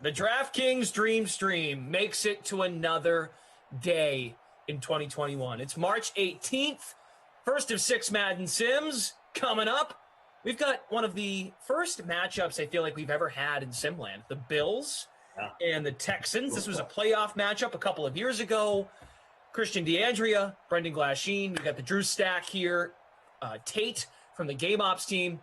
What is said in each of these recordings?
The DraftKings Dream Stream makes it to another day in 2021. It's March 18th, first of 6 Madden Sims coming up. We've got one of the first matchups I feel like we've ever had in Simland. The Bills and the Texans. This was a playoff matchup a couple of years ago. Christian DeAndrea, Brendan Glasheen. We've got the Drew Stack here. Tate from the Game Ops team.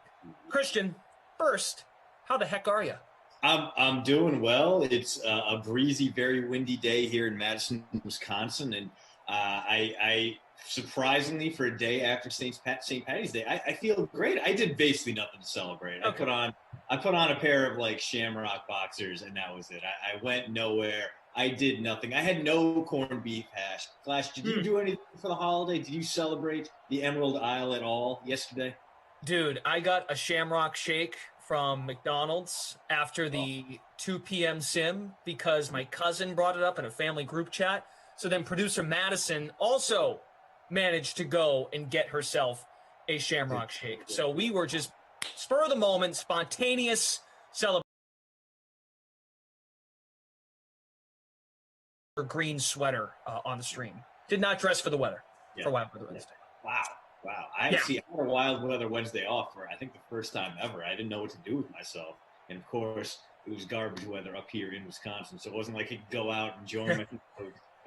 Christian, first, how the heck are you? I'm doing well. It's a breezy, very windy day here in Madison, Wisconsin, and I surprisingly, for a day after St. Patty's Day, I feel great. I did basically nothing to celebrate. Okay. I put on a pair of like Shamrock boxers, and that was it. I went nowhere. I did nothing. I had no corned beef hash. Flash, did you do anything for the holiday? Did you celebrate the Emerald Isle at all yesterday? Dude, I got a Shamrock shake from McDonald's after the 2 p.m. sim because my cousin brought it up in a family group chat. So then producer Madison also managed to go and get herself a Shamrock shake. So we were just spur of the moment, spontaneous celebration. Green sweater on the stream. Did not dress for the weather for Wild Weather Wednesday. Wow. I had a Wild Weather Wednesday off for, I think, the first time ever. I didn't know what to do with myself. And, of course, it was garbage weather up here in Wisconsin, so it wasn't like I could go out and join my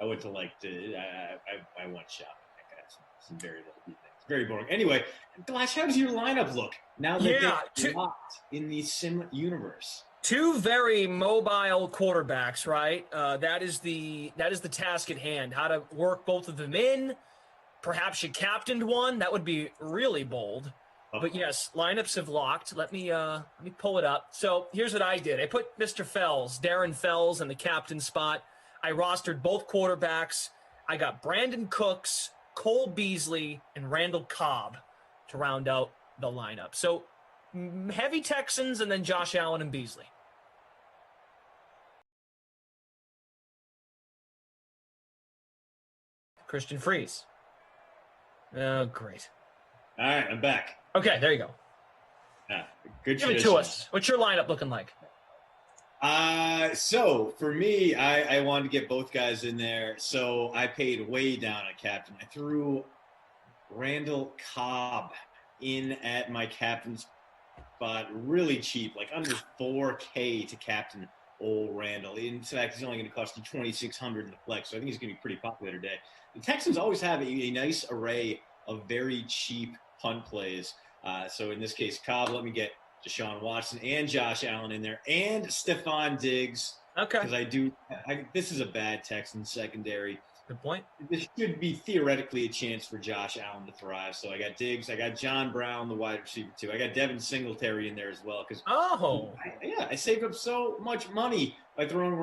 I went to, I went shopping. I got some very little things. Very boring. Anyway, Glass, how does your lineup look now that they're locked in the sim universe? Two very mobile quarterbacks, right? That is the task at hand. How to work both of them in. Perhaps you captained one. That would be really bold. But yes, lineups have locked. Let me pull it up. So here's what I did. I put Mr. Fells, Darren Fells, in the captain spot. I rostered both quarterbacks. I got Brandon Cooks, Cole Beasley, and Randall Cobb to round out the lineup. So heavy Texans and then Josh Allen and Beasley. Christian Freeze. Oh, great. All right, I'm back. Okay, there you go. Good Give it to us. What's your lineup looking like? So for me, I wanted to get both guys in there, so I paid way down at captain. I threw Randall Cobb in at my captain spot really cheap, like under $4K to captain old Randall. In fact, he's only going to cost you $2,600 in the flex, so I think he's going to be pretty popular today. The Texans always have a nice array of very cheap punt plays. So in this case, Cobb, let me get Deshaun Watson and Josh Allen in there and Stephon Diggs. Okay. Because this is a bad Texans secondary. Good point. This should be theoretically a chance for Josh Allen to thrive. So I got Diggs. I got John Brown, the wide receiver, too. I got Devin Singletary in there as well. I saved up so much money by throwing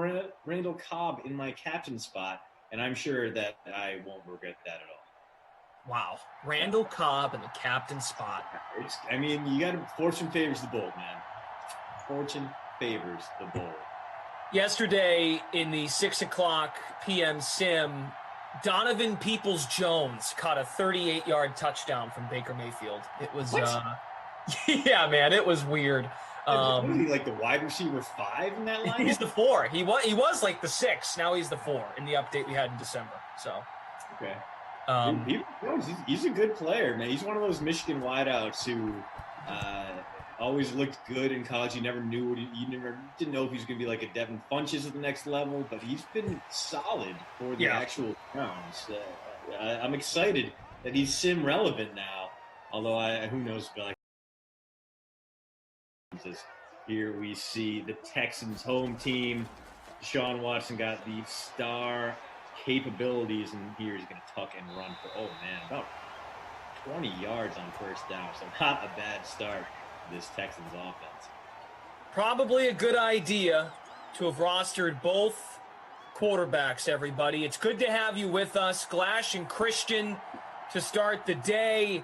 Randall Cobb in my captain spot. And I'm sure that I won't regret that at all. Wow. Randall Cobb in the captain spot. You got to fortune favors the bold, man. Fortune favors the bold. Yesterday in the 6:00 p.m. sim, Donovan Peoples-Jones caught a 38-yard touchdown from Baker Mayfield. It was, yeah, man, it was weird. What is he, like the wide receiver 5 in that line? He's the 4. He was like the 6. Now he's the 4 in the update we had in December. So, okay. He's a good player, man. He's one of those Michigan wideouts who always looked good in college. You never knew didn't know if he was going to be like a Devin Funchess at the next level, but he's been solid for the actual rounds. I'm excited that he's sim relevant now. Although who knows? Like, here we see the Texans home team. Deshaun Watson got the star capabilities, and here he's going to tuck and run for about 20 yards on first down. So not a bad start for this Texans offense. Probably a good idea to have rostered both quarterbacks, everybody. It's good to have you with us, Glash and Christian, to start the day.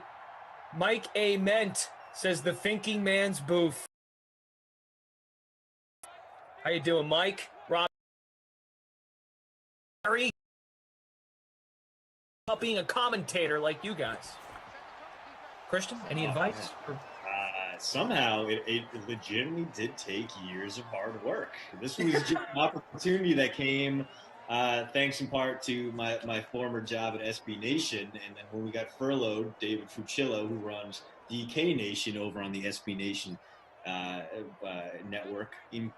Mike Ament says the thinking man's booth. How you doing, Mike? Rob? About being a commentator like you guys. Christian, any advice? Somehow it legitimately did take years of hard work. This was just an opportunity that came thanks in part to my former job at SB Nation. And then when we got furloughed, David Fucillo, who runs DK Nation over on the SB Nation network, in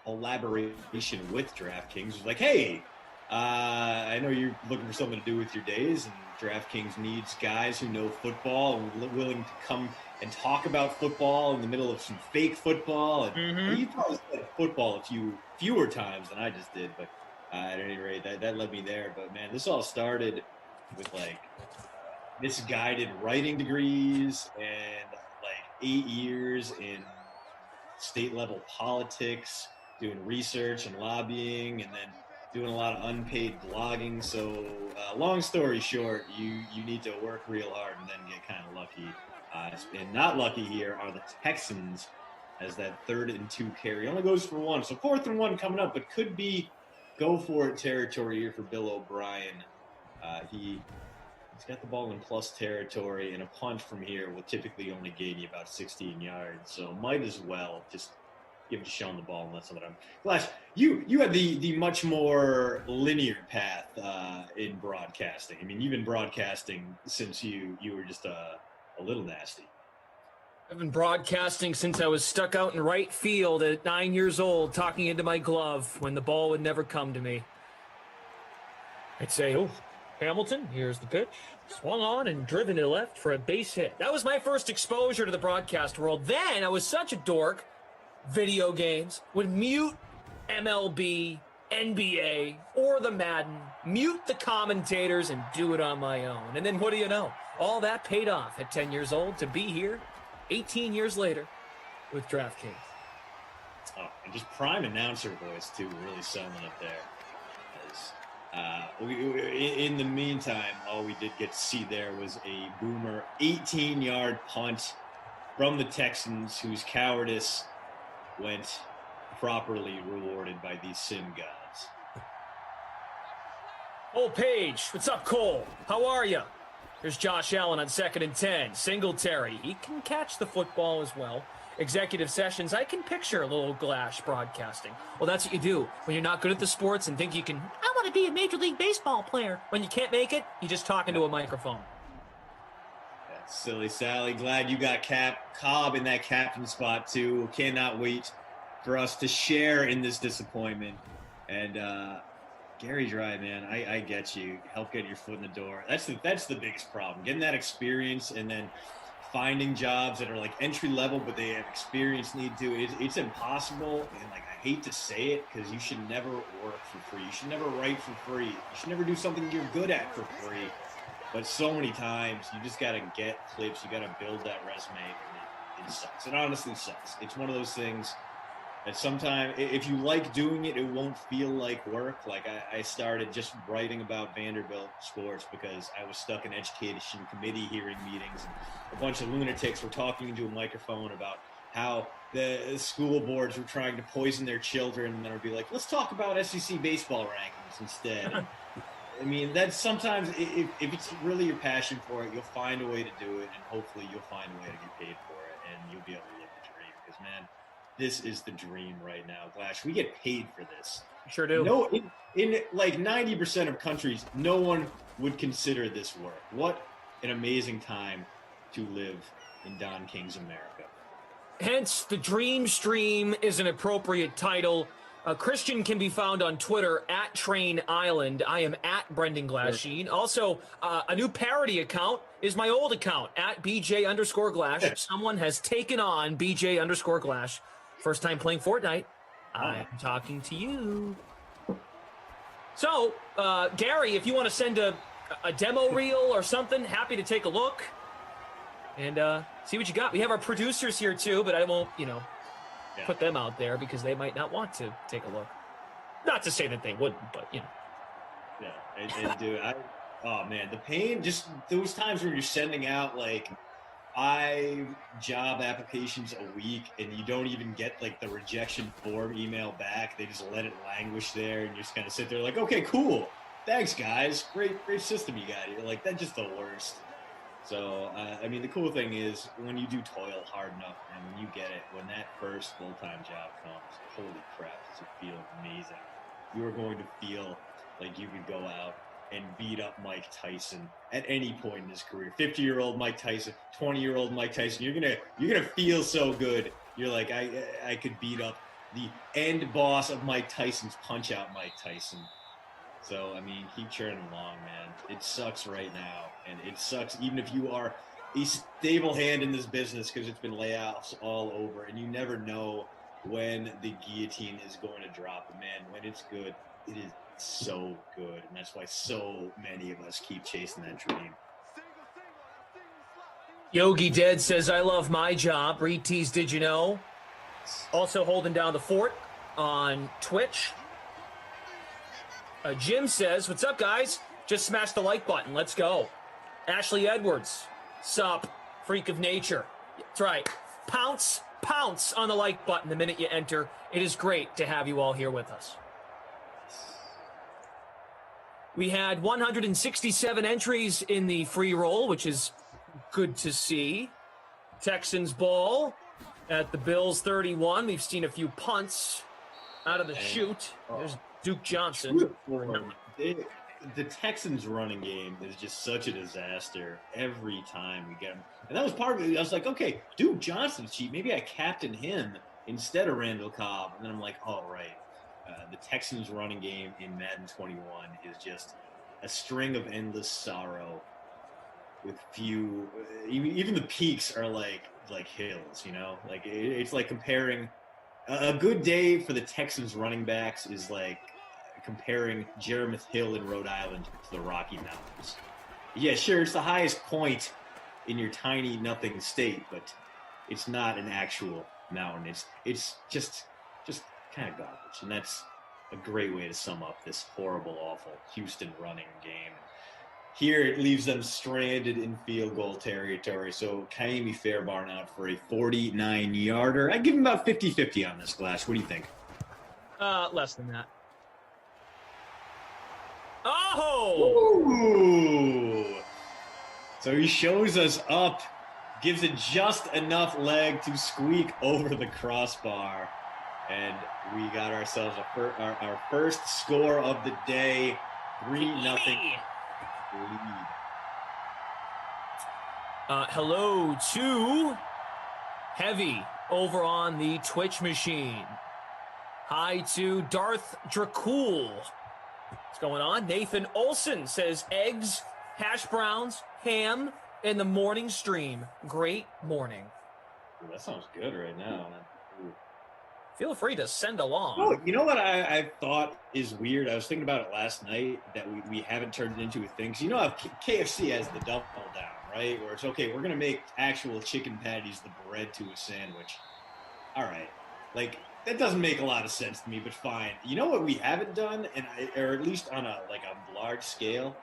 collaboration with DraftKings, was like, hey, I know you're looking for something to do with your days, and DraftKings needs guys who know football and willing to come and talk about football in the middle of some fake football. And you probably said football fewer times than I just did, but at any rate, that led me there. But man, this all started with like misguided writing degrees and like 8 years in state level politics, doing research and lobbying, and then doing a lot of unpaid blogging. So long story short, you need to work real hard and then get kind of lucky. And not lucky here are the Texans, as that 3rd and 2 carry only goes for 1. So 4th and 1 coming up, but could be go for it territory here for Bill O'Brien. He's got the ball in plus territory, and a punt from here will typically only gain you about 16 yards. So might as well just give Deshaun the ball and let some of them. Flash, you had the much more linear path in broadcasting. I mean, you've been broadcasting since you were just a little nasty. I've been broadcasting since I was stuck out in right field at 9 years old, talking into my glove when the ball would never come to me. I'd say, oh, Hamilton, here's the pitch. Swung on and driven to left for a base hit. That was my first exposure to the broadcast world. Then I was such a dork. Video games would mute MLB, NBA, or the Madden, mute the commentators, and do it on my own. And then what do you know? All that paid off at 10 years old to be here 18 years later with DraftKings. Oh, and just prime announcer voice, too, really selling it there. In the meantime, all we did get to see there was a boomer 18-yard punt from the Texans, whose cowardice went properly rewarded by these sim gods. Cole Page, what's up, Cole? How are you? There's Josh Allen on 2nd and 10. Singletary, he can catch the football as well. Executive sessions, I can picture a little Glash broadcasting. Well, that's what you do when you're not good at the sports and think you can, I want to be a Major League Baseball player. When you can't make it, you just talk into a microphone. That's silly Sally. Glad you got Cobb in that captain spot, too. Cannot wait for us to share in this disappointment. And Gary Dry, man, I get you. Help get your foot in the door. That's the biggest problem. Getting that experience and then finding jobs that are like entry level, but they have experience need to. It's impossible. And like, I hate to say it because you should never work for free. You should never write for free. You should never do something you're good at for free. But so many times you just got to get clips. You got to build that resume. And it sucks. It honestly sucks. It's one of those things that sometimes if you like doing it, it won't feel like work. Like I started just writing about Vanderbilt sports because I was stuck in education committee hearing meetings. And a bunch of lunatics were talking into a microphone about how the school boards were trying to poison their children, and then would be like, let's talk about SEC baseball rankings instead. And, I mean, that's sometimes, if it's really your passion for it, you'll find a way to do it, and hopefully you'll find a way to get paid for it, and you'll be able to live the dream. Because, man, this is the dream right now, Glash. We get paid for this. Sure do. No, in like 90% of countries, no one would consider this work. What an amazing time to live in Don King's America. Hence, the Dream Stream is an appropriate title. Christian can be found on Twitter at Train Island. I am at Brendan Glasheen. Also, a new parody account is my old account at BJ_Glash. Someone has taken on BJ_Glash. First time playing Fortnite. I'm talking to you. So, Gary, if you want to send a demo reel or something, happy to take a look and see what you got. We have our producers here too, but I won't, put them out there because they might not want to take a look. Not to say that they wouldn't, but Yeah, and dude, oh man, the pain, just those times where you're sending out like 5 job applications a week and you don't even get like the rejection form email back. They just let it languish there, and you just kind of sit there like, okay, cool. Thanks, guys. Great system you got here. Like, that's just the worst. So, I mean, the cool thing is when you do toil hard enough and when you get it, when that first full-time job comes, holy crap, does it feel amazing. You are going to feel like you could go out and beat up Mike Tyson at any point in his career. 50-year-old Mike Tyson, 20-year-old Mike Tyson. You're gonna feel so good. You're like, I could beat up the end boss of Mike Tyson's Punch-Out Mike Tyson. So, I mean, keep churning along, man. It sucks right now, and it sucks even if you are a stable hand in this business because it's been layoffs all over, and you never know when the guillotine is going to drop. But, man, when it's good, it is so good, and that's why so many of us keep chasing that dream. Yogi Dead says, I love my job. Reed Tees, did you know? Also holding down the fort on Twitch. Jim says, what's up, guys? Just smash the like button. Let's go. Ashley Edwards, sup, freak of nature. That's right. Pounce on the like button the minute you enter. It is great to have you all here with us. We had 167 entries in the free roll, which is good to see. Texans ball at the Bills 31. We've seen a few punts out of the chute. There's Duke Johnson. The Texans running game is just such a disaster every time we get him. And that was part of it. I was like, okay, Duke Johnson's cheap. Maybe I captain him instead of Randall Cobb. And then I'm like, oh, right. The Texans running game in Madden 21 is just a string of endless sorrow with few, even the peaks are like hills, like it's like comparing a good day for the Texans running backs is like comparing Jeremith Hill in Rhode Island to the Rocky Mountains. Yeah, sure, it's the highest point in your tiny nothing state, but it's not an actual mountain. It's just kind of garbage, and that's a great way to sum up this horrible, awful Houston running game. Here it leaves them stranded in field goal territory, so Kaimi Fairbairn out for a 49-yarder. I'd give him about 50-50 on this, Glass. What do you think? Less than that. Oh! Ooh! So he shows us up, gives it just enough leg to squeak over the crossbar, and we got ourselves our first score of the day, 3-0 lead. Hello to Heavy over on the Twitch machine. Hi to Darth Dracul. What's going on? Nathan Olson says eggs, hash browns, ham in the morning stream. Great morning. Ooh, that sounds good right now. Ooh. Feel free to send along. Oh, you know what I thought is weird? I was thinking about it last night that we haven't turned it into a thing. So you know how KFC has the double down, right? Where it's, okay, we're going to make actual chicken patties the bread to a sandwich. All right. Like, that doesn't make a lot of sense to me, but fine. You know what we haven't done, or at least on a large scale?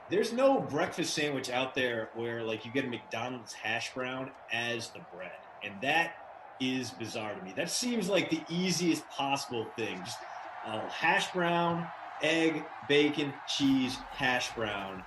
There's no breakfast sandwich out there where, like, you get a McDonald's hash brown as the bread. And that is bizarre to me. That seems like the easiest possible thing. Just hash brown, egg, bacon, cheese, hash brown.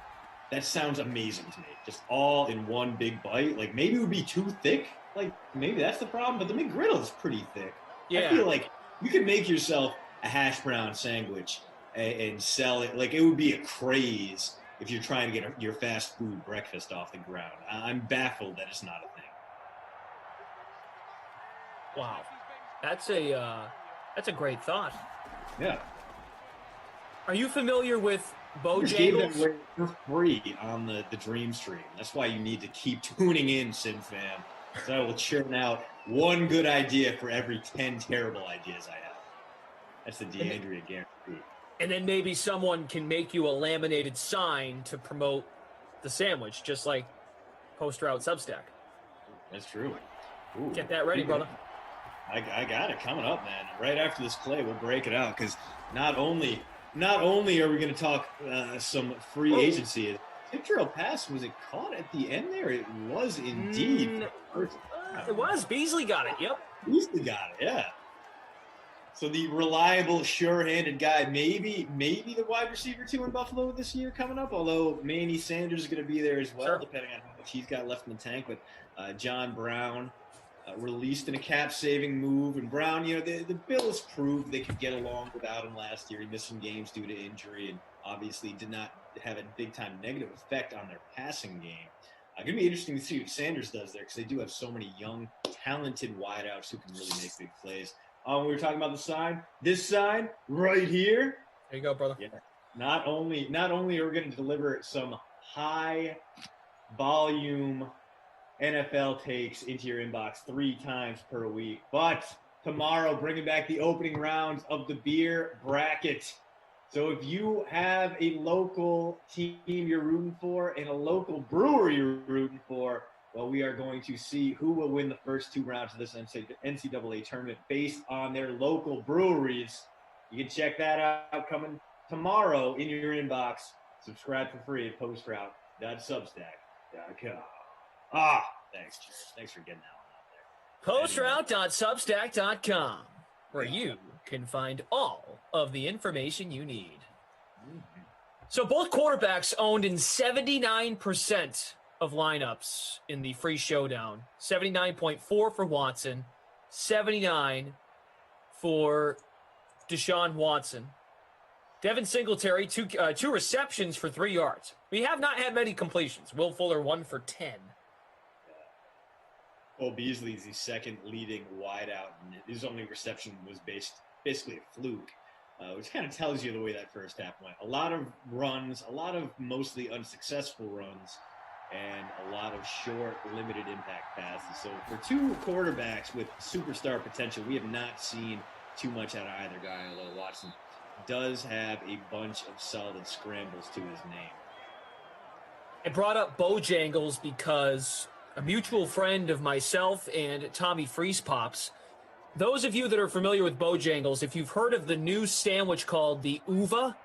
That sounds amazing to me. Just all in one big bite. Like, maybe it would be too thick. Like, maybe that's the problem. But the McGriddle is pretty thick. Yeah. I feel like you could make yourself a hash brown sandwich and sell it. Like, it would be a craze if you're trying to get your fast food breakfast off the ground. I'm baffled that it's not a thing. Wow. That's a great thought. Yeah. Are you familiar with Bojangles? Gave that away for free on the Dream Stream. That's why you need to keep tuning in, Sim Fam. So I will churn out one good idea for every 10 terrible ideas I have. That's the DeAndrea guarantee. And then maybe someone can make you a laminated sign to promote the sandwich, just like poster out Substack. That's true. Ooh, get that ready, brother. I got it coming up, man. Right after this play, we'll break it out because not only are we going to talk some free agency. Tip Trail pass, was it caught at the end there? It was indeed. It was. Beasley got it. Yep. Beasley got it. Yeah. So the reliable, sure-handed guy, maybe the wide receiver 2 in Buffalo this year coming up. Although Manny Sanders is going to be there as well, depending on how much he's got left in the tank. But John Brown. Released in a cap-saving move, and Brown, the Bills proved they could get along without him last year. He missed some games due to injury, and obviously did not have a big-time negative effect on their passing game. Going to be interesting to see what Sanders does there, because they do have so many young, talented wideouts who can really make big plays. We were talking about the sign. This sign right here. There you go, brother. Yeah. Not only are we going to deliver some high volume NFL takes into your inbox 3 times per week. But tomorrow, bringing back the opening rounds of the beer bracket. So if you have a local team you're rooting for and a local brewery you're rooting for, well, we are going to see who will win the first 2 rounds of this NCAA tournament based on their local breweries. You can check that out coming tomorrow in your inbox. Subscribe for free at postroute.substack.com. Thanks, Jim. Thanks for getting that one out there. Postroute.substack.com, where you can find all of the information you need. Mm-hmm. So both quarterbacks owned in 79% of lineups in the free showdown. 79.4 for Watson, 79 for Deshaun Watson. Devin Singletary, two receptions for 3 yards. We have not had many completions. Will Fuller, 1 for 10. Cole Beasley is the second leading wideout, and his only reception was basically a fluke, which kind of tells you the way that first half went. A lot of runs, a lot of mostly unsuccessful runs, and a lot of short, limited impact passes. So for 2 quarterbacks with superstar potential, we have not seen too much out of either guy, although Watson does have a bunch of solid scrambles to his name. I brought up Bojangles because a mutual friend of myself and Tommy Freeze Pops, those of you that are familiar with Bojangles, if you've heard of the new sandwich called the Uva,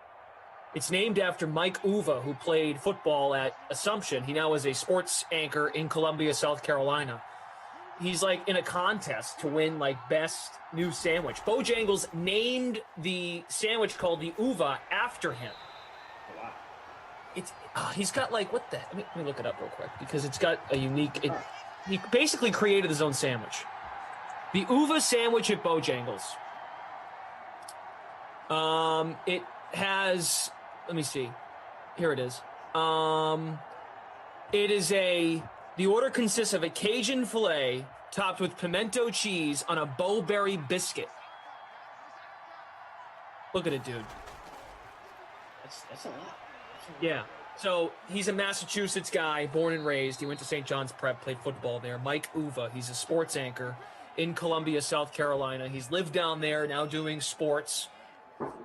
it's named after Mike Uva, who played football at Assumption. He now is a sports anchor in Columbia, South Carolina. He's like in a contest to win like best new sandwich. Bojangles named the sandwich called the Uva after him. Wow. He's got like, what the, let me look it up real quick because it's got a unique, he basically created his own sandwich. The Uva sandwich at Bojangles. It has, let me see. Here it is. It is the order consists of a Cajun filet topped with pimento cheese on a bowberry biscuit. Look at it, dude. That's a lot. Yeah. So he's a Massachusetts guy, born and raised. He went to St. John's Prep, played football there. Mike Uva, he's a sports anchor in Columbia, South Carolina. He's lived down there, now doing sports,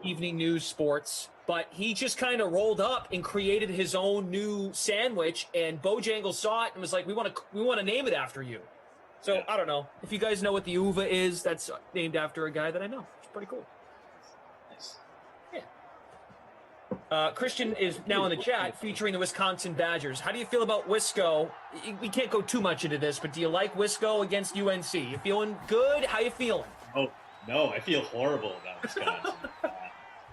evening news sports. But he just kind of rolled up and created his own new sandwich, and Bojangles saw it and was like, "We want to name it after you." So I don't know if you guys know what the Uva is. That's named after a guy that I know. It's pretty cool. Nice. Yeah. Christian is now in the chat featuring the Wisconsin Badgers. How do you feel about Wisco? We can't go too much into this, but do you like Wisco against UNC? You feeling good? How you feeling? Oh, no, I feel horrible about Wisconsin.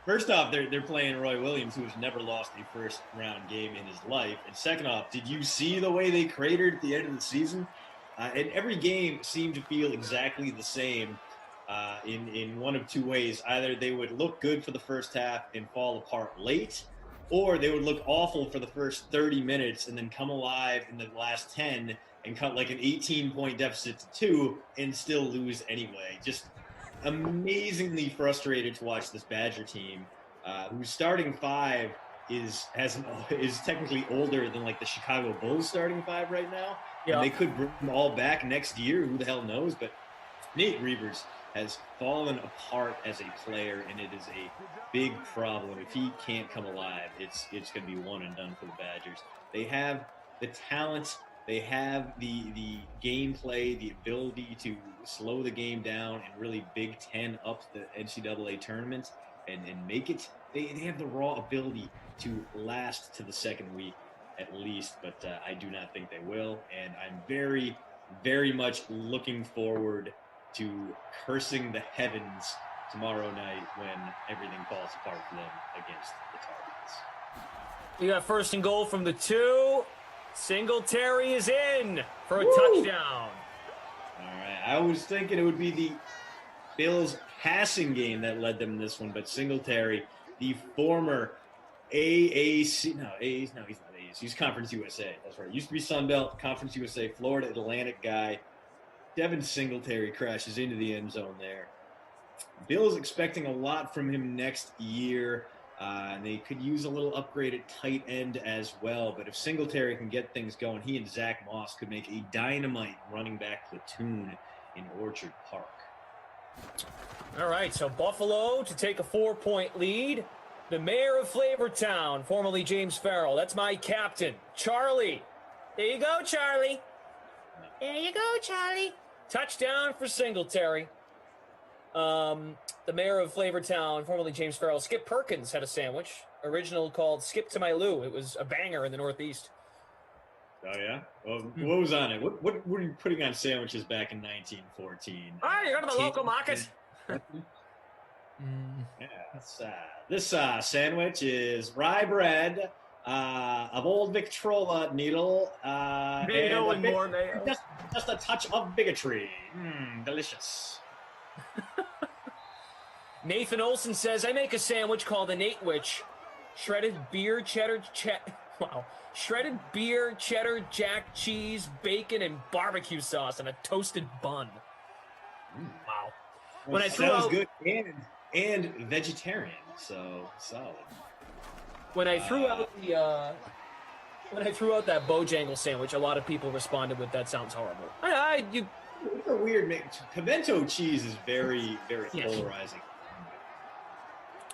First off, they're playing Roy Williams, who has never lost a first-round game in his life. And second off, did you see the way they cratered at the end of the season? And every game seemed to feel exactly the same in one of two ways. Either they would look good for the first half and fall apart late, or they would look awful for the first 30 minutes and then come alive in the last 10 and cut like an 18-point deficit to 2 and still lose anyway. Just amazingly frustrated to watch this Badger team, whose starting five is technically older than like the Chicago Bulls starting five right now. Yeah. And they could bring them all back next year. Who the hell knows? But Nate Reavers has fallen apart as a player, and it is a big problem. If he can't come alive, it's going to be one and done for the Badgers. They have the talent. They have the gameplay, the ability to slow the game down and really Big Ten up the NCAA tournament and make it. They have the raw ability to last to the second week at least, but I do not think they will. And I'm very, very much looking forward to cursing the heavens tomorrow night when everything falls apart for them against the Tartans. We got first and goal from the 2. Singletary is in for a touchdown. All right. I was thinking it would be the Bills passing game that led them in this one, but Singletary, the former he's not AAC. He's Conference USA. That's right. Used to be Sun Belt, Conference USA, Florida Atlantic guy. Devin Singletary crashes into the end zone there. Bills expecting a lot from him next year. And they could use a little upgraded tight end as well. But if Singletary can get things going, he and Zach Moss could make a dynamite running back platoon in Orchard Park. All right, so Buffalo to take a 4-point lead. The mayor of Flavortown, formerly James Farrell. That's my captain, Charlie. There you go, Charlie. There you go, Charlie. Touchdown for Singletary. The mayor of Flavortown, formerly James Farrell, Skip Perkins, had a sandwich, original called Skip to My Lou. It was a banger in the Northeast. Oh, yeah? Well, what was on it? What were you putting on sandwiches back in 1914? You go to the local market. Yeah, this sandwich is rye bread of old Victrola needle. Mayo and more mayo. Just a touch of bigotry. Delicious. Nathan Olson says, I make a sandwich called a Nate Witch. Shredded beer, cheddar, shredded beer, cheddar, jack cheese, bacon, and barbecue sauce on a toasted bun. Wow. Well, sounds good and vegetarian, so solid. When I threw out that Bojangles sandwich, a lot of people responded with, that sounds horrible. It's a weird mix. Pimento cheese is very, very polarizing.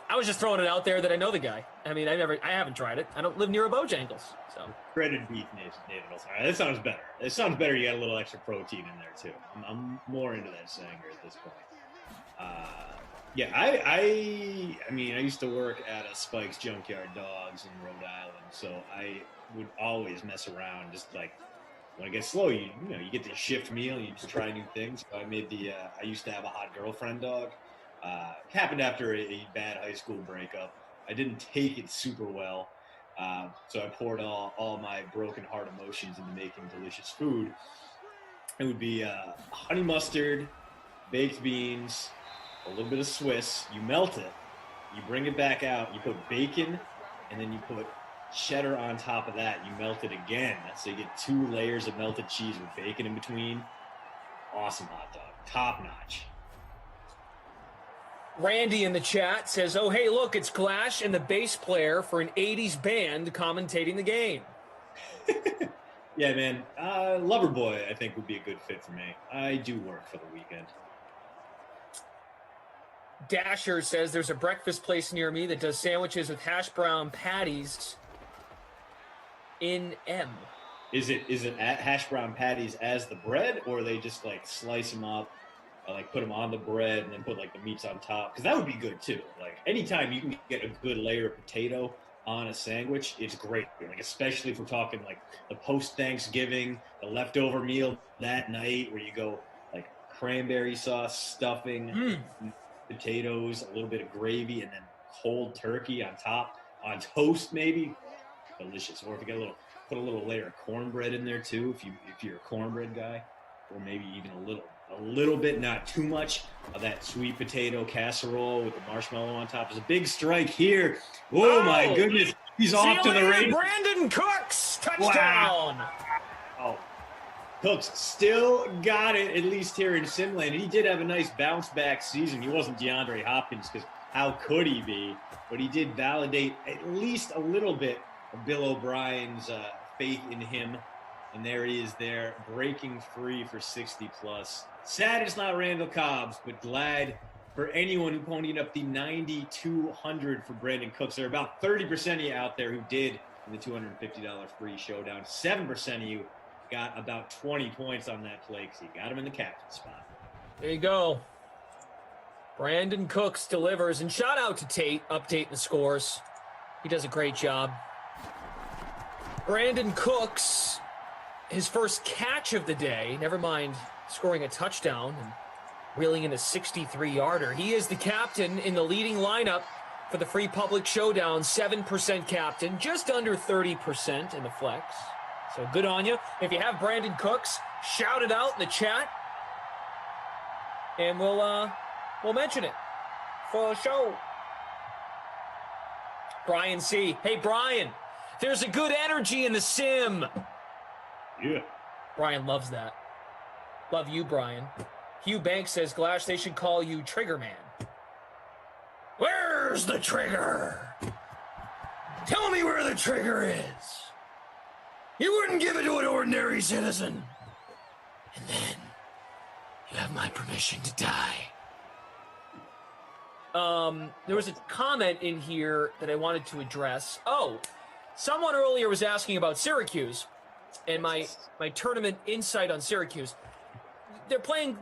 I was just throwing it out there that I know the guy. I mean, I haven't tried it. I don't live near a Bojangles, so. Breaded beef, Nathan. All right, that sounds better. It sounds better. You got a little extra protein in there too. I'm more into that Sanger at this point. I mean, I used to work at a Spike's Junkyard Dogs in Rhode Island, so I would always mess around. Just like when it gets slow, you get the shift meal. You just try new things. So I made I used to have a hot girlfriend dog. Happened after a bad high school breakup. I didn't take it super well, so I poured all my broken heart emotions into making delicious food. It would be honey mustard, baked beans, a little bit of Swiss. You melt it, you bring it back out, you put bacon, and then you put cheddar on top of that. You melt it again, so you get 2 layers of melted cheese with bacon in between. Awesome hot dog, top notch. Randy in the chat says, oh, hey, look, it's Clash and the bass player for an 80s band commentating the game. Yeah, man. Loverboy, I think, would be a good fit for me. I do work for the weekend. Dasher says there's a breakfast place near me that does sandwiches with hash brown patties in M. Is it hash brown patties as the bread, or they just, like, slice them up? Like put them on the bread and then put like the meats on top, because that would be good too. Like anytime you can get a good layer of potato on a sandwich, it's great. Like, especially if we're talking like the post-Thanksgiving, the leftover meal that night where you go like cranberry sauce, stuffing, potatoes, a little bit of gravy, and then cold turkey on top, on toast maybe. Delicious. Or if you got put a little layer of cornbread in there too, if you're a cornbread guy, or maybe even a little bit, not too much, of that sweet potato casserole with the marshmallow on top. There's a big strike here. Oh my goodness. He's off to the races. Brandon Cooks, touchdown. Wow. Oh. Cooks still got it, at least here in Simland. And he did have a nice bounce back season. He wasn't DeAndre Hopkins, because how could he be? But he did validate at least a little bit of Bill O'Brien's faith in him. And there he is there, breaking free for 60+. Sad it's not Randall Cobb's, but glad for anyone who ponied up the 9,200 for Brandon Cooks. There are about 30% of you out there who did in the $250 free showdown. 7% of you got about 20 points on that play because you got him in the captain spot. There you go. Brandon Cooks delivers. And shout out to Tate, updating the scores. He does a great job. Brandon Cooks, his first catch of the day, never mind scoring a touchdown and reeling in a 63-yarder. He is the captain in the leading lineup for the Free Public Showdown. 7% captain, just under 30% in the flex. So good on you. If you have Brandon Cooks, shout it out in the chat, and we'll mention it for the show. Brian C. Hey, Brian, there's a good energy in the sim. Yeah. Brian loves that. Love you, Brian. Hugh Banks says, Glash, they should call you Trigger Man. Where's the trigger? Tell me where the trigger is. You wouldn't give it to an ordinary citizen. And then you have my permission to die. There was a comment in here that I wanted to address. Oh, someone earlier was asking about Syracuse and my tournament insight on Syracuse. They're playing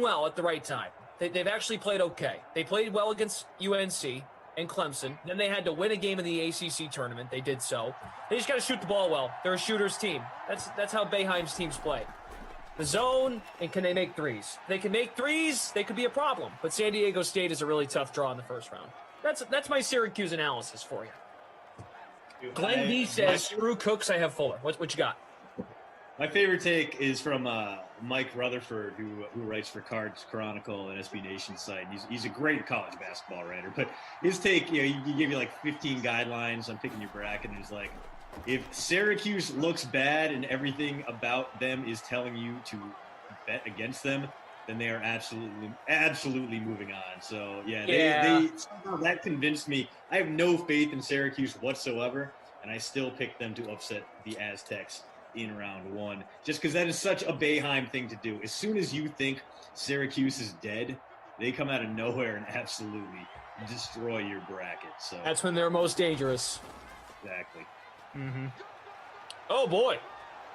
well at the right time. They've actually played okay. They played well against UNC and Clemson. Then they had to win a game in the ACC tournament. They did so. They just got to shoot the ball well. They're a shooter's team. That's how Boeheim's teams play. The zone, and can they make threes? If they can make threes, they could be a problem. But San Diego State is a really tough draw in the first round. That's my Syracuse analysis for you. Glenn B says, screw Cooks, I have Fuller. What you got? My favorite take is from Mike Rutherford, who writes for Cards Chronicle and SB Nation site. He's a great college basketball writer. But his take, he gave you like 15 guidelines on picking your bracket, and he's like, if Syracuse looks bad and everything about them is telling you to bet against them, then they are absolutely moving on. So they somehow that convinced me. I have no faith in Syracuse whatsoever, and I still picked them to upset the Aztecs in round one, just because that is such a Boeheim thing to do. As soon as you think Syracuse is dead, they come out of nowhere and absolutely destroy your bracket. So that's when they're most dangerous. Exactly. Mm-hmm. Oh boy,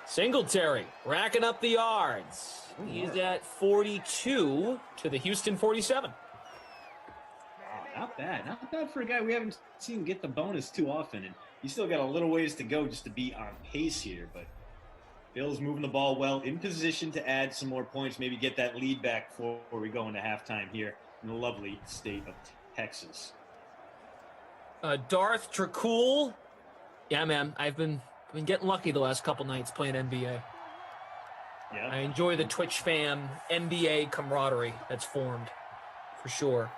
Singletary racking up the yards. He's at 42 to the Houston 47. Not bad for a guy we haven't seen get the bonus too often, and he's still got a little ways to go just to be on pace here. But Bill's moving the ball well, in position to add some more points, maybe get that lead back before we go into halftime here in the lovely state of Texas. Darth Tracool. Yeah, man, I've been getting lucky the last couple nights playing NBA. Yeah. I enjoy the Twitch fam NBA camaraderie that's formed, for sure.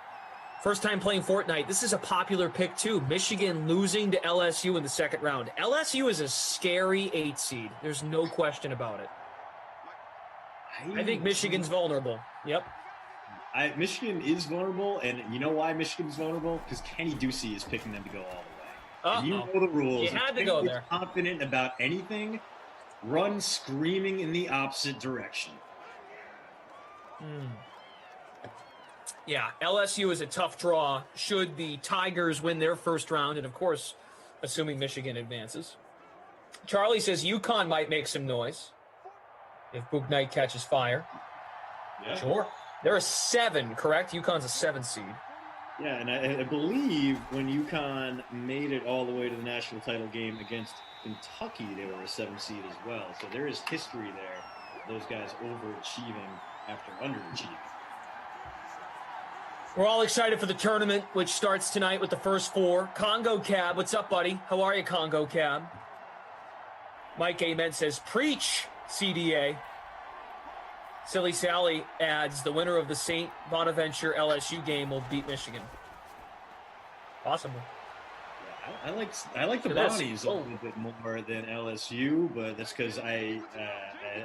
First time playing Fortnite. This is a popular pick, too. Michigan losing to LSU in the second round. LSU is a scary 8 seed. There's no question about it. I think Michigan's vulnerable. Yep. Michigan is vulnerable, and you know why Michigan's vulnerable? Because Kenny Ducey is picking them to go all the way. And you know the rules. You had to go there. Confident about anything, run screaming in the opposite direction. Yeah, LSU is a tough draw should the Tigers win their first round, and of course, assuming Michigan advances. Charlie says UConn might make some noise if Book Knight catches fire. Yeah. Sure. They're a 7, correct? UConn's a 7 seed. Yeah, and I believe when UConn made it all the way to the national title game against Kentucky, they were a 7 seed as well. So there is history there. Those guys overachieving after underachieving. We're all excited for the tournament, which starts tonight with the first 4. Congo Cab, what's up, buddy? How are you, Congo Cab? Mike Amen says, preach, CDA. Silly Sally adds, the winner of the St. Bonaventure LSU game will beat Michigan. Possible. Yeah, I like the Bonnies a little bit more than LSU, but that's because I,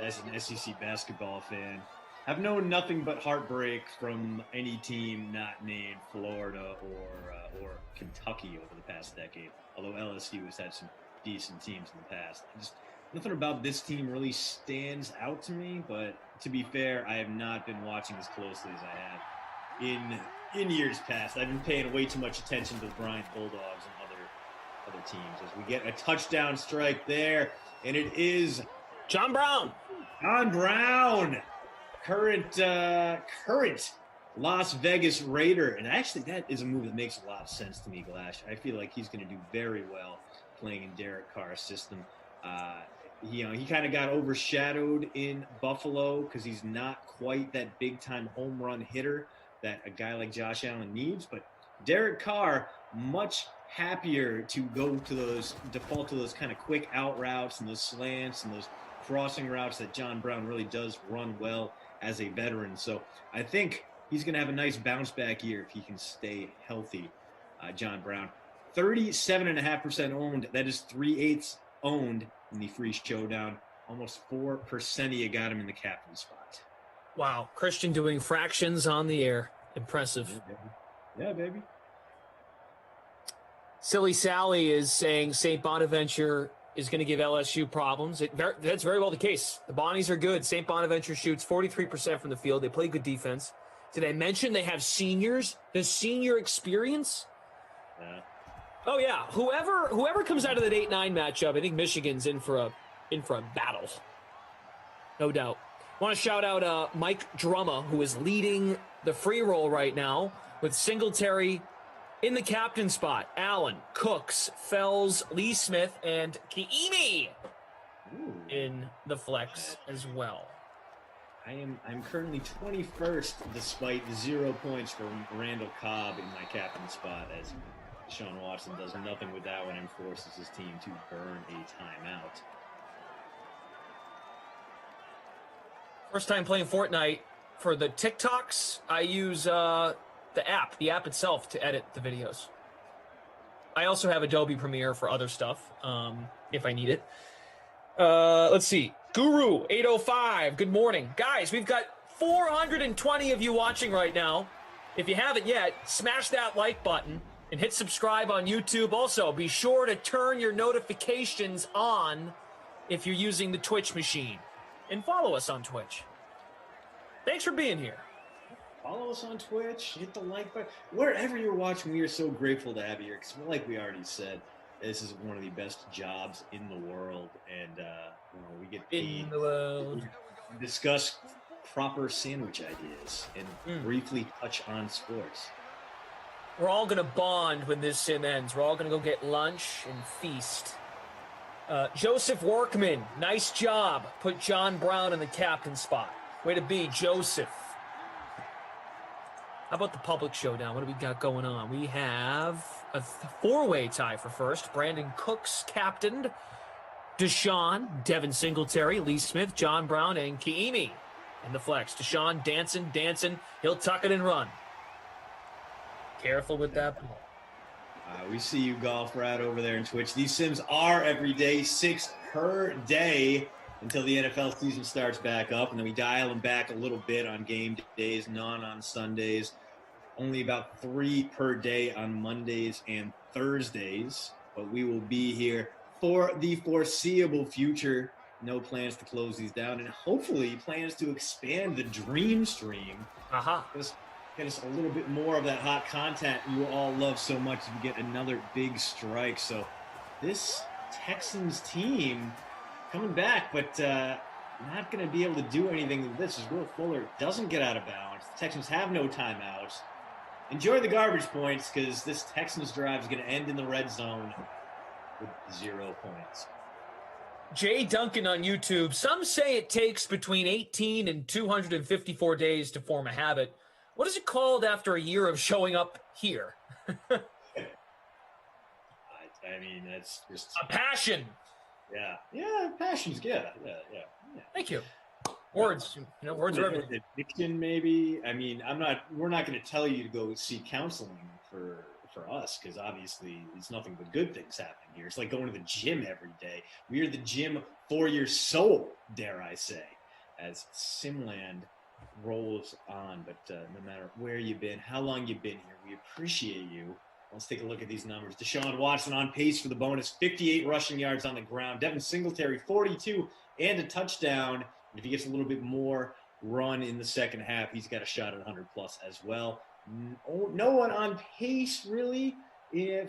as an SEC basketball fan, have known nothing but heartbreak from any team not named Florida or Kentucky over the past decade. Although LSU has had some decent teams in the past, nothing about this team really stands out to me. But to be fair, I have not been watching as closely as I have in years past. I've been paying way too much attention to the Bryant Bulldogs and other teams. As we get a touchdown strike there, and it is John Brown. John Brown. Current Las Vegas Raider. And actually, that is a move that makes a lot of sense to me, Glash. I feel like he's going to do very well playing in Derek Carr's system. He kind of got overshadowed in Buffalo because he's not quite that big-time home run hitter that a guy like Josh Allen needs. But Derek Carr, much happier to default to those kind of quick out routes and those slants and those crossing routes that John Brown really does run well as a veteran. So I think he's going to have a nice bounce back year if he can stay healthy. John Brown, 37.5% owned. That is 3/8 owned in the free showdown. Almost 4% of you got him in the captain spot. Wow. Christian doing fractions on the air. Impressive. Yeah, baby. Silly Sally is saying St. Bonaventure is going to give LSU problems. That's very well the case. The Bonnies are good. St. Bonaventure shoots 43% from the field. They play good defense. Did I mention they have seniors? The senior experience? Yeah. Oh, yeah. Whoever comes out of that 8-9 matchup, I think Michigan's in for a battle. No doubt. I want to shout out Mike Drumma, who is leading the free roll right now with Singletary in the captain spot. Allen, Cooks, Fells, Lee Smith, and Kiimi in the flex as well. I'm currently 21st despite 0 points from Randall Cobb in my captain spot, as Deshaun Watson does nothing with that one and forces his team to burn a timeout. First time playing Fortnite. For the TikToks, I use the app itself to edit the videos. I also have Adobe Premiere for other stuff, if I need it. Let's see. Guru 805, good morning. Guys, we've got 420 of you watching right now. If you haven't yet, smash that like button and hit subscribe on YouTube. Also, be sure to turn your notifications on if you're using the Twitch machine. And follow us on Twitch. Thanks for being here. Follow us on Twitch, hit the like button. Wherever you're watching, we are so grateful to have you here because, like we already said, this is one of the best jobs in the world, and we get paid in the world. to discuss proper sandwich ideas and briefly touch on sports. We're all going to bond when this sim ends. We're all going to go get lunch and feast. Joseph Workman, nice job. Put John Brown in the captain spot. Way to be, Joseph. How about the public showdown? What do we got going on? We have a four-way tie for first. Brandon Cooks captained. Deshaun, Devin Singletary, Lee Smith, John Brown, and Kiimi in the flex. Deshaun dancing. He'll tuck it and run. Careful with that ball. We see you, golf rat, over there in Twitch. These sims are every day, 6 per day until the NFL season starts back up. And then we dial them back a little bit on game days, none on Sundays. Only about 3 per day on Mondays and Thursdays. But we will be here for the foreseeable future. No plans to close these down. And hopefully plans to expand the Dream Stream. Just get us a little bit more of that hot content you all love so much if you get another big strike. So this Texans team coming back, but not going to be able to do anything with this as Will Fuller doesn't get out of bounds. The Texans have no timeouts. enjoy the garbage points because this Texans drive is going to end in the red zone with 0 points. Jay Duncan on YouTube. Some say it takes between 18 and 254 days to form a habit. What is it called after a year of showing up here? I mean, that's just a passion. Yeah, passion's good. Yeah. Thank you. Words, words are everything. Addiction, maybe. I mean, we're not going to tell you to go seek counseling for us because obviously it's nothing but good things happening here. It's like going to the gym every day. We are the gym for your soul, dare I say, as Simland rolls on. But no matter where you've been, how long you've been here, we appreciate you. Let's take a look at these numbers. Deshaun Watson on pace for the bonus, 58 rushing yards on the ground. Devin Singletary, 42 and a touchdown. And if he gets a little bit more run in the second half, he's got a shot at 100-plus as well. No one on pace, really,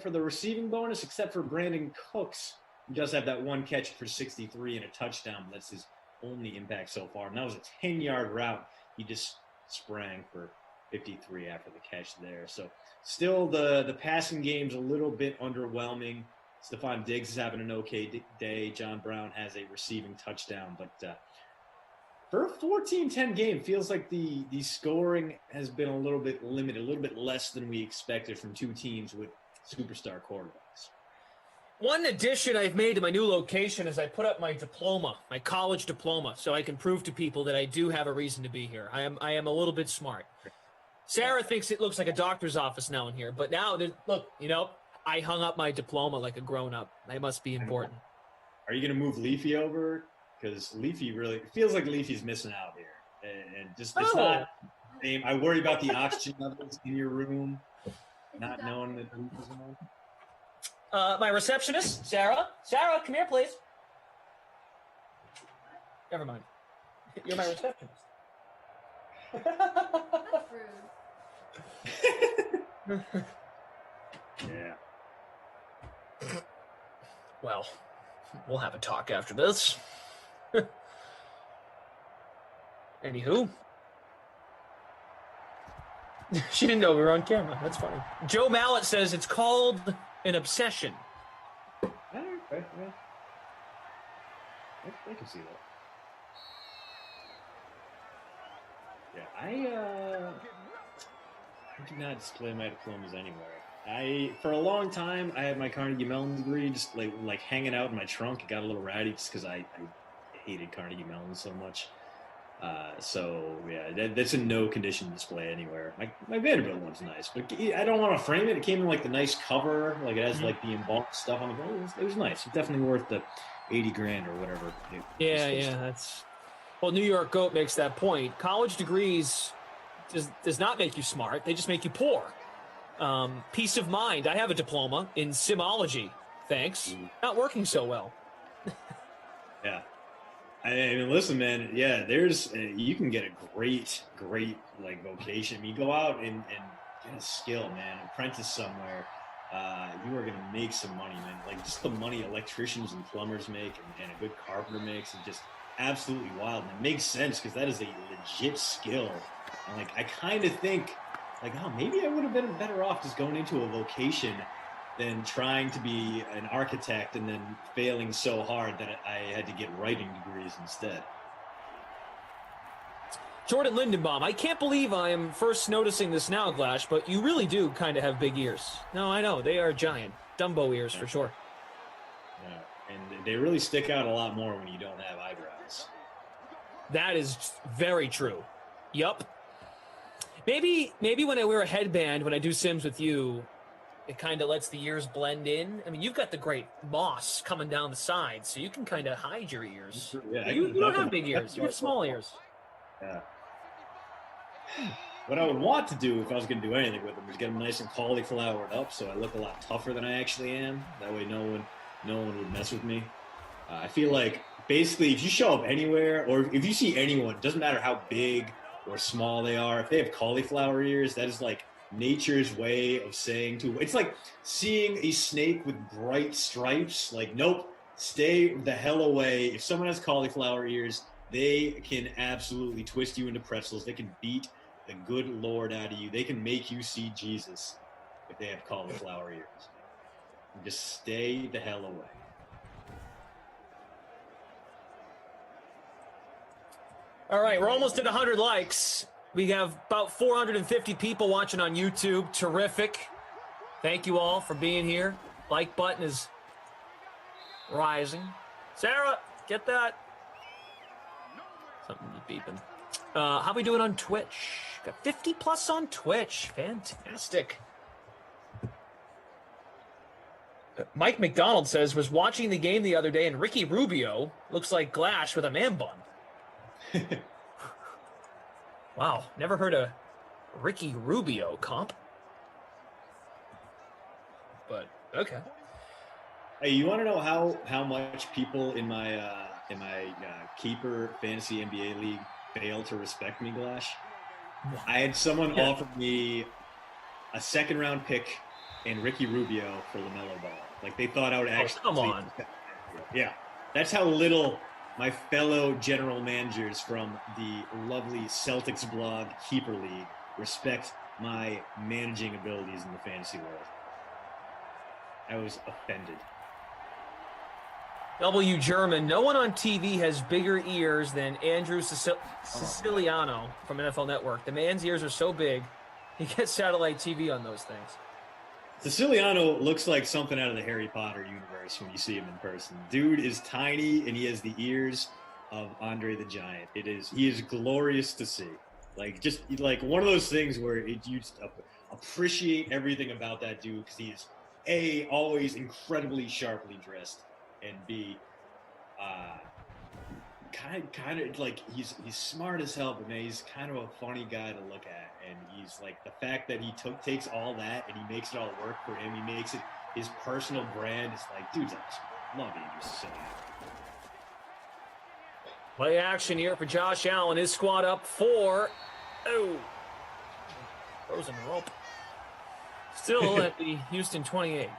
for the receiving bonus, except for Brandon Cooks. He does have that one catch for 63 and a touchdown, but that's his only impact so far. And that was a 10-yard route. He just sprang for 53 after the catch there. So still the passing game's a little bit underwhelming. Stephon Diggs is having an okay day. John Brown has a receiving touchdown, but for a 14-10 game, feels like the scoring has been a little bit limited, a little bit less than we expected from two teams with superstar quarterbacks. One addition I've made to my new location is I put up my diploma, my college diploma, so I can prove to people that I do have a reason to be here. I am a little bit smart. Sarah thinks it looks like a doctor's office now in here, but now, look, I hung up my diploma like a grown-up. I must be important. Are you going to move Leafy over? Because Leafy really feels like Leafy's missing out here, and just it's not the same. I worry about the oxygen levels in your room, not knowing that Leafy's on. My receptionist, Sarah. Sarah, come here, please. Never mind. You're my receptionist. Yeah. Well, we'll have a talk after this. Anywho. She didn't know we were on camera. That's funny. Joe Mallet says it's called an obsession. Okay, yeah. I can see that. Yeah, I do not display my diplomas anywhere. For a long time, I had my Carnegie Mellon degree just like hanging out in my trunk. It got a little ratty just because I hated Carnegie Mellon so much. So yeah, that's in no condition to display anywhere. My Vanderbilt one's nice, but I don't want to frame it. It came in like the nice cover, like it has like the embossed stuff on it. It was nice. It's definitely worth the $80,000 or whatever. That's. Well, New York Goat makes that point. College degrees does not make you smart; they just make you poor. Peace of mind. I have a diploma in simology. Thanks. Not working so well. Yeah. I mean, listen, man. Yeah, you can get a great like vocation. I mean, go out and get a skill, man. Apprentice somewhere. You are gonna make some money, man. Like just the money electricians and plumbers make, and a good carpenter makes, and just absolutely wild. And it makes sense because that is a legit skill. And like, I kind of think, like, oh, maybe I would have been better off just going into a vocation than trying to be an architect and then failing so hard that I had to get writing degrees instead. Jordan Lindenbaum, I can't believe I am first noticing this now, Glash, but you really do kind of have big ears. No, I know. They are giant. Dumbo ears, for sure. Yeah, and they really stick out a lot more when you don't have eyebrows. That is very true. Yup. Maybe when I wear a headband, when I do Sims with you, it kind of lets the ears blend in. I mean, you've got the great moss coming down the sides, so you can kind of hide your ears. Yeah, you don't have big ears. You have small ears. Yeah. What I would want to do if I was going to do anything with them is get them nice and cauliflowered up so I look a lot tougher than I actually am. That way no one would mess with me. I feel like basically if you show up anywhere or if you see anyone, it doesn't matter how big or small they are, if they have cauliflower ears, that is like nature's way of saying it's like seeing a snake with bright stripes. Like, nope, stay the hell away. If someone has cauliflower ears, they can absolutely twist you into pretzels. They can beat the good Lord out of you. They can make you see Jesus if they have cauliflower ears. And just stay the hell away. All right, we're almost at 100 likes. We have about 450 people watching on YouTube. Terrific. Thank you all for being here. Like button is rising. Sarah, get that. Something is beeping. How we doing on Twitch? Got 50 plus on Twitch. Fantastic. Mike McDonald says, was watching the game the other day and Ricky Rubio looks like Glash with a man bun. Wow, never heard a Ricky Rubio comp. But okay. Hey, you want to know how much people in my keeper fantasy NBA league fail to respect me, Glash? I had someone offer me a second round pick and Ricky Rubio for LaMelo Ball. Like they thought I would actually. Come on. Yeah, that's how little my fellow general managers from the lovely Celtics blog Keeper League respect my managing abilities in the fantasy world. I was offended. W. German, no one on TV has bigger ears than Andrew Siciliano from NFL Network. The man's ears are so big, he gets satellite TV on those things. Siciliano looks like something out of the Harry Potter universe when you see him in person. Dude is tiny, and he has the ears of Andre the Giant. He is glorious to see. Like, just like one of those things where you just appreciate everything about that dude because he is, A, always incredibly sharply dressed, and B, kind of like he's smart as hell, but man, he's kind of a funny guy to look at. And he's like, the fact that he takes all that and he makes it all work for him, he makes it his personal brand. It's like, dude's awesome. Love Andrew Siciliano. Play action here for Josh Allen. His squad up 4. Oh, frozen rope. Still at the Houston 28.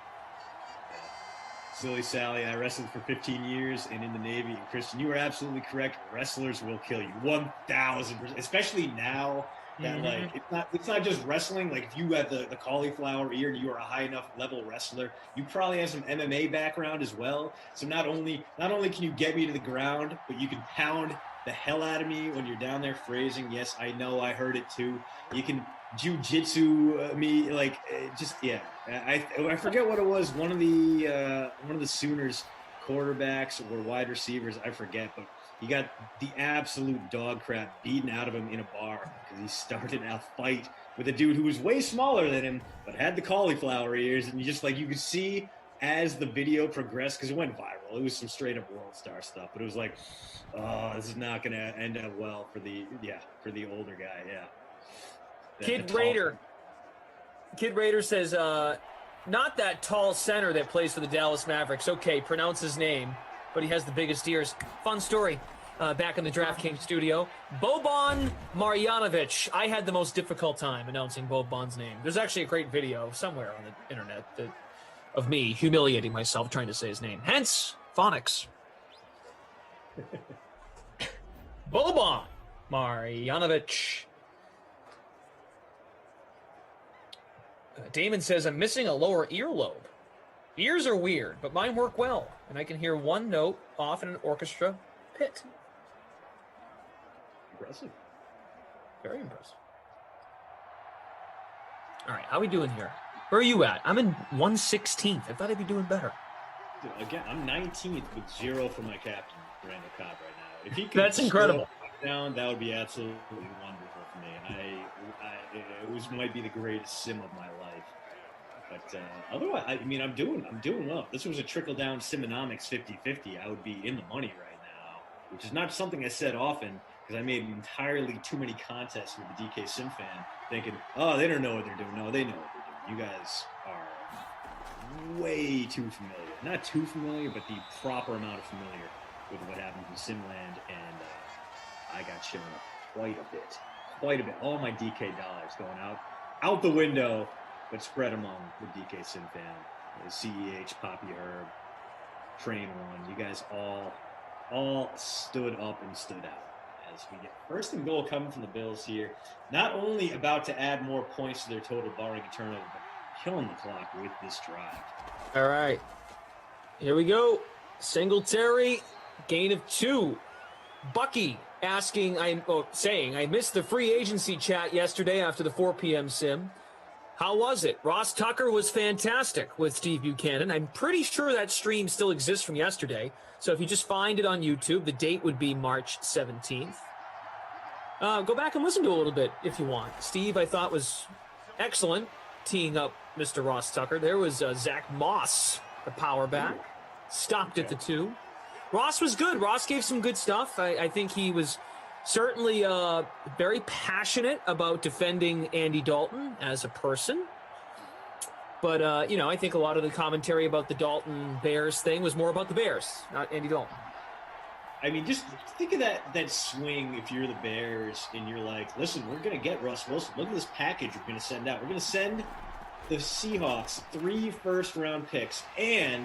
Silly Sally, I wrestled for 15 years and in the Navy. And Christian, you are absolutely correct. Wrestlers will kill you. 1,000%. Especially now that like it's not just wrestling. Like if you have the cauliflower ear and you are a high enough level wrestler, you probably have some MMA background as well. So not only can you get me to the ground, but you can pound the hell out of me when you're down there phrasing. Yes, I know, I heard it too. You can jiu-jitsu me, like just yeah. I forget what it was. One of the Sooners quarterbacks or wide receivers, I forget, but he got the absolute dog crap beaten out of him in a bar because he started a fight with a dude who was way smaller than him but had the cauliflower ears, and you could see as the video progressed, because it went viral. It was some straight up world star stuff, but it was like, oh, this is not going to end up well for the older guy. Yeah. Kid Raider says, not that tall center that plays for the Dallas Mavericks. Okay, pronounce his name, but he has the biggest ears. Fun story. Back in the DraftKings studio, Boban Marjanovic. I had the most difficult time announcing Boban's name. There's actually a great video somewhere on the internet of me humiliating myself trying to say his name. Hence, phonics. Boban Marjanovic. Damon says, I'm missing a lower earlobe. Ears are weird, but mine work well, and I can hear one note off in an orchestra pit. Impressive. Very impressive. All right, how are we doing here? Where are you at? I'm in 116th. I thought I'd be doing better. Dude, again, I'm 19th with 0 for my captain, Randall Cobb, right now. If he could That's incredible. Down, that would be absolutely wonderful for me. It might be the greatest sim of my life. But otherwise, I mean, I'm doing well. If this was a trickle-down Simonomics 50-50, I would be in the money right now, which is not something I said often because I made entirely too many contests with the DK Sim fan thinking, oh, they don't know what they're doing. No, they know what they're doing. You guys are way too familiar. Not too familiar, but the proper amount of familiar with what happens in Simland, and I got shown up quite a bit. All my DK dollars going out the window, but spread among the DK Sim fan, the CEH, Poppy Herb, Train One. You guys all stood up and stood out. as we get first and goal coming from the Bills here. Not only about to add more points to their total barring a turnover, but killing the clock with this drive. All right. Here we go. Singletary, gain of 2. Bucky saying, I missed the free agency chat yesterday after the 4 p.m. sim. How was it? Ross Tucker was fantastic with Steve Buchanan. I'm pretty sure that stream still exists from yesterday. So if you just find it on YouTube, the date would be March 17th. Go back and listen to it a little bit if you want. Steve, I thought, was excellent teeing up Mr. Ross Tucker. There was Zach Moss, the power back. Stopped at the 2. Ross was good. Ross gave some good stuff. I think he was certainly very passionate about defending Andy Dalton as a person. But, I think a lot of the commentary about the Dalton-Bears thing was more about the Bears, not Andy Dalton. I mean, just think of that swing if you're the Bears and you're like, listen, we're going to get Russ Wilson. Look at this package we're going to send out. We're going to send the Seahawks 3 first-round picks and,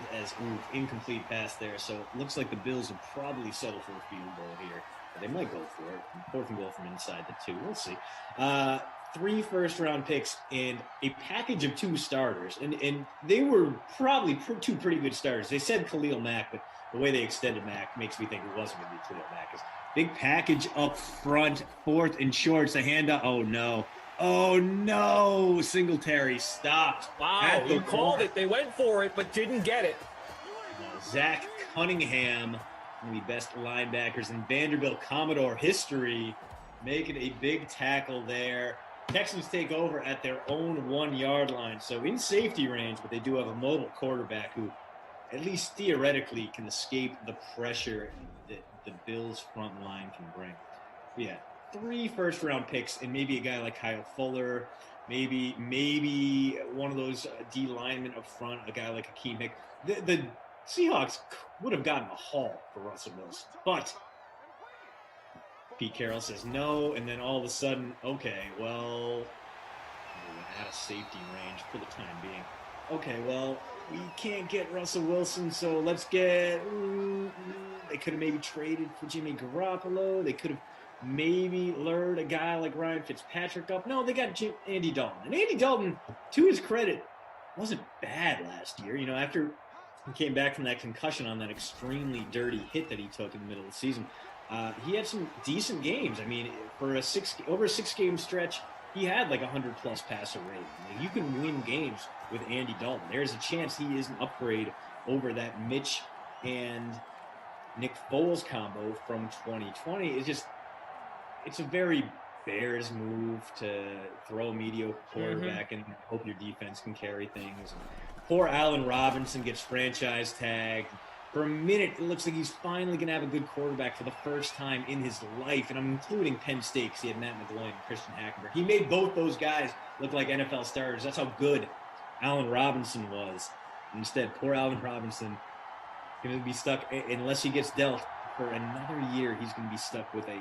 incomplete pass there. So it looks like the Bills will probably settle for a field goal here. But they might go for it. 4th and goal from inside the 2. We'll see. 3 first-round picks and a package of 2 starters. And they were probably 2 pretty good starters. They said Khalil Mack, but the way they extended Mack makes me think it wasn't going to be Khalil Mack. It's big package up front, 4th and short. The handoff. Oh, no. Singletary stopped. Wow, you called it. They went for it, but didn't get it. Zach Cunningham, one of the best linebackers in Vanderbilt Commodore history, making a big tackle there. Texans take over at their own 1-yard line. So in safety range, but they do have a mobile quarterback who, at least theoretically, can escape the pressure that the Bills' front line can bring. Yeah. 3 first-round picks and maybe a guy like Kyle Fuller, maybe one of those D linemen up front, a guy like Akeem Hicks. The Seahawks would have gotten a haul for Russell Wilson, but Pete Carroll says no, and then all of a sudden, okay, well, we're out of safety range for the time being. Okay, well, we can't get Russell Wilson, so let's get they could have maybe traded for Jimmy Garoppolo. They could have maybe lured a guy like Ryan Fitzpatrick up. No, they got Andy Dalton. And Andy Dalton, to his credit, wasn't bad last year. After he came back from that concussion on that extremely dirty hit that he took in the middle of the season, he had some decent games. I mean, for over a 6-game stretch, he had like 100-plus passer rate. You can win games with Andy Dalton. There's a chance he is an upgrade over that Mitch and Nick Foles combo from 2020. It's a very Bears move to throw a mediocre quarterback and hope your defense can carry things. Poor Allen Robinson gets franchise tagged. For a minute, it looks like he's finally going to have a good quarterback for the first time in his life, and I'm including Penn State because he had Matt McGloin and Christian Hackenberg. He made both those guys look like NFL starters. That's how good Allen Robinson was. Instead, poor Allen Robinson going to be stuck, unless he gets dealt for another year, he's going to be stuck with a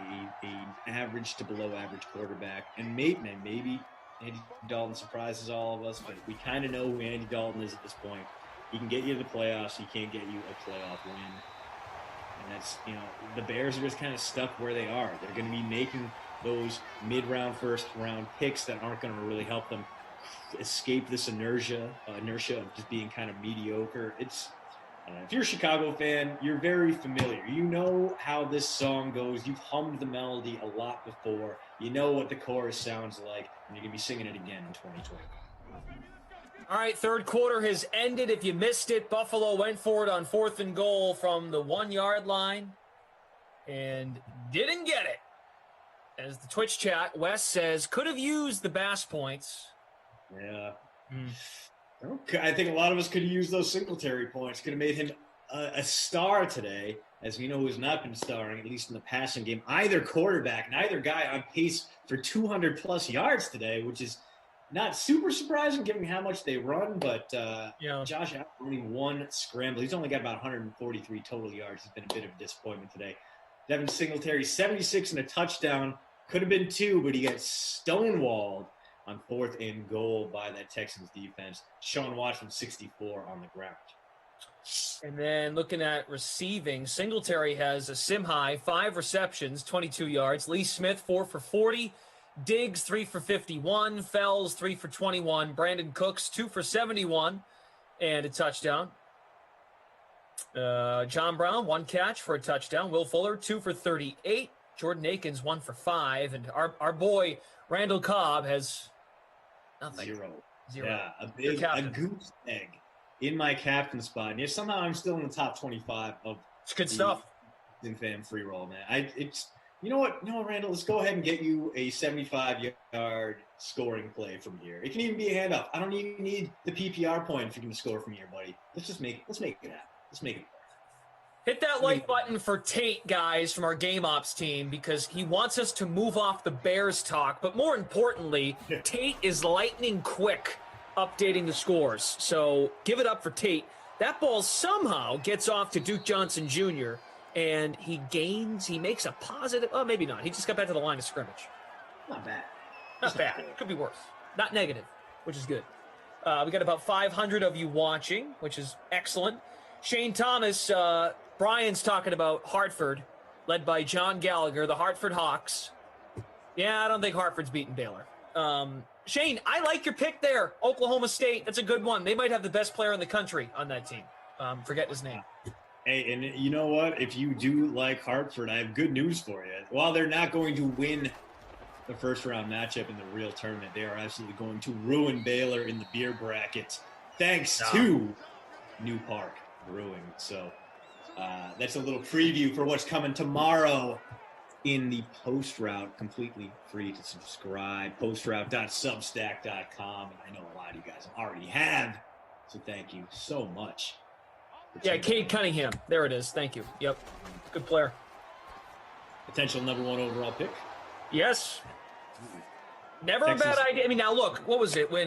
average to below average quarterback. And maybe Andy Dalton surprises all of us, but we kind of know who Andy Dalton is at this point. He can get you to the playoffs. He can't get you a playoff win. And that's, the Bears are just kind of stuck where they are. They're going to be making those mid-round, first-round picks that aren't going to really help them escape this inertia of just being kind of mediocre. If you're a Chicago fan, you're very familiar. You know how this song goes. You've hummed the melody a lot before. You know what the chorus sounds like, and you're going to be singing it again in 2020. All right, 3rd quarter has ended. If you missed it, Buffalo went for it on 4th and goal from the 1-yard line and didn't get it. As the Twitch chat, Wes says, could have used the Bass points. Yeah. Okay. I think a lot of us could have used those Singletary points. Could have made him a star today, as we know who has not been starring, at least in the passing game. Either quarterback, neither guy on pace for 200-plus yards today, which is not super surprising given how much they run. But Josh Allen only 1 scramble. He's only got about 143 total yards. He's been a bit of a disappointment today. Devin Singletary, 76 and a touchdown. Could have been 2, but he got stonewalled on 4th and goal by that Texans defense. Sean Watson, 64 on the ground. And then looking at receiving, Singletary has a sim high, 5 receptions, 22 yards. Lee Smith, 4 for 40. Diggs, 3 for 51. Fells, 3 for 21. Brandon Cooks, 2 for 71 and a touchdown. John Brown, 1 catch for a touchdown. Will Fuller, 2 for 38. Jordan Akins, 1 for 5. And our boy, Randall Cobb, has nothing. 0. 0. Yeah, a goose egg in my captain spot. And somehow I'm still in the top 25 of it's good stuff. Fan free roll, man. You know what, Randall, let's go ahead and get you a 75-yard scoring play from here. It can even be a handoff. I don't even need the PPR point if you're going to score from here, buddy. Let's make it happen. Let's make it. Hit that like button for Tate, guys, from our Game Ops team, because he wants us to move off the Bears talk. But more importantly, Tate is lightning quick updating the scores. So give it up for Tate. That ball somehow gets off to Duke Johnson Jr., and he makes a positive, oh, maybe not. He just got back to the line of scrimmage. Not bad. Not bad. Could be worse. Not negative, which is good. We got about 500 of you watching, which is excellent. Shane Thomas, Brian's talking about Hartford, led by John Gallagher, the Hartford Hawks. Yeah, I don't think Hartford's beating Baylor. Shane, I like your pick there. Oklahoma State, that's a good one. They might have the best player in the country on that team. Forget his name. Hey, and you know what? If you do like Hartford, I have good news for you. While they're not going to win the first-round matchup in the real tournament, they are absolutely going to ruin Baylor in the beer bracket, thanks to New Park Brewing. So that's a little preview for what's coming tomorrow in the Post Route, completely free to subscribe, postroute.substack.com. And I know a lot of you guys already have, so thank you so much. Yeah, Cade Cunningham. There it is. Thank you. Yep. Good player. Potential number 1 overall pick. Yes. Never Texas. A bad idea. I mean, now look, what was it when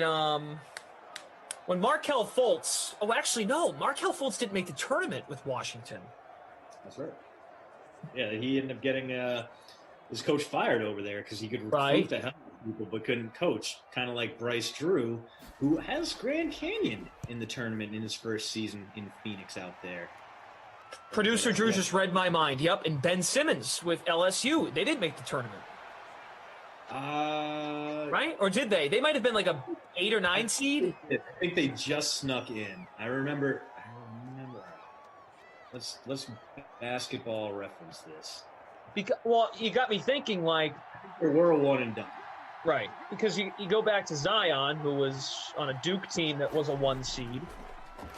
Markelle Fultz? Oh, actually, no. Markelle Fultz didn't make the tournament with Washington. That's right. Yeah, he ended up getting his coach fired over there because he could recruit the hell out of people but couldn't coach. Kind of like Bryce Drew, who has Grand Canyon in the tournament in his first season in Phoenix out there. Producer Drew just read my mind. Yep, and Ben Simmons with LSU. They didn't make the tournament. Right? Or did they? They might have been like a 8 or 9 seed. I think they just snuck in. I remember. Let's basketball reference this. Well, you got me thinking like we're a one and done. Right. Because you go back to Zion, who was on a Duke team that was a 1 seed.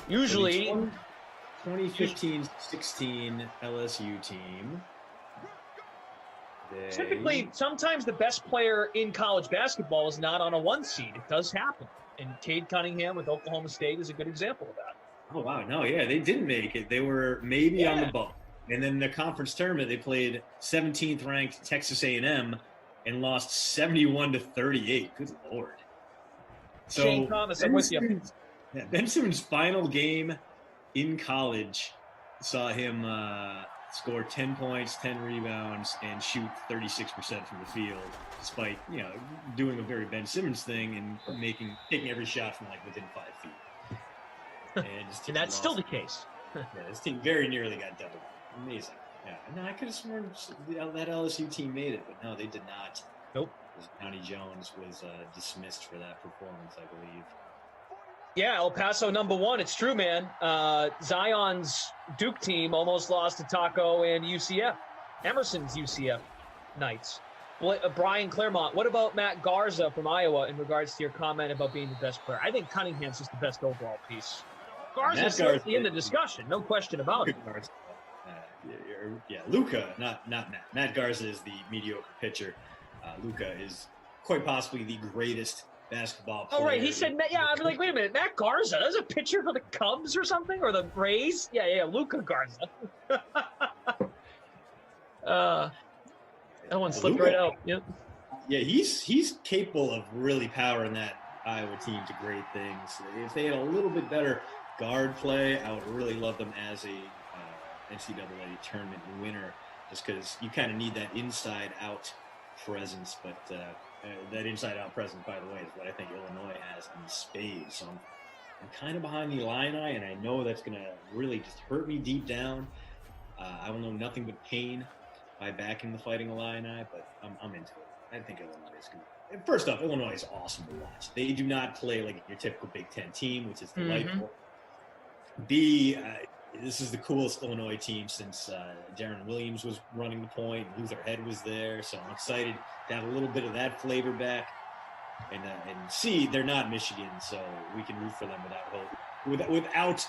Usually 2015-16 LSU team. Typically, sometimes the best player in college basketball is not on a 1 seed. It does happen. And Cade Cunningham with Oklahoma State is a good example of that. Oh, wow. No, yeah, they didn't make it. They were maybe on the bubble. And then the conference tournament, they played 17th ranked Texas A&M and lost 71-38. Good Lord. So Shane Thomas, I'm with you. Ben Simmons' final game in college saw him score 10 points, 10 rebounds, and shoot 36% from the field, despite, doing a very Ben Simmons thing and taking every shot from like within 5 feet. And that's still the case. Yeah, his team very nearly got doubled. Amazing. Yeah, no, I could have sworn that LSU team made it, but no, they did not. Nope. Johnny Jones was dismissed for that performance, I believe. Yeah, El Paso #1. It's true, man. Zion's Duke team almost lost to Taco and UCF. Emerson's UCF Knights. Brian Claremont, what about Matt Garza from Iowa in regards to your comment about being the best player? I think Cunningham's just the best overall piece. Garza's certainly in the discussion, no question about it. Yeah, Luka, not Matt. Matt Garza is the mediocre pitcher. Luka is quite possibly the greatest basketball player. Oh, right. He said, I'm like, wait a minute. Matt Garza, that's a pitcher for the Cubs or something? Or the Rays? Yeah, Luka Garza. That one slipped right out. Yep. Yeah, he's capable of really powering that Iowa team to great things. If they had a little bit better guard play, I would really love them as a NCAA tournament winner, just because you kind of need that inside-out presence. But that inside-out presence, by the way, is what I think Illinois has in spades. So I'm I'm kind of behind the Illini, and I know that's going to really just hurt me deep down. I will know nothing but pain by backing the Fighting Illini, but I'm into it. I think Illinois is going to. First off, Illinois is awesome to watch. They do not play like your typical Big Ten team, which is delightful. B, this is the coolest Illinois team since Darren Williams was running the point, Luther Head was there, so I'm excited to have a little bit of that flavor back. And C, they're not Michigan, so we can root for them without hope, without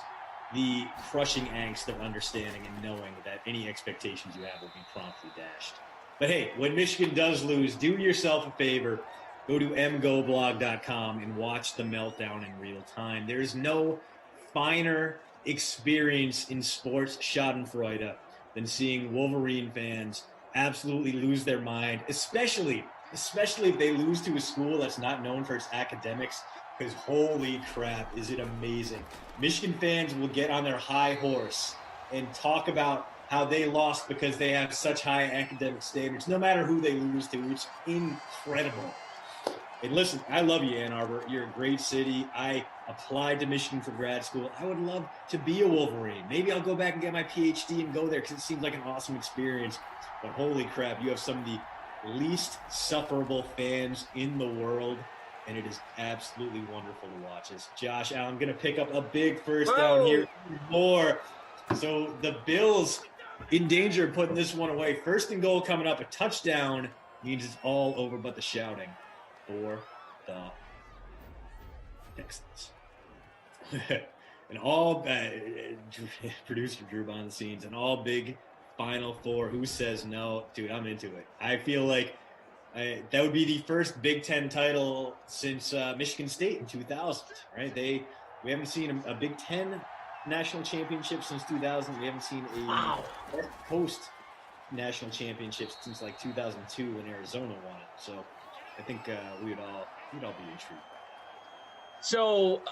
the crushing angst of understanding and knowing that any expectations you have will be promptly dashed. But hey, when Michigan does lose, do yourself a favor. Go to mgoblog.com and watch the meltdown in real time. There's no finer experience in sports schadenfreude than seeing Wolverine fans absolutely lose their mind, especially if they lose to a school that's not known for its academics, because holy crap, is it amazing. Michigan fans will get on their high horse and talk about how they lost because they have such high academic standards, no matter who they lose to. It's incredible. And listen, I love you, Ann Arbor. You're a great city. I applied to Michigan for grad school. I would love to be a Wolverine. Maybe I'll go back and get my PhD and go there because it seems like an awesome experience. But holy crap, you have some of the least sufferable fans in the world, and it is absolutely wonderful to watch. As Josh Allen going to pick up a big first down here. More. So the Bills in danger of putting this one away. First and goal coming up. A touchdown means it's all over but the shouting for the Texans. And all producer Drew behind the scenes, and all big Final Four. Who says no? Dude, I'm into it. I feel like that would be the first Big Ten title since Michigan State in 2000, right? We haven't seen a Big Ten national championship since 2000. We haven't seen a West Coast national championship since like 2002 when Arizona won it. So I think we'd all be intrigued. So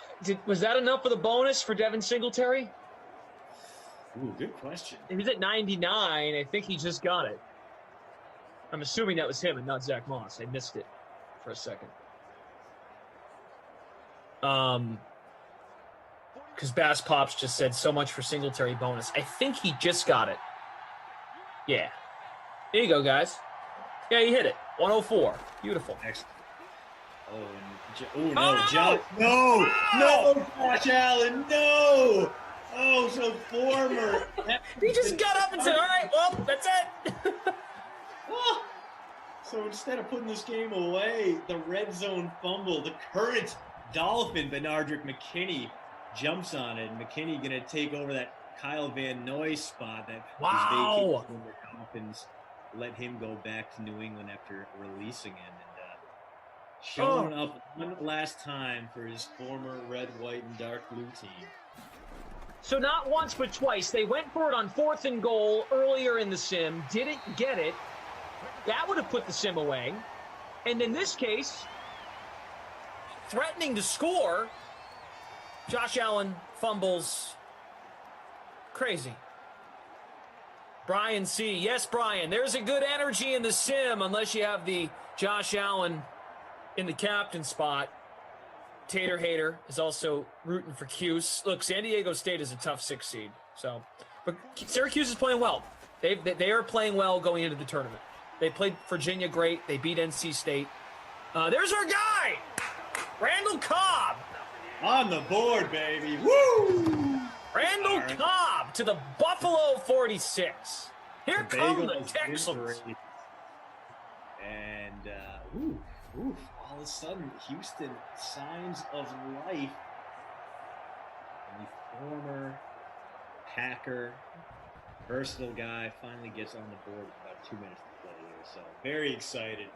was that enough for the bonus for Devin Singletary? Ooh, good question. He was at 99. I think he just got it. I'm assuming that was him and not Zach Moss. I missed it for a second. Because Bass Pops just said so much for Singletary bonus. I think he just got it. Yeah. There you go, guys. Yeah, you hit it. 104. Beautiful. Excellent. No, Josh. No, Josh Allen. No. Oh, so former. He just got up and said, all right, well, that's it. Oh. So instead of putting this game away, the red zone fumble, the current Dolphin, Benardrick McKinney, jumps on it. McKinney going to take over that Kyle Van Noy spot that was vacated when the Dolphins let him go back to New England after releasing him. And showing up one last time for his former red, white, and dark blue team. So not once but twice. They went for it on 4th and goal earlier in the sim, didn't get it. That would have put the sim away. And in this case, threatening to score, Josh Allen fumbles. Crazy. Brian C. Yes, Brian, there's a good energy in the sim unless you have the Josh Allen in the captain spot. Tater Hater is also rooting for Cuse. Look, San Diego State is a tough 6 seed. But Syracuse is playing well. They are playing well going into the tournament. They played Virginia great. They beat NC State. There's our guy, Randall Cobb. On the board, baby. Woo! Randall Cobb to the Buffalo 46. Here come the Texans. And, all of a sudden, Houston, signs of life. And the former Packer, versatile guy, finally gets on the board with about 2 minutes to play here. So, very excited.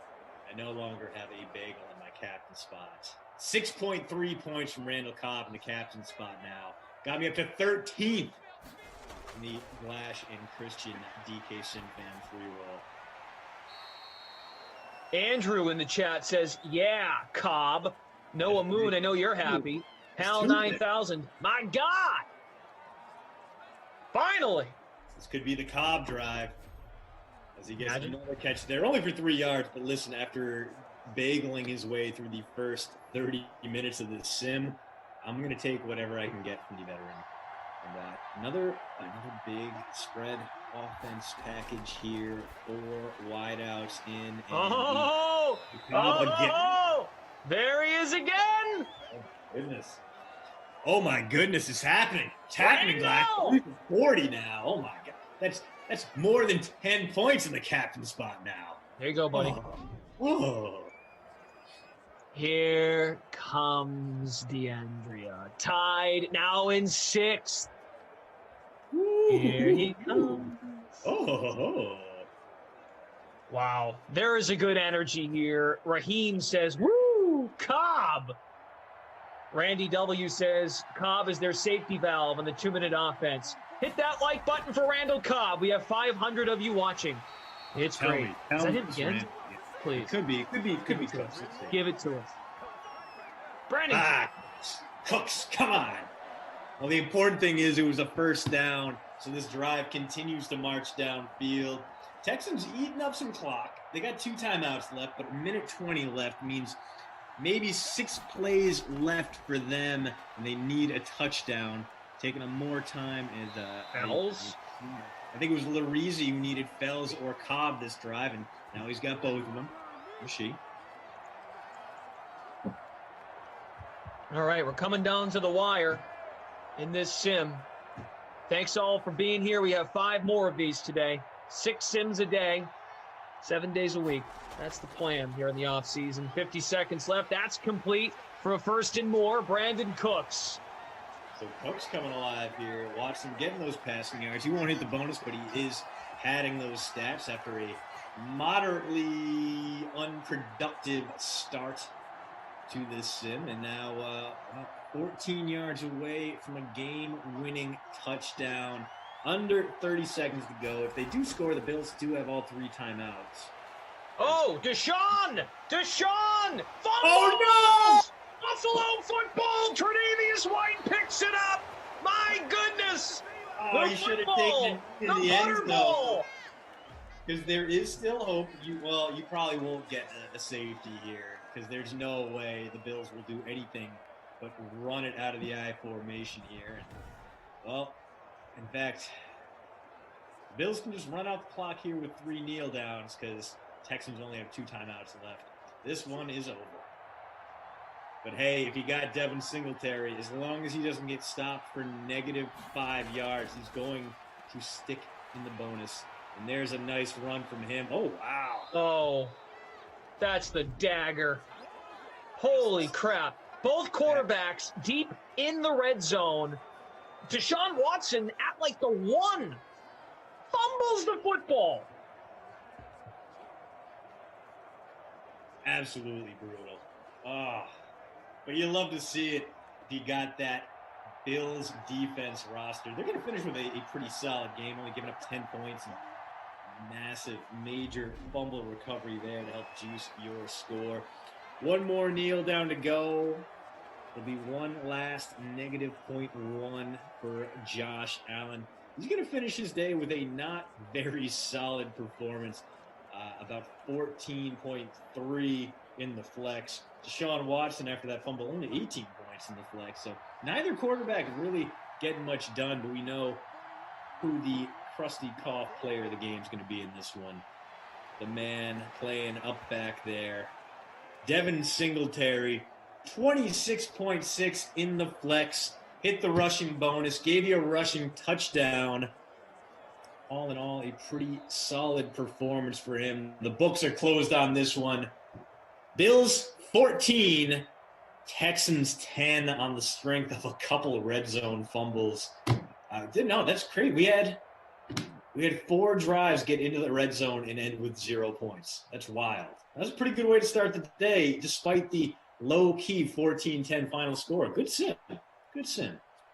I no longer have a bagel in my captain spot. 6.3 points from Randall Cobb in the captain spot now. Got me up to 13th in the Glash and Christian DK Sinfam free roll. Andrew in the chat says, yeah, Cobb. Noah Moon, I know you're happy. Hal 9000. My God! Finally! This could be the Cobb drive as he gets another catch there. Only for 3 yards, but listen, after bageling his way through the first 30 minutes of the sim, I'm going to take whatever I can get from the veteran. And another big spread offense package here. 4 wideouts in. And there he is again. Oh, goodness. Oh, my goodness. It's happening. It's happening, Black. 40 now. Oh, my God. That's more than 10 points in the captain spot now. There you go, buddy. Oh. Here comes DeAndrea. Tied now in 6th. Here he comes. Oh. Wow. There is a good energy here. Raheem says, woo, Cobb. Randy W. says, Cobb is their safety valve on the 2-minute offense. Hit that like button for Randall Cobb. We have 500 of you watching. It's great. Is that him again? Please. Could be Cooks. Give it to us. Brandon. Cooks, come on. Well, the important thing is it was a first down, so this drive continues to march downfield. Texans eating up some clock. They got 2 timeouts left, but 1:20 left means maybe 6 plays left for them, and they need a touchdown. Taking them more time is Fells. I think it was Larizi who needed Fells or Cobb this drive, and now he's got both of them. Or she. All right, we're coming down to the wire in this sim. Thanks all for being here. We have 5 more of these today. 6 sims a day, 7 days a week. That's the plan here in the offseason. 50 seconds left. That's complete for a first and more. Brandon Cooks. So Cooks coming alive here. Watson getting those passing yards. He won't hit the bonus, but he is padding those stats after a moderately unproductive start to this sim. And now 14 yards away from a game-winning touchdown. Under 30 seconds to go. If they do score, the Bills do have all 3 timeouts. Oh, Deshaun! Fumbles! Oh, no! Buffalo football! Tre'Davious White picks it up! My goodness! Oh, you should have taken it in the end zone. Because there is still hope. You probably won't get a safety here because there's no way the Bills will do anything but run it out of the I formation here. And, in fact, the Bills can just run out the clock here with 3 kneel downs because Texans only have 2 timeouts left. This one is over. But hey, if you got Devin Singletary, as long as he doesn't get stopped for -5 yards, he's going to stick in the bonus. And there's a nice run from him. Oh, wow. Oh, that's the dagger. Holy crap. Both quarterbacks deep in the red zone. Deshaun Watson at like the 1. Fumbles the football. Absolutely brutal. But you love to see it if you got that Bills defense roster. They're going to finish with a pretty solid game, only giving up 10 points and massive, major fumble recovery there to help juice your score. 1 more kneel down to go. There'll be 1 last -0.1 for Josh Allen. He's going to finish his day with a not very solid performance, about 14.3 in the flex. Deshaun Watson, after that fumble, only 18 points in the flex. So neither quarterback really getting much done, but we know who the crusty cough player of the game is going to be in this one. The man playing up back there. Devin Singletary, 26.6 in the flex. Hit the rushing bonus, gave you a rushing touchdown. All in all, a pretty solid performance for him. The books are closed on this one. Bills 14, Texans 10 on the strength of a couple of red zone fumbles. That's crazy. We had 4 drives get into the red zone and end with 0 points. That's wild. That was a pretty good way to start the day, despite the low-key 14-10 final score. Good sim.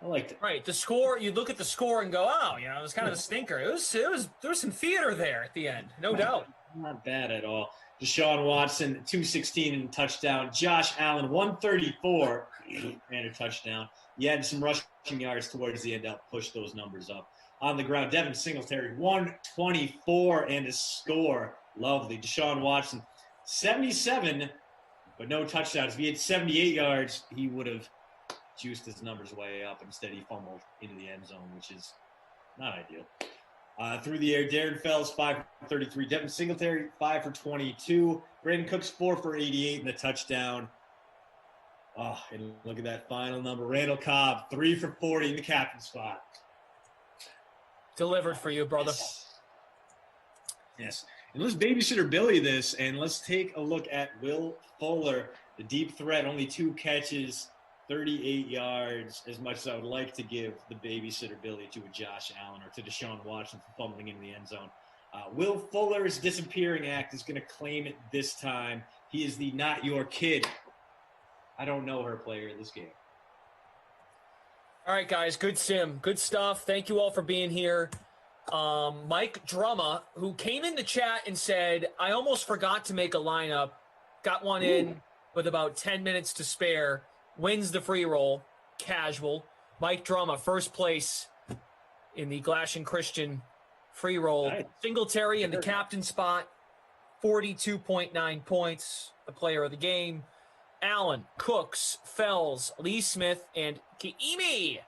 I liked it. Right. The score, you look at the score and go, oh, it was kind of a stinker. There was some theater there at the end, no doubt. Not bad at all. Deshaun Watson, 216 and a touchdown. Josh Allen, 134 and a touchdown. He had some rushing yards towards the end to help push those numbers up. On the ground, Devin Singletary, 124 and a score. Lovely. Deshaun Watson, 77, but no touchdowns. If he had 78 yards, he would have juiced his numbers way up. Instead, he fumbled into the end zone, which is not ideal. Through the air, Darren Fells, 5 for 33. Devin Singletary, 5 for 22. Brandon Cooks, 4 for 88 and a touchdown. Oh, and look at that final number. Randall Cobb, 3 for 40 in the captain spot. Delivered for you, brother. Yes. And let's babysitter Billy this, and let's take a look at Will Fuller, the deep threat, only 2 catches, 38 yards, as much as I would like to give the babysitter Billy to a Josh Allen or to Deshaun Watson for fumbling in the end zone. Will Fuller's disappearing act is going to claim it this time. He is the not your kid. I don't know her player in this game. All right, guys, good sim. Good stuff. Thank you all for being here. Mike Drumma, who came in the chat and said, I almost forgot to make a lineup, got one in with about 10 minutes to spare, wins the free roll, casual. Mike Drumma, first place in the Glash and Christian free roll. Nice. Singletary in the captain spot, 42.9 points, the player of the game. Allen, Cooks, Fells, Lee Smith, and Kiimi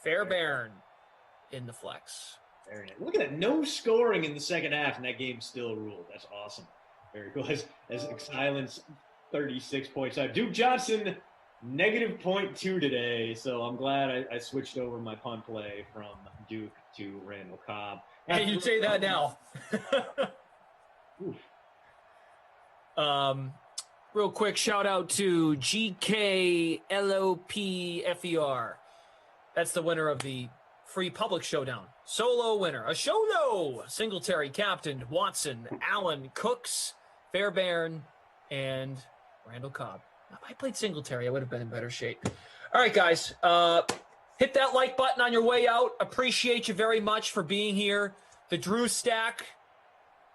Fairbairn in the flex. Very nice. Look at that. No scoring in the second half, and that game still ruled. That's awesome. Very cool. As Silence, 36 points out. Duke Johnson, -0.2 today, so I'm glad I switched over my punt play from Duke to Randall Cobb. Hey, you say that now. Real quick shout out to GKLOPFER. That's the winner of the free public showdown. Solo winner. A solo. Singletary, captain, Watson, Allen, Cooks, Fairbairn, and Randall Cobb. If I played Singletary, I would have been in better shape. All right, guys. Hit that like button on your way out. Appreciate you very much for being here. The Drew stack,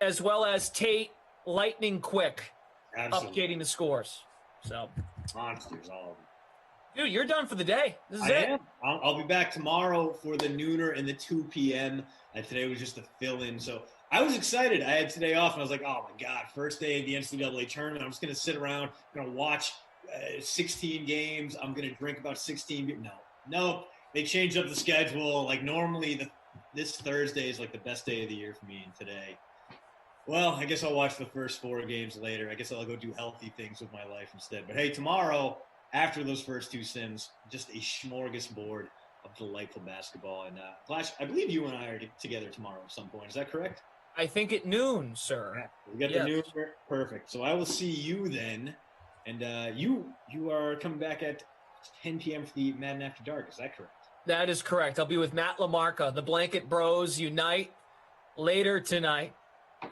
as well as Tate, lightning quick. Absolutely. Updating the scores. So, Monsters, all of them. dude, you're done for the day. This is I it. am. I'll be back tomorrow for the nooner and the 2 p.m. Today was just a fill-in. So I was excited. I had today off, and I was like, oh, my God, first day of the NCAA tournament. I'm just going to sit around, going to watch 16 games. I'm going to drink about 16. No. They changed up the schedule. Like, normally this Thursday is, like, the best day of the year for me, and today. Well, I guess I'll watch the first 4 games later. I guess I'll go do healthy things with my life instead. But, hey, tomorrow, after those first 2 sims, just a smorgasbord of delightful basketball. And, Flash, I believe you and I are together tomorrow at some point. Is that correct? I think at noon, sir. Yeah, we got the noon. Perfect. So I will see you then. And you are coming back at 10 p.m. for the Madden After Dark. Is that correct? That is correct. I'll be with Matt Lamarca. The Blanket Bros unite later tonight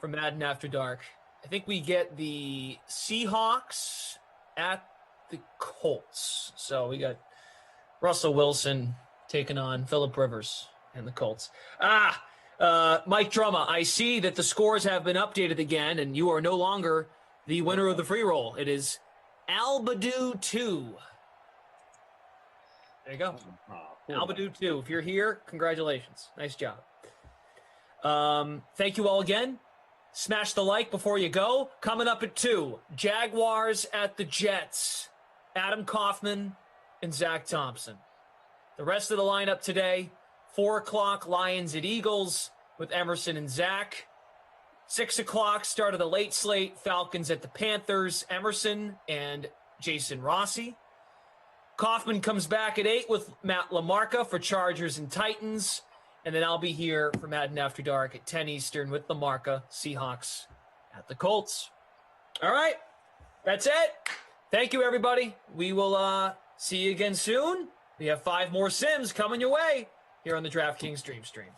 for Madden After Dark. I think we get the Seahawks at the Colts. So we got Russell Wilson taking on Phillip Rivers and the Colts. Mike Drumma, I see that the scores have been updated again, and you are no longer the winner of the free roll. It is Albadoo 2. There you go. Albadoo 2. If you're here, congratulations. Nice job. Thank you all again. Smash the like before you go. Coming up at 2, Jaguars at the Jets. Adam Kaufman and Zach Thompson. The rest of the lineup today, 4 o'clock, Lions at Eagles with Emerson and Zach. 6 o'clock, start of the late slate, Falcons at the Panthers, Emerson and Jason Rossi. Kaufman comes back at 8 with Matt Lamarca for Chargers and Titans. And then I'll be here for Madden After Dark at 10 Eastern with Lamarca, Seahawks at the Colts. All right, that's it. Thank you, everybody. We will see you again soon. We have 5 more Sims coming your way here on the DraftKings Dream Stream.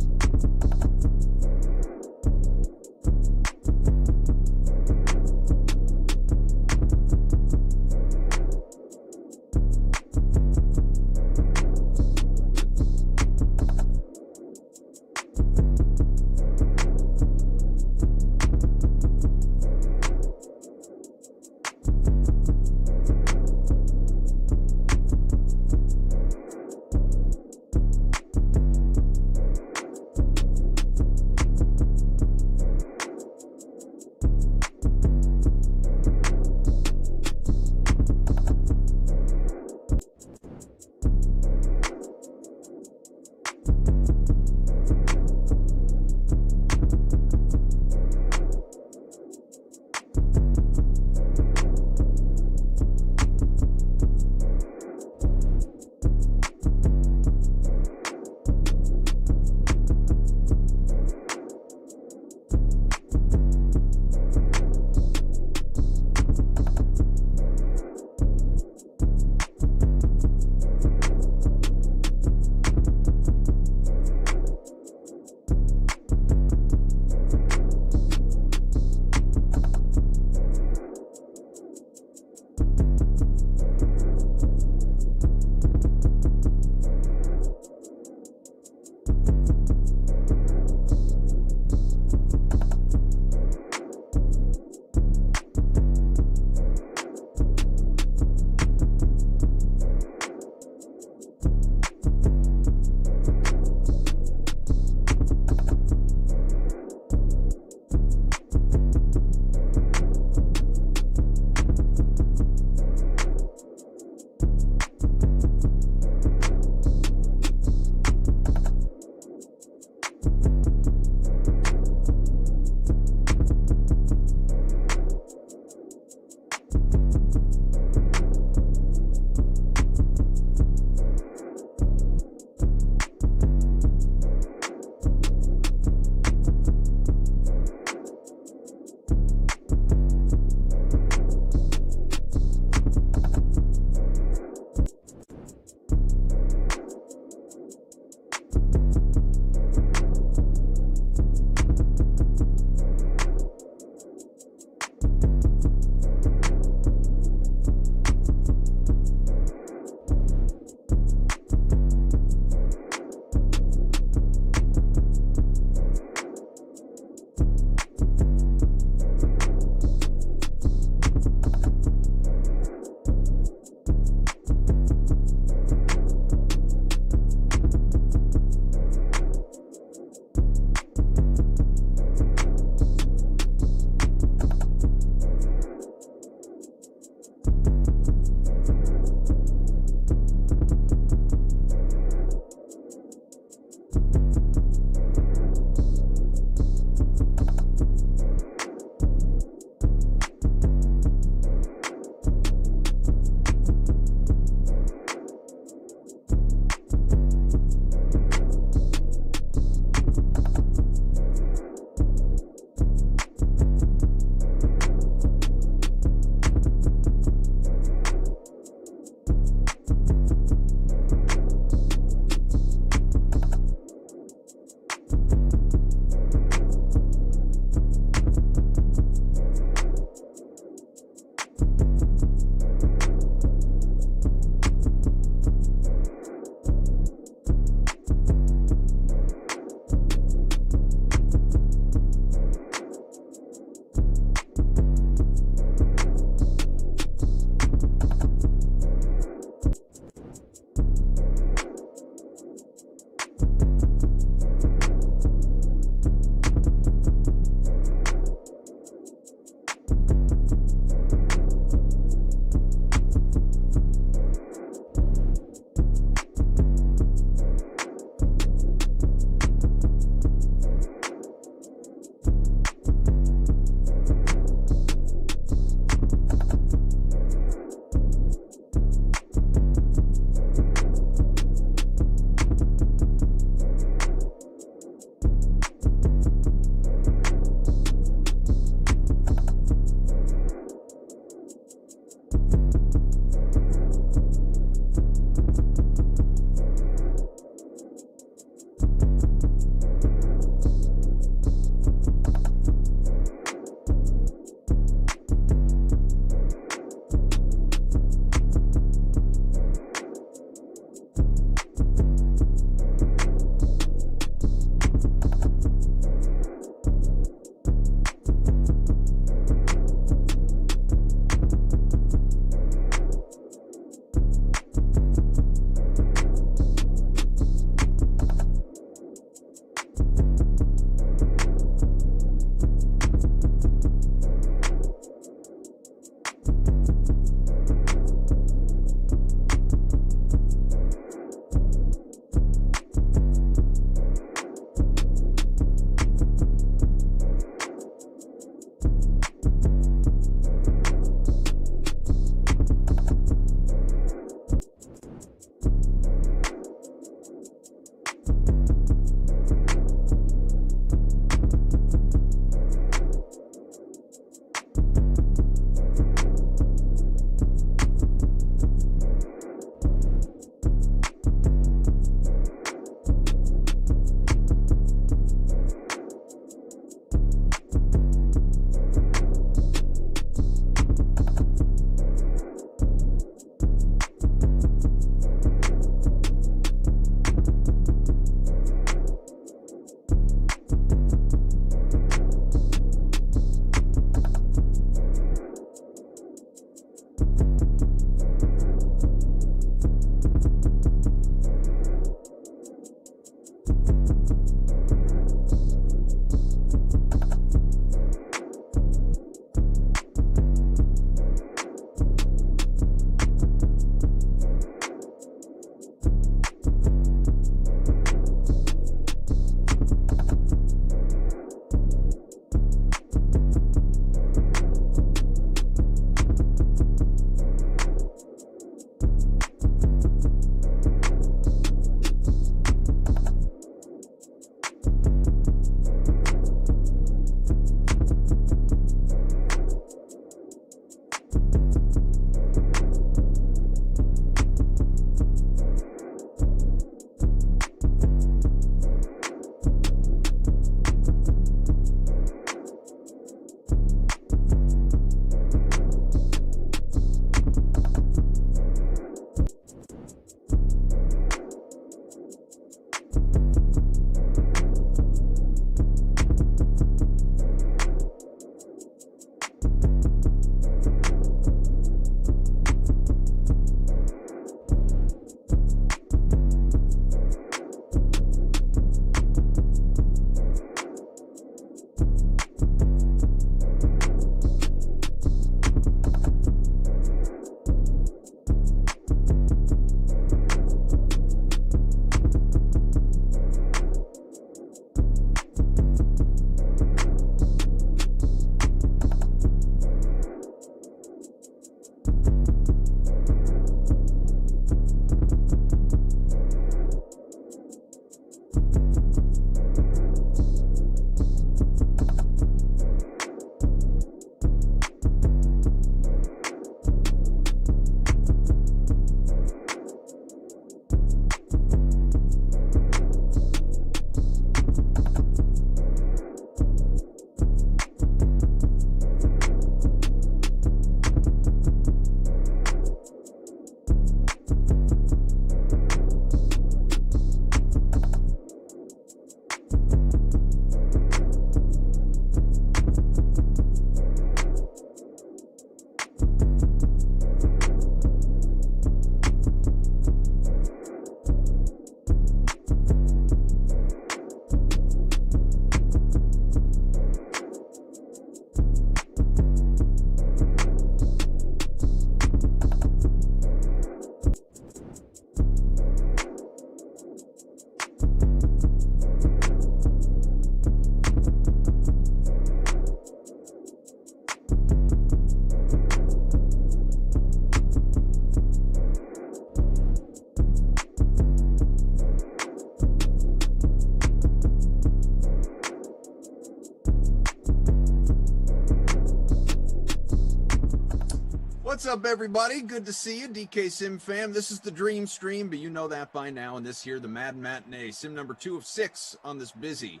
What's up, everybody? Good to see you, DK Sim fam. This is the Dream Stream, but you know that by now. And this here, the Mad Matinee, Sim number 2 of 6 on this busy,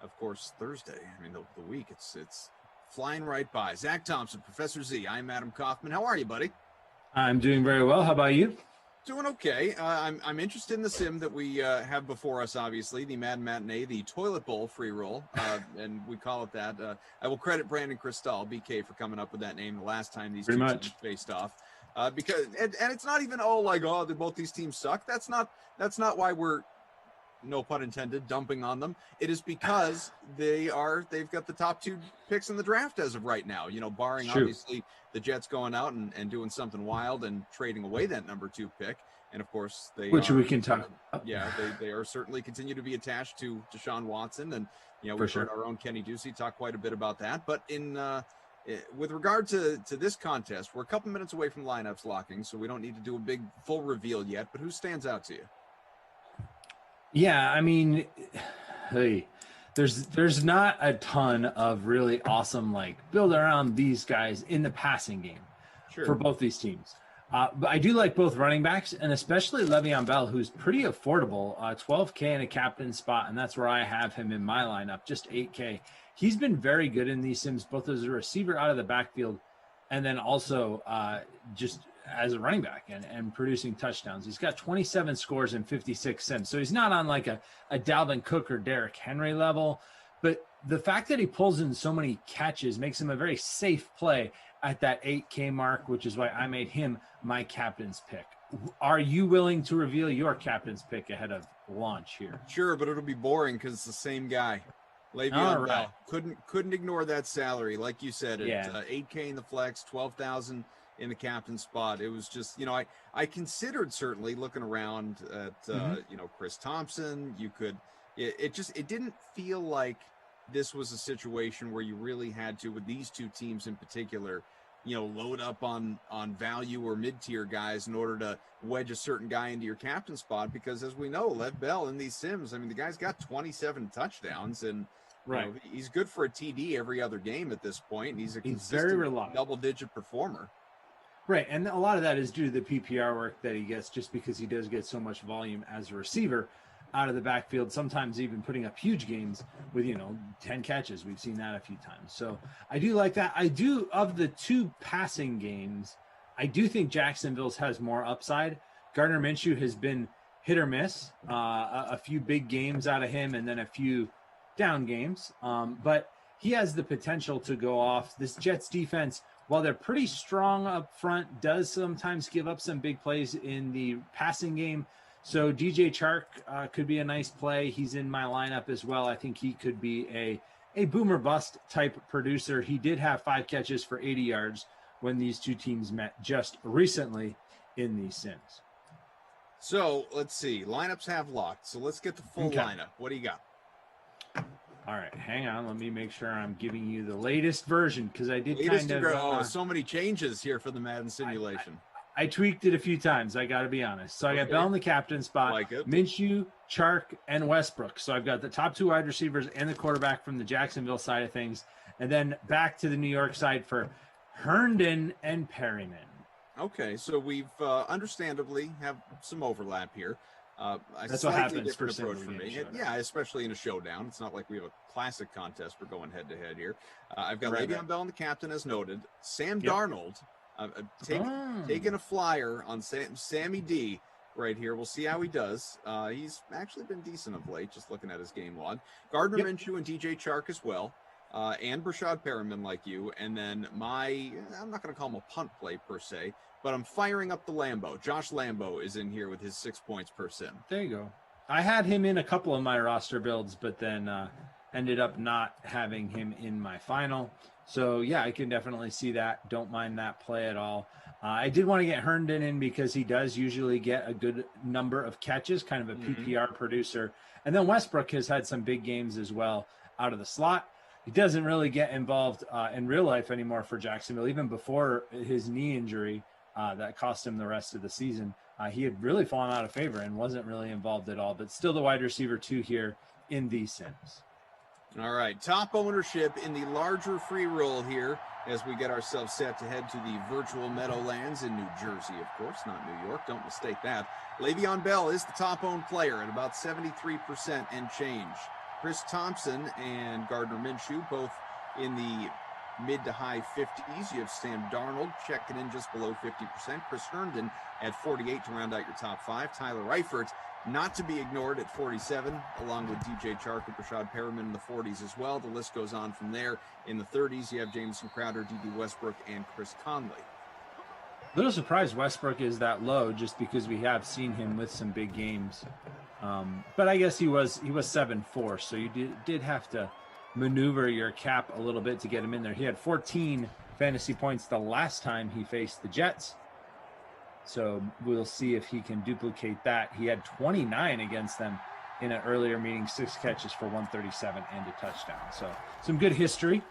of course, Thursday. I mean, the week, it's flying right by. Zach Thompson, Professor Z. I'm Adam Kaufman. How are you, buddy? I'm doing very well. How about you? Doing okay. I'm interested in the sim that we have before us, obviously, the Mad Matinee, the toilet bowl free roll, and we call it that. I will credit Brandon Cristal, BK, for coming up with that name the last time these two teams faced off. Because it's not even both these teams suck. That's not why we're, no pun intended, dumping on them. It is because they've got the top 2 picks in the draft as of right now. You know, barring obviously the Jets going out and doing something wild and trading away that number 2 pick. And of course we can talk about. Yeah, they are certainly continue to be attached to Deshaun Watson, and you know we've heard our own Kenny Ducey talk quite a bit about that. But with regard to this contest, we're a couple minutes away from lineups locking, so we don't need to do a big full reveal yet. But who stands out to you? Yeah, I mean, hey, there's not a ton of really awesome build around these guys in the passing game for both these teams. But I do like both running backs, and especially Le'Veon Bell, who's pretty affordable, $12K in a captain spot, and that's where I have him in my lineup, just $8K. He's been very good in these sims, both as a receiver out of the backfield, and then also just as a running back and producing touchdowns. He's got 27 scores in 56 sims, so he's not on a Dalvin Cook or Derrick Henry level, but the fact that he pulls in so many catches makes him a very safe play at that 8K mark, which is why I made him my captain's pick. Are you willing to reveal your captain's pick ahead of launch here? Sure, but it'll be boring because it's the same guy. Le'Veon Bell. Couldn't ignore that salary. Like you said, it's 8K in the flex, 12,000 in the captain spot. It was just, I considered certainly looking around at, Chris Thompson. It didn't feel like this was a situation where you really had to, with these two teams in particular, load up on value or mid-tier guys in order to wedge a certain guy into your captain spot. Because as we know, Lev Bell in these sims, I mean, the guy's got 27 touchdowns and he's good for a TD every other game at this point. And he's very reliable double-digit performer. Right, and a lot of that is due to the PPR work that he gets just because he does get so much volume as a receiver out of the backfield, sometimes even putting up huge games with, 10 catches. We've seen that a few times. So I do like that. I do, of the 2 passing games, I do think Jacksonville's has more upside. Gardner Minshew has been hit or miss, a few big games out of him and then a few down games. But he has the potential to go off. This Jets defense, while they're pretty strong up front, does sometimes give up some big plays in the passing game. So DJ Chark could be a nice play. He's in my lineup as well. I think he could be a boomer bust type producer. He did have 5 catches for 80 yards when these two teams met just recently in these sims. So let's see. Lineups have locked. So let's get the full lineup. What do you got? All right, hang on. Let me make sure I'm giving you the latest version because I did so many changes here for the Madden simulation. I tweaked it a few times, I got to be honest. So I got Bell in the captain spot, Minshew, Chark, and Westbrook. So I've got the top 2 wide receivers and the quarterback from the Jacksonville side of things. And then back to the New York side for Herndon and Perryman. Okay, so we've understandably have some overlap here. That's what happens for me. Yeah, especially in a showdown. It's not like we have a classic contest. We're going head-to-head here. I've got Le'Veon Bell in the captain, as noted. Sam Darnold. Taking a flyer on Sammy D right here. We'll see how he does. He's actually been decent of late, just looking at his game log. Gardner Minshew and DJ Chark as well, and Brashad Perriman like you. And then I'm not going to call him a punt play per se, but I'm firing up the Lambo. Josh Lambo is in here with his 6 points per sim. There you go. I had him in a couple of my roster builds, but then ended up not having him in my final. So, yeah, I can definitely see that. Don't mind that play at all. I did want to get Herndon in because he does usually get a good number of catches, kind of a PPR producer. And then Westbrook has had some big games as well out of the slot. He doesn't really get involved in real life anymore for Jacksonville. Even before his knee injury that cost him the rest of the season, he had really fallen out of favor and wasn't really involved at all. But still the wide receiver 2 here in these sims. All right, top ownership in the larger free roll here as we get ourselves set to head to the virtual Meadowlands in New Jersey, of course, not New York. Don't mistake that. Le'Veon Bell is the top-owned player at about 73% and change. Chris Thompson and Gardner Minshew both in the mid to high 50s. You have Sam Darnold checking in just below 50%. Chris Herndon at 48 to round out your top 5. Tyler Eifert, not to be ignored, at 47, along with DJ Chark and Rashad Perriman in the 40s as well. The list goes on from there. In the 30s, you have Jameson Crowder, D.D. Westbrook, and Chris Conley. Little surprised Westbrook is that low, just because we have seen him with some big games. But I guess he was 7-4, so you did have to maneuver your cap a little bit to get him in there. He had 14 fantasy points the last time he faced the Jets, so we'll see if he can duplicate that. He had 29 against them in an earlier meeting, 6 catches for 137 and a touchdown. So some good history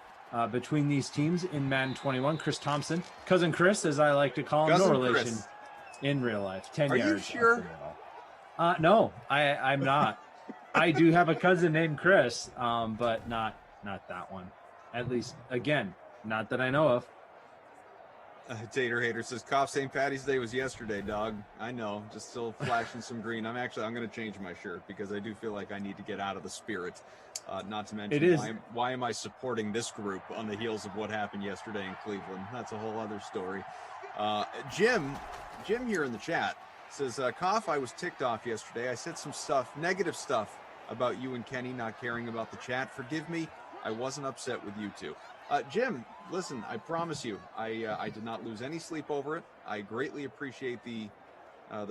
between these teams in Madden 21. Chris Thompson, cousin Chris, as I like to call him, no relation Chris in real life. 10 yards. Are you sure? No, I'm not. I do have a cousin named Chris, but not that one. At least, again, not that I know of. Tater Hater says, "Cough, St. Patty's Day was yesterday, dog." I know, just still flashing some green. I'm going to change my shirt because I do feel like I need to get out of the spirit. Not to mention, why am I supporting this group on the heels of what happened yesterday in Cleveland? That's a whole other story. Jim here in the chat says, "Cough, I was ticked off yesterday. I said some negative stuff about you and Kenny not caring about the chat. Forgive me. I wasn't upset with you two." Jim, listen, I promise you, I did not lose any sleep over it. I greatly appreciate the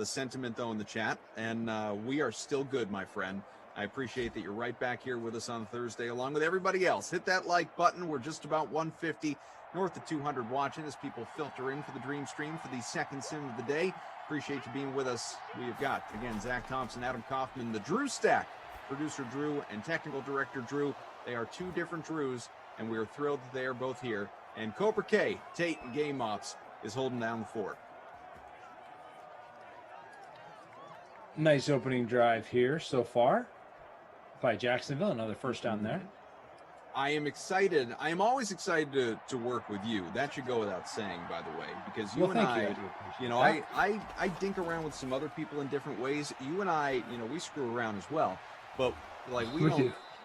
sentiment, though, in the chat, and we are still good, my friend. I appreciate that you're right back here with us on Thursday, along with everybody else. Hit that like button. We're just about 150, north of 200 watching as people filter in for the Dream Stream for the second sim of the day. Appreciate you being with us. We have got, again, Zach Thompson, Adam Kaufman, the Drew Stack, producer Drew, and technical director Drew. They are two different Drews, and we are thrilled that they are both here. And Cobra K, Tate, and Game Ops is holding down the fort. Nice opening drive here so far by Jacksonville. Another first down there. I am excited. I am always excited to work with you. That should go without saying, by the way, because you and I, I dink around with some other people in different ways. You and I, we screw around as well, but like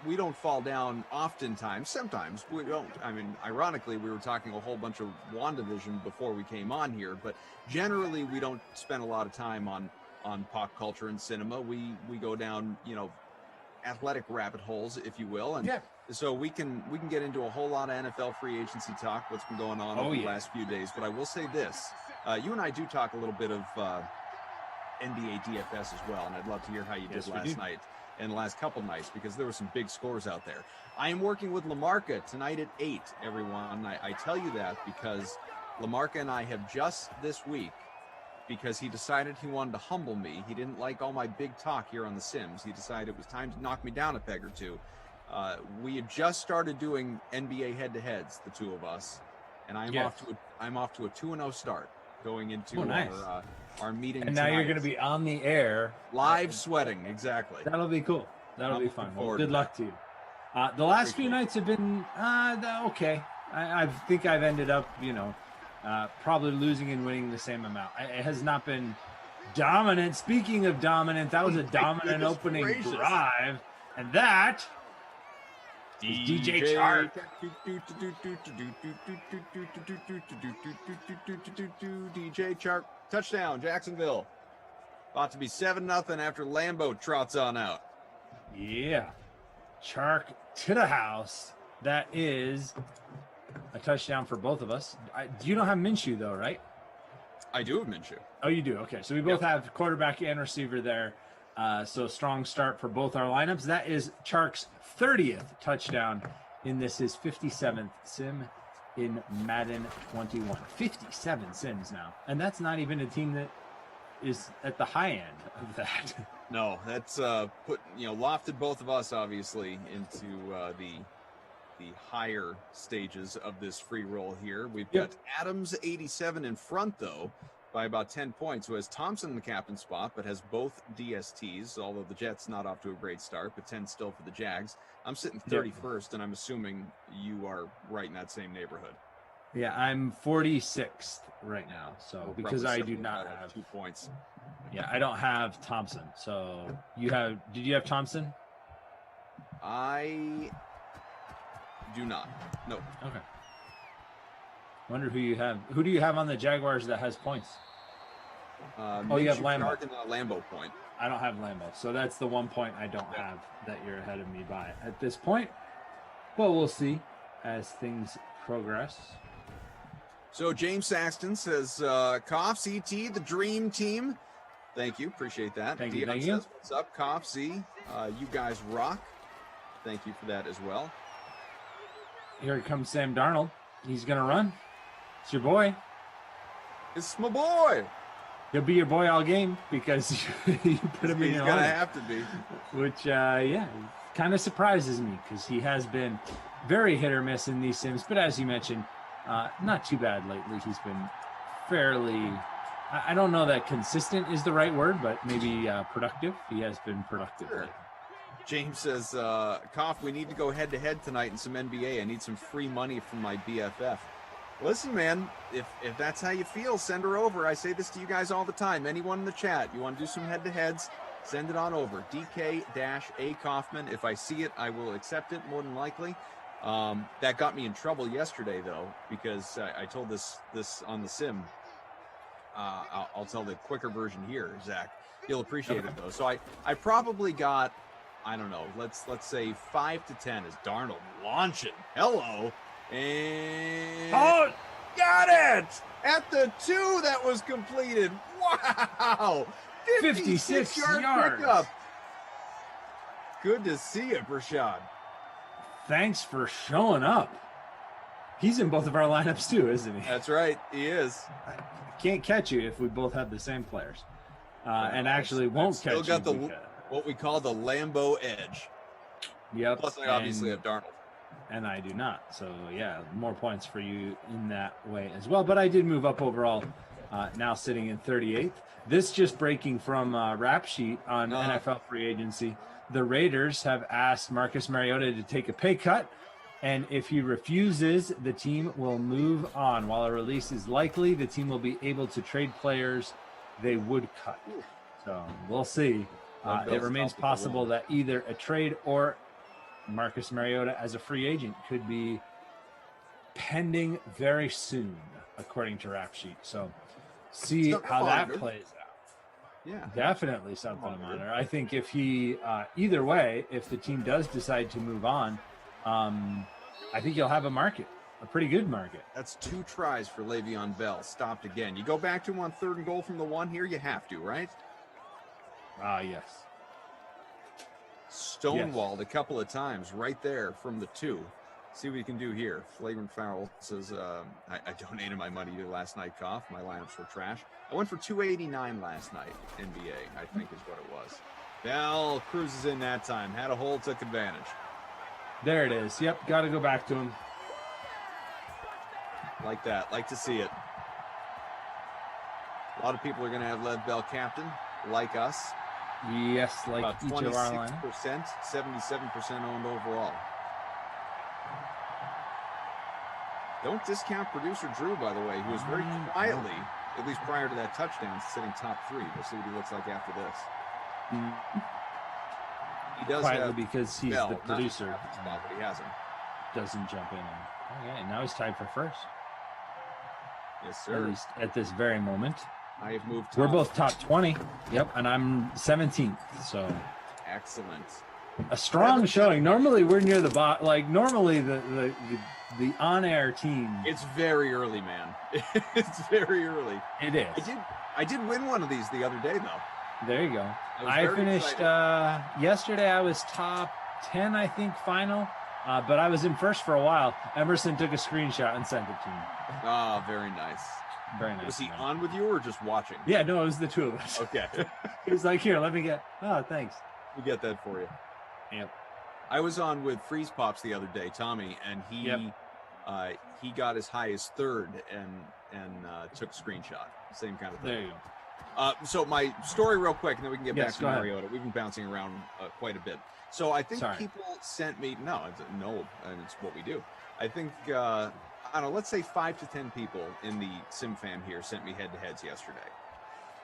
we don't fall down oftentimes. Sometimes we don't. I mean, ironically, we were talking a whole bunch of WandaVision before we came on here, but generally we don't spend a lot of time on pop culture and cinema. We go down, athletic rabbit holes, if you will, and so we can get into a whole lot of NFL free agency talk, what's been going on over the last few days. But I will say this, you and I do talk a little bit of NBA DFS as well, and I'd love to hear how you did last night and the last couple nights, because there were some big scores out there. I am working with Lamarca tonight at 8, everyone. I tell you that because Lamarca and I have just this week, because he decided he wanted to humble me. He didn't like all my big talk here on the Sims. He decided it was time to knock me down a peg or two. We had just started doing NBA head-to-heads, the two of us, and I'm off to a 2-0 start going into our meeting. And now you're going to be on the air, live sweating. Exactly. That'll be cool. That'll be fun. Well, good luck to you. The last few nights have been okay. I think I've ended up, probably losing and winning the same amount. It has not been dominant. Speaking of dominant, that was a dominant opening drive, and that is DJ Chark. DJ Chark, touchdown, Jacksonville. About to be 7-0 after Lambeau trots on out. Yeah, Chark to the house. That is a touchdown for both of us. You don't have Minshew, though, right? I do have Minshew. Oh, you do? Okay, so we both have quarterback and receiver there. So strong start for both our lineups. That is Chark's 30th touchdown in his 57th sim in Madden 21. 57 sims now. And that's not even a team that is at the high end of that. No, that's lofted both of us, obviously, into the higher stages of this free roll here. We've got Adams 87 in front, though, by about 10 points, who has Thompson in the captain spot, but has both DSTs, although the Jets not off to a great start, but 10 still for the Jags. I'm sitting 31st, and I'm assuming you are right in that same neighborhood. Yeah, I'm 46th right now. So because I do not have 2 points. Yeah, I don't have Thompson. So did you have Thompson? I do not. No. Okay. Wonder who you have. Who do you have on the Jaguars that has points? You have Lambo. And a Lambo point. I don't have Lambo. So that's the 1 point I don't have that you're ahead of me by at this point. But we'll see as things progress. So James Saxton says, Koff, CT, the dream team. Thank you. Appreciate that. Thank you. Says, what's up, Koff, Z? You guys rock. Thank you for that as well. Here comes Sam Darnold. He's going to run. It's your boy. It's my boy. He'll be your boy all game because you put him in your lineup. He's going to have to be. Which, kind of surprises me because he has been very hit or miss in these sims. But as you mentioned, not too bad lately. He's been fairly, I don't know that consistent is the right word, but maybe productive. He has been productive. Sure. James says, Koff, we need to go head-to-head tonight in some NBA. I need some free money from my BFF. Listen, man, if that's how you feel, send her over. I say this to you guys all the time. Anyone in the chat, you want to do some head-to-heads, send it on over. DK-A Kaufman. If I see it, I will accept it more than likely. That got me in trouble yesterday, though, because I told this on the sim. I'll tell the quicker version here, Zach. You'll appreciate it, though. So I probably got, I don't know, let's say 5 to 10 is Darnold launching. Hello. And got it at the 2 that was completed. Wow. 56 yard pickup. Good to see you, Brashad. Thanks for showing up. He's in both of our lineups too, isn't he? That's right. He is. I can't catch you if we both have the same players. And actually won't catch you. Still got what we call the Lambo edge. Yep. Plus, I obviously have Darnold. And I do not. So, yeah, more points for you in that way as well. But I did move up overall, now sitting in 38th. This just breaking from Rap Sheet on NFL free agency. The Raiders have asked Marcus Mariota to take a pay cut. And if he refuses, the team will move on. While a release is likely, the team will be able to trade players they would cut. So we'll see. It remains possible that either a trade or Marcus Mariota as a free agent could be pending very soon, according to Rap Sheet. So see how that plays out. Yeah, definitely something to monitor. I think if he, either way, if the team does decide to move on, I think you'll have a pretty good market. That's 2 tries for Le'Veon Bell. Stopped again. You go back to him on 3rd and goal from the 1 here. You have to, right? Yes. Stonewalled a couple of times right there from the 2. See what you can do here. Flagrant foul says, I donated my money to last night, Koff. My lineups were trash. I went for 289 last night, NBA, I think is what it was. Bell cruises in that time. Had a hole, took advantage. There it is. Yep, got to go back to him. Like that. Like to see it. A lot of people are going to have Lev Bell captain, like us. Yes, like about each of our line. 77% owned overall. Don't discount producer Drew, by the way, who was very quietly, at least prior to that touchdown, sitting top 3. We'll see what he looks like after this. He does quietly have because he's Bell, the producer. But he hasn't. Doesn't jump in. And now he's tied for first. Yes, sir. At least at this very moment. I have moved. We're both top 20. Yep, and I'm 17th. So excellent. A strong showing. Normally we're near the bottom. Like normally the on-air team. It's very early, man. It's very early. It is. I did win one of these the other day, though. There you go. I finished yesterday. I was top 10, I think, final. But I was in first for a while. Emerson took a screenshot and sent it to me. Oh, very nice. Very nice. Was he on with you or just watching? Yeah, no, it was the 2 of us. Okay. He was like, here, let me get. Oh, thanks. We get that for you. Yep. I was on with Freeze Pops the other day, Tommy, and he got as high as 3rd and took a screenshot. Same kind of thing. There you go. So my story real quick, and then we can get back to Mariota. Ahead. We've been bouncing around quite a bit. So I think people sent me and it's what we do. I think I don't know, let's say 5 to 10 people in the sim fam here sent me head-to-heads yesterday.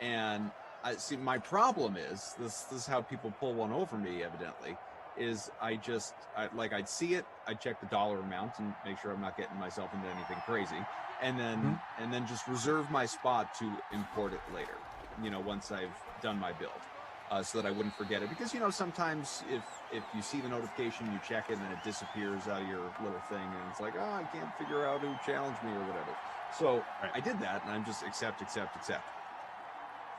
And I see my problem is, this is how people pull one over me, evidently, is I'd see it, I'd check the dollar amount and make sure I'm not getting myself into anything crazy. And then just reserve my spot to import it later, once I've done my build. So that I wouldn't forget it, because sometimes if you see the notification, you check it, and then it disappears out of your little thing, and it's like, I can't figure out who challenged me or whatever. So I did that, and I'm just accept.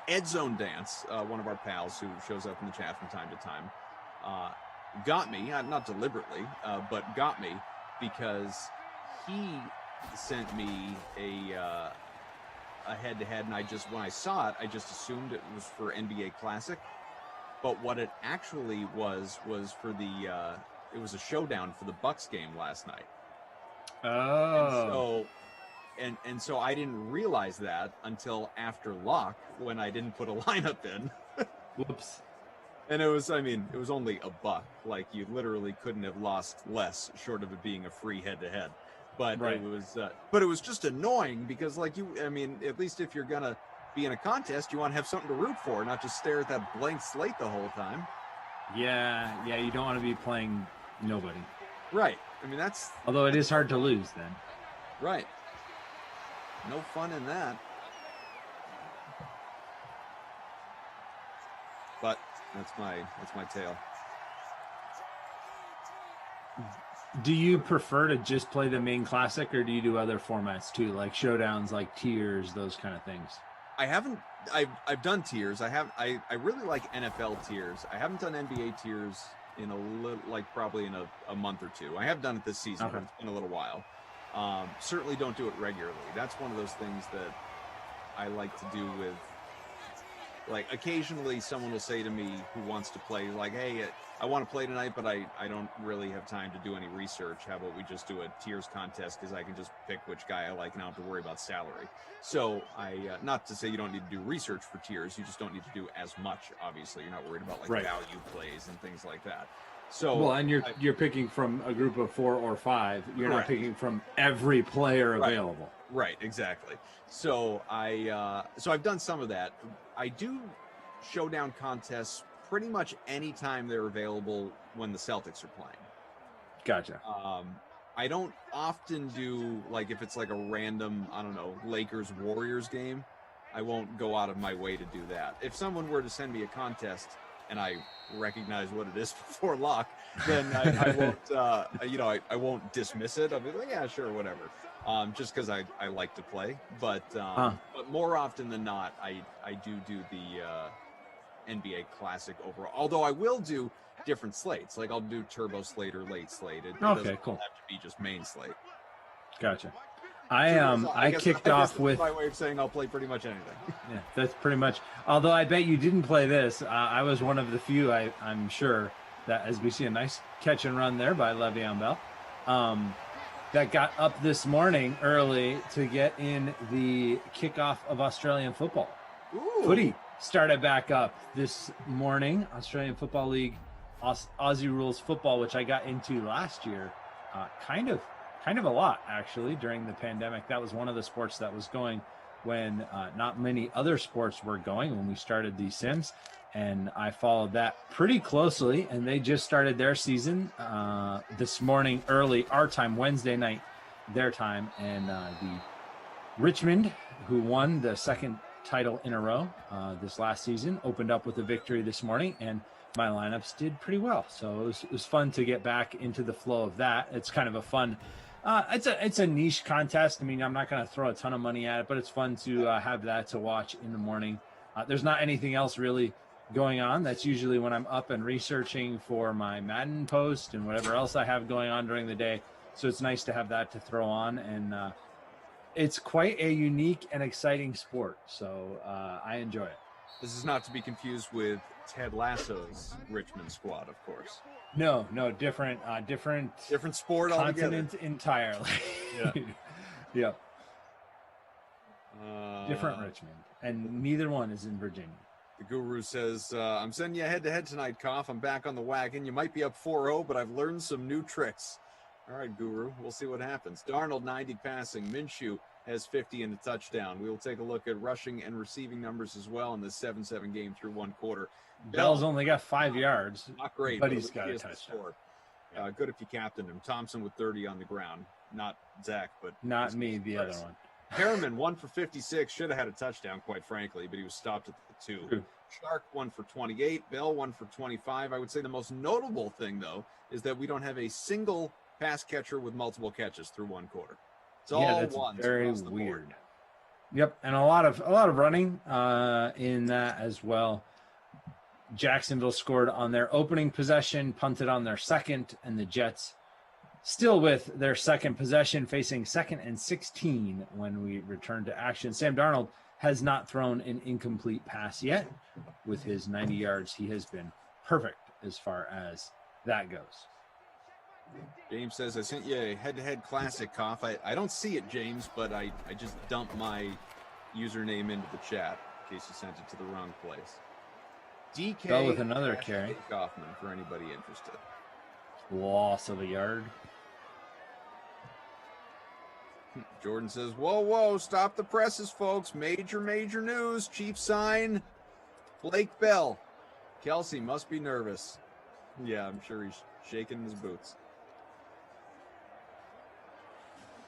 Ed Zone Dance, one of our pals who shows up in the chat from time to time, got me, not deliberately, but got me because he sent me a head-to-head, and when I saw it, I just assumed it was for NBA Classic. But what it actually was for it was a showdown for the Bucks game last night. Oh. And so I didn't realize that until after lock, when I didn't put a lineup in. Whoops. And it was only $1. Like, you literally couldn't have lost less short of it being a free head-to-head. But it was just annoying because, at least if you're gonna be in a contest, you want to have something to root for, not just stare at that blank slate the whole time. Yeah, you don't want to be playing nobody. Right. That's... Although it is hard to lose then. Right. No fun in that. But that's my tale. Do you prefer to just play the main classic, or do you do other formats too, like showdowns, like tiers, those kind of things? I've done tiers. I really like NFL tiers. I haven't done NBA tiers in probably in a month or two. I have done it this season, but it's been a little while. Certainly don't do it regularly. That's one of those things that I like to do with, occasionally someone will say to me who wants to play, hey, I want to play tonight, but I don't really have time to do any research. How about we just do a tiers contest, because I can just pick which guy I like and I don't have to worry about salary. So not to say you don't need to do research for tiers, you just don't need to do as much, obviously. You're not worried about value plays and things like that. So and you're picking from a group of 4 or 5. You're not picking from every player available. Right, exactly. So I've done some of that. I do showdown contests pretty much any time they're available when the Celtics are playing. Gotcha. I don't often do, if it's a random, Lakers Warriors game, I won't go out of my way to do that. If someone were to send me a contest and I recognize what it is before lock, then I won't, I won't dismiss it. I'll be like, yeah, sure, whatever. Just because I like to play, but more often than not, I do the NBA Classic overall. Although I will do different slates, I'll do turbo slate or late slate. It doesn't cool. have to be just main slate. Gotcha. I kicked off with my way of saying I'll play pretty much anything. Yeah, that's pretty much. Although I bet you didn't play this. I was one of the few, I'm sure, that, as we see a nice catch and run there by Le'Veon Bell, that got up this morning early to get in the kickoff of Australian football. Ooh. Footy started back up this morning. Australian Football League, Aussie Rules football, which I got into last year, kind of a lot, actually, during the pandemic. That was one of the sports that was going when not many other sports were going when we started these Sims, and I followed that pretty closely. And they just started their season this morning early, our time, Wednesday night, their time. And the Richmond, who won the second title in a row this last season, opened up with a victory this morning, and my lineups did pretty well. So it was fun to get back into the flow of that. It's kind of a fun it's a niche contest. I mean, I'm not going to throw a ton of money at it, but it's fun to have that to watch in the morning. There's not anything else really going on. That's usually when I'm up and researching for my Madden post and whatever else I have going on during the day. So it's nice to have that to throw on, and it's quite a unique and exciting sport. So I enjoy it. This is not to be confused with Ted Lasso's Richmond squad, of course. No, different sport continent altogether. Entirely. Yeah. Yeah. Different Richmond, and neither one is in Virginia. The Guru says, I'm sending you head-to-head tonight, Koff. I'm back on the wagon. You might be up 4-0, but I've learned some new tricks. All right, Guru. We'll see what happens. Darnold, 90 passing. Minshew has 50 and a touchdown. We will take a look at rushing and receiving numbers as well in this 7-7 game through one quarter. Bell's only got 5 yards. Not great, but he's got a touchdown. Good if you captained him. Thompson with 30 on the ground. Not Zach, but not me, the other one. Harriman, 1 for 56. Should have had a touchdown, quite frankly, but he was stopped at the 2. True. Shark, 1 for 28. Bell, 1 for 25. I would say the most notable thing, though, is that we don't have a single pass catcher with multiple catches through one quarter. It's all that's ones. Very weird. Yep, and a lot of running in that as well. Jacksonville scored on their opening possession, punted on their second, and the Jets still with their second possession, facing 2nd and 16 when we return to action. Sam Darnold has not thrown an incomplete pass yet. With his 90 yards, he has been perfect as far as that goes. James says, I sent you a head-to-head classic cough. I don't see it, James, but I just dumped my username into the chat in case you sent it to the wrong place. DK Bell with another carry. Kaufman for anybody interested. Loss of a yard. Jordan says, whoa, stop the presses, folks. Major news. Chiefs sign Blake Bell. Kelsey must be nervous. Yeah, I'm sure he's shaking his boots.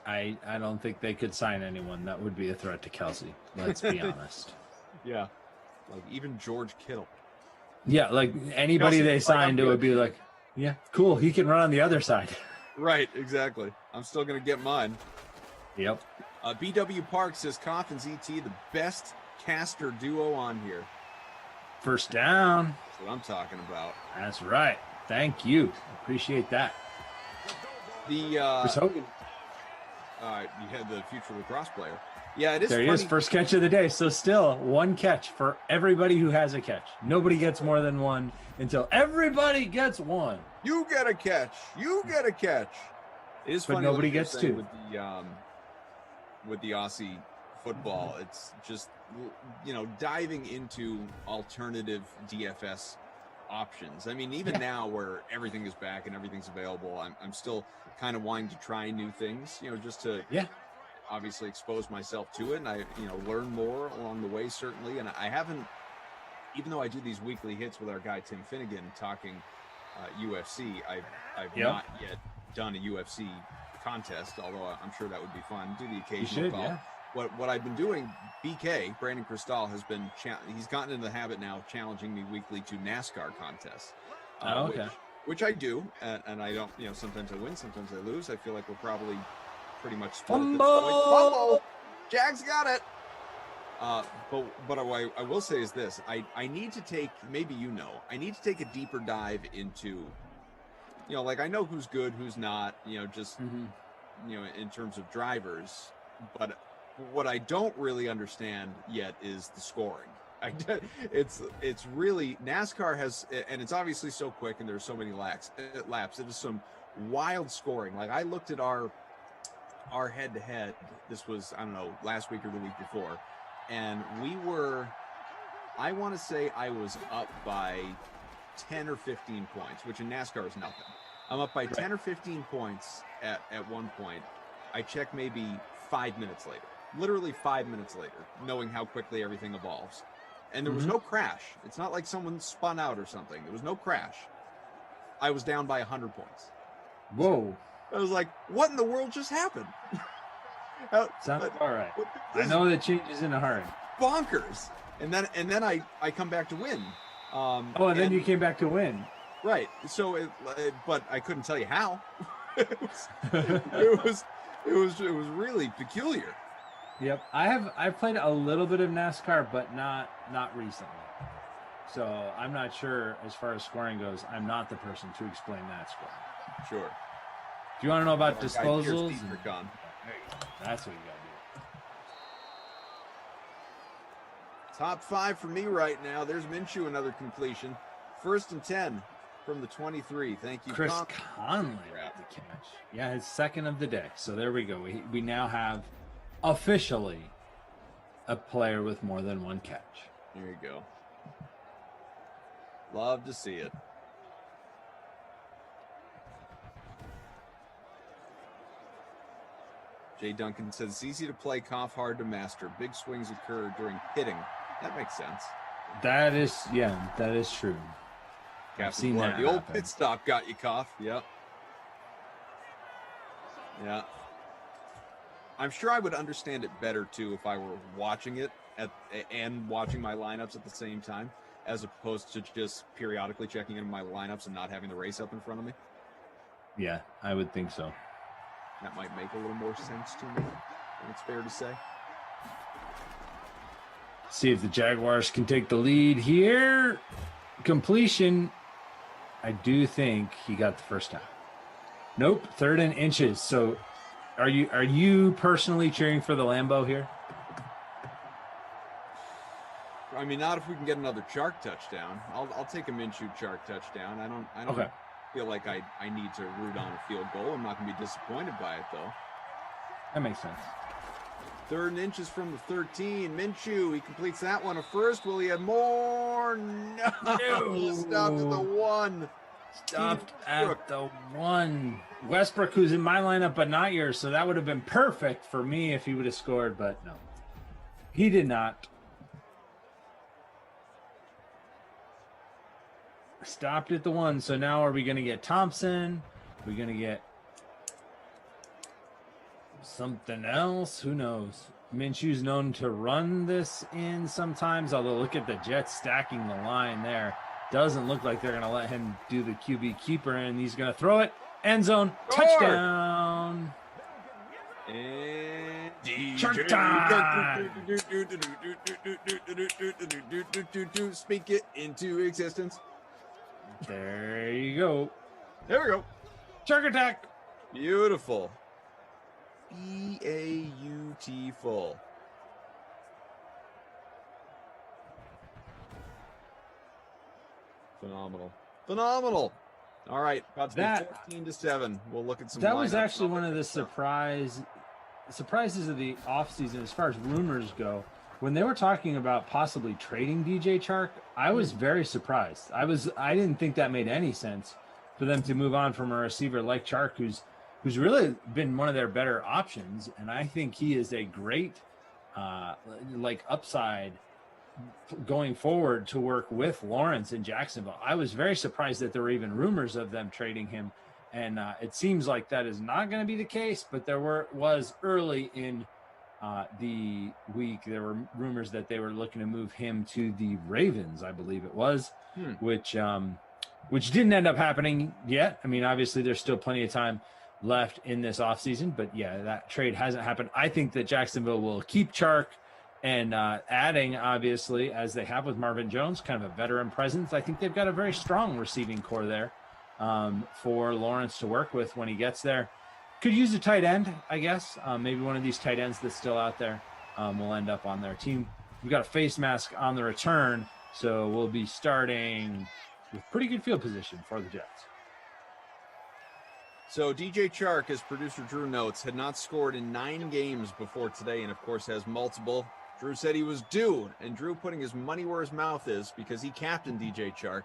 I don't think they could sign anyone that would be a threat to Kelsey. Let's be honest. Yeah. Like even George Kittle. Yeah, like anybody Kelsey, they signed, it would be like, yeah, cool. He can run on the other side. Right, exactly. I'm still going to get mine. Yep. BW Park says Koff and ZT, the best caster duo on here. First down. That's what I'm talking about. That's right. Thank you. Appreciate that. Chris Hogan. You had the future lacrosse player. Yeah, it is. There he is, first catch of the day. So still one catch for everybody who has a catch. Nobody gets more than one until everybody gets one. You get a catch. You get a catch. It is but funny. Nobody gets two. With the Aussie football, it's just, diving into alternative DFS options. I mean, even now where everything is back and everything's available, I'm still kind of wanting to try new things, just to obviously expose myself to it, and I learn more along the way, certainly. And I haven't, even though I do these weekly hits with our guy Tim Finnegan talking UFC, I've not yet done a UFC contest, although I'm sure that would be fun. Do the occasional call. Yeah. What I've been doing, BK Brandon Cristal has been he's gotten into the habit now challenging me weekly to NASCAR contests. Which I do, and I don't. Sometimes I win, sometimes I lose. I feel like we're probably pretty much split at this point. Fumble! Jags got it. But what I will say is this: I need to take, maybe I need to take a deeper dive into, like I know who's good, who's not, just in terms of drivers, but what I don't really understand yet is the scoring. It's really, NASCAR has, and it's obviously so quick, and there's so many laps. It is some wild scoring. Like I looked at our head-to-head. This was, I don't know, last week or the week before, and I want to say I was up by 10 or 15 points, which in NASCAR is nothing. I'm up by 10 or 15 points at one point. I check maybe 5 minutes later, literally 5 minutes later, knowing how quickly everything evolves. And there was no crash. It's not like someone spun out or something. There was no crash. I was down by 100 points. Whoa. I was like, what in the world just happened? Sounds all right. I know that changes in a hurry. Bonkers. And then I come back to win. And then you came back to win. Right. So, but I couldn't tell you how. It was really peculiar. Yep. I've played a little bit of NASCAR, but not recently. So I'm not sure as far as scoring goes. I'm not the person to explain that score. Sure. Do you want to know about disposals? That's what you got to do. Top 5 for me right now. There's Minshew, another completion. 1st and 10 from the 23. Thank you, Chris Conley with the catch. Yeah, his second of the day. So there we go. We now have officially a player with more than one catch. There you go. Love to see it. Jay Duncan says it's easy to play, cough hard to master. Big swings occur during hitting. That makes sense. That is true. I've seen that. The old pit stop got you cough. Yep. Yeah. I'm sure I would understand it better too if I were watching it and watching my lineups at the same time, as opposed to just periodically checking in my lineups and not having the race up in front of me. Yeah, I would think so. That might make a little more sense to me, I think it's fair to say. See if the Jaguars can take the lead here. Completion. I do think he got the first down. Nope, 3rd and inches. So are you personally cheering for the Lambeau here? I mean, not if we can get another Chark touchdown. I'll take a Minshew Chark touchdown. I don't feel like I need to root on a field goal. I'm not going to be disappointed by it, though. That makes sense. 3rd and inches from the 13. Minshew, he completes that one. A first. Will he have more? No. Stopped at the 1. Stopped at the 1. Westbrook, who's in my lineup but not yours, so that would have been perfect for me if he would have scored, but no. He did not. Stopped at the 1. So now are we going to get Thompson? Are we going to get something else? Who knows? Minshew's known to run this in sometimes, although look at the Jets stacking the line there. Doesn't look like they're going to let him do the QB keeper, and he's going to throw it. End zone. Touchdown. And Chark time. Speak it into existence. There you go. There we go. Chark attack. Beautiful. Beautiful. Phenomenal. All right, about to be 14-7. We'll look at some. That was actually one of the surprises of the offseason as far as rumors go. When they were talking about possibly trading DJ Chark, I was very surprised. I didn't think that made any sense for them to move on from a receiver like Chark, who's really been one of their better options, and I think he is a great upside going forward to work with Lawrence in Jacksonville. I was very surprised that there were even rumors of them trading him, and it seems like that is not going to be the case, but there was early in the week, there were rumors that they were looking to move him to the Ravens, I believe it was, which didn't end up happening yet. I mean, obviously there's still plenty of time left in this offseason, but yeah, that trade hasn't happened. I think that Jacksonville will keep Chark and adding, obviously, as they have with Marvin Jones, kind of a veteran presence. I think they've got a very strong receiving core there for Lawrence to work with when he gets there. Could use a tight end, I guess. Maybe one of these tight ends that's still out there will end up on their team. We've got a face mask on the return, so we'll be starting with pretty good field position for the Jets. So DJ Chark, as producer Drew notes, had not scored in 9 games before today, and of course has multiple. Drew said he was due, and Drew putting his money where his mouth is because he captained DJ Chark.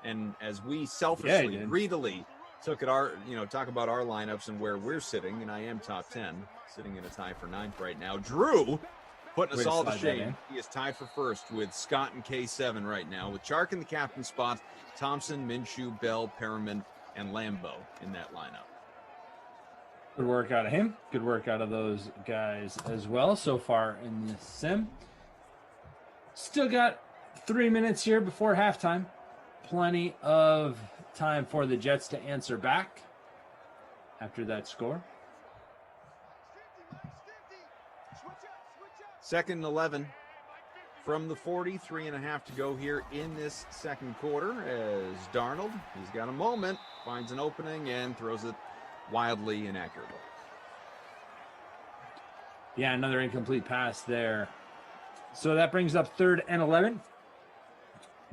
And as we selfishly, greedily talk about our lineups and where we're sitting, and I am top 10, sitting in a tie for 9th right now. Drew putting us all to shame. He is tied for first with Scott and K7 right now, with Chark in the captain spot, Thompson, Minshew, Bell, Perriman, and Lambeau in that lineup. Good work out of him. Good work out of those guys as well so far in this sim. Still got 3 minutes here before halftime. Plenty of time for the Jets to answer back after that score. 2nd and 11 from the 40, 3.5 to go here in this second quarter as Darnold, he's got a moment, finds an opening and throws it wildly inaccurately. Yeah, another incomplete pass there. So that brings up 3rd and 11.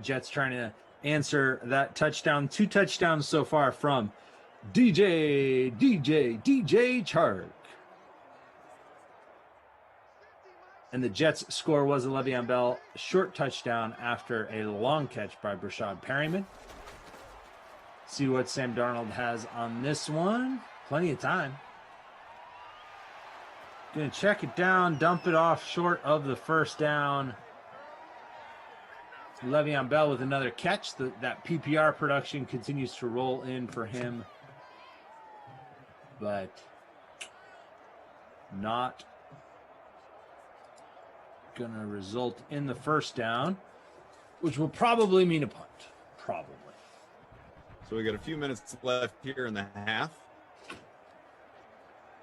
Jets trying to answer that touchdown. 2 touchdowns so far from DJ Chark. And the Jets' score was a Le'Veon Bell short touchdown after a long catch by Brashad Perriman. See what Sam Darnold has on this one. Plenty of time. Gonna check it down, dump it off short of the first down. Le'Veon Bell with another catch. That PPR production continues to roll in for him, but not gonna result in the first down, which will probably mean a punt. Probably. So we got a few minutes left here in the half.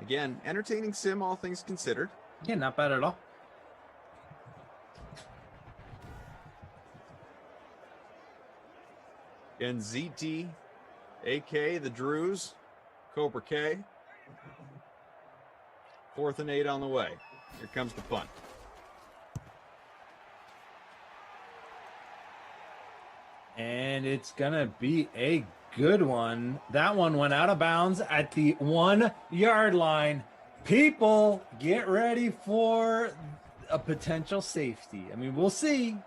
Again, entertaining sim, all things considered. Yeah, not bad at all. And ZT, AK, the Drews, Cobra K. 4th and 8 on the way. Here comes the punt. And it's going to be a good one. That one went out of bounds at the 1 yard line. People, get ready for a potential safety. I mean, we'll see.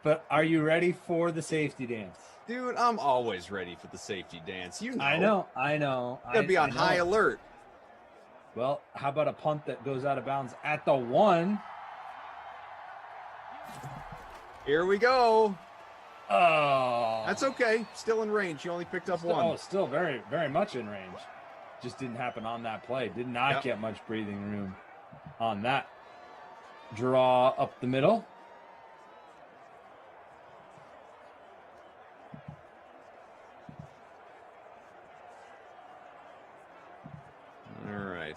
But are you ready for the safety dance? Dude, I'm always ready for the safety dance. You know. I know. Gotta be on high alert. Well, how about a punt that goes out of bounds at the 1? Here we go. Oh. That's okay. Still in range. You only picked up one. Oh, still very, very much in range. Just didn't happen on that play. Did not get much breathing room on that draw up the middle. All right.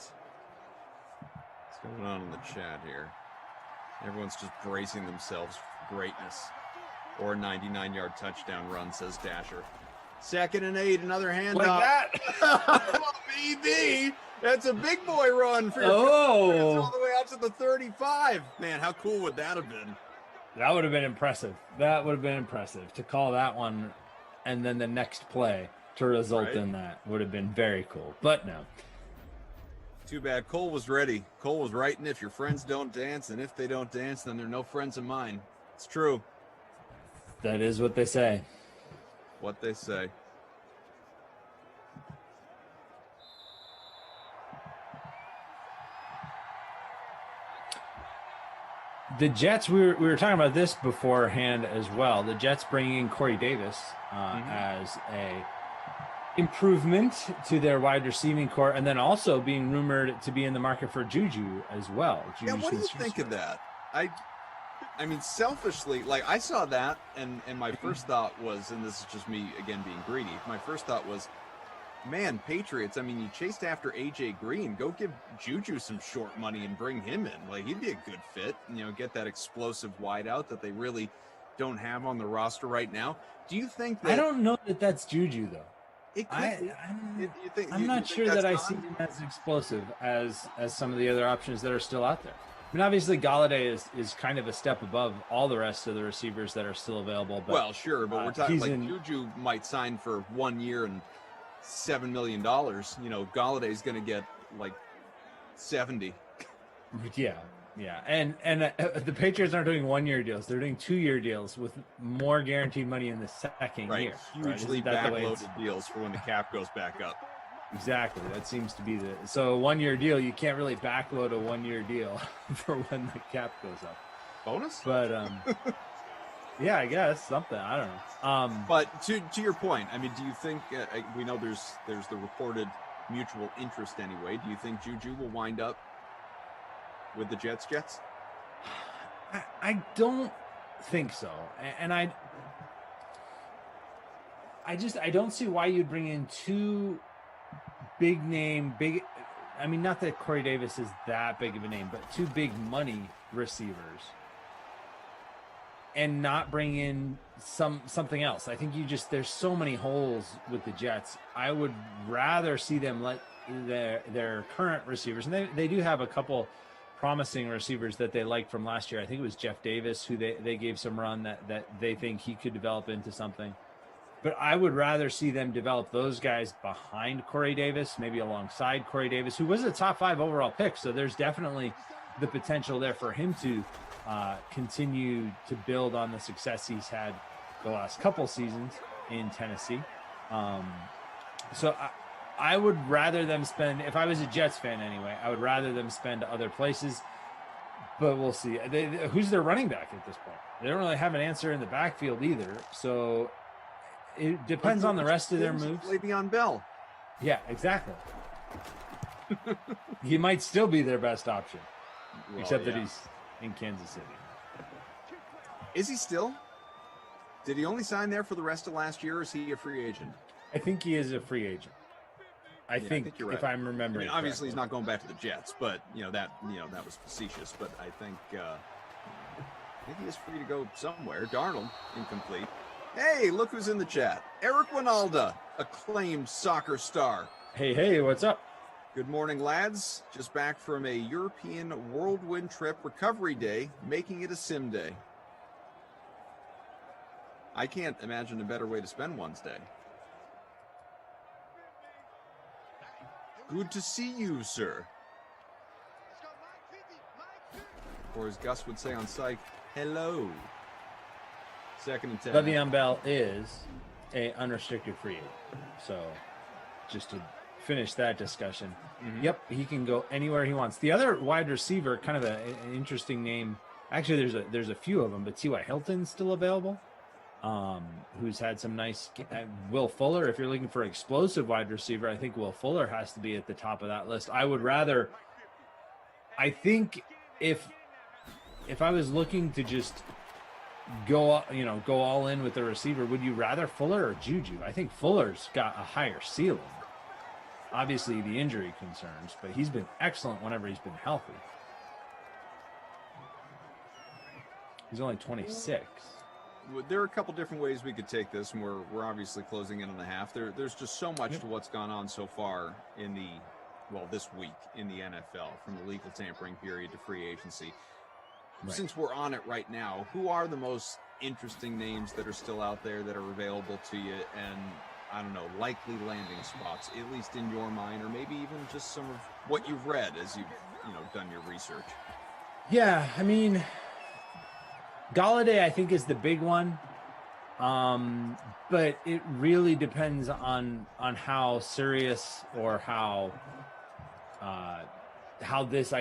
What's going on in the chat here? Everyone's just bracing themselves for greatness. Or a 99-yard touchdown run, says Dasher. 2nd and 8, another handoff. Like that. Oh, baby. That's a big boy run for your all the way out to the 35. Man, how cool would that have been? That would have been impressive. That would have been impressive to call that one, and then the next play to result in that would have been very cool. But no. Too bad. Cole was ready. Cole was writing, if your friends don't dance, and if they don't dance, then they're no friends of mine. It's true. That is what they say. What they say. The Jets, we were talking about this beforehand as well. The Jets bringing in Corey Davis as a improvement to their wide receiving core, and then also being rumored to be in the market for Juju as well. Yeah, what do you think of that? I mean, selfishly, like, I saw that, and my first thought was, and this is just me, again, being greedy, my first thought was, man, Patriots, I mean, you chased after A.J. Green. Go give Juju some short money and bring him in. Like, he'd be a good fit, get that explosive wideout that they really don't have on the roster right now. Do you think that... I don't know that that's Juju, though. I'm not sure that I see him as explosive as some of the other options that are still out there. I mean, obviously, Galladay is kind of a step above all the rest of the receivers that are still available. But, well, sure, but we're talking like Juju might sign for 1 year and $7 million. Galladay's going to get like 70. Yeah. And the Patriots aren't doing 1 year deals; they're doing 2 year deals with more guaranteed money in the second year. Hugely backloaded deals for when the cap goes back up. Exactly. That seems to be so a 1 year deal. You can't really backload a 1 year deal for when the cap goes up. Bonus? But yeah, I guess something. I don't know. But to your point, I mean, do you think we know there's the reported mutual interest anyway? Do you think Juju will wind up with the Jets? I don't think so, and I don't see why you'd bring in two big name. I mean, not that Corey Davis is that big of a name, but two big money receivers, and not bring in something else. I think there's so many holes with the Jets. I would rather see them let their current receivers, and they do have a couple promising receivers that they liked from last year. I think it was Jeff Davis who they gave some run that they think he could develop into something. But I would rather see them develop those guys behind Corey Davis, maybe alongside Corey Davis, who was a top 5 overall pick. So there's definitely the potential there for him to continue to build on the success he's had the last couple seasons in Tennessee. So I would rather them spend, if I was a Jets fan anyway, I would rather them spend other places. But we'll see. Who's their running back at this point? They don't really have an answer in the backfield either. So it depends on the rest of their moves. Le'Veon Bell. Yeah, exactly. He might still be their best option, except that he's in Kansas City. Is he still? Did he only sign there for the rest of last year, or is he a free agent? I think he is a free agent. I think you're right. If I'm remembering, obviously he's not going back to the Jets, but that was facetious. But I think he is free to go somewhere. Darnold, incomplete. Hey, look who's in the chat. Eric Winalda, acclaimed soccer star. Hey, what's up? Good morning, lads. Just back from a European whirlwind trip recovery day, making it a sim day. I can't imagine a better way to spend one's day. Good to see you, sir. Or as Gus would say on Psych, hello. 2nd and 10. Le'Veon Bell is a unrestricted free agent. So just to finish that discussion, yep, he can go anywhere he wants. The other wide receiver, kind of an interesting name. Actually, there's a few of them, but T.Y. Hilton's still available. Who's had some nice Will Fuller. If you're looking for explosive wide receiver, I think Will Fuller has to be at the top of that list. I think if I was looking to just go all in with the receiver, would you rather Fuller or Juju? I think Fuller's got a higher ceiling. Obviously the injury concerns, but he's been excellent whenever he's been healthy. He's only 26. There are a couple different ways we could take this, and we're obviously closing in on the half. There's just so much to what's gone on so far in this week in the NFL, from the legal tampering period to free agency. Right. Since we're on it right now, who are the most interesting names that are still out there that are available to you, and I don't know, likely landing spots, at least in your mind, or maybe even just some of what you've read as you've done your research? Yeah, I mean, Galladay, I think, is the big one, but it really depends on how serious or how this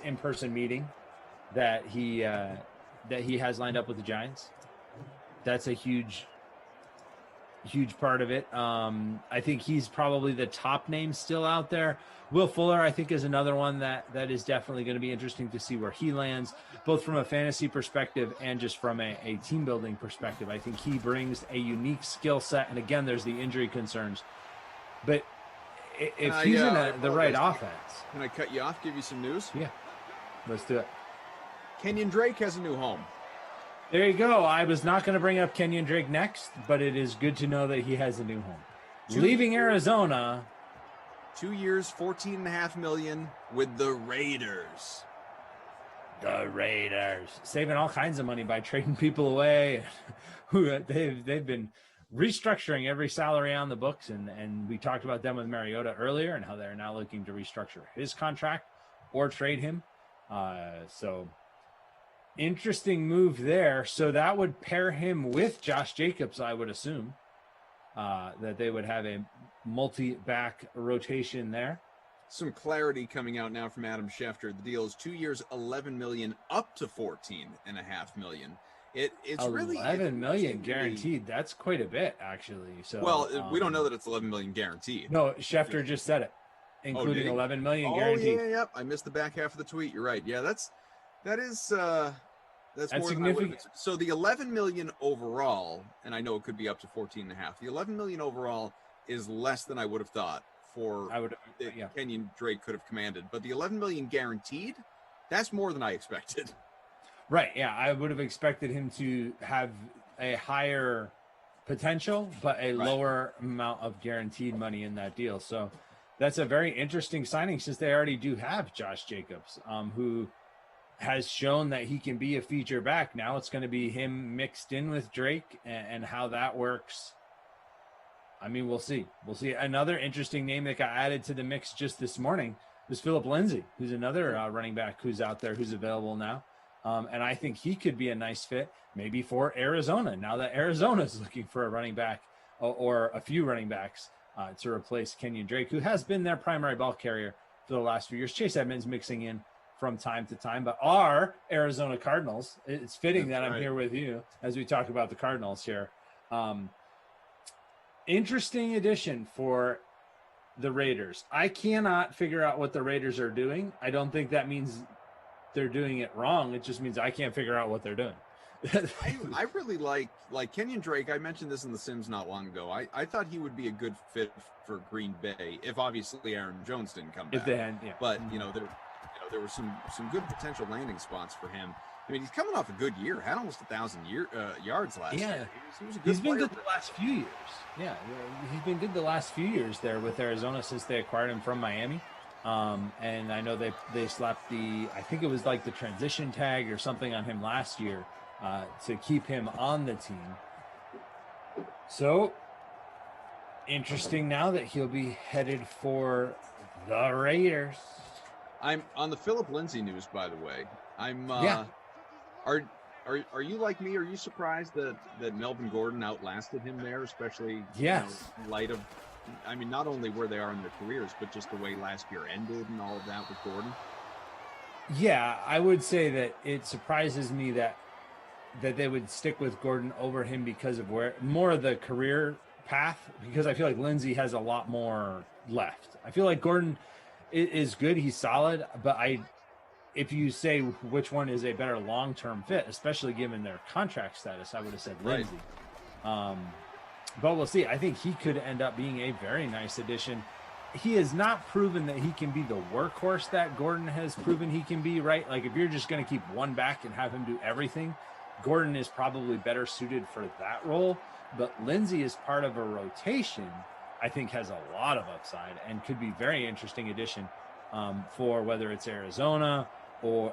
in-person meeting that he has lined up with the Giants. That's a huge part of it. I think he's probably the top name still out there. Will Fuller, I think, is another one that is definitely going to be interesting to see where he lands, both from a fantasy perspective and just from a team building perspective. I think he brings a unique skill set. And again, there's the injury concerns. But if he's in the right offense. Can I cut you off, give you some news? Yeah, let's do it. Kenyon Drake has a new home. There you go. I was not going to bring up Kenyon Drake next, but it is good to know that he has a new home. Leaving Arizona. 2 years, $14.5 million with the Raiders. The Raiders saving all kinds of money by trading people away. They've been restructuring every salary on the books, and we talked about them with Mariota earlier and how they're now looking to restructure his contract or trade him. So interesting move there. So that would pair him with Josh Jacobs, I would assume, that they would have a multi-back rotation there. Some clarity coming out now from Adam Schefter. The deal is 2 years, $11 million, up to $14.5 million. It's really $11 million guaranteed. That's quite a bit, actually. So we don't know that it's $11 million guaranteed. No, Schefter just said it, including $11 million guaranteed. Yeah. I missed the back half of the tweet. You're right. Yeah, that's more significant. So the $11 million overall, and I know it could be up to 14.5. The $11 million overall is less than I would have thought Kenyon Drake could have commanded. But the $11 million guaranteed, that's more than I expected. Right. Yeah, I would have expected him to have a higher potential, but a lower amount of guaranteed money in that deal. So that's a very interesting signing, since they already do have Josh Jacobs, who has shown that he can be a feature back. Now it's going to be him mixed in with Drake, and how that works. I mean, we'll see. Another interesting name that got added to the mix just this morning was Phillip Lindsay, who's another running back who's out there, who's available now. And I think he could be a nice fit maybe for Arizona, now that Arizona is looking for a running back or a few running backs to replace Kenyon Drake, who has been their primary ball carrier for the last few years. Chase Edmonds mixing in from time to time, but our Arizona Cardinals, it's fitting that I'm here with you as we talk about the Cardinals here. Interesting addition for the Raiders. I cannot figure out what the Raiders are doing. I don't think that means they're doing it wrong. It just means I can't figure out what they're doing. I really like Kenyon Drake. I mentioned this in the Sims not long ago. I thought he would be a good fit for Green Bay if obviously Aaron Jones didn't come back. If they had, yeah. But there were some good potential landing spots for him. I mean, he's coming off a good year. Had almost 1,000 yards last year. He's been good the last few years. Yeah, he's been good the last few years there with Arizona since they acquired him from Miami. And I know they slapped I think it was like the transition tag or something on him last year to keep him on the team. So interesting now that he'll be headed for the Raiders. I'm on the Philip Lindsay news, by the way. Are you like me? Are you surprised that Melvin Gordon outlasted him there, especially in light of, I mean, not only where they are in their careers, but just the way last year ended and all of that with Gordon? Yeah, I would say that it surprises me that they would stick with Gordon over him because of more of the career path, because I feel like Lindsay has a lot more left. I feel like Gordon is good. He's solid, but if you say which one is a better long-term fit, especially given their contract status, I would have said Lindsay. Right. But we'll see. I think he could end up being a very nice addition. He has not proven that he can be the workhorse that Gordon has proven he can be, right? Like if you're just going to keep one back and have him do everything, Gordon is probably better suited for that role. But Lindsay is part of a rotation, I think has a lot of upside and could be very interesting addition for whether it's Arizona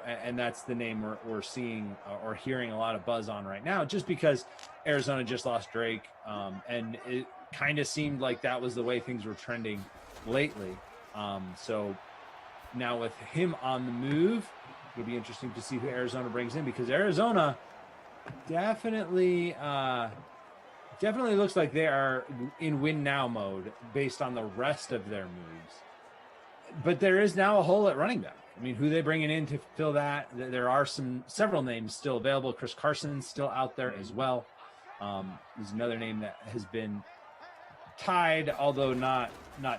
and that's the name we're seeing or hearing a lot of buzz on right now, just because Arizona just lost Drake. And it kind of seemed like that was the way things were trending lately. So now with him on the move, it'll be interesting to see who Arizona brings in, because Arizona definitely looks like they are in win now mode based on the rest of their moves. But there is now a hole at running back. I mean, who they bringing in to fill that? There are several names still available. Chris Carson's still out there as well. He's another name that has been tied, although not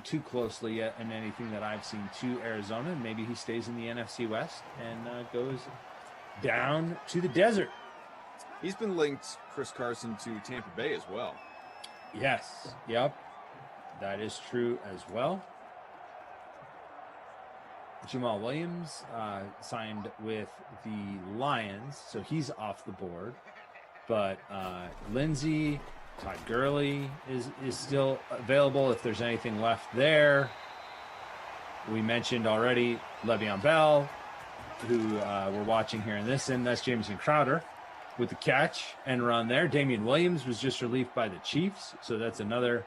too closely yet in anything that I've seen, to Arizona. And maybe he stays in the NFC West and goes down to the desert. He's been linked, Chris Carson, to Tampa Bay as well. Yes. Yep. That is true as well. Jamal Williams signed with the Lions, so he's off the board. But Lindsay, Todd Gurley is still available if there's anything left there. We mentioned already Le'Veon Bell, who we're watching here in this, and that's Jamison Crowder with the catch and run there. Damian Williams was just relieved by the Chiefs, so that's another.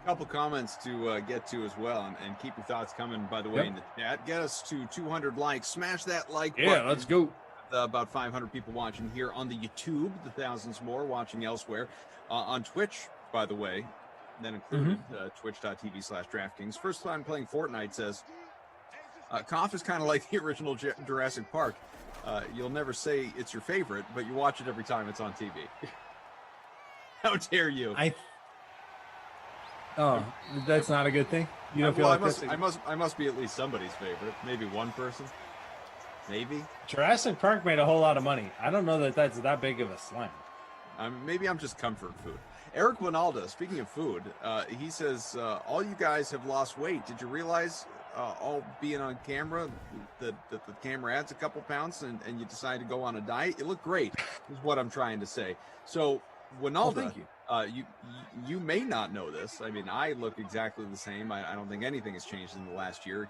Couple comments to get to as well, and keep your thoughts coming, by the way, in the chat. Get us to 200 likes. Smash that like button. Yeah, let's go. About 500 people watching here on the YouTube, the thousands more watching elsewhere. On Twitch, by the way, that included twitch.tv/DraftKings. First time playing Fortnite says, Koff is kind of like the original Jurassic Park. You'll never say it's your favorite, but you watch it every time it's on TV. How dare you? Oh, that's not a good thing. You don't feel I must be at least somebody's favorite. Maybe one person. Maybe. Jurassic Park made a whole lot of money. I don't know that that's that big of a slam. Maybe I'm just comfort food. Eric Winalda, speaking of food, he says, all you guys have lost weight. Did you realize, all being on camera, that the camera adds a couple pounds and you decide to go on a diet? You look great, is what I'm trying to say. So, Winalda, thank you. You may not know this. I mean, I look exactly the same. I don't think anything has changed in the last year,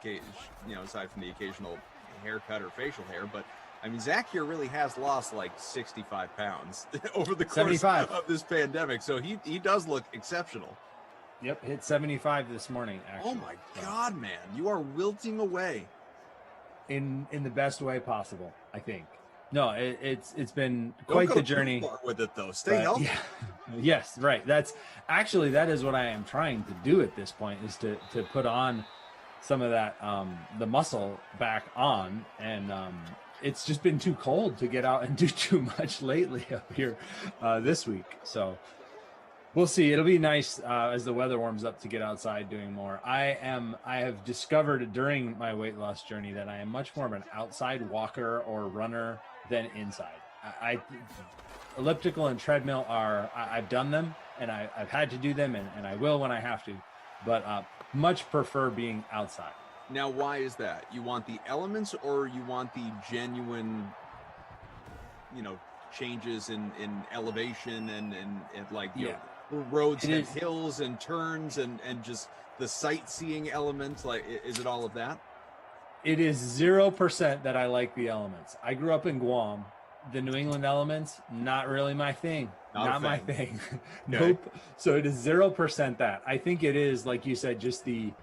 aside from the occasional haircut or facial hair. But I mean, Zach here really has lost like 65 pounds over the course of this pandemic. So he does look exceptional. Yep, hit 75 this morning, actually. Oh my God, man. You are wilting away. In the best way possible, I think. No, it's been Don't quite go the too journey. far with it though. Stay healthy. Yeah. Yes, right. That is what I am trying to do at this point, is to put on some of that the muscle back on, and it's just been too cold to get out and do too much lately up here this week. So we'll see. It'll be nice as the weather warms up to get outside doing more. I have discovered during my weight loss journey that I am much more of an outside walker or runner than inside. Elliptical and treadmill I've done them, and I've had to do them, and I will when I have to, but much prefer being outside. Now, why is that? You want the elements, or you want the genuine, changes in elevation and like roads and hills and turns and just the sightseeing elements? Like, is it all of that? It is 0% that I like the elements. I grew up in Guam. The New England elements, not really my thing. Not my thing. Nope. So it is 0% that. I think it is, like you said, just the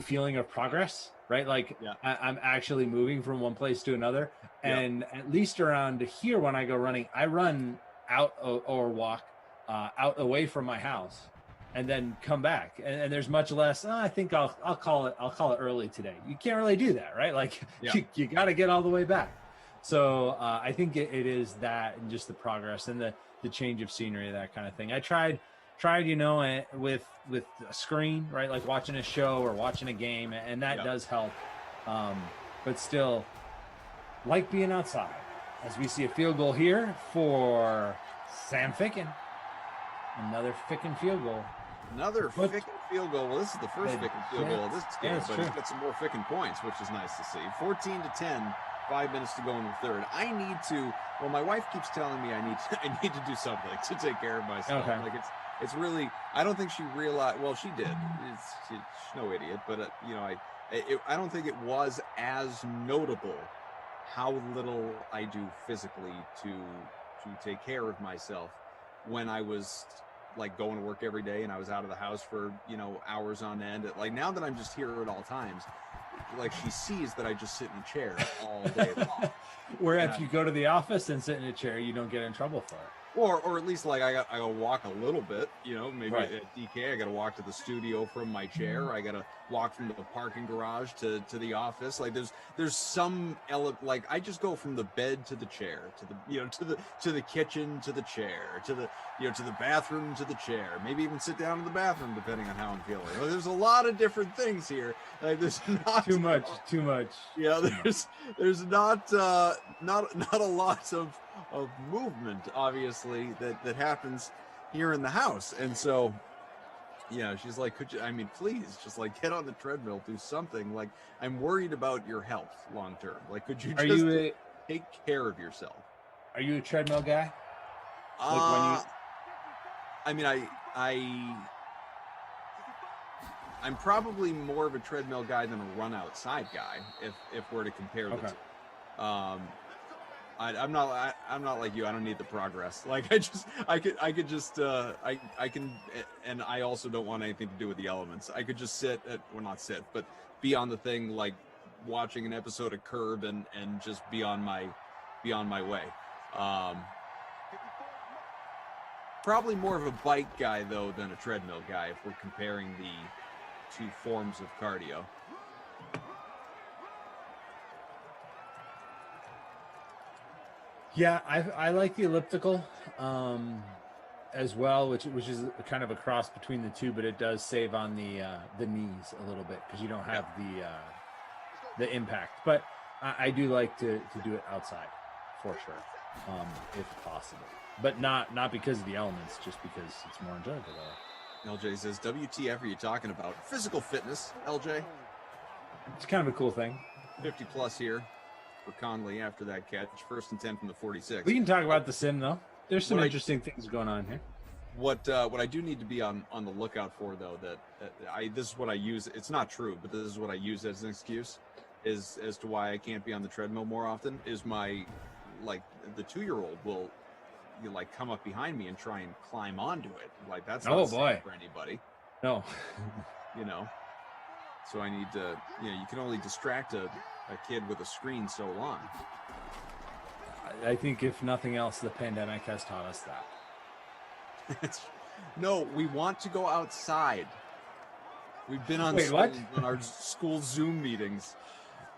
feeling of progress, right? Like I'm actually moving from one place to another. And at least around here, when I go running, I run out or walk out away from my house and then come back. And there's much less, I think I'll call it early today. You can't really do that, right? Like you got to get all the way back. So I think it is that, and just the progress and the change of scenery, that kind of thing. I tried, with a screen, right? Like watching a show or watching a game, and that does help. But still, like being outside. As we see a field goal here for Sam Ficken. Another Ficken field goal. Another Ficken field goal. Well, this is the first Ficken field goal of this game, but he's got some more Ficken points, which is nice to see. 14-10. 5 minutes to go in the third. I need to. Well, my wife keeps telling me I need to do something to take care of myself. Okay. Like it's really. I don't think she realized. Well, she did. She's no idiot, but I don't think it was as notable how little I do physically to take care of myself when I was like going to work every day and I was out of the house for hours on end. Like now that I'm just here at all times. Like she sees that I just sit in a chair all day long. Where if you go to the office and sit in a chair, you don't get in trouble for it. Or at least like I gotta walk a little bit, maybe at DK I gotta walk to the studio from my chair. I gotta walk from the parking garage to the office. Like there's some like I just go from the bed to the chair, to the kitchen to the chair, to the bathroom to the chair, maybe even sit down in the bathroom depending on how I'm feeling. Like, there's a lot of different things here. Like there's not too much. Yeah, there's not a lot of movement, obviously, that happens here in the house. And so she's like, please just like get on the treadmill, do something. Like, I'm worried about your health long term. Like, could you just take care of yourself? Are you a treadmill guy? I'm probably more of a treadmill guy than a run outside guy, if we're to compare the two. I'm not like you. I don't need the progress. Like I can, and I also don't want anything to do with the elements. I could just not sit, but be on the thing, like watching an episode of Curb and just be on my way. Probably more of a bike guy though than a treadmill guy if we're comparing the two forms of cardio. Yeah, I like the elliptical as well, which is kind of a cross between the two, but it does save on the knees a little bit because you don't have the impact. But I do like to do it outside for sure, if possible. But not because of the elements, just because it's more enjoyable there. LJ says, WTF are you talking about? Physical fitness, LJ. It's kind of a cool thing. 50 plus here for Conley after that catch. 1st and 10 from the 46. We can talk about the sim, though. There's some interesting things going on here. What I do need to be on the lookout for, though, that this is what I use. It's not true, but this is what I use as an excuse is as to why I can't be on the treadmill more often is my, like, the 2-year-old will come up behind me and try and climb onto it. Like, that's not safe for anybody. No. So I need to, you can only distract a kid with a screen so long. I think if nothing else, the pandemic has taught us that. No, we want to go outside. We've been on our school Zoom meetings.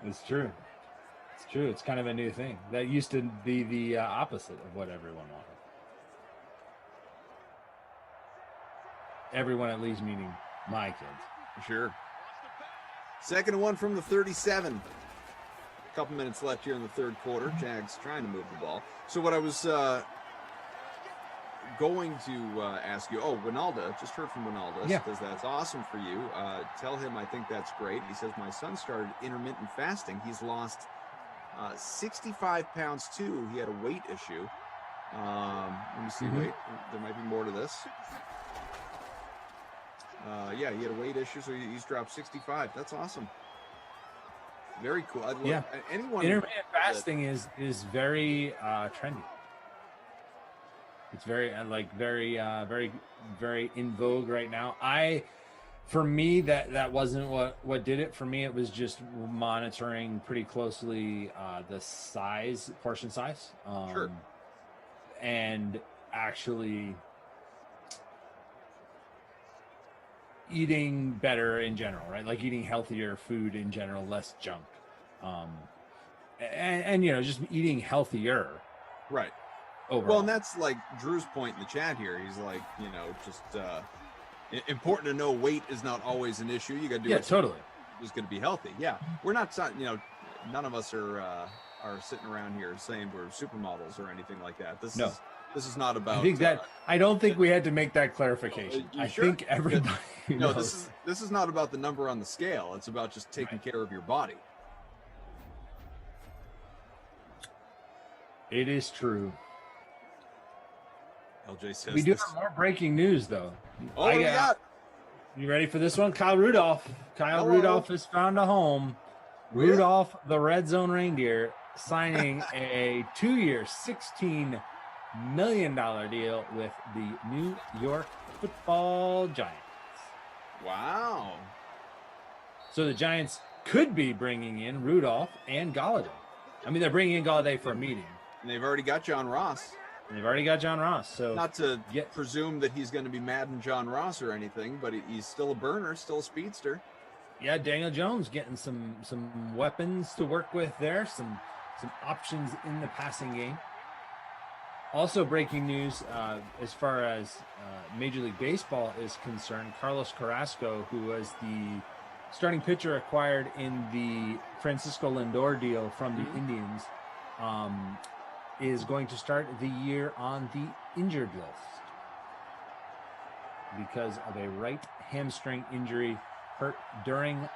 It's true. It's true. It's kind of a new thing. That used to be the opposite of what everyone wanted. Everyone at least meaning my kids. Sure. 2nd and 1 from the 37. A couple minutes left here in the third quarter. Jags trying to move the ball. So what I was going to ask you, Winalda, just heard from Winalda, says that's awesome for you. Tell him I think that's great. He says, my son started intermittent fasting. He's lost 65 pounds too. He had a weight issue. Let me see, wait, there might be more to this. He had a weight issue, so he's dropped 65. That's awesome. Very cool. Anyone intermittent fasting is very trendy. It's very very in vogue right now. For me, that wasn't what did it. For me, it was just monitoring pretty closely the portion size, sure, and actually eating better in general, right? Like eating healthier food in general, less junk, and just eating healthier, right? Overall. Well, and that's like Drew's point in the chat here. He's like, just important to know weight is not always an issue. You got to do totally. Is going to be healthy. Yeah, we're not. None of us are sitting around here saying we're supermodels or anything like that. This is not about. I don't think we had to make that clarification. I think everybody. This is not about the number on the scale. It's about just taking care of your body. It is true. LJ says we do have more breaking news though. Oh, yeah. You ready for this one? Kyle Rudolph has found a home. Rudolph, the Red Zone Reindeer, signing a 2-year, $16 million deal with the New York Football Giants. Wow. So the Giants could be bringing in Rudolph and Galladay. I mean, they're bringing in Galladay for a meeting. And they've already got John Ross. So not to presume that he's going to be Madden John Ross or anything, but he's still a burner, still a speedster. Yeah, Daniel Jones getting some weapons to work with there, some options in the passing game. Also breaking news as far as Major League Baseball is concerned, Carlos Carrasco, who was the starting pitcher acquired in the Francisco Lindor deal from the Indians, is going to start the year on the injured list because of a right hamstring injury hurt during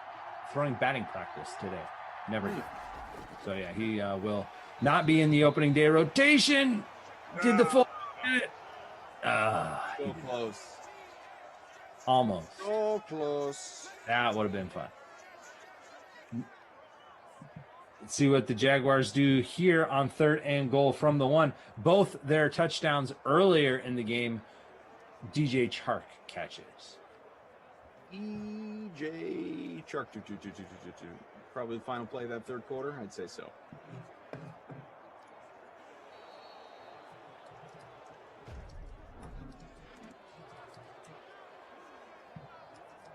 throwing batting practice today. Never did. So yeah, he will not be in the opening day rotation. Did the full so close. Almost. So close. That would have been fun. Let's see what the Jaguars do here on 3rd and goal from the 1. Both their touchdowns earlier in the game, DJ Chark catches. DJ Chark. Probably the final play of that third quarter. I'd say so.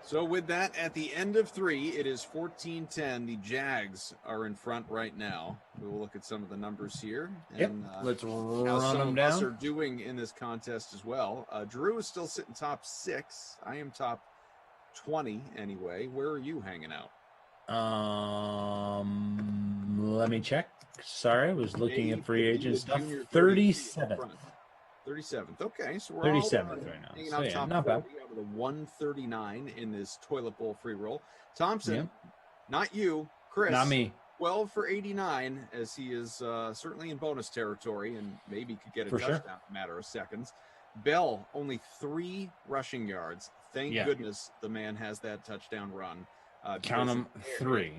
So with that, at the end of 3, it is 14-10. The Jags are in front right now. We will look at some of the numbers here. And, let's run how some them of down. us are doing in this contest as well. Drew is still sitting top 6. I am top 20 anyway. Where are you hanging out? Let me check. Sorry, I was looking at free agent stuff. 37th. 37th. Okay, so we're 37th all right now. hanging So, out yeah, top not 40 bad. out of the 139 in this toilet bowl free roll. Thompson, not you, Chris. Not me. 12 for 89, as he is certainly in bonus territory and maybe could get a For touchdown sure. in a matter of seconds. Bell, only 3 rushing yards. Thank goodness the man has that touchdown run. Count them 3.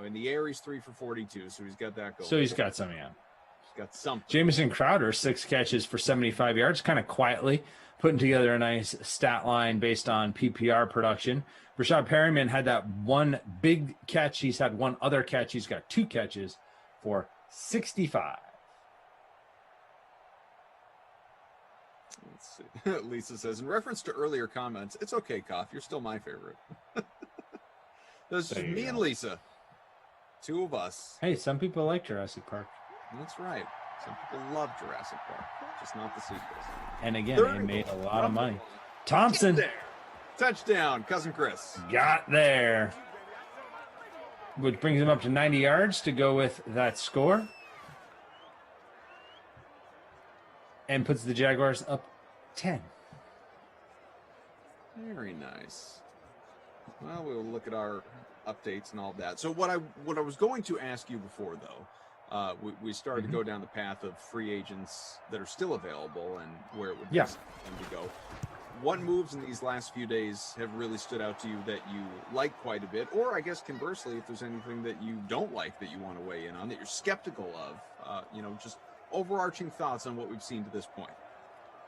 In the air, he's 3 for 42, so he's got that going. So he's got some, He's got something. Jamison Crowder, 6 catches for 75 yards, kind of quietly putting together a nice stat line based on PPR production. Rashad Perryman had that one big catch. He's had one other catch. He's got 2 catches for 65. Let's see. Lisa says, in reference to earlier comments, it's okay, Koff. You're still my favorite. That's just me and Lisa. Two of us. Hey, some people like Jurassic Park. That's right. Some people love Jurassic Park, just not the sequels. And again, it made a lot of money. Thompson. Touchdown, Cousin Chris. Got there. Which brings him up to 90 yards to go with that score. And puts the Jaguars up 10. Very nice. Well, we'll look at our updates and all that. So what I was going to ask you before, though, we started to go down the path of free agents that are still available and where it would be time to go. What moves in these last few days have really stood out to you that you like quite a bit? Or I guess conversely, if there's anything that you don't like that you want to weigh in on, that you're skeptical of, just overarching thoughts on what we've seen to this point.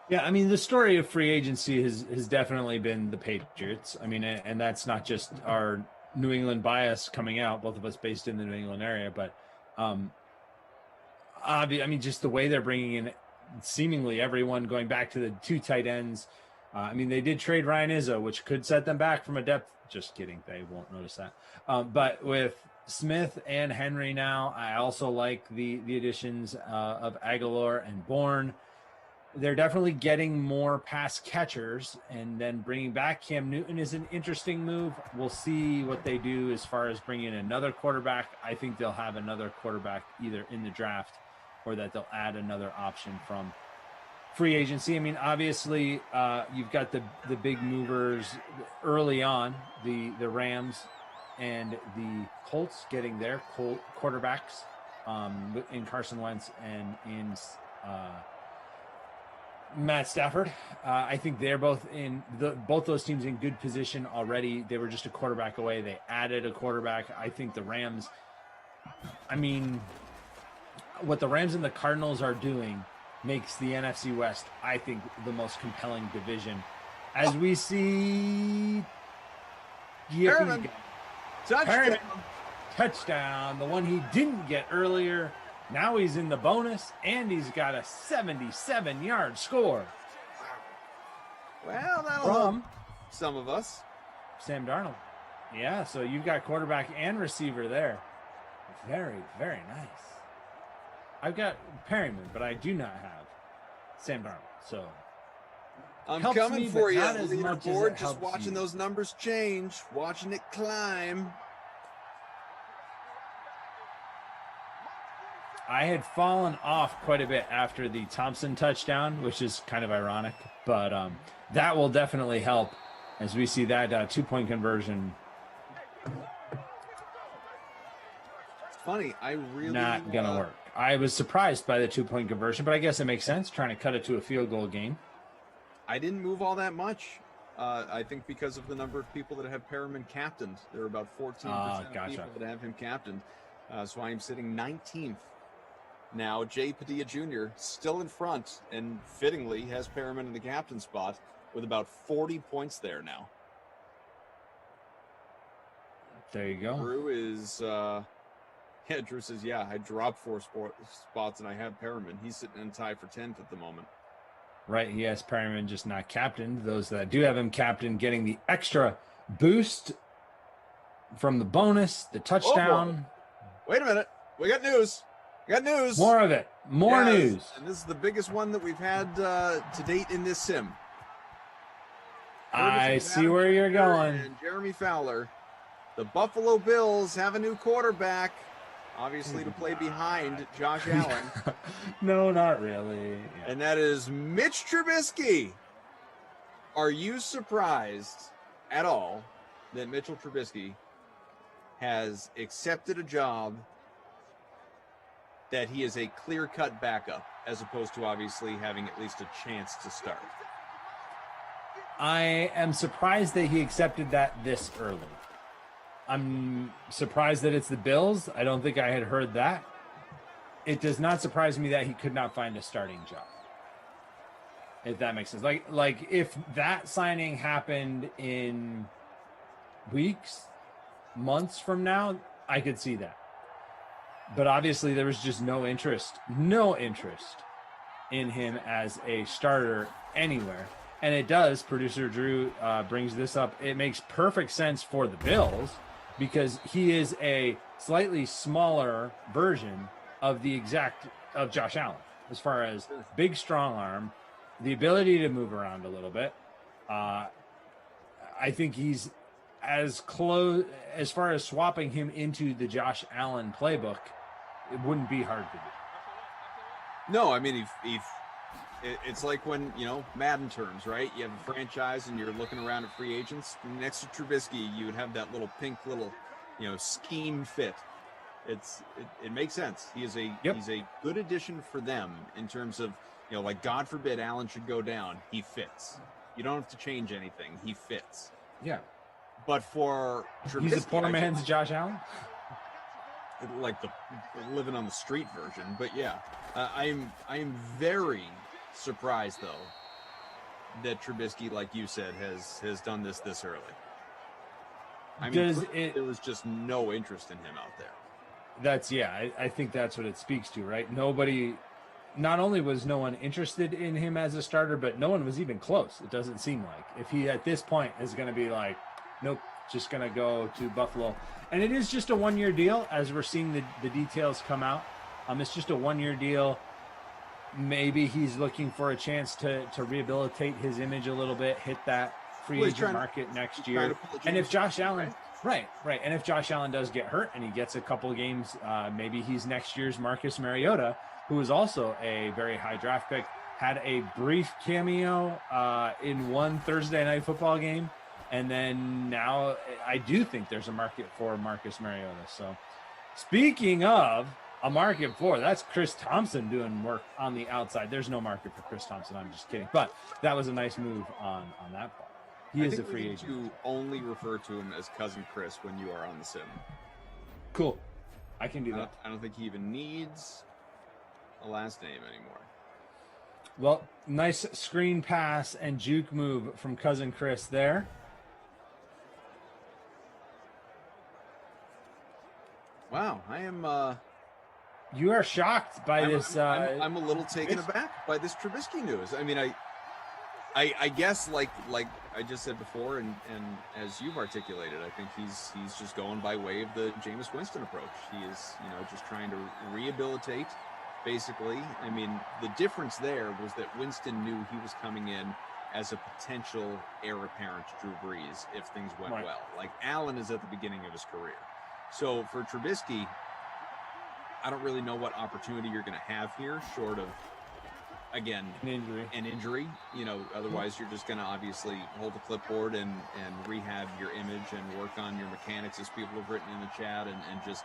Yeah, I mean, the story of free agency has definitely been the Patriots. I mean, and that's not just our New England bias coming out, both of us based in the New England area, but I mean, just the way they're bringing in seemingly everyone, going back to the two tight ends. I mean, they did trade Ryan Izzo, which could set them back from a depth. Just kidding. They won't notice that. But with Smith and Henry now, I also like the additions of Aguilar and Bourne. They're definitely getting more pass catchers, and then bringing back Cam Newton is an interesting move. We'll see what they do as far as bringing in another quarterback. I think they'll have another quarterback either in the draft or that they'll add another option from free agency. I mean, obviously, you've got the big movers early on, the Rams and the Colts getting their quarterbacks in Carson Wentz and in Matt Stafford. I think they're both those teams in good position already. They were just a quarterback away. They added a quarterback. I think the Rams, I mean, what the Rams and the Cardinals are doing makes the NFC West, I think, the most compelling division. As we see, Perriman. Touchdown, the one he didn't get earlier. Now he's in the bonus, and he's got a 77-yard score. Well, that'll help some of us. Sam Darnold. Yeah, so you've got quarterback and receiver there. Very, very nice. I've got Perryman, but I do not have Sam Darnold. So I'm coming for you, leaderboard. Just watching those numbers change, watching it climb. I had fallen off quite a bit after the Thompson touchdown, which is kind of ironic, but that will definitely help as we see that 2-point conversion. It's funny, I really not gonna work. I was surprised by the 2-point conversion, but I guess it makes sense trying to cut it to a field goal game. I didn't move all that much. I think because of the number of people that have Perriman captained. There are about 14% of people that have him captained. So I am sitting 19th. Now, Jay Padilla Jr. still in front and fittingly has Perriman in the captain spot with about 40 points there now. There you go. Drew is, Drew says, yeah, I dropped 4 spots and I have Perriman. He's sitting in tie for 10th at the moment. Right, he has Perriman just not captained. Those that do have him captained getting the extra boost from the bonus, the touchdown. Wait a minute. We got news. More of it. More news. And this is the biggest one that we've had to date in this sim. I see where you're going. And Jeremy Fowler. The Buffalo Bills have a new quarterback, obviously to play behind Josh Allen. No, not really. Yeah. And that is Mitch Trubisky. Are you surprised at all that Mitchell Trubisky has accepted a job that he is a clear-cut backup, as opposed to obviously having at least a chance to start? I am surprised that he accepted that this early. I'm surprised that it's the Bills. I don't think I had heard that. It does not surprise me that he could not find a starting job, if that makes sense. Like if that signing happened in weeks, months from now, I could see that. But obviously there was just no interest in him as a starter anywhere. And it does, producer Drew brings this up, it makes perfect sense for the Bills because he is a slightly smaller version of of Josh Allen as far as big, strong arm, the ability to move around a little bit. I think he's as close, as far as swapping him into the Josh Allen playbook, it wouldn't be hard to do. No, I mean, it's like when, Madden terms, right? You have a franchise and you're looking around at free agents. Next to Trubisky, you would have that little pink scheme fit. It makes sense. He's a good addition for them in terms of, like, God forbid Allen should go down. He fits. You don't have to change anything. He fits. Yeah. But for Trubisky, he's a poor man's Josh Allen? Like the living on the street version. But yeah, I am very surprised though that Trubisky, like you said, has done this early. I mean, there was just no interest in him out there. I think that's what it speaks to, right? Not only was no one interested in him as a starter, but no one was even close. It doesn't seem like if he at this point is going to be like, nope, just going to go to Buffalo. And it is just a 1-year deal as we're seeing the details come out. It's just a 1-year deal. Maybe he's looking for a chance to rehabilitate his image a little bit, hit that free agent market next year. And if Josh Allen, right. And if Josh Allen does get hurt and he gets a couple of games, maybe he's next year's Marcus Mariota, who is also a very high draft pick, had a brief cameo in one Thursday night football game. And then now I do think there's a market for Marcus Mariota. So speaking of a market for, that's Chris Thompson doing work on the outside. There's no market for Chris Thompson. I'm just kidding. But that was a nice move on that part. He is a free agent. You only refer to him as Cousin Chris when you are on the sim. Cool. I can do that. I don't think he even needs a last name anymore. Well, nice screen pass and juke move from Cousin Chris there. Wow, I am. You are shocked by this. I'm a little taken aback by this Trubisky news. I mean, I guess like I just said before, and as you've articulated, I think he's just going by way of the Jameis Winston approach. He is, just trying to rehabilitate, basically. I mean, the difference there was that Winston knew he was coming in as a potential heir apparent to Drew Brees if things went well. Like Allen is at the beginning of his career. So for Trubisky, I don't really know what opportunity you're going to have here, short of, again, an injury. Otherwise you're just going to obviously hold the clipboard and rehab your image and work on your mechanics, as people have written in the chat, and just,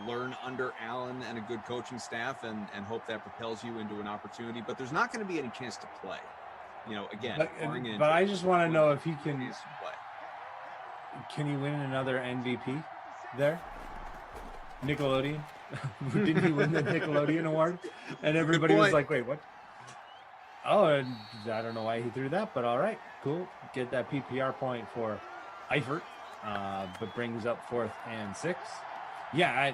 learn under Allen and a good coaching staff and hope that propels you into an opportunity. But there's not going to be any chance to play. Again, but I just want to know if he can play. Can he win another MVP there? Nickelodeon? Didn't he win the Nickelodeon award? And everybody was like, wait, what? Oh, I don't know why he threw that, but all right, cool. Get that PPR point for Eifert, but brings up 4th and 6. Yeah,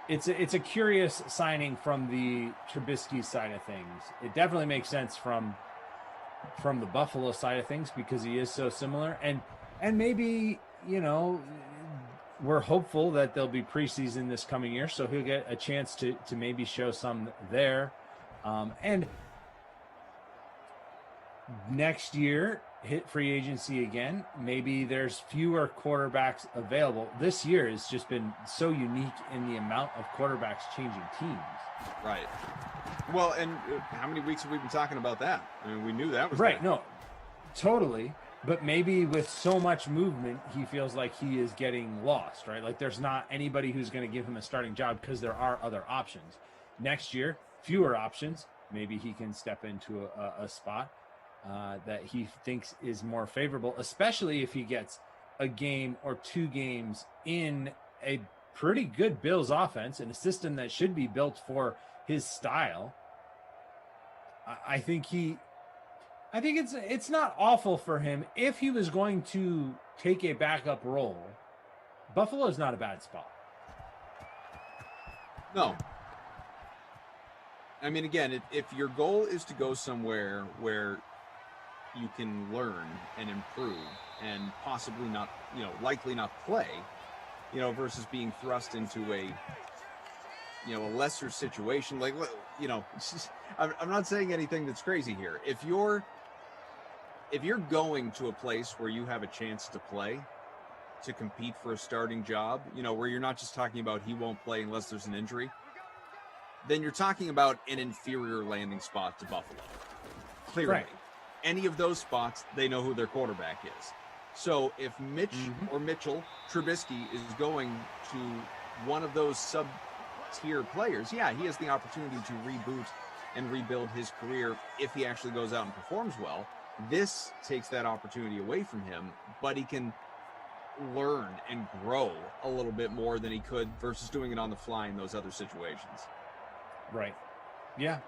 it's a curious signing from the Trubisky side of things. It definitely makes sense from the Buffalo side of things because he is so similar. And maybe, we're hopeful that there'll be preseason this coming year, so he'll get a chance to maybe show some there. And next year, hit free agency again. Maybe there's fewer quarterbacks available. This year has just been so unique in the amount of quarterbacks changing teams. Right. Well, and how many weeks have we been talking about that? I mean, we knew that was right. No, totally. But maybe with so much movement, he feels like he is getting lost, right? Like there's not anybody who's going to give him a starting job because there are other options. Next year, fewer options. Maybe he can step into a spot that he thinks is more favorable, especially if he gets a game or 2 games in a pretty good Bills offense and a system that should be built for his style. I think it's not awful for him if he was going to take a backup role. Buffalo is not a bad spot. No. I mean, again, if your goal is to go somewhere where you can learn and improve and possibly not, likely not play, versus being thrust into a lesser situation, I'm not saying anything that's crazy here. If you're going to a place where you have a chance to play, to compete for a starting job, where you're not just talking about he won't play unless there's an injury, then you're talking about an inferior landing spot to Buffalo. Clearly. Right. Any of those spots, they know who their quarterback is. So if Mitch or Mitchell Trubisky is going to one of those sub-tier players, he has the opportunity to reboot and rebuild his career if he actually goes out and performs well. This takes that opportunity away from him, but he can learn and grow a little bit more than he could versus doing it on the fly in those other situations. Right. Yeah.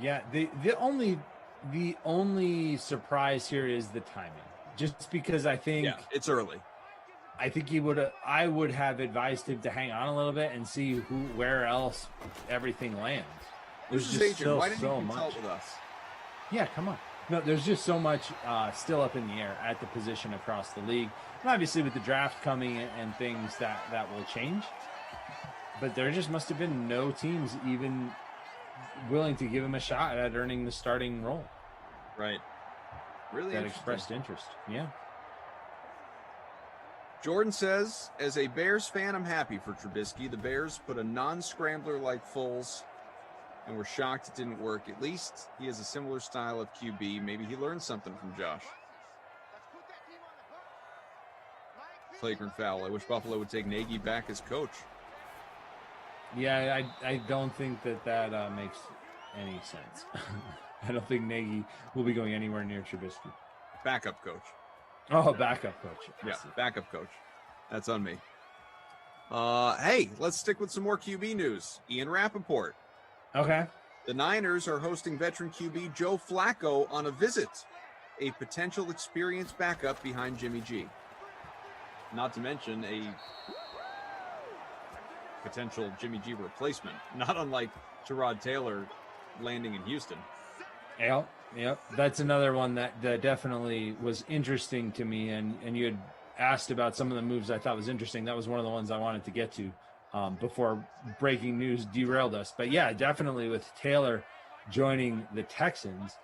The only surprise here is the timing. Just because I think it's early. I think I would have advised him to hang on a little bit and see where else everything lands. There's just still so much with us. Yeah, come on. No, there's just so much still up in the air at the position across the league. And obviously with the draft coming and things that will change. But there just must have been no teams even willing to give him a shot at earning the starting role. Right. Really that expressed interest. Yeah. Jordan says, as a Bears fan, I'm happy for Trubisky. The Bears put a non-scrambler like Foles and were shocked it didn't work. At least he has a similar style of QB. Maybe he learned something from Josh. Flagrant foul. I wish Buffalo would take Nagy back as coach. Yeah, I don't think that makes any sense. I don't think Nagy will be going anywhere near Trubisky. Backup coach. Oh, backup coach. Yeah, backup coach. That's on me. Hey, let's stick with some more QB news. Ian Rappaport. Okay. The Niners are hosting veteran QB Joe Flacco on a visit, a potential experienced backup behind Jimmy G. Not to mention a potential Jimmy G replacement, not unlike Tyrod Taylor landing in Houston. Yep. That's another one that definitely was interesting to me. And you had asked about some of the moves I thought was interesting. That was one of the ones I wanted to get to before breaking news derailed us. But yeah, definitely with Taylor joining the Texans,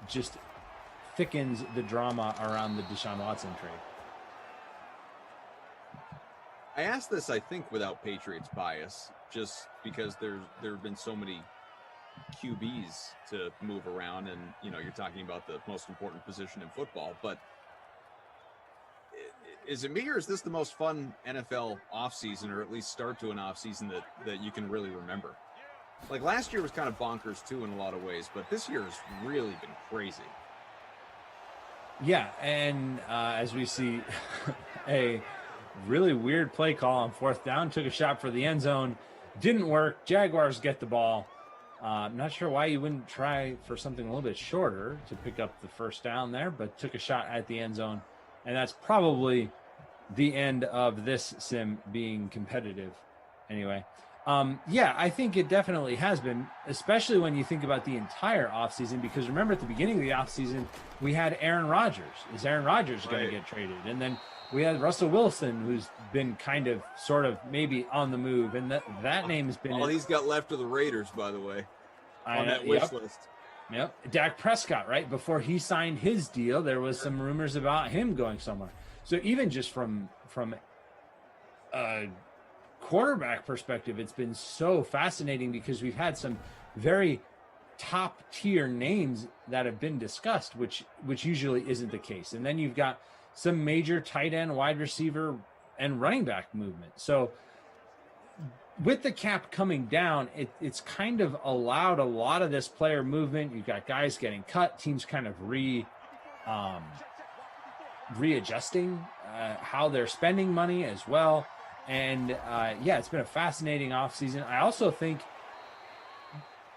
just thickens the drama around the Deshaun Watson trade. I asked this, I think, without Patriots bias, just because there have been so many QBs to move around, and you're talking about the most important position in football. But is it me, or is this the most fun NFL offseason, or at least start to an offseason that you can really remember? Like last year was kind of bonkers too in a lot of ways, but this year has really been crazy. Yeah, and as we see, a really weird play call on fourth down, took a shot for the end zone, didn't work. Jaguars get the ball. I'm not sure why you wouldn't try for something a little bit shorter to pick up the first down there, but took a shot at the end zone. And that's probably the end of this sim being competitive anyway. Yeah, I think it definitely has been, especially when you think about the entire offseason, because remember at the beginning of the offseason, we had Aaron Rodgers. Is Aaron Rodgers going to get traded? And then we had Russell Wilson, who's been kind of sort of maybe on the move. And that name has been... All he's got left of the Raiders, by the way, on that wish list. Yep. Dak Prescott, right? Before he signed his deal, there was some rumors about him going somewhere. So even just from a quarterback perspective, it's been so fascinating because we've had some very top tier names that have been discussed, which usually isn't the case. And then you've got some major tight end, wide receiver, and running back movement. So with the cap coming down, it's kind of allowed a lot of this player movement. You've got guys getting cut, teams kind of readjusting how they're spending money as well. And yeah, it's been a fascinating offseason. I also think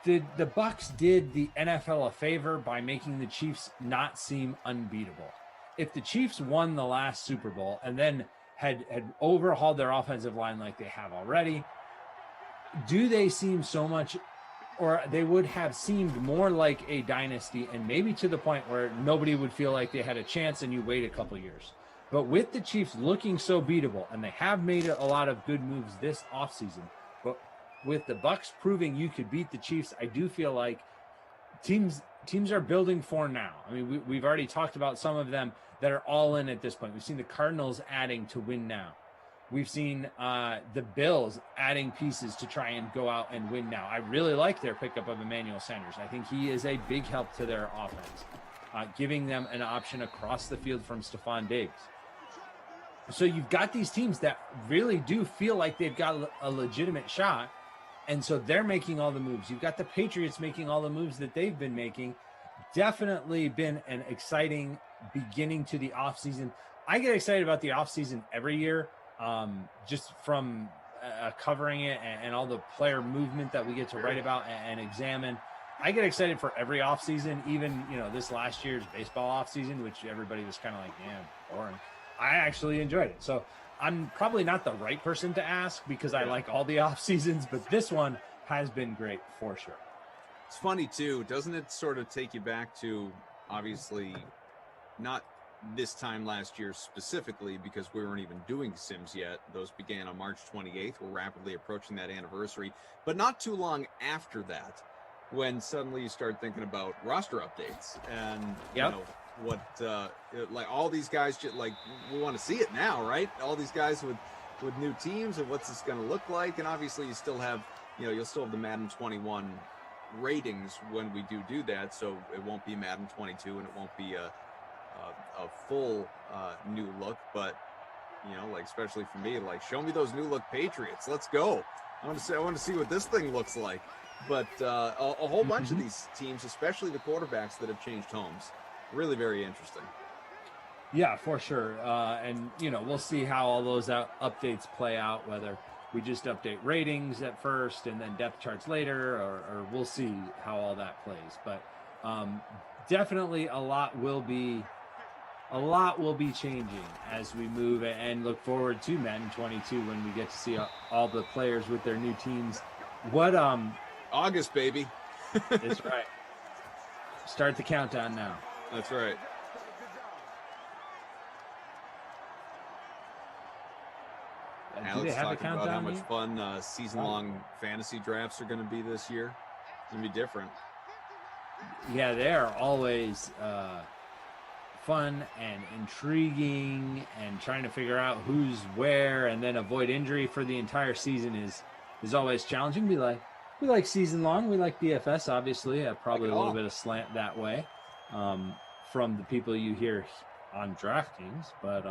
the Bucks did the NFL a favor by making the Chiefs not seem unbeatable. If the Chiefs won the last Super Bowl and then had overhauled their offensive line like they have already, do they seem so much or they would have seemed more like a dynasty, and maybe to the point where nobody would feel like they had a chance and you wait a couple years. But with the Chiefs looking so beatable, and they have made a lot of good moves this offseason, but with the Bucs proving you could beat the Chiefs, I do feel like teams are building for now. I mean, we've already talked about some of them that are all in at this point. We've seen the Cardinals adding to win now. We've seen the Bills adding pieces to try and go out and win now. I really like their pickup of Emmanuel Sanders. I think he is a big help to their offense, giving them an option across the field from Stephon Diggs. So you've got these teams that really do feel like they've got a legitimate shot, and so they're making all the moves. You've got the Patriots making all the moves that they've been making. Definitely been an exciting beginning to the offseason. I get excited about the offseason every year, just from covering it and all the player movement that we get to write about and examine. I get excited for every offseason, even, this last year's baseball offseason, which everybody was kind of like, yeah, boring. I actually enjoyed it. So I'm probably not the right person to ask because I like all the off seasons, but this one has been great for sure. It's funny too, doesn't it sort of take you back to, obviously not this time last year specifically because we weren't even doing Sims yet. Those began on March 28th. We're rapidly approaching that anniversary, but not too long after that when suddenly you start thinking about roster updates and, what like all these guys just like we want to see it now, right? All these guys with new teams and what's this going to look like, and obviously you still have you'll still have the Madden 21 ratings when we do that, so it won't be Madden 22 and it won't be a full new look, but like especially for me, like show me those new look Patriots, let's go. I want to see what this thing looks like. But a whole bunch of these teams, especially the quarterbacks that have changed homes. Really very interesting. Yeah, for sure. And, we'll see how all those updates play out, whether we just update ratings at first and then depth charts later, or we'll see how all that plays. But definitely a lot will be changing as we move and look forward to Madden 22 when we get to see all the players with their new teams. What August, baby. That's right. Start the countdown now. That's right. Alex talking about how much fun season-long fantasy drafts are going to be this year. It's going to be different. Yeah, they are always fun and intriguing, and trying to figure out who's where and then avoid injury for the entire season is always challenging. We like season-long. We like DFS, obviously. Probably a little bit of slant that way. From the people you hear on DraftKings, but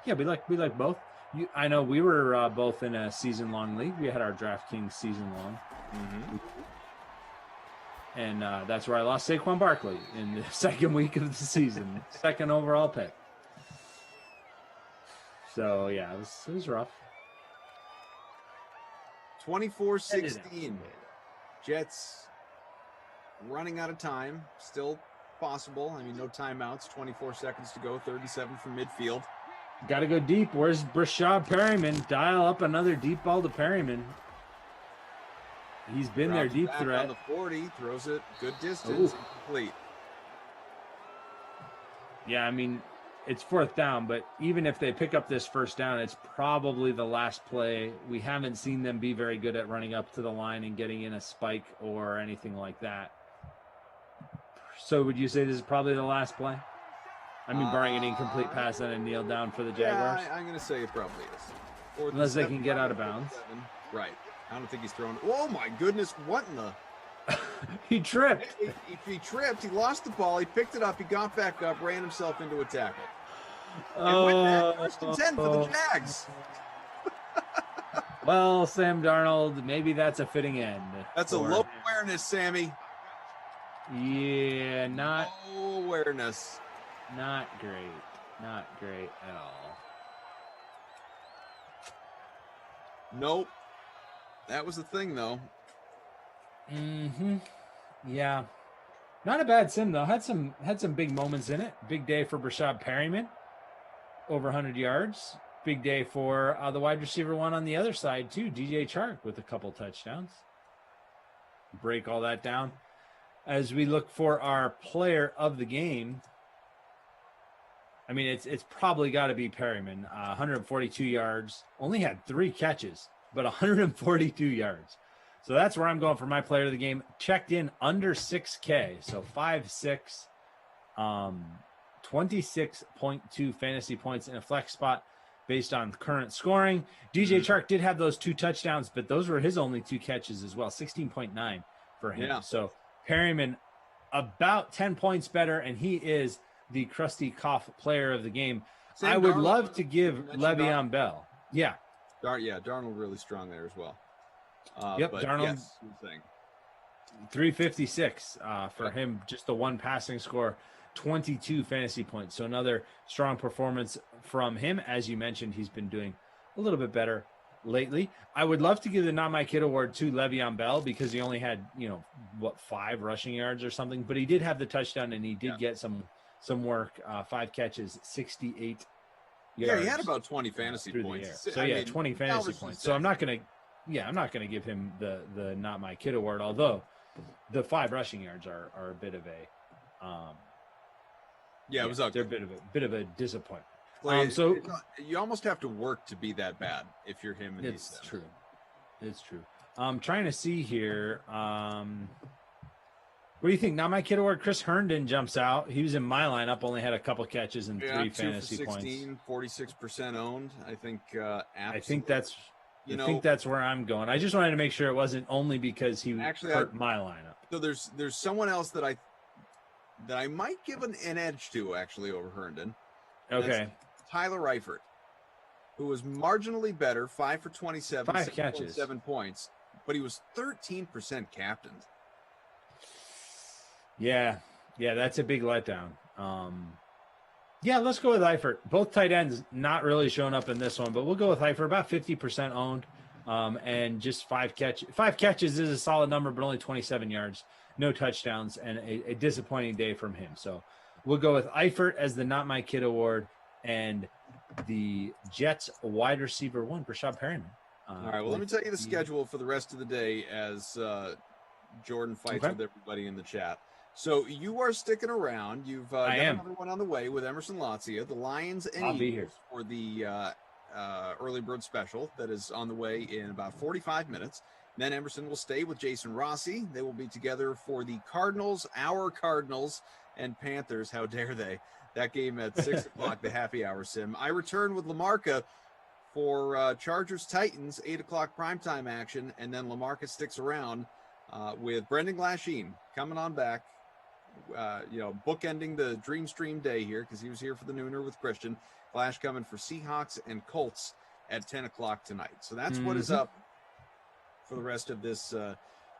yeah, we like both. I know we were both in a season-long league. We had our DraftKings season-long, and that's where I lost Saquon Barkley in the second week of the season, second overall pick. So yeah, it was rough. 24-16, Jets running out of time, still possible. I mean, no timeouts, 24 seconds to go, 37 from midfield. Got to go deep. Where's Brashad Perryman? Dial up another deep ball to Perryman. He's been their deep threat. On the 40, throws it good distance, incomplete. Yeah, I mean, it's fourth down, but even if they pick up this first down, it's probably the last play. We haven't seen them be very good at running up to the line and getting in a spike or anything like that. So would you say this is probably the last play? I mean, barring an incomplete pass and a kneel down for the Jaguars? Yeah, I'm going to say it probably is. Or unless they can get out of bounds. Right. I don't think he's thrown. Oh, my goodness. What in the? He tripped. He tripped. He lost the ball. He picked it up. He got back up, ran himself into a tackle. And went back first and 10 for the Jags. Well, Sam Darnold, maybe that's a fitting end. That's a low awareness, Sammy. Yeah, low awareness. Not great. Not great at all. Nope. That was the thing, though. Yeah. Not a bad sim, though. Had some big moments in it. Big day for Brashad Perryman. Over 100 yards. Big day for the wide receiver one on the other side, too. DJ Chark with a couple touchdowns. break all that down. As we look for our player of the game, I mean, it's probably got to be Perryman. 142 yards, only had 3 catches, but 142 yards. So that's where I'm going for my player of the game. Checked in under 6K, so 5'6", 26.2 fantasy points in a flex spot based on current scoring. DJ Chark did have those 2 touchdowns, but those were his only 2 catches as well, 16.9 for him. Yeah. So Perryman about 10 points better, and he is the Krusty Koff player of the game. I would love to give Le'Veon Bell. Yeah. Darnold really strong there as well. Darnold, 356 for him, just the 1 passing score, 22 fantasy points. So another strong performance from him. As you mentioned, he's been doing a little bit better lately. I would love to give the Not My Kid award to Le'Veon Bell because he only had, 5 rushing yards or something, but he did have the touchdown and he did get some work, 5 catches, 68 yards. He had about 20 fantasy points. So 20 fantasy points. So I'm not going to give him the Not My Kid award, although the 5 rushing yards are a bit of a it was ugly. They're a bit of a disappointment. So you almost have to work to be that bad if you're him. It's true. It's true. I'm trying to see here. What do you think? Not My Kid award. Chris Herndon jumps out. He was in my lineup. Only had a couple catches and 3 fantasy points. 46% owned. I think. I think that's. I think that's where I'm going. I just wanted to make sure it wasn't only because he hurt my lineup. So there's someone else that I might give an edge to actually over Herndon. Okay. Tyler Eifert, who was marginally better, 5 for 27, 5 catches, 7 points, but he was 13% captained. Yeah, that's a big letdown. Let's go with Eifert. Both tight ends not really showing up in this one, but we'll go with Eifert, about 50% owned, and just 5 catches. 5 catches is a solid number, but only 27 yards, no touchdowns, and a disappointing day from him. So we'll go with Eifert as the Not My Kid award, and the Jets wide receiver 1, Brashad Perryman. All right, well, let me tell you the schedule for the rest of the day as Jordan fights with everybody in the chat. So you are sticking around. You've got another one on the way with Emerson Latzia, the Lions and Eagles for the early bird special that is on the way in about 45 minutes. Then Emerson will stay with Jason Rossi. They will be together for the Cardinals, our Cardinals, and Panthers. How dare they? That game at 6 o'clock, the happy hour sim. I return with Lamarca for Chargers Titans, 8 o'clock primetime action, and then Lamarca sticks around with Brendan Glasheen coming on back. Bookending the Dream Stream day here because he was here for the nooner with Christian. Flash coming for Seahawks and Colts at 10 o'clock tonight. So that's what is up for the rest of this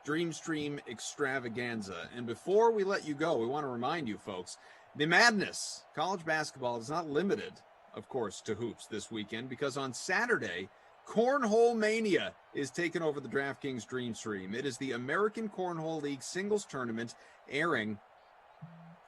Dream Stream extravaganza. And before we let you go, we want to remind you folks, the madness, college basketball is not limited, of course, to hoops this weekend because on Saturday, Cornhole Mania is taking over the DraftKings Dream Stream. It is the American Cornhole League singles tournament airing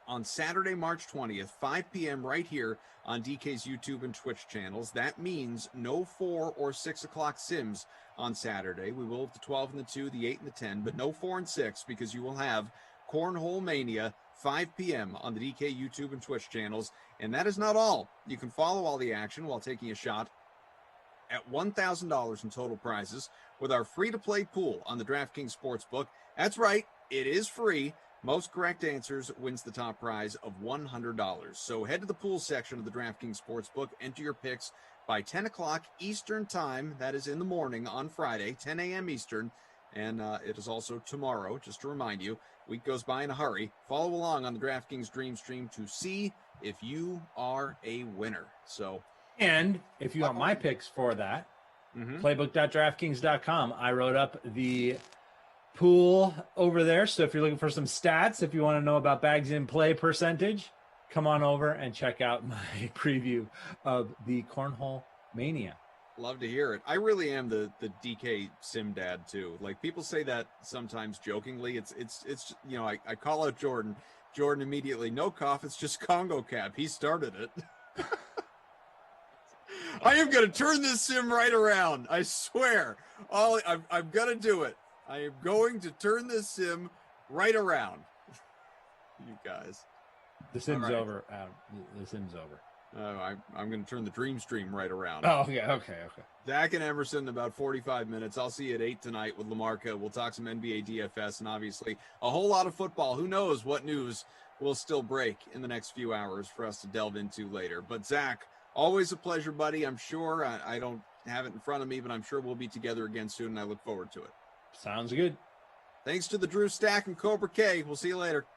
on Saturday, March 20th, 5 p.m. right here on DK's YouTube and Twitch channels. That means no 4 or 6 o'clock sims on Saturday. We will have the 12 and the 2, the 8 and the 10, but no 4 and 6 because you will have Cornhole Mania 5 p.m. on the DK YouTube and Twitch channels. And that is not all. You can follow all the action while taking a shot at $1,000 in total prizes with our free-to-play pool on the DraftKings Sportsbook. That's right, it is free. Most correct answers wins the top prize of $100. So head to the pool section of the DraftKings Sportsbook, enter your picks by 10 o'clock Eastern time. That is in the morning on Friday, 10 a.m. Eastern. And it is also tomorrow, just to remind you. Week goes by in a hurry. Follow along on the DraftKings Dream Stream to see if you are a winner. And if you want my picks for that, playbook.draftkings.com. I wrote up the pool over there. So if you're looking for some stats, if you want to know about bags in play percentage, come on over and check out my preview of the Cornhole Mania. Love to hear it. I really am the DK sim dad too. Like people say that sometimes jokingly. It's I call out Jordan. Jordan immediately, no cough. It's just Congo Cap. He started it. I am going to turn this sim right around. I swear. I'm going to do it. I am going to turn this sim right around. You guys. The sim's right. over. The sim's over. I'm going to turn the dream stream right around. Oh, yeah. Okay. Zach and Emerson in about 45 minutes. I'll see you at 8 tonight with Lamarca. We'll talk some NBA DFS and obviously a whole lot of football. Who knows what news will still break in the next few hours for us to delve into later. But Zach, always a pleasure, buddy. I'm sure I don't have it in front of me, but I'm sure we'll be together again soon, and I look forward to it. Sounds good. Thanks to the Drew Stack and Cobra K. We'll see you later.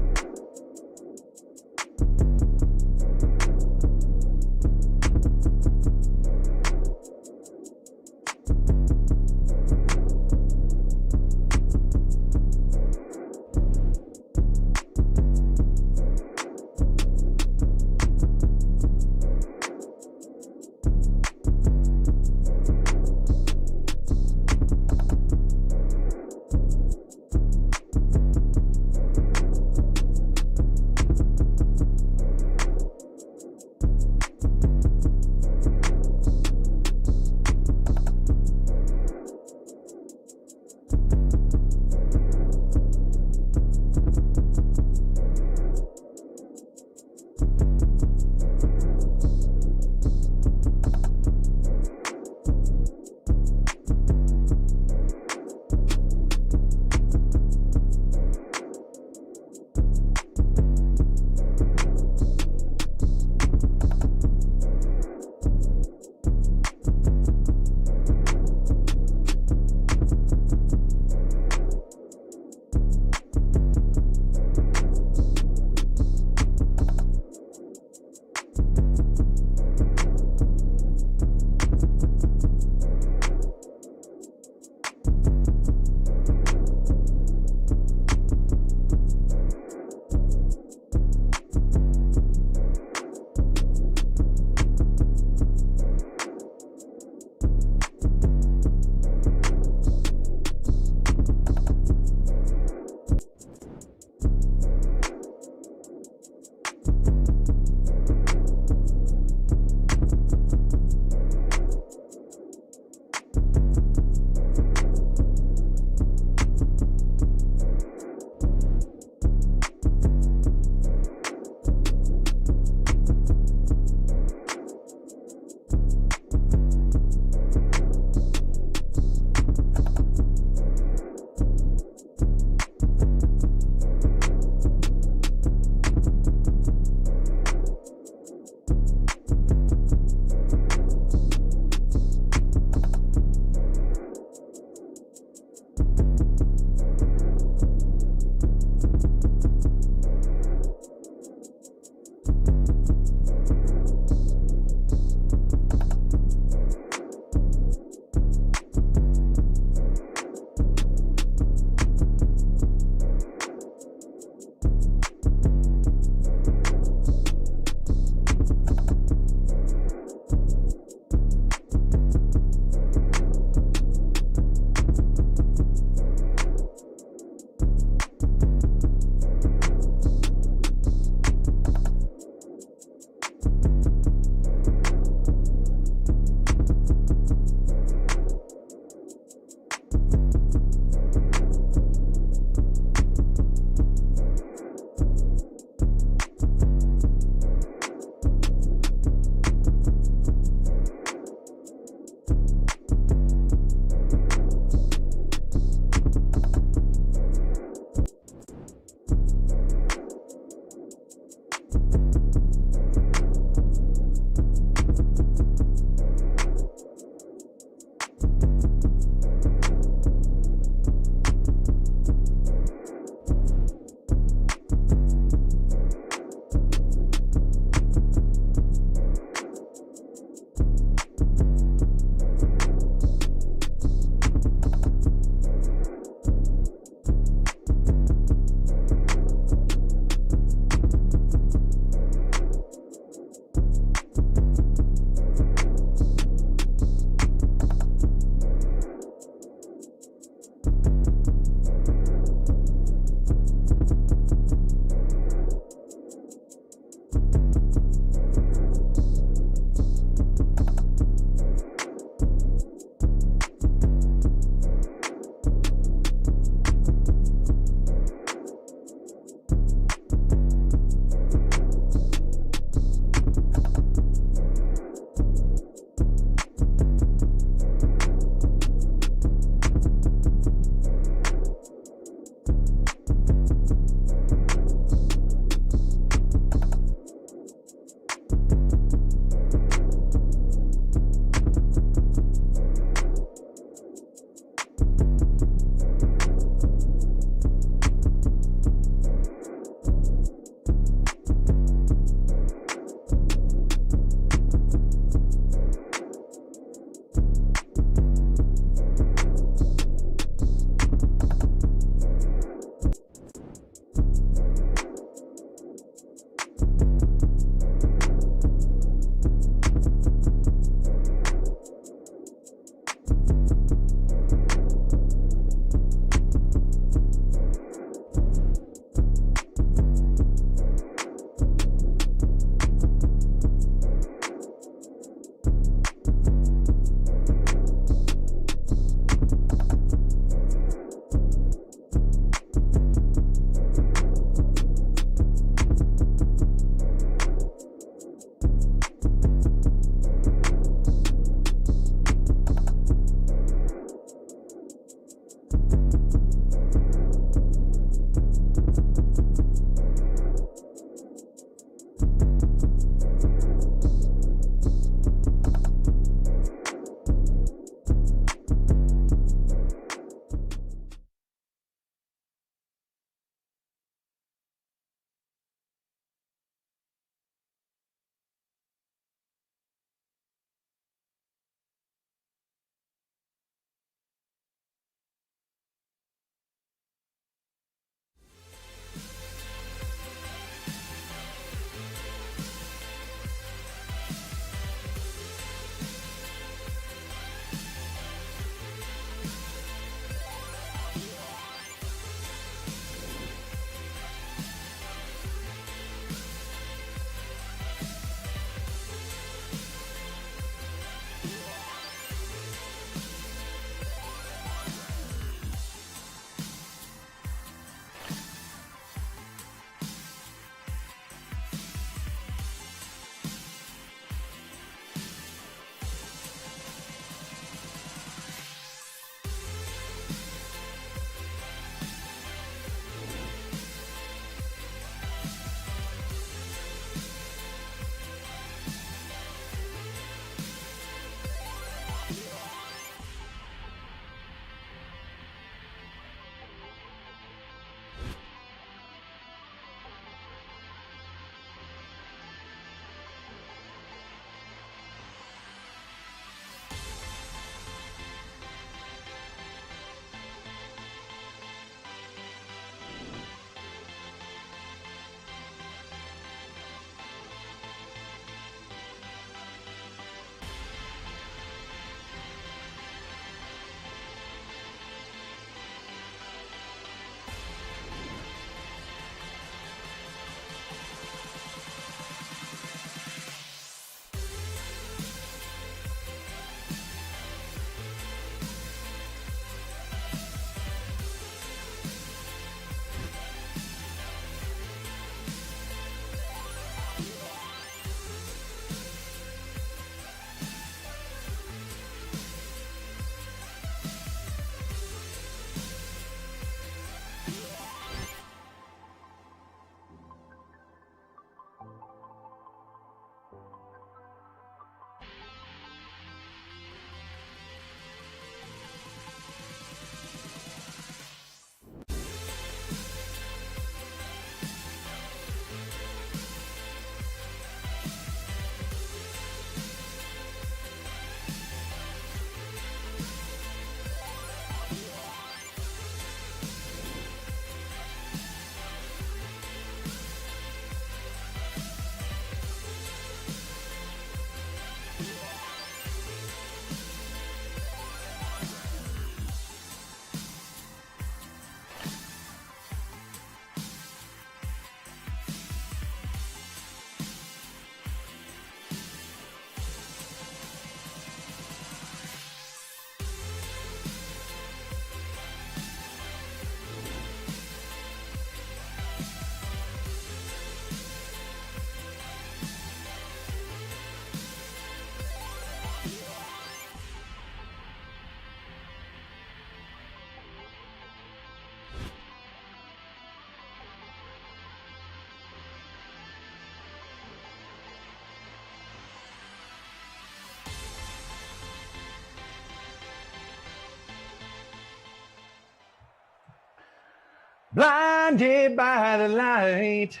Blinded by the light,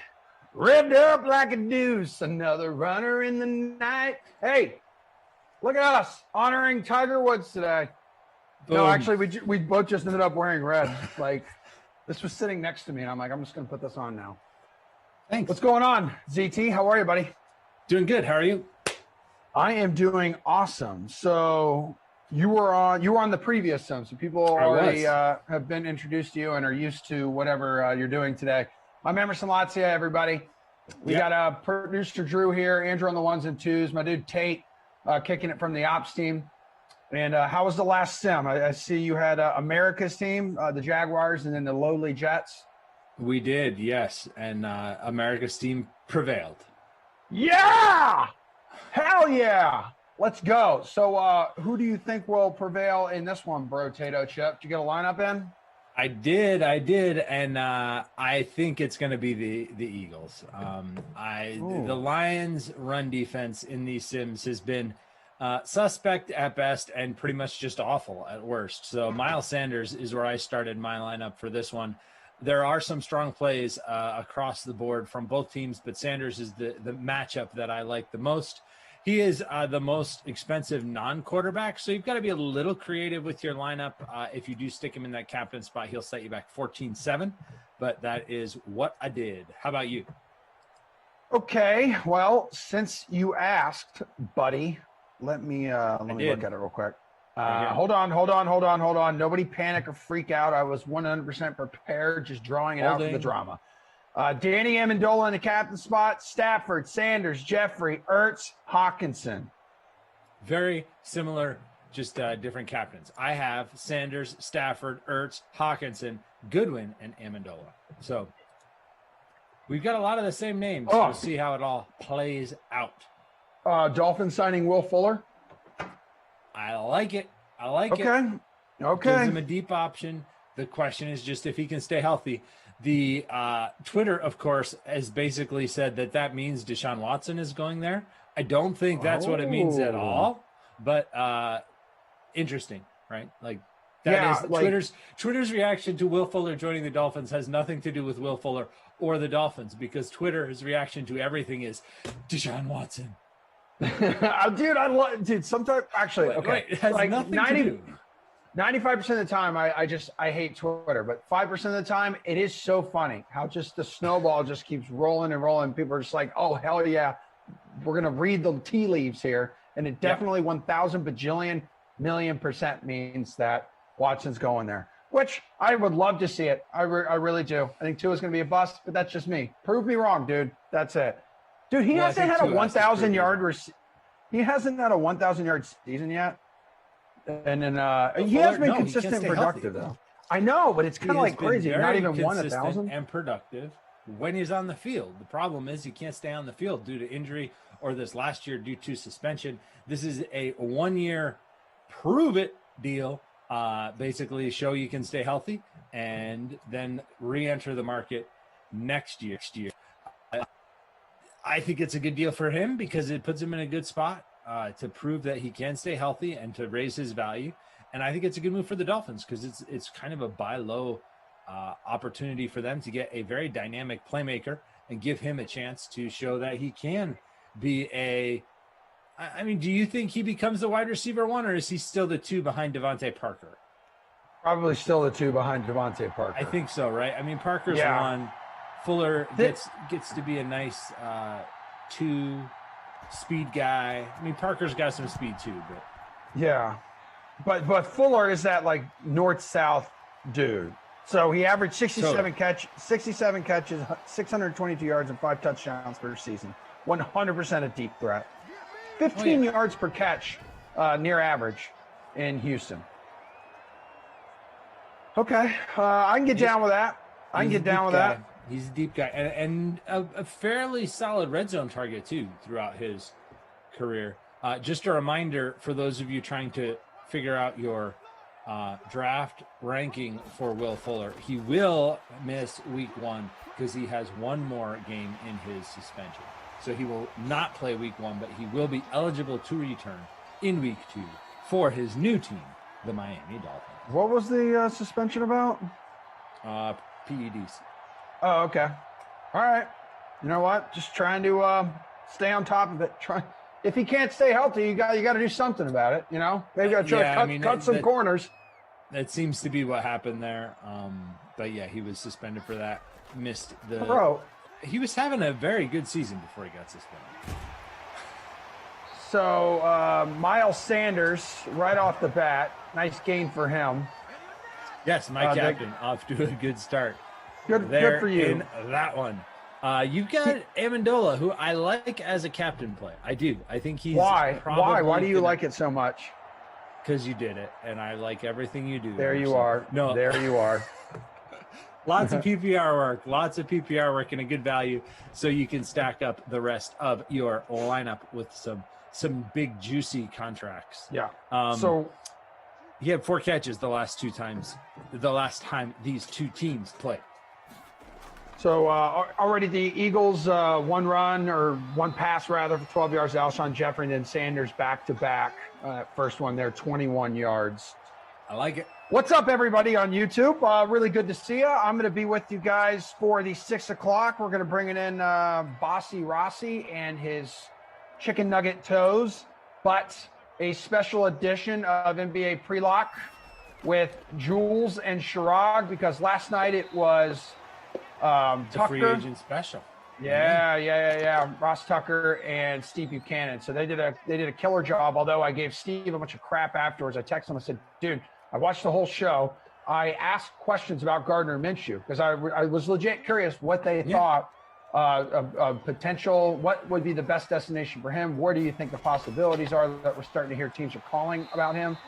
revved up like a deuce, another runner in the night. Hey, look at us honoring Tiger Woods today. Boom. No, actually, we both just ended up wearing red. Like, this was sitting next to me, and I'm like, I'm just going to put this on now. Thanks. What's going on, ZT? How are you, buddy? Doing good. How are you? I am doing awesome. So you were on the previous sim, so people already have been introduced to you and are used to whatever you're doing today. I'm Emerson Latzia, everybody. We got producer Drew here, Andrew on the ones and twos, my dude Tate kicking it from the ops team. And how was the last sim? I see you had America's team, the Jaguars, and then the lowly Jets. We did, yes. And America's team prevailed. Yeah! Hell yeah! Let's go. So who do you think will prevail in this one, bro, Tato Chip? Did you get a lineup in? I did, and I think it's going to be the Eagles. The Lions' run defense in these sims has been suspect at best and pretty much just awful at worst. So Miles Sanders is where I started my lineup for this one. There are some strong plays across the board from both teams, but Sanders is the matchup that I like the most. He is the most expensive non-quarterback, so you've got to be a little creative with your lineup. If you do stick him in that captain spot, he'll set you back 14-7, but that is what I did. How about you? Okay, well, since you asked, buddy, let me look at it real quick. Hold on. Nobody panic or freak out. I was 100% prepared, just drawing it out for the drama. Danny Amendola in the captain spot, Stafford, Sanders, Jeffrey, Ertz, Hawkinson. Very similar, just different captains. I have Sanders, Stafford, Ertz, Hawkinson, Goodwin, and Amendola. So we've got a lot of the same names. We'll see how it all plays out. Dolphins signing Will Fuller. I like it. Okay. Gives him a deep option. The question is just if he can stay healthy. The Twitter, of course, has basically said that means Deshaun Watson is going there. I don't think that's what it means at all, but interesting, right? Like that is Twitter's reaction to Will Fuller joining the Dolphins has nothing to do with Will Fuller or the Dolphins, because Twitter's reaction to everything is Deshaun Watson. Dude, sometimes actually, okay, it has like nothing to do. 95% of the time, I hate Twitter, but 5% of the time, it is so funny how just the snowball just keeps rolling and rolling. People are just like, oh, hell yeah, we're going to read the tea leaves here. And it definitely 1,000 bajillion million % means that Watson's going there, which I would love to see it. I really do. I think Tua's going to be a bust, but that's just me. Prove me wrong, dude. That's it. Dude, he hasn't had a 1,000 yard he hasn't had a 1,000 yard season yet. And then he has been consistent and productive, though. I know, but it's kind of like crazy. Not even won 1,000 and productive when he's on the field. The problem is he can't stay on the field due to injury, or this last year due to suspension. This is a 1 year prove it deal. Basically, show you can stay healthy and then re-enter the market next year. I think it's a good deal for him because it puts him in a good spot to prove that he can stay healthy and to raise his value. And I think it's a good move for the Dolphins because it's kind of a buy low opportunity for them to get a very dynamic playmaker and give him a chance to show that he can be I mean, do you think he becomes the wide receiver one, or is he still the two behind Devontae Parker? Probably still the two behind Devontae Parker. I think so, right? I mean, Parker's one. Fuller gets to be a nice two speed guy. I mean, Parker's got some speed too, but yeah, but Fuller is that like north-south dude. So he averaged 67 catches, 622 yards, and 5 touchdowns per season. 100% a deep threat. 15 yards per catch, near average in Houston. Okay, I can get down with that. He's a deep guy and a fairly solid red zone target too throughout his career. Just a reminder for those of you trying to figure out your draft ranking for Will Fuller. He will miss week 1 because he has one more game in his suspension. So he will not play week 1, but he will be eligible to return in week 2 for his new team, the Miami Dolphins. What was the suspension about? PEDs. Oh, okay. All right. You know what? Just trying to stay on top of it. If he can't stay healthy, you got to do something about it. You know, maybe got to try to cut some corners. That seems to be what happened there. But yeah, he was suspended for that. Missed the. Bro, he was having a very good season before he got suspended. So Miles Sanders, right off the bat, nice game for him. Yes, my captain off to a good start. Good for you. In that one. You've got Amendola, who I like as a captain play. I do. I think he's Why do you like it so much? Because you did it, and I like everything you do. There you are. No, there you are. Lots of PPR work, and a good value, so you can stack up the rest of your lineup with some big juicy contracts. Yeah. So he had 4 catches the last time these two teams played. So already the Eagles, one pass rather for 12 yards. Alshon Jeffrey and then Sanders back to back. First one there, 21 yards. I like it. What's up, everybody on YouTube? Really good to see you. I'm going to be with you guys for the 6 o'clock. We're going to bring it in Bossy Rossi and his chicken nugget toes, but a special edition of NBA Pre-Lock with Jules and Chirag, because last night it was Tucker. Free agent special. Yeah. Ross Tucker and Steve Buchanan. So they did a killer job. Although I gave Steve a bunch of crap afterwards. I texted him. I said, dude, I watched the whole show. I asked questions about Gardner Minshew because I was legit curious what they thought of potential. What would be the best destination for him? Where do you think the possibilities are that we're starting to hear teams are calling about him?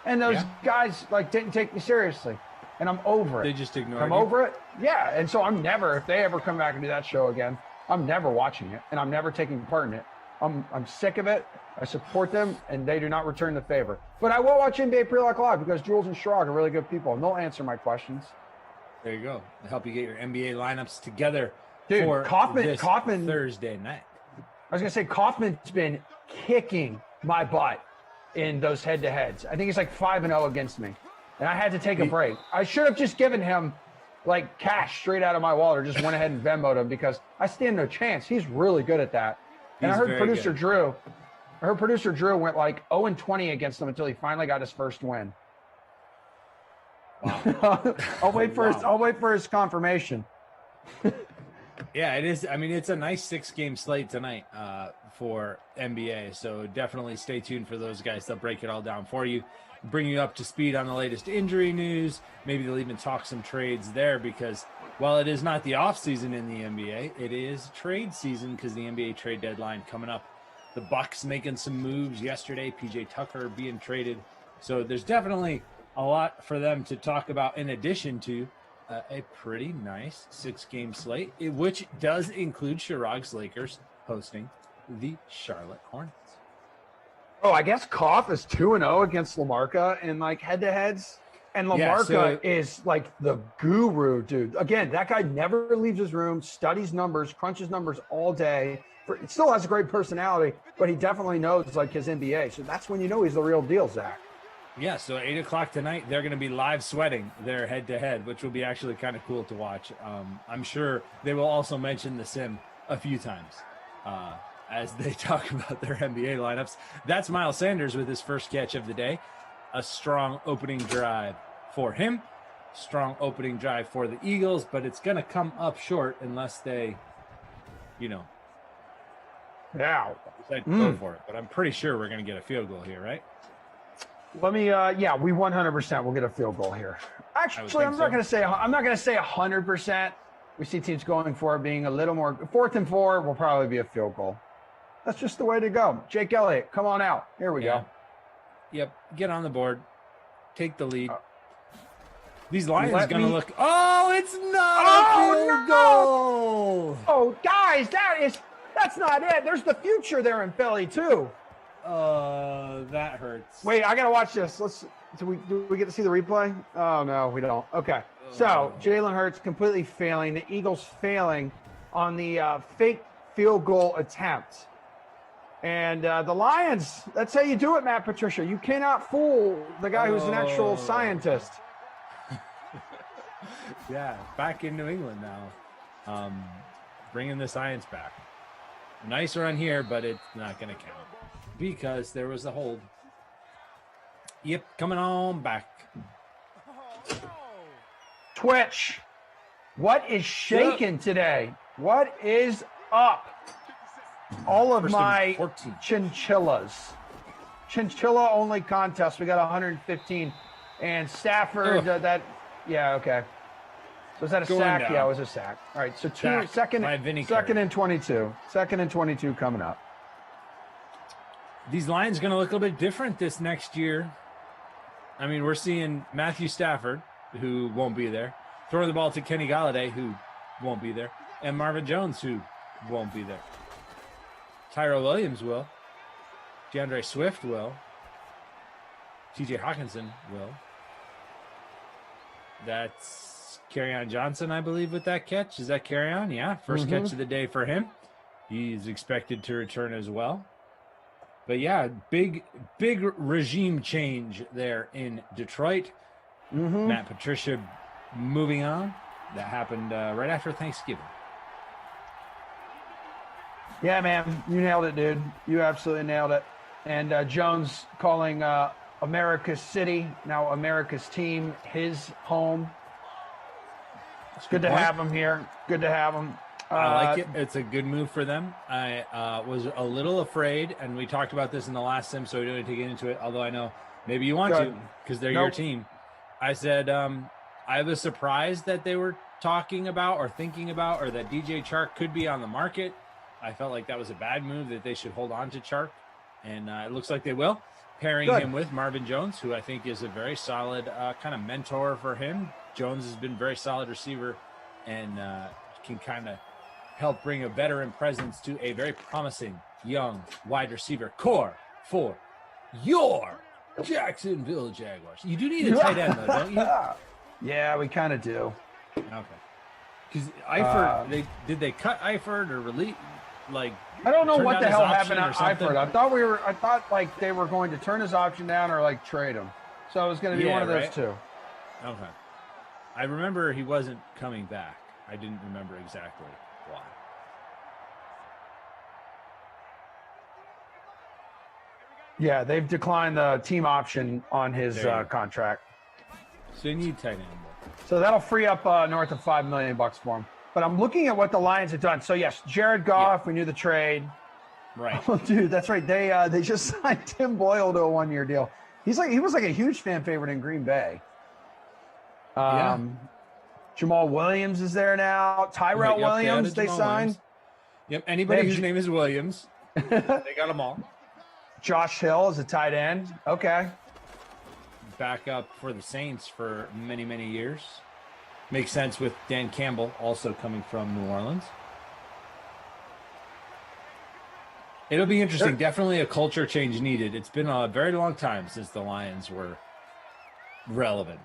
And those guys didn't take me seriously. And I'm over it. They just ignored I'm over it. Yeah. And so I'm never, if they ever come back and do that show again, I'm never watching it and I'm never taking part in it. I'm sick of it. I support them and they do not return the favor. But I will watch NBA Pre-Lock Live because Jules and Chirag are really good people and they'll answer my questions. There you go. They'll help you get your NBA lineups together. Dude, for Kaufman Thursday night. I was going to say Kaufman's been kicking my butt in those head-to-heads. I think he's like 5-0 against me. And I had to take a break. I should have just given him cash straight out of my wallet or just went ahead and Venmo'd him because I stand no chance. He's really good at that. And I heard producer Drew went 0-20 against him until he finally got his first win. Wow. I'll wait for his confirmation. Yeah, it is. I mean, it's a nice 6-game slate tonight for NBA. So definitely stay tuned for those guys. They'll break it all down for you. Bring you up to speed on the latest injury news. Maybe they'll even talk some trades there because while it is not the offseason in the NBA, it is trade season because the NBA trade deadline coming up. The Bucks making some moves yesterday. PJ Tucker being traded. So there's definitely a lot for them to talk about in addition to a pretty nice 6-game slate, which does include Chirag's Lakers hosting the Charlotte Hornets. Oh, I guess Koff is 2-0 against Lamarca in head-to-heads. And Lamarca is the guru, dude. Again, that guy never leaves his room, studies numbers, crunches numbers all day. He still has a great personality, but he definitely knows his NBA. So that's when you know he's the real deal, Zach. Yeah, so 8 o'clock tonight, they're going to be live sweating their head-to-head, which will be actually kind of cool to watch. I'm sure they will also mention the sim a few times as they talk about their NBA lineups. That's Miles Sanders with his first catch of the day. A strong opening drive for him. Strong opening drive for the Eagles, but it's going to come up short unless they, Yeah. go for it. But I'm pretty sure we're going to get a field goal here, right? Let me, we 100% will get a field goal here. Actually, I'm not going to say 100%. We see teams going for it being a little more. 4th and 4 will probably be a field goal. That's just the way to go. Jake Elliott, come on out. Here we go. Yep. Get on the board. Take the lead. These Lions are going to look. Oh, it's not a field goal. Oh, guys, that's not it. There's the future there in Philly, too. That hurts. Wait, I gotta watch this. Do we get to see the replay? Oh no, we don't. Okay. So Jalen Hurts completely failing. The Eagles failing on the fake field goal attempt. And the Lions, that's how you do it, Matt Patricia. You cannot fool the guy who's an actual scientist. Yeah, back in New England now. Bringing the science back. Nice run here, but it's not going to count because there was a hold. Yep, coming on back. Twitch, what is shaking today? What is up? All of First my 14. chinchillas. Chinchilla only contest. We got 115. And Stafford, yeah, okay. So is that a Going sack? down. Yeah, it was a sack. All right, so Sack second by Vinny and Curry. 22. Second and 22 coming up. These lines going to look a little bit different this next year. I mean, we're seeing Matthew Stafford, who won't be there, throwing the ball to Kenny Galladay, who won't be there, and Marvin Jones, who won't be there. Tyrell Williams will. DeAndre Swift will. TJ Hawkinson will. That's Kerryon Johnson, I believe, with that catch. Is that Kerryon? Yeah, first catch of the day for him. He's expected to return as well. But yeah, big regime change there in Detroit. Matt Patricia moving on. That happened right after Thanksgiving. Yeah, man, you nailed it, dude. You absolutely nailed it. And Jones calling America's city, now America's team, his home. It's good to have him here. Good to have him. I like it. It's a good move for them. I was a little afraid, and we talked about this in the last sim, so we don't need to get into it, although I know maybe you want to because they're your team. I said I was surprised that they were talking about or thinking about or that DJ Chark could be on the market. I felt like that was a bad move, that they should hold on to Chark, and it looks like they will, pairing him with Marvin Jones, who I think is a very solid kind of mentor for him. Jones has been a very solid receiver and can kind of help bring a veteran presence to a very promising young wide receiver core for your Jacksonville Jaguars. You do need a tight end, though, don't you? Yeah, we kind of do. Okay. Because Eifert, did they cut Eifert or release? Like, I don't know turn what down the his hell option happened or on something? Eifert. I thought like they were going to turn his option down or like trade him. So it was going to be one of those two. Okay. I remember he wasn't coming back. I didn't remember exactly why. Yeah, they've declined the team option on his contract. So you need tight end. So that'll free up north of $5 million for him. But I'm looking at what the Lions have done. So yes, Jared Goff, we knew the trade. Right. Oh, dude, that's right. They just signed Tim Boyle to a 1-year deal. He was like a huge fan favorite in Green Bay. Jamal Williams is there now. Tyrell Williams, they signed. Yep. Anybody whose name is Williams, they got them all. Josh Hill is a tight end. Okay. Backup for the Saints for many, many years. Makes sense with Dan Campbell also coming from New Orleans. It'll be interesting. Definitely a culture change needed. It's been a very long time since the Lions were relevant.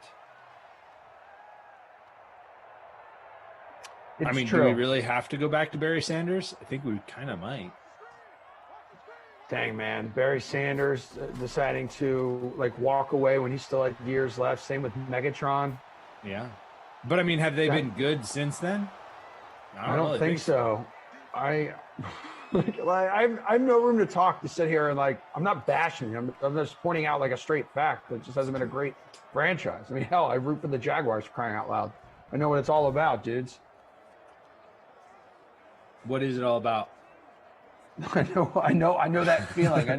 True. Do we really have to go back to Barry Sanders? I think we kind of might. Dang, man. Barry Sanders deciding to like walk away when he still had years left. Same with Megatron. Yeah. But I mean, have they been good since then? I don't think so. I have no room to talk to sit here and like, I'm not bashing. I'm just pointing out like a straight fact that just hasn't been a great franchise. I mean, hell, I root for the Jaguars, crying out loud. I know what it's all about, dudes. What is it all about? I know that feeling. I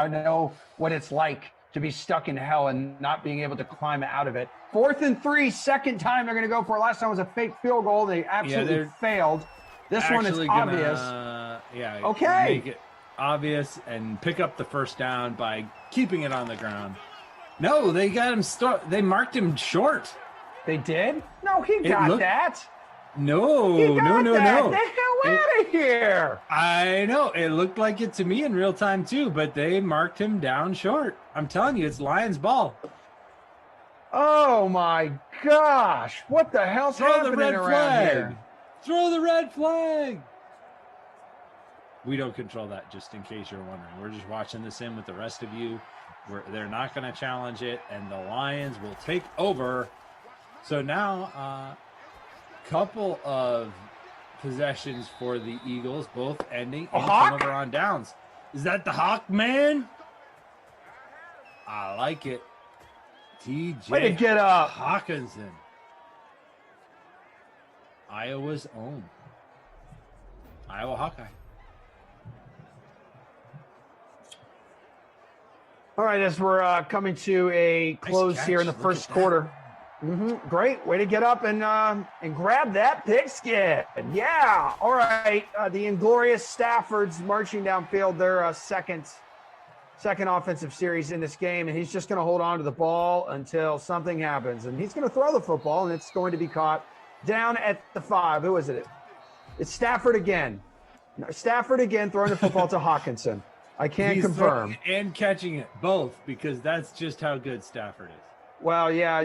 know what it's like to be stuck in hell and not being able to climb out of it. 4th and 3, second time they're going to go for it. Last time was a fake field goal. They absolutely failed. This one is obvious. Okay. Make it obvious and pick up the first down by keeping it on the ground. No, they got him. They marked him short. They did? No, he got that. No. Get the hell out of here. I know. It looked like it to me in real time too, but they marked him down short. I'm telling you, it's Lions ball. Oh my gosh. What the hell's happening around here? Throw the red flag. We don't control that, just in case you're wondering. We're just watching this in with the rest of you. They're not going to challenge it, and the Lions will take over So now, couple of possessions for the Eagles, both ending in turnover on downs. Is that the Hawk, man? I like it. TJ Way to get up. Hawkinson. Iowa's own. Iowa Hawkeye. All right, as we're coming to a close here in the first quarter. Great way to get up and grab that pigskin. Yeah. All right. The inglorious Staffords marching downfield. Their second offensive series in this game, and he's just going to hold on to the ball until something happens, and he's going to throw the football, and it's going to be caught down at the 5. Who is it? It's Stafford again. Stafford again throwing the football to Hawkinson. I can't confirm. And catching it, both, because that's just how good Stafford is. Well, yeah,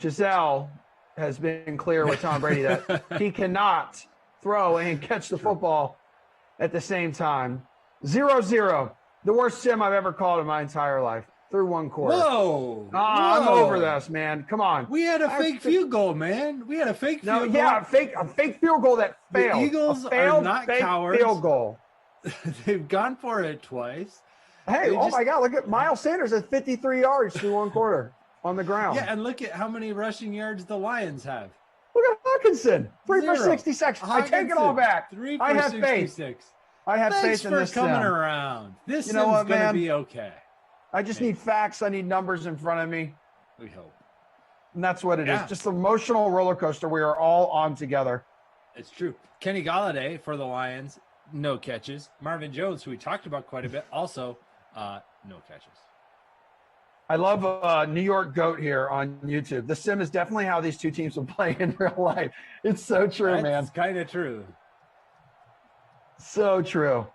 Giselle has been clear with Tom Brady that he cannot throw and catch the football at the same time. 0-0. The worst sim I've ever called in my entire life. Through one quarter. Whoa. I'm over this, man. Come on. We had a fake field goal, man. We had a fake field goal. Yeah, a fake field goal that failed. The Eagles are not cowards. Field goal. They've gone for it twice. Hey, my God, look at Miles Sanders at 53 yards through one quarter on the ground. Yeah, and look at how many rushing yards the Lions have. Look at Hawkinson. 3 for 66. I take it all back. 3 for I have 66. faith. I have faith in this Thanks for coming around. This is going to be okay. I just need facts. I need numbers in front of me. We hope. And that's what it is. Just an emotional roller coaster we are all on together. It's true. Kenny Golladay for the Lions, no catches. Marvin Jones, who we talked about quite a bit, also no catches. I love New York Goat here on YouTube. The sim is definitely how these two teams will play in real life. It's so true, man. It's kind of true. So true.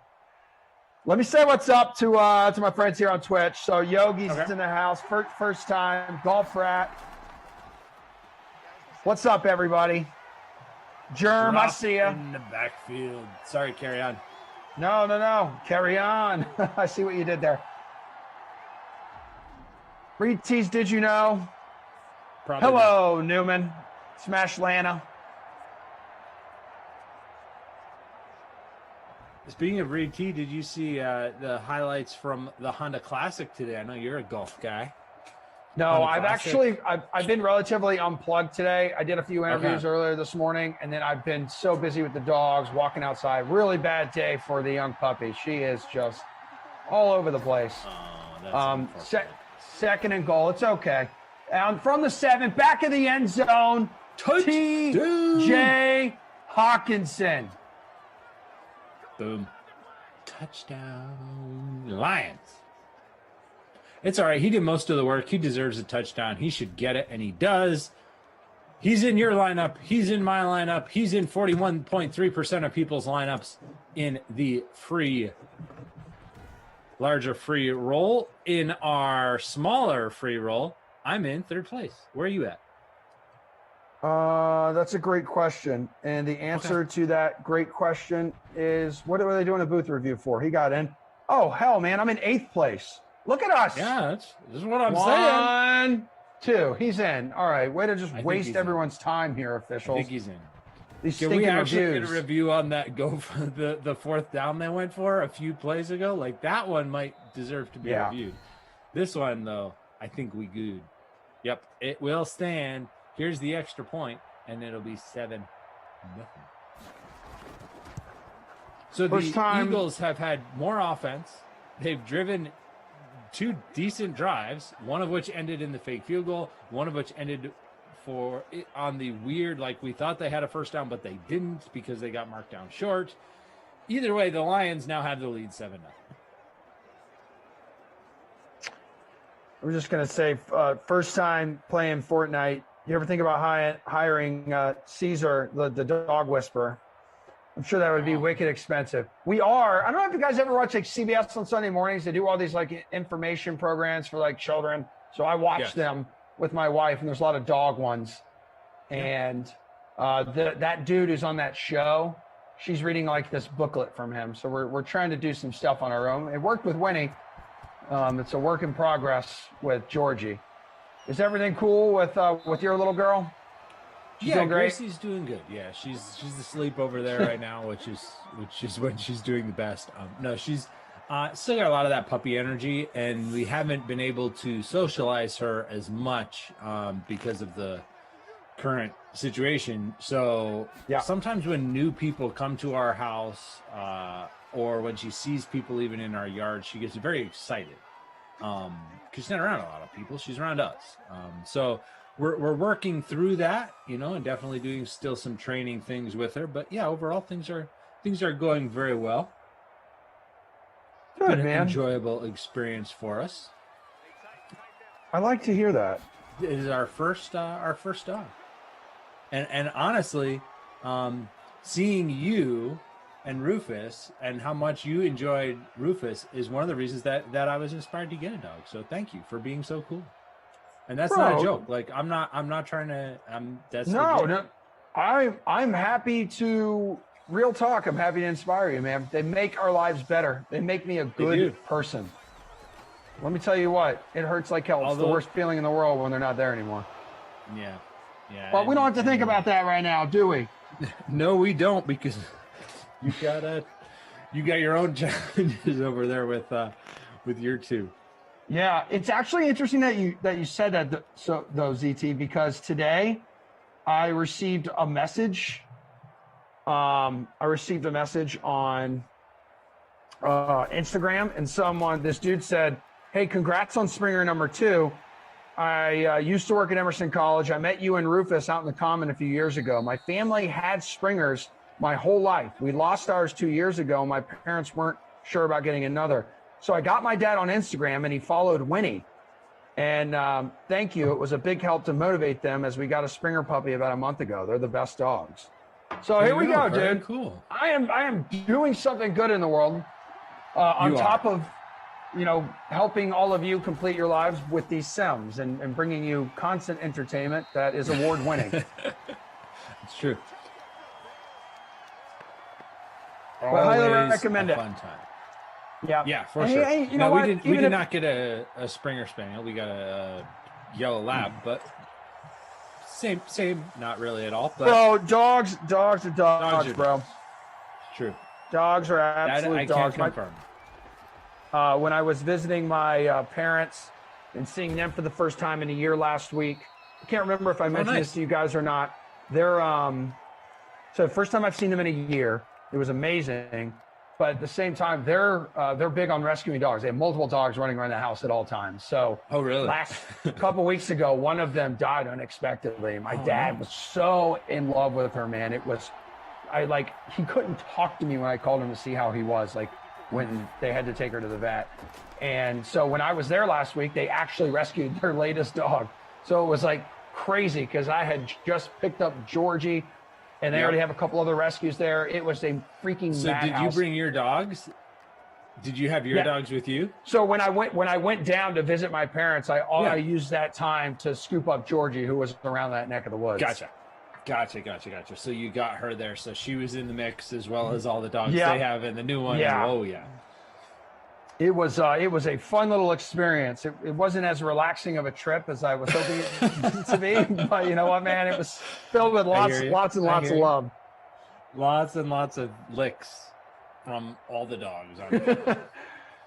Let me say what's up to my friends here on Twitch. So Yogi's in the house, first time, golf rat. What's up, everybody? Germ, I see ya. In the backfield. Sorry, carry on. No. Carry on. I see what you did there. Reed Tees, did you know? Probably Hello, not. Newman. Smash Lana. Speaking of Reed T, did you see the highlights from the Honda Classic today? I know you're a golf guy. No, I've been relatively unplugged today. I did a few interviews earlier this morning, and then I've been so busy with the dogs, walking outside. Really bad day for the young puppy. She is just all over the place. Oh, that's second and goal. It's okay. From the 7, back of the end zone, T.J. Hawkinson. Boom. Touchdown. Lions. It's all right. He did most of the work. He deserves a touchdown. He should get it, and he does. He's in your lineup. He's in my lineup. He's in 41.3% of people's lineups in the larger free roll. In our smaller free roll, I'm in 3rd place. Where are you at? That's a great question. And the answer to that great question is, what are they doing a booth review for? He got in. Oh, hell, man. I'm in 8th place. Look at us. Yeah, this is what I'm saying. 1, 2. He's in. All right. Way to just waste everyone's time here, officials. I think he's in. These Can we actually reviews. get a review on that go for the 4th down they went for a few plays ago? Like, that one might deserve to be reviewed. This one, though, I think we good. Yep, it will stand. Here's the extra point, and it'll be 7-0. So the Eagles have had more offense. They've driven 2 decent drives, one of which ended in the fake field goal, one of which ended on the weird, like we thought they had a first down, but they didn't because they got marked down short. Either way, the Lions now have the lead 7-0. I'm just going to say, first time playing Fortnite, you ever think about hiring Caesar, the dog whisperer? I'm sure that would be wicked expensive. I don't know if you guys ever watch like CBS on Sunday mornings. They do all these like information programs for like children. So I watch them with my wife, and there's a lot of dog ones. And that dude who's on that show, she's reading like this booklet from him. So we're trying to do some stuff on our own. It worked with Winnie. It's a work in progress with Georgie. Is everything cool with your little girl? She's doing great? Gracie's doing good. Yeah, she's asleep over there right now, which is when she's doing the best. No, she's still got a lot of that puppy energy, and we haven't been able to socialize her as much because of the current situation. So sometimes when new people come to our house, or when she sees people even in our yard, she gets very excited. Because she's not around a lot of people, she's around us. So we're working through that, and definitely doing still some training things with her. But yeah, overall things are going very well. Good, been an man. Enjoyable experience for us. I like to hear that. It is our first dog. And honestly, seeing you and Rufus and how much you enjoyed Rufus is one of the reasons that I was inspired to get a dog. So thank you for being so cool. And that's not a joke. Like I'm not trying to. That's no. I'm happy to. Real talk. I'm happy to inspire you, man. They make our lives better. They make me a good person. Let me tell you what. It hurts like hell. It's the worst feeling in the world when they're not there anymore. Yeah. But we don't have to think about that right now, do we? No, we don't, because you got your own challenges over there with your two. Yeah, it's actually interesting that you said that though, ZT, because today I received a message. I received a message on Instagram, and this dude said, "Hey, congrats on Springer number 2. I used to work at Emerson College. I met you and Rufus out in the Common a few years ago. My family had Springers my whole life. We lost ours 2 years ago. My parents weren't sure about getting another. So I got my dad on Instagram, and he followed Winnie. And thank you. It was a big help to motivate them, as we got a Springer puppy about a month ago. They're the best dogs. So here we go, dude. Cool. I am doing something good in the world on top of, helping all of you complete your lives with these sims and bringing you constant entertainment that is award-winning. It's true. I highly Always recommend a it. Fun time. Yeah, for sure. Hey, you know what? We did not get a Springer Spaniel. We got a yellow lab, but same, not really at all. But no, dogs are dogs, bro. It's true. Dogs are absolute dogs. Can't confirm. When I was visiting my parents and seeing them for the first time in a year last week, I can't remember if I mentioned this to you guys or not. They're so the first time I've seen them in a year. It was amazing. But at the same time, they're big on rescuing dogs. They have multiple dogs running around the house at all times. So really? Last couple weeks ago, one of them died unexpectedly. My dad was so in love with her, man. He couldn't talk to me when I called him to see how he was, like when they had to take her to the vet. And so when I was there last week, they actually rescued their latest dog. So it was like crazy, because I had just picked up Georgie, and they already have a couple other rescues there. It was a freaking madhouse. Did you bring your dogs? Did you have your dogs with you? So when I went down to visit my parents, I used that time to scoop up Georgie, who was around that neck of the woods. Gotcha. So you got her there. So she was in the mix, as well as all the dogs they have in the new one. Yeah. Oh yeah. It was a fun little experience. It wasn't as relaxing of a trip as I was hoping it to be, but you know what, man? It was filled with lots and lots of love. Lots and lots of licks from all the dogs.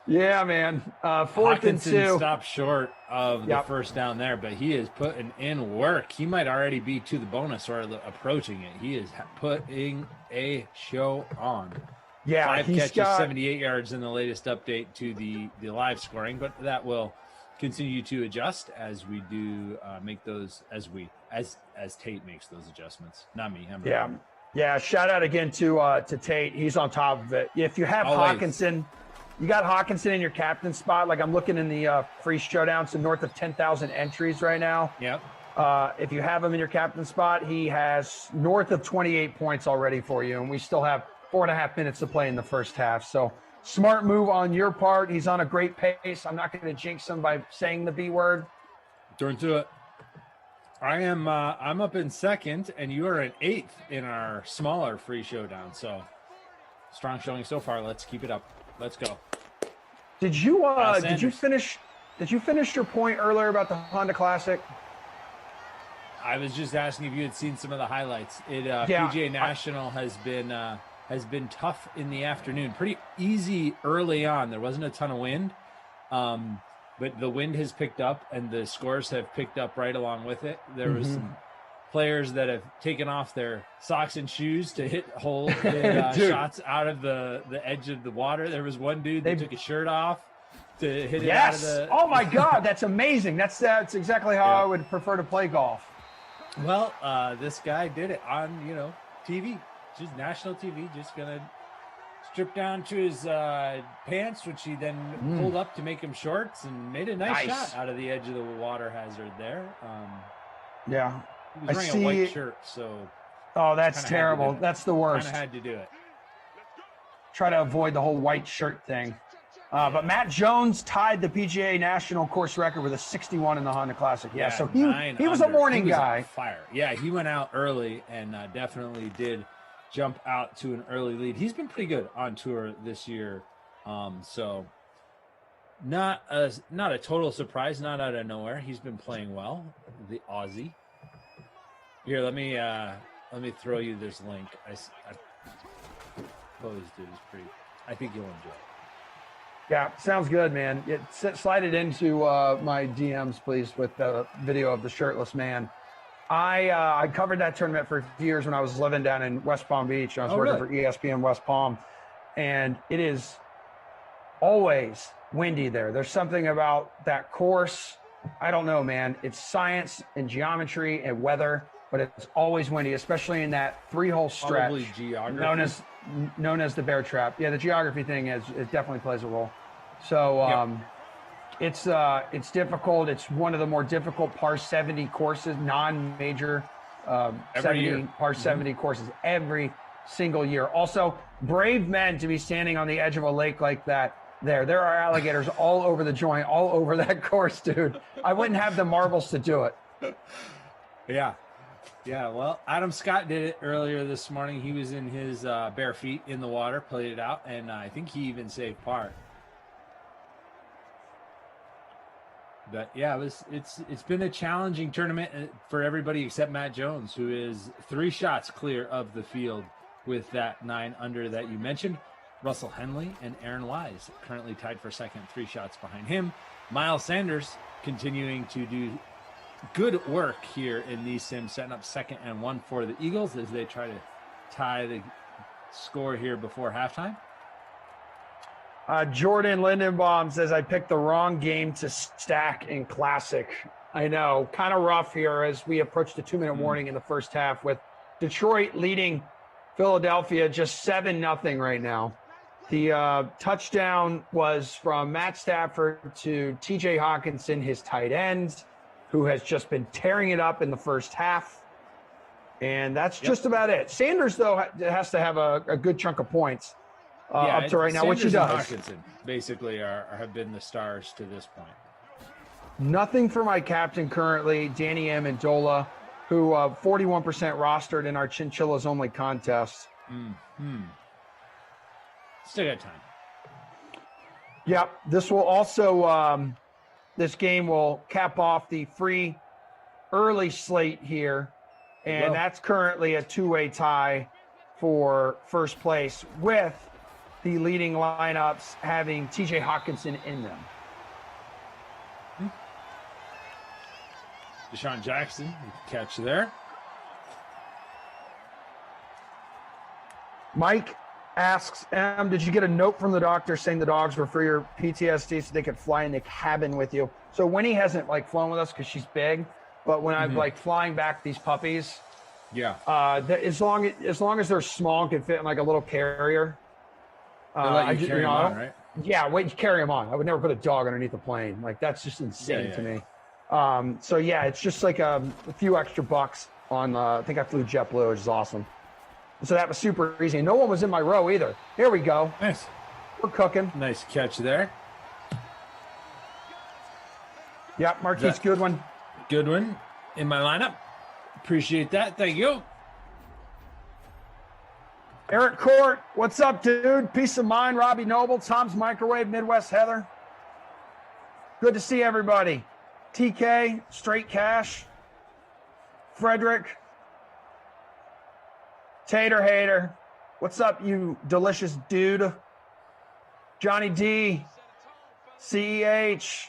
Yeah, man. 4th and 2. Stopped short of the first down there, but he is putting in work. He might already be to the bonus or approaching it. He is putting a show on. Yeah, 5 catches, 78 yards in the latest update to the live scoring, but that will continue to adjust as we do make those as Tate makes those adjustments. Not me. Yeah. Shout out again to Tate. He's on top of it. If you have Hawkinson, you got Hawkinson in your captain spot. Like I'm looking in the free showdown, so north of 10,000 entries right now. Yep. If you have him in your captain spot, he has north of 28 points already for you, and we still have 4.5 minutes to play in the first half. So smart move on your part. He's on a great pace. I'm not going to jinx him by saying the B word. Turn to it. I'm up in second, and you are in 8th in our smaller free showdown. So strong showing so far. Let's keep it up. Let's go. Did you finish did you finish your point earlier about the Honda Classic? I was just asking if you had seen some of the highlights. Yeah, PGA National has been tough in the afternoon. Pretty easy early on. There wasn't a ton of wind, but the wind has picked up and the scores have picked up right along with it. There was some players that have taken off their socks and shoes to hit shots out of the edge of the water. There was one dude that took his shirt off to hit it out of the... Oh my God, that's amazing. That's exactly how I would prefer to play golf. Well, this guy did it on, TV, just national TV, just gonna strip down to his pants, which he then pulled up to make him shorts and made a nice shot out of the edge of the water hazard there. Yeah. He was wearing a white shirt, so... Oh, that's terrible. That's the worst. Kind of had to do it. Try to avoid the whole white shirt thing. But Matt Jones tied the PGA National course record with a 61 in the Honda Classic. Yeah, so he was a morning guy. On fire. Yeah, he went out early and definitely did jump out to an early lead. He's been pretty good on tour this year. So not a total surprise, not out of nowhere. He's been playing well, the Aussie. Here, let me throw you this link. I posed it. It's pretty. I think you'll enjoy it. Yeah, sounds good, man. Slide it into my DMs, please, with the video of the shirtless man. I covered that tournament for years when I was living down in West Palm Beach. I was working for ESPN West Palm, and it is always windy there. There's something about that course. I don't know, man. It's science and geometry and weather, but it's always windy, especially in that 3-hole stretch. Probably geography. Known as the bear trap. Yeah, the geography thing it definitely plays a role. So it's difficult. It's one of the more difficult par 70 courses, non-major par 70 courses every single year. Also, brave men to be standing on the edge of a lake like that. There are alligators all over the joint, all over that course, dude. I wouldn't have the marbles to do it. Yeah, well, Adam Scott did it earlier this morning. He was in his bare feet in the water, played it out, and I think he even saved par. But yeah, it's been a challenging tournament for everybody except Matt Jones, who is 3 shots clear of the field with that 9 under that you mentioned. Russell Henley and Aaron Wise currently tied for second, 3 shots behind him. Miles Sanders continuing to do good work here in these sims, setting up 2nd and 1 for the Eagles as they try to tie the score here before halftime. Jordan Lindenbaum says, I picked the wrong game to stack in Classic. I know, kind of rough here as we approach the 2-minute warning in the first half with Detroit leading Philadelphia just 7-0 right now. The touchdown was from Matt Stafford to TJ Hawkinson, his tight end, who has just been tearing it up in the first half. And that's just about it. Sanders, though, has to have a good chunk of points up to right now, which he does. And Hawkinson basically have been the stars to this point. Nothing for my captain currently, Danny Amendola, who 41% rostered in our Chinchillas Only contest. Still got time. Yep. This will also... this game will cap off the free early slate here, and that's currently a 2-way tie for first place with the leading lineups having TJ Hawkinson in them. Deshaun Jackson, catch there. Mike asks, did you get a note from the doctor saying the dogs were for your PTSD so they could fly in the cabin with you? So Winnie hasn't flown with us because she's big, but when I'm flying back these puppies, as long as they're small and can fit in a little carrier, I just, carry them on, right? Yeah, carry them on. I would never put a dog underneath the plane. That's just insane to me. So yeah, it's just a few extra bucks on. I think I flew JetBlue, which is awesome. So that was super easy. And no one was in my row either. Here we go. Nice. We're cooking. Nice catch there. Yep, Marquise Goodwin. Goodwin in my lineup. Appreciate that. Thank you. Eric Court, what's up, dude? Peace of mind. Robbie Noble, Tom's Microwave, Midwest Heather. Good to see everybody. TK, Straight Cash, Frederick, Tater Hater. What's up, you delicious dude? Johnny D, CEH.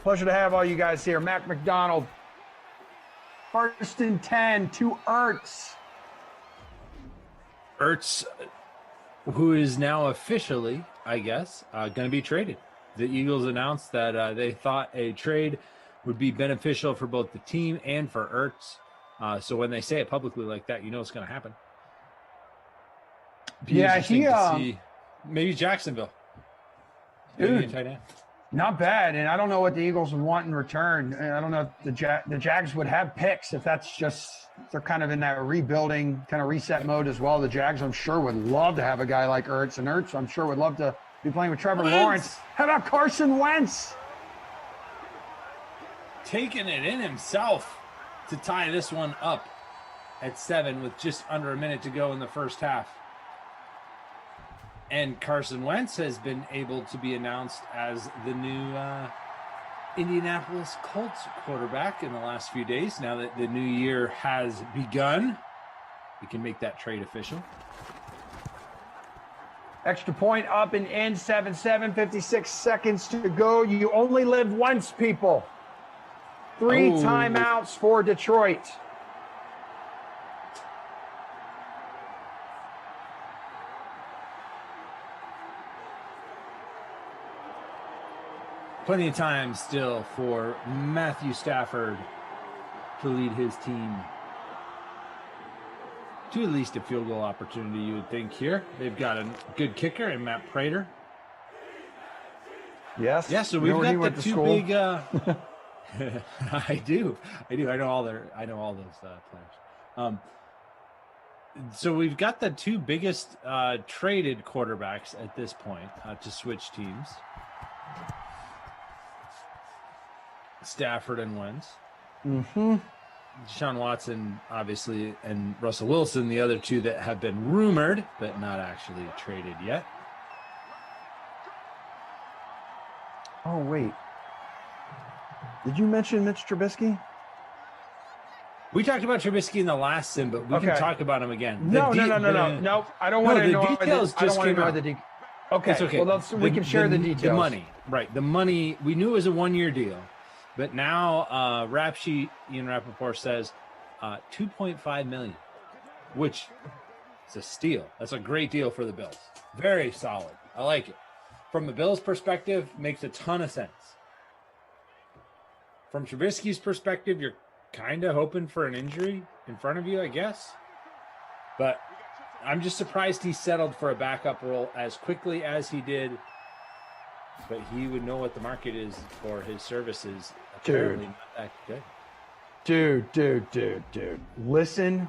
Pleasure to have all you guys here. Mac McDonald. First and 10 to Ertz. Ertz, who is now officially, I guess, going to be traded. The Eagles announced that they thought a trade would be beneficial for both the team and for Ertz. So when they say it publicly like that, you know it's going to happen. Yeah, to see maybe Jacksonville. Dude, tight end. Not bad. And I don't know what the Eagles would want in return. And I don't know if the Jags would have picks if that's just they're kind of in that rebuilding, kind of reset mode as well. The Jags, I'm sure, would love to have a guy like Ertz. And Ertz, I'm sure, would love to be playing with Trevor Lawrence. How about Carson Wentz? Taking it in himself to tie this one up at 7 with just under a minute to go in the first half. And Carson Wentz has been able to be announced as the new Indianapolis Colts quarterback in the last few days. Now that the new year has begun, we can make that trade official. Extra point up and in, 7-7, 56 seconds to go. You only live once, people. 3 timeouts for Detroit. Plenty of time still for Matthew Stafford to lead his team to at least a field goal opportunity, you would think here. They've got a good kicker in Matt Prater. Yes. Yeah, so we've got the two big I do. I know all those players. So we've got the two biggest traded quarterbacks at this point to switch teams. Stafford and Wentz. Mm-hmm. Deshaun Watson, obviously, and Russell Wilson, the other two that have been rumored, but not actually traded yet. Oh, wait. Did you mention Mitch Trubisky? We talked about Trubisky in the last sim, but we can talk about him again. No. Nope. I don't want to know the details. Okay. It's okay. Well, we can share the details. The money, right? The money. We knew it was a 1-year deal, but now Rap Sheet Ian Rappaport says $2.5 million, which is a steal. That's a great deal for the Bills. Very solid. I like it. From the Bills' perspective, makes a ton of sense. From Trubisky's perspective, you're kind of hoping for an injury in front of you, I guess. But I'm just surprised he settled for a backup role as quickly as he did. But he would know what the market is for his services. Apparently not that good. Dude. Listen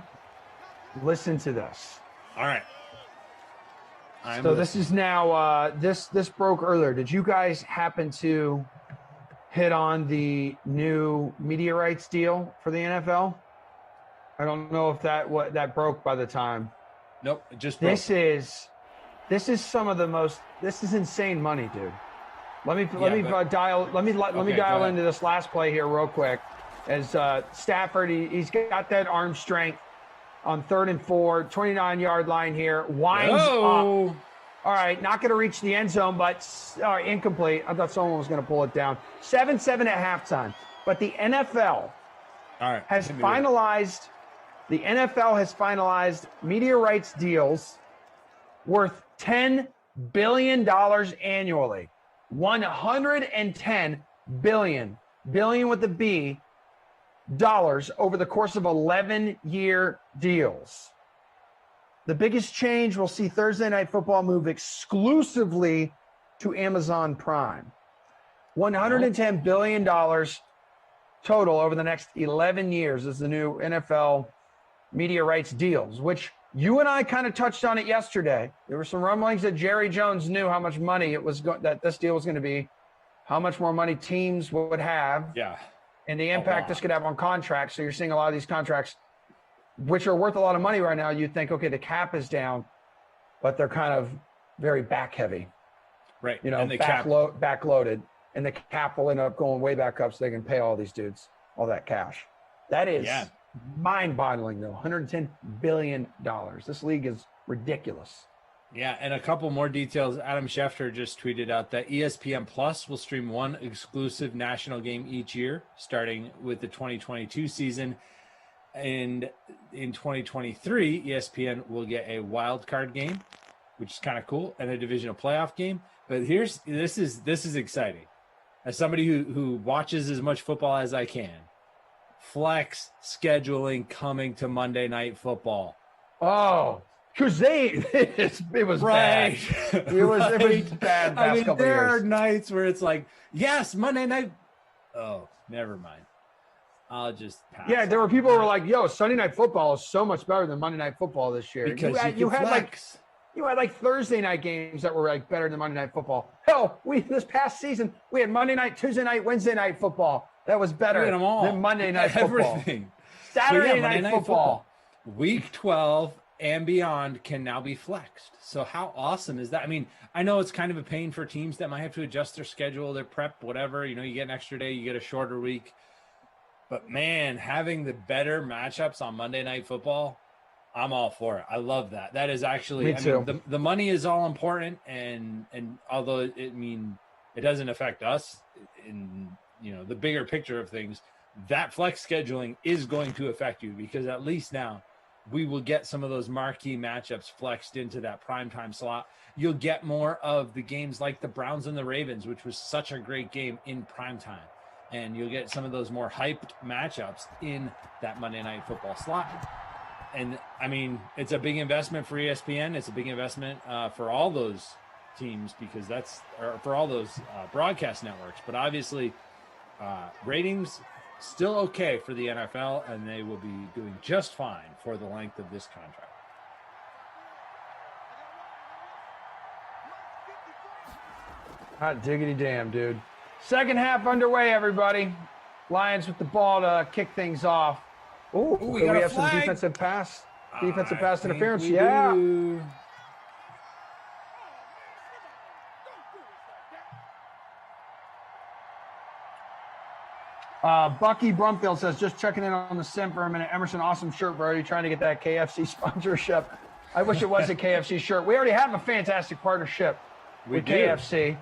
to this. All right. This is now, this broke earlier. Did you guys happen to hit on the new media rights deal for the NFL? I don't know if that broke by the time. Nope, it just broke. This is some of the most. This is insane money, dude. Let me dial into this last play here real quick. As Stafford, he's got that arm strength on 3rd and 4, 29-yard line here. Winds up. All right, not going to reach the end zone, but incomplete. I thought someone was going to pull it down. 7-7 at halftime. But the NFL has finalized. The NFL has finalized media rights deals worth $10 billion annually. 110 billion with a B, dollars over the course of 11-year deals. The biggest change we'll see Thursday Night Football move exclusively to Amazon Prime. $110 billion total over the next 11 years is the new NFL media rights deals, which you and I kind of touched on it yesterday. There were some rumblings that Jerry Jones knew how much money it was that this deal was going to be, how much more money teams would have, and the impact this could have on contracts. So you're seeing a lot of these contracts, which are worth a lot of money right now. You'd think, okay, the cap is down, but they're kind of very back heavy. Right. You know, And the cap. backloaded, and the cap will end up going way back up so they can pay all these dudes all that cash. That is mind-boggling, though. $110 billion. This league is ridiculous. Yeah, and a couple more details. Adam Schefter just tweeted out that ESPN Plus will stream one exclusive national game each year, starting with the 2022 season. And in 2023, ESPN will get a wild card game, which is kind of cool, and a divisional playoff game. But this is exciting. As somebody who watches as much football as I can, flex scheduling coming to Monday Night Football. Oh, because it was right. bad. It was bad. I mean, there are nights where it's like, yes, Monday night. Oh, never mind. I'll just pass. Yeah, there were people who were like, "Yo, Sunday Night Football is so much better than Monday Night Football this year." Because you had like Thursday night games that were like better than Monday Night Football. Hell, this past season we had Monday night, Tuesday night, Wednesday night football that was better than Monday Night Football. Everything. Saturday night football. Week 12 and beyond can now be flexed. So how awesome is that? I mean, I know it's kind of a pain for teams that might have to adjust their schedule, their prep, whatever. You know, you get an extra day, you get a shorter week. But man, having the better matchups on Monday Night Football, I'm all for it. I love that. That is actually, Me too. mean, the money is all important, and although it doesn't affect us in the bigger picture of things, that flex scheduling is going to affect you, because at least now we will get some of those marquee matchups flexed into that primetime slot. You'll get more of the games like the Browns and the Ravens, which was such a great game in primetime. And you'll get some of those more hyped matchups in that Monday Night Football slot. And, I mean, it's a big investment for ESPN. It's a big investment for all those teams, because for all those broadcast networks. But obviously, ratings still okay for the NFL, and they will be doing just fine for the length of this contract. Hot diggity damn, dude. Second half underway, everybody. Lions with the ball to kick things off. Ooh, we do got we a have flag. some defensive pass interference? We Yeah. do. Bucky Brumfield says, just checking in on the sim for a minute. Emerson, awesome shirt. We're already trying to get that KFC sponsorship. I wish it was a KFC shirt. We already have a fantastic partnership with KFC.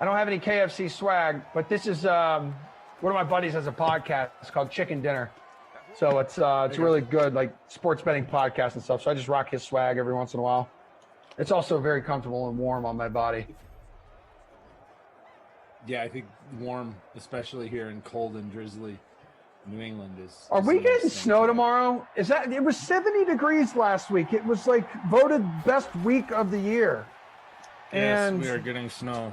I don't have any KFC swag, but this is one of my buddies has a podcast. It's called Chicken Dinner. So it's really good, like sports betting podcast and stuff. So I just rock his swag every once in a while. It's also very comfortable and warm on my body. Yeah, I think warm, especially here in cold and drizzly New England is. Are we getting snow tomorrow? It was 70 degrees last week. It was like voted best week of the year. Yes, And we are getting snow.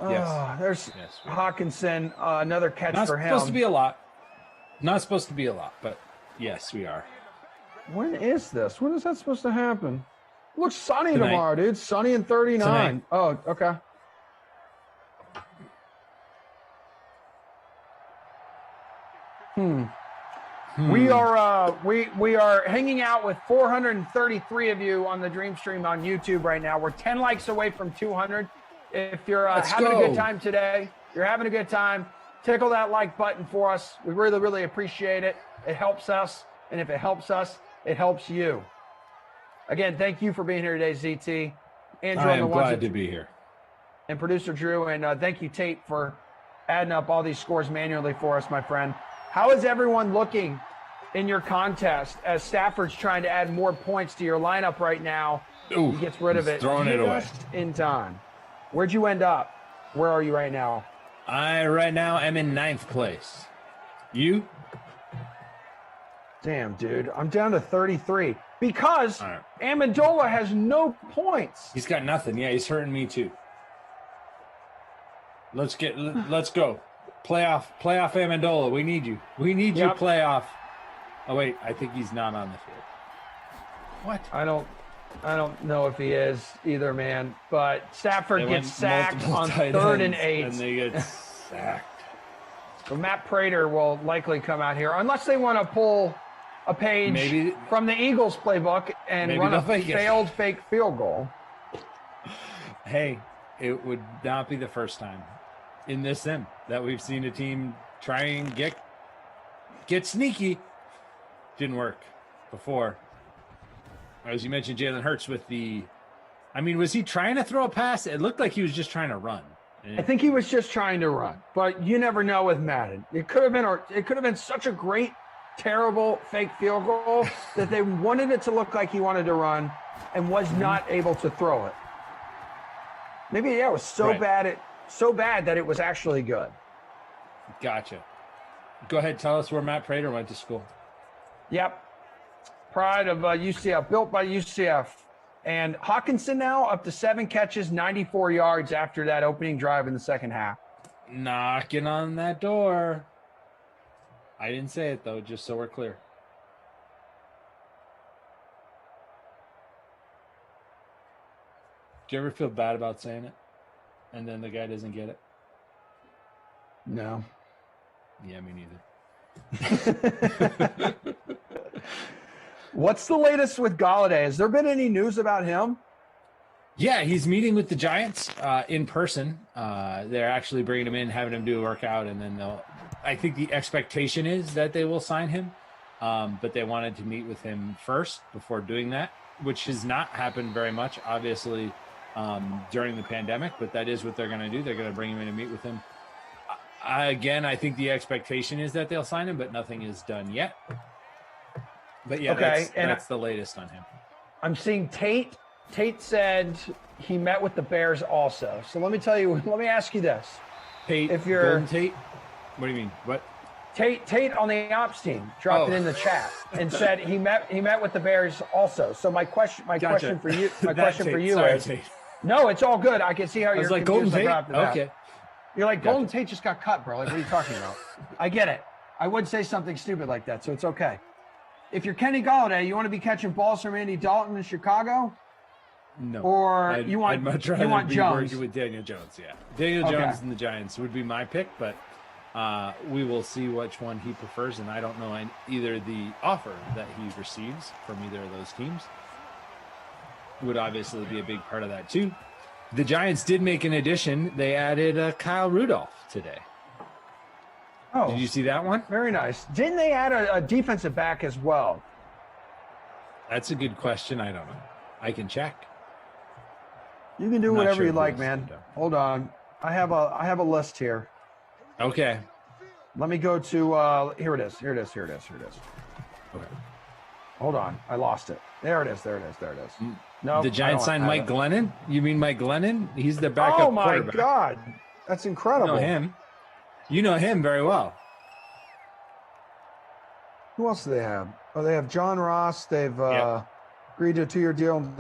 There's we are. Hawkinson, another catch Not for him. supposed to be a lot. Not supposed to be a lot, but yes, we are. When is this? When is that supposed to happen? It looks sunny Tonight. tomorrow, dude. Sunny and 39. Tonight. Oh, okay. We are hanging out with 433 of you on the Dream Stream on YouTube right now. We're 10 likes away from 200. If you're having a good time today, you're having a good time, tickle that like button for us. We really, really appreciate it. It helps us, and if it helps us, it helps you. Again, thank you for being here today, ZT. Andrew, I am glad to be here. And producer Drew, and thank you, Tate, for adding up all these scores manually for us, my friend. How is everyone looking in your contest as Stafford's trying to add more points to your lineup right now? Ooh, he gets rid of it throwing it away just in time. Where'd you end up? Where are you right now? I right now am in 9th place. You? Damn, dude. I'm down to 33 because Amendola has no points. He's got nothing. Yeah, he's hurting me too. Let's go. Playoff Amendola. We need you. We need you, playoff. Oh wait, I think he's not on the field. What? I don't know if he is either, man. But Stafford gets sacked on 3rd and 8. And they get sacked. So Matt Prater will likely come out here unless they want to pull a page from the Eagles playbook and run a failed fake field goal. hey, it would not be the first time in this sim that we've seen a team try and get sneaky. Didn't work before. As you mentioned, Jalen Hurts with was he trying to throw a pass? It looked like he was just trying to run. I think he was just trying to run, but you never know with Madden. It could have been such a great, terrible fake field goal that they wanted it to look like he wanted to run and was not able to throw it. Maybe it was so bad that it was actually good. Gotcha. Go ahead, tell us where Matt Prater went to school. Yep. Pride of UCF, built by UCF. And Hawkinson now up to 7 catches, 94 yards after that opening drive in the second half. Knocking on that door. I didn't say it, though, just so we're clear. Do you ever feel bad about saying it? And then the guy doesn't get it? No. Yeah, me neither. What's the latest with Galladay? Has there been any news about him? Yeah, he's meeting with the Giants in person. They're actually bringing him in, having him do a workout, and then I think the expectation is that they will sign him, but they wanted to meet with him first before doing that, which has not happened very much, obviously, during the pandemic, but that is what they're going to do. They're going to bring him in and meet with him. Again, I think the expectation is that they'll sign him, but nothing is done yet. But yeah, that's the latest on him. I'm seeing Tate. Tate said he met with the Bears also. So let me ask you this. Tate, if you're Golden Tate? What do you mean? What? Tate on the ops team dropped it in the chat and said he met with the Bears also. So my question for you is Tate. No, it's all good. I can see how you're like Golden Tate. Okay. You're like, Golden Tate just got cut, bro. Like, what are you talking about? I get it. I would say something stupid like that, so it's okay. If you're Kenny Galladay, you want to be catching balls from Andy Dalton in Chicago? No. Or you want be Jones? Working with Daniel Jones, yeah. Daniel Jones and the Giants would be my pick, but we will see which one he prefers, and I don't know either the offer that he receives from either of those teams would obviously be a big part of that too. The Giants did make an addition. They added Kyle Rudolph today. Oh, did you see that one? Very nice. Didn't they add a defensive back as well? That's a good question. I don't know. I can check. You can do whatever you like, man. Hold on. I have a list here. Okay. Let me go to here it is. Okay. Hold on. I lost it. There it is. No. The Giants signed Mike Glennon? You mean Mike Glennon? He's the backup quarterback. Oh my God. That's incredible. You know him. You know him very well. Who else do they have? Oh, they have John Ross. They've agreed to a 2-year deal with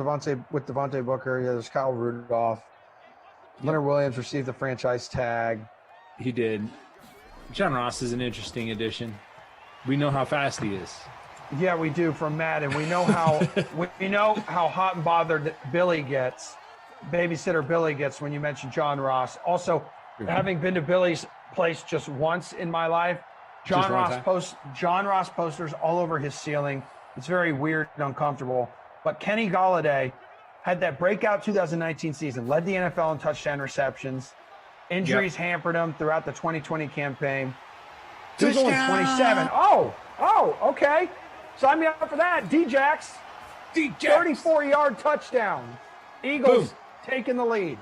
Devontae Booker. Yeah, there's Kyle Rudolph. Leonard Williams received the franchise tag. He did. John Ross is an interesting addition. We know how fast he is. Yeah, we do from Madden. We know how we know how hot and bothered babysitter Billy gets when you mention John Ross. Also, having been to Billy's place just once in my life, John Ross posters all over his ceiling. It's very weird and uncomfortable. But Kenny Galladay had that breakout 2019 season, led the NFL in touchdown receptions. Injuries hampered him throughout the 2020 campaign. He was only 27. Oh, okay. Sign me up for that. D-Jax. 34-yard touchdown. Eagles taking the lead.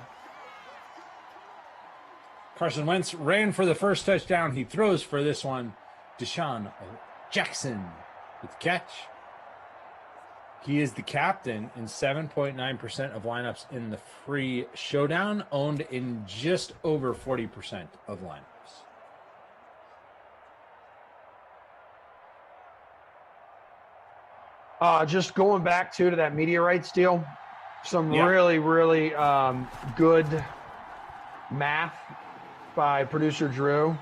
Carson Wentz ran for the first touchdown. He throws for this one. Deshaun Jackson with the catch. He is the captain in 7.9% of lineups in the free showdown, owned in just over 40% of lineups. Just going back to that media rights deal, some really, really good math by producer Drew.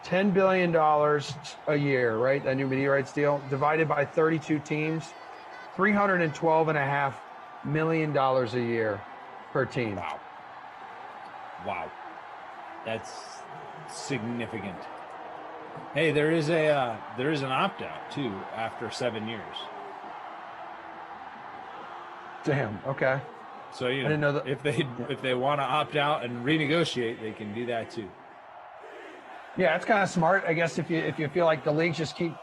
$10 billion a year, right? That new media rights deal divided by 32 teams, $312.5 million a year per team. Wow. That's significant. Hey, there is an opt-out too after 7 years. Damn. Okay. So I didn't know that. if they want to opt out and renegotiate, they can do that too. Yeah, it's kind of smart, I guess. If you feel like the leagues just keep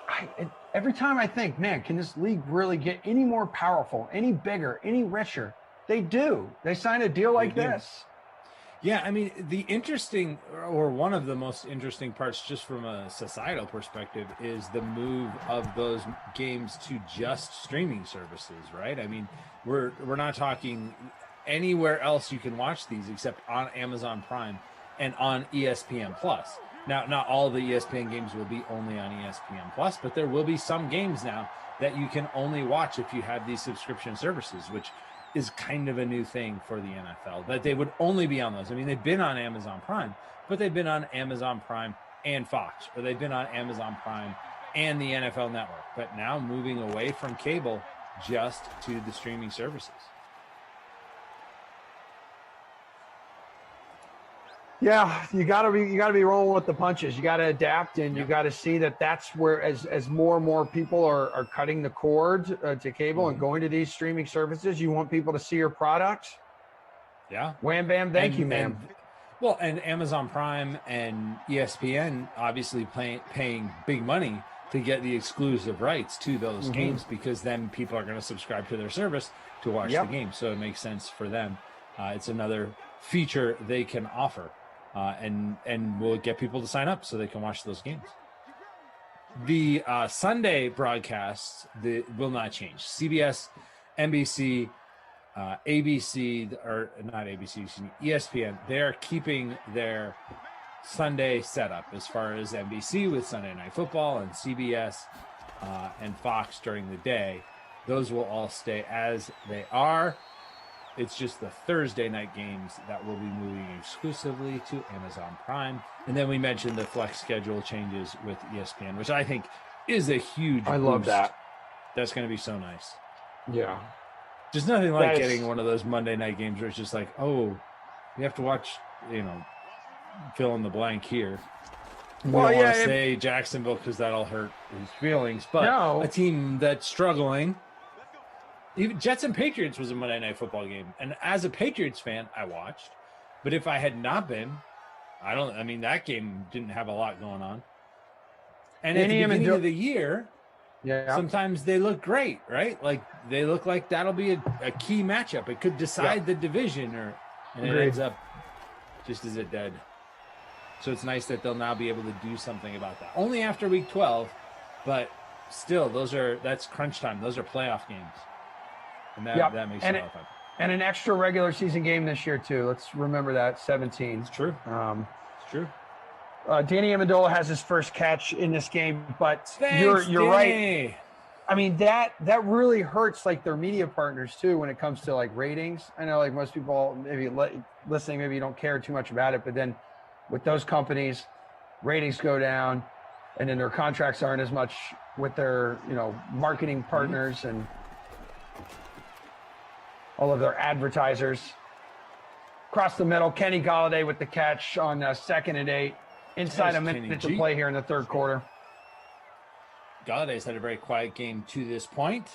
every time I think, man, can this league really get any more powerful, any bigger, any richer? They do. They sign a deal like this. Yeah, I mean, the interesting, or one of the most interesting parts, just from a societal perspective, is the move of those games to just streaming services, right? I mean, we're not talking anywhere else you can watch these except on Amazon Prime and on ESPN Plus. Now, not all the ESPN games will be only on ESPN Plus, but there will be some games now that you can only watch if you have these subscription services, which is kind of a new thing for the NFL, that they would only be on those. I mean, they've been on Amazon Prime, but they've been on Amazon Prime and Fox, or they've been on Amazon Prime and the NFL Network. But now moving away from cable just to the streaming services. Yeah, you gotta be rolling with the punches. You gotta adapt, and you gotta see that that's where as more and more people are cutting the cord to cable and going to these streaming services, you want people to see your product. Yeah. Wham bam, thank you, man. And Amazon Prime and ESPN obviously paying big money to get the exclusive rights to those games, because then people are going to subscribe to their service to watch the game. So it makes sense for them. It's another feature they can offer. And will get people to sign up so they can watch those games. The Sunday broadcasts will not change. CBS, NBC, ABC, or not ABC, ESPN, they're keeping their Sunday setup as far as NBC with Sunday Night Football and CBS and Fox during the day. Those will all stay as they are. It's just the Thursday night games that will be moving exclusively to Amazon Prime. And then we mentioned the flex schedule changes with ESPN, which I think is a huge I love boost. that. That's going to be so nice. Yeah. There's nothing like getting one of those Monday night games where it's just like, oh, we have to watch, fill in the blank here. We don't want to say Jacksonville because that'll hurt his feelings. But a team that's struggling. Even Jets and Patriots was a Monday Night Football game. And as a Patriots fan, I watched. But if I had not been, that game didn't have a lot going on. And at the beginning of the year, sometimes they look great, right? Like, they look like that'll be a key matchup. It could decide the division, and it ends up just as it did. So it's nice that they'll now be able to do something about that. Only after week 12, but still, that's crunch time. Those are playoff games. And that makes it a lot of fun. And an extra regular season game this year, too. Let's remember that, 17. It's true. It's true. Danny Amendola has his first catch in this game, but Thanks, you're Danny. right. I mean, that really hurts, like, their media partners, too, when it comes to, like, ratings. I know, like, most people maybe listening, maybe you don't care too much about it, but then with those companies, ratings go down, and then their contracts aren't as much with their, marketing partners and all of their advertisers. Across the middle, Kenny Golladay with the catch on 2nd and 8. Inside a minute to play here in the third quarter. Galladay's had a very quiet game to this point.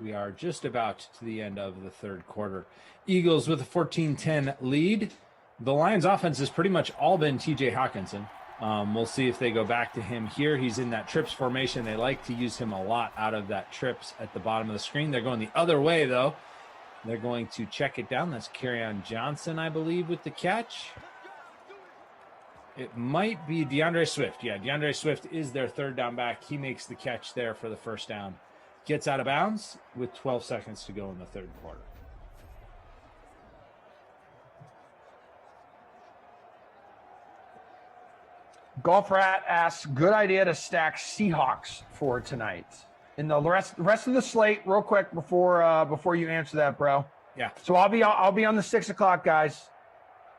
We are just about to the end of the third quarter. Eagles with a 14-10 lead. The Lions offense has pretty much all been TJ Hawkinson. We'll see if they go back to him here. He's in that trips formation. They like to use him a lot out of that trips at the bottom of the screen. They're going the other way, though. They're going to check it down. That's Kerryon Johnson, I believe, with the catch. It might be DeAndre Swift. Yeah, DeAndre Swift is their third down back. He makes the catch there for the first down. Gets out of bounds with 12 seconds to go in the third quarter. Golf Rat asks, good idea to stack Seahawks for tonight. In the rest of the slate, real quick before you answer that, bro. Yeah. So I'll be on the 6 o'clock, guys,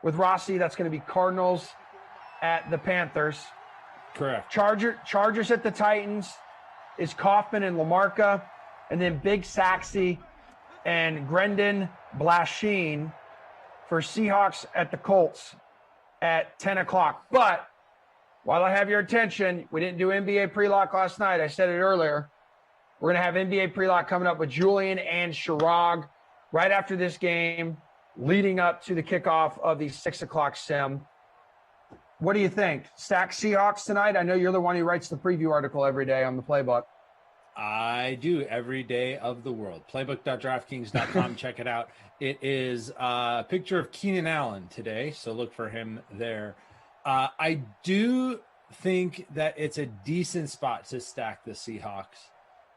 with Rossi. That's going to be Cardinals at the Panthers. Correct. Chargers at the Titans is Kaufman and Lamarca, and then Big Saxy and Brendan Blashin for Seahawks at the Colts at 10 o'clock. But while I have your attention, we didn't do NBA pre-lock last night. I said it earlier. We're going to have NBA pre-lock coming up with Julian and Shirag right after this game, leading up to the kickoff of the 6 o'clock sim. What do you think? Stack Seahawks tonight? I know you're the one who writes the preview article every day on the Playbook. I do every day of the world. Playbook.draftkings.com. Check it out. It is a picture of Keenan Allen today, so look for him there. I do think that it's a decent spot to stack the Seahawks.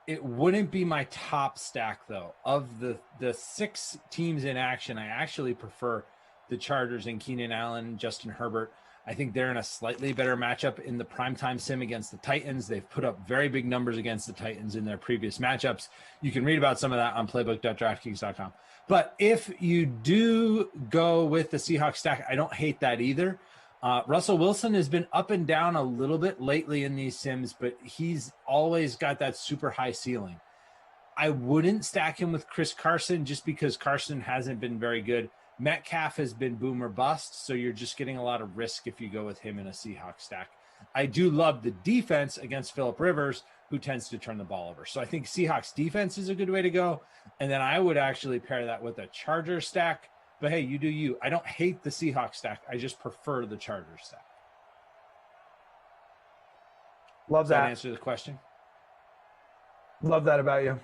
It wouldn't be my top stack, though. Of the 6 teams in action, I actually prefer the Chargers and Keenan Allen, Justin Herbert. I think they're in a slightly better matchup in the primetime sim against the Titans. They've put up very big numbers against the Titans in their previous matchups. You can read about some of that on playbook.draftkings.com. But if you do go with the Seahawks stack, I don't hate that either. Russell Wilson has been up and down a little bit lately in these sims, but he's always got that super high ceiling. I wouldn't stack him with Chris Carson just because Carson hasn't been very good. Metcalf has been boom or bust, so you're just getting a lot of risk if you go with him in a Seahawks stack. I do love the defense against Phillip Rivers, who tends to turn the ball over. So I think Seahawks defense is a good way to go. And then I would actually pair that with a Charger stack. But hey, you do you. I don't hate the Seahawks stack. I just prefer the Chargers stack. Love Does that that. answer the question? Love that about you.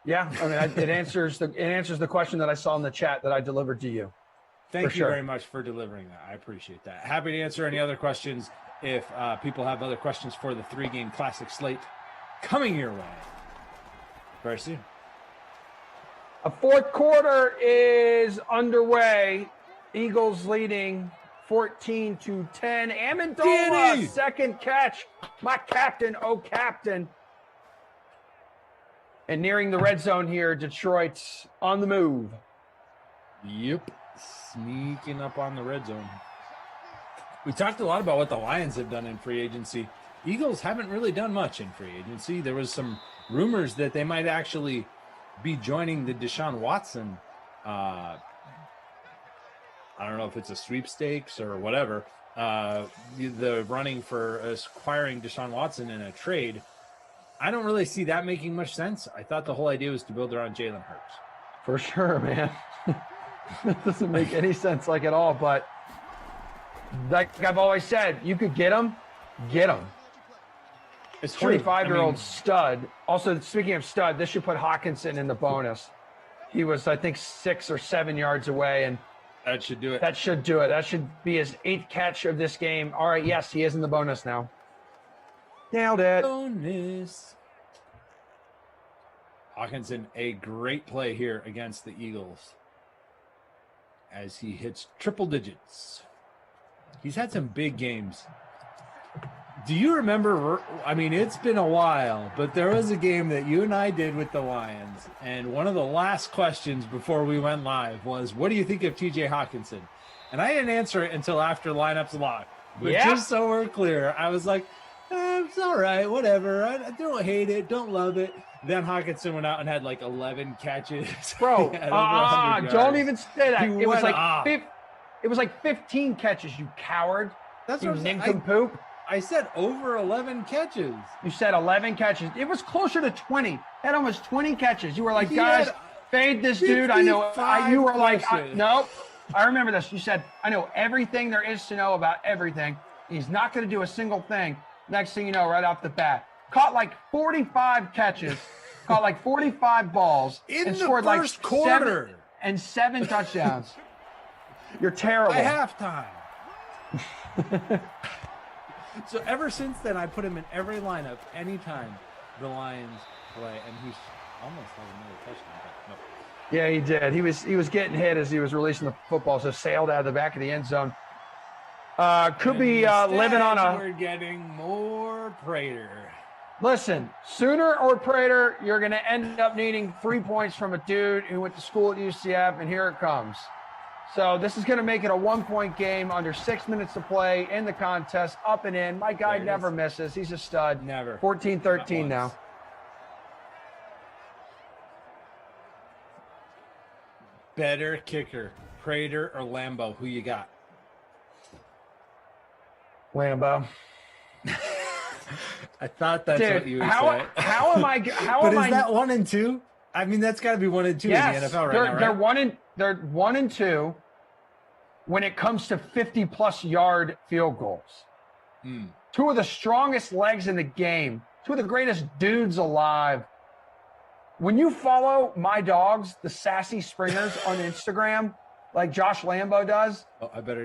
Yeah, I mean, it answers the question that I saw in the chat that I delivered to you. Thank For you sure. very much for delivering that. I appreciate that. Happy to answer any other questions if people have other questions for the 3-game classic slate coming your way very soon. A fourth quarter is underway. Eagles leading 14-10. Amendola, Danny! second catch. My captain, oh captain. And nearing the red zone here, Detroit's on the move. Yep. Sneaking up on the red zone. We talked a lot about what the Lions have done in free agency. Eagles haven't really done much in free agency. There was some rumors that they might actually be joining the Deshaun Watson. I don't know if it's a sweepstakes or whatever. The running for acquiring Deshaun Watson in a trade. I don't really see that making much sense. I thought the whole idea was to build around Jalen Hurts. For sure, man. That doesn't make any sense like at all. But like I've always said, you could get him, get him. It's true. 25-year-old stud. Also, speaking of stud, this should put Hawkinson in the bonus. He was, I think, 6 or 7 yards away, and That should do it. that should do it. That should be his 8th catch of this game. All right, yes, he is in the bonus now. Nailed it. Bonus. Hawkinson, a great play here against the Eagles as he hits triple digits. He's had some big games. Do you remember? I mean, it's been a while, but there was a game that you and I did with the Lions, and one of the last questions before we went live was, what do you think of TJ Hawkinson? And I didn't answer it until after lineups locked. But just so we're clear, I was like, it's all right, whatever. I don't hate it, don't love it. Then Hawkinson went out and had like 11 catches. Bro, At over 100 don't yards. even say that. He It was went like off. it was like 15 catches, you coward. That's You what I'm saying. nincompoop. I said over 11 catches. You said 11 catches. It was closer to 20. Had almost 20 catches. You were like, He guys, had fade this dude. I know. 55 You were like, catches. nope. I remember this. You said, I know everything there is to know about everything. He's not going to do a single thing. Next thing you know, right off the bat, caught like 45 catches, caught like 45 balls, In and the scored first like quarter. 7 touchdowns. You're terrible. By halftime. So ever since then, I put him in every lineup anytime the Lions play, and he's almost had another touchdown. But nope. Yeah, he did. He was getting hit as he was releasing the football, so sailed out of the back of the end zone. Could be living on a. We're getting more Prater. Listen, sooner or Prater, you're going to end up needing 3 points from a dude who went to school at UCF, and here it comes. So this is going to make it a 1-point game under 6 minutes to play in the contest, up and in. My guy There it never is. misses. He's a stud. Never. 14-13 Not now. once. Better kicker, Prater or Lambo? Who you got? Lambo. I thought that's Dude, what you would how say. am I? How But am is I? that 1 and 2? I mean, that's got to be 1-2 in the NFL right now, right? They're 1-2 when it comes to 50-plus yard field goals. Two of the strongest legs in the game. Two of the greatest dudes alive. When you follow my dogs, the Sassy Springers, on Instagram, like Josh Lambo does,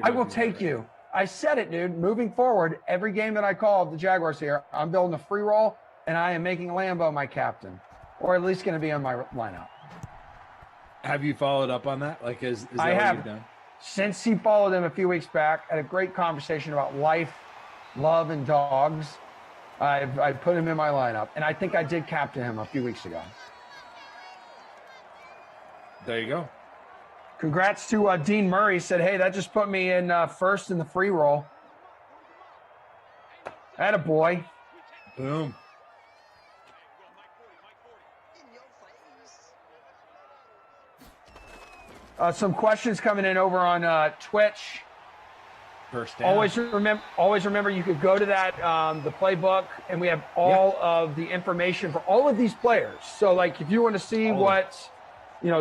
I will take you. I said it, dude. Moving forward, every game that I call the Jaguars here, I'm building a free roll, and I am making Lambo my captain, or at least going to be on my lineup. Have you followed up on that? Like, is that I what have. you've done? Since he followed him a few weeks back, had a great conversation about life, love, and dogs. I put him in my lineup, and I think I did captain him a few weeks ago. There you go. Congrats to Dean Murray. Said, hey, that just put me in first in the free roll. Attaboy. Boom. Some questions coming in over on Twitch. First down. Always remember you could go to that the playbook, and we have all of the information for all of these players. So, like, if you want to see what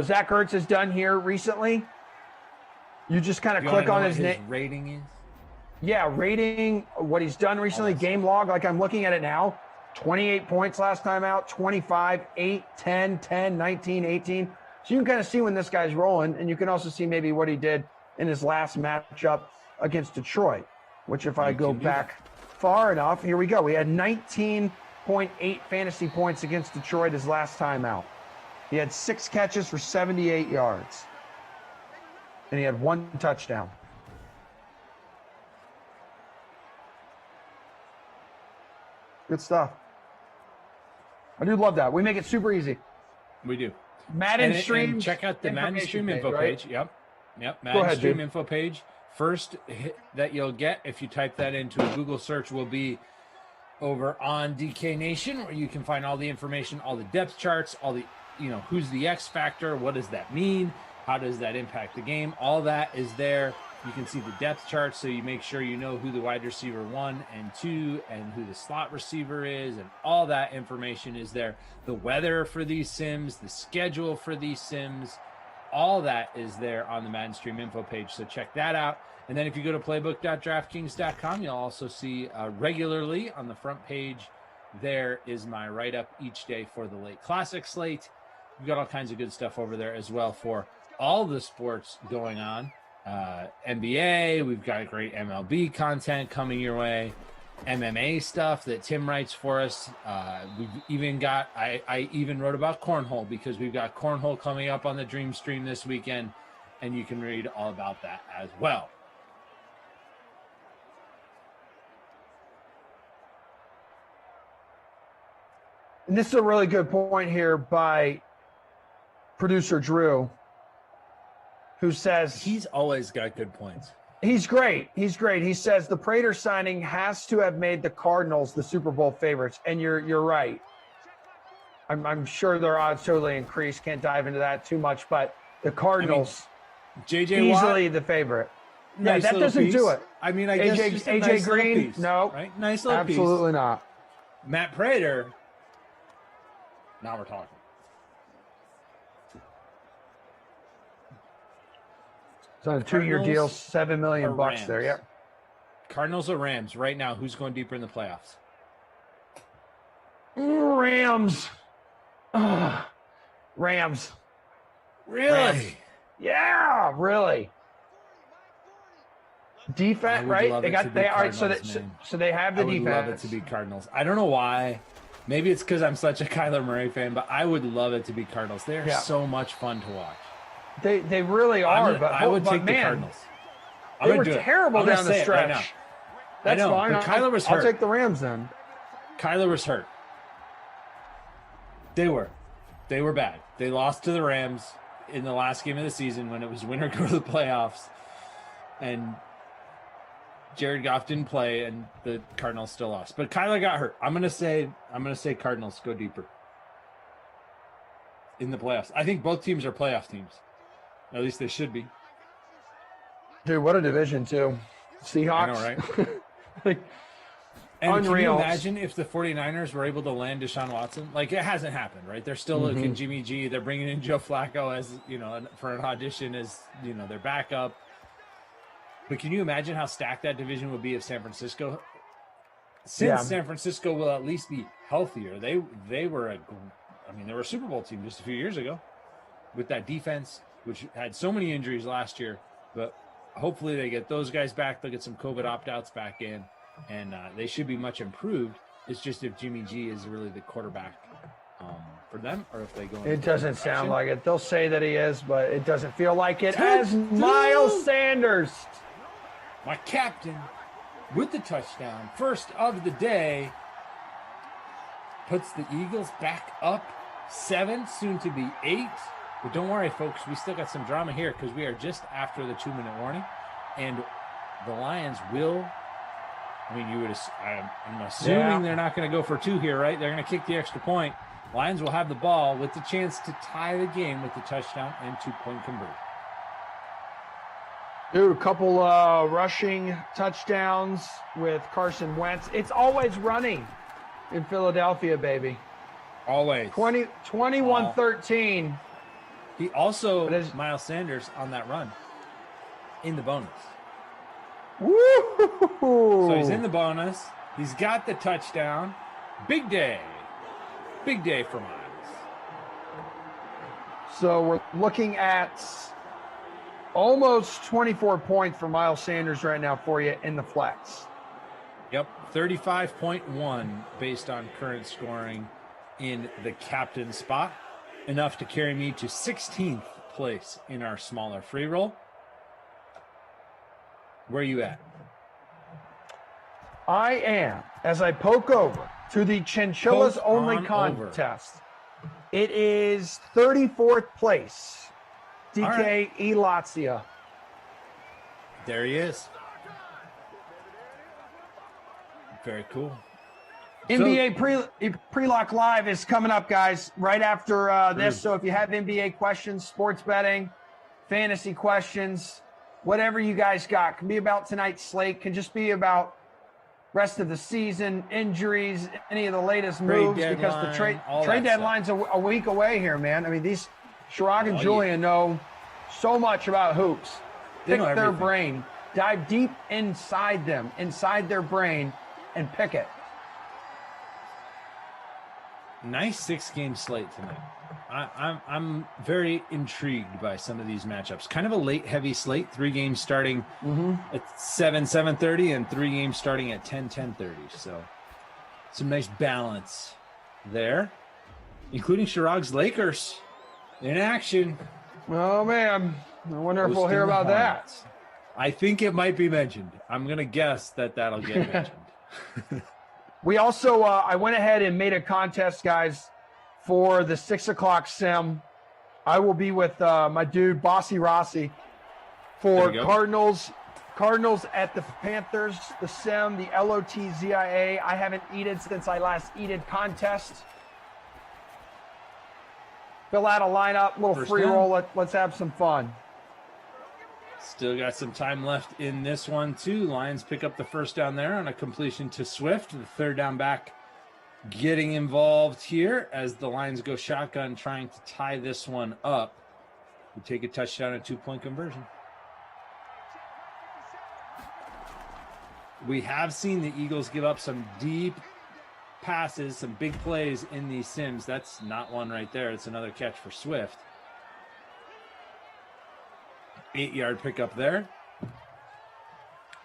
Zach Ertz has done here recently, you just kind of click on his name. Rating is. Yeah, rating, what he's done recently, game log. Like, I'm looking at it now. 28 points last time out, 25, 8, 10, 10, 19, 18. So you can kind of see when this guy's rolling, and you can also see maybe what he did in his last matchup against Detroit, which if I go back far enough, here we go. We had 19.8 fantasy points against Detroit his last time out. He had 6 catches for 78 yards, and he had 1 touchdown. Good stuff. I do love that. We make it super easy. We do. Madden Stream. And check out the Madden Stream info page. Yep. Madden Stream info page. First hit that you'll get if you type that into a Google search will be over on DK Nation, where you can find all the information, all the depth charts, all the, who's the X factor, what does that mean, how does that impact the game, all that is there. You can see the depth chart, so you make sure you know who the wide receiver 1 and 2 and who the slot receiver is, and all that information is there. The weather for these sims, the schedule for these sims, all that is there on the Madden Stream info page, so check that out. And then if you go to playbook.draftkings.com, you'll also see regularly on the front page, there is my write-up each day for the late classic slate. We've got all kinds of good stuff over there as well for all the sports going on. NBA, we've got great MLB content coming your way, MMA stuff that Tim writes for us. We've even got, I even wrote about cornhole, because we've got cornhole coming up on the Dream Stream this weekend, and you can read all about that as well. And this is a really good point here by producer Drew, who says he's always got good points. He's great. He says the Prater signing has to have made the Cardinals the Super Bowl favorites, and you're right. I'm sure their odds totally increased. Can't dive into that too much, but the Cardinals, JJ easily Watt, the favorite. Nice that doesn't piece. do it. I mean, I guess AJ nice Green, piece, no, right? Nice little piece. Absolutely not. Matt Prater. Now we're talking. It's on a 2-year deal, $7 million bucks there. Yep. Cardinals or Rams right now? Who's going deeper in the playoffs? Rams. Ugh. Rams. Really? Rams. Yeah, really. Defense, right? They have the I would defense. love it to be Cardinals. I don't know why. Maybe it's because I'm such a Kyler Murray fan, but I would love it to be Cardinals. They are so much fun to watch. They really are. I would take the Cardinals. They were terrible down the stretch. Right, that's fine. But Kyler was hurt. I'll take the Rams then. Kyler was hurt. They were bad. They lost to the Rams in the last game of the season when it was win or go to the playoffs, and Jared Goff didn't play, and the Cardinals still lost. But Kyler got hurt. I'm gonna say Cardinals go deeper in the playoffs. I think both teams are playoff teams. At least they should be. Dude, what a division too. Seahawks. I know, right? And Unreal. can you imagine if the 49ers were able to land Deshaun Watson? Like, it hasn't happened, right? They're still looking Jimmy G. They're bringing in Joe Flacco as, for an audition as, their backup. But can you imagine how stacked that division would be if San Francisco, San Francisco will at least be healthier. They were a Super Bowl team just a few years ago with that defense, which had so many injuries last year. But hopefully they get those guys back. They'll get some COVID opt-outs back in. And they should be much improved. It's just if Jimmy G is really the quarterback for them, or if they go. It doesn't sound like it. They'll say that he is, but it doesn't feel like it. As Miles Sanders, my captain, with the touchdown, first of the day, puts the Eagles back up 7, soon to be 8. But don't worry, folks. We still got some drama here because we are just after the 2-minute warning, and the Lions will. I'm assuming they're not going to go for 2 here, right? They're going to kick the extra point. Lions will have the ball with the chance to tie the game with the touchdown and 2-point conversion. Dude, a couple rushing touchdowns with Carson Wentz. It's always running in Philadelphia, baby. Always. 21-13. He also, Miles Sanders, on that run in the bonus. Woo! So he's in the bonus. He's got the touchdown. Big day. Big day for Miles. So we're looking at almost 24 points for Miles Sanders right now for you in the flex. Yep, 35.1 based on current scoring in the captain spot. Enough to carry me to 16th place in our smaller free roll. Where are you at? I am, as I poke over to the Chinchillas Only contest. It is 34th place. DK Elazia. There he is. Very cool. NBA pre-lock live is coming up, guys, right after this. So if you have NBA questions, sports betting, fantasy questions, whatever you guys got, can be about tonight's slate, can just be about rest of the season, injuries, any of the latest moves, because the trade deadline's a week away here, man. I mean, these Chirag and Julian know so much about hoops. Pick their brain, dive deep inside them, inside their brain, and pick it. Nice 6-game slate tonight. I'm very intrigued by some of these matchups. Kind of a late, heavy slate. 3 games starting at 7:30, and 3 games starting at 10:30. So some nice balance there, including Chirag's Lakers in action. Oh, man. I wonder if we'll hear about that. I think it might be mentioned. I'm going to guess that'll get mentioned. We also, I went ahead and made a contest, guys, for the 6 o'clock sim. I will be with my dude, Bossy Rossi, for Cardinals at the Panthers, the sim, the LOTZIA. I haven't eated since I last eated contest. Fill out a lineup, little free roll. Let's have some fun. Still got some time left in this one, too. Lions pick up the first down there on a completion to Swift. The third down back getting involved here as the Lions go shotgun, trying to tie this one up. We take a touchdown and 2-point conversion. We have seen the Eagles give up some deep passes, some big plays in these sims. That's not one right there. It's another catch for Swift. 8-yard pickup there.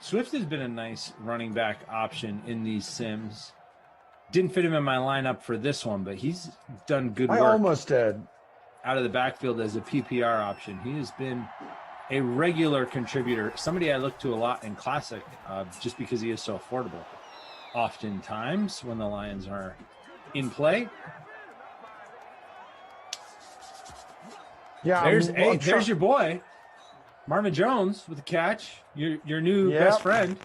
Swift has been a nice running back option in these sims. Didn't fit him in my lineup for this one, but he's done good work. I almost did. Out of the backfield as a PPR option. He has been a regular contributor, somebody I look to a lot in Classic, just because he is so affordable. Oftentimes when the Lions are in play. Yeah, there's your boy, Marvin Jones with the catch. Your new best friend,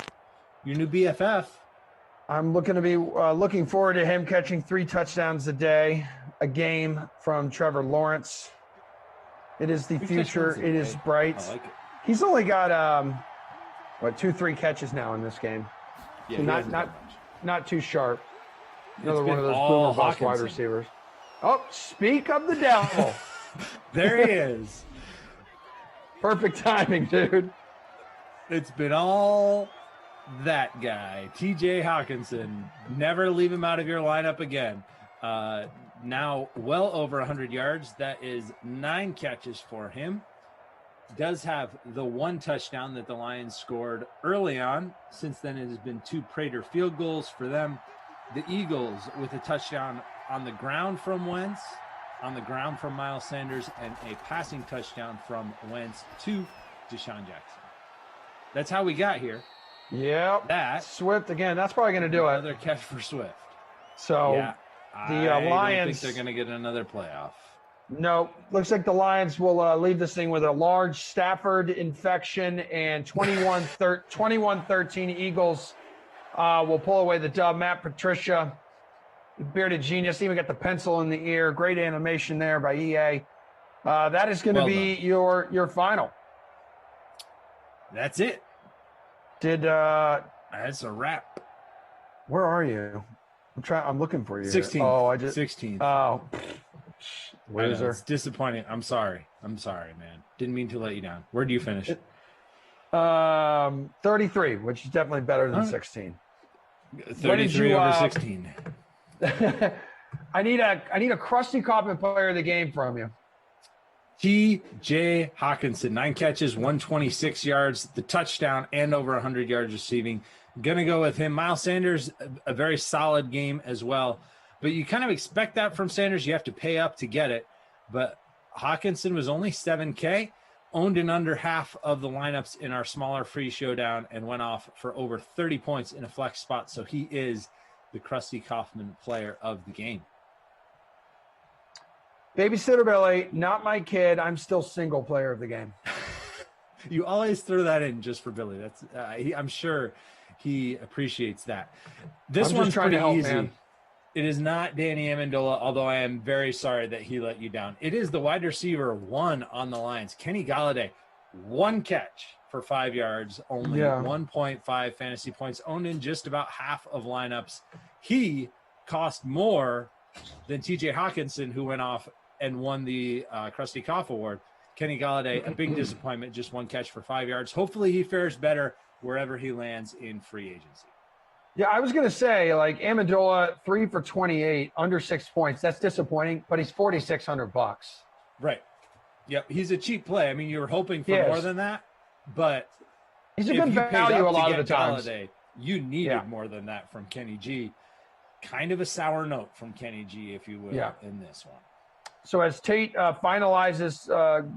your new BFF. I'm looking forward to him catching 3 touchdowns a game from Trevor Lawrence. It is the future. It is bright. I like it. He's only got 2-3 catches now in this game. Yeah, so not too sharp. Another It's one of been those all boomer bust wide Hawkinson. receivers. Oh, speak of the devil. There he is. Perfect timing, dude. It's been all that guy, TJ Hawkinson. Never leave him out of your lineup again. Now well over 100 yards. That is 9 catches for him. Does have the 1 touchdown that the Lions scored early on. Since then, it has been 2 Prater field goals for them. The Eagles with a touchdown on the ground from Wentz, on the ground from Miles Sanders, and a passing touchdown from Wentz to Deshaun Jackson. That's how we got here. Yep. That Swift again. That's probably going to do it. Another catch for Swift. So Yeah, the I Lions. don't think they're going to get another playoff. No, looks like the Lions will leave this thing with a large Stafford infection, and 21-13 Eagles will pull away the dub. Matt Patricia, bearded genius, even got the pencil in the ear. Great animation there by EA. That is going to be your final. That's it. That's a wrap. Where are you? I'm looking for you. 16. Oh, I just 16. Oh, Loser. It's disappointing. I'm sorry, man. Didn't mean to let you down. Where do you finish? 33, which is definitely better than 16. 33 over 16. I need a crusty Kaufman player of the game from you. T.J. Hawkinson, 9 catches, 126 yards, the touchdown, and over 100 yards receiving. Gonna go with him. Miles Sanders, a very solid game as well. But you kind of expect that from Sanders. You have to pay up to get it. But Hawkinson was only 7K, owned in under half of the lineups in our smaller free showdown, and went off for over 30 points in a flex spot. So he is the Krusty Kaufman player of the game. Babysitter Billy, not my kid. I'm still single player of the game. You always throw that in just for Billy. That's I'm sure he appreciates that. This one's pretty easy. Man. It is not Danny Amendola, although I am very sorry that he let you down. It is the wide receiver 1 on the Lions, Kenny Golladay. 1 catch for 5 yards, only 1.5 fantasy points, owned in just about half of lineups. He cost more than TJ Hawkinson, who went off and won the Krusty Koff Award. Kenny Golladay, a big disappointment, just 1 catch for 5 yards. Hopefully he fares better wherever he lands in free agency. Yeah, I was going to say, like, Amendola, 3 for 28, under 6 points. That's disappointing, but he's $4,600. Right. Yep, he's a cheap play. I mean, you were hoping for more than that, but he's a good value a lot of the times. Golladay, you needed more than that from Kenny G. Kind of a sour note from Kenny G, if you will, in this one. So as Tate finalizes,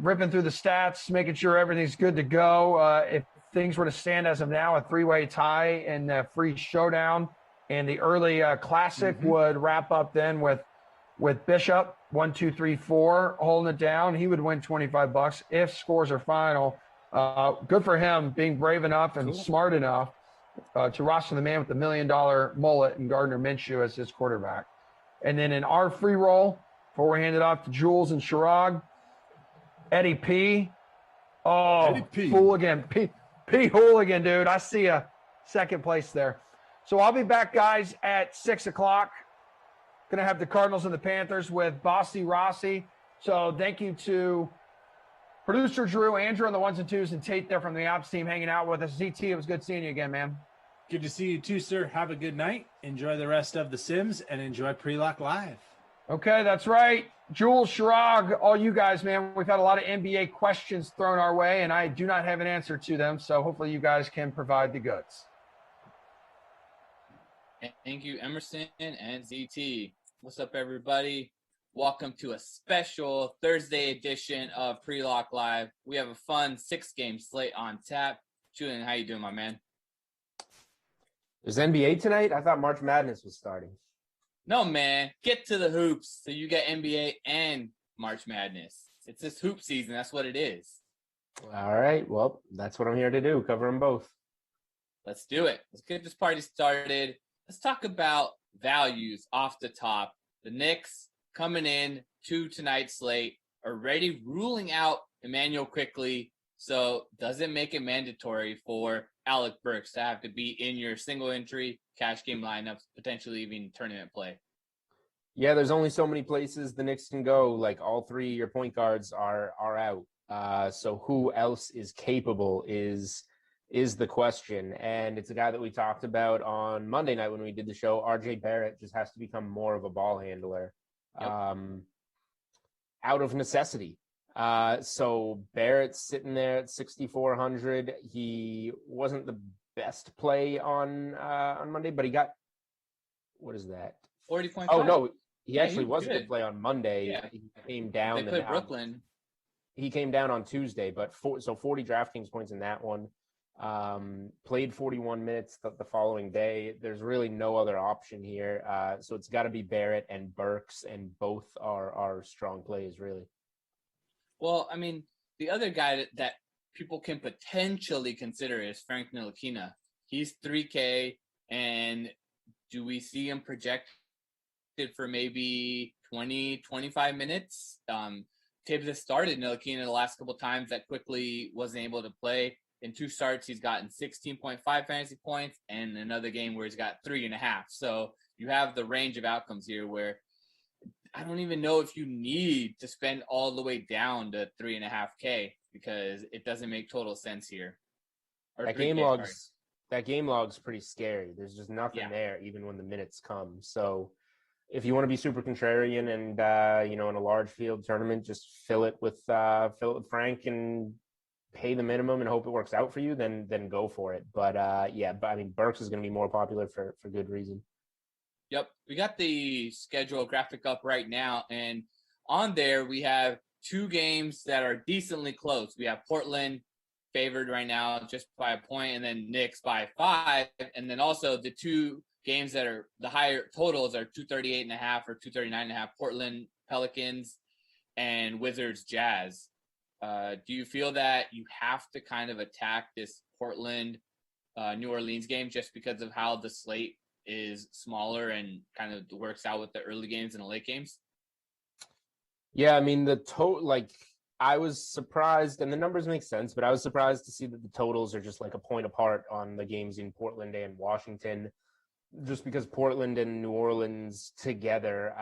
ripping through the stats, making sure everything's good to go, if things were to stand as of now, a 3-way tie in the free showdown, and the early classic would wrap up then with Bishop 1, 2, 3, 4 holding it down. He would win $25 if scores are final. Good for him being brave enough and smart enough to roster the man with the $1 million mullet and Gardner Minshew as his quarterback. And then in our free roll, before we hand it off to Jules and Chirag, Eddie P. Oh, Eddie P. Hooligan. P. Hooligan, dude. I see a second place there. So I'll be back, guys, at 6 o'clock. Going to have the Cardinals and the Panthers with Bossy Rossi. So thank you to producer Drew, Andrew on the 1s and 2s, and Tate there from the ops team hanging out with us. ZT, it was good seeing you again, man. Good to see you too, sir. Have a good night. Enjoy the rest of the Sims and enjoy Pre-Lock Live. Okay, that's right. Jules, Chirag, all you guys, man. We've had a lot of NBA questions thrown our way, and I do not have an answer to them. So hopefully you guys can provide the goods. Thank you, Emerson and ZT. What's up, everybody? Welcome to a special Thursday edition of Pre-Lock Live. We have a fun 6-game slate on tap. Julian, how you doing, my man? There's NBA tonight? I thought March Madness was starting. No, man. Get to the hoops. So you get NBA and March Madness. It's this hoop season. That's what it is. All right. Well, that's what I'm here to do. Cover them both. Let's do it. Let's get this party started. Let's talk about values off the top. The Knicks coming in to tonight's slate, already ruling out Emmanuel Quickley. So does it make it mandatory for Alec Burks to have to be in your single entry cash game lineups, potentially even tournament play? Yeah, there's only so many places the Knicks can go. Like all three of your point guards are out. So who else is capable is the question. And it's a guy that we talked about on Monday night when we did the show. RJ Barrett just has to become more of a ball handler. Yep. Out of necessity. So Barrett's sitting there at 6,400. He wasn't the best play on Monday, but he got, what is that? 40.5. Oh no, he Yeah, actually he was a good. good play on Monday. Yeah. He came down. They played Brooklyn. He came down on Tuesday, but 40 DraftKings points in that one. Played 41 minutes the following day. There's really no other option here. So it's got to be Barrett and Burks, and both are strong plays, really. Well, I mean, the other guy that people can potentially consider is Frank Ntilikina. He's 3K, and do we see him projected for maybe 20, 25 minutes? Tibbs has started Ntilikina the last couple times that quickly wasn't able to play. In 2 starts, he's gotten 16.5 fantasy points, and another game where he's got 3.5. So you have the range of outcomes here where I don't even know if you need to spend all the way down to 3.5K because it doesn't make total sense here. Or That 3K, game log's pretty scary. There's just nothing there, even when the minutes come. So if you want to be super contrarian and in a large field tournament, just fill it with Frank and pay the minimum and hope it works out for you, then go for it. But I mean, Burks is going to be more popular for good reason. Yep. We got the schedule graphic up right now, and on there we have 2 games that are decently close. We have Portland favored right now just by a point, and then Knicks by 5. And then also the 2 games that are the higher totals are 238.5 or 239.5, Portland Pelicans and Wizards Jazz. Do you feel that you have to kind of attack this Portland New Orleans game just because of how the slate is smaller and kind of works out with the early games and the late games? Yeah, I mean, I was surprised, and the numbers make sense, but I was surprised to see that the totals are just like a point apart on the games in Portland and Washington, just because Portland and New Orleans together,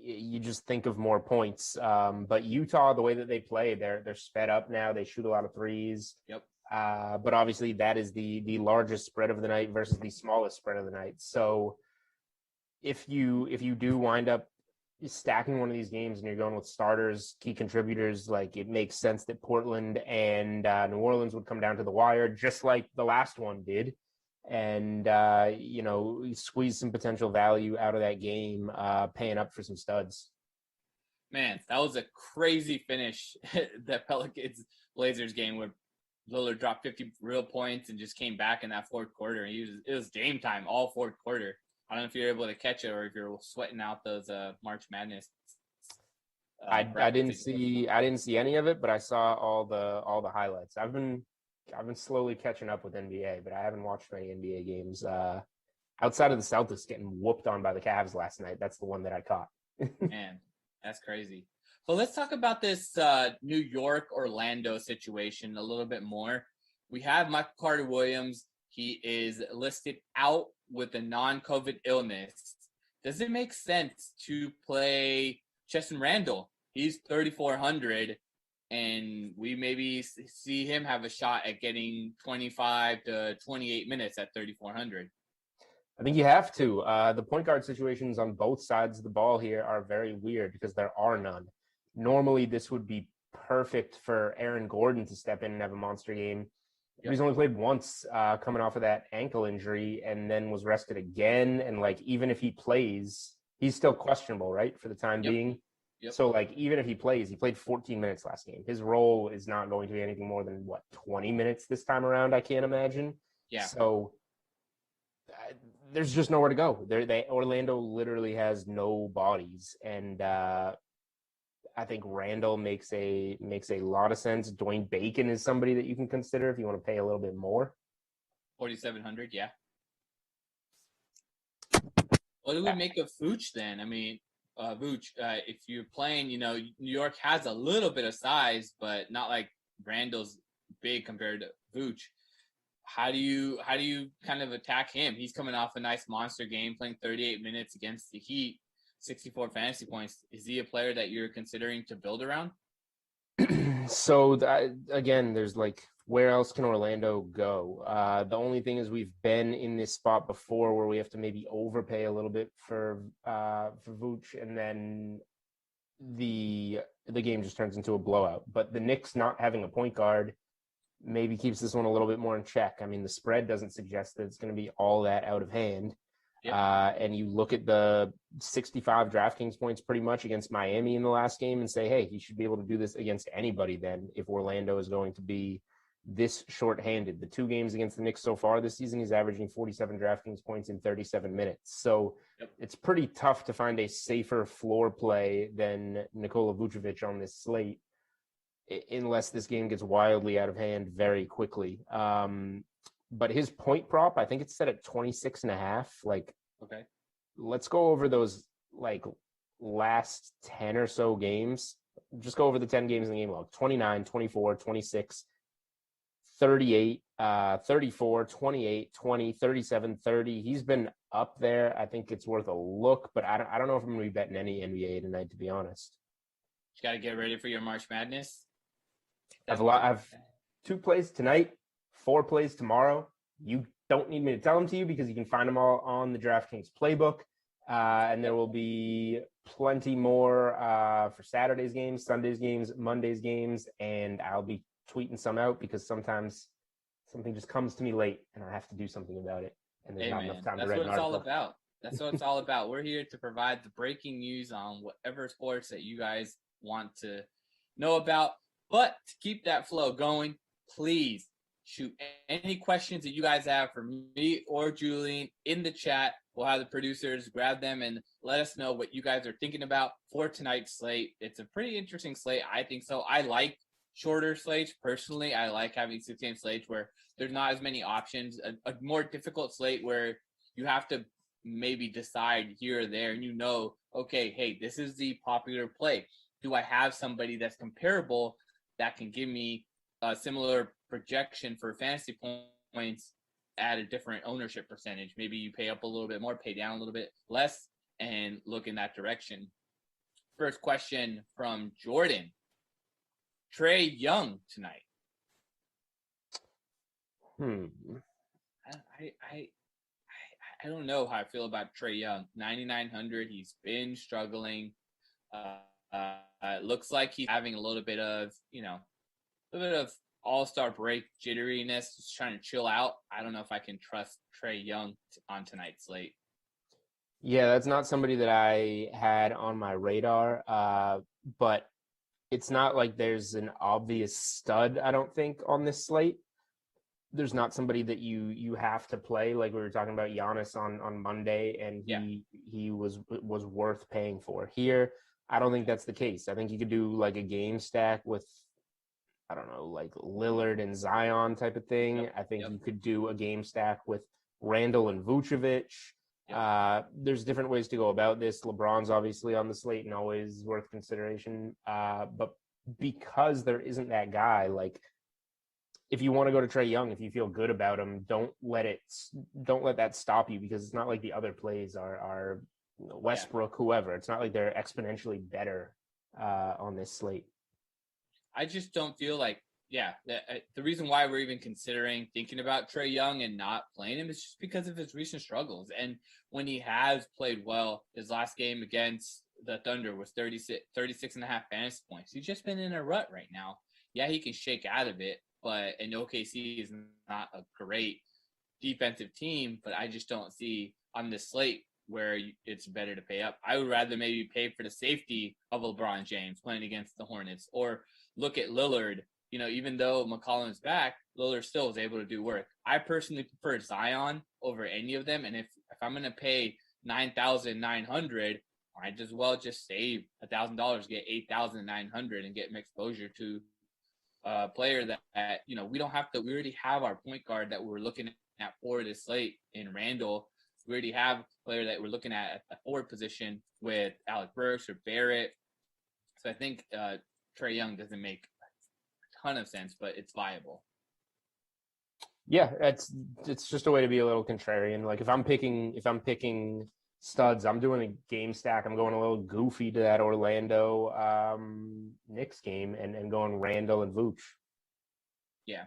you just think of more points. But Utah, the way that they play, they're sped up now. They shoot a lot of threes. Yep. But obviously that is the largest spread of the night versus the smallest spread of the night. So if you do wind up stacking one of these games and you're going with starters, key contributors, like it makes sense that Portland and New Orleans would come down to the wire, just like the last one did. And, squeeze some potential value out of that game, paying up for some studs. Man, that was a crazy finish, that Pelicans Blazers game where Lillard dropped 50 real points and just came back in that fourth quarter. It was game time all fourth quarter. I don't know if you're able to catch it or if you're sweating out those March Madness. I didn't see any of it, but I saw all the highlights. I've been slowly catching up with NBA, but I haven't watched many NBA games outside of the Celtics getting whooped on by the Cavs last night. That's the one that I caught. Man, that's crazy. But let's talk about this New York-Orlando situation a little bit more. We have Michael Carter-Williams. He is listed out with a non-COVID illness. Does it make sense to play Chesson Randall? He's 3,400, and we maybe see him have a shot at getting 25 to 28 minutes at 3,400. I think you have to. The point guard situations on both sides of the ball here are very weird because there are none. Normally, this would be perfect for Aaron Gordon to step in and have a monster game. Yep. He's only played once coming off of that ankle injury and then was rested again. And, even if he plays, he's still questionable, right, for the time being. Yep. So, even if he plays, he played 14 minutes last game. His role is not going to be anything more than, 20 minutes this time around, I can't imagine. Yeah. So there's just nowhere to go. Orlando literally has no bodies, and I think Randall makes a lot of sense. Dwayne Bacon is somebody that you can consider if you want to pay a little bit more. 4,700, yeah. What do we make of Vooch then? I mean, Vooch, if you're playing, New York has a little bit of size, but not like Randall's big compared to Vooch. How do you kind of attack him? He's coming off a nice monster game, playing 38 minutes against the Heat, 64 fantasy points. Is he a player that you're considering to build around? So again, there's like, where else can Orlando go? The only thing is we've been in this spot before where we have to maybe overpay a little bit for Vooch, and then the game just turns into a blowout. But the Knicks not having a point guard maybe keeps this one a little bit more in check. I mean, the spread doesn't suggest that it's going to be all that out of hand. Yep. And you look at the 65 DraftKings points pretty much against Miami in the last game and say, hey, he should be able to do this against anybody then if Orlando is going to be this shorthanded. The 2 games against the Knicks so far this season, he's averaging 47 DraftKings points in 37 minutes. So It's pretty tough to find a safer floor play than Nikola Vucevic on this slate, unless this game gets wildly out of hand very quickly. But his point prop, I think it's set at 26.5. Like, okay, let's go over those like last 10 or so games. Just go over the 10 games in the game log: 29, 24, 26, 38, 34, 28, 20, 37, 30. He's been up there. I think it's worth a look, but I don't know if I'm going to be betting any NBA tonight, to be honest. You got to get ready for your March Madness. I have 2 plays tonight, 4 plays tomorrow. You don't need me to tell them to you because you can find them all on the DraftKings playbook. And there will be plenty more for Saturday's games, Sunday's games, Monday's games, and I'll be tweeting some out because sometimes something just comes to me late and I have to do something about it. And there's not enough time to read an article. That's what it's all about. That's what it's all about. We're here to provide the breaking news on whatever sports that you guys want to know about. But to keep that flow going, please shoot any questions that you guys have for me or Julian in the chat. We'll have the producers grab them and let us know what you guys are thinking about for tonight's slate. It's a pretty interesting slate, I think so. I like shorter slates. Personally, I like having 6-game slates where there's not as many options. A more difficult slate where you have to maybe decide here or there, and you know, okay, hey, this is the popular play. Do I have somebody that's comparable that can give me a similar projection for fantasy points at a different ownership percentage? Maybe you pay up a little bit more, pay down a little bit less, and look in that direction. First question from Jordan. Trae Young tonight. I don't know how I feel about Trae Young. 9,900. He's been struggling. It looks like he's having a little bit of all-star break jitteriness, just trying to chill out. I don't know if I can trust Trae Young on tonight's slate. Yeah, that's not somebody that I had on my radar, but it's not like there's an obvious stud, I don't think, on this slate. There's not somebody that you have to play, like we were talking about Giannis on Monday, and he was worth paying for. Here, I don't think that's the case. I think you could do like a game stack with, I don't know, like Lillard and Zion type of thing. I think you could do a game stack with Randall and Vucevic. There's different ways to go about this. LeBron's obviously on the slate and always worth consideration. But because there isn't that guy, like, if you want to go to Trae Young, if you feel good about him, don't let that stop you, because it's not like the other plays are Westbrook, whoever. It's not like they're exponentially better on this slate. I just don't feel like, the reason why we're even considering thinking about Trae Young and not playing him is just because of his recent struggles. And when he has played well, his last game against the Thunder was 36 and a half fantasy points. He's just been in a rut right now. Yeah, he can shake out of it, but and OKC is not a great defensive team, but I just don't see on this slate where it's better to pay up. I would rather maybe pay for the safety of LeBron James playing against the Hornets, or look at Lillard. You know, even though McCollum's back, Lillard still was able to do work. I personally prefer Zion over any of them, and if I'm going to pay $9,900, I might as well just save $1,000, get $8,900, and get some exposure to a player that we don't have to. We already have our point guard that we're looking at for this slate in Randall. We already have a player that we're looking at the forward position with Alec Burks or Barrett. So I think Trae Young doesn't make a ton of sense, but it's viable. Yeah, it's just a way to be a little contrarian. Like if I'm picking studs, I'm doing a game stack. I'm going a little goofy to that Orlando Knicks game and going Randall and Vooch. Yeah.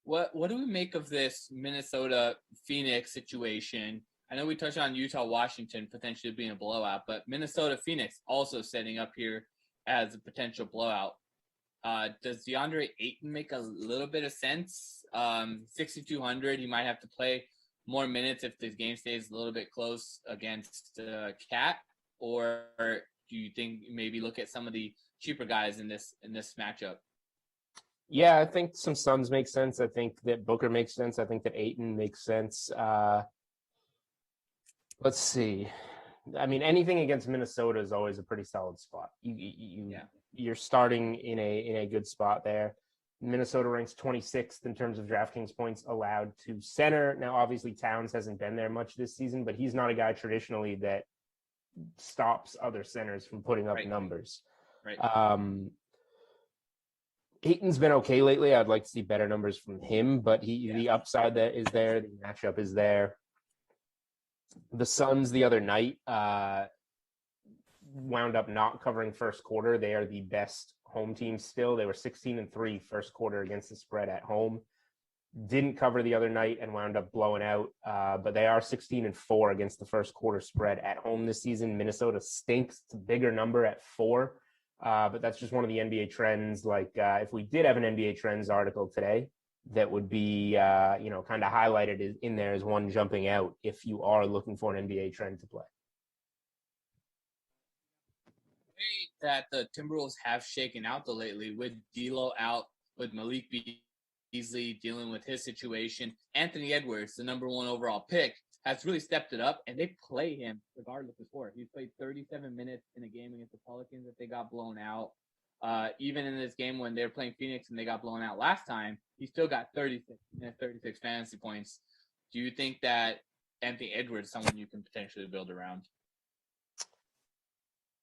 What do we make of this Minnesota Phoenix situation? I know we touched on Utah Washington potentially being a blowout, but Minnesota Phoenix also setting up here as a potential blowout. Does DeAndre Ayton make a little bit of sense? 6,200, he might have to play more minutes if this game stays a little bit close against Cat, or do you think maybe look at some of the cheaper guys in this matchup? Yeah, I think some Suns make sense. I think that Booker makes sense. I think that Ayton makes sense. Let's see. I mean, anything against Minnesota is always a pretty solid spot. You're starting in a good spot there. Minnesota ranks 26th in terms of DraftKings points allowed to center. Now, obviously, Towns hasn't been there much this season, but he's not a guy traditionally that stops other centers from putting up numbers. Right. Ayton's been okay lately. I'd like to see better numbers from him, but the upside that is there, the matchup is there. The Suns the other night wound up not covering first quarter. They are the best home team still. They were 16-3 first quarter against the spread at home. Didn't cover the other night and wound up blowing out, but they are 16-4 against the first quarter spread at home this season. Minnesota stinks. It's a bigger number at 4, but that's just one of the NBA trends. Like if we did have an NBA trends article today, that would be, kind of highlighted in there as one jumping out if you are looking for an NBA trend to play. That the Timberwolves have shaken out lately with D'Lo out, with Malik Beasley dealing with his situation. Anthony Edwards, the number 1 overall pick, has really stepped it up, and they play him regardless of score. He's played 37 minutes in a game against the Pelicans that they got blown out. Even in this game when they were playing Phoenix and they got blown out last time, he still got 36 fantasy points. Do you think that Anthony Edwards is someone you can potentially build around?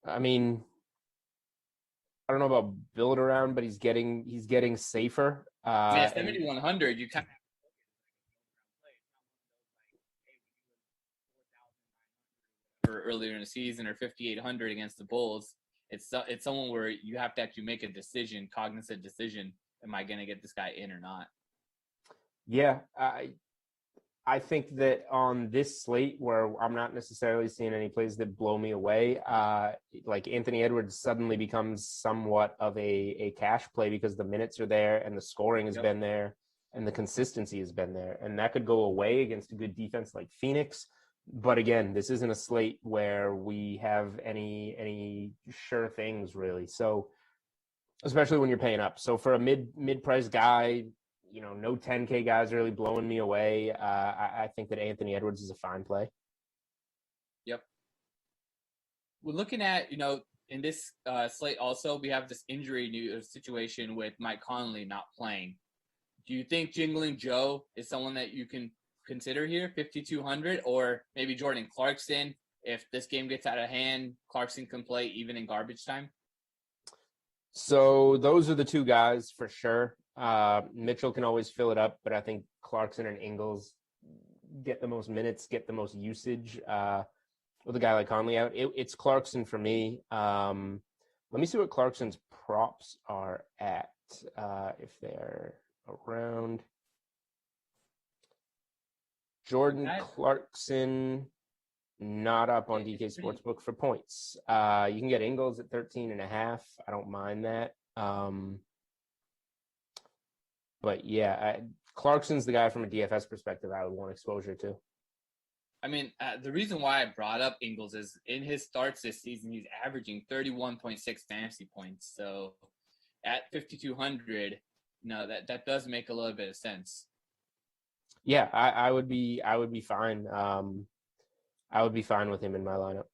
I mean, I don't know about build around, but he's getting safer. 7,100, you kind of earlier in the season, or 5,800 against the Bulls. It's someone where you have to actually make a decision, cognizant decision. Am I going to get this guy in or not? Yeah, I think that on this slate where I'm not necessarily seeing any plays that blow me away, like Anthony Edwards suddenly becomes somewhat of a cash play because the minutes are there and the scoring has been there and the consistency has been there. And that could go away against a good defense like Phoenix. But again, this isn't a slate where we have any sure things really. So especially when you're paying up. So for a mid-price guy, no 10K guys really blowing me away. I think that Anthony Edwards is a fine play. Yep. We're looking at, in this slate also, we have this injury situation with Mike Conley not playing. Do you think Jingling Joe is someone that you can consider here, 5,200, or maybe Jordan Clarkson? If this game gets out of hand, Clarkson can play even in garbage time. So those are the two guys for sure. Mitchell can always fill it up, but I think Clarkson and Ingles get the most minutes, get the most usage with a guy like Conley out. It's Clarkson for me. Let me see what Clarkson's props are at, if they're around. Jordan Clarkson, not up on DK Sportsbook for points. You can get Ingles at 13.5. I don't mind that. But yeah, Clarkson's the guy from a DFS perspective I would want exposure to. I mean, the reason why I brought up Ingles is in his starts this season, he's averaging 31.6 fantasy points. So at 5,200, that does make a little bit of sense. Yeah, I would be fine. I would be fine with him in my lineup.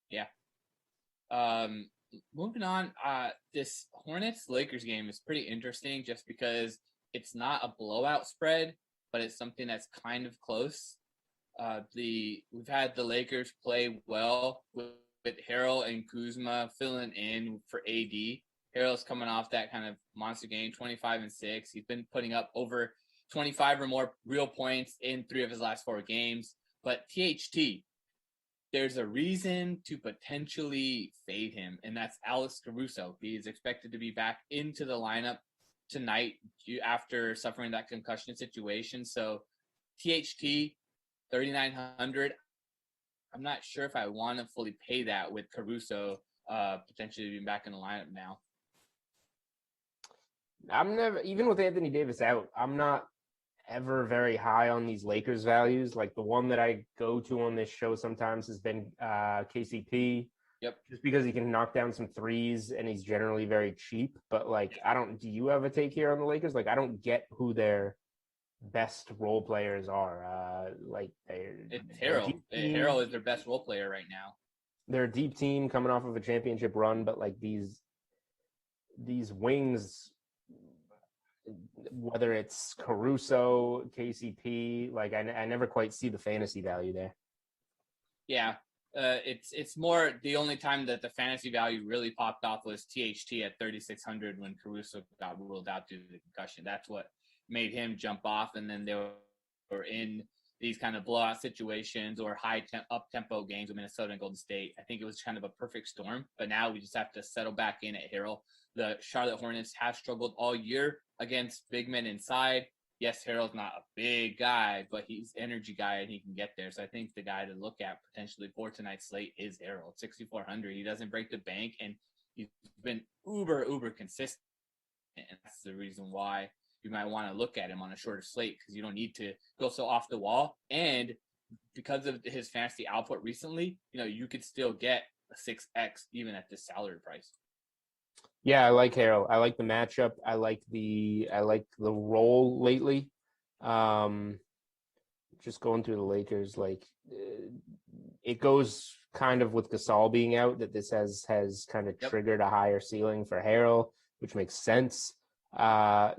Yeah. Moving on, this Hornets-Lakers game is pretty interesting just because it's not a blowout spread, but it's something that's kind of close. We've had the Lakers play well with Harrell and Kuzma filling in for AD. Harrell's coming off that kind of monster game, 25-6. He's been putting up over 25 or more real points in 3 of his last 4 games. But THT, there's a reason to potentially fade him, and that's Alex Caruso. He is expected to be back into the lineup tonight after suffering that concussion situation. So THT, 3,900. I'm not sure if I want to fully pay that with Caruso potentially being back in the lineup now. Even with Anthony Davis out, I'm not ever very high on these Lakers values. Like the one that I go to on this show sometimes has been KCP. Yep. Just because he can knock down some threes and he's generally very cheap. But like, do you have a take here on the Lakers? Like, I don't get who their best role players are. It's Harrell. Harrell is their best role player right now. They're a deep team coming off of a championship run, but like these wings, whether it's Caruso, KCP, like I never quite see the fantasy value there. Yeah, it's more the only time that the fantasy value really popped off was THT at 3,600 when Caruso got ruled out due to the concussion. That's what made him jump off, and then they were in these kind of blowout situations or up-tempo games with Minnesota and Golden State. I think it was kind of a perfect storm, but now we just have to settle back in at Harrell. The Charlotte Hornets have struggled all year against big men inside. Yes, Harrell's not a big guy, but he's an energy guy and he can get there. So I think the guy to look at potentially for tonight's slate is Harrell. 6,400. He doesn't break the bank, and he's been uber consistent. And that's the reason why you might want to look at him on a shorter slate, because you don't need to go so off the wall. And because of his fantasy output recently, you could still get a 6X even at this salary price. Yeah, I like Harrell. I like the matchup. I like the role lately. Just going through the Lakers, it goes kind of with Gasol being out that this has kind of triggered a higher ceiling for Harrell, which makes sense.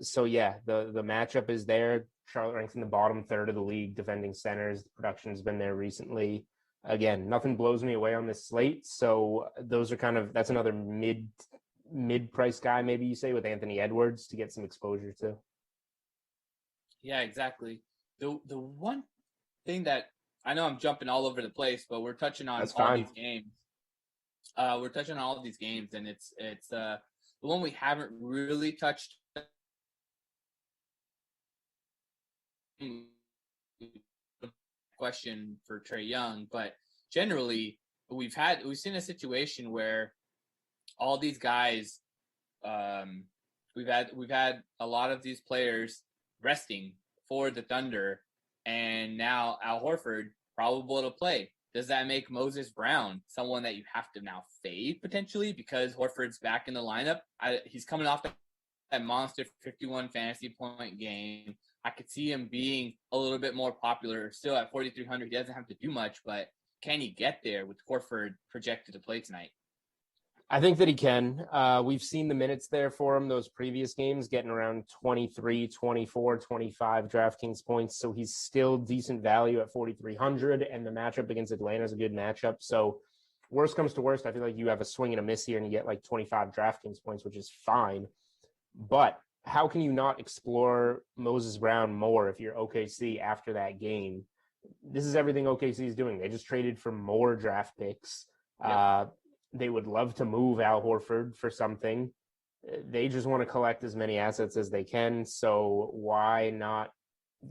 So yeah, the matchup is there. Charlotte ranks in the bottom third of the league defending centers. The production has been there recently. Again, nothing blows me away on this slate. So those are that's another mid-price guy, maybe you say, with Anthony Edwards to get some exposure to. Yeah, exactly. The one thing that I know I'm jumping all over the place, but we're touching on these games. We're touching on all of these games, and it's the one we haven't really touched. Question for Trae Young, but generally we've seen a situation where all these guys, we've had a lot of these players resting for the Thunder, and now Al Horford probable to play. Does that make Moses Brown someone that you have to now fade potentially because Horford's back in the lineup? He's coming off that monster 51 fantasy point game. I could see him being a little bit more popular still at 4,300. He doesn't have to do much, but can he get there with Horford projected to play tonight? I think that he can. We've seen the minutes there for him, those previous games, getting around 23, 24, 25 DraftKings points. So he's still decent value at 4,300, and the matchup against Atlanta is a good matchup. So worst comes to worst, I feel like you have a swing and a miss here and you get like 25 DraftKings points, which is fine. But how can you not explore Moses Brown more if you're OKC after that game? This is everything OKC is doing. They just traded for more draft picks. Yep. They would love to move Al Horford for something. They just want to collect as many assets as they can. So why not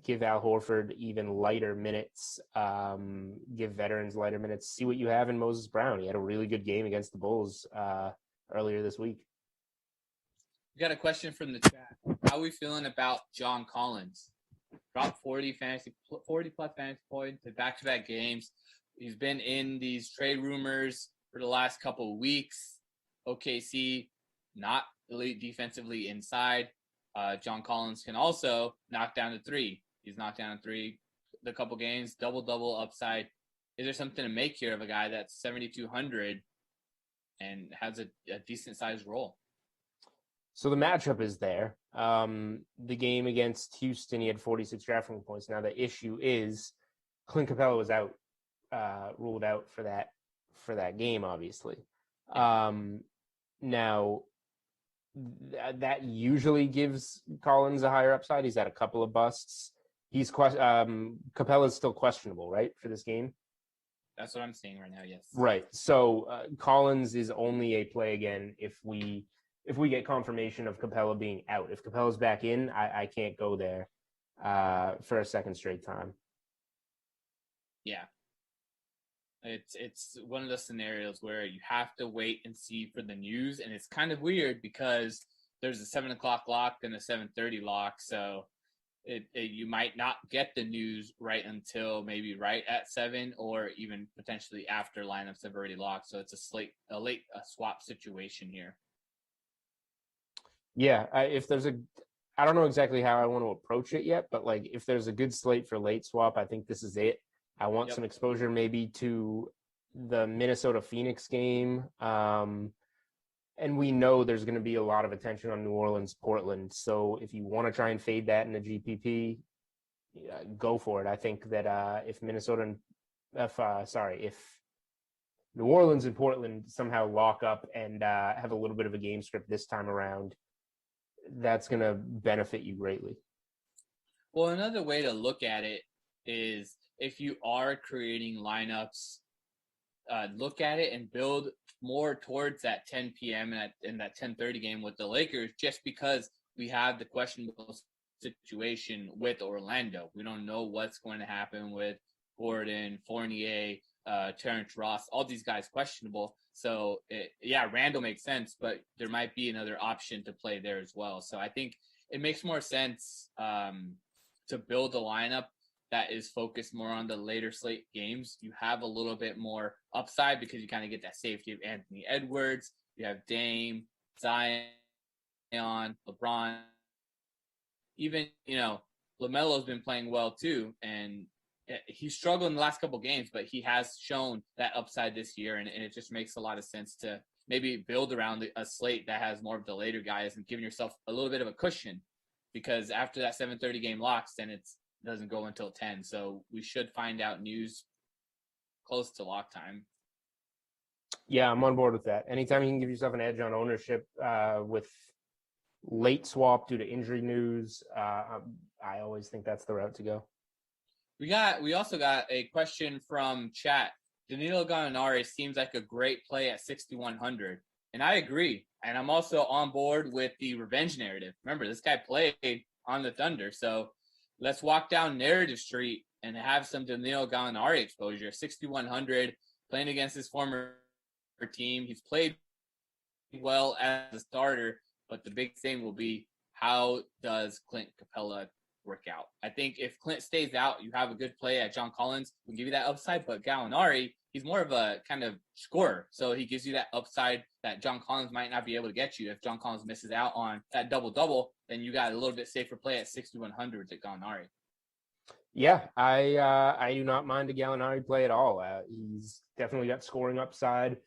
give Al Horford even lighter minutes, give veterans lighter minutes, see what you have in Moses Brown. He had a really good game against the Bulls earlier this week. We got a question from the chat. How are we feeling about John Collins? Dropped 40 plus fantasy points in back-to-back games. He's been in these trade rumors for the last couple of weeks. OKC not elite defensively inside. John Collins can also knock down the three. He's knocked down a three the couple games, double upside. Is there something to make here of a guy that's 7,200 and has a decent sized role? So the matchup is there. The game against Houston, he had 46 DraftKings points. Now the issue is Clint Capella was out, ruled out for that game, obviously. Now that usually gives Collins a higher upside. He's had a couple of busts. Capella's still questionable, right, for this game? That's what I'm seeing right now. Yes. Right. So Collins is only a play again if we get confirmation of Capella being out. If Capella's back in, I can't go there for a second straight time. Yeah. It's one of the scenarios where you have to wait and see for the news, and it's kind of weird because there's a 7:00 lock and a 7:30 lock, so you might not get the news right until maybe right at 7, or even potentially after lineups have already locked. So it's a late swap situation here. Yeah, I don't know exactly how I want to approach it yet, but like if there's a good slate for late swap, I think this is it. I want some exposure maybe to the Minnesota Phoenix game. And we know there's going to be a lot of attention on New Orleans, Portland. So if you want to try and fade that in the GPP, go for it. I think that if New Orleans and Portland somehow lock up and have a little bit of a game script this time around, that's going to benefit you greatly. Well, another way to look at it is if you are creating lineups, look at it and build more towards that 10 p.m. and that 10:30 game with the Lakers, just because we have the questionable situation with Orlando. We don't know what's going to happen with Gordon, Fournier, Terrence Ross, all these guys questionable. So, Randall makes sense, but there might be another option to play there as well. So I think it makes more sense to build a lineup that is focused more on the later slate games. You have a little bit more upside because you kind of get that safety of Anthony Edwards. You have Dame, Zion, LeBron. Even, LaMelo's been playing well too. And he struggled in the last couple games, but he has shown that upside this year. And it just makes a lot of sense to maybe build around a slate that has more of the later guys and giving yourself a little bit of a cushion, because after that 7:30 game locks, then it doesn't go until 10. So we should find out news close to lock time. Yeah, I'm on board with that. Anytime you can give yourself an edge on ownership with late swap due to injury news, I always think that's the route to go. We also got a question from chat. Danilo Gallinari seems like a great play at 6,100. And I agree. And I'm also on board with the revenge narrative. Remember, this guy played on the Thunder. So let's walk down narrative street and have some Danilo Gallinari exposure. 6,100, playing against his former team. He's played well as a starter, but the big thing will be, how does Clint Capella work out? I think if Clint stays out, you have a good play at John Collins, will give you that upside, but Gallinari, he's more of a kind of scorer. So he gives you that upside that John Collins might not be able to get you. If John Collins misses out on that double-double, then you got a little bit safer play at 6,100 at Gallinari. Yeah, I do not mind a Gallinari play at all. He's definitely got scoring upside.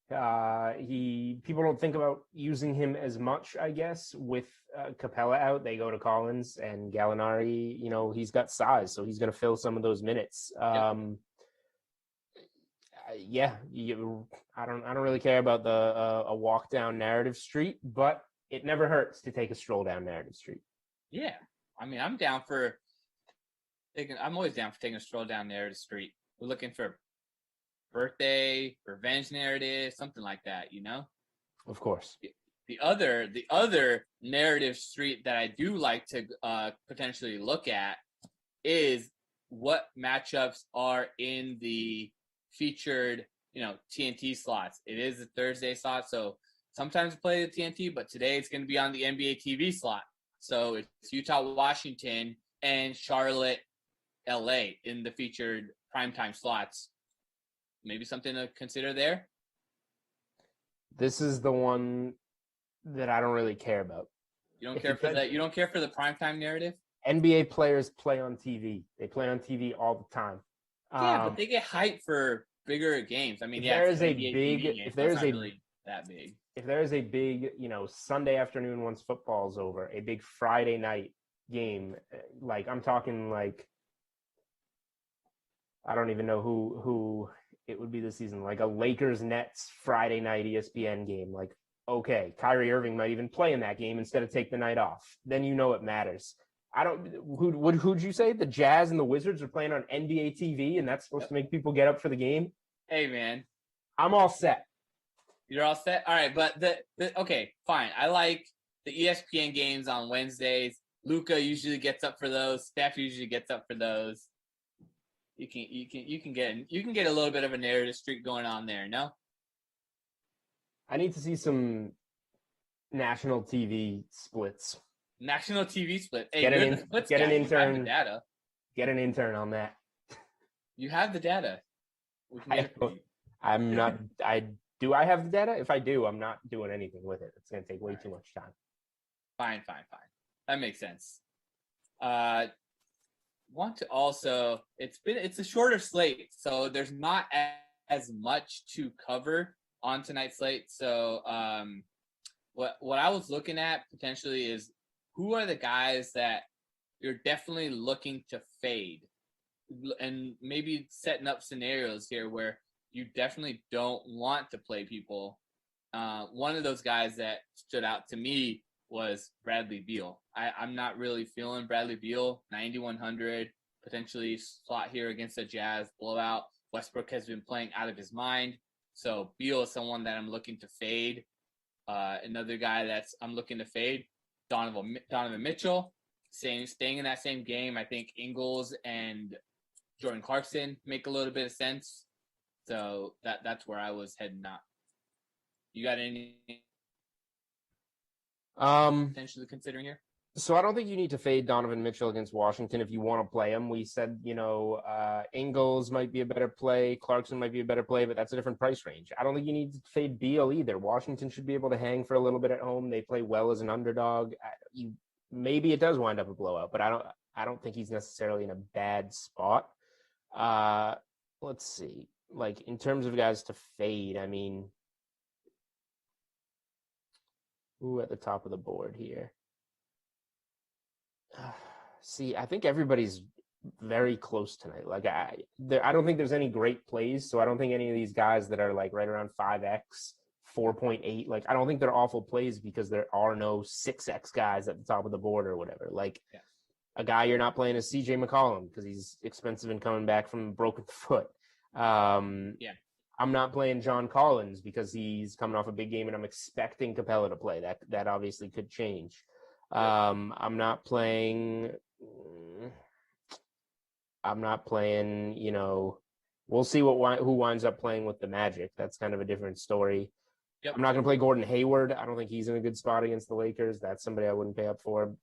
People don't think about using him as much, I guess, with Capella out. They go to Collins, and Gallinari, he's got size, so he's going to fill some of those minutes. I don't really care about a walk down narrative street, but it never hurts to take a stroll down narrative street. Yeah, I mean, I'm always down for taking a stroll down narrative street. We're looking for birthday, revenge narrative, something like that, Of course. The other narrative street that I do like to potentially look at is what matchups are in the featured, TNT slots. It is a Thursday slot, so sometimes play the TNT, but today it's going to be on the NBA TV slot. So it's Utah, Washington, and Charlotte, LA in the featured primetime slots. Maybe something to consider there. This is the one that I don't really care about. You don't care for that? You don't care for the primetime narrative? NBA players play on TV. They play on TV all the time. Yeah, but they get hyped for bigger games. I mean, if there is a big, Sunday afternoon once football's over, a big Friday night game, like I'm talking like, I don't even know who it would be this season, like a Lakers Nets Friday night ESPN game. Like okay, Kyrie Irving might even play in that game instead of take the night off. Then you know it matters. Who'd you say? The Jazz and the Wizards are playing on NBA TV, and that's supposed to make people get up for the game? Hey, man. I'm all set. You're all set? All right, but okay, fine. I like the ESPN games on Wednesdays. Luka usually gets up for those. Steph usually gets up for those. You can get a little bit of a narrative streak going on there, no? I need to see some national TV splits. National TV split. Hey, Get an You intern. have the data. Get an intern on that. You have the data. We can get it for you. I'm not. Do I have the data? If I do, I'm not doing anything with it. It's going to take way too much time. Fine. That makes sense. Want to also, it's a shorter slate, so there's not as much to cover on tonight's slate. So what I was looking at potentially is who are the guys that you're definitely looking to fade, and maybe setting up scenarios here where you definitely don't want to play people. One of those guys that stood out to me was Bradley Beal. I'm not really feeling Bradley Beal. 9,100, potentially slot here against the Jazz blowout. Westbrook has been playing out of his mind. So Beal is someone that I'm looking to fade. Another guy I'm looking to fade, Donovan Mitchell. Staying in that same game, I think Ingles and Jordan Clarkson make a little bit of sense. So that's where I was heading out. You got any potentially considering here? So I don't think you need to fade Donovan Mitchell against Washington if you want to play him. We said, Ingles might be a better play, Clarkson might be a better play, but that's a different price range. I don't think you need to fade Beal either. Washington should be able to hang for a little bit at home. They play well as an underdog. Maybe it does wind up a blowout, but I don't think he's necessarily in a bad spot. Let's see. Like, in terms of guys to fade, I mean, who at the top of the board here? See, I think everybody's very close tonight. Like, I don't think there's any great plays, so I don't think any of these guys that are like right around 5x, 4.8, like, I don't think they're awful plays because there are no 6x guys at the top of the board or whatever. Like, a guy you're not playing is CJ McCollum because he's expensive and coming back from a broken foot. I'm not playing John Collins because he's coming off a big game and I'm expecting Capella to play. That obviously could change. I'm not playing, we'll see who winds up playing with the Magic. That's kind of a different story. Yep. I'm not going to play Gordon Hayward. I don't think he's in a good spot against the Lakers. That's somebody I wouldn't pay up for.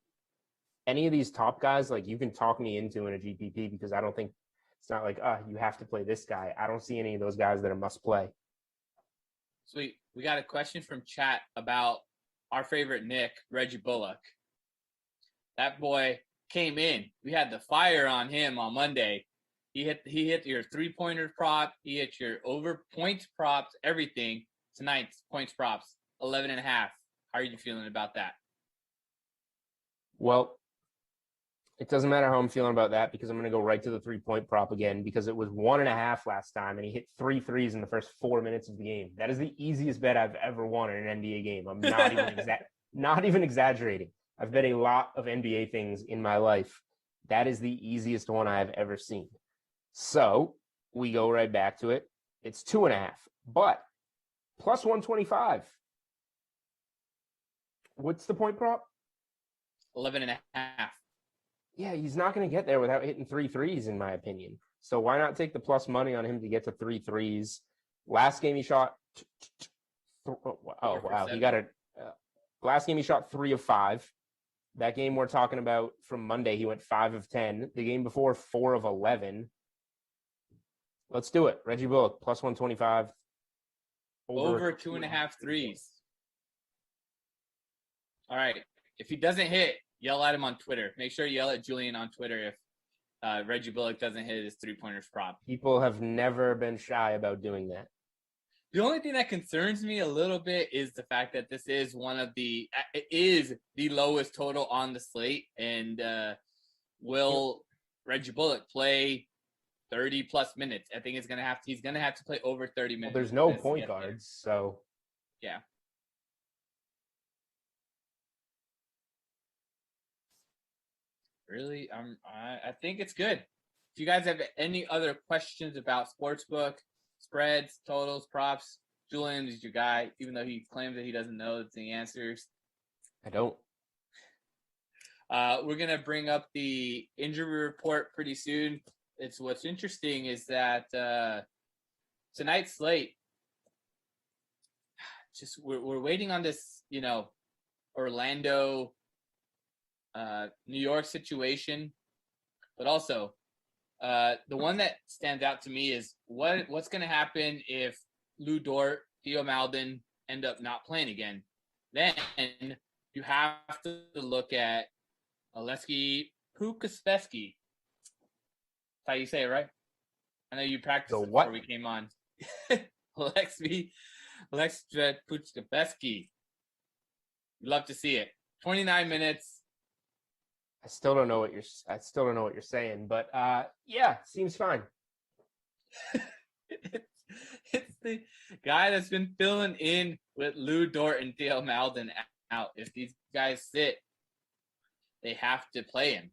Any of these top guys, like, you can talk me into in a GPP because I don't think it's not like, you have to play this guy. I don't see any of those guys that are must play. Sweet. We got a question from chat about our favorite Nick, Reggie Bullock. That boy came in. We had the fire on him on Monday. He hit your 3-pointer prop. He hit your over points props, everything. Tonight's points props, 11.5. How are you feeling about that? Well, it doesn't matter how I'm feeling about that because I'm going to go right to the 3-point prop again because it was 1.5 last time and he hit 3 threes in the first 4 minutes of the game. That is the easiest bet I've ever won in an NBA game. I'm not even exaggerating. I've bet a lot of NBA things in my life. That is the easiest one I've ever seen. So we go right back to it. It's 2.5, but plus 125. What's the point prop? 11.5. Yeah, he's not going to get there without hitting 3 threes, in my opinion. So why not take the plus money on him to get to 3 threes? Last game he shot. Oh wow, he got it. Last game he shot 3 of 5. That game we're talking about from Monday, he went 5 of 10. The game before, 4 of 11. Let's do it. Reggie Bullock, plus 125. Over 2.5 threes. All right. If he doesn't hit, yell at him on Twitter. Make sure you yell at Julian on Twitter if Reggie Bullock doesn't hit his 3-pointers prop. People have never been shy about doing that. The only thing that concerns me a little bit is the fact that this is it is the lowest total on the slate. And will Reggie Bullock play 30 plus minutes? I think he's going to have to play over 30 minutes. Well, there's no point guards, so. Yeah. really, I think it's good. If you guys have any other questions about sportsbook, spreads, totals, props, Julian is your guy, even though he claims that he doesn't know the answers. I don't. We're going to bring up the injury report pretty soon. What's interesting is that tonight's slate, just we're waiting on this, Orlando, New York situation, but also the one that stands out to me is what's going to happen if Lou Dort, Theo Maledon end up not playing again. Then you have to look at Oleksiy Pukaspevsky. That's how you say it, right? I know you practiced it before we came on. Oleksiy Pukaspevsky. Love to see it. 29 minutes. I still don't know what you're saying, but yeah, seems fine. It's the guy that's been filling in with Lou Dort and Theo Maledon out. If these guys sit, they have to play him.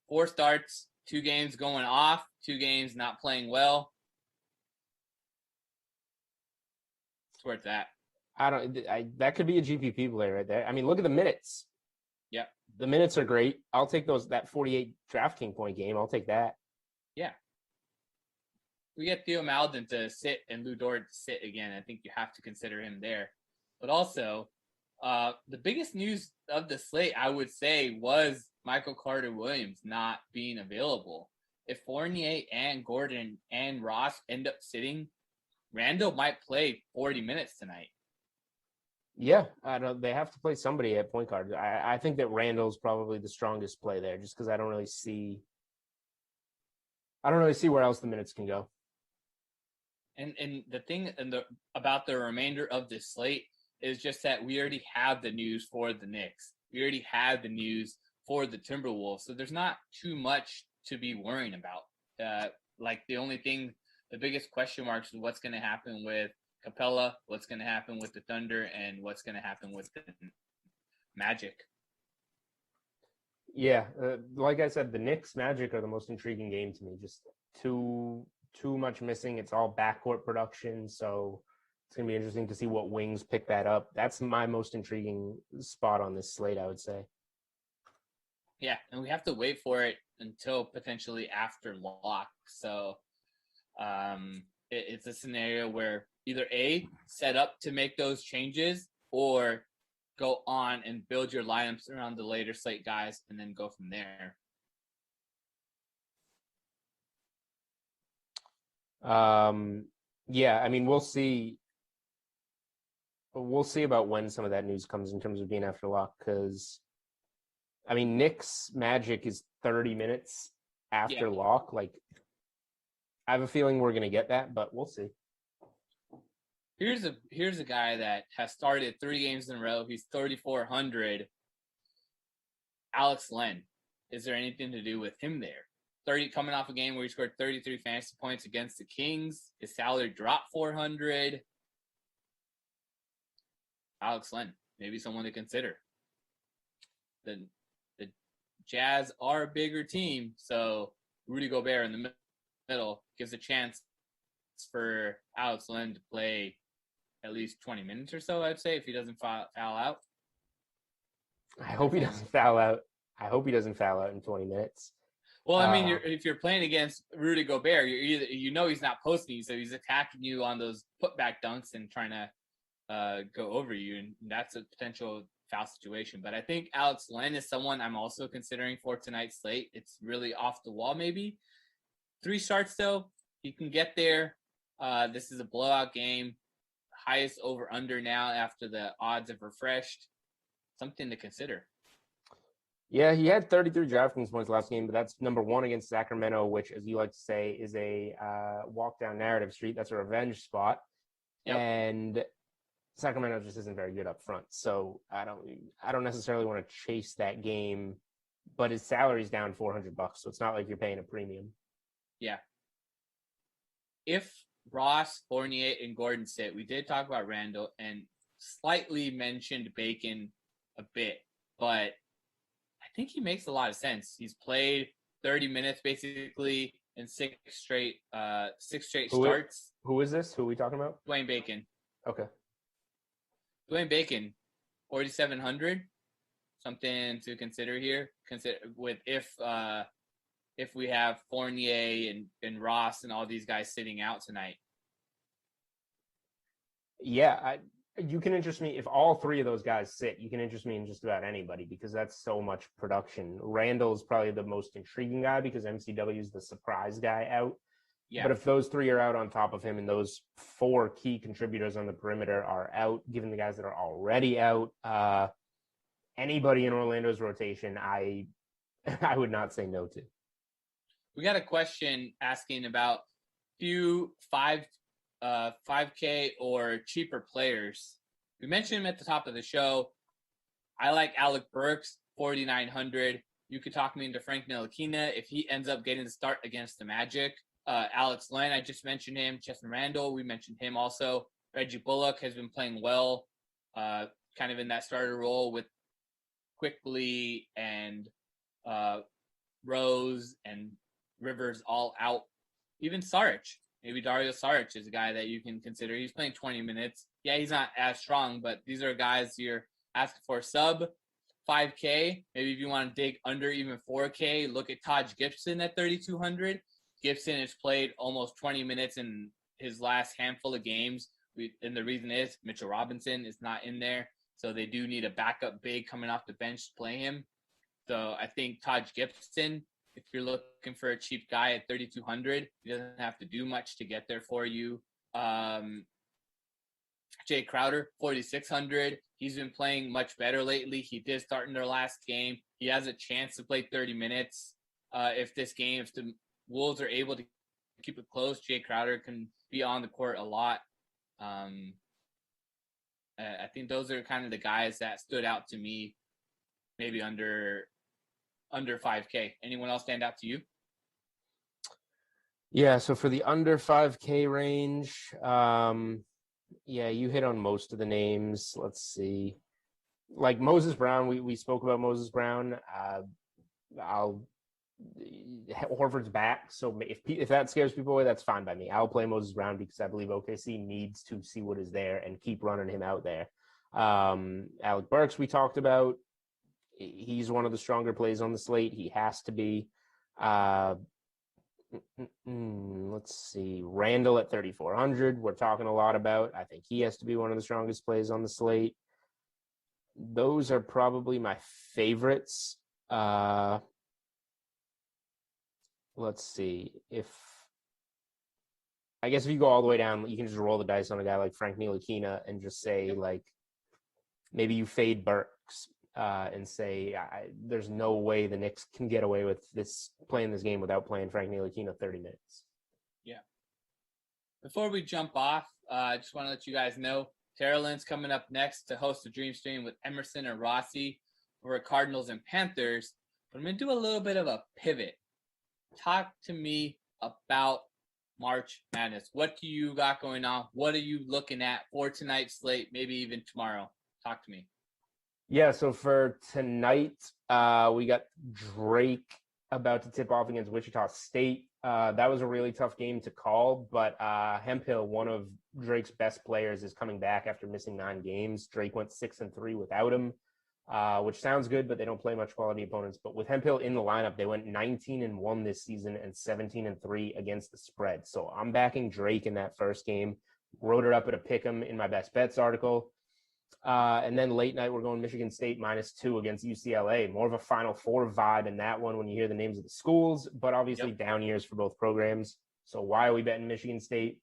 4 starts, 2 games going off, 2 games not playing well. It's worth that. That could be a GPP play right there. I mean, look at the minutes. Yeah. The minutes are great. I'll take that 48 DraftKings point game. I'll take that. Yeah. We get Theo Maledon to sit and Lou Dort to sit again. I think you have to consider him there. But also, the biggest news of the slate, I would say, was Michael Carter-Williams not being available. If Fournier and Gordon and Ross end up sitting, Randall might play 40 minutes tonight. Yeah, they have to play somebody at point guard. I think that Randall's probably the strongest play there, just because I don't really see where else the minutes can go. And the thing about the remainder of this slate is just that we already have the news for the Knicks. We already have the news for the Timberwolves. So there's not too much to be worrying about. The biggest question marks is what's going to happen with Capella, what's going to happen with the Thunder, and what's going to happen with the Magic. Yeah, like I said, the Knicks Magic are the most intriguing game to me. Just too much missing. It's all backcourt production, so it's going to be interesting to see what wings pick that up. That's my most intriguing spot on this slate, I would say. Yeah, and we have to wait for it until potentially after lock. So it's a scenario where either A, set up to make those changes, or go on and build your lineups around the later slate guys and then go from there. Yeah, I mean, we'll see about when some of that news comes in terms of being after lock, because I mean, Knicks Magic is 30 minutes after lock. Like, I have a feeling we're going to get that, but we'll see. Here's a guy that has started 3 games in a row. He's 3,400. Alex Len. Is there anything to do with him there? Coming off a game where he scored 33 fantasy points against the Kings. His salary dropped 400. Alex Len, maybe someone to consider. The Jazz are a bigger team, so Rudy Gobert in the middle gives a chance for Alex Len to play at least 20 minutes or so, I'd say, if he doesn't foul out. I hope he doesn't foul out. I hope he doesn't foul out in 20 minutes. Well, I mean, if you're playing against Rudy Gobert, he's not posting, so he's attacking you on those putback dunks and trying to go over you, and that's a potential foul situation. But I think Alex Len is someone I'm also considering for tonight's slate. It's really off the wall, maybe. 3 starts, though. He can get there. This is a blowout game. Highest over-under now after the odds have refreshed. Something to consider. Yeah, he had 33 DraftKings points last game, but that's number 1 against Sacramento, which, as you like to say, is a walk-down narrative street. That's a revenge spot. Yep. And Sacramento just isn't very good up front. So I don't necessarily want to chase that game, but his salary's down $400, so it's not like you're paying a premium. Yeah. If Ross, Fournier, and Gordon sit, we did talk about Randall and slightly mentioned Bacon a bit, but I think he makes a lot of sense. He's played 30 minutes basically in six straight starts. Who is this? Who are we talking about? Dwayne Bacon. Okay. Dwayne Bacon, 4,700. Something to consider here. If we have Fournier and Ross and all these guys sitting out tonight. Yeah, you can interest me if all three of those guys sit. You can interest me in just about anybody because that's so much production. Randall's probably the most intriguing guy because MCW is the surprise guy out. Yeah. But if those three are out on top of him and those four key contributors on the perimeter are out, given the guys that are already out, anybody in Orlando's rotation, I would not say no to. We got a question asking about few 5K or cheaper players. We mentioned him at the top of the show. I like Alec Burks, 4,900. You could talk me into Frank Ntilikina if he ends up getting the start against the Magic. Alex Len, I just mentioned him. Chesson Randall, we mentioned him also. Reggie Bullock has been playing well, kind of in that starter role with Quickly and Rose and Rivers all out. Even Saric. Maybe Dario Saric is a guy that you can consider. He's playing 20 minutes. Yeah, he's not as strong, but these are guys you're asking for. Sub 5K. Maybe if you want to dig under even 4K, look at Taj Gibson at 3,200. Gibson has played almost 20 minutes in his last handful of games. And the reason is Mitchell Robinson is not in there. So they do need a backup big coming off the bench to play him. So I think Taj Gibson, if you're looking for a cheap guy at 3,200, he doesn't have to do much to get there for you. Jay Crowder, 4,600. He's been playing much better lately. He did start in their last game. He has a chance to play 30 minutes. If the Wolves are able to keep it close, Jay Crowder can be on the court a lot. I think those are kind of the guys that stood out to me, maybe under 5K. Anyone else stand out to you? Yeah, so for the under 5K range, yeah, you hit on most of the names. Let's see. Like Moses Brown, we spoke about Moses Brown. Horford's back, so if that scares people away, that's fine by me. I'll play Moses Brown because I believe OKC needs to see what is there and keep running him out there. Alec Burks, we talked about. He's one of the stronger plays on the slate. He has to be. Let's see. Randall at 3,400. We're talking a lot about. I think he has to be one of the strongest plays on the slate. Those are probably my favorites. Let's see. I guess if you go all the way down, you can just roll the dice on a guy like Frank Ntilikina and just say, like, maybe you fade Burks and say there's no way the Knicks can get away with playing this game without playing Frank Ntilikina 30 minutes. Yeah. Before we jump off, I just want to let you guys know Terrell's coming up next to host the Dream Stream with Emerson and Rossi for Cardinals and Panthers. But I'm going to do a little bit of a pivot. Talk to me about March Madness. What do you got going on? What are you looking at for tonight's slate, maybe even tomorrow? Talk to me. Yeah, so for tonight, we got Drake about to tip off against Wichita State. That was a really tough game to call, but Hemphill, one of Drake's best players, is coming back after missing 9 games. Drake went 6-3 without him, which sounds good, but they don't play much quality opponents. But with Hemphill in the lineup, they went 19-1 this season and 17-3 against the spread. So I'm backing Drake in that first game. Wrote it up at a pick'em in my best bets article. And then late night, we're going Michigan State -2 against UCLA. More of a Final Four vibe in that one when you hear the names of the schools, but obviously down years for both programs. So why are we betting Michigan State?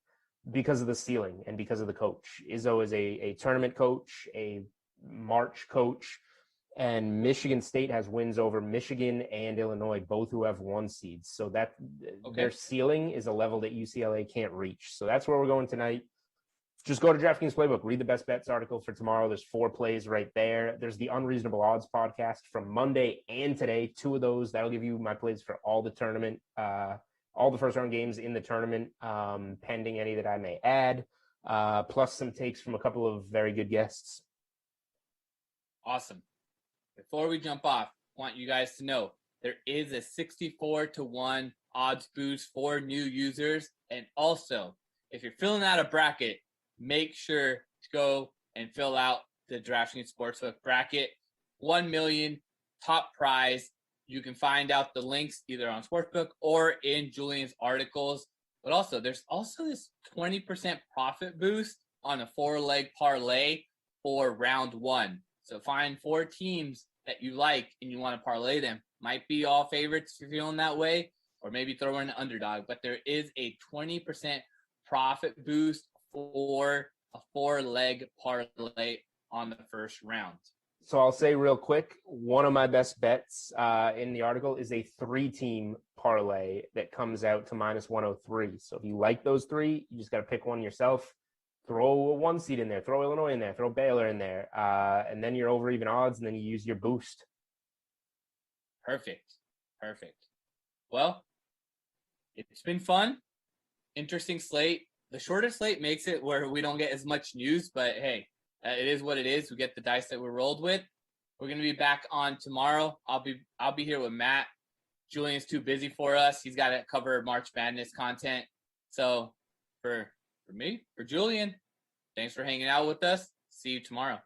Because of the ceiling and because of the coach. Izzo is a tournament coach, a March coach, and Michigan State has wins over Michigan and Illinois, both who have 1 seeds. So that their ceiling is a level that UCLA can't reach. So that's where we're going tonight. Just go to DraftKings Playbook, read the best bets article for tomorrow. There's 4 plays right there. There's the Unreasonable Odds podcast from Monday and today. 2 of those. That'll give you my plays for all the tournament, all the first round games in the tournament, pending any that I may add, plus some takes from a couple of very good guests. Awesome. Before we jump off, want you guys to know there is a 64-1 odds boost for new users. And also, if you're filling out a bracket, make sure to go and fill out the DraftKings Sportsbook bracket. 1 million top prize. You can find out the links either on Sportsbook or in Julian's articles. But also, there's also this 20% profit boost on a 4-leg parlay for round 1. So find 4 teams that you like and you want to parlay them. Might be all favorites if you're feeling that way, or maybe throw in an underdog. But there is a 20% profit boost for a 4-leg parlay on the first round. So I'll say real quick, one of my best bets in the article is a 3-team parlay that comes out to minus 103. So if you like those 3, you just got to pick one yourself. Throw a 1 seed in there, throw Illinois in there, throw Baylor in there, and then you're over even odds, and then you use your boost. Perfect. Well, it's been fun. Interesting slate. The shorter slate makes it where we don't get as much news, but hey, it is what it is. We get the dice that we're rolled with. We're going to be back on tomorrow. I'll be here with Matt. Julian's too busy for us. He's got to cover March Madness content. So for me, for Julian, thanks for hanging out with us. See you tomorrow.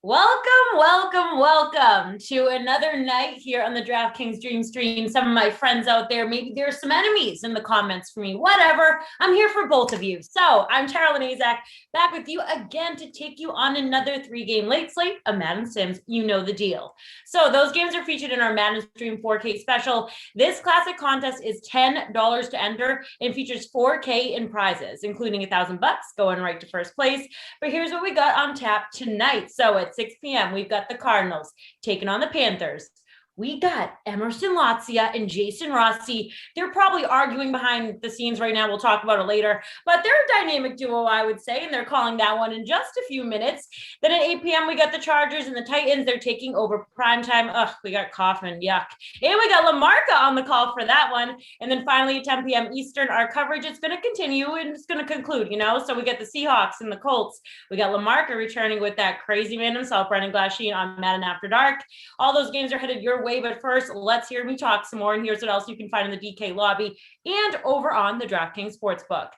Welcome to another night here on the DraftKings Dream Stream. Some of my friends out there, maybe there's some enemies in the comments for me, whatever. I'm here for both of you. So I'm Lamarca and Zach, back with you again to take you on another 3-game late slate of Madden Sims. You know the deal. So those games are featured in our Madden Stream 4K special. This classic contest is $10 to enter and features 4K in prizes, including $1,000 going right to first place. But here's what we got on tap tonight. So at 6 p.m., we've got the Cardinals taking on the Panthers. We got Emerson Latzia and Jason Rossi. They're probably arguing behind the scenes right now. We'll talk about it later. But they're a dynamic duo, I would say, and they're calling that one in just a few minutes. Then at 8 p.m., we got the Chargers and the Titans. They're taking over primetime. Ugh, we got Kaufman. Yuck. And we got Lamarca on the call for that one. And then finally at 10 p.m. Eastern, our coverage is going to continue and it's going to conclude, So we get the Seahawks and the Colts. We got Lamarca returning with that crazy man himself, Brendan Glasheen, on Madden After Dark. All those games are headed your way. But first, let's hear me talk some more. And here's what else you can find in the DK lobby and over on the DraftKings Sportsbook.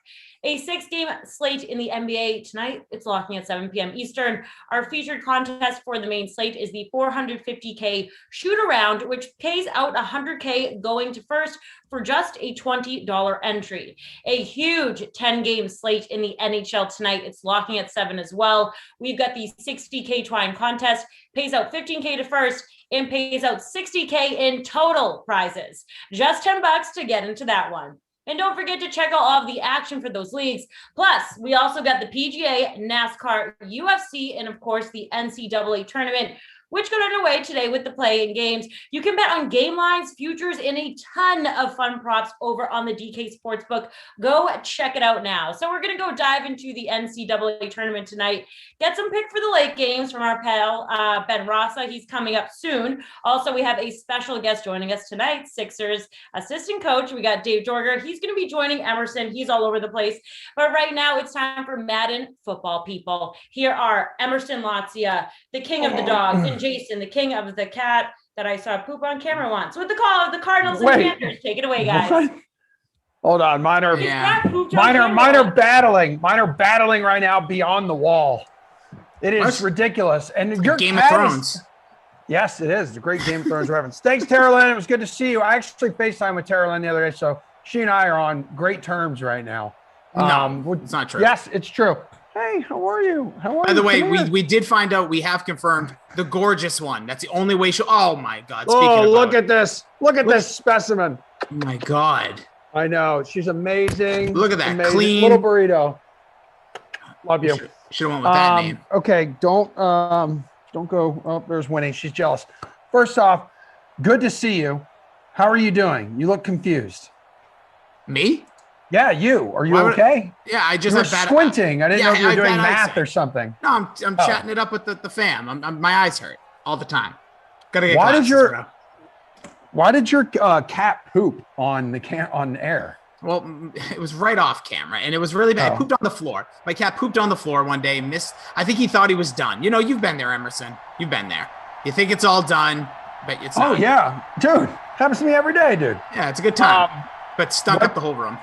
A 6-game slate in the NBA tonight. It's locking at 7 p.m. Eastern. Our featured contest for the main slate is the $450K shoot around, which pays out $100K going to first for just a $20 entry. A huge 10-game slate in the NHL tonight. It's locking at 7 as well. We've got the 60K twine contest, pays out $15K to first, and pays out $60K in total prizes. Just $10 to get into that one. And don't forget to check out all of the action for those leagues. Plus, we also got the PGA, NASCAR, UFC, and of course the NCAA tournament, which got underway today with the play-in games. You can bet on game lines, futures, and a ton of fun props over on the DK Sportsbook. Go check it out now. So we're going to go dive into the NCAA tournament tonight. Get some pick for the late games from our pal, Ben Rasa. He's coming up soon. Also, we have a special guest joining us tonight, Sixers assistant coach. We got Dave Jorger. He's going to be joining Emerson. He's all over the place. But right now, it's time for Madden football, people. Here are Emerson Latzia, the king of the dogs, and Jason, the king of the cat that I saw poop on camera once. With the call of the Cardinals and Panthers. Take it away, guys. What? Hold on. Mine are battling. Mine are battling right now beyond the wall. It is ridiculous. And your Game of Thrones. Yes, it is. The great Game of Thrones reference. Thanks, Tara Lynn. It was good to see you. I actually FaceTimed with Tara Lynn the other day, so she and I are on great terms right now. No, it's not true. Yes, it's true. Hey, how are you? By the way, we did find out, we have confirmed the gorgeous one. That's the only way oh my God. Look at this. Look at this specimen. Oh my God. I know. She's amazing. Look at that. Amazing. Clean. Little burrito. Love you. Should have went with that name. Okay. Don't go. Oh, there's Winnie. She's jealous. First off, good to see you. How are you doing? You look confused. Me? Yeah, you. Are you okay? Yeah, I just you were squinting. I didn't know if you were doing math or something. No, I'm chatting it up with the fam. My eyes hurt all the time. Gotta get glasses, Why did your cat poop on on air? Well, it was right off camera, and it was really bad. It pooped on the floor. My cat pooped on the floor one day. I think he thought he was done. You've been there, Emerson. You've been there. You think it's all done, but it's not. Oh yeah, dude. Happens to me every day, dude. Yeah, it's a good time. But stunk up the whole room.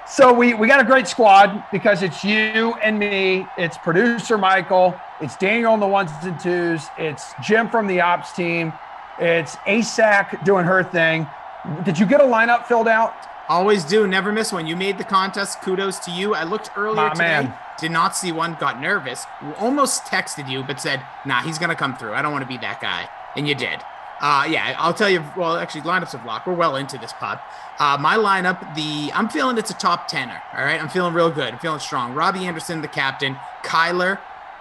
So we got a great squad because it's you and me. It's producer Michael. It's Daniel on the ones and twos. It's Jim from the ops team. It's ASAC doing her thing. Did you get a lineup filled out? Always do. Never miss one. You made the contest. Kudos to you. I looked earlier today. Did not see one. Got nervous. Almost texted you, but said, nah, he's going to come through. I don't want to be that guy. And you did. Yeah, I'll tell you. Well, actually, lineups have locked. We're well into this pod. My lineup, I'm feeling it's a top 10er. All right, I'm feeling real good. I'm feeling strong. Robbie Anderson, the captain. Kyler,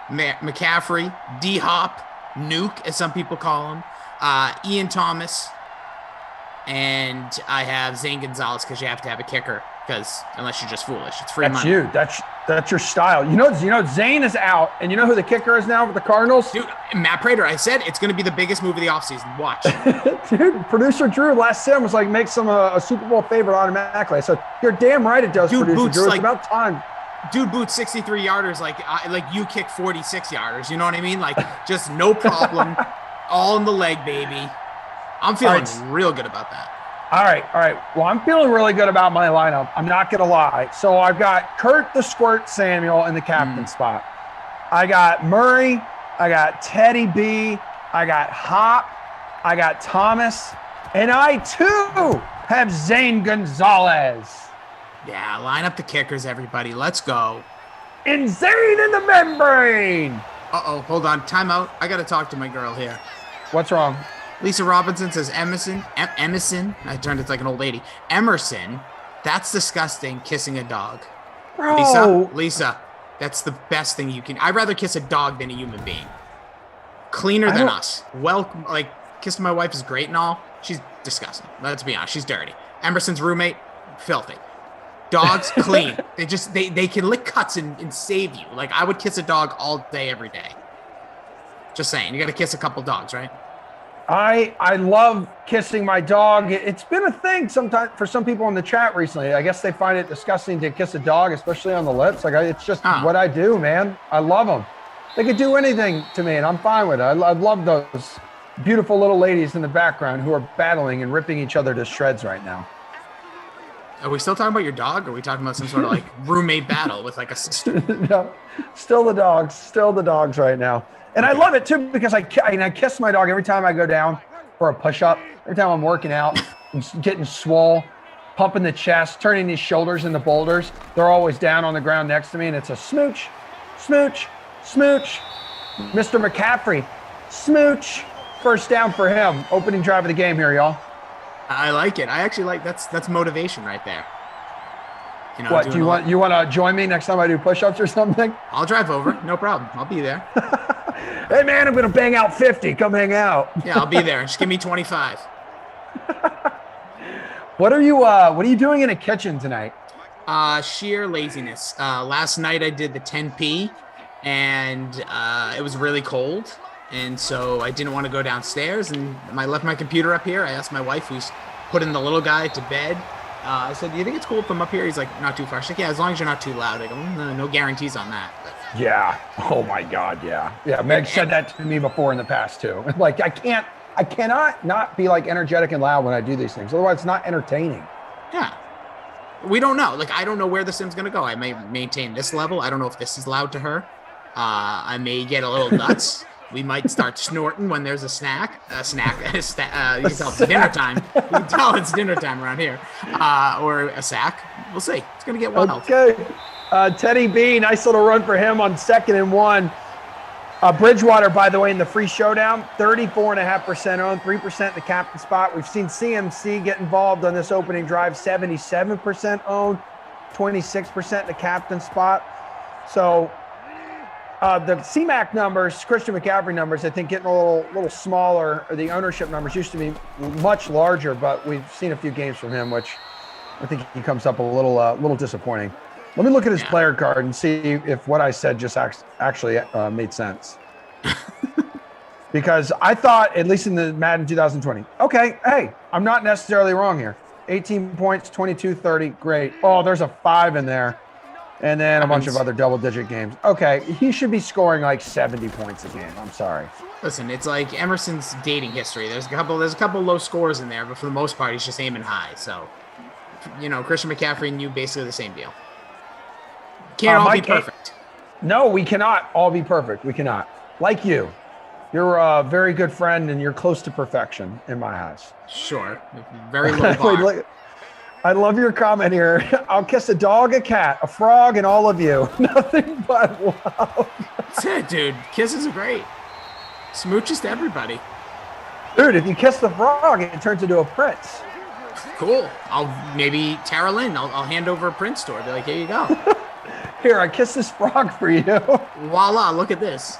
McCaffrey, D-Hop, Nuke, as some people call him. Ian Thomas, and I have Zane Gonzalez because you have to have a kicker. Because unless you're just foolish, it's free money. That's you. That's your style. You know, Zane is out, and you know who the kicker is now for the Cardinals? Dude, Matt Prater. I said it's going to be the biggest move of the offseason. Watch. Dude, producer Drew last sim was like, makes him a Super Bowl favorite automatically. I said, you're damn right it does, dude, producer Boots, Drew. It's about time. Dude boots 63 yarders like you kick 46 yarders. You know what I mean? Like just no problem. All in the leg, baby. I'm feeling real good about that. All right. Well, I'm feeling really good about my lineup. I'm not going to lie. So I've got Kurt the Squirt Samuel in the captain spot. I got Murray, I got Teddy B. I got Hop. I got Thomas. And I, too, have Zane Gonzalez. Yeah, line up the kickers, everybody. Let's go. And Zane in the membrane. Uh-oh, hold on. Timeout. I got to talk to my girl here. What's wrong? Lisa Robinson says Emerson. I turned it like an old lady. Emerson, that's disgusting, kissing a dog. Bro. Lisa, that's the best thing you can. I'd rather kiss a dog than a human being. Cleaner than us. Well, like, kissing my wife is great and all. She's disgusting. Let's be honest. She's dirty. Emerson's roommate, filthy. Dogs, clean. They can lick cuts and save you. Like, I would kiss a dog all day, every day. Just saying. You got to kiss a couple dogs, right? I love kissing my dog. It's been a thing sometimes for some people in the chat recently. I guess they find it disgusting to kiss a dog, especially on the lips. Like, it's just what I do, man. I love them. They could do anything to me, and I'm fine with it. I love those beautiful little ladies in the background who are battling and ripping each other to shreds right now. Are we still talking about your dog? Or are we talking about some sort of like roommate battle with like a sister? No, still the dogs right now. And okay. I love it too because I kiss my dog every time I go down for a push-up. Every time I'm working out, I'm getting swole, pumping the chest, turning these shoulders into boulders. They're always down on the ground next to me, and it's a smooch, smooch, smooch. Mr. McCaffrey, smooch. First down for him. Opening drive of the game here, y'all. I like it. I actually like that's motivation right there. You know, what do you want? You want to join me next time I do push-ups or something? I'll drive over. No problem. I'll be there. Hey man, I'm gonna bang out 50. Come hang out. Yeah, I'll be there. Just give me 25. What are you doing in a kitchen tonight? Sheer laziness. Last night I did the 10P, and it was really cold, and so I didn't want to go downstairs, and I left my computer up here. I asked my wife, who's putting the little guy to bed. I said, "Do you think it's cool if I'm up here?" He's like, "Not too far." She's like, "Yeah, as long as you're not too loud." I go, "No guarantees on that." But, yeah. Oh my God. Yeah. Yeah. Meg said that to me before in the past too. Like, I cannot not be like energetic and loud when I do these things. Otherwise, it's not entertaining. Yeah. We don't know. Like, I don't know where the sim's going to go. I may maintain this level. I don't know if this is loud to her. I may get a little nuts. We might start snorting when there's a snack. You can tell it's dinner time. You can tell it's dinner time around here. Or a sack. We'll see. It's going to get wild. Okay. Teddy B, nice little run for him on 2nd and 1. Bridgewater, by the way, in the free showdown, 34.5% owned, 3% in the captain spot. We've seen CMC get involved on this opening drive, 77% owned, 26% in the captain spot. So the CMAC numbers, Christian McCaffrey numbers, I think getting a little smaller. Or the ownership numbers used to be much larger, but we've seen a few games from him, which I think he comes up a little disappointing. Let me look at his player card and see if what I said just actually made sense. Because I thought, at least in the Madden 2020, okay, hey, I'm not necessarily wrong here. 18 points, 22-30, great. Oh, there's a 5 in there. And then a bunch of other double-digit games. Okay, he should be scoring like 70 points a game. I'm sorry. Listen, it's like Emerson's dating history. There's a couple low scores in there, but for the most part, he's just aiming high. So, you know, Christian McCaffrey and you, basically the same deal. Can't all be perfect. No, we cannot all be perfect. We cannot. Like you. You're a very good friend, and you're close to perfection in my eyes. Sure. Very low bar. I love your comment here. I'll kiss a dog, a cat, a frog, and all of you. Nothing but love. That's it, dude. Kisses are great. Smooches to everybody. Dude, if you kiss the frog, it turns into a prince. Cool. I'll maybe Tara Lynn. I'll hand over a prince to her. Be like, here you go. Here, I kiss this frog for you. Voila, look at this.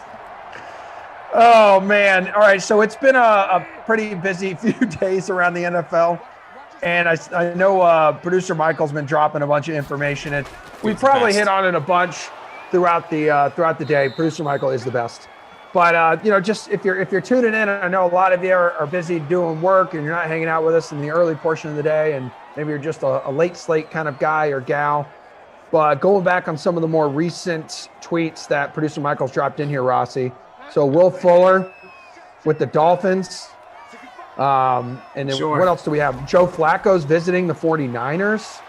Oh, man. All right, so it's been a pretty busy few days around the NFL. And I know producer Michael's been dropping a bunch of information. And we probably hit on it a bunch throughout the day. Producer Michael is the best. But, you know, just if you're tuning in, I know a lot of you are busy doing work and you're not hanging out with us in the early portion of the day. And maybe you're just a late slate kind of guy or gal. But going back on some of the more recent tweets that producer Michael's dropped in here, Rossi. So Will Fuller with the Dolphins. And then what else do we have? Joe Flacco's visiting the 49ers.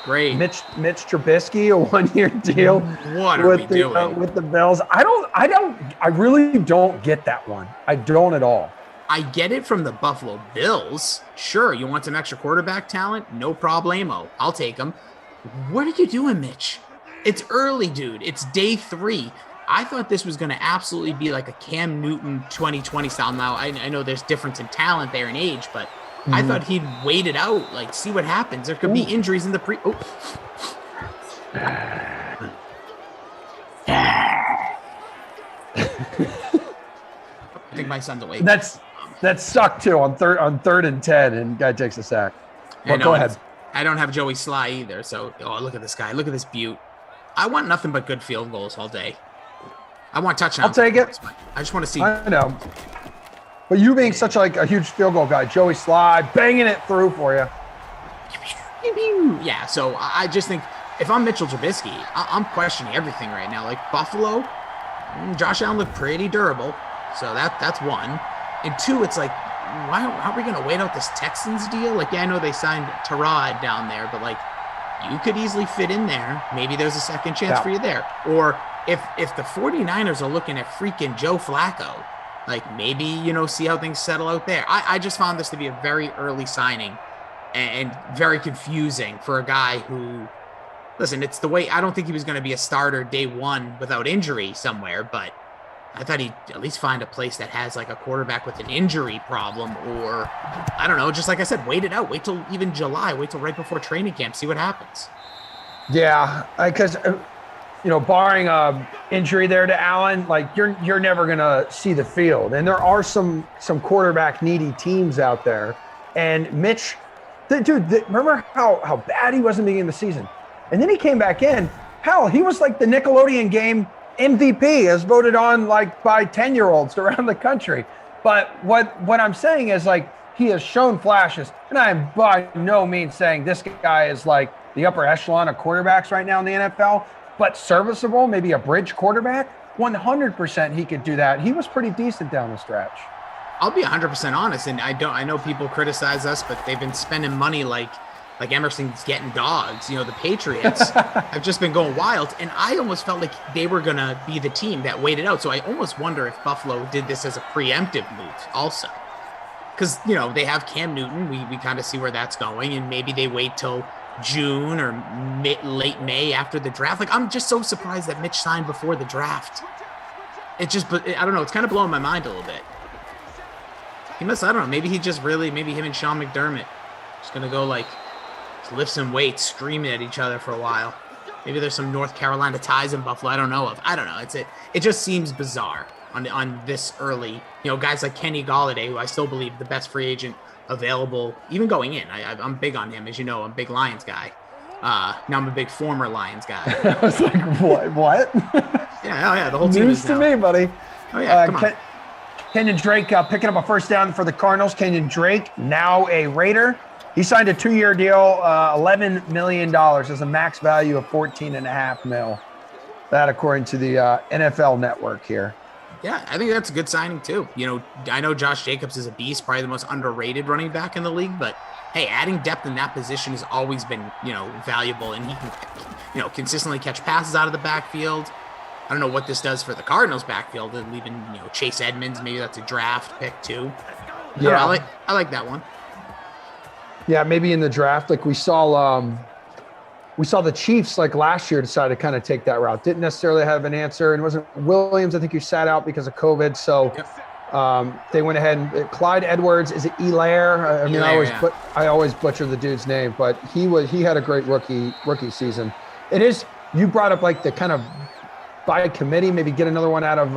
Great. Mitch Trubisky, a 1-year deal. What are we doing? With the Bills? I really don't get that one. I don't at all. I get it from the Buffalo Bills. Sure, you want some extra quarterback talent? No problemo. I'll take them. What are you doing, Mitch? It's early, dude. It's day 3. I thought this was going to absolutely be like a Cam Newton 2020 style. Now, I know there's difference in talent there and age, but I thought he'd wait it out, like see what happens. There could be injuries in the I think my son's awake. That sucked too on third and 10, and guy takes a sack. Well, go ahead. I don't have Joey Sly either, so look at this guy. Look at this beaut. I want nothing but good field goals all day. I want touchdowns. I'll take it. I just want to see. I know. But you being such like a huge field goal guy, Joey Sly banging it through for you. Yeah, so I just think if I'm Mitchell Trubisky, I'm questioning everything right now. Like Buffalo, Josh Allen looked pretty durable, so that's one. And 2, it's like, how are we going to wait out this Texans deal? Like, yeah, I know they signed Tyrod down there, but like, you could easily fit in there. Maybe there's a second chance for you there. Or if the 49ers are looking at freaking Joe Flacco, like maybe, see how things settle out there. I just found this to be a very early signing and very confusing for a guy who, listen, it's the way, I don't think he was going to be a starter day 1 without injury somewhere, but I thought he'd at least find a place that has like a quarterback with an injury problem, or I don't know, just like I said, wait it out. Wait till even July. Wait till right before training camp. See what happens. Yeah, because barring injury there to Allen, like you're never gonna see the field, and there are some quarterback needy teams out there. And Mitch, remember how bad he was in the beginning of the season, and then he came back in. Hell, he was like the Nickelodeon game MVP, as voted on like by 10-year-olds around the country. But what I'm saying is, like, he has shown flashes, and I am by no means saying this guy is like the upper echelon of quarterbacks right now in the NFL, but serviceable, maybe a bridge quarterback. 100% he could do that. He was pretty decent down the stretch. I'll be 100% honest, and I know people criticize us, but they've been spending money like Emerson's getting dogs. The Patriots have just been going wild, and I almost felt like they were going to be the team that waited out. So I almost wonder if Buffalo did this as a preemptive move also. Because, they have Cam Newton. We kind of see where that's going, and maybe they wait till June or late May after the draft. Like, I'm just so surprised that Mitch signed before the draft. I don't know. It's kind of blowing my mind a little bit. I don't know. Maybe him and Sean McDermott just going to go like, lift some weights, screaming at each other for a while. Maybe there's some North Carolina ties in Buffalo I don't know of. I don't know. It just seems bizarre on this early. Guys like Kenny Golladay, who I still believe the best free agent available, even going in. I'm big on him, as you know. I'm a big Lions guy. Now I'm a big former Lions guy. I was like, what? Yeah, the whole team news is to now. me, buddy. Oh yeah, come on. Kenyon Drake picking up a first down for the Cardinals. Kenyon Drake, now a Raider. He signed a 2-year deal, $11 million as a max value of $14.5 million. That according to the NFL Network here. Yeah, I think that's a good signing too. I know Josh Jacobs is a beast, probably the most underrated running back in the league, but hey, adding depth in that position has always been, valuable, and he can, consistently catch passes out of the backfield. I don't know what this does for the Cardinals backfield, and leaving, Chase Edmonds, maybe that's a draft pick too. Yeah, I like that one. Yeah, maybe in the draft, like we saw the Chiefs like last year decide to kind of take that route. Didn't necessarily have an answer, and it wasn't Williams. I think he sat out because of COVID. So they went ahead and Clyde Edwards. Is it Elaire? I always butcher the dude's name, but he had a great rookie season. It is. You brought up like the kind of by committee, maybe get another one out of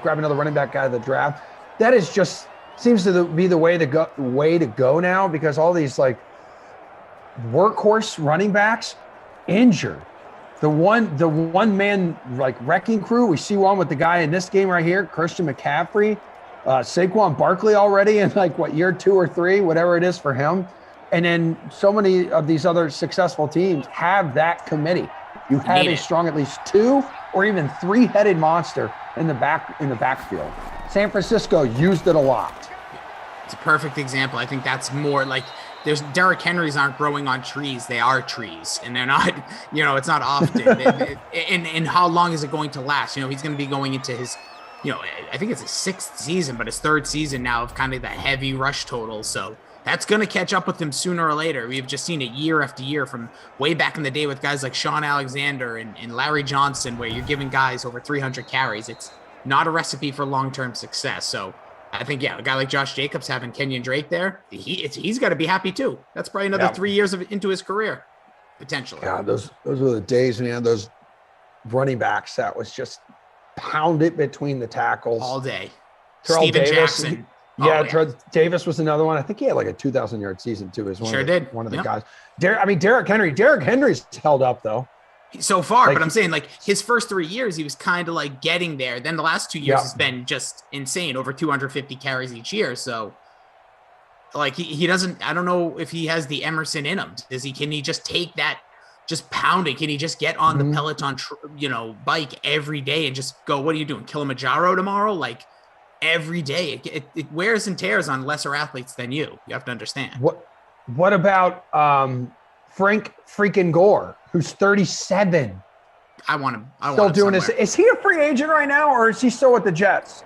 grab another running back out of the draft. That is just. Seems to be the way to go now, because all these like workhorse running backs injured. The one man like wrecking crew. We see one with the guy in this game right here, Christian McCaffrey, Saquon Barkley already in like year 2 or 3, whatever it is for him. And then so many of these other successful teams have that committee. You have a strong at least 2 or even 3-headed monster in the backfield. San Francisco used it a lot. It's a perfect example. I think that's more like there's Derrick Henrys aren't growing on trees. They are trees, and they're not, it's not often. and how long is it going to last? He's going to be going into his, I think it's his 6th season, but his 3rd season now of kind of the heavy rush total. So that's going to catch up with him sooner or later. We've just seen it year after year from way back in the day with guys like Sean Alexander and Larry Johnson, where you're giving guys over 300 carries. It's not a recipe for long-term success. So I think, a guy like Josh Jacobs having Kenyon Drake there, he's got to be happy too. That's probably another 3 years into his career, potentially. Yeah, those were the days when you had those running backs that was just pound it between the tackles all day. Terrell Steven Davis, Jackson. Terrell Davis was another one. I think he had like a 2,000-yard season too. As one of the guys. Derrick Henry's held up though. So far, but I'm saying like his first 3 years, he was kind of like getting there. Then the last 2 years has been just insane, over 250 carries each year. So like he doesn't, I don't know if he has the Emerson in him. Can he just take that, just pound it? Can he just get on the Peloton, bike every day and just go, what are you doing? Kilimanjaro tomorrow? Like every day it wears and tears on lesser athletes than you. You have to understand. What about Frank freaking Gore, who's 37? I want him. Still doing this. Is he a free agent right now, or is he still with the Jets?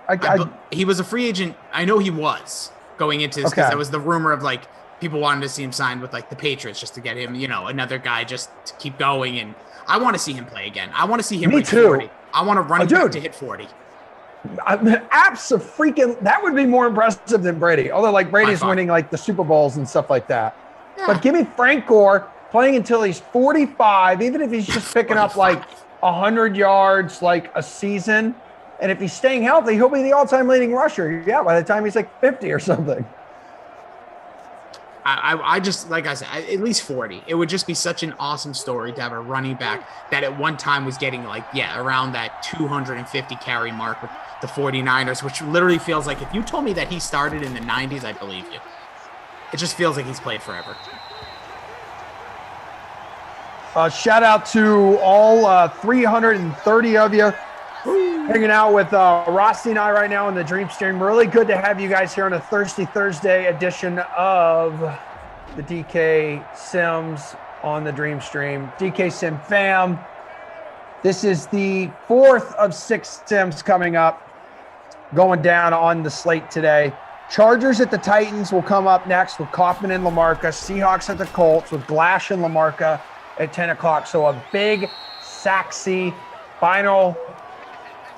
He was a free agent. I know he was going into this because that was the rumor of like people wanted to see him signed with like the Patriots just to get him, another guy just to keep going. And I want to see him play again. I want to see him reach 40. I want to run back to hit 40. That would be more impressive than Brady. Although like Brady's winning like the Super Bowls and stuff like that. Yeah. But give me Frank Gore playing until he's 45, even if he's just picking up like 100 yards like a season. And if he's staying healthy, he'll be the all-time leading rusher. Yeah, by the time he's like 50 or something. I just, like I said, at least 40. It would just be such an awesome story to have a running back that at one time was getting like, around that 250 carry mark with the 49ers, which literally feels like if you told me that he started in the 90s, I'd believe you. It just feels like he's played forever. Shout out to all 330 of you hanging out with Rossi and I right now in the Dream Stream. Really good to have you guys here on a Thirsty Thursday edition of the DK Sims on the Dream Stream. DK Sim fam, this is the 4th of 6 Sims coming up, going down on the slate today. Chargers at the Titans will come up next with Kaufman and Lamarca. Seahawks at the Colts with Glash and Lamarca at 10 o'clock. So a big, sexy final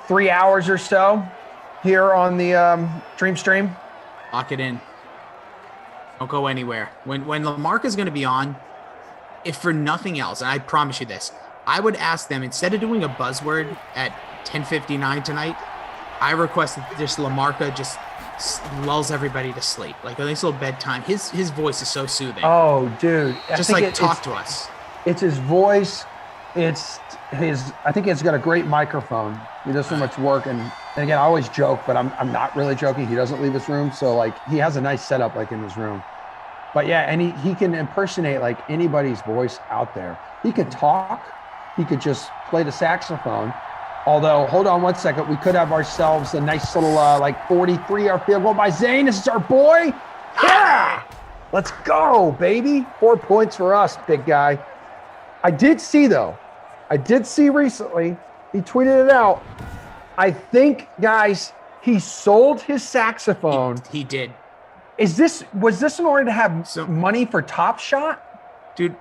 3 hours or so here on the Dream Stream. Lock it in. Don't go anywhere. When Lamarca's going to be on, if for nothing else, and I promise you this, I would ask them, instead of doing a buzzword at 10:59 tonight, I request that just Lamarca just lulls everybody to sleep. Like a nice little bedtime. His voice is so soothing. Oh, dude. Just like talk to us. It's his voice. It's his, I think it's got a great microphone. He does so much work. And again, I always joke, but I'm not really joking. He doesn't leave his room. So like he has a nice setup like in his room. But yeah, and he can impersonate like anybody's voice out there. He could talk. He could just play the saxophone. Although, hold on one second. We could have ourselves a nice little 43-yard field goal by Zane. This is our boy. Yeah! Let's go, baby. 4 points for us, big guy. I did see recently, he tweeted it out. I think, guys, he sold his saxophone. He did. Was this in order to have money for Top Shot? Dude,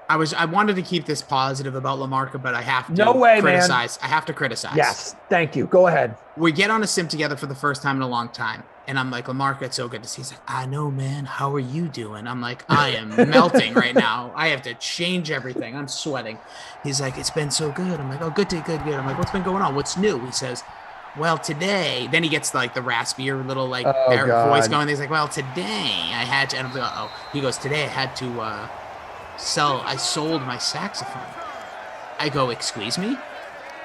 I wanted to keep this positive about Lamarca, but I have to criticize. Man. I have to criticize. Yes, thank you. Go ahead. We get on a sim together for the first time in a long time. And I'm like, Lamarca, it's so good to see. He's like, I know, man. How are you doing? I'm like, I am melting right now. I have to change everything. I'm sweating. He's like, it's been so good. I'm like, oh, good. I'm like, what's been going on? What's new? He says, well, today. Then he gets like the raspier little like voice going. He's like, well, today I had to. And I'm like, uh-oh. He goes, today I had to I sold my saxophone. I go, excuse me?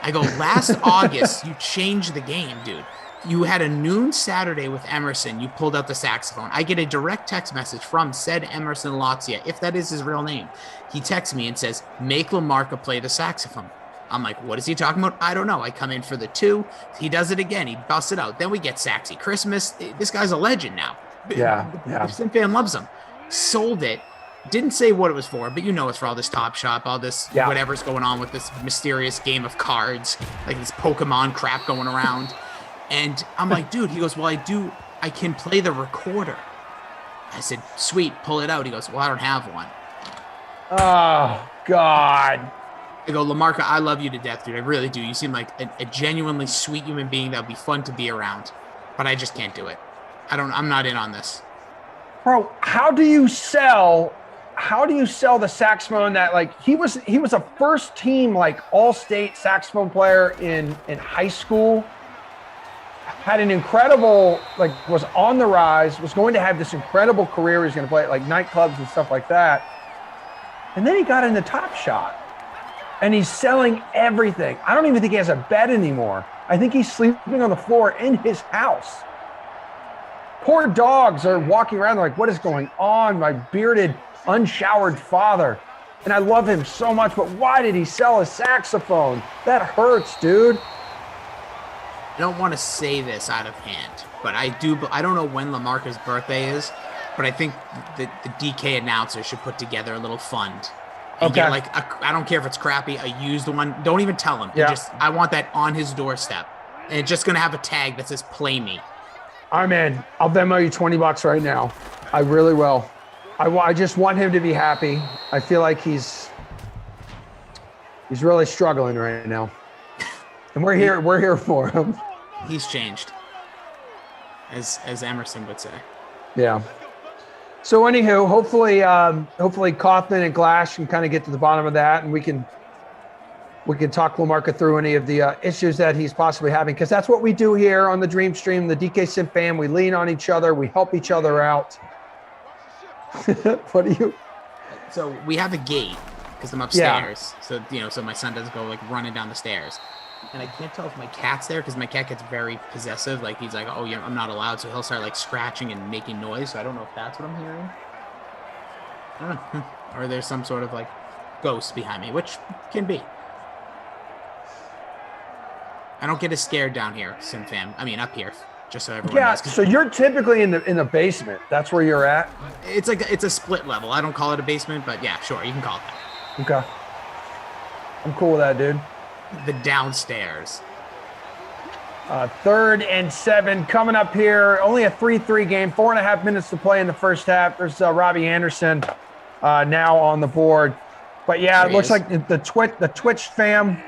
I go, last August, you changed the game, dude. You had a noon Saturday with Emerson. You pulled out the saxophone. I get a direct text message from said Emerson Latzia, if that is his real name. He texts me and says, make Lamarca play the saxophone. I'm like, what is he talking about? I don't know. I come in for the 2. He does it again. He busts it out. Then we get Saxy Christmas. This guy's a legend now. Yeah. The Sim fan loves him. sold it. Didn't say what it was for, but it's for all this Top Shop, all this whatever's going on with this mysterious game of cards, like this Pokemon crap going around. And I'm like, dude, he goes, well, I can play the recorder. I said, sweet, pull it out. He goes, well, I don't have one. Oh, God. I go, Lamarca, I love you to death, dude. I really do. You seem like a genuinely sweet human being that would be fun to be around, but I just can't do it. I'm not in on this. Bro, how do you sell the saxophone that, like, he was a first team, like, all-state saxophone player in high school, had an incredible, like, was on the rise, was going to have this incredible career. He was going to play at, like, nightclubs and stuff like that. And then he got into Top Shot, and he's selling everything. I don't even think he has a bed anymore. I think he's sleeping on the floor in his house. Poor dogs are walking around like, what is going on? My bearded, unshowered father. And I love him so much, but why did he sell a saxophone? That hurts, dude. I don't want to say this out of hand, but I don't know when Lamarca's birthday is, but I think the DK announcer should put together a little fund. And get, like, I don't care if it's crappy, a used one. Don't even tell him. Yeah. I want that on his doorstep. And it's just going to have a tag that says play me. I'm in. I'll Venmo you $20 right now. I really will. I just want him to be happy. I feel like he's really struggling right now. And we're here for him. He's changed. As Emerson would say. Yeah. So anywho, hopefully Kaufman and Glash can kind of get to the bottom of that, and we can talk Lamarca through any of the issues that he's possibly having, because that's what we do here on the Dream Stream, the DK Sim fam. We lean on each other, we help each other out. What do you? So we have a gate because I'm upstairs. So so my son doesn't go like running down the stairs, and I can't tell if my cat's there because my cat gets very possessive. Like he's like, oh yeah, I'm not allowed. So he'll start like scratching and making noise. So I don't know if that's what I'm hearing. I don't know. Or there's some sort of like ghost behind me, which can be. I don't get as scared down here, Sim fam. I mean, up here, just so everyone knows. So you're typically in the basement. That's where you're at? It's a split level. I don't call it a basement, but yeah, sure, you can call it that. Okay. I'm cool with that, dude. The downstairs. 3rd and 7 coming up here. Only a 3-3 game. 4.5 minutes to play in the first half. There's Robbie Anderson now on the board. But yeah, it looks like the Twitch fam.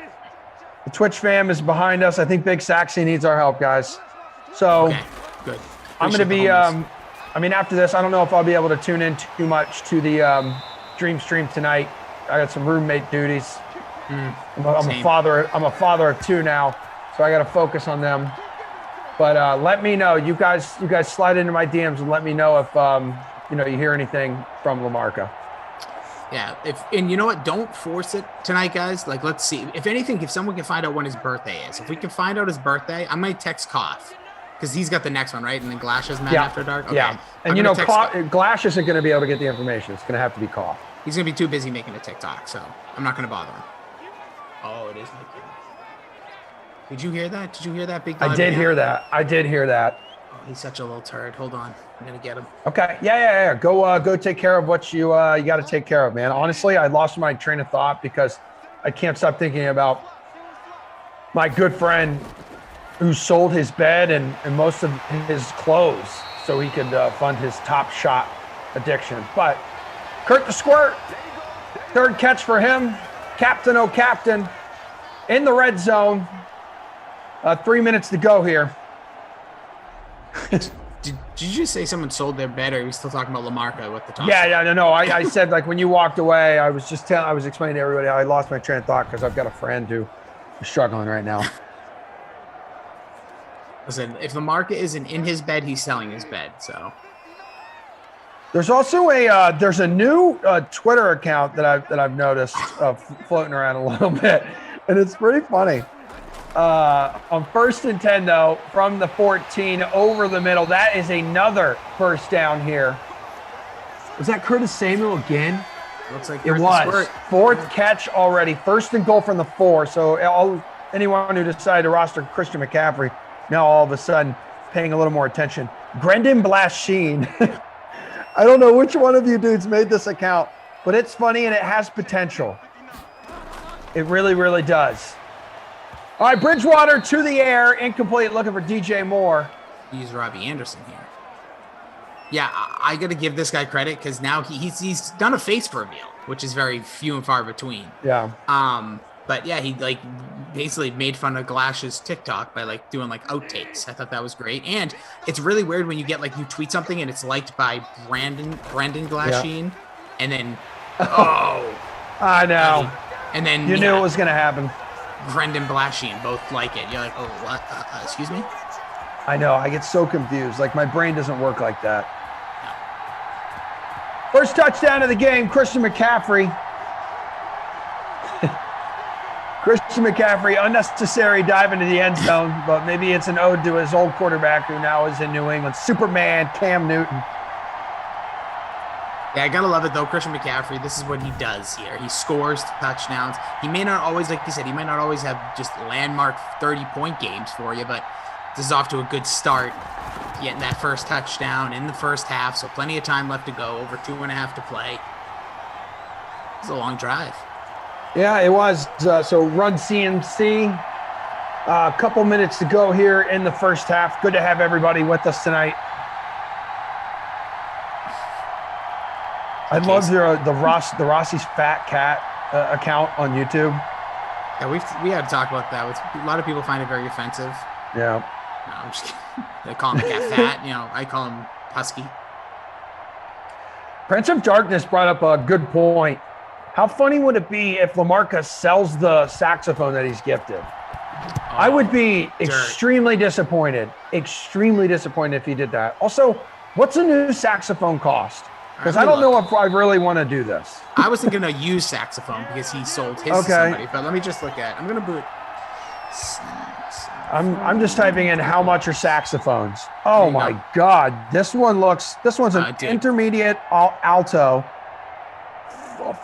The Twitch fam is behind us. I think Big Saxy needs our help, guys. So okay, good. I'm going to be, after this, I don't know if I'll be able to tune in too much to the Dream Stream tonight. I got some roommate duties. I'm a father of 2 now, so I got to focus on them. But let me know. You guys slide into my DMs and let me know if you hear anything from Lamarca. Yeah, and you know what? Don't force it tonight, guys. Like, let's see. If anything, if someone can find out when his birthday is. If we can find out his birthday, I might text Koff because he's got the next one, right? And then Glash is Man After Dark. Okay. Yeah, and Glash isn't going to be able to get the information. It's going to have to be Koff. He's going to be too busy making a TikTok, so I'm not going to bother him. Oh, it is my kid. Did you hear that? Did you hear that, big dog? I did hear that. Oh, he's such a little turd. Hold on. I'm going to get him. Okay. Yeah. Go take care of what you got to take care of, man. Honestly, I lost my train of thought because I can't stop thinking about my good friend who sold his bed and most of his clothes so he could fund his Top Shot addiction. But Kurt the Squirt, 3rd catch for him. Captain, oh captain, in the red zone. 3 minutes to go here. Did you just say someone sold their bed, or are we still talking about Lamarca with the top? No. I said, like, when you walked away, I was explaining to everybody I lost my train of thought because I've got a friend who is struggling right now. Listen, if Lamarca isn't in his bed, he's selling his bed. So there's also there's a new Twitter account that I've noticed floating around a little bit, and it's pretty funny. On 1st and 10, though, from the 14 over the middle. That is another first down here. Was that Curtis Samuel again? Looks like it was. 4th catch already. 1st and goal from the 4. So anyone who decided to roster Christian McCaffrey now all of a sudden paying a little more attention. Brendan Blaspheme I don't know which one of you dudes made this account, but it's funny and it has potential. It really, really does. All right, Bridgewater to the air, incomplete, looking for DJ Moore. Use Robbie Anderson here. Yeah, I got to give this guy credit because now he's done a face reveal, which is very few and far between. Yeah. But yeah, he like basically made fun of Glash's TikTok by like doing like outtakes. I thought that was great. And it's really weird when you get like you tweet something and it's liked by Brandon Glasheen, and then I know. And then you knew it was gonna happen. Brendan Blashian both like it. You're like, oh, what? Excuse me? I know. I get so confused. Like, my brain doesn't work like that. No. First touchdown of the game, Christian McCaffrey. Christian McCaffrey, unnecessary dive into the end zone, but maybe it's an ode to his old quarterback who now is in New England. Superman, Cam Newton. Yeah, I gotta love it though. Christian McCaffrey, this is what he does here. He scores touchdowns. He may not always, like you said, he might not always have just landmark 30-point games for you, but this is off to a good start. Getting that first touchdown in the first half, so plenty of time left to go, over 2.5 to play. It's a long drive. Yeah, it was. So run CMC. A couple minutes to go here in the first half. Good to have everybody with us tonight. I love the Rossi's Fat Cat account on YouTube. Yeah, we had to talk about that. A lot of people find it very offensive. Yeah. No, I'm just kidding. They call him Cat Fat. You know, I call him Husky. Prince of Darkness brought up a good point. How funny would it be if Lamarca sells the saxophone that he's gifted? I would be extremely disappointed. Extremely disappointed if he did that. Also, what's a new saxophone cost? Because I don't know if I really want to do this. I was thinking a used saxophone because he sold his to somebody. But let me just look at it. I'm going to boot. I'm just typing in how much are saxophones. Oh my God. This one's an intermediate alto.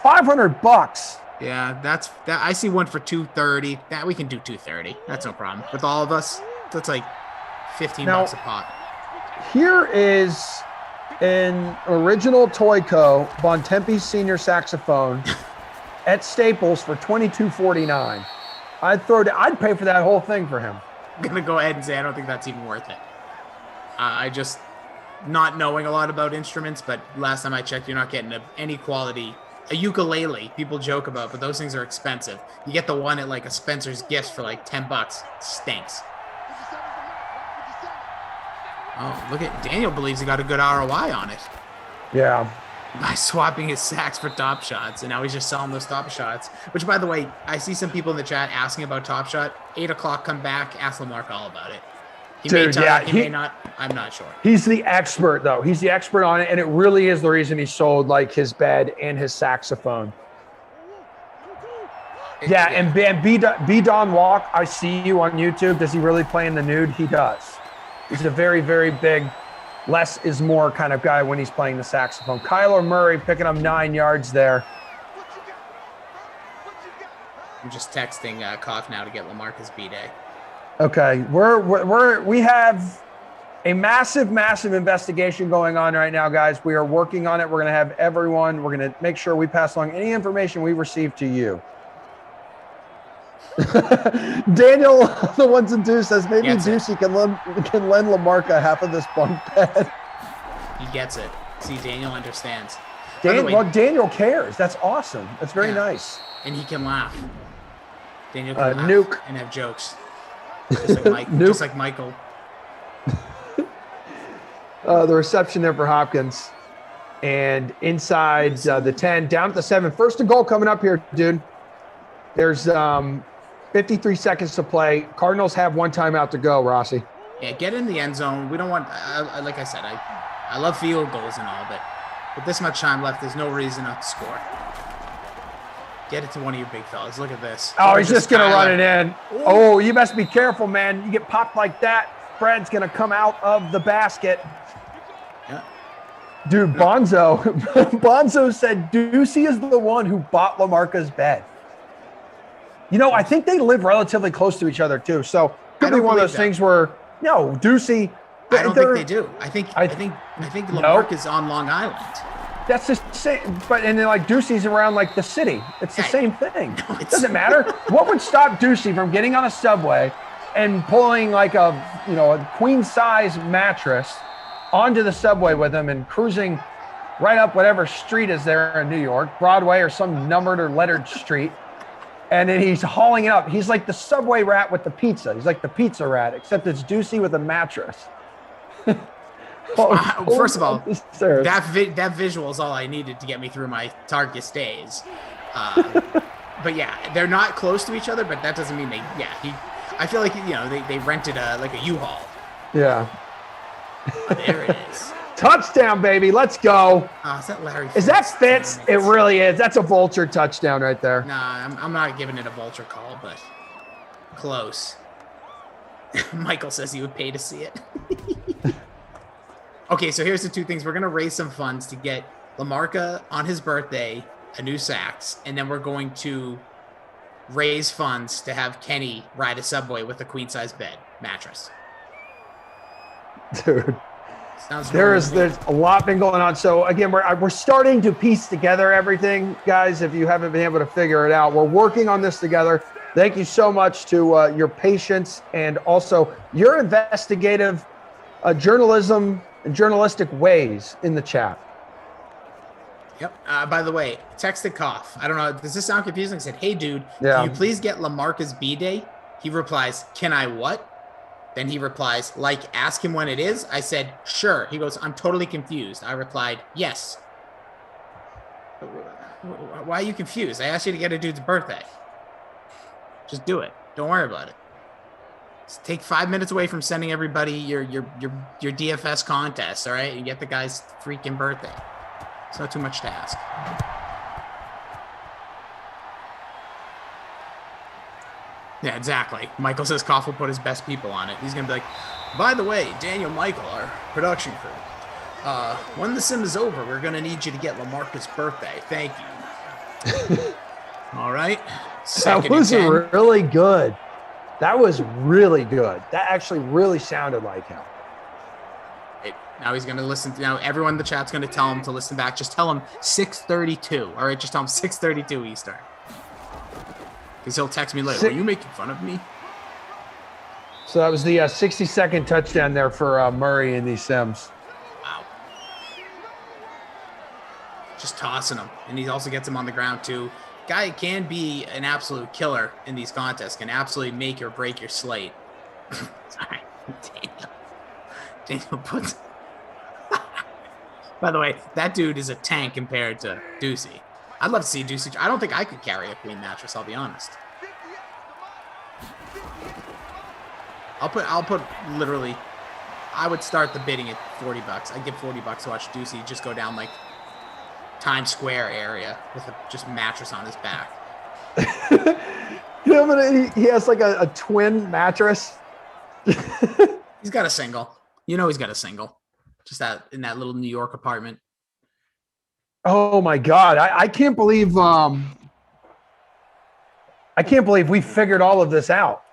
$500. Yeah, that. I see one for $230. That we can do $230. That's no problem. With all of us, that's like $15 a pop. Here is an original Toyco Bontempi Senior saxophone at Staples for $22.49. I'd pay for that whole thing for him. I'm gonna go ahead and say I don't think that's even worth it. I just not knowing a lot about instruments, but last time I checked, you're not getting any quality. A ukulele, people joke about, but those things are expensive. You get the one at like a Spencer's Gifts for like $10. It stinks. Oh, look at Daniel believes he got a good ROI on it. Yeah. By swapping his sacks for Top Shots, and now he's just selling those Top Shots. Which, by the way, I see some people in the chat asking about Top Shot. 8 o'clock, come back, ask Lamarca all about it. He may not. I'm not sure. He's the expert, though. He's the expert on it, and it really is the reason he sold like his bed and his saxophone. And B Don Walk, I see you on YouTube. Does he really play in the nude? He does. He's a very, very big, less is more kind of guy when he's playing the saxophone. Kyler Murray picking up 9 yards there. I'm just texting Koff now to get Lamarca's B-Day. Okay, we have a massive investigation going on right now, guys. We are working on it. We're going to have everyone. We're going to make sure we pass along any information we receive to you. Daniel, the ones and two says maybe Ducey can lend Lamarca half of this bunk bed. He gets it. See, Daniel understands. Daniel cares. That's awesome. That's very nice. And he can laugh. Daniel can laugh Nuke and have jokes. Just like Michael. The reception there for Hopkins. And inside the 10, down at the 7. First and goal coming up here, dude. There's 53 seconds to play. Cardinals have one timeout to go, Rossi. Yeah, get in the end zone. We don't want, like I said, I love field goals and all, but with this much time left, there's no reason not to score. Get it to one of your big fellas. Look at this. Oh, he's just going to run it in. Ooh. Oh, you best be careful, man. You get popped like that, Fred's going to come out of the basket. Yeah. Dude, Bonzo said Ducey is the one who bought Lamarca's bed. You know, I think they live relatively close to each other, too. So could be one of those things where, Ducey I don't think they do. I think Lamarca's on Long Island. That's the same, but and then like Ducey's around like the city. It's the same thing. No, it doesn't matter. What would stop Ducey from getting on a subway and pulling like a queen size mattress onto the subway with him and cruising right up whatever street is there in New York, Broadway or some numbered or lettered street, and then he's hauling it up. He's like the subway rat with the pizza. He's like the pizza rat, except it's Ducey with a mattress. First of all, that visual is all I needed to get me through my darkest days. But yeah, they're not close to each other, but that doesn't mean I feel like they rented a U-Haul. Yeah. There it is. Touchdown, baby. Let's go. Is that Larry? Is that Fitz? It really is. That's a vulture touchdown right there. Nah, I'm not giving it a vulture call, but close. Michael says he would pay to see it. Okay, so here's the two things. We're going to raise some funds to get Lamarca on his birthday a new Saks, and then we're going to raise funds to have Kenny ride a subway with a queen-size bed mattress. Dude, there's a lot been going on. So again, we're starting to piece together everything, guys. If you haven't been able to figure it out, we're working on this together. Thank you so much to your patience and also your investigative journalism and journalistic ways in the chat. Yep. By the way, texted cough. I don't know. Does this sound confusing? I said, "Hey, dude, can you please get Lamarca's B-Day?" He replies, "Can I what?" Then he replies, ask him when it is. I said, "Sure." He goes, "I'm totally confused." I replied, "Yes." Why are you confused? I asked you to get a dude's birthday. Just do it. Don't worry about it. Just take 5 minutes away from sending everybody your DFS contest, all right? And get the guy's freaking birthday. It's not too much to ask. Yeah, exactly. Michael says Koff will put his best people on it. He's going to be like, "By the way, Daniel Michael, our production crew, when the sim is over, we're going to need you to get Lamarca's birthday. Thank you." All right. That was really good. That was really good. That actually really sounded like him. Now he's going to listen. Now everyone in the chat's going to tell him to listen back. Just tell him 6:32. All right, just tell him 6:32 Eastern. Because he'll text me later. Are you making fun of me? So that was the 60-second touchdown there for Murray in these sims. Wow. Just tossing him. And he also gets him on the ground, too. Guy can be an absolute killer in these contests. Can absolutely make or break your slate. Sorry. Daniel puts... By the way, that dude is a tank compared to Ducey. I'd love to see Ducey. I don't think I could carry a queen mattress, I'll be honest. I'll put literally, I would start the bidding at $40. I'd give $40 to watch Ducey just go down like Times Square area with just mattress on his back. You know, but he has like a twin mattress. He's got a single. You know he's got a single. Just in that little New York apartment. Oh my God. I can't believe we figured all of this out.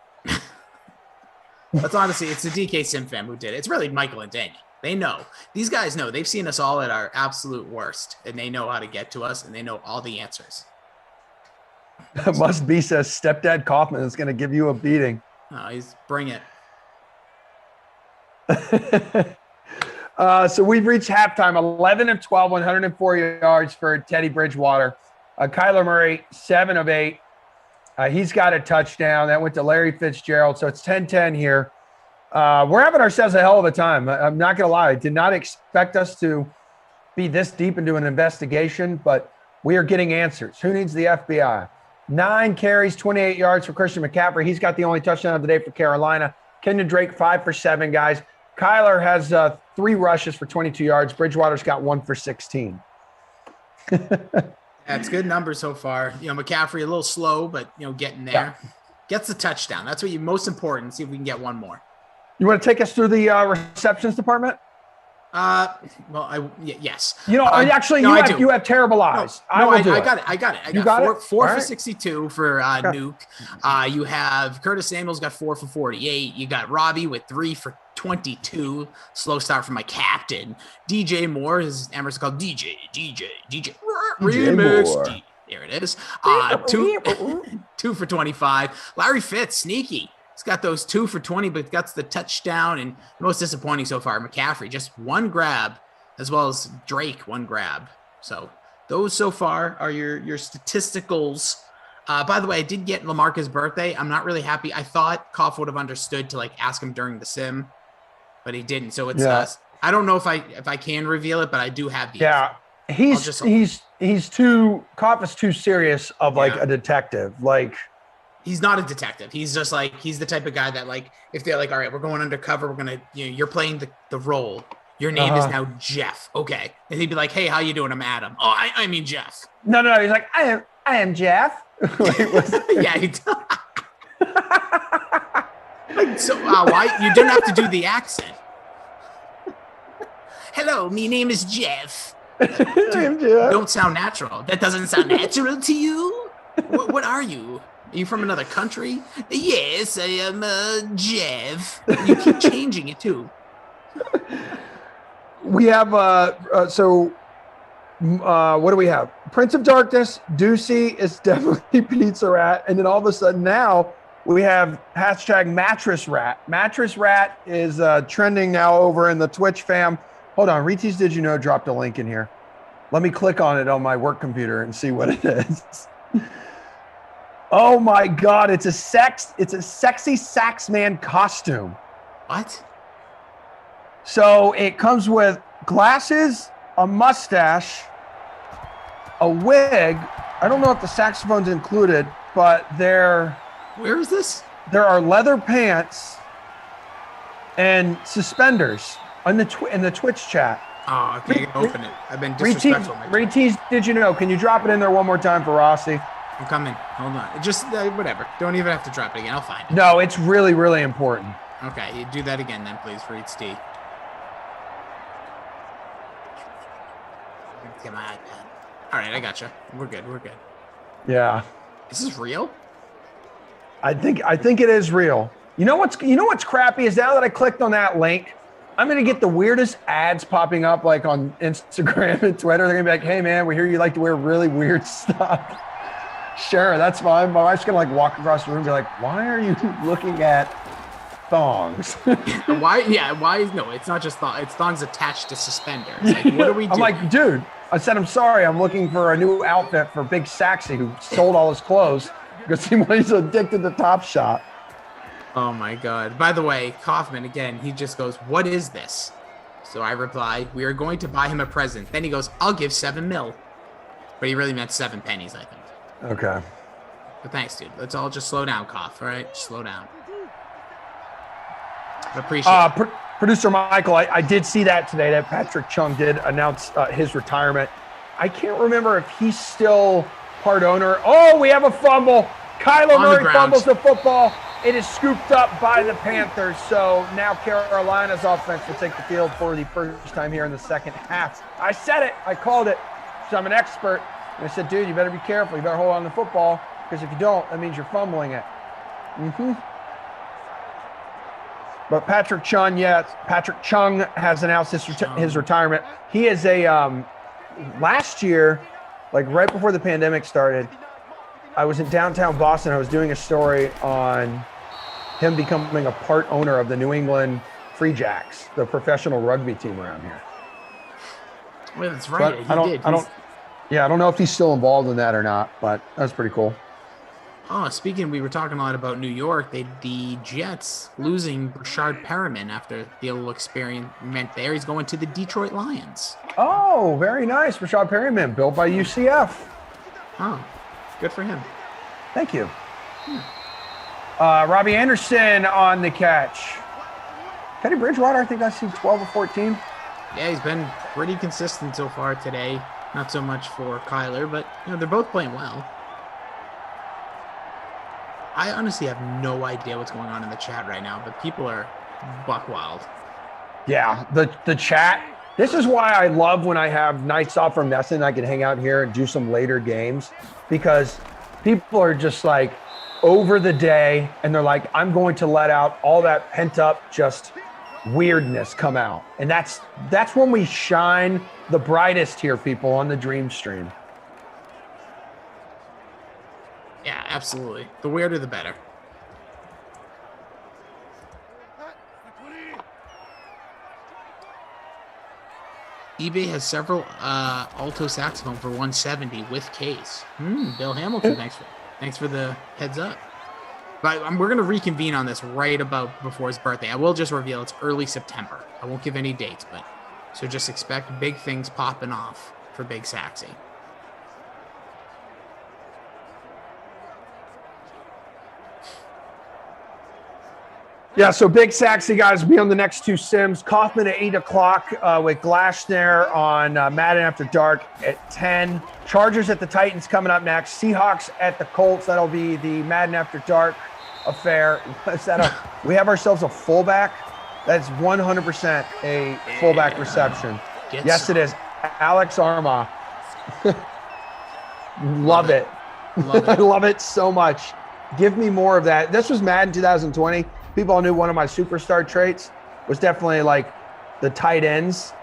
That's honestly, it's the DK SimFam who did it. It's really Michael and Daniel. They know. These guys know. They've seen us all at our absolute worst, and they know how to get to us, and they know all the answers. Must be says stepdad Kaufman is going to give you a beating. Oh, bring it. So we've reached halftime, 11 of 12, 104 yards for Teddy Bridgewater. Kyler Murray, 7 of 8. He's got a touchdown. That went to Larry Fitzgerald. So it's 10-10 here. We're having ourselves a hell of a time. I'm not going to lie. I did not expect us to be this deep into an investigation, but we are getting answers. Who needs the FBI? 9 carries, 28 yards for Christian McCaffrey. He's got the only touchdown of the day for Carolina. Kenyon Drake, 5 for 7, guys. Kyler has 3 rushes for 22 yards. Bridgewater's got 1 for 16. That's good numbers so far. You know, McCaffrey a little slow, but, getting there. Yeah. Gets the touchdown. That's what most important. See if we can get one more. You want to take us through the receptions department? Yes. You have terrible eyes. I got it. I got 4 for 62 for Nuke. You have Curtis Samuel's got 4 for 48. You got Robbie with 3 for 22. Slow start from my captain. DJ Moore, is Emerson called DJ Remix. Moore. There it is. 2 for 25. Larry Fitz, sneaky. He's got those 2 for 20, but got the touchdown. And most disappointing so far, McCaffrey, just 1 grab, as well as Drake, 1 grab. So those so far are your statisticals. By the way, I did get Lamarca's birthday. I'm not really happy. I thought Koff would have understood to ask him during the sim, but he didn't. So it's I don't know if I can reveal it, but I do have these. Yeah, he's too Koff is too serious of a detective. He's not a detective. He's just he's the type of guy that if they're all right, we're going undercover, we're gonna you're playing the role. Your name is now Jeff. Okay, and he'd be like, hey, how you doing? I'm Adam. Oh, I mean Jeff. No, he's like, I am Jeff. Yeah, he does. So why you don't have to do the accent? Hello, my name is Jeff. Don't sound natural. That doesn't sound natural to you. What are you? Are you from another country? Yes, I am Jeff. You keep changing it too. We have what do we have? Prince of Darkness, Deucey is definitely Pizza Rat, and then all of a sudden now we have hashtag Mattress Rat. Mattress Rat is trending now over in the Twitch fam. Hold on, Reeties, did you know? Dropped a link in here. Let me click on it on my work computer and see what it is. Oh my God, it's a sexy sax man costume. What? So it comes with glasses, a mustache, a wig. I don't know if the saxophone's included, but where is this? There are leather pants and suspenders in the Twitch chat. Oh, okay, open it. I've been disrespectful. Reeties, did you know? Can you drop it in there one more time for Rossi? I'm coming. Hold on. Just whatever. Don't even have to drop it again. I'll find it. No, it's really, really important. Okay, you do that again then, please, for Eats T. Come on, man. All right, I gotcha. We're good. Yeah. Is this real? I think it is real. You know what's crappy is now that I clicked on that link, I'm gonna get the weirdest ads popping up on Instagram and Twitter. They're gonna be like, "Hey man, we hear you like to wear really weird stuff." Sure, that's fine. My wife's gonna walk across the room and be like, "Why are you looking at thongs?" Why? Yeah. Why? No, it's not just thongs. It's thongs attached to suspenders. What are we doing? I'm like, dude. I said, I'm sorry. I'm looking for a new outfit for Big Saxy, who sold all his clothes because he's addicted to Top Shot. Oh my God. By the way, Kaufman, again, he just goes, what is this? So I reply, we are going to buy him a present. Then he goes, I'll give 7 mil. But he really meant 7 pennies, I think. Okay. But thanks, dude. Let's all just slow down, Koff. All right? Just slow down. I appreciate it. Producer Michael, I did see that today, that Patrick Chung did announce his retirement. I can't remember if he's still part owner. Oh, we have a fumble. Kyler Murray fumbles the football. It is scooped up by the Panthers. So now Carolina's offense will take the field for the first time here in the second half. I said it. I called it. So I'm an expert. And I said, dude, you better be careful. You better hold on to the football because if you don't, that means you're fumbling it. But Patrick Chung has announced his retirement. He is last year, right before the pandemic started, I was in downtown Boston. I was doing a story on him becoming a part owner of the New England Free Jacks, the professional rugby team around here. Well, that's right. I don't know if he's still involved in that or not, but that's pretty cool. Oh, we were talking a lot about New York. The Jets losing Rashard Perriman after the little experiment there. He's going to the Detroit Lions. Oh, very nice. Rashard Perriman, built by UCF. Oh, good for him. Thank you. Robbie Anderson on the catch. Teddy Bridgewater, I think I see 12 or 14. Yeah, he's been pretty consistent so far today. Not so much for Kyler, but they're both playing well. I honestly have no idea what's going on in the chat right now, but people are buck wild. Yeah, the chat. This is why I love when I have nights off from Nesson. I can hang out here and do some later games because people are just over the day and they're like, I'm going to let out all that pent up just weirdness come out. And that's when we shine the brightest here, people, on the Dream Stream. Yeah, absolutely. The weirder, the better. eBay has several alto saxophone for 170 with case. Bill Hamilton, thanks for the heads up. But we're going to reconvene on this right about before his birthday. I will just reveal it's early September. I won't give any dates, but so just expect big things popping off for Big Saxy. Yeah, so Big Saxy guys will be on the next two sims. Kaufman at 8 o'clock with Glash there on Madden After Dark at 10. Chargers at the Titans coming up next. Seahawks at the Colts. That'll be the Madden After Dark affair. We have ourselves a fullback. That's 100% a fullback reception. Yes, it is. Alex Arma. Love it. I love it so much. Give me more of that. This was Madden 2020. People knew one of my superstar traits was definitely like the tight ends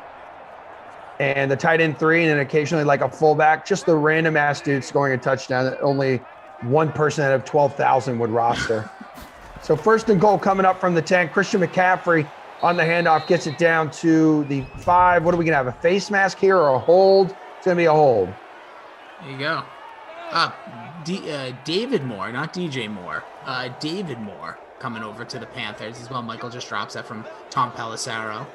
and the tight end 3, and then occasionally like a fullback, just the random ass dude scoring a touchdown that only one person out of 12,000 would roster. So 1st and goal coming up from the 10. Christian McCaffrey on the handoff gets it down to the 5. What are we going to have, a face mask here or a hold? It's going to be a hold. There you go. David Moore, not DJ Moore. David Moore coming over to the Panthers as well. Michael just drops that from Tom Pelissero.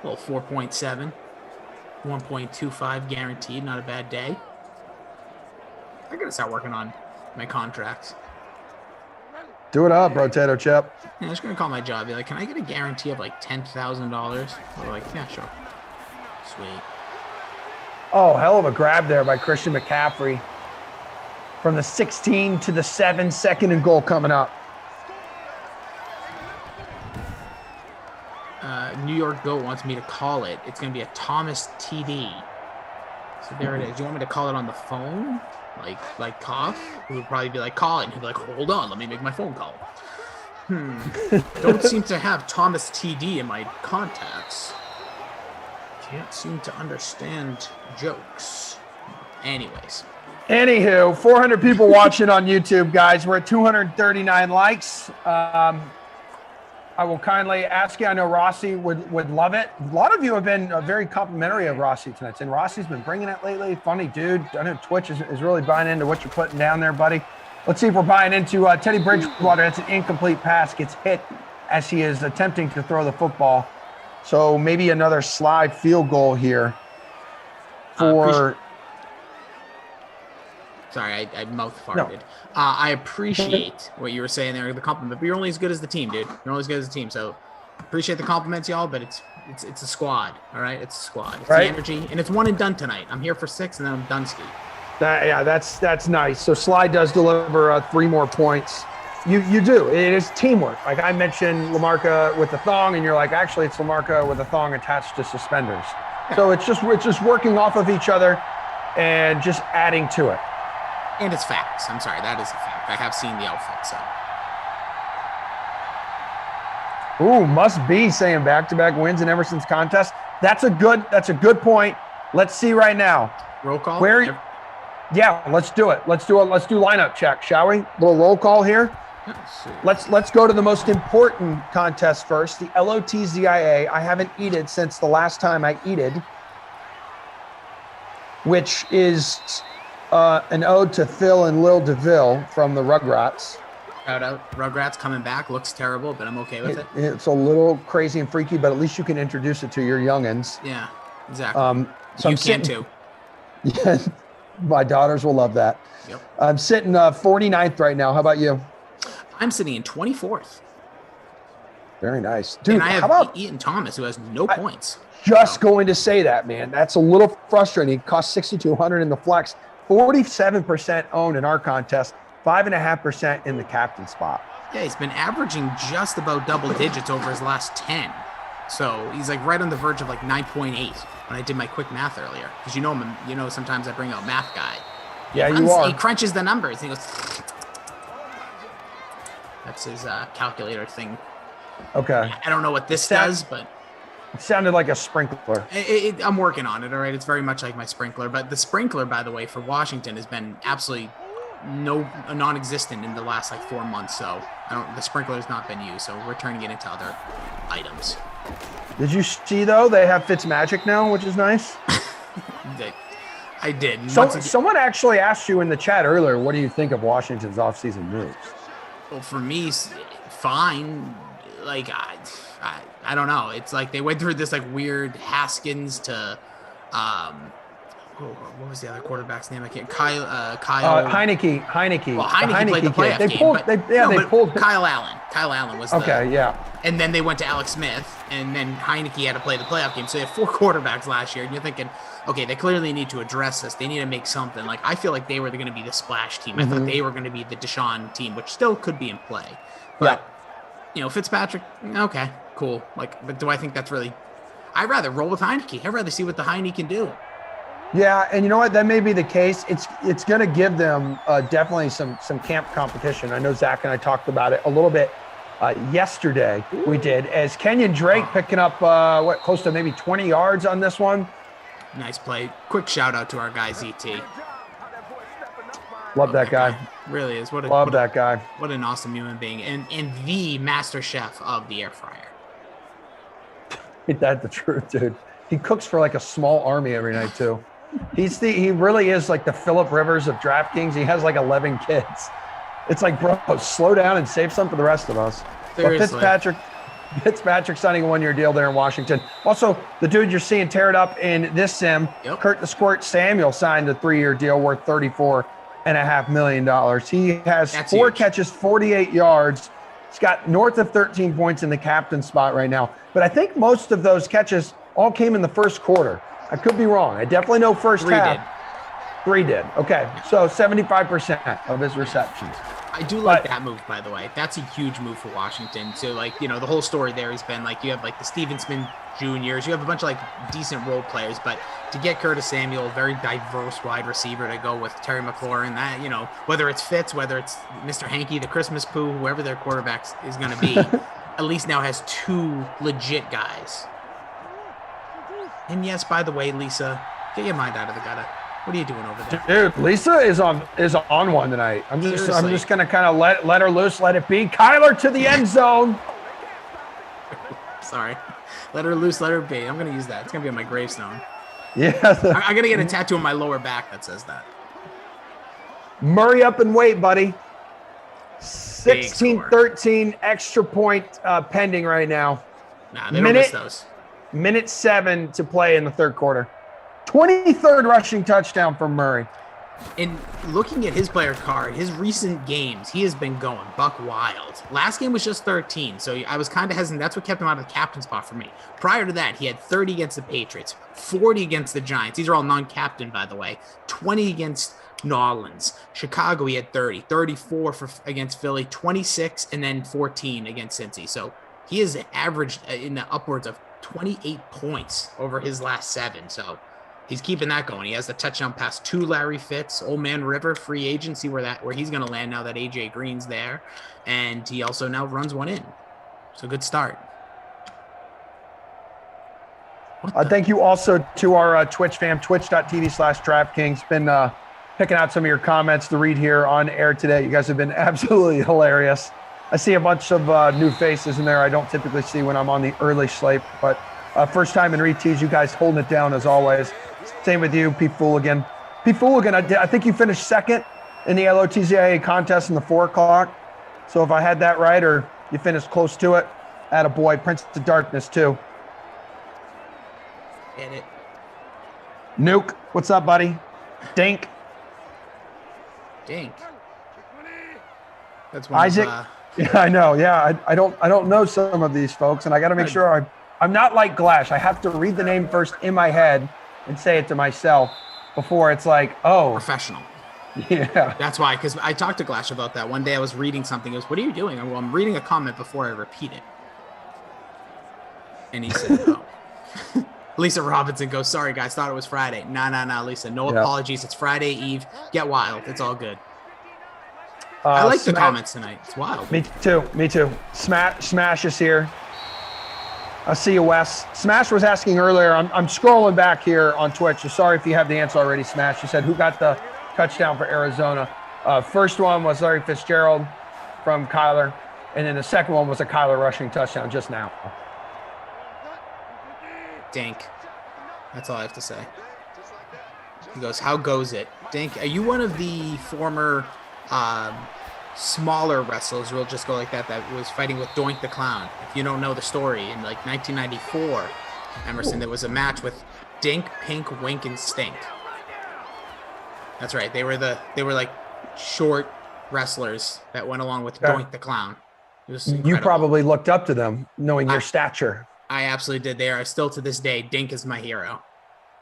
Well, 4.7, 1.25 guaranteed. Not a bad day. I gotta start working on my contracts. Do it up, Rotato Chip. Yeah, I'm just gonna call my job. Be like, can I get a guarantee of like $10,000? They're like, yeah, sure. Sweet. Oh, hell of a grab there by Christian McCaffrey. From the 16 to the 7, 2nd and goal coming up. New York Goat wants me to call it. It's going to be a Thomas TD. So there it is. Do you want me to call it on the phone? Like cough? He would probably be like, call it. And he'd be like, hold on, let me make my phone call. Don't seem to have Thomas TD in my contacts. Can't seem to understand jokes. Anyways. Anywho, 400 people watching on YouTube, guys. We're at 239 likes. I will kindly ask you, I know Rossi would love it. A lot of you have been very complimentary of Rossi tonight. And Rossi's been bringing it lately. Funny dude. I know Twitch is really buying into what you're putting down there, buddy. Let's see if we're buying into Teddy Bridgewater. It's an incomplete pass. Gets hit as he is attempting to throw the football. So maybe another slide field goal here for... Sorry, I mouth farted. No. I appreciate what you were saying there, the compliment, but you're only as good as the team, dude. You're only as good as the team. So appreciate the compliments, y'all, but it's a squad, all right? It's a squad. It's right? The energy, and it's one and done tonight. I'm here for 6, and then I'm done, Steve. That's nice. So Sly does deliver 3 more points. You do. It is teamwork. Like I mentioned Lamarca with the thong, and you're like, actually, it's Lamarca with a thong attached to suspenders. Yeah. So it's just working off of each other and just adding to it. And it's facts. I'm sorry, that is a fact. I have seen the outfit, so. Ooh, must be saying back-to-back wins in Emerson's contest. That's a good point. Let's see right now. Roll call? Yeah, let's do it. Let's do lineup check, shall we? Little roll call here. Let's go to the most important contest first, the LOTZIA. I haven't eaten since the last time I eated, which is an ode to Phil and Lil DeVille from the Rugrats. Shout out. Rugrats coming back. Looks terrible, but I'm okay with it. It's a little crazy and freaky, but at least you can introduce it to your youngins. Yeah, exactly. So you can too. Yeah, my daughters will love that. Yep. I'm sitting 49th right now. How about you? I'm sitting in 24th. Very nice. Dude, and I have Ian Thomas, who has no points. Just going to say that, man. That's a little frustrating. It cost 6,200 in the flex. 47% owned in our contest, 5.5% in the captain spot. Yeah, he's been averaging just about double digits over his last 10. So he's like right on the verge of like 9.8 when I did my quick math earlier. Because you know sometimes I bring out math guy. Yeah, you are. He crunches the numbers. He goes. That's his calculator thing. Okay. I don't know what this does, but it sounded like a sprinkler. I'm working on it. All right, it's very much like my sprinkler, but the sprinkler, by the way, for Washington has been absolutely non-existent in the last like 4 months. So the sprinkler has not been used. So we're turning it into other items. Did you see though? They have Fitzmagic now, which is nice. I did. Someone actually asked you in the chat earlier, what do you think of Washington's offseason moves? Well, for me, fine. Like I don't know. It's like they went through this like weird Haskins to what was the other quarterback's name? I can't. Kyle. Heineke. Well, Heineke played the playoff game. They pulled Kyle Allen. Kyle Allen was And then they went to Alex Smith, and then Heineke had to play the playoff game. So they had 4 quarterbacks last year, and you're thinking, okay, they clearly need to address this. They need to make something. Like I feel like they were going to be the splash team. I thought they were going to be the Deshaun team, which still could be in play. But Fitzpatrick, okay, cool. Like, but do I think that's really? I'd rather roll with Heineke. I'd rather see what the Heineke can do. Yeah, and you know what? That may be the case. It's going to give them definitely some camp competition. I know Zach and I talked about it a little bit yesterday. We did, as Kenyon Drake picking up close to maybe 20 yards on this one. Nice play. Quick shout out to our guy ZT. Love that guy. Really is. Love that guy. What an awesome human being, and the master chef of the air fryer. Ain't that the truth, dude? He cooks for like a small army every night too. He really is like the Phillip Rivers of DraftKings. He has like 11 kids. It's like, bro, slow down and save some for the rest of us. Seriously. But Fitzpatrick signing a 1-year deal there in Washington. Also, the dude you're seeing tear it up in this sim, Kurt the Squirt Samuel, signed a 3-year deal worth $34.5 million. He has 4 catches, 48 yards. He's got north of 13 points in the captain spot right now. But I think most of those catches all came in the first quarter. I could be wrong. I definitely know first half. 3 did. Okay, so 75% of his receptions. I do like that move, by the way. That's a huge move for Washington. So, like, the whole story there has been, like, you have, like, the Steven Smith Juniors. You have a bunch of, like, decent role players. But to get Curtis Samuel, a very diverse wide receiver, to go with Terry McLaurin, that, whether it's Fitz, whether it's Mr. Hankey, the Christmas Pooh, whoever their quarterback is going to be, at least now has 2 legit guys. And yes, by the way, Lisa, get your mind out of the gutter. What are you doing over there? Dude, Lisa is on one tonight. I'm just gonna kind of let her loose, let it be. Kyler to the end zone. Sorry. Let her loose, let her be. I'm gonna use that. It's gonna be on my gravestone. Yeah. I'm gonna get a tattoo on my lower back that says that. Murray up and wait, buddy. 16-13 extra point pending right now. Nah, they don't miss those. Minute 7 to play in the third quarter. 23rd rushing touchdown from Murray. And looking at his player card, his recent games, he has been going buck wild. Last game was just 13, so I was kind of hesitant. That's what kept him out of the captain spot for me. Prior to that, he had 30 against the Patriots, 40 against the Giants. These are all non-captain, by the way. 20 against New Orleans. Chicago, he had 30. 34 against Philly, 26, and then 14 against Cincy. So he has averaged in the upwards of 28 points over his last 7. So he's keeping that going. He has the touchdown pass to Larry Fitz, Old Man River, free agency where he's going to land now that AJ Green's there. And he also now runs one in. So good start. Thank you also to our Twitch fam, twitch.tv/DraftKings. Been picking out some of your comments to read here on air today. You guys have been absolutely hilarious. I see a bunch of new faces in there I don't typically see when I'm on the early slate, but first time in retease, you guys holding it down as always. Same with you, Pete Fooligan. Pete Fooligan, I think you finished second in the LOTCIA contest in the 4 o'clock. So if I had that right, or you finished close to it, attaboy. Prince of Darkness too. Get it. Nuke, what's up, buddy? Dink. That's one Isaac. Yeah, I know. Yeah, I don't know some of these folks, and I got to make sure I'm not like Glash. I have to read the name first in my head and say it to myself before it's like, oh. Professional. Yeah. That's why, because I talked to Glash about that. One day I was reading something. He goes, what are you doing? Well, I'm reading a comment before I repeat it. And he said, oh. Lisa Robinson goes, sorry, guys, thought it was Friday. Nah, Lisa. No apologies. It's Friday Eve. Get wild. It's all good. I like the comments tonight. It's wild. Me too. Smash is here. I see you, Wes. Smash was asking earlier. I'm scrolling back here on Twitch. So sorry if you have the answer already, Smash. She said, who got the touchdown for Arizona? First one was Larry Fitzgerald from Kyler. And then the second one was a Kyler rushing touchdown just now. Dink. That's all I have to say. He goes, how goes it? Dink, are you one of the former smaller wrestlers, we'll just go like that was fighting with Doink the Clown? If you don't know the story, in like 1994, Emerson, there was a match with Dink, Pink, Wink, and Stink. That's right. They were like short wrestlers that went along with Doink the Clown. It was incredible. You probably looked up to them, knowing your stature. I absolutely did. They are still to this day. Dink is my hero.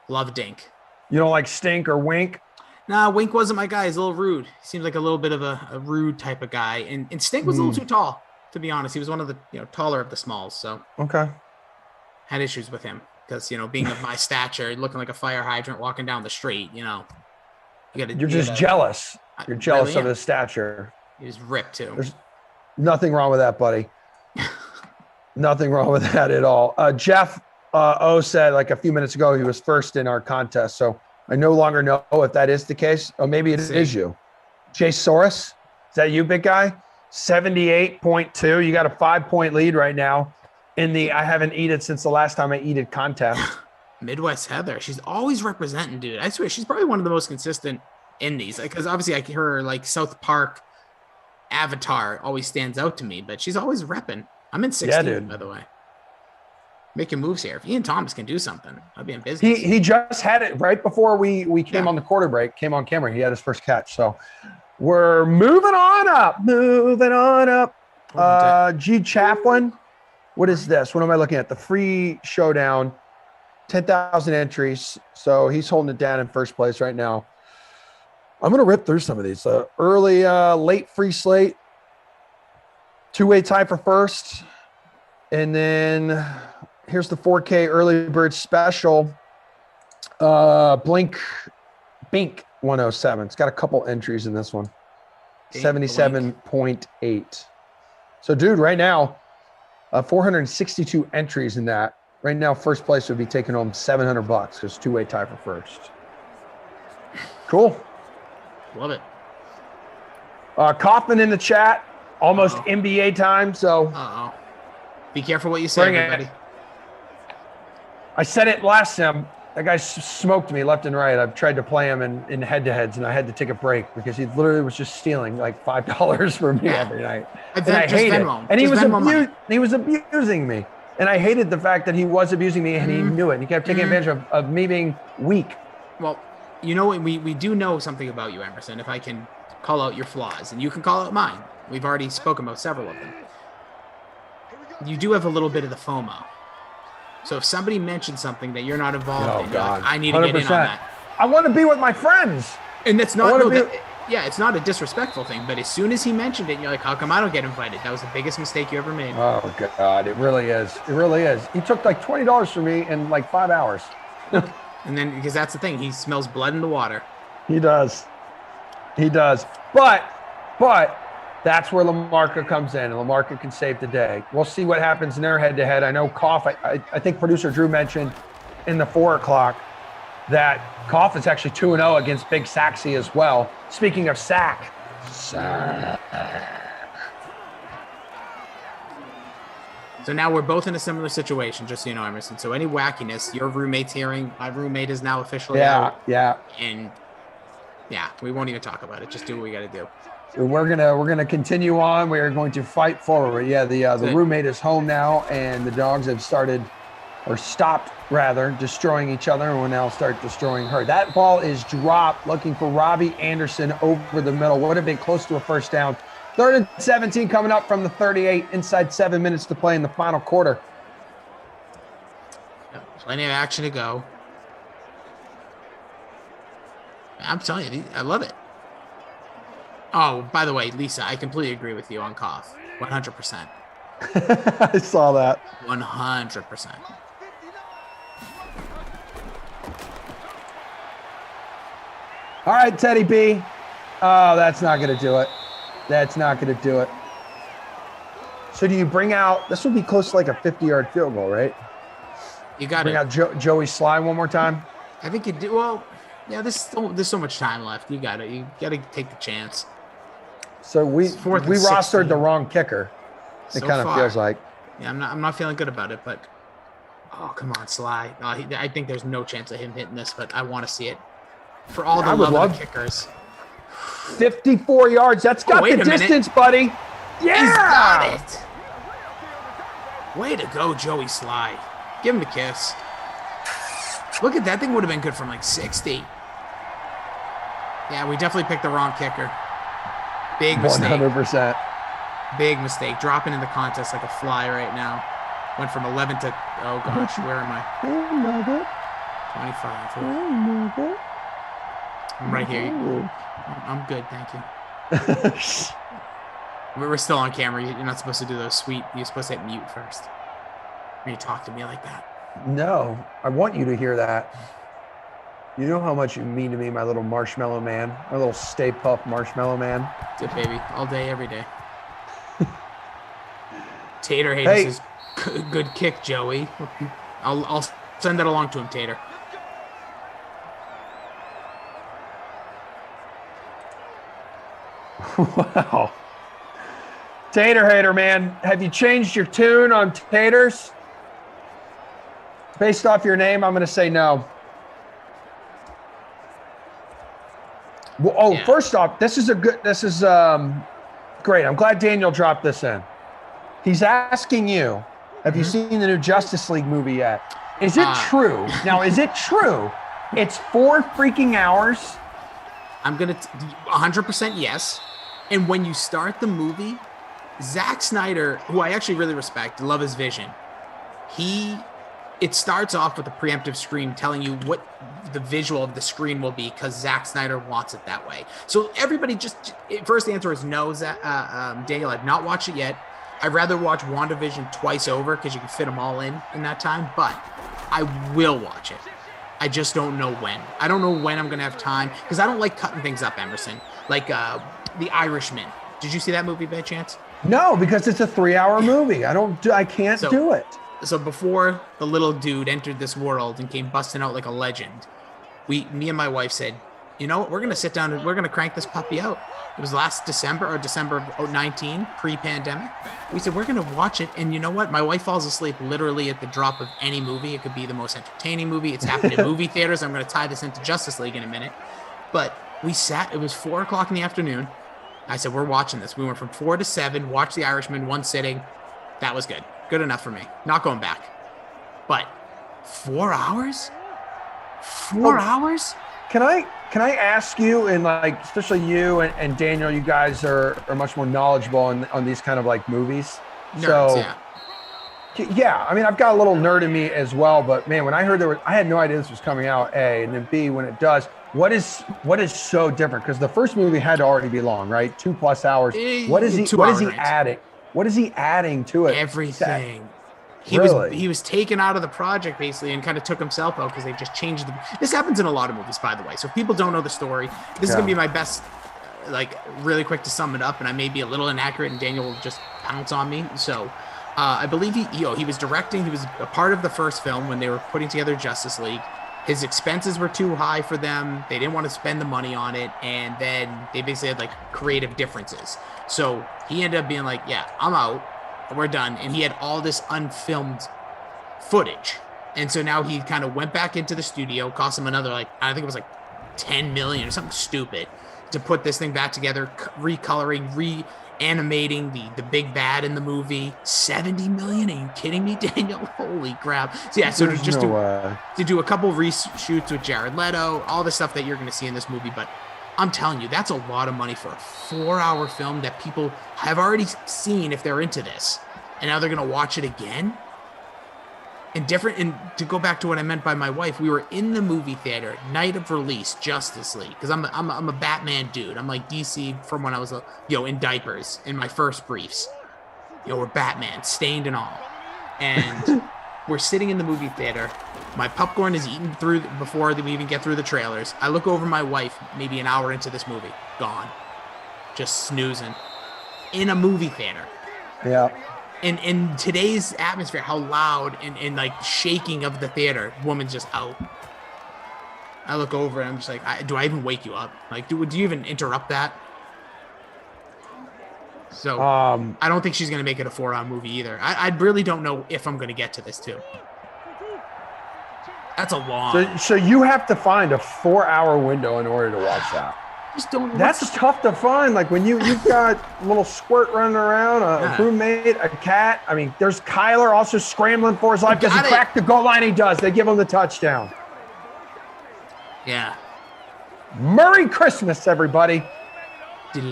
Love Dink. You don't like Stink or Wink? Nah, Wink wasn't my guy. He's a little rude. He seems like a little bit of a rude type of guy. And Stink was a little too tall, to be honest. He was one of the taller of the smalls. So okay, had issues with him because being of my stature, looking like a fire hydrant walking down the street. You're just jealous. You're jealous really of his stature. He's ripped too. There's nothing wrong with that, buddy. Nothing wrong with that at all. Jeff O said like a few minutes ago he was first in our contest, so I no longer know if that is the case. Oh, maybe it is you. Jay Soros, is that you, big guy? 78.2. You got a 5-point lead right now in the I haven't eaten since the last time I eated contest. Midwest Heather. She's always representing, dude. I swear she's probably one of the most consistent in these. Because obviously I her like South Park avatar always stands out to me, but she's always repping. I'm in 16, by the way. Making moves here. If Ian Thomas can do something, I'll be in business. He just had it right before we came on the quarter break, came on camera. He had his first catch. So we're moving on up. G. Chaplin. What is this? What am I looking at? The free showdown. 10,000 entries. So he's holding it down in first place right now. I'm going to rip through some of these. Early, late free slate. Two-way tie for first. And then here's the 4K early bird special. Bink 107. It's got a couple entries in this one. 77.8. So, dude, right now, 462 entries in that. Right now, first place would be taking home $700 because two-way tie for first. Cool. Love it. Kaufman in the chat. Almost NBA time, so. Uh-oh. Be careful what you say, everybody. I said it last time. That guy smoked me left and right. I've tried to play him in head-to-heads, and I had to take a break because he literally was just stealing like $5 from me every night. And I hate it. And he was abusing me. And I hated the fact that he was abusing me, and he knew it. And he kept taking advantage of me being weak. Well, you know what? We do know something about you, Emerson, if I can call out your flaws. And you can call out mine. We've already spoken about several of them. You do have a little bit of the FOMO. So if somebody mentions something that you're not involved in, you're like, I need to 100%. Get in on that. I want to be with my friends. And that's not, it's not a disrespectful thing, but as soon as he mentioned it, you're like, how come I don't get invited? That was the biggest mistake you ever made. Oh, God, it really is. It really is. He took like $20 from me in like 5 hours. And then, because that's the thing, he smells blood in the water. He does. But that's where Lamarca comes in, and Lamarca can save the day. We'll see what happens in their head-to-head. I know Koff, I think producer Drew mentioned in the 4 o'clock that Koff is actually 2-0 against Big Saxy as well. Speaking of sack. So now we're both in a similar situation, just so you know, Emerson. So any wackiness, your roommate's hearing, my roommate is now officially out. Yeah. And yeah, we won't even talk about it. Just do what we got to do. We're gonna continue on. We are going to fight forward. Yeah, the roommate is home now, and the dogs have stopped destroying each other, and will now start destroying her. That ball is dropped, looking for Robbie Anderson over the middle. Would have been close to a first down. 3rd and 17 coming up from the 38. Inside 7 minutes to play in the final quarter. Plenty of action to go. I'm telling you, I love it. Oh, by the way, Lisa, I completely agree with you on Koff. 100%. I saw that. 100%. All right, Teddy B. Oh, that's not going to do it. That's not going to do it. So do you bring out? This would be close to like a 50-yard field goal, right? You got to bring out Joey Sly one more time. I think you do. Well, yeah. There's so much time left. You got to take the chance. So we rostered the wrong kicker. It So kind of far. feels like. Yeah, I'm not feeling good about it, but oh, come on, Sly. I think there's no chance of him hitting this, but I want to see it for all the love of the kickers. 54 yards. That's got the distance, buddy. Yeah, he's got it. Way to go, Joey Sly. Give him a kiss. Look at that thing. Would have been good from like 60. Yeah, we definitely picked the wrong kicker. Big mistake. 100%. Big mistake. Dropping in the contest like a fly right now. Went from 11 to, oh gosh, where am I? 25. I'm right here. I'm good, thank you. We're still on camera. You're not supposed to do those sweet. You're supposed to hit mute first. When you talk to me like that. No, I want you to hear that. You know how much you mean to me, my little marshmallow man, my little Stay Puft marshmallow man. Good baby, all day, every day. Tater Hayes says, "Good kick, Joey." I'll send that along to him, Tater. Wow. Tater hater, man. Have you changed your tune on taters? Based off your name, I'm going to say no. Well, First off, this is great. I'm glad Daniel dropped this in. He's asking you, have you seen the new Justice League movie yet? Is it true? Now, is it true? It's 4 freaking hours. I'm going to 100% yes. And when you start the movie, Zack Snyder, who I actually really respect, love his vision. It starts off with a preemptive screen telling you what the visual of the screen will be because Zack Snyder wants it that way. So everybody first answer is no, Daniel. I've not watched it yet. I'd rather watch WandaVision twice over because you can fit them all in that time, but I will watch it. I just don't know when. I don't know when I'm going to have time because I don't like cutting things up, Emerson. Like The Irishman. Did you see that movie by chance? No, because it's a 3-hour movie. I can't do it. So before the little dude entered this world and came busting out like a legend, me and my wife said, you know what, we're going to sit down and we're going to crank this puppy out. It was last December of 19, pre-pandemic. We said, we're going to watch it. And you know what? My wife falls asleep literally at the drop of any movie. It could be the most entertaining movie. It's happened in movie theaters. I'm going to tie this into Justice League in a minute. But we sat, it was 4:00 in the afternoon. I said, we're watching this. We went from 4 to 7, watched The Irishman, one sitting. That was good. Good enough for me. Not going back. But 4 hours? 4 hours? Can I ask you, and like especially you and Daniel, you guys are much more knowledgeable on these kind of like movies. Nerds, yeah. I mean, I've got a little nerd in me as well, but man, when I heard I had no idea this was coming out. A, and then B, when it does, what is so different? Because the first movie had to already be long, right? 2+ hours. What is he adding? What is he adding to it? Everything. He was taken out of the project basically and kind of took himself out because they just changed this happens in a lot of movies, by the way. So if people don't know the story, this is going to be my best, like really quick to sum it up. And I may be a little inaccurate and Daniel will just pounce on me. So I believe he was directing. He was a part of the first film when they were putting together Justice League. His expenses were too high for them. They didn't want to spend the money on it. And then they basically had like creative differences. So he ended up being like, yeah, I'm out. We're done. And he had all this unfilmed footage. And so now he kind of went back into the studio, cost him another, like, I think it was like 10 million or something stupid to put this thing back together, recoloring, reanimating the big bad in the movie. 70 million? Are you kidding me, Daniel? Holy crap. So yeah, so to do a couple reshoots with Jared Leto, all the stuff that you're going to see in this movie. But I'm telling you, that's a lot of money for a 4-hour film that people have already seen if they're into this. And now they're going to watch it again. And to go back to what I meant by my wife, we were in the movie theater, night of release, Justice League. Because I'm a Batman dude. I'm like DC from when I was, in diapers, in my first briefs. We're Batman, stained and all. And we're sitting in the movie theater. My popcorn is eaten through before we even get through the trailers. I look over my wife maybe an hour into this movie. Gone. Just snoozing. in a movie theater. Yeah. In today's atmosphere, how loud and like shaking of the theater, woman's just out. I look over and I'm just like, do I even wake you up? Like, do you even interrupt that? So I don't think she's going to make it a 4-hour movie either. I really don't know if I'm going to get to this too. That's a long. So you have to find a 4-hour window in order to watch that. Just don't. That's tough to find. Like when you've got a little squirt running around, a roommate, a cat. I mean, there's Kyler also scrambling for his life. Does he crack the goal line? He does. They give him the touchdown. Yeah. Merry Christmas, everybody. Yeah,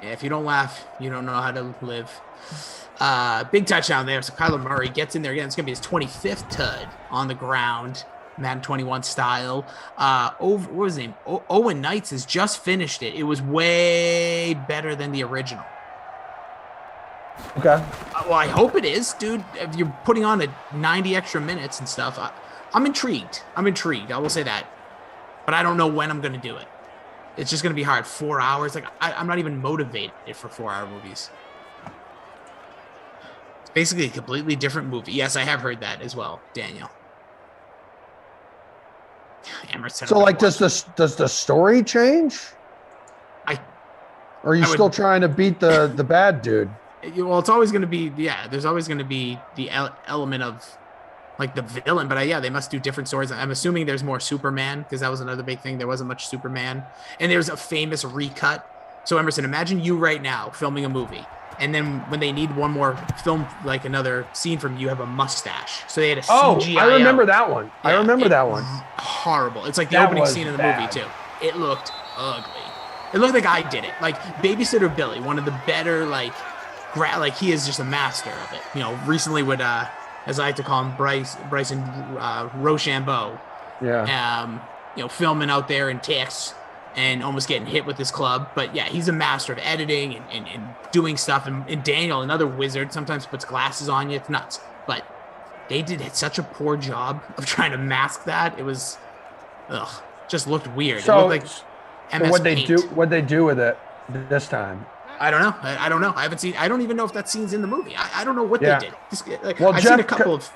if you don't laugh, you don't know how to live. Big touchdown there. So Kyler Murray gets in there again. It's going to be his 25th tud on the ground, Madden 21 style. What was his name? Owen Knights has just finished it. It was way better than the original. Okay. Well, I hope it is, dude. If you're putting on 90 extra minutes and stuff, I'm intrigued. I will say that. But I don't know when I'm going to do it. It's just going to be hard. 4 hours. Like, I'm not even motivated for 4-hour movies. It's basically a completely different movie. Yes, I have heard that as well, Daniel. Emerson. So, like, does the story change? Or are you still trying to beat the bad dude? Well, it's always going to be, there's always going to be the element of, like, the villain. But, they must do different stories. I'm assuming there's more Superman, because that was another big thing. There wasn't much Superman. And there's a famous recut. So, Emerson, imagine you right now filming a movie. And then when they need one more film, like another scene from you, have a mustache. So they had a CGI. I remember that one. I remember that one. Horrible. It's like the opening scene of the movie, too. It looked ugly. It looked like I did it. Like, Babysitter Billy, one of the better, like he is just a master of it. Recently with, as I like to call him, Bryson Rochambeau. Yeah. Filming out there in Texas and almost getting hit with his club. But yeah, he's a master of editing and doing stuff. And Daniel, another wizard, sometimes puts glasses on you. It's nuts. But they did such a poor job of trying to mask that. It was, just looked weird. So, it looked like MS what'd they do with it this time? I don't know. I don't know. I haven't seen. I don't even know if that scene's in the movie. I don't know what they did. I've seen a couple of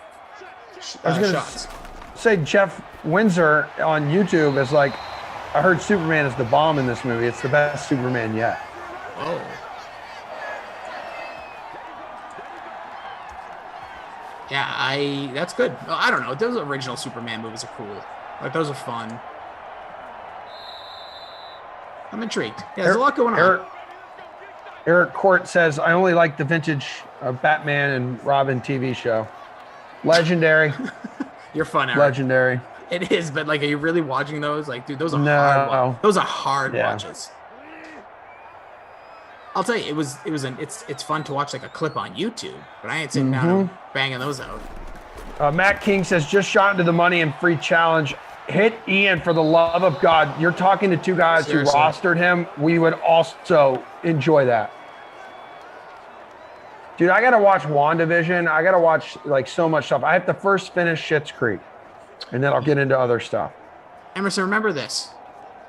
shots. Say Jeff Windsor on YouTube is like, I heard Superman is the bomb in this movie. It's the best Superman yet. Oh. Yeah, that's good. I don't know. Those original Superman movies are cool. Like, those are fun. I'm intrigued. Yeah, there's a lot going on. Eric Court says, I only like the vintage Batman and Robin TV show. Legendary. You're fun, Eric. Legendary. It is, but like, are you really watching those? Like, dude, those are hard. Those are hard watches. I'll tell you, it's fun to watch like a clip on YouTube, but I ain't sitting down and banging those out. Matt King says, just shot into the money and free challenge. Hit Ian for the love of God. You're talking to two guys who rostered him. We would also enjoy that. Dude, I got to watch WandaVision. I got to watch like so much stuff. I have to first finish Schitt's Creek, and then I'll get into other stuff. Emerson, remember this.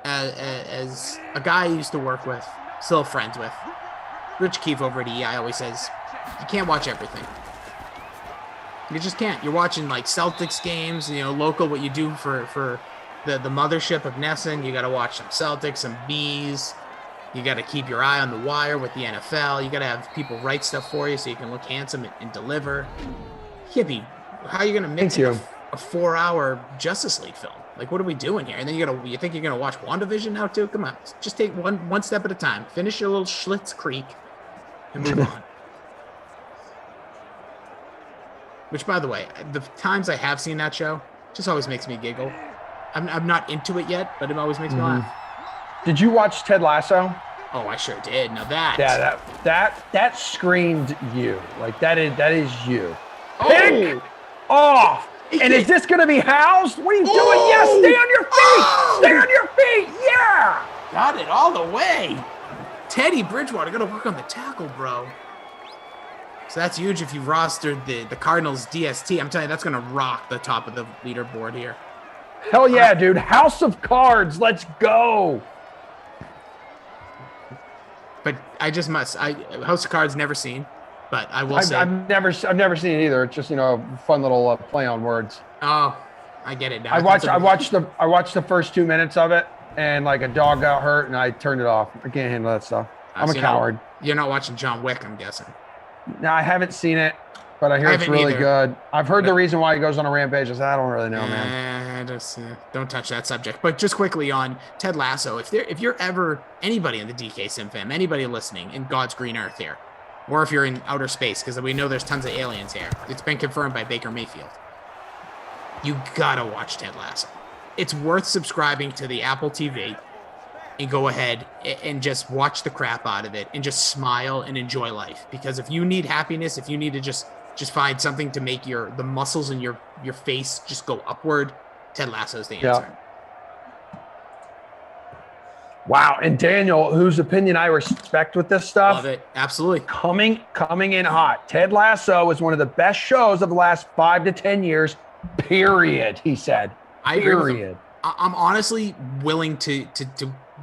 As a guy I used to work with, still friends with, Rich Keefe over at EI always says, you can't watch everything. You just can't. You're watching like Celtics games, local, what you do for the mothership of Nesson. You got to watch some Celtics, some Bees. You got to keep your eye on the wire with the NFL. You got to have people write stuff for you so you can look handsome and deliver. How are you going to mix a 4-hour Justice League film? Like, what are we doing here? And then you think you're going to watch WandaVision now too? Come on. Just take one step at a time. Finish your little Schlitz Creek and move on. Which, by the way, the times I have seen that show just always makes me giggle. I'm not into it yet, but it always makes me laugh. Did you watch Ted Lasso? Oh, I sure did. Now that. Yeah, that screamed you. Like, that is you. Oh! Pick off! And is this going to be housed? What are you doing? Yes, stay on your feet! Stay on your feet! Yeah! Got it all the way. Teddy Bridgewater, got to work on the tackle, bro. So that's huge if you rostered the Cardinals DST. I'm telling you, that's going to rock the top of the leaderboard here. Hell yeah, dude. House of Cards. Let's go. But I just must. House of Cards never seen, but I will say I've never seen it either. It's just, a fun little play on words. Oh, I get it now. I watched the first 2 minutes of it, and like a dog got hurt, and I turned it off. I can't handle that stuff. I'm a coward. You're not watching John Wick, I'm guessing. No, I haven't seen it, but I hear it's really good. I've heard the reason why he goes on a rampage. I don't really know, man. Don't touch that subject. But just quickly on Ted Lasso, if you're ever anybody in the DK Sim fam, anybody listening in God's green earth here, or if you're in outer space, because we know there's tons of aliens here. It's been confirmed by Baker Mayfield. You gotta watch Ted Lasso. It's worth subscribing to the Apple TV and go ahead and just watch the crap out of it and just smile and enjoy life. Because if you need happiness, if you need to just find something to make the muscles in your face just go upward, Ted Lasso's the answer. Yeah. Wow. And Daniel, whose opinion I respect with this stuff. Love it. Absolutely. Coming in hot. Ted Lasso is one of the best shows of the last 5 to 10 years, period, he said. I agree with him. I'm honestly willing to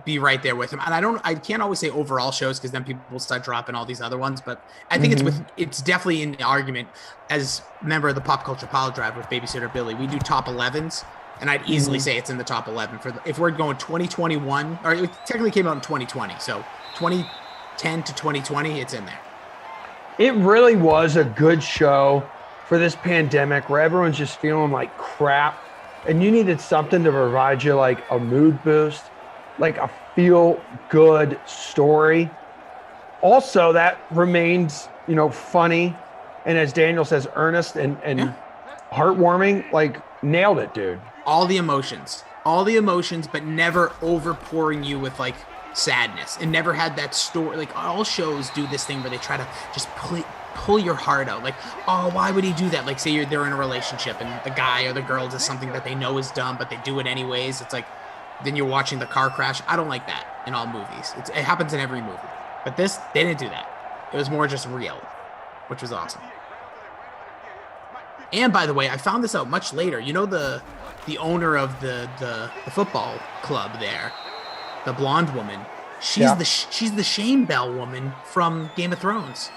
be right there with him. And I can't always say overall shows because then people will start dropping all these other ones. But I think it's definitely in the argument as a member of the Pop Culture Pile Drive with Babysitter Billy. We do top 11s, and I'd easily say it's in the top 11 if we're going 2021, or it technically came out in 2020. So 2010 to 2020, it's in there. It really was a good show for this pandemic where everyone's just feeling like crap, and you needed something to provide you like a mood boost, like a feel-good story. Also, that remains, funny, and as Daniel says, earnest and heartwarming. Like, nailed it, dude. All the emotions, but never overpouring you with like sadness, and never had that story. Like all shows do this thing where they try to just pull your heart out. Like, oh, why would he do that? Like, say they're in a relationship and the guy or the girl does something that they know is dumb, but they do it anyways. It's like, then you're watching the car crash. I don't like that in all movies. It happens in every movie. But this, they didn't do that. It was more just real, which was awesome. And by the way, I found this out much later. The owner of the football club there, the blonde woman, she's the Shane Bell woman from Game of Thrones.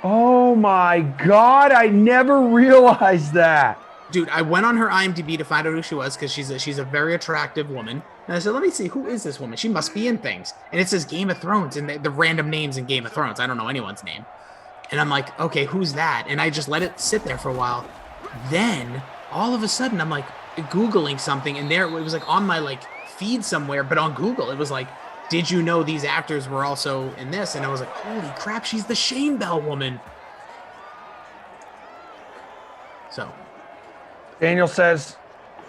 Oh my God, I never realized that. Dude, I went on her IMDb to find out who she was because she's a very attractive woman. And I said, let me see, who is this woman? She must be in things. And it says Game of Thrones and the random names in Game of Thrones. I don't know anyone's name. And I'm like, okay, who's that? And I just let it sit there for a while. Then all of a sudden I'm like Googling something, and there it was like on my like feed somewhere, but on Google it was like, did you know these actors were also in this? And I was like, holy crap, she's the Shane Bell woman. So Daniel says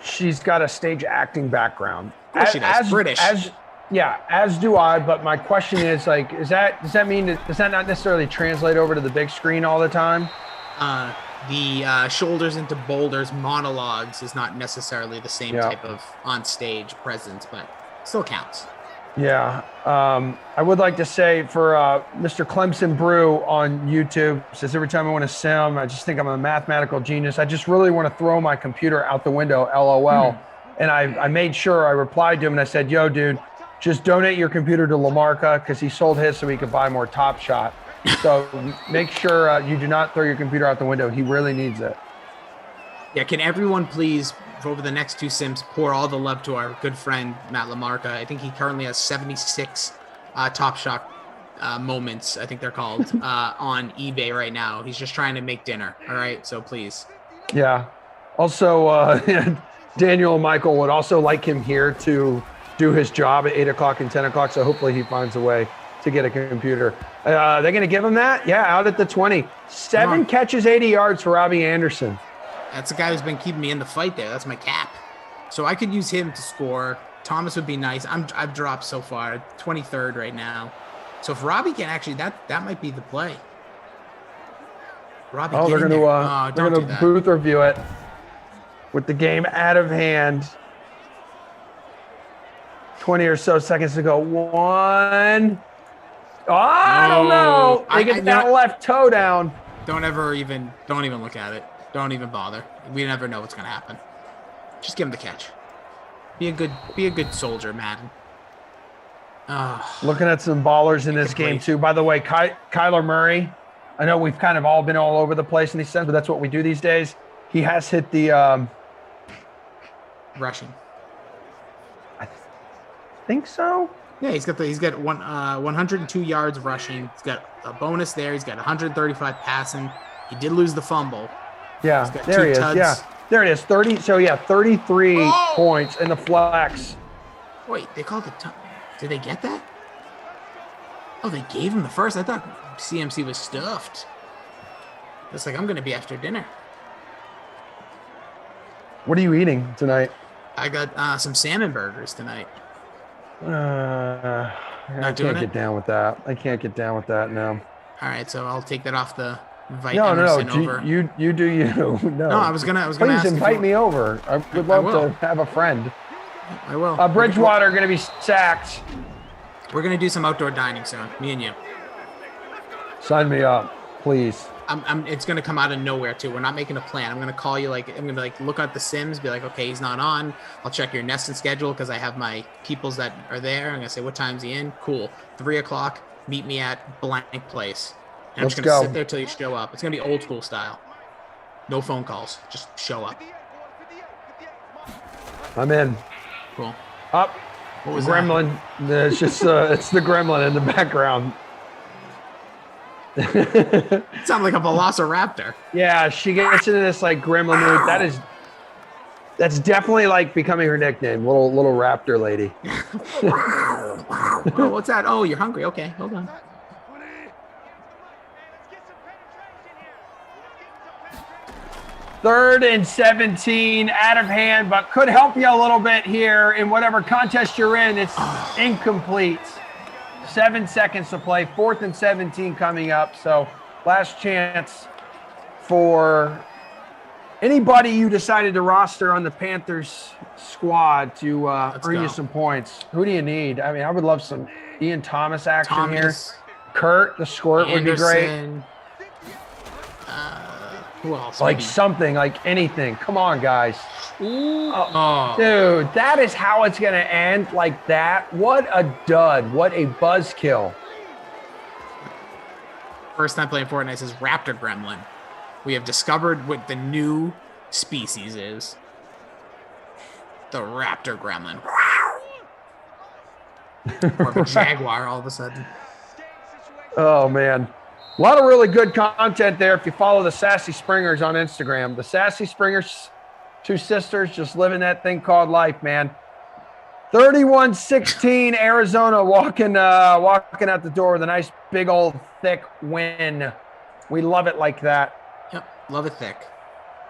she's got a stage acting background. Of course she does. British. As do I. But my question is, like, does that not necessarily translate over to the big screen all the time? The shoulders into boulders monologues is not necessarily the same type of on-stage presence, but still counts. Yeah. I would like to say for Mr. Clemson Brew on YouTube, says every time I want to sim, I just think I'm a mathematical genius. I just really want to throw my computer out the window, LOL. And I made sure I replied to him and I said, yo, dude, just donate your computer to Lamarca because he sold his so he could buy more Top Shot. So make sure you do not throw your computer out the window. He really needs it. Yeah, can everyone please, over the next two sims, pour all the love to our good friend, Matt Lamarca. I think he currently has 76 Top Shot moments, I think they're called, on eBay right now. He's just trying to make dinner, all right? So please. Yeah. Also, Daniel and Michael would also like him here to do his job at 8 o'clock and 10 o'clock, so hopefully he finds a way to get a computer. They're going to give him that? Yeah, out at the 20. 7 catches, 80 yards for Robbie Anderson. That's the guy who's been keeping me in the fight there. That's my cap. So I could use him to score. Thomas would be nice. I've dropped so far, 23rd right now. So if Robbie can actually, that might be the play. Robbie, they're going to booth review it with the game out of hand. 20 or so seconds to go. 1, Oh, I don't know. They get that left toe down. Don't even look at it. Don't even bother. We never know what's gonna happen. Just give him the catch. Be a good soldier, Madden. Looking at some ballers in this game too. By the way, Kyler Murray. I know we've kind of all been all over the place in these sense, but that's what we do these days. He has hit the rushing. I think so. Yeah, he's got 102 yards rushing. He's got a bonus there. He's got 135 passing. He did lose the fumble. Yeah, there he is. Tuds. Yeah, there it is. 30. So yeah, 33 points in the flex. Wait, they called it. Did they get that? Oh, they gave him the first. I thought CMC was stuffed. It's like, I'm gonna be after dinner. What are you eating tonight? I got some salmon burgers tonight. I can't get down with that. I can't get down with that now. All right, so I'll take that off the invite No. over. You do you. No, I was gonna Please ask invite me over. I would love to have a friend. I will. Bridgewater going to be sacked. We're gonna do some outdoor dining soon, me and you. Sign me up, please. It's gonna come out of nowhere too. We're not making a plan. I'm gonna call you, like, I'm gonna look at the Sims, be like, okay, he's not on. I'll check your nesting schedule because I have my peoples that are there. I'm gonna say, what time's he in? Cool. 3 o'clock. Meet me at blank place. And I'm just gonna sit there till you show up. It's gonna be old school style. No phone calls. Just show up. I'm in. Cool. Up. What was gremlin? That? It's just it's the gremlin in the background. Sound like a velociraptor. Yeah, she gets into this like gremlin mood. That's definitely like becoming her nickname, little raptor lady. Oh, what's that? Oh, you're hungry. Okay, hold on. Third and 17, out of hand, but could help you a little bit here in whatever contest you're in. It's incomplete. 7 seconds to play. 4th and 17 coming up. So last chance for anybody you decided to roster on the Panthers squad to earn you some points. Who do you need? I mean, I would love some Ian Thomas action here. Kurt, the squirt would be great. Who else? Like something, like anything. Come on, guys. Dude, that is how it's going to end, like that. What a dud. What a buzzkill. First time playing Fortnite says Raptor Gremlin. We have discovered what the new species is. The Raptor Gremlin. Or the Jaguar all of a sudden. Oh, man. A lot of really good content there if you follow the Sassy Springers on Instagram. The Sassy Springers, 2 sisters, just living that thing called life, man. 31-16, Arizona walking out the door with a nice big old thick win. We love it like that. Yep, love it thick.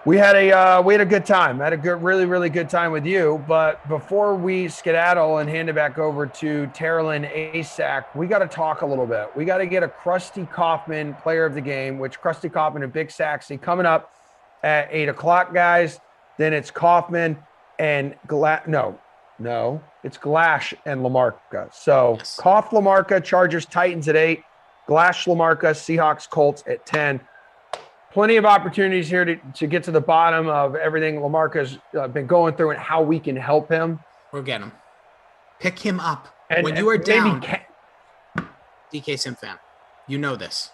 We had a good time. I had a really good time with you. But before we skedaddle and hand it back over to Terrellin Asak, we got to talk a little bit. We got to get a Krusty Kaufman player of the game, which Krusty Kaufman and Big Saxy coming up at 8 o'clock, guys. Then it's Kaufman and it's Glash and Lamarca. So yes. Kauf, Lamarca, Chargers, Titans at 8. Glash, Lamarca, Seahawks, Colts at 10. Plenty of opportunities here to get to the bottom of everything Lamarca's been going through and how we can help him. We'll get him. Pick him up. When you are down, DK Sim fan, you know this.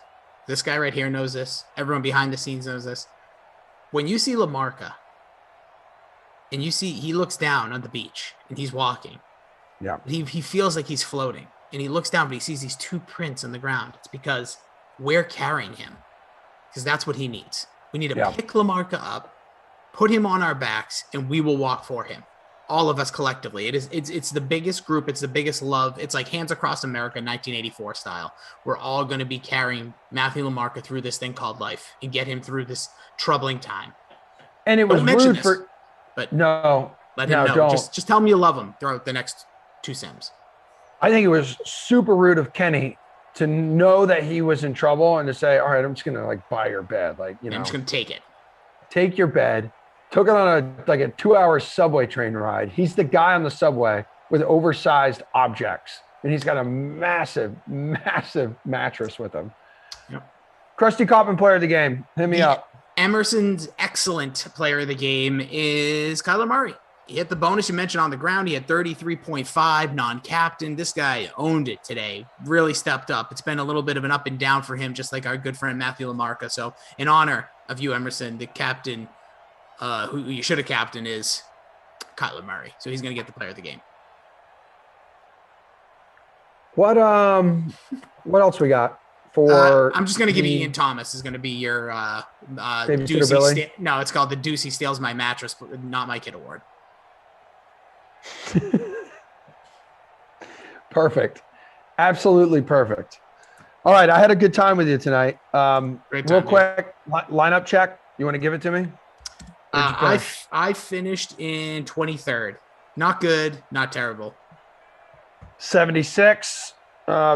This guy right here knows this. Everyone behind the scenes knows this. When you see Lamarca and you see he looks down on the beach and he's walking. Yeah. He feels like he's floating and he looks down, but he sees these 2 prints on the ground. It's because we're carrying him. Because that's what he needs. We need to pick Lamarca up, put him on our backs, and we will walk for him. All of us collectively. It's the biggest group. It's the biggest love. It's like Hands Across America 1984 style. We're all going to be carrying Matthew Lamarca through this thing called life and get him through this troubling time. And it was rude for... But no. Let him know. Don't. Just tell him you love him throughout the next 2 Sims. I think it was super rude of Kenny to know that he was in trouble and to say, all right, I'm just going to like buy your bed. Like, you know, I'm just going to take it. Take your bed. Took it on a 2-hour subway train ride. He's the guy on the subway with oversized objects. and he's got a massive, massive mattress with him. Yep. Krusty Kaufman, player of the game. Hit me up. Emerson's excellent player of the game is Kyler Murray. He hit the bonus you mentioned on the ground. He had 33.5 non-captain. This guy owned it today. Really stepped up. It's been a little bit of an up and down for him, just like our good friend Matthew Lamarca. So in honor of you, Emerson, the captain who you should have captained is Kyler Murray. So he's going to get the player of the game. What else we got for? I'm just going to give you Ian Thomas is going to be your Deucey. No, it's called the Deucey Steals My Mattress, but not my kid award. Perfect. Absolutely perfect. All right. I had a good time with you tonight. Great time, real quick, lineup check. You want to give it to me? I finished in 23rd. Not good, not terrible. 76.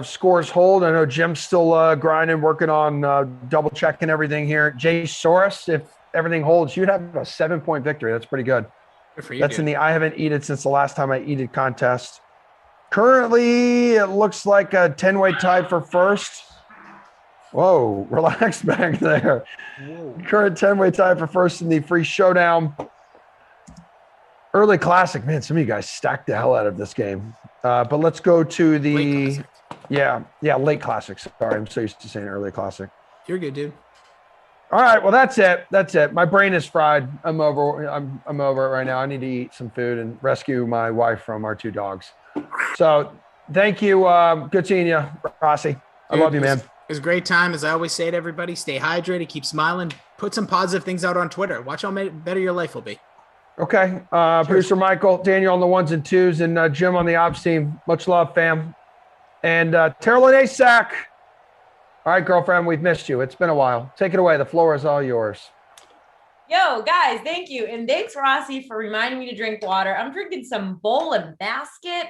Scores hold. I know Jim's still grinding, working on double checking everything here. Jay Soros, if everything holds, you'd have a 7-point victory. That's pretty good. Good for you, That's dude. in the I haven't eaten since the last time I eated contest. Currently, it looks like a 10-way tie for first. Whoa, relax back there. Whoa. Current 10-way tie for first in the free showdown. Early classic, man, some of you guys stacked the hell out of this game. But let's go to the late classic. Sorry, I'm so used to saying early classic. You're good, dude. All right, well that's it. My brain is fried. I'm over it right now. I need to eat some food and rescue my wife from our 2 dogs. So thank you. Good seeing you, Rossi. I love you, man. It was a great time. As I always say to everybody, stay hydrated, keep smiling, put some positive things out on Twitter. Watch how better your life will be. Okay. Producer Michael, Daniel on the 1s and 2s, and Jim on the ops team. Much love, fam. And Terrell and Asac. All right, girlfriend, we've missed you. It's been a while. Take it away. The floor is all yours. Yo, guys, thank you. And thanks, Rossi, for reminding me to drink water. I'm drinking some Bowl and Basket.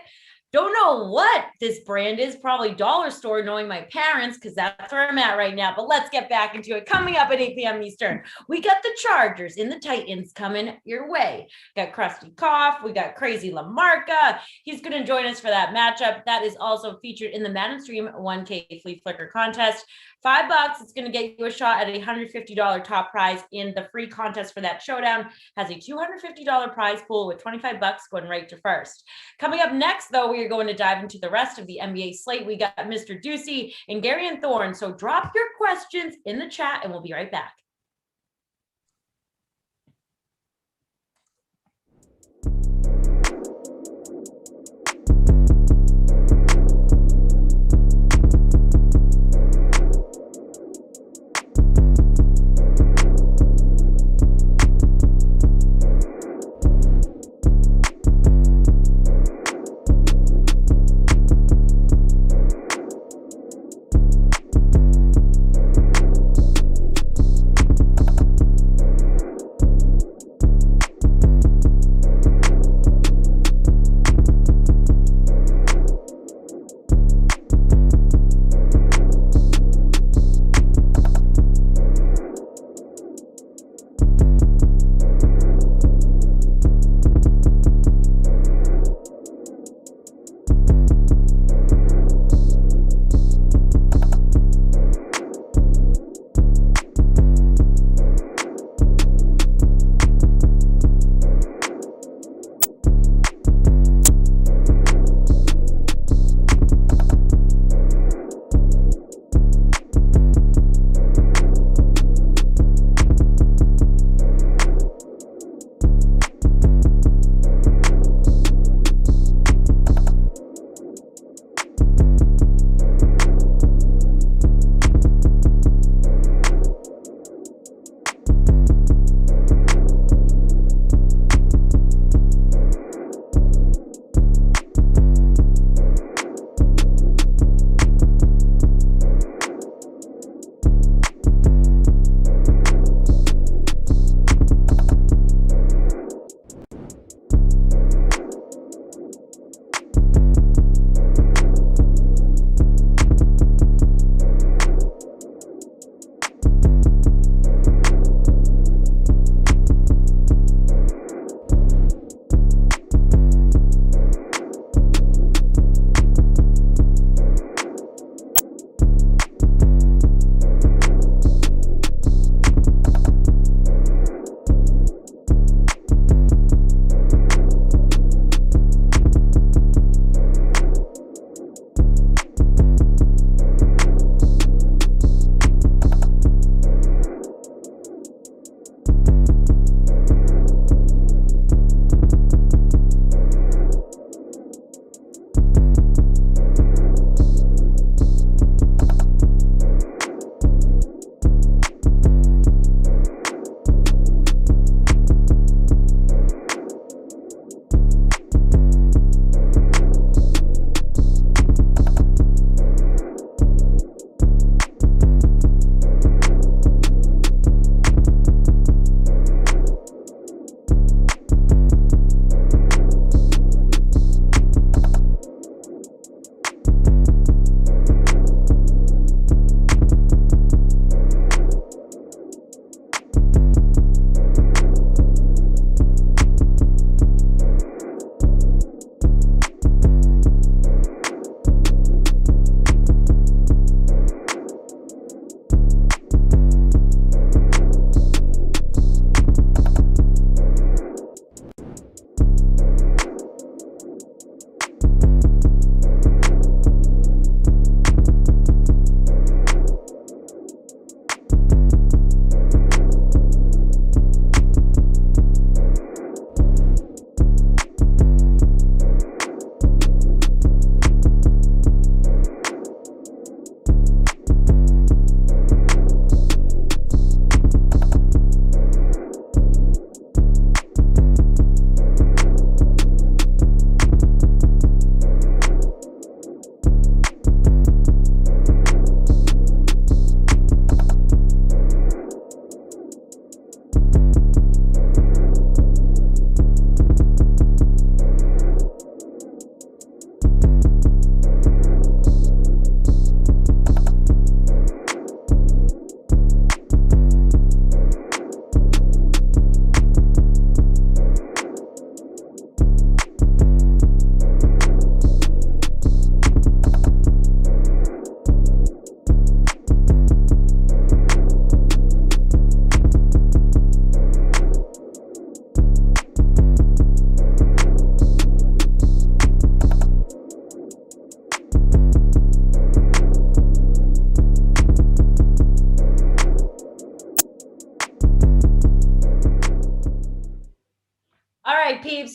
Don't know what this brand is, probably dollar store, knowing my parents, because that's where I'm at right now. But let's get back into it. Coming up at 8 p.m. Eastern, we got the Chargers and the Titans coming your way. Got Krusty Koff. We got Crazy Lamarca. He's going to join us for that matchup. That is also featured in the Madden Stream 1K Flea Flicker contest. $5. It's going to get you a shot at a $150 top prize in the free contest for that showdown. Has a $250 prize pool with $25 going right to first. Coming up next, though, we are going to dive into the rest of the NBA slate. We got Mr. Ducey and Gary and Thorne. So drop your questions in the chat and we'll be right back.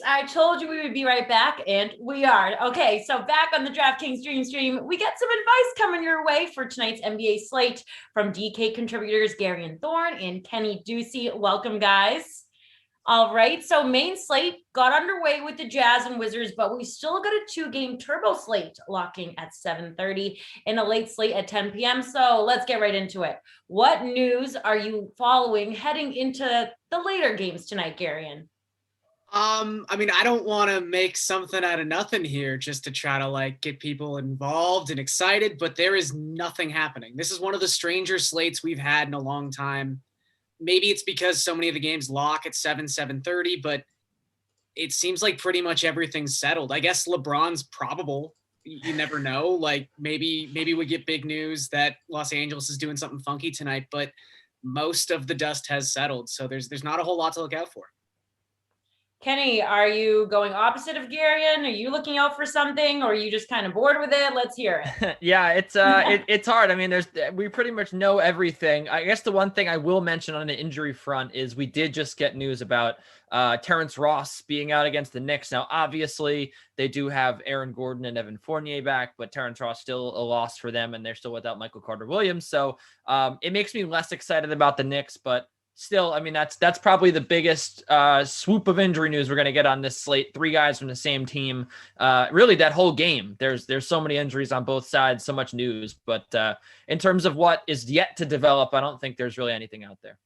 I told you we would be right back, and we are. Okay, so back on the DraftKings Dream Stream, we get some advice coming your way for tonight's NBA slate from DK contributors Gary and Thorne and Kenny Ducey. Welcome, guys. All right, so main slate got underway with the Jazz and Wizards, but we still got a 2-game turbo slate locking at 7:30 and a late slate at 10 p.m. So let's get right into it. What news are you following heading into the later games tonight, Garion? I mean, I don't want to make something out of nothing here just to try to like get people involved and excited, but there is nothing happening. This is one of the stranger slates we've had in a long time. Maybe it's because so many of the games lock at 7:30, but it seems like pretty much everything's settled. I guess LeBron's probable. You never know. Like maybe we get big news that Los Angeles is doing something funky tonight, but most of the dust has settled. So there's not a whole lot to look out for. Kenny, are you going opposite of Garion? Are you looking out for something, or are you just kind of bored with it? Let's hear it. Yeah, it's hard. I mean, we pretty much know everything. I guess the one thing I will mention on the injury front is we did just get news about Terrence Ross being out against the Knicks. Now, obviously, they do have Aaron Gordon and Evan Fournier back, but Terrence Ross still a loss for them, and they're still without Michael Carter-Williams. So it makes me less excited about the Knicks, but still, I mean, that's probably the biggest swoop of injury news we're going to get on this slate. 3 guys from the same team. Really, that whole game. There's so many injuries on both sides, so much news. But in terms of what is yet to develop, I don't think there's really anything out there.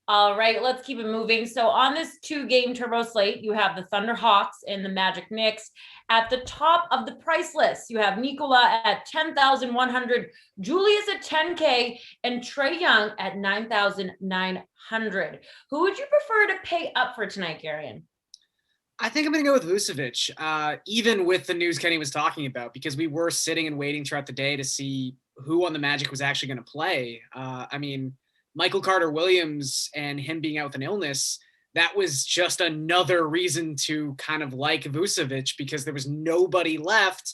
All right, let's keep it moving. So on this 2-game turbo slate, you have the Thunder Hawks and the Magic Knicks. At the top of the price list, you have Nikola at 10,100, Julius at 10K, and Trae Young at 9,900. Who would you prefer to pay up for tonight, Garion? I think I'm going to go with Vucevic, even with the news Kenny was talking about, because we were sitting and waiting throughout the day to see who on the Magic was actually going to play. I mean, Michael Carter-Williams and him being out with an illness, that was just another reason to kind of like Vucevic because there was nobody left.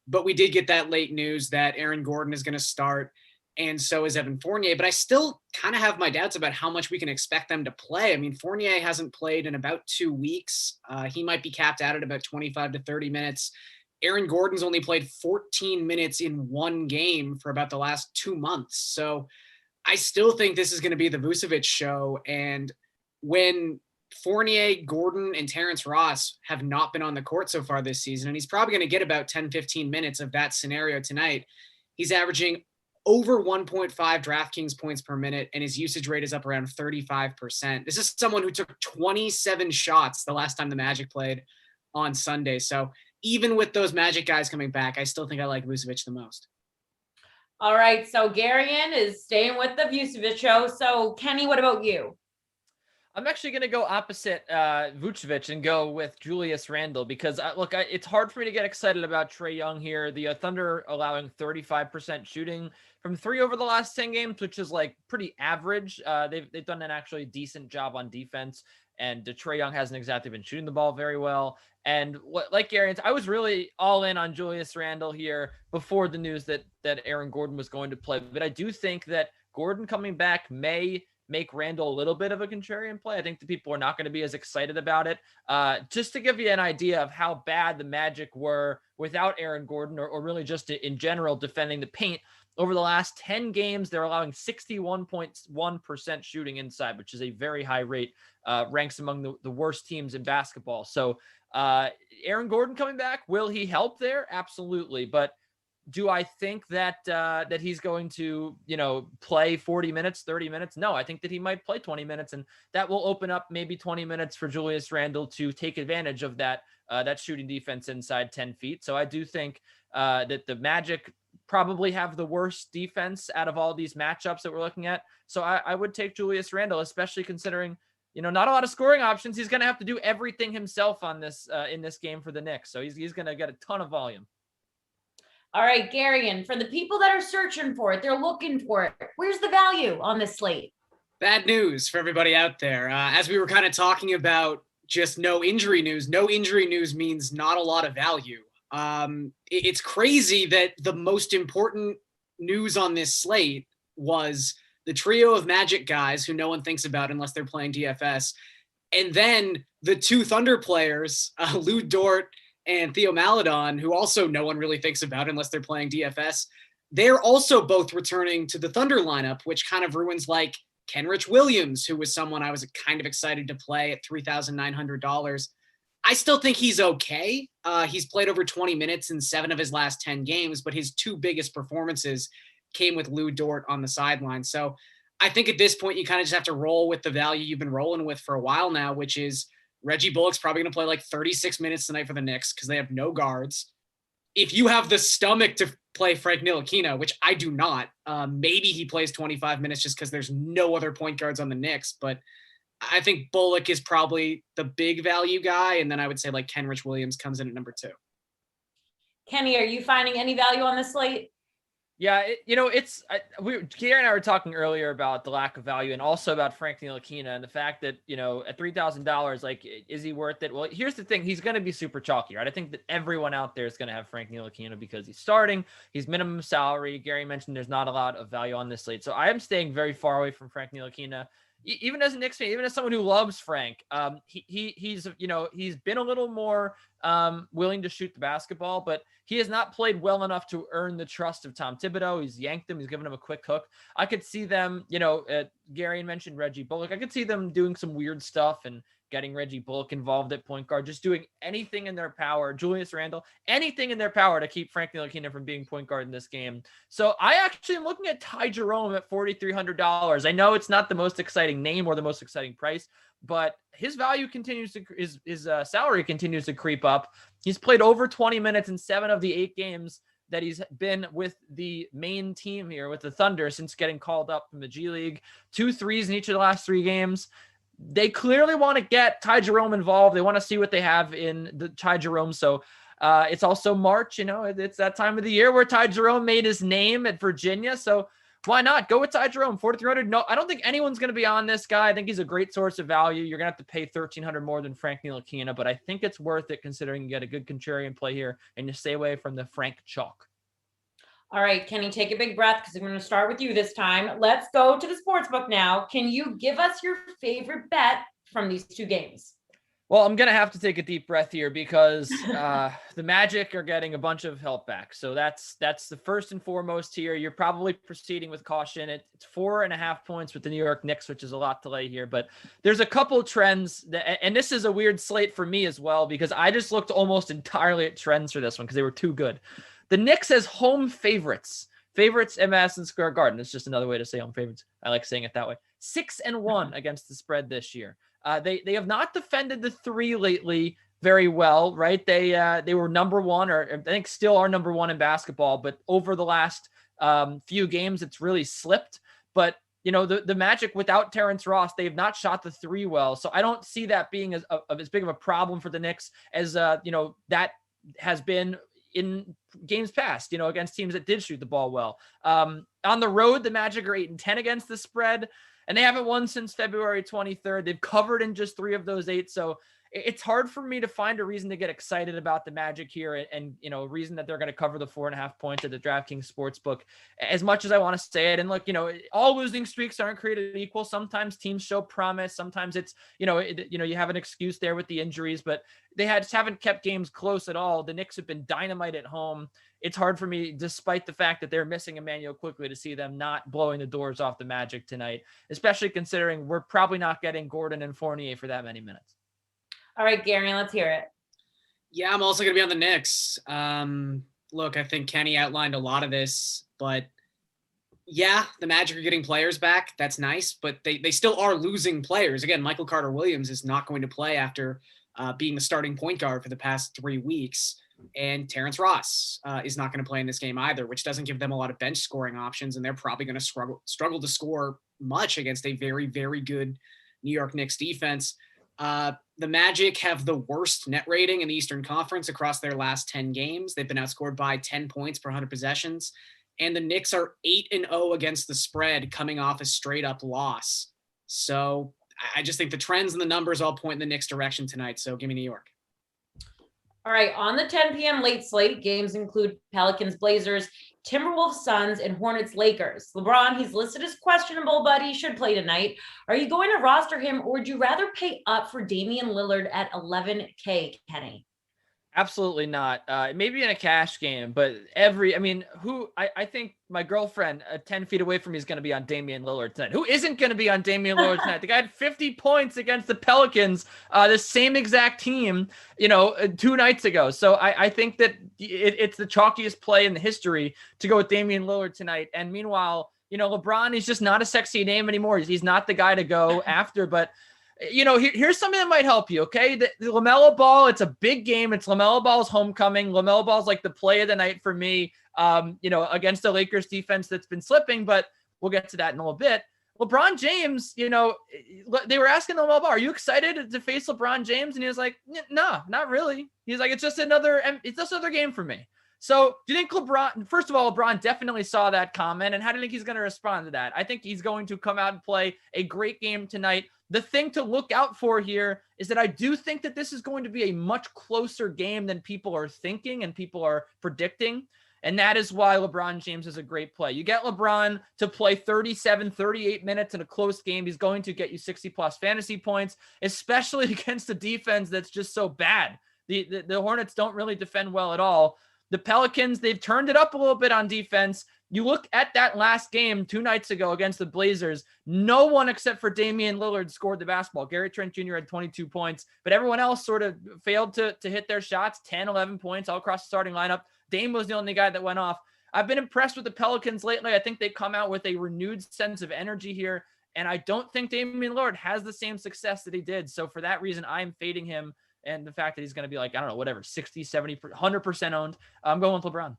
But we did get that late news that Aaron Gordon is going to start, and so is Evan Fournier. But I still kind of have my doubts about how much we can expect them to play. I mean, Fournier hasn't played in about 2 weeks. He might be capped out at about 25 to 30 minutes. Aaron Gordon's only played 14 minutes in 1 game for about the last 2 months. So I still think this is going to be the Vucevic show. And when Fournier, Gordon, and Terrence Ross have not been on the court so far this season, and he's probably going to get about 10, 15 minutes of that scenario tonight, he's averaging over 1.5 DraftKings points per minute, and his usage rate is up around 35%. This is someone who took 27 shots the last time the Magic played on Sunday. So even with those Magic guys coming back, I still think I like Vucevic the most. All right, so Garion is staying with the Vucevic show. So Kenny, what about you? I'm actually going to go opposite Vucevic and go with Julius Randle because, it's hard for me to get excited about Trae Young here. The Thunder allowing 35% shooting from 3 over the last 10 games, which is like pretty average. They've done an actually decent job on defense, and Trae Young hasn't exactly been shooting the ball very well. And like Aaron, I was really all in on Julius Randle here before the news that Aaron Gordon was going to play. But I do think that Gordon coming back may make Randle a little bit of a contrarian play. I think the people are not going to be as excited about it. Just to give you an idea of how bad the Magic were without Aaron Gordon, or really just in general defending the paint, over the last 10 games, they're allowing 61.1% shooting inside, which is a very high rate, ranks among the worst teams in basketball. So Aaron Gordon coming back, will he help there? Absolutely. But do I think that he's going to, play 40 minutes, 30 minutes? No, I think that he might play 20 minutes, and that will open up maybe 20 minutes for Julius Randle to take advantage of that shooting defense inside 10 feet. So I do think that the Magic probably have the worst defense out of all these matchups that we're looking at. So I would take Julius Randle, especially considering, not a lot of scoring options. He's going to have to do everything himself on this in this game for the Knicks. So he's going to get a ton of volume. All right, Garion, for the people that are searching for it, they're looking for it. Where's the value on this slate? Bad news for everybody out there. As we were kind of talking about just no injury news means not a lot of value. It's crazy that the most important news on this slate was the trio of Magic guys who no one thinks about unless they're playing DFS, And then the two Thunder players, Lou Dort and Theo Maledon, who also no one really thinks about unless they're playing DFS, they're also both returning to the Thunder lineup, which kind of ruins like Kenrich Williams, who was someone I was kind of excited to play at $3,900. I still think he's okay. He's played over 20 minutes in 7 of his last 10 games, but his 2 biggest performances came with Lou Dort on the sideline. So I think at this point, you kind of just have to roll with the value you've been rolling with for a while now, which is Reggie Bullock's probably going to play like 36 minutes tonight for the Knicks because they have no guards. If you have the stomach to play Frank Ntilikina, which I do not, maybe he plays 25 minutes just because there's no other point guards on the Knicks. But I think Bullock is probably the big value guy. And then I would say like Kenrich Williams comes in at number 2. Kenny, are you finding any value on this slate? Yeah, Gary and I were talking earlier about the lack of value and also about Frank Ntilikina and the fact that, at $3,000, like, is he worth it? Well, here's the thing. He's going to be super chalky, right? I think that everyone out there is going to have Frank Ntilikina because he's starting. He's minimum salary. Gary mentioned there's not a lot of value on this slate. So I am staying very far away from Frank Ntilikina. Even as a Knicks fan, even as someone who loves Frank, he's been a little more willing to shoot the basketball, but he has not played well enough to earn the trust of Tom Thibodeau. He's yanked him. He's given him a quick hook. I could see them, Gary mentioned Reggie Bullock. I could see them doing some weird stuff and getting Reggie Bullock involved at point guard, just doing anything in their power, Julius Randle, anything in their power to keep Frank Ntilikina from being point guard in this game. So I actually am looking at Ty Jerome at $4,300. I know it's not the most exciting name or the most exciting price, but his value continues to, his salary continues to creep up. He's played over 20 minutes in 7 of the 8 games that he's been with the main team here with the Thunder since getting called up from the G League. 2 threes in each of the last 3 games. They clearly want to get Ty Jerome involved. They want to see what they have in the Ty Jerome. So it's also March, it's that time of the year where Ty Jerome made his name at Virginia. So why not go with Ty Jerome? $4,300. No, I don't think anyone's going to be on this guy. I think he's a great source of value. You're going to have to pay $1,300 more than Frank Ntilikina, but I think it's worth it considering you get a good contrarian play here and you stay away from the Frank chalk. All right, Kenny, take a big breath because I'm going to start with you this time. Let's go to the sportsbook now. Can you give us your favorite bet from these 2 games? Well, I'm going to have to take a deep breath here because the Magic are getting a bunch of help back. So that's the first and foremost here. You're probably proceeding with caution. It's 4.5 points with the New York Knicks, which is a lot to lay here. But there's a couple trends, and this is a weird slate for me as well because I just looked almost entirely at trends for this one because they were too good. The Knicks as home favorites at Madison Square Garden. It's just another way to say home favorites. I like saying it that way. 6-1 against the spread this year. They have not defended the 3 lately very well, right? They were number 1, or I think still are number 1 in basketball, but over the last few games, it's really slipped. But the Magic without Terrence Ross, they have not shot the 3 well. So I don't see that being as big of a problem for the Knicks as that has been in games past, against teams that did shoot the ball well. On the road, the Magic are 8-10 against the spread, and they haven't won since February 23rd. They've covered in just 3 of those 8. So it's hard for me to find a reason to get excited about the Magic here and a reason that they're going to cover the 4.5 points at the DraftKings Sportsbook as much as I want to say it. And look, all losing streaks aren't created equal. Sometimes teams show promise. Sometimes it's, you have an excuse there with the injuries, but they just haven't kept games close at all. The Knicks have been dynamite at home. It's hard for me, despite the fact that they're missing Emmanuel quickly, to see them not blowing the doors off the Magic tonight, especially considering we're probably not getting Gordon and Fournier for that many minutes. All right, Gary, let's hear it. Yeah, I'm also going to be on the Knicks. Look, I think Kenny outlined a lot of this, but yeah, the Magic are getting players back. That's nice, but they still are losing players. Again, Michael Carter-Williams is not going to play after being the starting point guard for the past 3 weeks. And Terrence Ross is not going to play in this game either, which doesn't give them a lot of bench scoring options. And they're probably going to struggle to score much against a very, very good New York Knicks defense. The Magic have the worst net rating in the Eastern Conference across their last 10 games. They've been outscored by 10 points per 100 possessions. And the Knicks are 8-0 against the spread coming off a straight up loss. So I just think the trends and the numbers all point in the Knicks direction tonight. So give me New York. All right, on the 10 p.m. late slate, games include Pelicans, Blazers, Timberwolves, Suns, and Hornets, Lakers. LeBron, he's listed as questionable, but he should play tonight. Are you going to roster him, or would you rather pay up for Damian Lillard at $11K, Kenny? Absolutely not. Maybe in a cash game, but I think my girlfriend 10 feet away from me is going to be on Damian Lillard tonight. Who isn't going to be on Damian Lillard tonight? The guy had 50 points against the Pelicans, the same exact team, 2 nights ago. So I think that it's the chalkiest play in the history to go with Damian Lillard tonight. And meanwhile, LeBron, he's just not a sexy name anymore. He's not the guy to go after, but here's something that might help you, okay? The LaMelo Ball, it's a big game. It's LaMelo Ball's homecoming. LaMelo Ball's like the play of the night for me, against the Lakers defense that's been slipping, but we'll get to that in a little bit. LeBron James, they were asking LaMelo Ball, are you excited to face LeBron James? And he was like, no, not really. He's like, it's just another game for me. So do you think first of all, LeBron definitely saw that comment, and how do you think he's going to respond to that? I think he's going to come out and play a great game tonight. The thing to look out for here is that I do think that this is going to be a much closer game than people are thinking and people are predicting. And that is why LeBron James is a great play. You get LeBron to play 37, 38 minutes in a close game. He's going to get you 60 plus fantasy points, especially against a defense that's just so bad. The Hornets don't really defend well at all. The Pelicans, they've turned it up a little bit on defense. You look at that last game 2 nights ago against the Blazers, no one except for Damian Lillard scored the basketball. Gary Trent Jr. had 22 points, but everyone else sort of failed to hit their shots, 10, 11 points all across the starting lineup. Dame was the only guy that went off. I've been impressed with the Pelicans lately. I think they come out with a renewed sense of energy here, and I don't think Damian Lillard has the same success that he did. So for that reason, I'm fading him, and the fact that he's going to be 60, 70, 100% owned. I'm going with LeBron.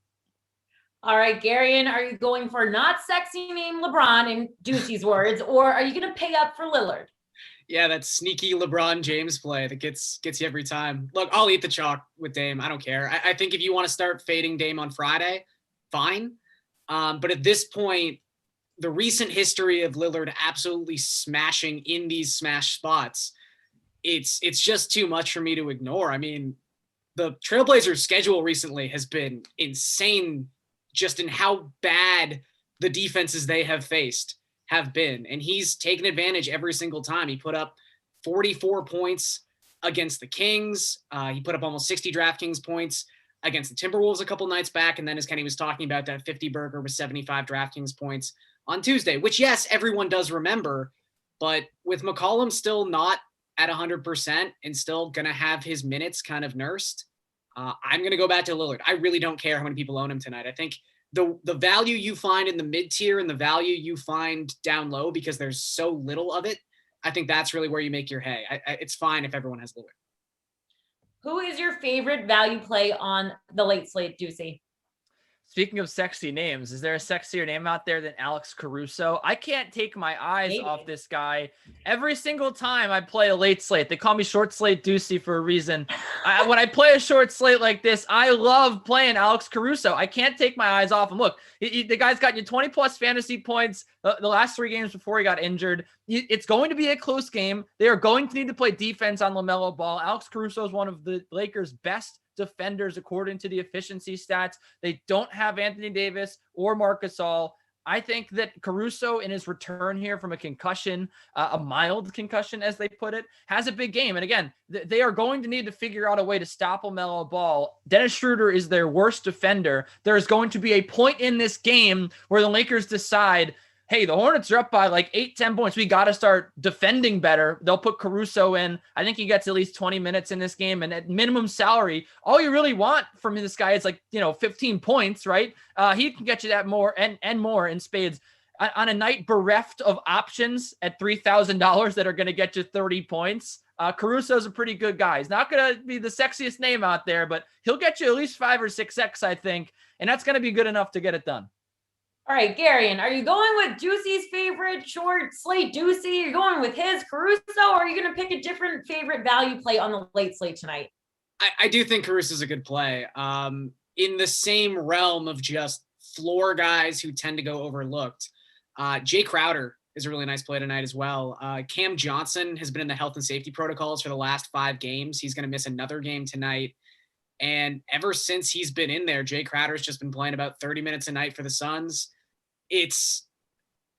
All right, Garion, are you going for not sexy name LeBron in Ducey's words, or are you going to pay up for Lillard? Yeah, that sneaky LeBron James play that gets you every time. Look, I'll eat the chalk with Dame. I don't care. I think if you want to start fading Dame on Friday, fine. But at this point, the recent history of Lillard absolutely smashing in these smash spots, it's just too much for me to ignore. I mean, the Trailblazers' schedule recently has been insane just in how bad the defenses they have faced have been. And he's taken advantage every single time. He put up 44 points against the Kings. He put up almost 60 DraftKings points against the Timberwolves a couple nights back. And then as Kenny was talking about, that 50 burger with 75 DraftKings points on Tuesday, which, yes, everyone does remember. But with McCollum still not at 100% and still going to have his minutes kind of nursed, I'm going to go back to Lillard. I really don't care how many people own him tonight. I think the value you find in the mid tier and the value you find down low, because there's so little of it, I think that's really where you make your hay. It's fine if everyone has Lillard. Who is your favorite value play on the late slate, Ducey? Speaking of sexy names, is there a sexier name out there than Alex Caruso? I can't take my eyes off this guy. Every single time I play a late slate, they call me short slate Ducey for a reason. When I play a short slate like this, I love playing Alex Caruso. I can't take my eyes off him. Look, the guy's got you 20 plus fantasy points the last 3 games before he got injured. It's going to be a close game. They are going to need to play defense on LaMelo Ball. Alex Caruso is one of the Lakers' best defenders according to the efficiency stats. They don't have Anthony Davis or Marc Gasol. I think that Caruso, in his return here from a concussion, a mild concussion as they put it, has a big game. And again, they are going to need to figure out a way to stop LaMelo Ball. Dennis Schroeder is their worst defender. There is going to be a point in this game where the Lakers decide, hey, the Hornets are up by like 8-10 points. We got to start defending better. They'll put Caruso in. I think he gets at least 20 minutes in this game. And at minimum salary, all you really want from this guy is 15 points, right? He can get you that more and more in spades. On a night bereft of options at $3,000 that are going to get you 30 points, Caruso's a pretty good guy. He's not going to be the sexiest name out there, but he'll get you at least 5 or 6X, I think. And that's going to be good enough to get it done. All right, Garion, are you going with Ducey's favorite short slate, Ducey? Are you going with his Caruso, or are you going to pick a different favorite value play on the late slate tonight? I do think Caruso's a good play. In the same realm of just floor guys who tend to go overlooked, Jay Crowder is a really nice play tonight as well. Cam Johnson has been in the health and safety protocols for the last 5 games. He's going to miss another game tonight. And ever since he's been in there, Jay Crowder's just been playing about 30 minutes a night for the Suns. It's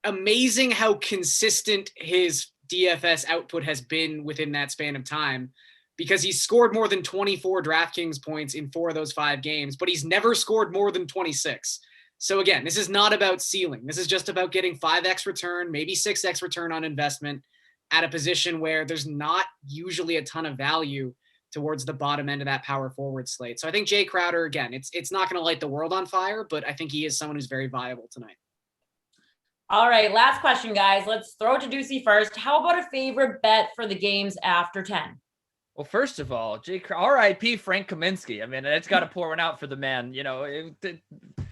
amazing how consistent his DFS output has been within that span of time, because he's scored more than 24 DraftKings points in 4 of those 5 games, but he's never scored more than 26. So again, this is not about ceiling. This is just about getting 5x return, maybe 6x return on investment at a position where there's not usually a ton of value towards the bottom end of that power forward slate. So I think Jay Crowder, again, it's not going to light the world on fire, but I think he is someone who's very viable tonight. All right, last question, guys. Let's throw it to Deucey first. How about a favorite bet for the games after 10? Well, first of all, R.I.P. Frank Kaminsky. I mean, it's got to pour one out for the man.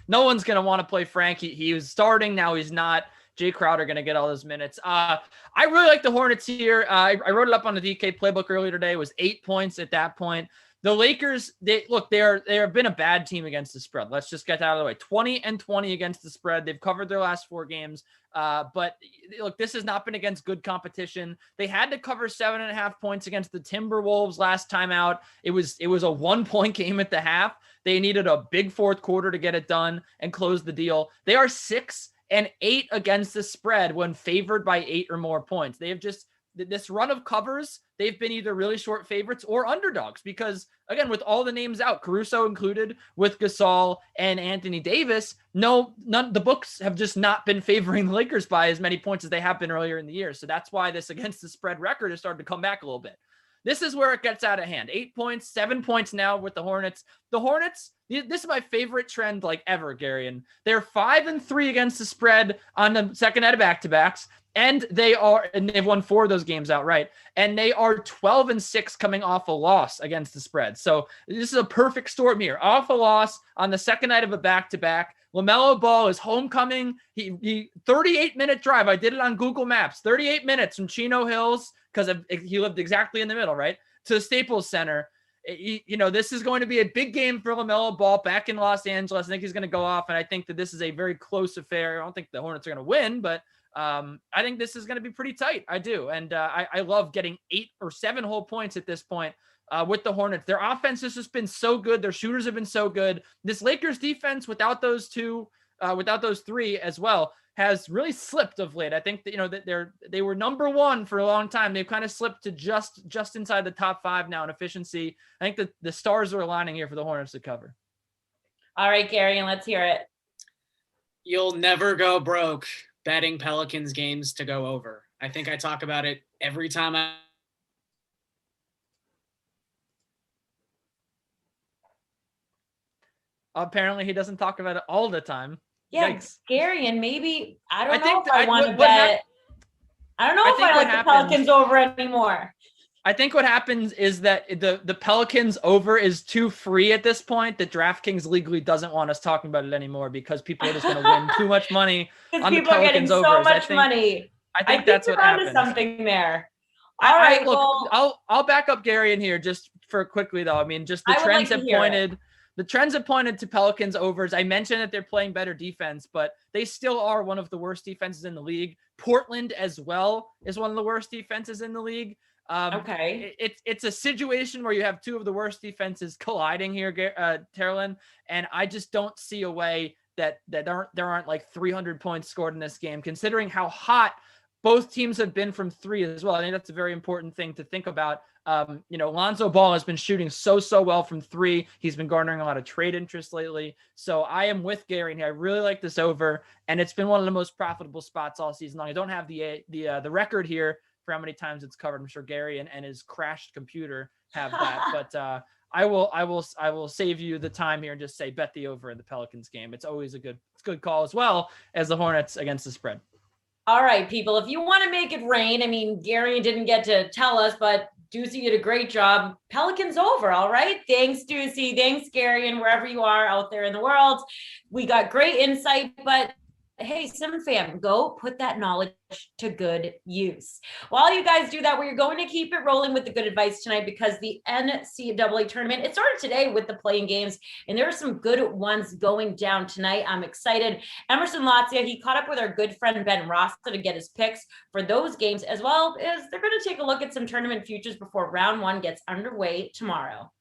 No one's going to want to play Frank. He was starting. Now he's not. Jay Crowder going to get all those minutes. I really like the Hornets here. I wrote it up on the DK playbook earlier today. It was 8 points at that point. The Lakers, they have been a bad team against the spread. Let's just get that out of the way. 20-20 against the spread. They've covered their last 4 games. But look, this has not been against good competition. They had to cover 7.5 points against the Timberwolves last time out. It was a 1-point game at the half. They needed a big fourth quarter to get it done and close the deal. They are 6-8 against the spread when favored by 8 or more points. They have just, this run of covers, they've been either really short favorites or underdogs because, again, with all the names out, Caruso included, with Gasol and Anthony Davis, the books have just not been favoring the Lakers by as many points as they have been earlier in the year. So that's why this against the spread record has started to come back a little bit. This is where it gets out of hand. 8 points, 7 points now with the Hornets. The Hornets, this is my favorite trend like ever, Gary. And they're 5-3 against the spread on the second night of back-to-backs. And they've won 4 of those games outright. And they are 12-6 coming off a loss against the spread. So this is a perfect storm here. Off a loss on the second night of a back-to-back. LaMelo Ball is homecoming. He 38-minute drive. I did it on Google Maps. 38 minutes from Chino Hills, because he lived exactly in the middle, right, to the Staples Center. This is going to be a big game for LaMelo Ball back in Los Angeles. I think he's going to go off, and I think that this is a very close affair. I don't think the Hornets are going to win, but I think this is going to be pretty tight. I do, and I love getting 8 or 7 whole points at this point with the Hornets. Their offense has just been so good. Their shooters have been so good. This Lakers defense, without those 3 as well, has really slipped of late. I think that, that they were number 1 for a long time. They've kind of slipped to just inside the top 5 now in efficiency. I think that the stars are aligning here for the Hornets to cover. All right, Gary, and let's hear it. You'll never go broke betting Pelicans games to go over. I think I talk about it every time Apparently he doesn't talk about it all the time. Yeah, Yikes. Scary, and maybe I don't know think if I want to bet. I don't know if I like the Pelicans over anymore. I think what happens is that the Pelicans over is too free at this point that DraftKings legally doesn't want us talking about it anymore because people are just going to win too much money on the Pelicans over. People are getting so much money. I think that's what happens. Something there. All right, look, I'll back up Gary in here just for quickly though. I mean, just the trends have pointed. The trends have pointed to Pelicans overs. I mentioned that they're playing better defense, but they still are one of the worst defenses in the league. Portland as well is one of the worst defenses in the league. Okay. It's a situation where you have 2 of the worst defenses colliding here, Terlin, and I just don't see a way that there aren't like 300 points scored in this game, considering how hot both teams have been from 3 as well. I think that's a very important thing to think about. Lonzo Ball has been shooting so well from 3. He's been garnering a lot of trade interest lately. So I am with Gary here. I really like this over, and it's been one of the most profitable spots all season long. I don't have the record here for how many times it's covered. I'm sure Gary and his crashed computer have that, but I will save you the time here and just say bet the over in the Pelicans game. It's always a good call as well as the Hornets against the spread. All right, people, if you want to make it rain, I mean, Gary didn't get to tell us, but Deucey did a great job. Pelicans over, all right? Thanks, Deucey. Thanks, Gary, and wherever you are out there in the world. We got great insight, but hey, Sim fam, go put that knowledge to good use. While you guys do that, we're going to keep it rolling with the good advice tonight because the NCAA tournament, it started today with the playing games, and there are some good ones going down tonight. I'm excited. Emerson Latzia, he caught up with our good friend Ben Rasta to get his picks for those games, as well as they're going to take a look at some tournament futures before round 1 gets underway tomorrow.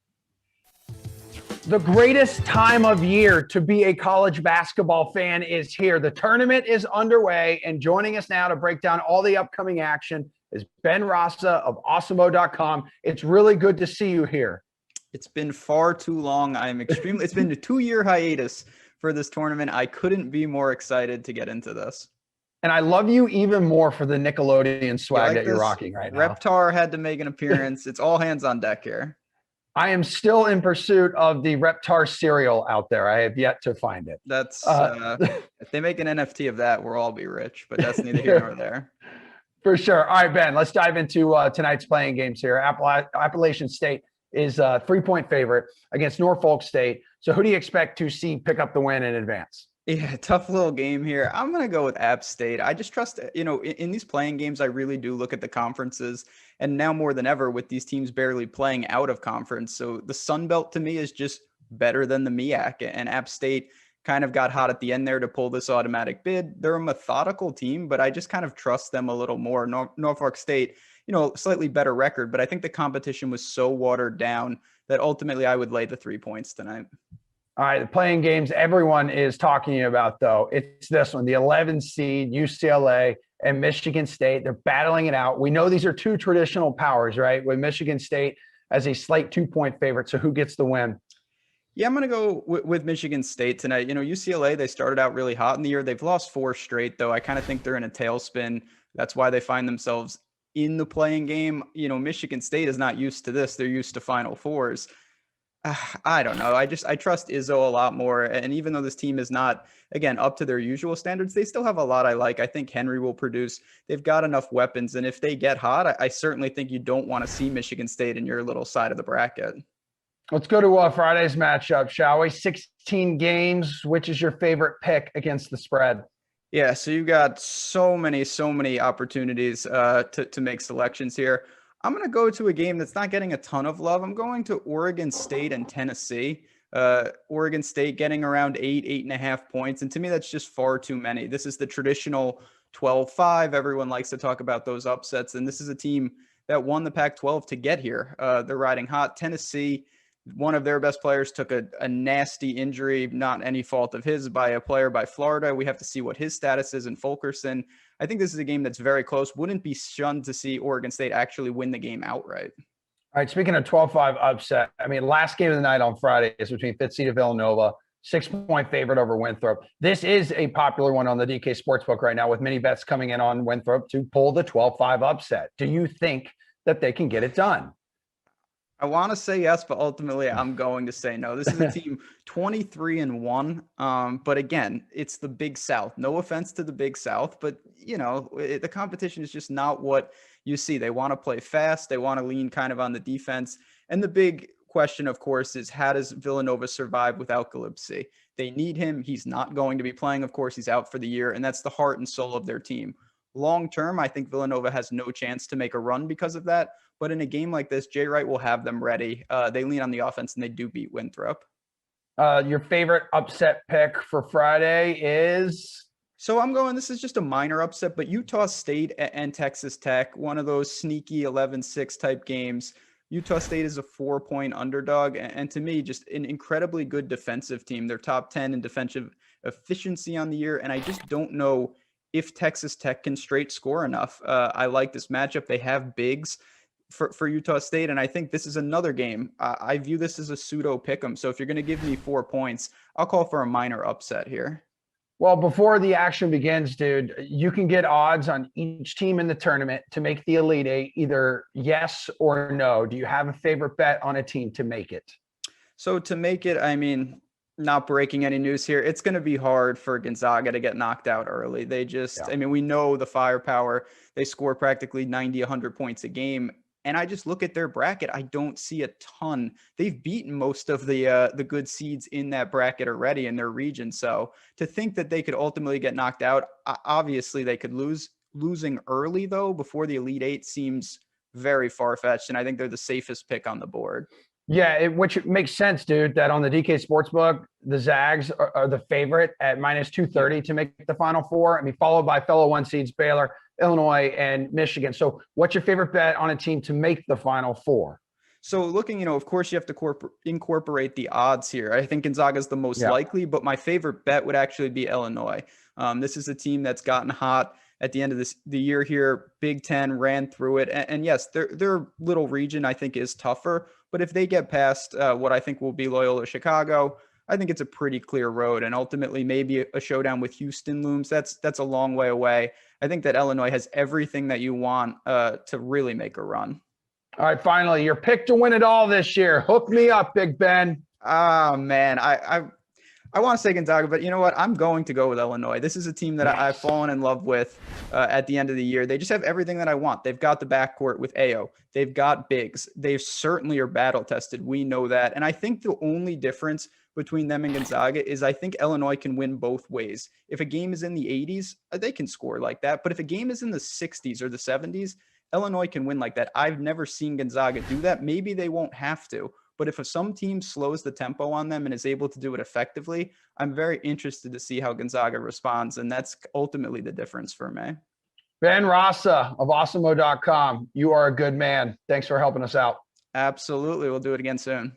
The greatest time of year to be a college basketball fan is here. The tournament is underway, and joining us now to break down all the upcoming action is Ben Rasa of Awesemo.com. It's really good to see you here. It's been far too long. It's been a 2-year hiatus for this tournament. I couldn't be more excited to get into this. And I love you even more for the Nickelodeon swag that you're rocking right now. Reptar had to make an appearance. It's all hands on deck here. I am still in pursuit of the Reptar cereal out there. I have yet to find it. That's if they make an NFT of that, we'll all be rich, but that's neither here nor there. For sure. All right, Ben, let's dive into tonight's playing games here. Appalachian State is a 3-point favorite against Norfolk State. So who do you expect to see pick up the win in advance? Yeah, tough little game here. I'm going to go with App State. I just trust, in these playing games, I really do look at the conferences. And now more than ever with these teams barely playing out of conference. So the Sun Belt to me is just better than the MEAC. And App State kind of got hot at the end there to pull this automatic bid. They're a methodical team, but I just kind of trust them a little more. Norfolk State, slightly better record, but I think the competition was so watered down that ultimately I would lay the 3 points tonight. All right, the playing games everyone is talking about, though, it's this one, the 11 seed UCLA and Michigan State. They're battling it out. We know these are two traditional powers, right? With Michigan State as a slight 2-point favorite. So who gets the win? Yeah, I'm going to go with Michigan State tonight. UCLA, they started out really hot in the year. They've lost 4 straight, though. I kind of think they're in a tailspin. That's why they find themselves in the playing game. Michigan State is not used to this. They're used to Final Fours. I don't know. I trust Izzo a lot more. And even though this team is not, again, up to their usual standards, they still have a lot I like. I think Henry will produce. They've got enough weapons. And if they get hot, I certainly think you don't want to see Michigan State in your little side of the bracket. Let's go to Friday's matchup, shall we? 16 games. Which is your favorite pick against the spread? Yeah, so you got so many opportunities to make selections here. I'm going to go to a game that's not getting a ton of love. I'm going to Oregon State and Tennessee. Oregon State getting around 8.5 points. And to me, that's just far too many. This is the traditional 12-5. Everyone likes to talk about those upsets. And this is a team that won the Pac-12 to get here. They're riding hot. Tennessee, one of their best players took a nasty injury, not any fault of his, by a player by Florida. We have to see what his status is in Fulkerson. I think this is a game that's very close. Wouldn't be shunned to see Oregon State actually win the game outright. All right, speaking of 12-5 upset, last game of the night on Friday is between 5th seed of Villanova, 6-point favorite over Winthrop. This is a popular one on the DK Sportsbook right now with many bets coming in on Winthrop to pull the 12-5 upset. Do you think that they can get it done? I want to say yes, but ultimately I'm going to say no. This is a team 23-1. But again, it's the Big South. No offense to the Big South, but the competition is just not what you see. They want to play fast. They want to lean kind of on the defense. And the big question, of course, is how does Villanova survive without Gillespie? They need him. He's not going to be playing. Of course, he's out for the year, and that's the heart and soul of their team. Long term, I think Villanova has no chance to make a run because of that. But in a game like this, Jay Wright will have them ready. They lean on the offense, and they do beat Winthrop. Your favorite upset pick for Friday is? So I'm going, this is just a minor upset, but Utah State and Texas Tech, one of those sneaky 11-6 type games. Utah State is a 4-point underdog, and to me, just an incredibly good defensive team. They're top 10 in defensive efficiency on the year, and I just don't know if Texas Tech can straight score enough. I like this matchup. They have bigs for Utah State, and I think this is another game. I view this as a pseudo pick'em. So if you're going to give me 4 points, I'll call for a minor upset here. Well, before the action begins, dude, you can get odds on each team in the tournament to make the Elite Eight, either yes or no. Do you have a favorite bet on a team to make it? So to make it, not breaking any news here, it's going to be hard for Gonzaga to get knocked out early. They just, we know the firepower. They score practically 90, 100 points a game. And I just look at their bracket. I don't see a ton. They've beaten most of the good seeds in that bracket already in their region. So to think that they could ultimately get knocked out, obviously they could lose. Losing early, though, before the Elite Eight seems very far-fetched. And I think they're the safest pick on the board. Yeah, which makes sense, dude, that on the DK Sportsbook, the Zags are the favorite at minus 230 to make the Final Four. Followed by fellow one seeds Baylor, Illinois, and Michigan. So what's your favorite bet on a team to make the Final Four? So looking, of course you have to incorporate the odds here. I think Gonzaga is the most likely, but my favorite bet would actually be Illinois. This is a team that's gotten hot at the end of the year here. Big Ten ran through it. And yes, their little region I think is tougher, but if they get past what I think will be Loyola Chicago, I think it's a pretty clear road. And ultimately maybe a showdown with Houston looms. That's a long way away. I think that Illinois has everything that you want to really make a run. All right, finally, your pick to win it all this year. Hook me up, Big Ben. Ah, man, I want to say Gonzaga, but you know what? I'm going to go with Illinois. This is a team that I've fallen in love with at the end of the year. They just have everything that I want. They've got the backcourt with Ayo. They've got bigs. They certainly are battle tested. We know that. And I think the only difference between them and Gonzaga is I think Illinois can win both ways. If a game is in the 80s, they can score like that. But if a game is in the 60s or the 70s, Illinois can win like that. I've never seen Gonzaga do that. Maybe they won't have to. But if some team slows the tempo on them and is able to do it effectively, I'm very interested to see how Gonzaga responds. And that's ultimately the difference for me. Ben Rasa of awesemo.com. You are a good man. Thanks for helping us out. Absolutely. We'll do it again soon.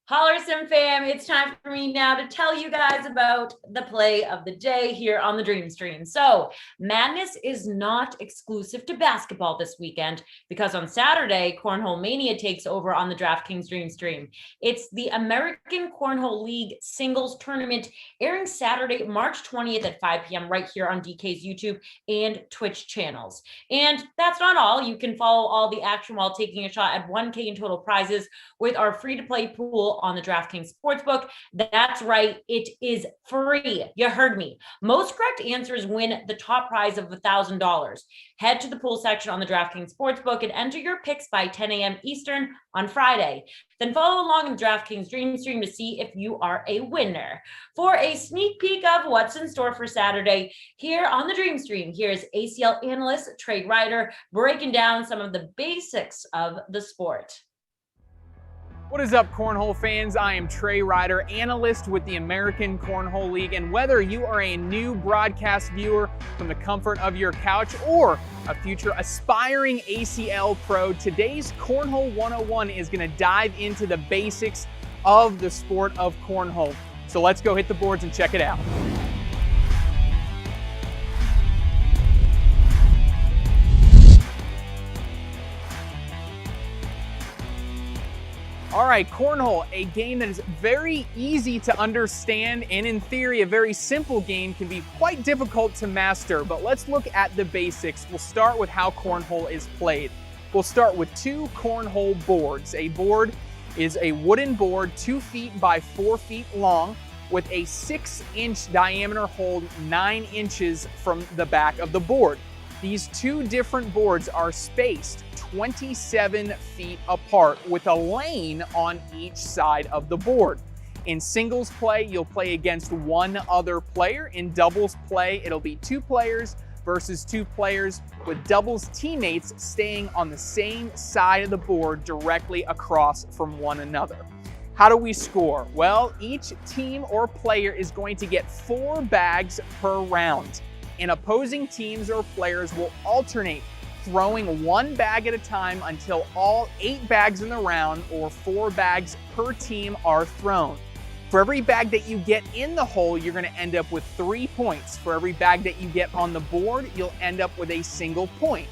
Holler Sim fam, it's time for me now to tell you guys about the play of the day here on the Dream Stream. So madness is not exclusive to basketball this weekend because on Saturday, Cornhole Mania takes over on the DraftKings Dream Stream. It's the American Cornhole League singles tournament airing Saturday, March 20th at 5 p.m. right here on DK's YouTube and Twitch channels. And that's not all. You can follow all the action while taking a shot at 1K in total prizes with our free-to-play pool on the DraftKings Sportsbook. That's right, it is free. You heard me. Most correct answers win the top prize of $1,000. Head to the pool section on the DraftKings Sportsbook and enter your picks by 10 a.m. Eastern on Friday. Then follow along in DraftKings Dream Stream to see if you are a winner. For a sneak peek of what's in store for Saturday here on the Dream Stream, here's ACL analyst Trey Ryder breaking down some of the basics of the sport. What is up, Cornhole fans? I am Trey Ryder, analyst with the American Cornhole League, and whether you are a new broadcast viewer from the comfort of your couch or a future aspiring ACL pro, today's Cornhole 101 is going to dive into the basics of the sport of cornhole. So let's go hit the boards and check it out. All right, cornhole, a game that is very easy to understand and in theory a very simple game, can be quite difficult to master, but let's look at the basics. We'll start with how cornhole is played. We'll start with two cornhole boards. A board is a wooden board 2 feet by 4 feet long with a 6-inch diameter hole 9 inches from the back of the board. These two different boards are spaced 27 feet apart with a lane on each side of the board. In singles play, you'll play against one other player. In doubles play, it'll be 2 players versus 2 players with doubles teammates staying on the same side of the board directly across from one another. How do we score? Well, each team or player is going to get 4 bags per round, and opposing teams or players will alternate throwing 1 bag at a time until all 8 bags in the round, or 4 bags per team, are thrown. For every bag that you get in the hole, you're going to end up with 3 points. For every bag that you get on the board, you'll end up with a single point.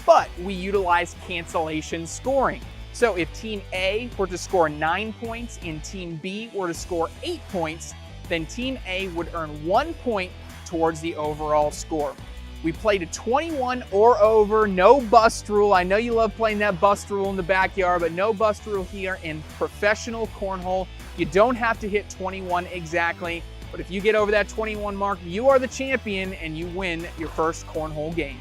But we utilize cancellation scoring. So if Team A were to score 9 points and Team B were to score 8 points, then Team A would earn 1 point towards the overall score. We play to 21 or over, no bust rule. I know you love playing that bust rule in the backyard, but no bust rule here in professional cornhole. You don't have to hit 21 exactly, but if you get over that 21 mark, you are the champion and you win your first cornhole game.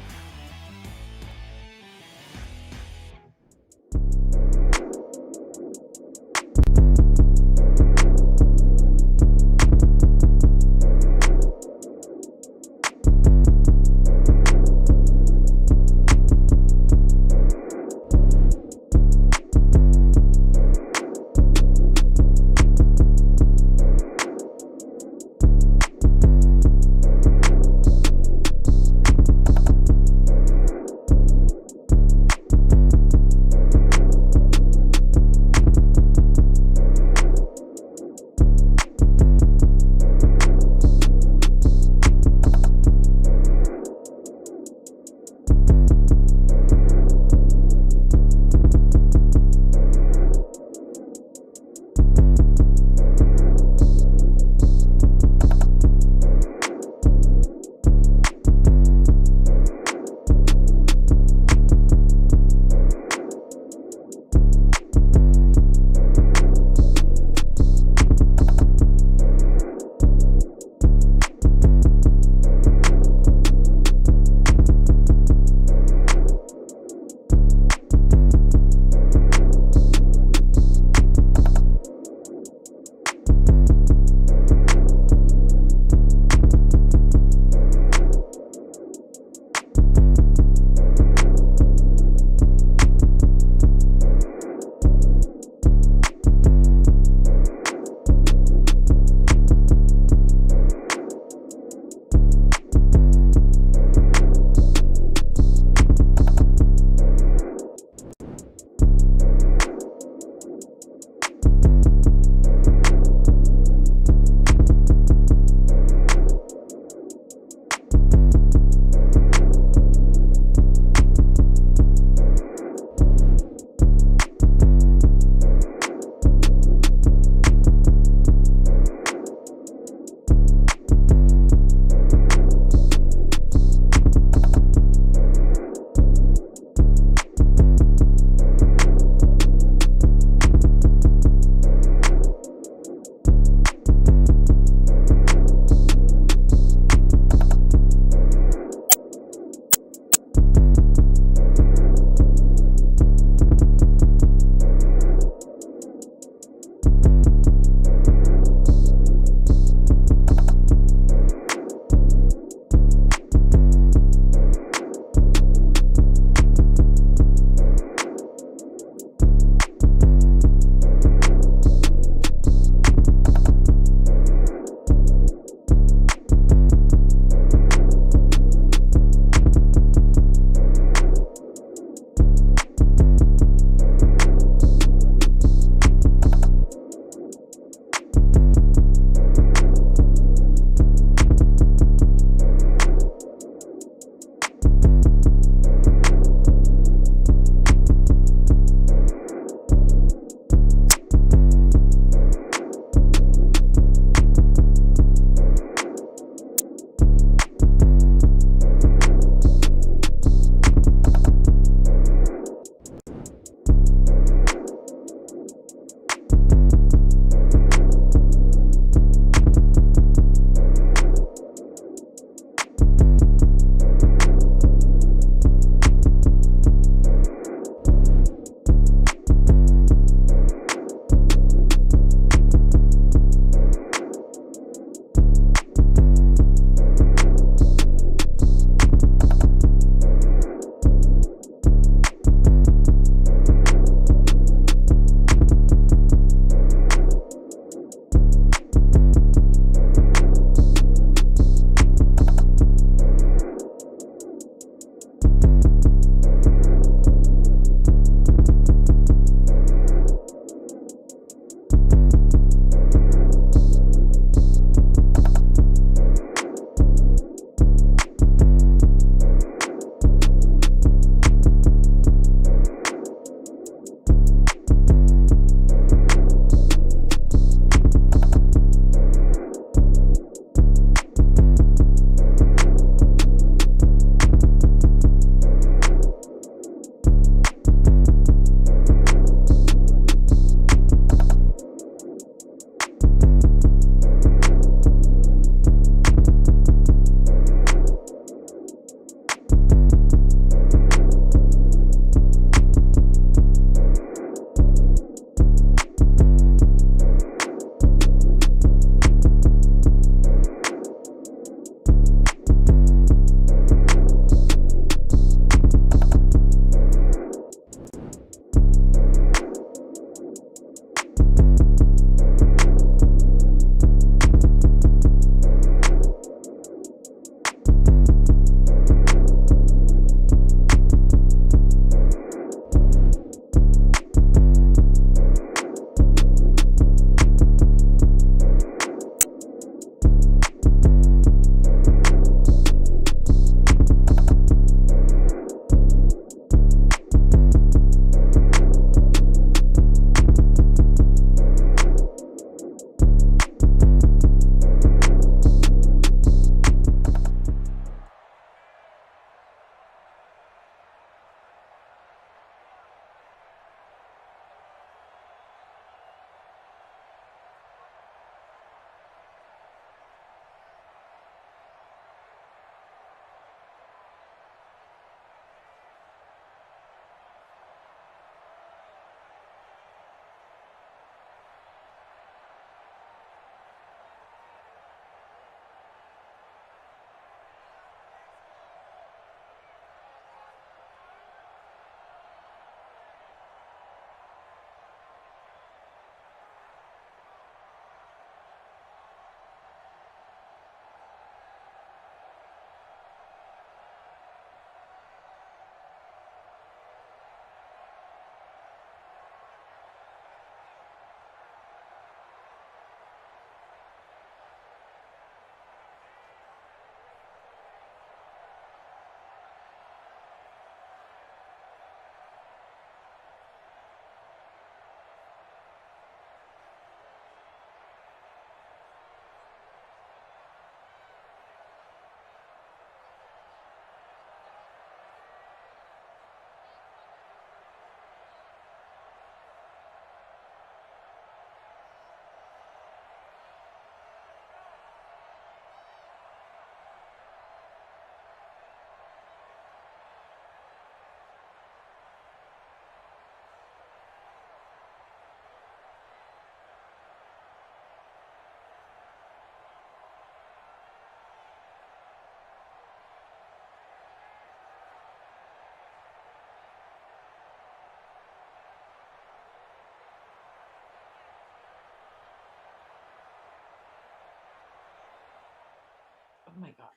Oh my God.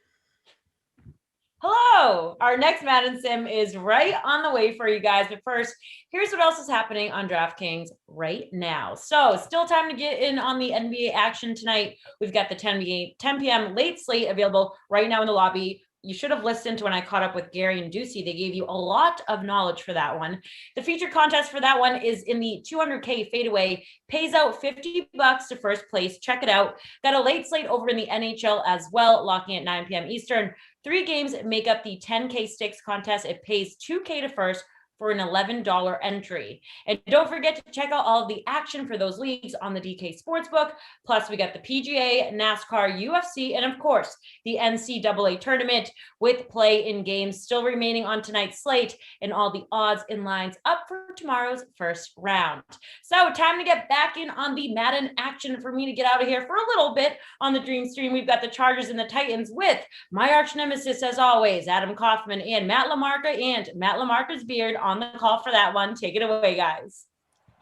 Hello. Our next Madden Sim is right on the way for you guys. But first, here's what else is happening on DraftKings right now. So still time to get in on the NBA action tonight. We've got the 10 p.m. late slate available right now in the lobby. You should have listened to when I caught up with Gary and Ducey. They gave you a lot of knowledge for that one. The featured contest for that one is in the 200K fadeaway. Pays out $50 to first place. Check it out. Got a late slate over in the NHL as well, locking at 9 p.m. Eastern. 3 games make up the 10K stakes contest. It pays $2K to first for an $11 entry. And don't forget to check out all of the action for those leagues on the DK Sportsbook. Plus, we got the PGA, NASCAR, UFC, and of course, the NCAA tournament with play-in games still remaining on tonight's slate and all the odds and lines up for tomorrow's first round. So time to get back in on the Madden action for me to get out of here for a little bit on the Dream Stream. We've got the Chargers and the Titans with my arch nemesis, as always, Adam Kaufman and Matt Lamarca and Matt Lamarca's beard on the call for that one. Take it away, guys.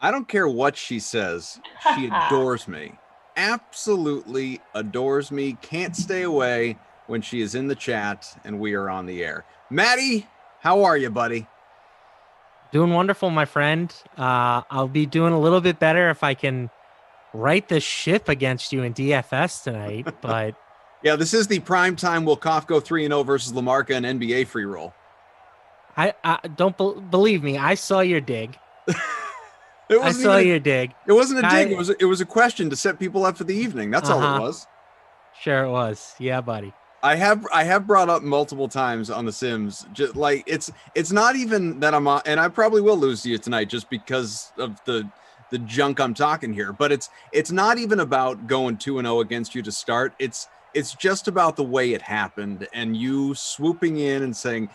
I don't care what she says. She adores me. Absolutely adores me. Can't stay away when she is in the chat and we are on the air. Maddie, how are you, buddy? Doing wonderful, my friend. I'll be doing a little bit better if I can right the ship against you in DFS tonight. But yeah, this is the prime time. Will Koff go 3-0 versus Lamarca and NBA free roll? I don't believe me. I saw your dig. I saw your dig. It wasn't a dig. It was a question to set people up for the evening. That's all it was. Sure it was. Yeah, buddy. I have brought up multiple times on the Sims, just like it's not even that I'm on, and I probably will lose to you tonight just because of the junk I'm talking here. But it's not even about going 2-0 against you to start. It's just about the way it happened and you swooping in and saying,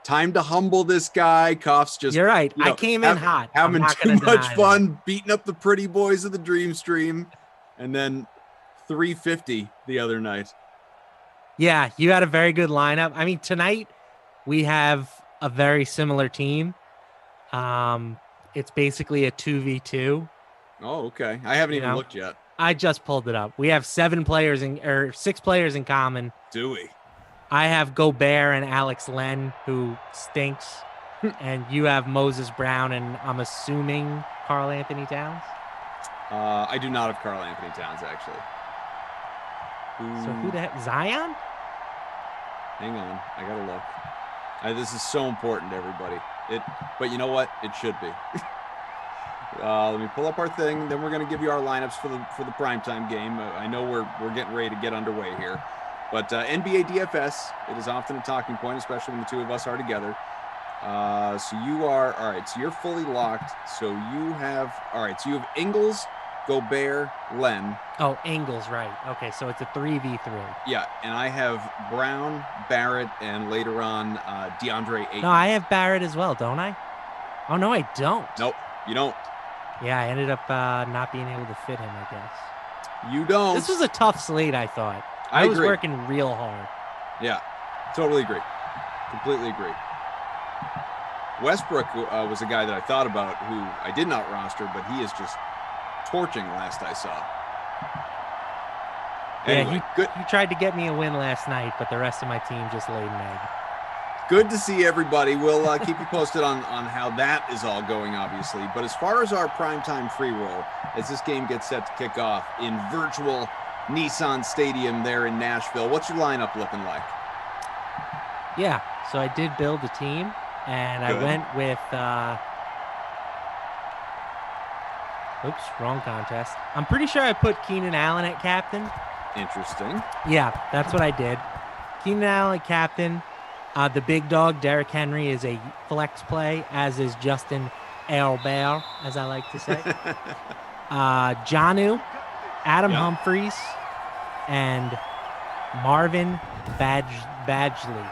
time to humble this guy. Koff's just, you're right. I came in hot. Having too much fun, beating up the pretty boys of the Dream Stream, and then 350 the other night. Yeah, you had a very good lineup. I mean, tonight we have a very similar team. It's basically a 2v2. Oh, okay. I haven't even looked yet. I just pulled it up. We have 6 players in common. Do we? I have Gobert and Alex Len, who stinks. And you have Moses Brown and I'm assuming Karl Anthony Towns. I do not have Karl Anthony Towns, actually. So who the heck? Zion? Hang on. I got to look. This is so important to everybody. But you know what? It should be. Let me pull up our thing. Then we're going to give you our lineups for the primetime game. I know we're getting ready to get underway here. But NBA DFS, it is often a talking point, especially when the two of us are together. So you are, all right, so you're fully locked. So you have Ingles, Gobert, Len. Oh, Ingles, right. Okay, so it's a 3v3. Yeah, and I have Brown, Barrett, and later on DeAndre Ayton. No, I have Barrett as well, don't I? Oh, no, I don't. Nope, you don't. Yeah, I ended up not being able to fit him, I guess. You don't. This was a tough slate, I thought. I was agree. Working real hard. Yeah, totally agree. Completely agree. Westbrook was a guy that I thought about who I did not roster, but he is just torching last I saw. Anyway, yeah, he tried to get me a win last night, but the rest of my team just laid an egg. Good to see everybody. We'll keep you posted on how that is all going, obviously. But as far as our primetime free roll, as this game gets set to kick off in virtual Nissan Stadium there in Nashville, what's your lineup looking like? Yeah, so I did build a team, and I went with oops, wrong contest. I'm pretty sure I put Keenan Allen at captain. Interesting. Yeah, that's what I did. Keenan Allen captain. The big dog, Derrick Henry, is a flex play, as is Justin Herbert, as I like to say. Jonnu, Adam Humphries, and Marvin Badgley.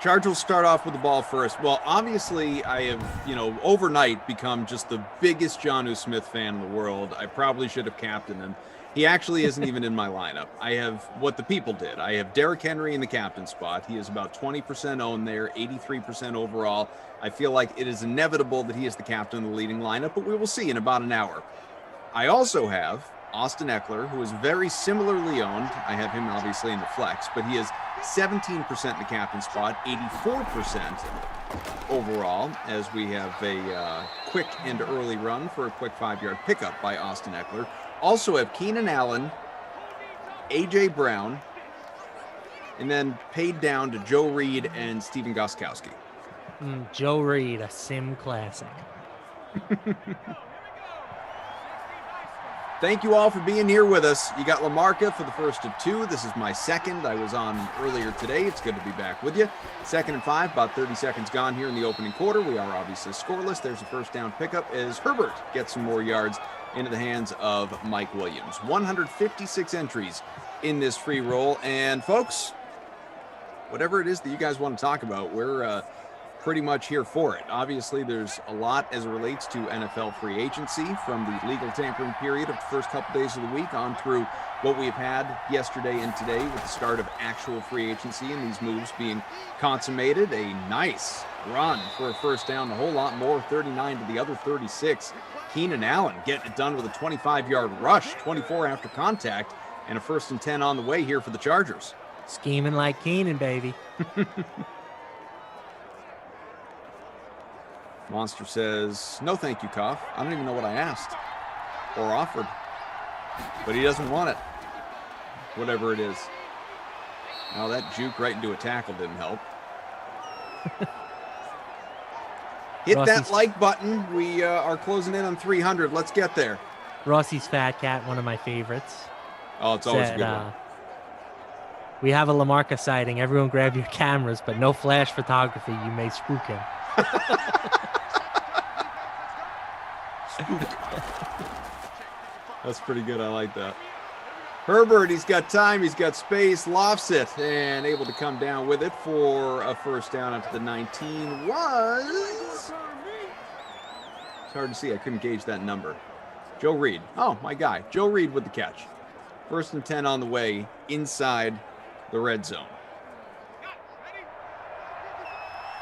Charge will start off with the ball first. Well, obviously, I have, overnight become just the biggest Jonnu Smith fan in the world. I probably should have captained him. He actually isn't even in my lineup. I have what the people did. I have Derrick Henry in the captain spot. He is about 20% owned there, 83% overall. I feel like it is inevitable that he is the captain of the leading lineup, but we will see in about an hour. I also have, Austin Eckler, who is very similarly owned. I have him obviously in the flex, but he is 17% in the captain spot, 84% overall, as we have a quick and early run for a quick 5-yard pickup by Austin Eckler. Also have Keenan Allen, A.J. Brown, and then paid down to Joe Reed and Steven Gostkowski. Joe Reed, a sim classic. Thank you all for being here with us. You got Lamarca for the first of 2. This is my second. I was on earlier today. It's good to be back with you. 2nd and 5, about 30 seconds gone here in the opening quarter. We are obviously scoreless. There's a first down pickup as Herbert gets some more yards into the hands of Mike Williams. 156 entries in this free roll. And folks, whatever it is that you guys want to talk about, we're pretty much here for it. Obviously, there's a lot as it relates to NFL free agency, from the legal tampering period of the first couple days of the week on through what we've had yesterday and today with the start of actual free agency and these moves being consummated. A nice run for a first down, a whole lot more, 39 to the other 36. Keenan Allen getting it done with a 25-yard rush, 24 after contact, and a 1st and 10 on the way here for the Chargers. Scheming like Keenan, baby. Monster says, no thank you, Koff. I don't even know what I asked or offered. But he doesn't want it. Whatever it is. Now that juke right into a tackle didn't help. Hit that like button. We are closing in on 300. Let's get there. Rossi's Fat Cat, one of my favorites. Oh, it's always a good one. We have a Lamarca sighting. Everyone grab your cameras, but no flash photography. You may spook him. That's pretty good. I like that. Herbert, he's got time, he's got space, lofts it, and able to come down with it for a first down up to the 19. It's hard to see. I couldn't gauge that number. Joe Reed. Oh, my guy. Joe Reed with the catch. 1st and 10 on the way inside the red zone.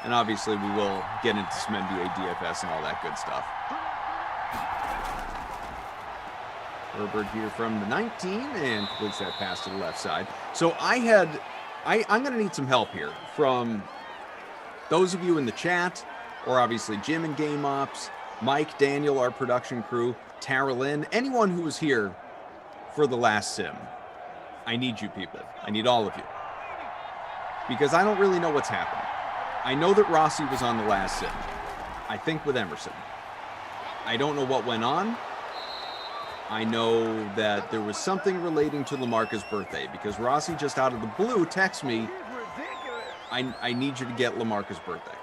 And obviously we will get into some NBA DFS and all that good stuff. Herbert here from the 19 and completes that pass to the left side. So I'm going to need some help here from those of you in the chat, or obviously Jim and Game Ops, Mike, Daniel, our production crew, Tara Lynn, anyone who was here for the last sim. I need you people. I need all of you. Because I don't really know what's happening. I know that Rossi was on the last sim. I think with Emerson. I don't know what went on. I know that there was something relating to Lamarca's birthday, because Rossi just out of the blue texts me, I need you to get Lamarca's birthday.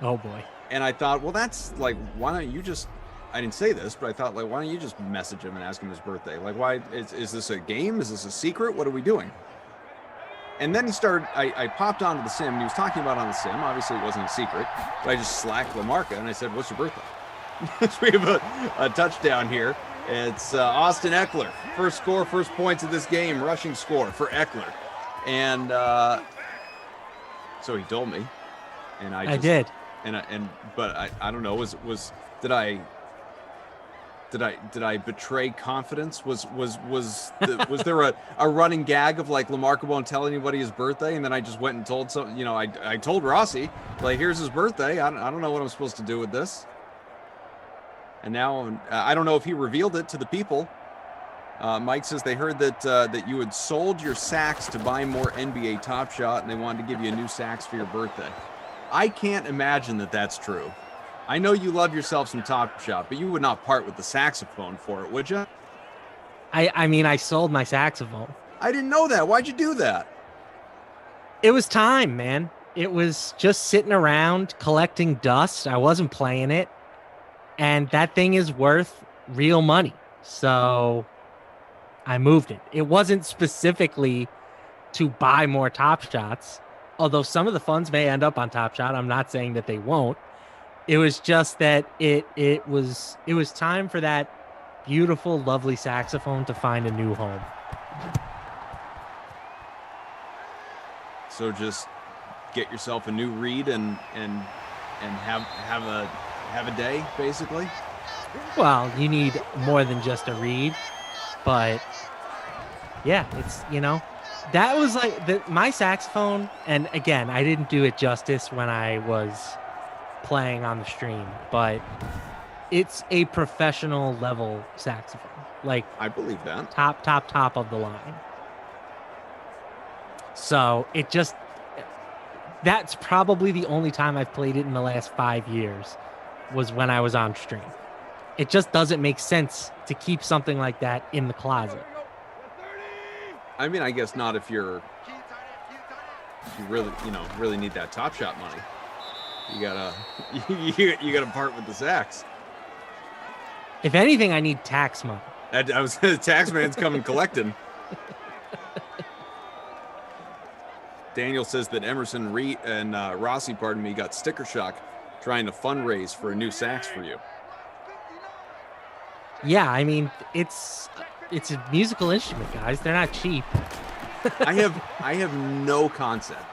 Oh boy. And I thought, well, that's like, why don't you just, I didn't say this, but I thought, like, why don't you just message him and ask him his birthday? Like, why, is this a game? Is this a secret? What are we doing? And then he started, I popped onto the sim, and he was talking about on the sim. Obviously, it wasn't a secret, but I just slacked Lamarca, and I said, what's your birthday? So we have a touchdown here. It's Austin Eckler. First score, first points of this game, rushing score for Eckler. And so he told me. And I did. But I don't know, did I betray confidence? Was there a running gag of like Lamarca won't tell anybody his birthday, and then I just went and told I told Rossi, like, here's his birthday. I don't know what I'm supposed to do with this. And now I don't know if he revealed it to the people. Mike says they heard that you had sold your sacks to buy more NBA Top Shot, and they wanted to give you a new sacks for your birthday. I can't imagine that that's true. I know you love yourself some Top Shot, but you would not part with the saxophone for it, would you? I mean, I sold my saxophone. I didn't know that. Why'd you do that? It was time, man. It was just sitting around collecting dust. I wasn't playing it. And that thing is worth real money. So I moved it. It wasn't specifically to buy more Top Shots, although some of the funds may end up on Top Shot. I'm not saying that they won't. It was just that it was time for that beautiful, lovely saxophone to find a new home. So just get yourself a new reed and have a day, basically. Well, you need more than just a reed. But yeah, it's, that was like my saxophone. And again, I didn't do it justice when I was playing on the stream, but it's a professional level saxophone. Like, I believe that. Top of the line. So that's probably the only time I've played it in the last 5 years was when I was on stream. It just doesn't make sense to keep something like that in the closet. I mean, I guess not if you really need that Top Shot money. You gotta part with the sax. If anything, I need tax money. I was the tax man's coming collecting. Daniel says that Emerson Reed and Rossi, got sticker shock trying to fundraise for a new sax for you. Yeah, I mean, it's a musical instrument, guys. They're not cheap. I have no concept,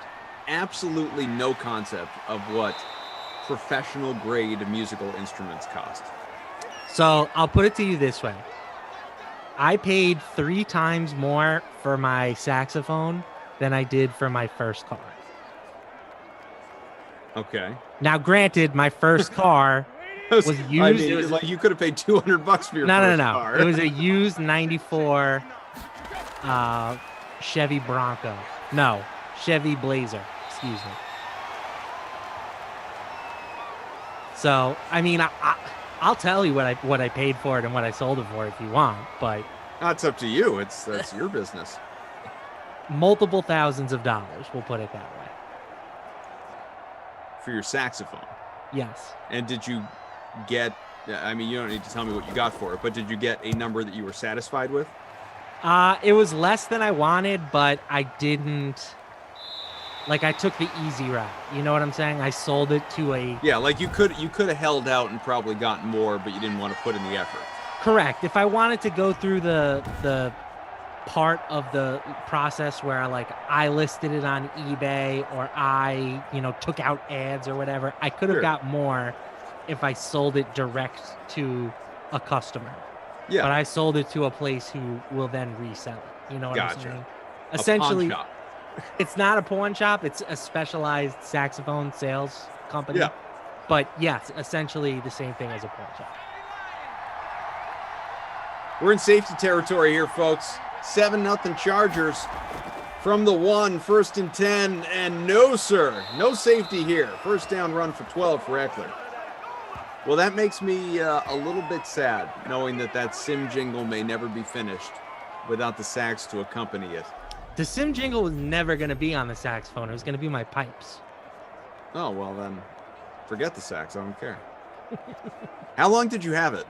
absolutely no concept of what professional grade musical instruments cost. So I'll put it to you this way. I paid 3 times more for my saxophone than I did for my first car. Okay. Now, granted, my first car was used. I mean, like you could have paid $200 for your first car. It was a used 94 Chevy Bronco. No, Chevy Blazer. Excuse me. So, I mean, I'll tell you what I paid for it and what I sold it for if you want, but that's up to you. That's your business. Multiple thousands of dollars, we'll put it that way. For your saxophone? Yes. And did you get, I mean, you don't need to tell me what you got for it, but did you get a number that you were satisfied with? It was less than I wanted, but I didn't, like, I took the easy route. You know what I'm saying? I sold it to a... Yeah, like you could have held out and probably gotten more, but you didn't want to put in the effort. Correct. If I wanted to go through the part of the process where I listed it on eBay or I, took out ads or whatever, I could have got more if I sold it direct to a customer. Yeah. But I sold it to a place who will then resell it. You know what I'm saying? A Essentially, pawn shop. It's not a pawn shop. It's a specialized saxophone sales company. Yeah. But yes, essentially the same thing as a pawn shop. We're in safety territory here, folks. 7-0 Chargers from the 1, 1st and 10, and no, sir, no safety here. First down run for 12 for Eckler. Well, that makes me a little bit sad, knowing that sim jingle may never be finished without the sax to accompany it. The sim jingle was never going to be on the saxophone. It was going to be my pipes. Oh, well then, forget the sax. I don't care. How long did you have it?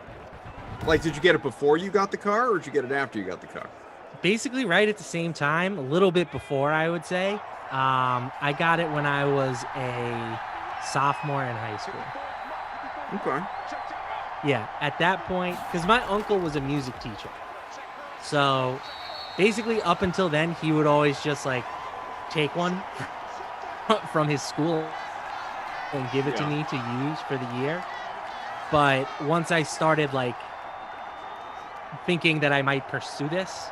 Like, did you get it before you got the car, or did you get it after you got the car? Basically right at the same time, a little bit before, I would say. I got it when I was a sophomore in high school. Okay. Yeah, at that point, because my uncle was a music teacher. So basically up until then, he would always just take one from his school and give it to me to use for the year. But once I started thinking that I might pursue this,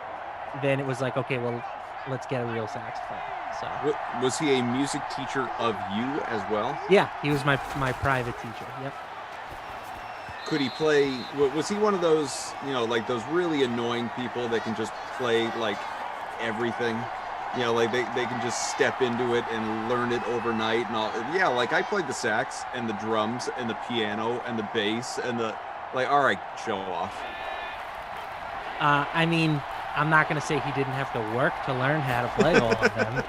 then it was okay, well, let's get a real saxophone. So was he a music teacher of you as well? Yeah, he was my private teacher. Yep. Could he play? Was he one of those, those really annoying people that can just play everything? They can just step into it and learn it overnight and all. Yeah, I played the sax and the drums and the piano and the bass and the all right, show off. I mean, I'm not going to say he didn't have to work to learn how to play all of them,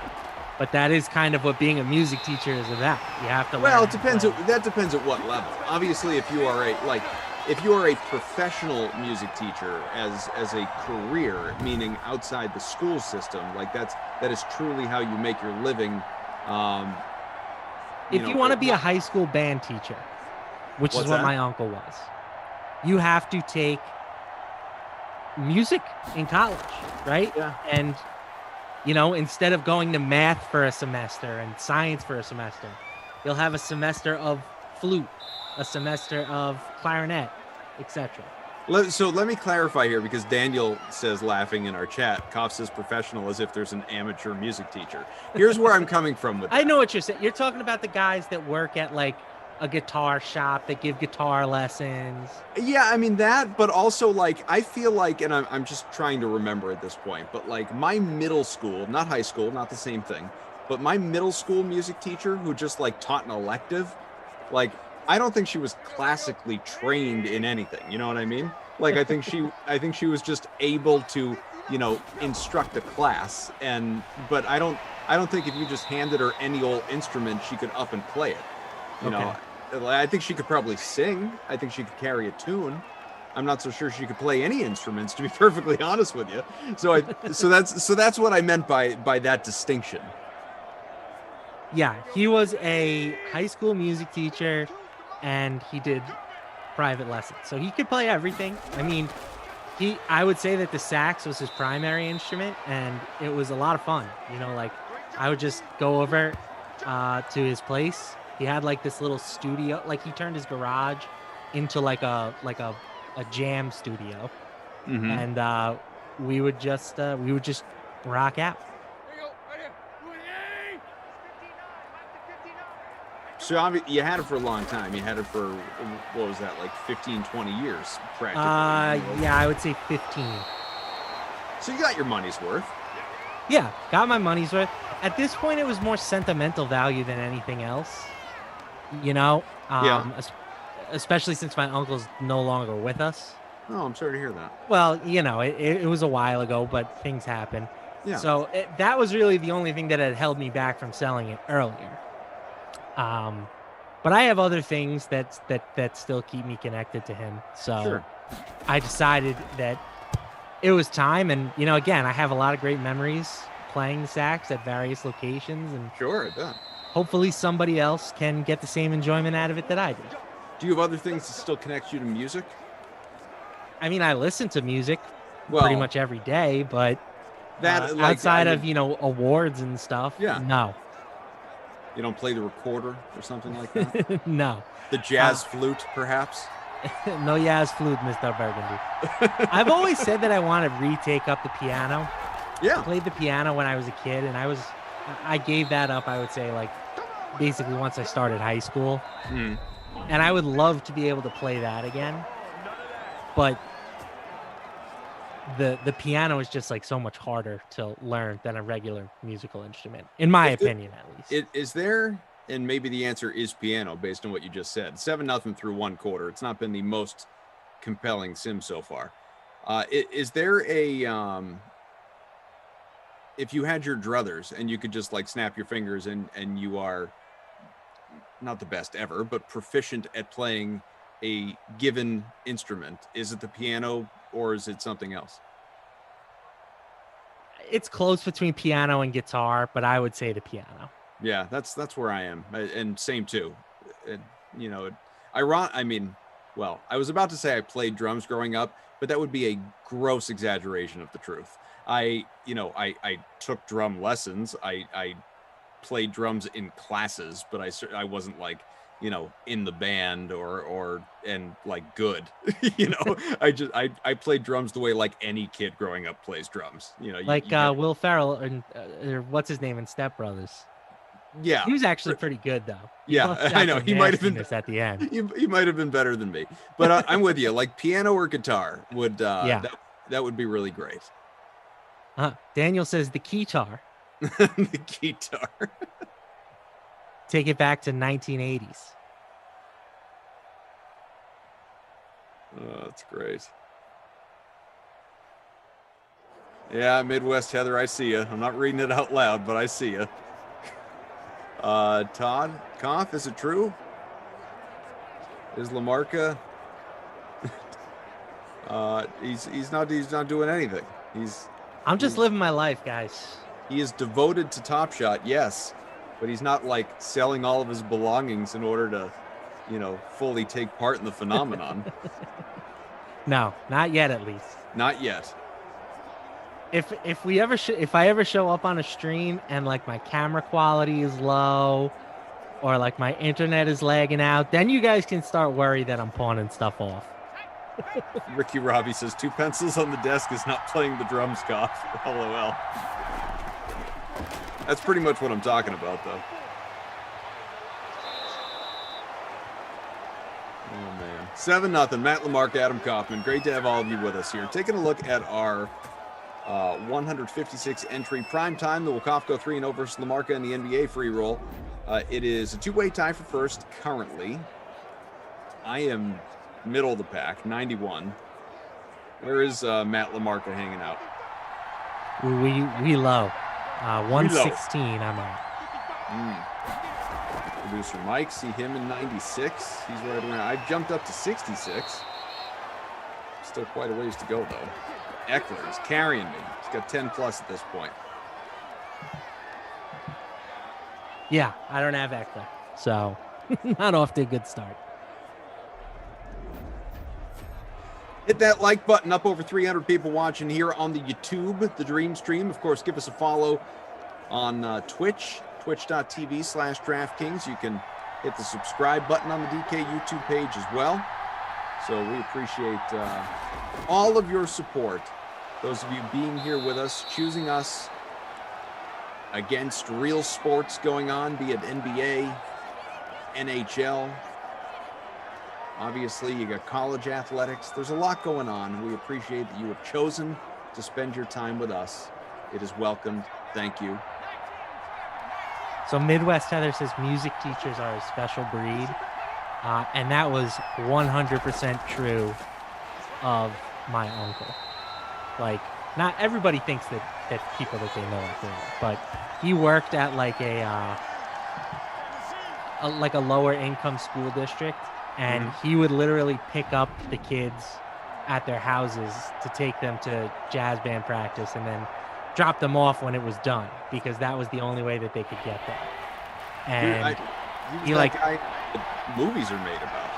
but that is kind of what being a music teacher is about. You have to learn. Well, it depends. That depends at what level. Obviously, if you are a professional music teacher as a career, meaning outside the school system, that is truly how you make your living. If you want to be a high school band teacher, which is what my uncle was, you have to take music in college, right? Yeah. And instead of going to math for a semester and science for a semester, you'll have a semester of flute, a semester of clarinet, etc. So let me clarify here, because Daniel says, laughing in our chat, Koff says professional as if there's an amateur music teacher. Here's where I'm coming from with that. I know what you're saying. You're talking about the guys that work at like a guitar shop that give guitar lessons. Yeah, I mean that, but also like I feel like, and I'm just trying to remember at this point, but like my middle school, not high school, not the same thing, but my middle school music teacher who just like taught an elective, like I don't think she was classically trained in anything. You know what I mean? Like I think she was just able to, you know, instruct a class. But I don't think if you just handed her any old instrument, she could up and play it. You know, I think she could probably sing. I think she could carry a tune. I'm not so sure she could play any instruments, to be perfectly honest with you. So that's what I meant by that distinction. Yeah, he was a high school music teacher, and he did private lessons, so he could play everything. I mean, I would say that the sax was his primary instrument, and it was a lot of fun. You know, like I would just go over to his place. He had like this little studio, like he turned his garage into like a jam studio, and we would just rock out. So you had it for a long time. You had it for, what was that, like 15, 20 years practically? Yeah, I would say 15. So you got your money's worth. Yeah, got my money's worth. At this point, it was more sentimental value than anything else. You know? Especially since my uncle's no longer with us. Oh, I'm sorry to hear that. Well, you know, it was a while ago, but things happen. Yeah. So that was really the only thing that had held me back from selling it earlier. But I have other things that still keep me connected to him. So Sure. I decided that it was time. And, you know, again, I have a lot of great memories playing the sax at various locations. And sure, it does. Hopefully somebody else can get the same enjoyment out of it that I did. Do you have other things that still connect you to music? I mean, I listen to music pretty much every day, but outside of, you know, awards and stuff, no. You don't play the recorder or something like that? No. The jazz flute, perhaps? No jazz flute, Mr. Burgundy. I've always said that I want to retake up the piano. Yeah. I played the piano when I was a kid, and I gave that up, I would say, like, basically once I started high school. Mm. And I would love to be able to play that again. But the piano is just like so much harder to learn than a regular musical instrument, in my opinion, at least. Is there, and maybe the answer is piano based on what you just said, 7-0 through one quarter. It's not been the most compelling sim so far. Is there a, if you had your druthers and you could just like snap your fingers and you are not the best ever, but proficient at playing a given instrument, is it the piano or is it something else? It's close between piano and guitar, but I would say the piano. Yeah, that's where I am, and same too. You know, I was about to say I played drums growing up, but that would be a gross exaggeration of the truth. I took drum lessons. I played drums in classes, but I wasn't like, you know, in the band or like good. You know, I played drums the way like any kid growing up plays drums. You know, like Will Ferrell and what's his name in Step Brothers. Yeah, he was actually pretty good though. I know he might have been at the end. He might have been better than me, but I'm with you. Like piano or guitar would that would be really great. Daniel says the guitar. The guitar. Take it back to 1980s. Oh, that's great. Yeah, Midwest Heather, I see you. I'm not reading it out loud, but I see you. Todd Koff, is it true? Is Lamarca? He's not doing anything. I'm just living my life, guys. He is devoted to Top Shot, yes, but he's not like selling all of his belongings in order to, you know, fully take part in the phenomenon. No, not yet, at least. Not yet. If I ever show up on a stream and like my camera quality is low or like my internet is lagging out, then you guys can start worrying that I'm pawning stuff off. Ricky Robbie says 2 pencils on the desk is not playing the drums, Goff. LOL. That's pretty much what I'm talking about, though. Oh, man. 7-0. Matt Lamarca, Adam Kaufman. Great to have all of you with us here. Taking a look at our 156 entry prime time, the Wakofko 3-0 versus Lamarca in the NBA free roll. It is a 2-way tie for first currently. I am middle of the pack, 91. Where is Matt Lamarca hanging out? We low. 116, I'm at. Producer Mike, see him in 96. He's right around. I've jumped up to 66. Still quite a ways to go, though. Eckler is carrying me. He's got 10 plus at this point. Yeah, I don't have Eckler, so not off to a good start. Hit that like button. Up over 300 people watching here on the YouTube, the Dream Stream. Of course, give us a follow on Twitch, twitch.tv/DraftKings. You can hit the subscribe button on the DK YouTube page as well. So we appreciate all of your support. Those of you being here with us, choosing us against real sports going on, be it NBA, NHL. Obviously, you got college athletics. There's a lot going on. We appreciate that you have chosen to spend your time with us. It is welcomed. Thank you. So Midwest Heather says music teachers are a special breed. And that was 100% true of my uncle. Like, not everybody thinks that people that they know are great, but he worked at like a lower income school district, and he would literally pick up the kids at their houses to take them to jazz band practice and then drop them off when it was done, because that was the only way that they could get there. And he like guy that movies are made about.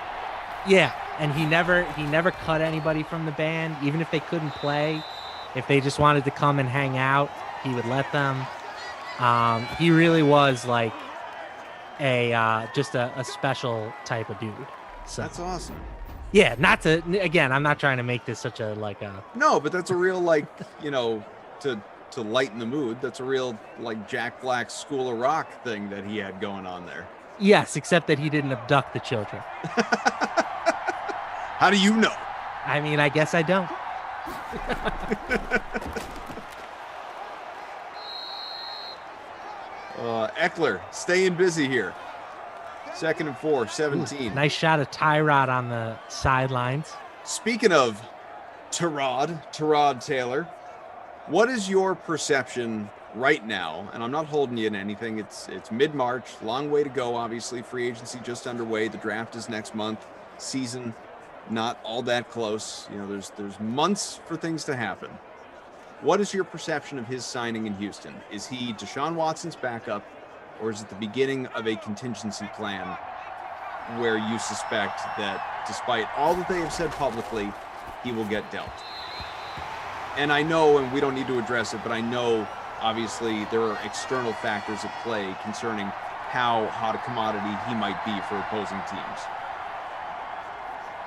Yeah, and he never cut anybody from the band, even if they couldn't play. If they just wanted to come and hang out, he would let them. He really was like just a special type of dude. So that's awesome. Yeah, I'm not trying to make this such a No, but that's a real to lighten the mood. That's a real like Jack Black's School of Rock thing that he had going on there. Yes, except that he didn't abduct the children. How do you know? I mean, I guess I don't. Eckler staying busy here. 2nd and 4, 17. Ooh, nice shot of Tyrod on the sidelines. Speaking of Tyrod Taylor, what is your perception right now? And I'm not holding you in anything. It's mid-March, long way to go. Obviously, free agency just underway. The draft is next month. Season not all that close. You know, there's months for things to happen. What is your perception of his signing in Houston? Is he Deshaun Watson's backup, or is it the beginning of a contingency plan where you suspect that despite all that they have said publicly, he will get dealt? And I know, and we don't need to address it, but I know obviously there are external factors at play concerning how hot a commodity he might be for opposing teams.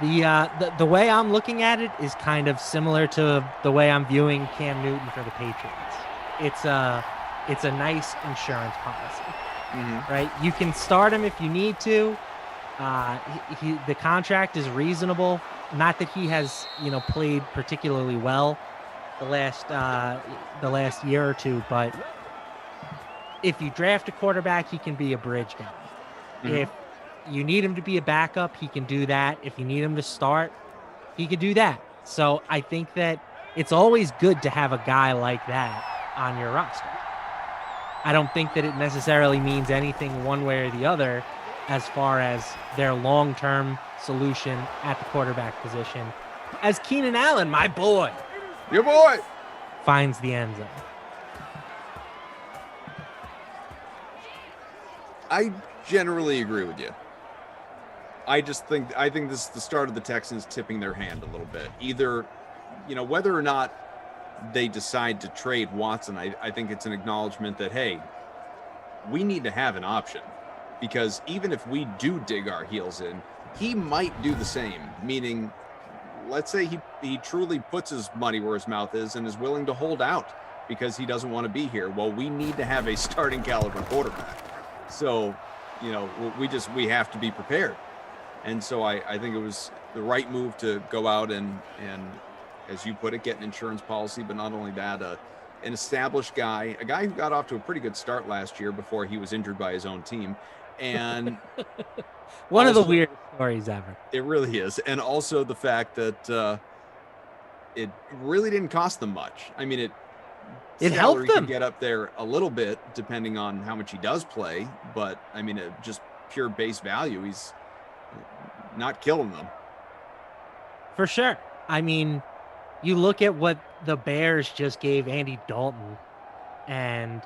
The way I'm looking at it is kind of similar to the way I'm viewing Cam Newton for the Patriots. It's a nice insurance policy, right? You can start him if you need to. The contract is reasonable. Not that he has played particularly well the last year or two, but if you draft a quarterback, he can be a bridge guy. If you need him to be a backup, he can do that. If you need him to start, he can do that. So I think that it's always good to have a guy like that on your roster. I don't think that it necessarily means anything one way or the other as far as their long-term solution at the quarterback position, as Keenan Allen, my boy, your boy, finds the end zone. I generally agree with you. I think this is the start of the Texans tipping their hand a little bit. Either, whether or not they decide to trade Watson, I think it's an acknowledgement that, hey, we need to have an option, because even if we do dig our heels in, he might do the same, meaning let's say he truly puts his money where his mouth is and is willing to hold out because he doesn't want to be here. Well, we need to have a starting caliber quarterback. So, you know, we have to be prepared. And so I think it was the right move to go out and as you put it, get an insurance policy, but not only that, an established guy, a guy who got off to a pretty good start last year before he was injured by his own team. And one of the weirdest stories ever. It really is. And also the fact that it really didn't cost them much. I mean, it helped them get up there a little bit depending on how much he does play, but I mean, just pure base value, he's not killing them. For sure. I mean, you look at what the Bears just gave Andy Dalton, and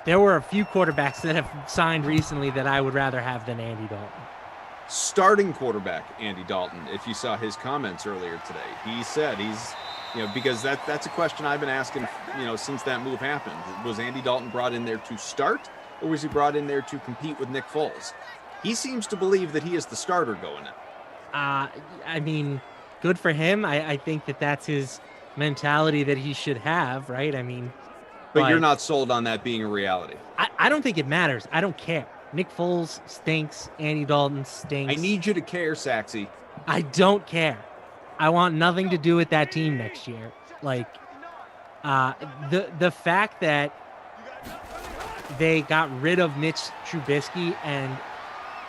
there were a few quarterbacks that have signed recently that I would rather have than Andy Dalton. Starting quarterback Andy Dalton, if you saw his comments earlier today, he said he's, you know, because that's a question I've been asking, you know, since that move happened. Was Andy Dalton brought in there to start, or was he brought in there to compete with Nick Foles? He seems to believe that he is the starter going in. I mean, good for him. I think that's his mentality that he should have, right? I mean, but you're not sold on that being a reality. I don't think it matters. I don't care. Nick Foles stinks. Andy Dalton stinks. I need you to care, Saxy. I don't care. I want nothing to do with that team next year. Like, the fact that they got rid of Mitch Trubisky and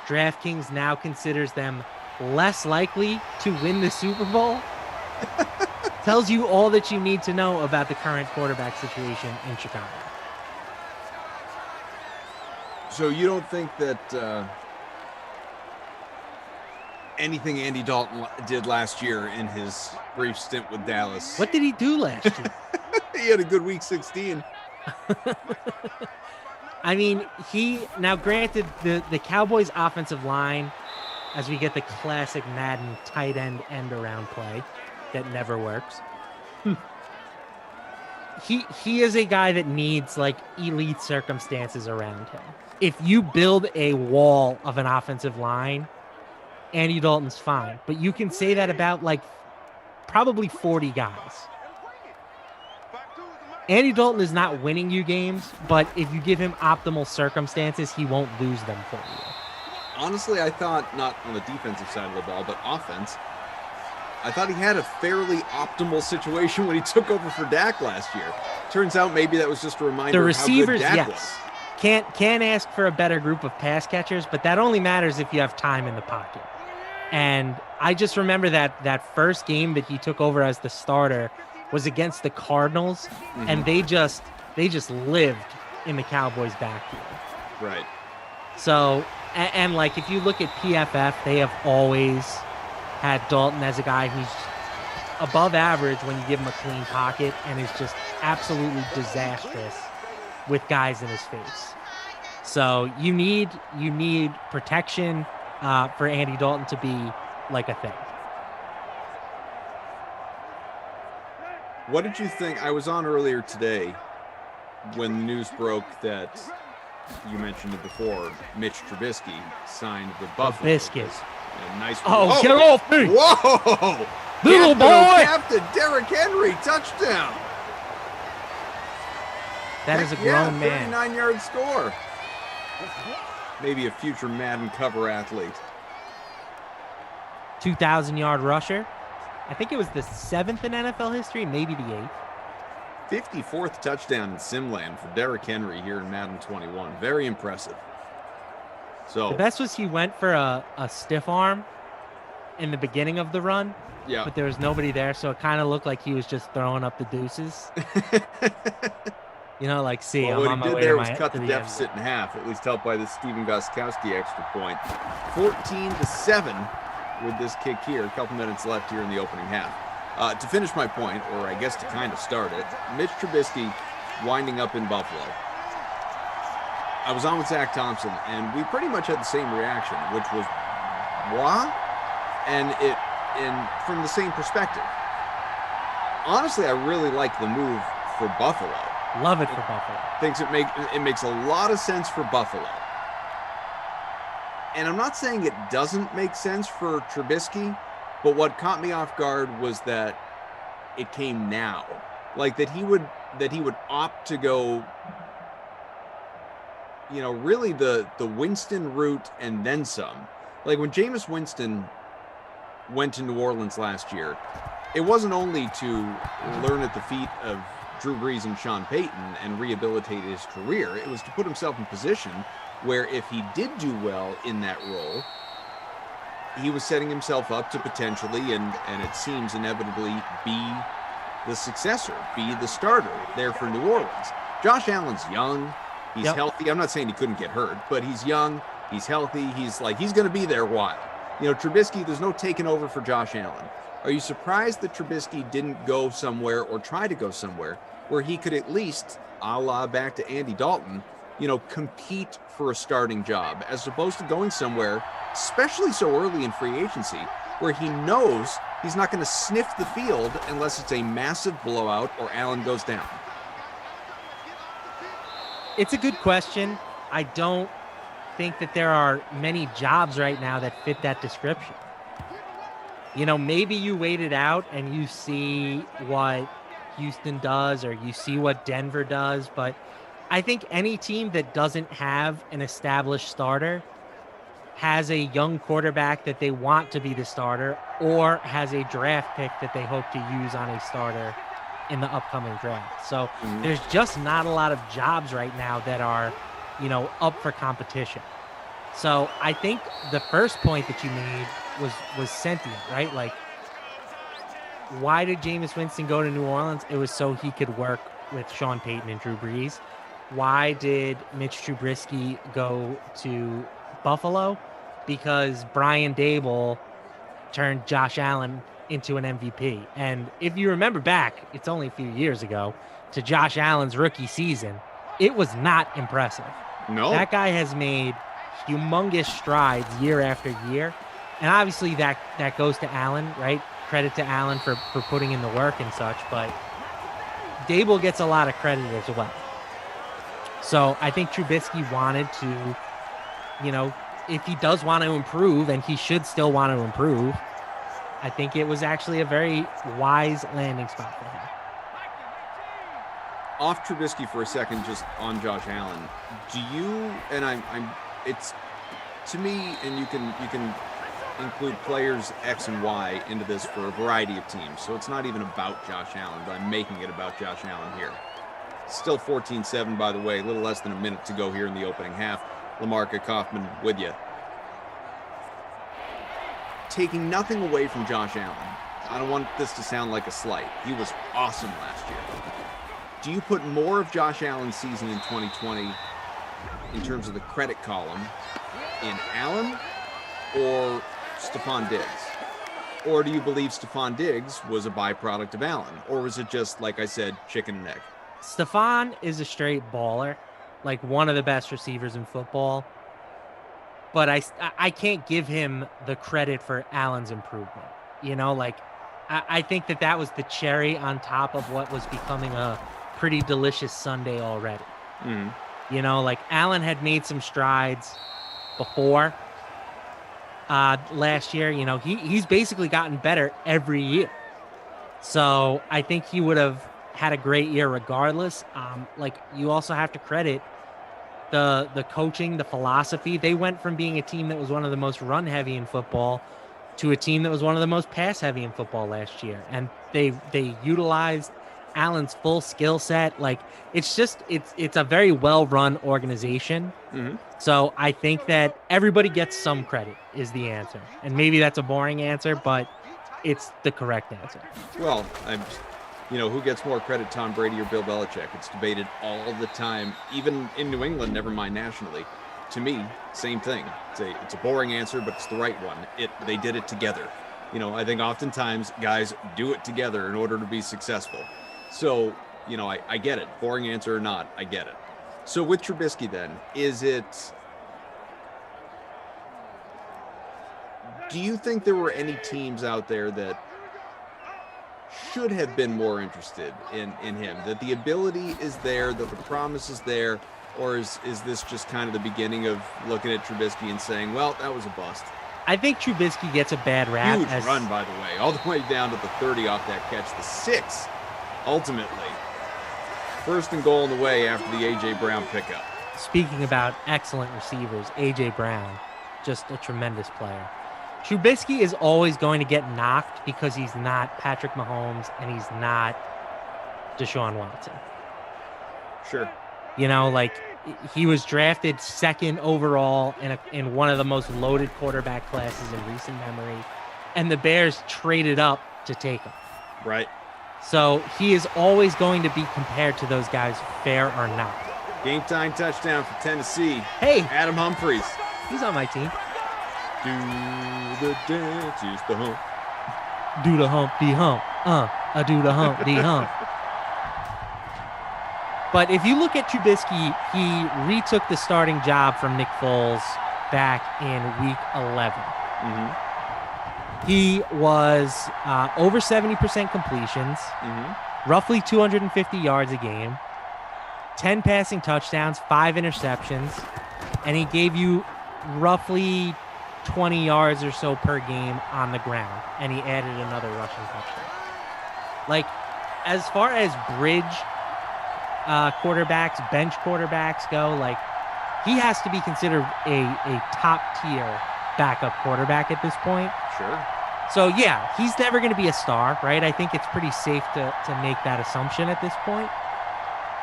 DraftKings now considers them less likely to win the Super Bowl tells you all that you need to know about the current quarterback situation in Chicago. So you don't think that anything Andy Dalton did last year in his brief stint with Dallas? What did he do last year? He had a good week 16. I mean, now granted, the Cowboys offensive line, as we get the classic Madden tight end around play that never works. He is a guy that needs like elite circumstances around him. If you build a wall of an offensive line, Andy Dalton's fine. But you can say that about like probably 40 guys. Andy Dalton is not winning you games, but if you give him optimal circumstances, he won't lose them for you. Honestly, I thought, not on the defensive side of the ball, but offense, I thought he had a fairly optimal situation when he took over for Dak last year. Turns out maybe that was just a reminder the receivers, of how good Dak yes. was. Can't ask for a better group of pass catchers, but that only matters if you have time in the pocket. And I just remember that first game that he took over as the starter was against the Cardinals, and they just lived in the Cowboys' backfield. Right. So, and like if you look at PFF, they have always had Dalton as a guy who's above average when you give him a clean pocket and is just absolutely disastrous with guys in his face. So you need protection for Andy Dalton to be like a thing. What did you think? I was on earlier today when the news broke that you mentioned it before. Mitch Trubisky signed with Buffalo. Biscuit. Nice. Oh, get off me! Whoa! Little boy! Captain Derrick Henry, touchdown! That is a grown man. 39-yard score. Maybe a future Madden cover athlete. 2,000-yard rusher. I think it was the 7th in NFL history, maybe the 8th. 54th touchdown in Simland for Derrick Henry here in Madden 21. Very impressive. So the best was he went for a stiff arm in the beginning of the run. Yeah. But there was nobody there, so it kind of looked like he was just throwing up the deuces. You know, like, see, well, I'm what on he my did way there to was my, cut to the the deficit in half, at least helped by the Steven Gostkowski extra point. 14-7 with this kick here. A couple minutes left here in the opening half. To finish my point, or I guess to kind of start it, Mitch Trubisky winding up in Buffalo. I was on with Zach Thompson, and we pretty much had the same reaction, which was, what? And from the same perspective. Honestly, I really like the move for Buffalo. Love it for Buffalo. Thinks it makes a lot of sense for Buffalo. And I'm not saying it doesn't make sense for Trubisky, But what caught me off guard was that it came now. Like that he would opt to go, really the Winston route and then some. Like when Jameis Winston went to New Orleans last year, it wasn't only to learn at the feet of Drew Brees and Sean Payton and rehabilitate his career. It was to put himself in position where if he did do well in that role, he was setting himself up to potentially, and it seems inevitably, be the successor, be the starter there for New Orleans. Josh Allen's young. He's healthy. I'm not saying he couldn't get hurt, but he's young. He's healthy. He's going to be there a while. Trubisky, there's no taking over for Josh Allen. Are you surprised that Trubisky didn't go somewhere or try to go somewhere where he could at least, a la back to Andy Dalton, compete for a starting job, as opposed to going somewhere, especially so early in free agency, where he knows he's not going to sniff the field unless it's a massive blowout or Allen goes down? It's a good question. I don't think that there are many jobs right now that fit that description. Maybe you wait it out and you see what Houston does or you see what Denver does, but I think any team that doesn't have an established starter has a young quarterback that they want to be the starter or has a draft pick that they hope to use on a starter in the upcoming draft. So there's just not a lot of jobs right now that are, up for competition. So I think the first point that you made was sentient, right? Like, why did Jameis Winston go to New Orleans? It was so he could work with Sean Payton and Drew Brees. Why did Mitch Trubisky go to Buffalo? Because Brian Daboll turned Josh Allen into an MVP. And if you remember back, it's only a few years ago, to Josh Allen's rookie season, it was not impressive. No. That guy has made humongous strides year after year. And obviously that goes to Allen, right? Credit to Allen for putting in the work and such, but Daboll gets a lot of credit as well. So I think Trubisky wanted to, if he does want to improve, and he should still want to improve, I think it was actually a very wise landing spot for him. Off Trubisky for a second, just on Josh Allen. Do you, and it's to me, and you can include players X and Y into this for a variety of teams. So it's not even about Josh Allen, but I'm making it about Josh Allen here. Still 14-7, by the way, a little less than a minute to go here in the opening half. Lamarca, Kaufman with you. Taking nothing away from Josh Allen, I don't want this to sound like a slight. He was awesome last year. Do you put more of Josh Allen's season in 2020 in terms of the credit column in Allen or Stephon Diggs? Or do you believe Stephon Diggs was a byproduct of Allen? Or was it just, like I said, chicken and egg? Stephon is a straight baller, like one of the best receivers in football. But I can't give him the credit for Allen's improvement. I think that was the cherry on top of what was becoming a pretty delicious sundae already. Allen had made some strides before last year. He's basically gotten better every year. So I think he would have had a great year regardless. You also have to credit the coaching, the philosophy. They went from being a team that was one of the most run heavy in football to a team that was one of the most pass heavy in football last year. And they utilized Allen's full skill set. It's a very well run organization. So I think that everybody gets some credit is the answer. And maybe that's a boring answer, but it's the correct answer. Well, who gets more credit, Tom Brady or Bill Belichick? It's debated all the time, even in New England, never mind nationally. To me, same thing. It's a boring answer, but it's the right one. They did it together. I think oftentimes guys do it together in order to be successful. So, I get it. Boring answer or not, I get it. So with Trubisky then, do you think there were any teams out there that should have been more interested in him, that the ability is there, that the promise is there, or is this just kind of the beginning of looking at Trubisky and saying, well, that was a bust? I think Trubisky gets a bad rap. Huge run, by the way, all the way down to the 30 off that catch. The 6, ultimately. First and goal in the way after the A.J. Brown pickup. Speaking about excellent receivers, A.J. Brown, just a tremendous player. Trubisky is always going to get knocked because he's not Patrick Mahomes and he's not Deshaun Watson. Sure. You know, like, he was drafted 2nd overall in one of the most loaded quarterback classes in recent memory, and the Bears traded up to take him. Right. So he is always going to be compared to those guys, fair or not. Game time touchdown for Tennessee. Hey, Adam Humphries. He's on my team. Do the dance, use the hump. Do the hump, the hump. I do the hump, the hump. But if you look at Trubisky, he retook the starting job from Nick Foles back in week 11. Mm-hmm. He was over 70% completions, roughly 250 yards a game, 10 passing touchdowns, 5 interceptions, and he gave you roughly 20 yards or so per game on the ground, and he added another rushing touchdown. Like, as far as bridge quarterbacks, bench quarterbacks go, like, he has to be considered a top-tier backup quarterback at this point. Sure. So, yeah, he's never going to be a star, right? I think it's pretty safe to make that assumption at this point.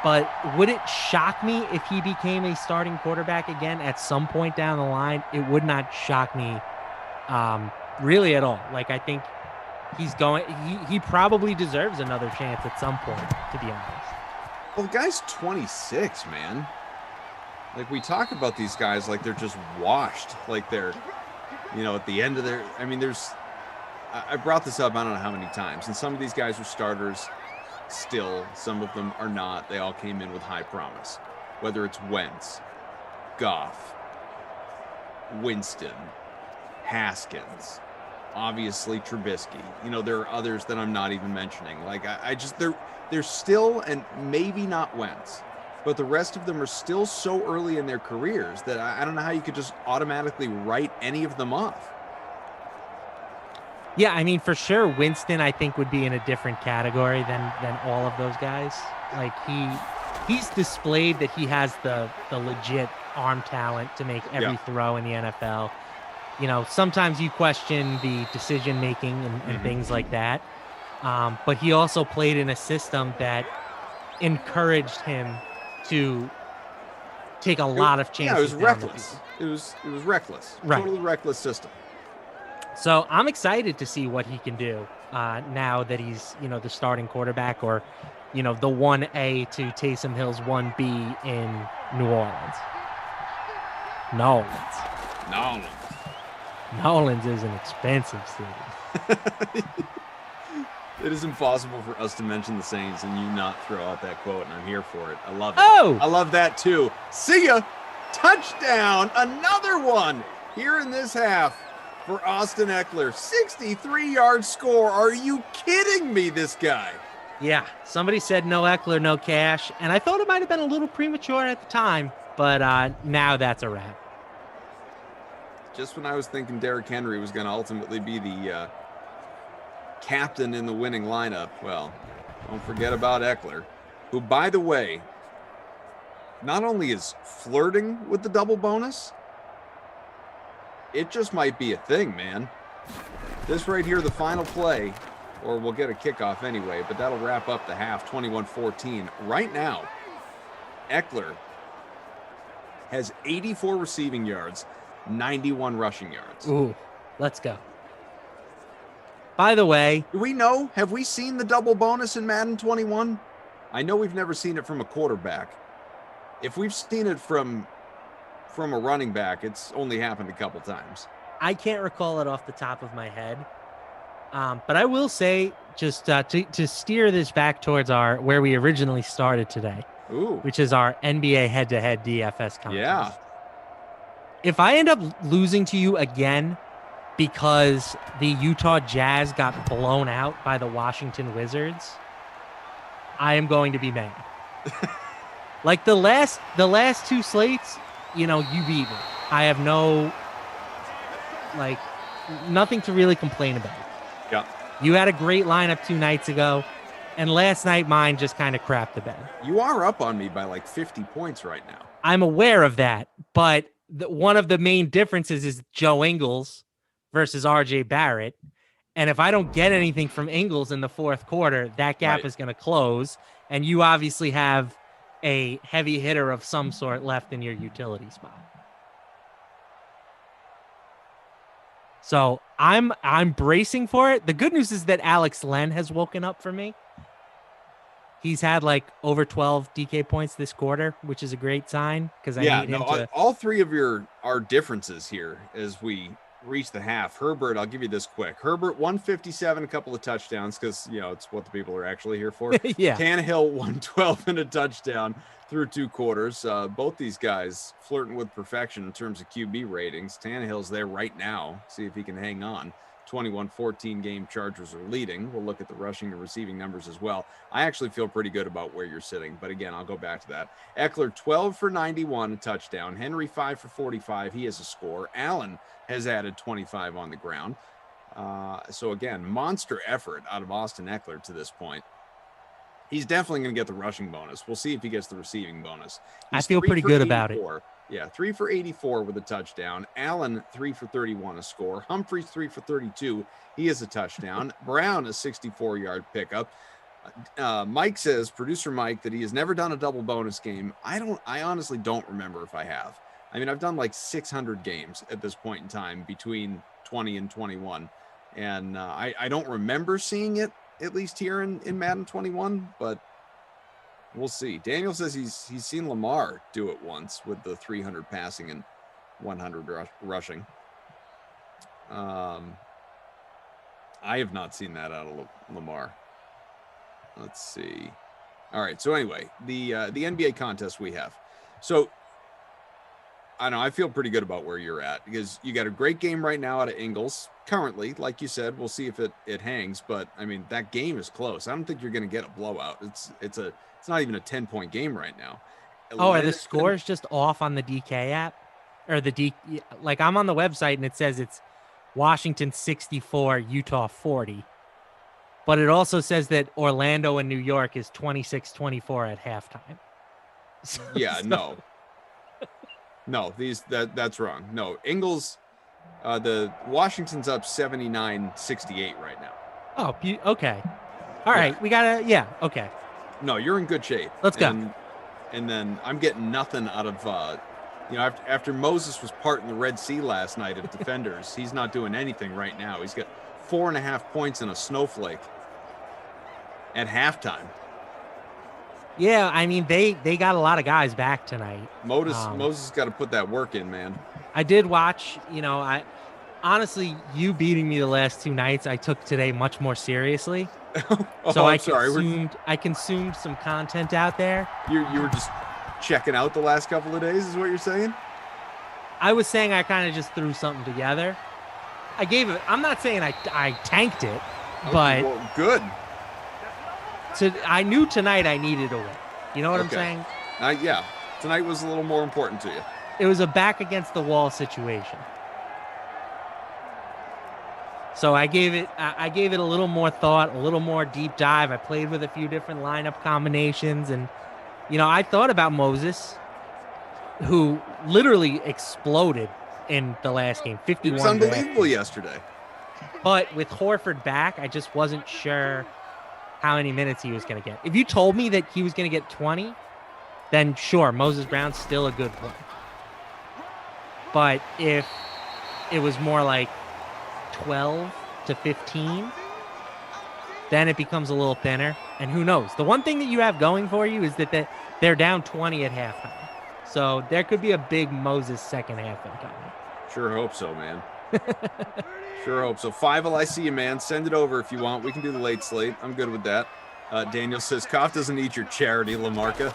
But would it shock me if he became a starting quarterback again at some point down the line? It would not shock me really at all. Like, I think he probably deserves another chance at some point, to be honest. Well, the guy's 26, man. Like, we talk about these guys like they're just washed. Like they're, at the end of their... I mean, I brought this up I don't know how many times. And some of these guys are starters still. Some of them are not. They all came in with high promise. Whether it's Wentz, Goff, Winston, Haskins, obviously Trubisky. There are others that I'm not even mentioning. Like, they're still, and maybe not Wentz, but the rest of them are still so early in their careers that I don't know how you could just automatically write any of them off. Yeah, I mean, for sure, Winston, I think, would be in a different category than all of those guys. Like, he's displayed that he has the legit arm talent to make every throw in the NFL. Sometimes you question the decision-making and things like that. But he also played in a system that encouraged him to take a lot of chances. Yeah, it was reckless. It was reckless. Right. Totally reckless system. So I'm excited to see what he can do now that he's, the starting quarterback, or, the 1A to Taysom Hill's 1B in New Orleans. Nolans is an expensive city. It is impossible for us to mention the Saints and you not throw out that quote, and I'm here for it. I love it. Oh! I love that too. See ya! Touchdown! Another one here in this half for Austin Eckler. 63-yard score. Are you kidding me, this guy? Yeah, somebody said no Eckler, no cash, and I thought it might have been a little premature at the time, but now that's a wrap. Just when I was thinking Derrick Henry was going to ultimately be the captain in the winning lineup, well, don't forget about Eckler, who, by the way, not only is flirting with the double bonus, it just might be a thing, man. This right here, the final play, or we'll get a kickoff anyway, but that'll wrap up the half, 21-14. Right now, Eckler has 84 receiving yards, 91 rushing yards. Ooh, let's go. By the way, do we know? Have we seen the double bonus in Madden 21? I know we've never seen it from a quarterback. If we've seen it from a running back, it's only happened a couple times. I can't recall it off the top of my head. But I will say, just to steer this back towards where we originally started today, which is our NBA head-to-head DFS contest. Yeah. If I end up losing to you again because the Utah Jazz got blown out by the Washington Wizards, I am going to be mad. Like the last two slates, you beat me. I have no, nothing to really complain about. Yeah. You had a great lineup 2 nights ago, and last night mine just kind of crapped the bed. You are up on me by like 50 points right now. I'm aware of that, but one of the main differences is Joe Ingles versus RJ Barrett. And if I don't get anything from Ingles in the fourth quarter, that gap is going to close. And you obviously have a heavy hitter of some sort left in your utility spot. So I'm bracing for it. The good news is that Alex Len has woken up for me. He's had like over 12 DK points this quarter, which is a great sign because I need him to. All three of our differences here as we reach the half. Herbert, I'll give you this quick. Herbert 157, a couple of touchdowns because it's what the people are actually here for. Yeah. Tannehill 112 and a touchdown through 2 quarters. Both these guys flirting with perfection in terms of QB ratings. Tannehill's there right now. See if he can hang on. 21-14 game Chargers are leading. We'll look at the rushing and receiving numbers as well. I actually feel pretty good about where you're sitting, but again, I'll go back to that. Eckler 12 for 91, a touchdown. Henry 5 for 45. He has a score. Allen has added 25 on the ground. So again, monster effort out of Austin Eckler to this point. He's definitely going to get the rushing bonus. We'll see if he gets the receiving bonus. I feel pretty good about it. Yeah, 3 for 84 with a touchdown. Allen, 3 for 31, a score. Humphries, 3 for 32. He has a touchdown. Brown, a 64-yard pickup. Mike says, producer Mike, that he has never done a double bonus game. I honestly don't remember if I have. I mean, I've done like 600 games at this point in time between 20 and 21. And I don't remember seeing it, at least here in Madden 21, but we'll see. Daniel says he's seen Lamar do it once with the 300 passing and 100 rushing. I have not seen that out of Lamar. Let's see. All right. So anyway, the NBA contest we have. So I know I feel pretty good about where you're at because you got a great game right now out of Ingles. Currently, like you said, we'll see if it hangs. But I mean, that game is close. I don't think you're going to get a blowout. It's not even a 10-point game right now. Oh, are the scores just off on the DK app? Or like I'm on the website and it says it's Washington 64, Utah 40. But it also says that Orlando and New York is 26-24 at halftime. Yeah, no. No, that's wrong. No, Ingles, the Washington's up 79-68 right now. Oh, okay. All right, okay. No, you're in good shape. Let's go. And then I'm getting nothing out of, after Moses was parting the Red Sea last night of defenders, he's not doing anything right now. He's got 4.5 points in a snowflake at halftime. Yeah, I mean, they got a lot of guys back tonight. Moses got to put that work in, man. I did watch, honestly, you beating me the last 2 nights, I took today much more seriously. So I consumed some content out there. You were just checking out the last couple of days is what you're saying? I was saying I kind of just threw something together. I'm not saying I tanked it, but well, good. I knew tonight I needed a win. You know what I'm saying? Yeah. Tonight was a little more important to you. It was a back against the wall situation. So I gave it a little more thought, a little more deep dive. I played with a few different lineup combinations, and I thought about Moses, who literally exploded in the last game. 51. It was unbelievable yesterday. But with Horford back, I just wasn't sure how many minutes he was going to get. If you told me that he was going to get 20, then sure, Moses Brown's still a good play. But if it was more like 12 to 15, then it becomes a little thinner. And who knows? The one thing that you have going for you is that they're down 20 at halftime. So there could be a big Moses second half incoming. Sure hope so, man. Sure hope so. Fievel, I see you, man. Send it over if you want. We can do the late slate. I'm good with that. Daniel says, Koff doesn't need your charity, Lamarca.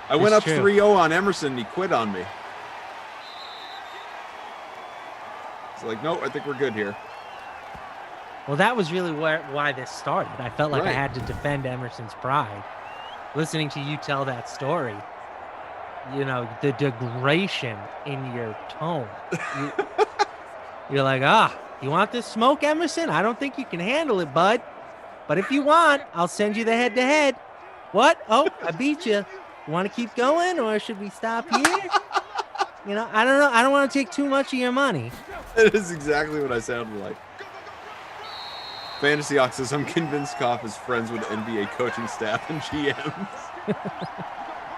I went up 3-0 on Emerson, and he quit on me. It's like, no, I think we're good here. Well, that was really why this started. I felt like I had to defend Emerson's pride. Listening to you tell that story, the degradation in your tone. You're like, you want this smoke, Emerson? I don't think you can handle it, bud. But if you want, I'll send you the head-to-head. What? Oh, I beat you. You want to keep going, or should we stop here? I don't know. I don't want to take too much of your money. That is exactly what I sounded like. Fantasy Ox says, I'm convinced Koff is friends with NBA coaching staff and GMs.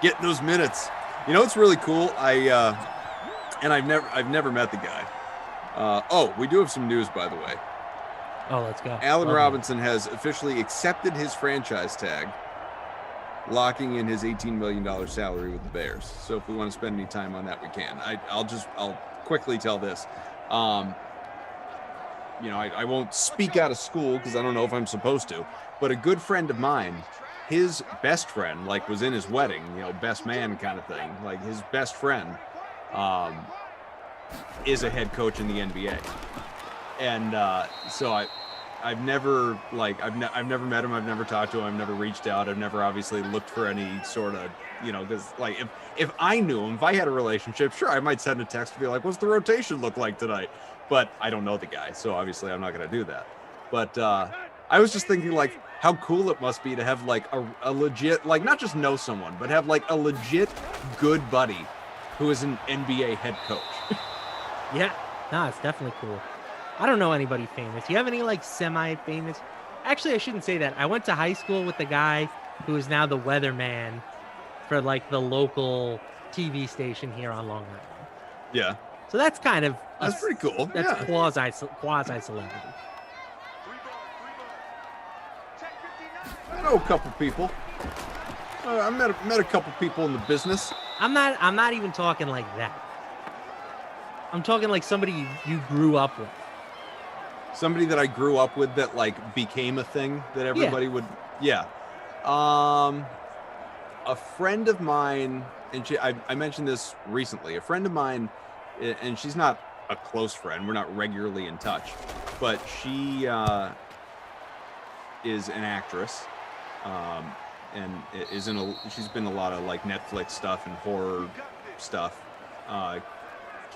Getting those minutes. You know what's really cool? I've never met the guy. We do have some news, by the way. Oh, let's go. Allen Robinson has officially accepted his franchise tag, locking in his $18 million salary with the Bears. So if we want to spend any time on that, we can. I'll quickly tell this. I won't speak out of school because I don't know if I'm supposed to, but a good friend of mine, his best friend, was in his wedding, best man kind of thing. Like his best friend is a head coach in the NBA. And so I've never I've never met him. I've never talked to him. I've never reached out. I've never obviously looked for any sort of, because if I knew him, if I had a relationship, sure, I might send a text to be like, what's the rotation look like tonight? But I don't know the guy. So obviously I'm not going to do that. But I was just thinking how cool it must be to have a legit, not just know someone, but have a legit good buddy who is an NBA head coach. Yeah, no, it's definitely cool. I don't know anybody famous. You have any semi-famous? Actually, I shouldn't say that. I went to high school with the guy who is now the weatherman for the local TV station here on Long Island. Yeah. So that's kind that's pretty cool. That's quasi celebrity. I know a couple people. I met a couple people in the business. I'm not even talking like that. I'm talking somebody you grew up with. Somebody that I grew up with that became a thing that everybody would. Yeah. A friend of mine, and I mentioned this recently. A friend of mine, and she's not a close friend. We're not regularly in touch, but she is an actress, and she's been in a lot of Netflix stuff and horror stuff.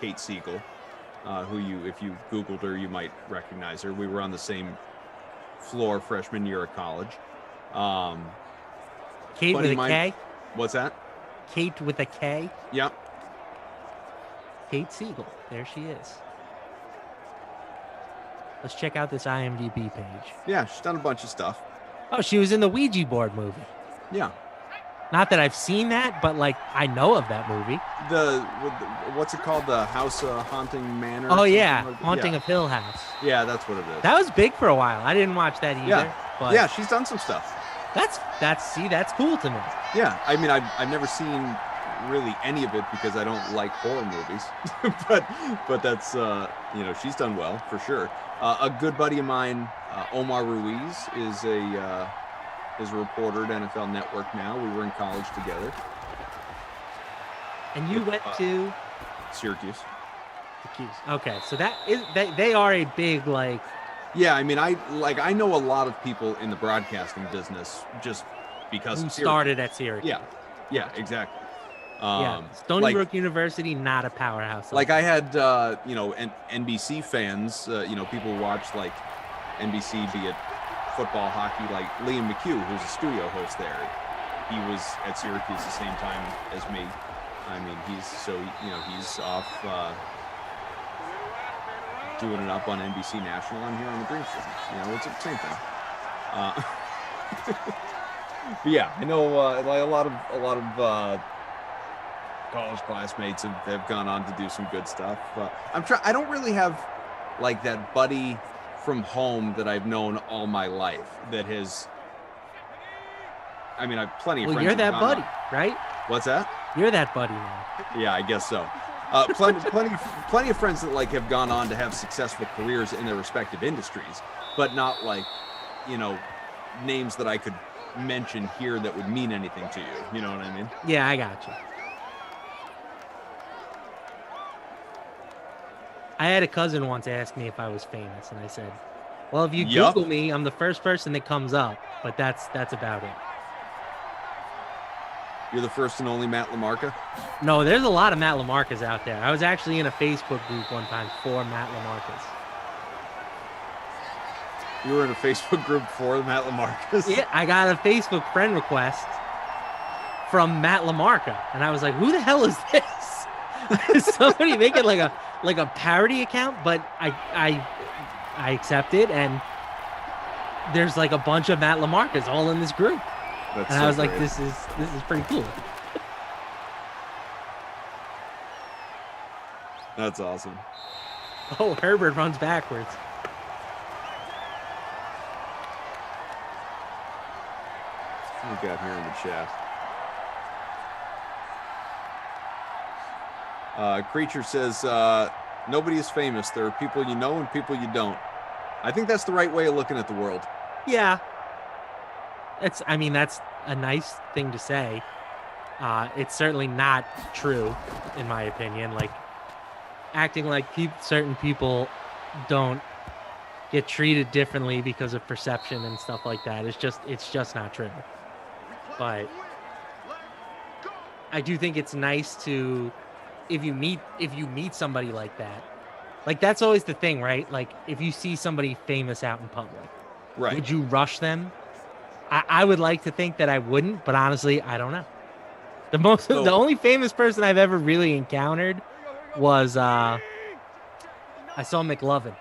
Kate Siegel. Who if you Googled her, you might recognize her. We were on the same floor freshman year of college. Kate with a K? What's that? Kate with a K? Yep. Kate Siegel. There she is. Let's check out this IMDb page. Yeah, she's done a bunch of stuff. Oh, she was in the Ouija board movie. Yeah. Not that I've seen that, but I know of that movie. What's it called? The House Haunting Manor? Oh yeah, Haunting of Hill House. Yeah, that's what it is. That was big for a while. I didn't watch that either. Yeah, but yeah, she's done some stuff. That's cool to me. Yeah, I mean, I've never seen really any of it because I don't like horror movies, but that's she's done well for sure. A good buddy of mine, Omar Ruiz, is a reporter at NFL Network now. We were in college together. And you went to Syracuse. Okay, so they are a big Yeah, I mean, I know a lot of people in the broadcasting business just because who started at Syracuse. Yeah, exactly. Stony Brook University, not a powerhouse. I had NBC fans, people who watch NBC, be it football, hockey, Liam McHugh, who's a studio host there. He was at Syracuse the same time as me. I mean, he's off doing it up on NBC National. I'm here on the Green Stream. It's the same thing. But yeah, I know a lot of college classmates have gone on to do some good stuff. I don't really have that buddy from home that I've known all my life that has. I mean, I've plenty of friends. Well, you're that buddy, right? What's that? You're that buddy now. Yeah, I guess so. Plenty of friends that have gone on to have successful careers in their respective industries, but not names that I could mention here that would mean anything to you. You know what I mean? Yeah, I got you. I had a cousin once ask me if I was famous, and I said, well, if you Google me, I'm the first person that comes up, but that's about it. You're the first and only Matt LaMarca? No, there's a lot of Matt LaMarcas out there. I was actually in a Facebook group one time for Matt LaMarcas. You were in a Facebook group for Matt LaMarcas? Yeah, I got a Facebook friend request from Matt LaMarca, and I was like, "Who the hell is this?" Is somebody making like a parody account? But I accepted, and there's like a bunch of Matt LaMarcas all in this group. That's and so I was great. like, this is pretty cool. That's awesome. Oh, Herbert runs backwards. What we got here in the chat? Creature says, nobody is famous. There are people you know and people you don't. I think that's the right way of looking at the world. Yeah. That's a nice thing to say. It's certainly not true, in my opinion. Like, acting like certain people don't get treated differently because of perception and stuff like that. It's just not true. But I do think it's nice to, if you meet somebody like that, like that's always the thing, right? Like if you see somebody famous out in public, right? Would you rush them? I would like to think that I wouldn't, but honestly, I don't know. The only famous person I've ever really encountered was I saw McLovin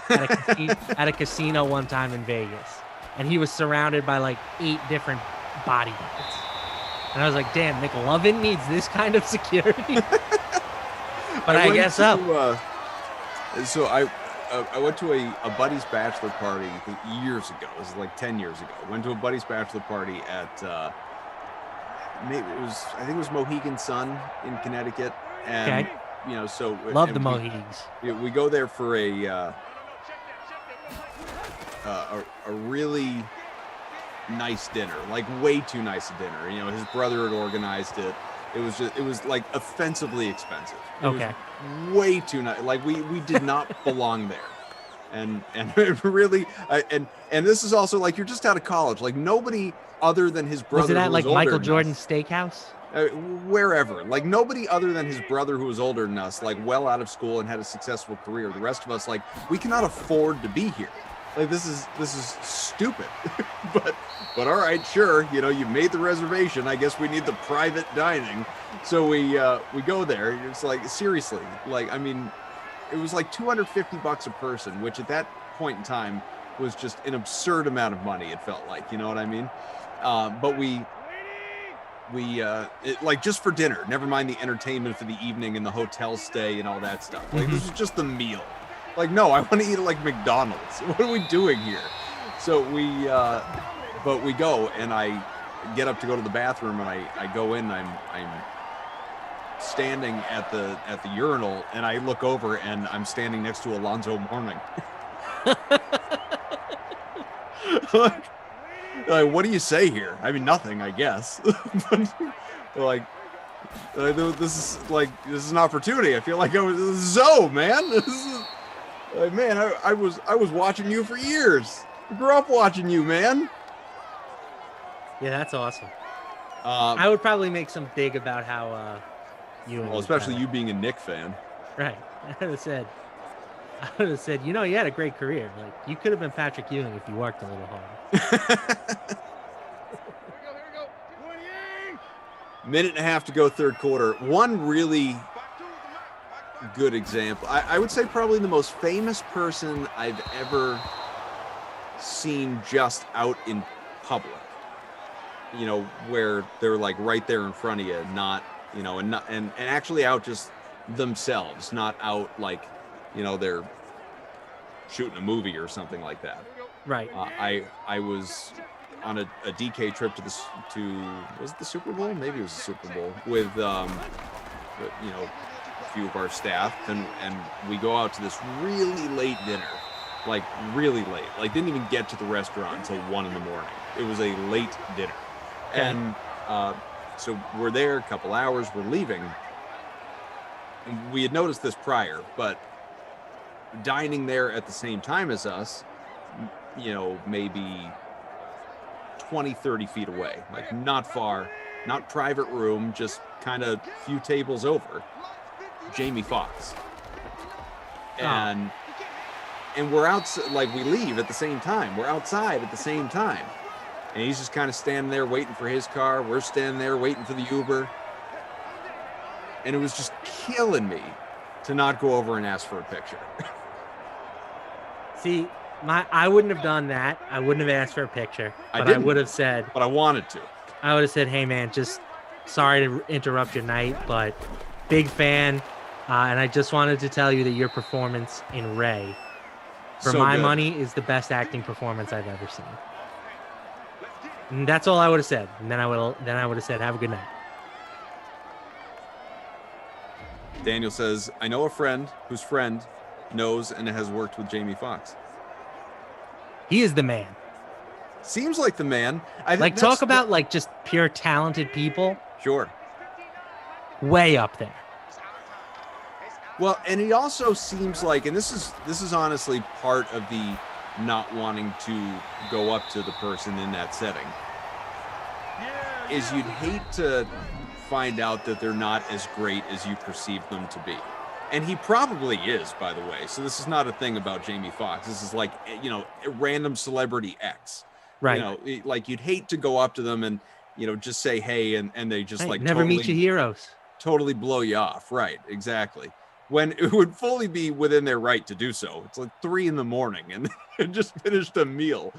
at a casino one time in Vegas, and he was surrounded by like 8 different bodyguards, and I was like, "Damn, McLovin needs this kind of security." But I guess so. So I went to a buddy's bachelor party years ago. This is like 10 years ago. Went to a buddy's bachelor party at I think it was Mohegan Sun in Connecticut, and okay. You know, so love the Mohegans. We go there for a really nice dinner, like way too nice a dinner. You know, his brother had organized it. It was like offensively expensive. It okay. was way too nice. Like we did not belong there. And it really, and this is also like, you're just out of college. Like nobody other than his brother. Was it at like older Michael than Jordan's us, steakhouse? wherever, like nobody other than his brother who was older than us, like well out of school and had a successful career. The rest of us, like, we cannot afford to be here. Like this is stupid. but all right, sure. You know, you've made the reservation. I guess we need the private dining. So we go there. It's like, seriously, like, I mean, it was like $250 a person, which at that point in time was just an absurd amount of money. It felt like, you know what I mean? But we like just for dinner, never mind the entertainment for the evening and the hotel stay and all that stuff. Like this is just the meal. Like, no, I want to eat at like McDonald's. What are we doing here? So but we go, and I get up to go to the bathroom, and I go in, and I'm standing at the urinal, and I look over, and I'm standing next to Alonzo Mourning. Like, what do you say here? I mean, nothing, I guess. But, this is an opportunity. I feel like I was Zoe, man. This is, like, man, I was watching you for years. I grew up watching you, man. Yeah, that's awesome. I would probably make some dig about how you. Well, especially you being a Knick fan. Right. I would have said, you know, you had a great career. Like, you could have been Patrick Ewing if you worked a little harder. Minute and a half to go, third quarter. One really good example. I would say probably the most famous person I've ever seen just out in public. You know, where they're like right there in front of you, not, you know, and actually out just themselves, not out like, you know, they're shooting a movie or something like that. Right. I was on a DK trip was it the Super Bowl? Maybe it was the Super Bowl with you know, a few of our staff, and we go out to this really late dinner, like really late, like didn't even get to the restaurant until 1 a.m. It was a late dinner. Okay. And so we're there a couple hours, we're leaving. We had noticed this prior, but dining there at the same time as us, you know, maybe 20, 30 feet away, like not far, not private room, just kind of few tables over, Jamie Foxx. And we're outside, like we leave at the same time. We're outside at the same time. And he's just kind of standing there waiting for his car. We're standing there waiting for the Uber. And it was just killing me to not go over and ask for a picture. See, I wouldn't have done that. I wouldn't have asked for a picture. But I would have said. But I wanted to. I would have said, hey, man, just sorry to interrupt your night, but big fan. And I just wanted to tell you that your performance in Ray, for my money, is the best acting performance I've ever seen. And that's all I would have said. And then I would have said, have a good night. Daniel says, I know a friend whose friend knows and has worked with Jamie Foxx. He is the man. Seems like the man. Like, talk about like just pure talented people. Sure. Way up there. Well, and he also seems like, and this is honestly part of the not wanting to go up to the person in that setting, is you'd hate to find out that they're not as great as you perceive them to be. And he probably is, by the way. So this is not a thing about Jamie Foxx. This is like, you know, a random celebrity X. Right. You know, like you'd hate to go up to them and, you know, just say, hey, and they just like never meet your heroes. Totally blow you off. Right. Exactly. When it would fully be within their right to do so. It's like 3 a.m. and they just finished a meal.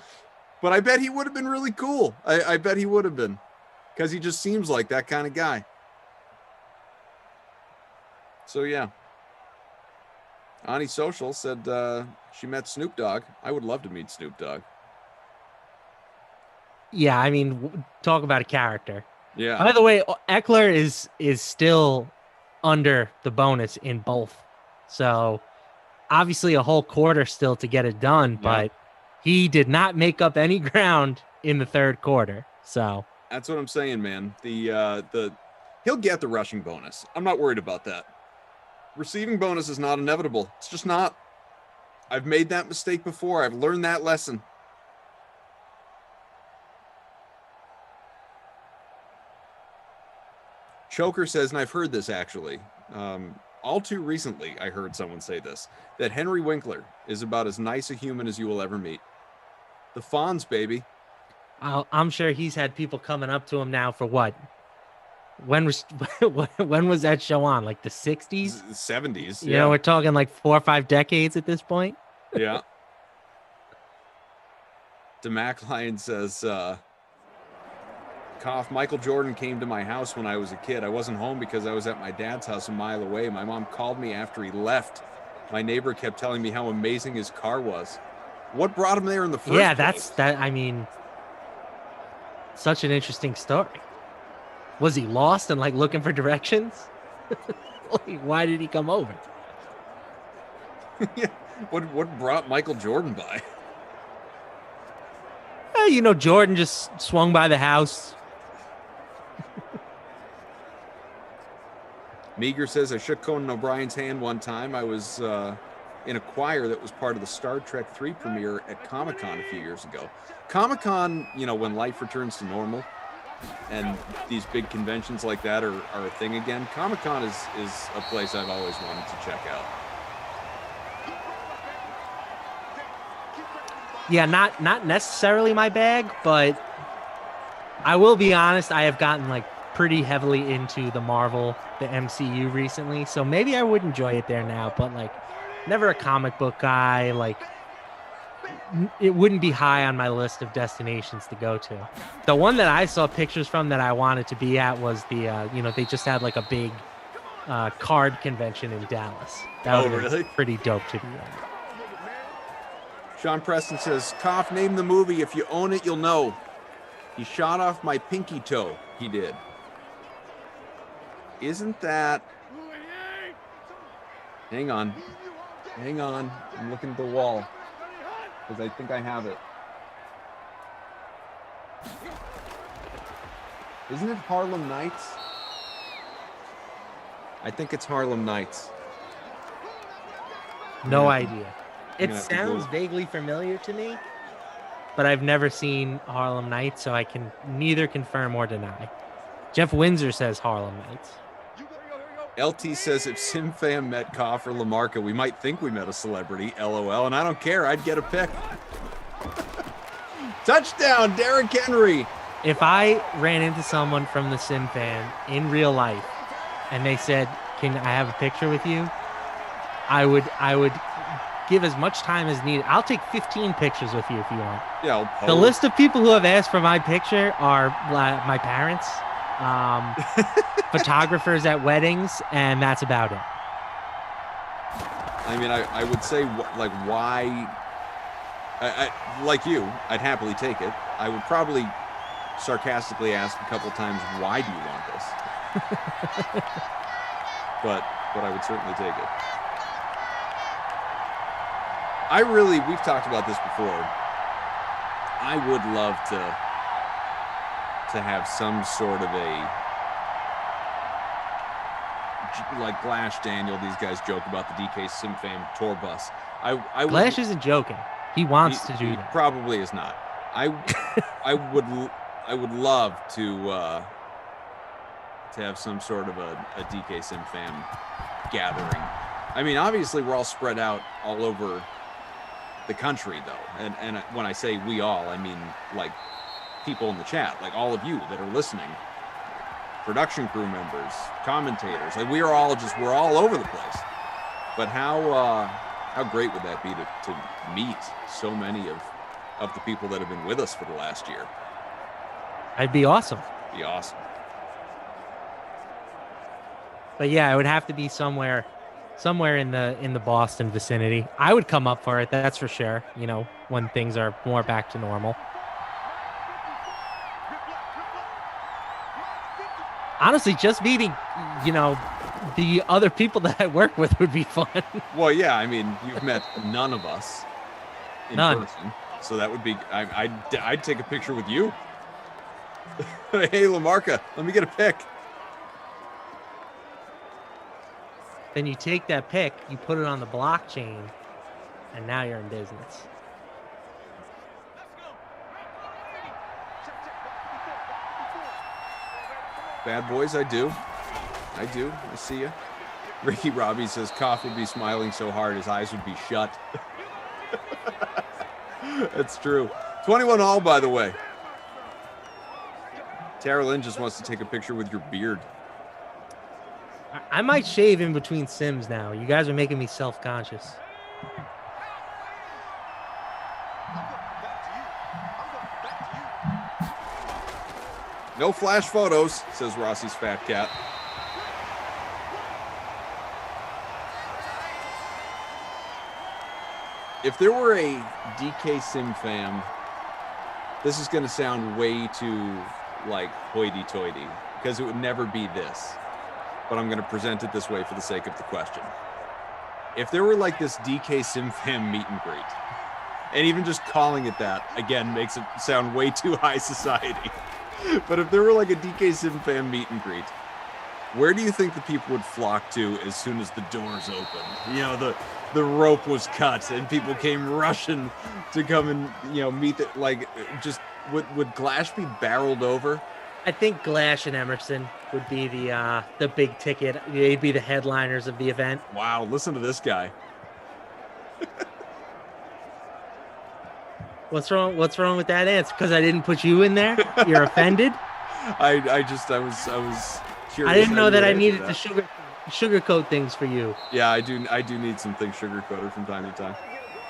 But I bet he would have been really cool. I bet he would have been, because he just seems like that kind of guy. So, yeah. Ani Social said she met Snoop Dogg. I would love to meet Snoop Dogg. Yeah, I mean, talk about a character. Yeah. By the way, Eckler is still under the bonus in both. So obviously a whole quarter still to get it done, but he did not make up any ground in the third quarter. So that's what I'm saying, man. He'll get the rushing bonus. I'm not worried about that. Receiving bonus is not inevitable. It's just not. I've made that mistake before. I've learned that lesson. Choker says, and I've heard this actually, all too recently, I heard someone say this, that Henry Winkler is about as nice a human as you will ever meet. The Fonz, baby. I'm sure he's had people coming up to him now for what? When was that show on? Like the 60s? 70s. You know, we're talking like 4 or 5 decades at this point. Yeah. DeMac Lion says, Cough, Michael Jordan came to my house when I was a kid. I wasn't home because I was at my dad's house a mile away. My mom called me after he left. My neighbor kept telling me how amazing his car was. What brought him there in the first place? I mean, such an interesting story. Was he lost and like looking for directions? Like, why did he come over? Yeah. What brought Michael Jordan by? You know, Jordan just swung by the house. Meager says, I shook Conan O'Brien's hand one time. I was in a choir that was part of the Star Trek 3 premiere at Comic-Con a few years ago. Comic-Con, you know, when life returns to normal and these big conventions like that are a thing again, Comic-Con is a place I've always wanted to check out. Yeah, not necessarily my bag, but I will be honest, I have gotten like pretty heavily into the Marvel, the MCU recently, so maybe I would enjoy it there now, but like never a comic book guy. Like it wouldn't be high on my list of destinations to go to. The one that I saw pictures from that I wanted to be at was the they just had like a big card convention in Dallas. That would really? Pretty dope to be at. Sean Preston says, Cough, name the movie. If you own it, you'll know. He shot off my pinky toe. He did. Isn't that... Hang on. I'm looking at the wall. Because I think I have it. Isn't it Harlem Nights? I think it's Harlem Nights. No idea. It sounds vaguely familiar to me, but I've never seen Harlem Nights, so I can neither confirm or deny. Jeff Windsor says Harlem Nights. LT says if SimFam met Koff or Lamarca, we might think we met a celebrity. LOL. And I don't care. I'd get a pick. Touchdown, Derrick Henry. If I ran into someone from the Sim Fan in real life and they said, "Can I have a picture with you?" I would give as much time as needed. I'll take 15 pictures with you if you want. Yeah. The list of people who have asked for my picture are my parents, photographers at weddings, and that's about it. I mean, I would say, like, why? I like you, I'd happily take it. I would probably sarcastically ask a couple times, why do you want this? but I would certainly take it. We've talked about this before. I would love to have some sort of a, like Glash Daniel, these guys joke about the DK SimFam tour bus. Glash isn't joking. He wants to do that. Probably is not. I would love to have some sort of a DK SimFam gathering. I mean, obviously we're all spread out all over the country though. And when I say we all, I mean like people in the chat, like all of you that are listening, production crew members, commentators, like we're all over the place. But how great would that be to meet so many of the people that have been with us for the last year? It'd be awesome. Be awesome. But yeah, it would have to be somewhere in the Boston vicinity. I would come up for it, that's for sure. You know, when things are more back to normal. Honestly, just meeting, you know, the other people that I work with would be fun. Well, yeah, I mean, you've met none of us in person, so that would be. I'd take a picture with you. Hey, Lamarca, let me get a pic. Then you take that pic, you put it on the blockchain, and now you're in business. Bad boys, I do. I see you. Ricky Robbie says Koff would be smiling so hard his eyes would be shut. That's true. 21 all, by the way. Tara Lynn just wants to take a picture with your beard. I might shave in between sims now. You guys are making me self-conscious. No flash photos, says Rossi's fat cat. If there were a DK SimFam, this is going to sound way too, like, hoity-toity, because it would never be this. But I'm going to present it this way for the sake of the question. If there were, like, this DK SimFam meet and greet, and even just calling it that, again, makes it sound way too high society. But if there were, like, a DK SimFam meet and greet, where do you think the people would flock to as soon as the doors opened? You know, the rope was cut and people came rushing to come and, you know, meet it. Like, just would Glash be barreled over? I think Glash and Emerson would be the big ticket. They'd be the headliners of the event. Wow, listen to this guy. What's wrong with that answer? Because I didn't put you in there? You're offended? I was curious. I didn't know that I needed to sugarcoat things for you. Yeah, I do need some things sugar-coated from time to time.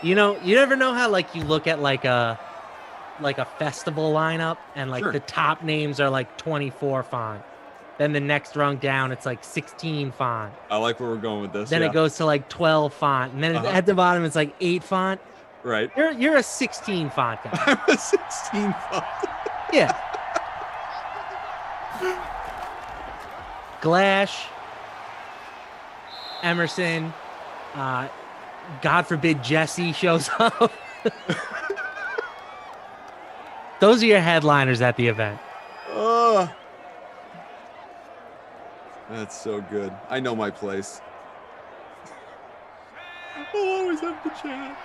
You know, you never know how, like, you look at like a festival lineup and like Sure. the top names are like 24 font. Then the next rung down it's like 16 font. I like where we're going with this. Then yeah. it goes to like 12 font, and then at the bottom it's like 8 font. Right. You're a 16 font guy. I'm a 16 font. Yeah. Glash, Emerson, God forbid Jesse shows up. Those are your headliners at the event. Oh, that's so good. I know my place. I'll always have the chat.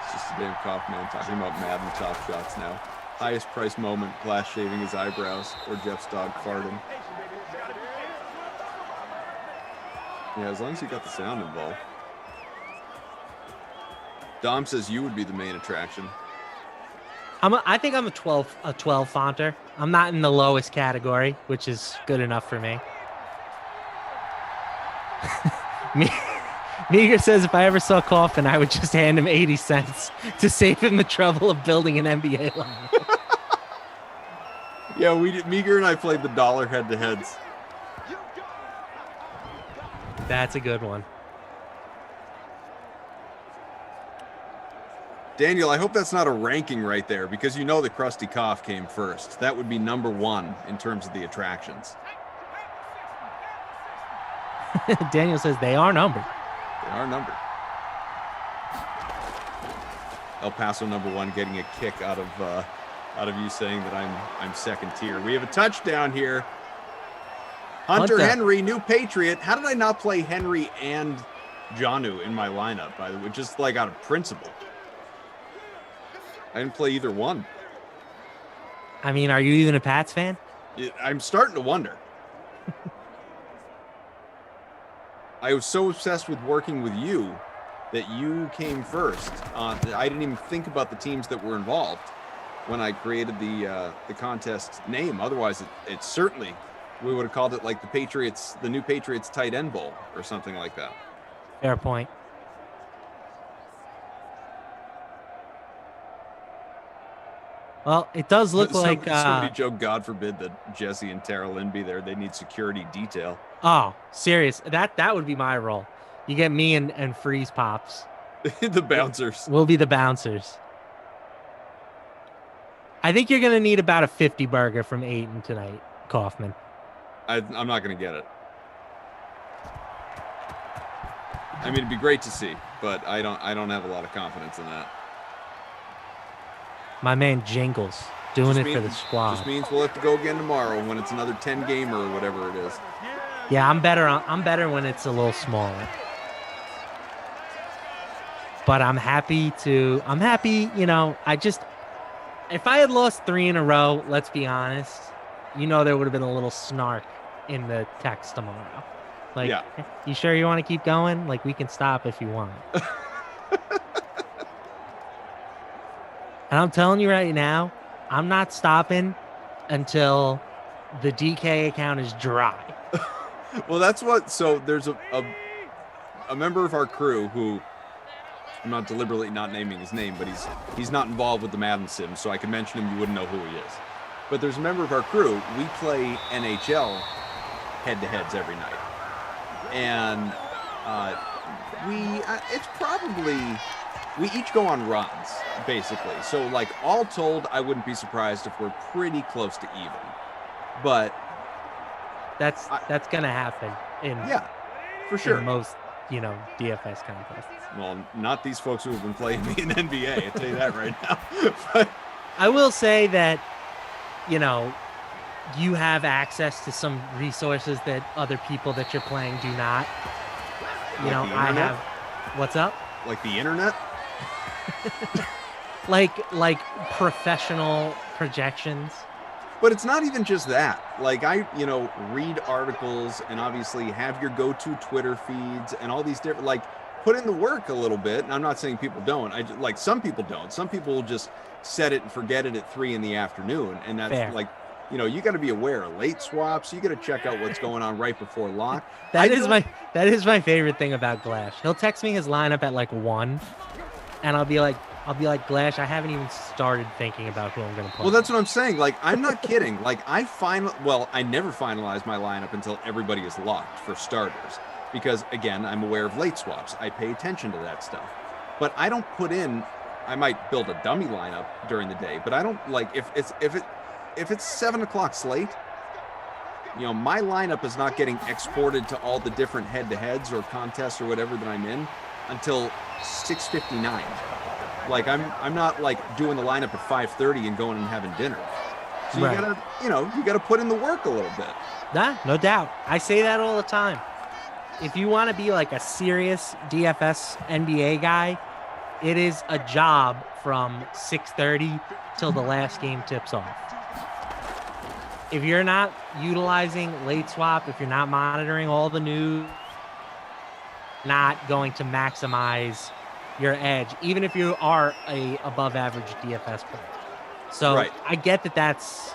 It's just a damn Koff man talking about Madden Top Shots now. Highest price moment, Glass shaving his eyebrows or Jeff's dog farting. Yeah, as long as you got the sound involved. Dom says you would be the main attraction. I think I'm a 12 fonter. I'm not in the lowest category, which is good enough for me. Meager says if I ever saw Coffin, I would just hand him 80 cents to save him the trouble of building an NBA line. Yeah, Meager and I played the dollar head-to-heads. That's a good one. Daniel, I hope that's not a ranking right there, because you know the Krusty Cough came first. That would be number 1 in terms of the attractions. Daniel says they are numbered. They are numbered. El Paso number 1 getting a kick out of you saying that I'm second tier. We have a touchdown here. Hunter Henry, new Patriot. How did I not play Henry and Jonnu in my lineup, by the way? Just like out of principle. I didn't play either one. I mean, are you even a Pats fan? I'm starting to wonder. I was so obsessed with working with you that you came first. I didn't even think about the teams that were involved when I created the contest name. Otherwise, it certainly, we would have called it like the new Patriots tight end bowl or something like that. Fair point. Well, it does look like somebody joked, God forbid that Jesse and Tara Lynn be there. They need security detail. Oh, serious. That would be my role. You get me and Freeze Pops. The bouncers. We'll be the bouncers. I think you're going to need about a 50 burger from Aiden tonight, Kaufman. I'm not going to get it. I mean, it'd be great to see, but I don't have a lot of confidence in that. My man Jingles doing it for the squad. Just means we'll have to go again tomorrow when it's another 10 gamer or whatever it is. Yeah, I'm better when it's a little smaller. But I'm happy, you know, if I had lost 3 in a row, let's be honest, you know, there would have been a little snark in the text tomorrow. Like, yeah. You sure you want to keep going? Like, we can stop if you want. And I'm telling you right now, I'm not stopping until the DK account is dry. Well, that's what. So there's a member of our crew who, I'm not deliberately not naming his name, but he's not involved with the Madden sim, so I can mention him. You wouldn't know who he is. But there's a member of our crew. We play NHL head-to-heads every night, and it's probably. We each go on runs, basically. So, like, all told, I wouldn't be surprised if we're pretty close to even. But that's going to happen for sure. In most, you know, DFS contests. Well, not these folks who have been playing me in NBA. I'll tell you that right now. But I will say that, you know, you have access to some resources that other people that you're playing do not. You know, I have. What's up? Like the internet? like professional projections. But it's not even just that. Like, I read articles and obviously have your go-to Twitter feeds and all these different, like, put in the work a little bit. And I'm not saying people don't. Some people don't. Some people will just set it and forget it at 3 p.m. And that's fair. Like, you know, you got to be aware of late swaps. You got to check out what's going on right before lock. That is my favorite thing about Glash. He'll text me his lineup at like 1, and I'll be like, Glash, I haven't even started thinking about who I'm going to play. Well, that's what I'm saying. Like, I'm not kidding. Like, I never finalize my lineup until everybody is locked for starters, because again, I'm aware of late swaps. I pay attention to that stuff, but I don't put in. I might build a dummy lineup during the day, but I don't like if it's 7 o'clock slate, you know, my lineup is not getting exported to all the different head-to-heads or contests or whatever that I'm in until 6:59. Like, I'm not like doing the lineup at 5:30 and going and having dinner. So right. You gotta put in the work a little bit. Nah, no doubt. I say that all the time. If you want to be like a serious DFS NBA guy, It is a job from 6:30 till the last game tips off. If you're not utilizing late swap, if you're not monitoring all the news, not going to maximize your edge, even if you are a above average DFS player. So Right. I get that that's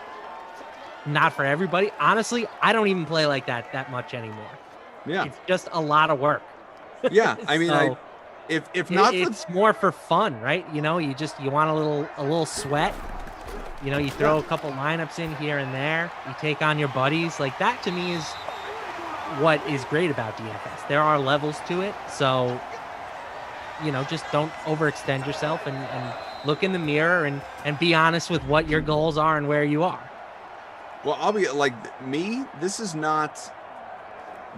not for everybody. Honestly, I don't even play like that much anymore. Yeah. It's just a lot of work. Yeah. I mean, So, if not, it's more for fun, right? You know, you want a little sweat. You know, you throw a couple lineups in here and there. You take on your buddies. Like that to me is what is great about DFS. There are levels to it. So, you know, just don't overextend yourself and look in the mirror and be honest with what your goals are and where you are. well, I'll be like me. This is not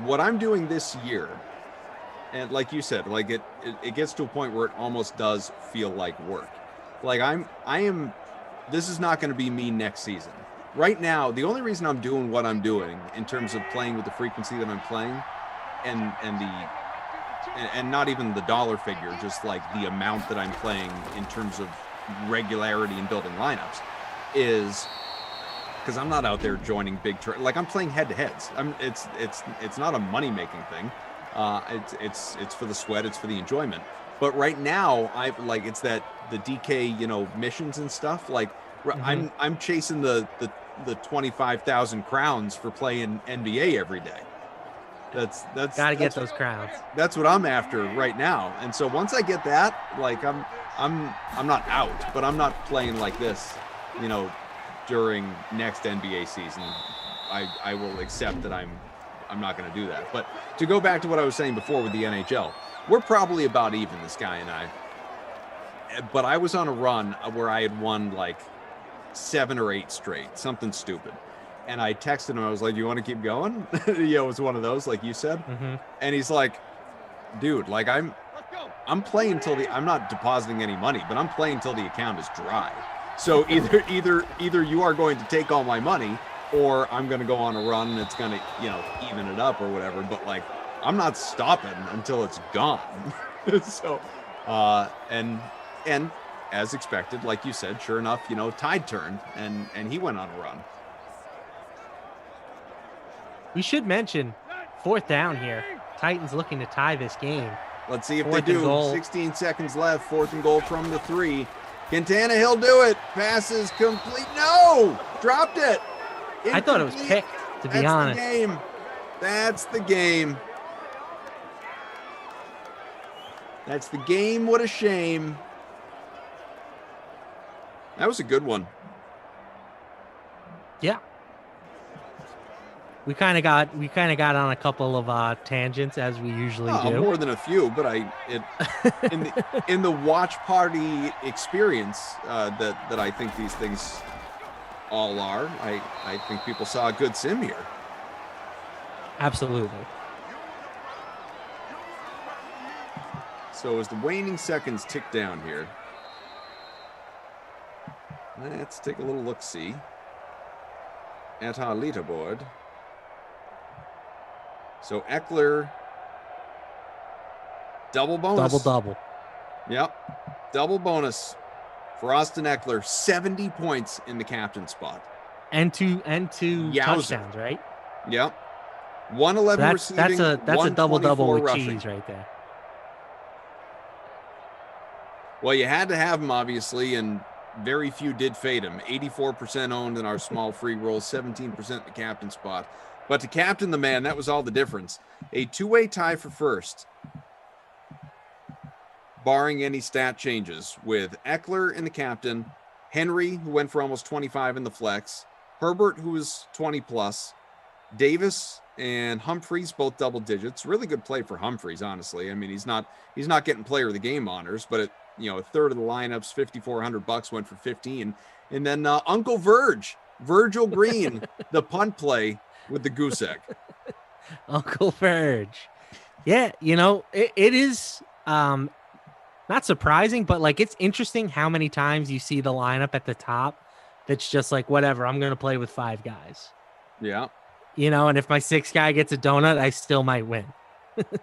what I'm doing this year. And like you said, like it gets to a point where it almost does feel like work. Like I am, this is not going to be me next season. Right now, the only reason I'm doing what I'm doing in terms of playing with the frequency that I'm playing and not even the dollar figure, just like the amount that I'm playing in terms of regularity and building lineups, is because I'm not out there joining big like I'm playing head to heads. It's not a money making thing. It's for the sweat, it's for the enjoyment. But right now, it's that the DK, you know, missions and stuff. Like I'm chasing the 25,000 crowns for playing NBA every day. That's Gotta get those crowns. That's what I'm after right now. And so once I get that, like I'm not out, but I'm not playing like this, you know, during next NBA season. I will accept that I'm not going to do that. But to go back to what I was saying before with the NHL, we're probably about even, this guy and I. But I was on a run where I had won like 7 or 8 straight, something stupid. And I texted him, I was like, you want to keep going? Yeah, it was one of those, like you said. And he's like, dude, like I'm playing till I'm not depositing any money, but I'm playing till the account is dry. So either you are going to take all my money, or I'm going to go on a run and it's going to, you know, even it up or whatever. But like, I'm not stopping until it's gone. So, and as expected, like you said, sure enough, you know, tide turned and he went on a run. We should mention 4th down here. Titans looking to tie this game. Let's see if 4th they do. and goal. 16 seconds left. 4th and goal from the 3. Quintana, he'll do it. Passes complete. No! Dropped it. I thought it was picked, to be honest. That's the game. That's the game. What a shame. That was a good one. Yeah. We kind of got on a couple of tangents, as we usually do. More than a few, but in the watch party experience that I think these things all are, I think people saw a good sim here. Absolutely. So as the waning seconds tick down here, let's take a little look-see at our leaderboard. So Eckler, double bonus. Double. Yep, double bonus for Austin Eckler. 70 points in the captain spot. And two touchdowns, right? Yep. 111 receiving. That's a double with rushing. cheese right there. Well, you had to have him, obviously, and very few did fade him. 84% owned in our small free roll, 17% the captain spot. But to captain the man, that was all the difference. A 2-way tie for first, barring any stat changes, with Eckler in the captain, Henry, who went for almost 25 in the flex, Herbert, who was 20 plus, Davis and Humphreys, both double digits. Really good play for Humphreys, honestly. I mean, he's not getting player of the game honors, but a third of the lineups, $5,400 went for 15. And then Uncle Virgil Green, the punt play with the goose egg. Uncle Verge. Yeah, it is not surprising, but like it's interesting how many times you see the lineup at the top that's just like, whatever, I'm going to play with 5 guys. Yeah. And if my 6th guy gets a donut, I still might win.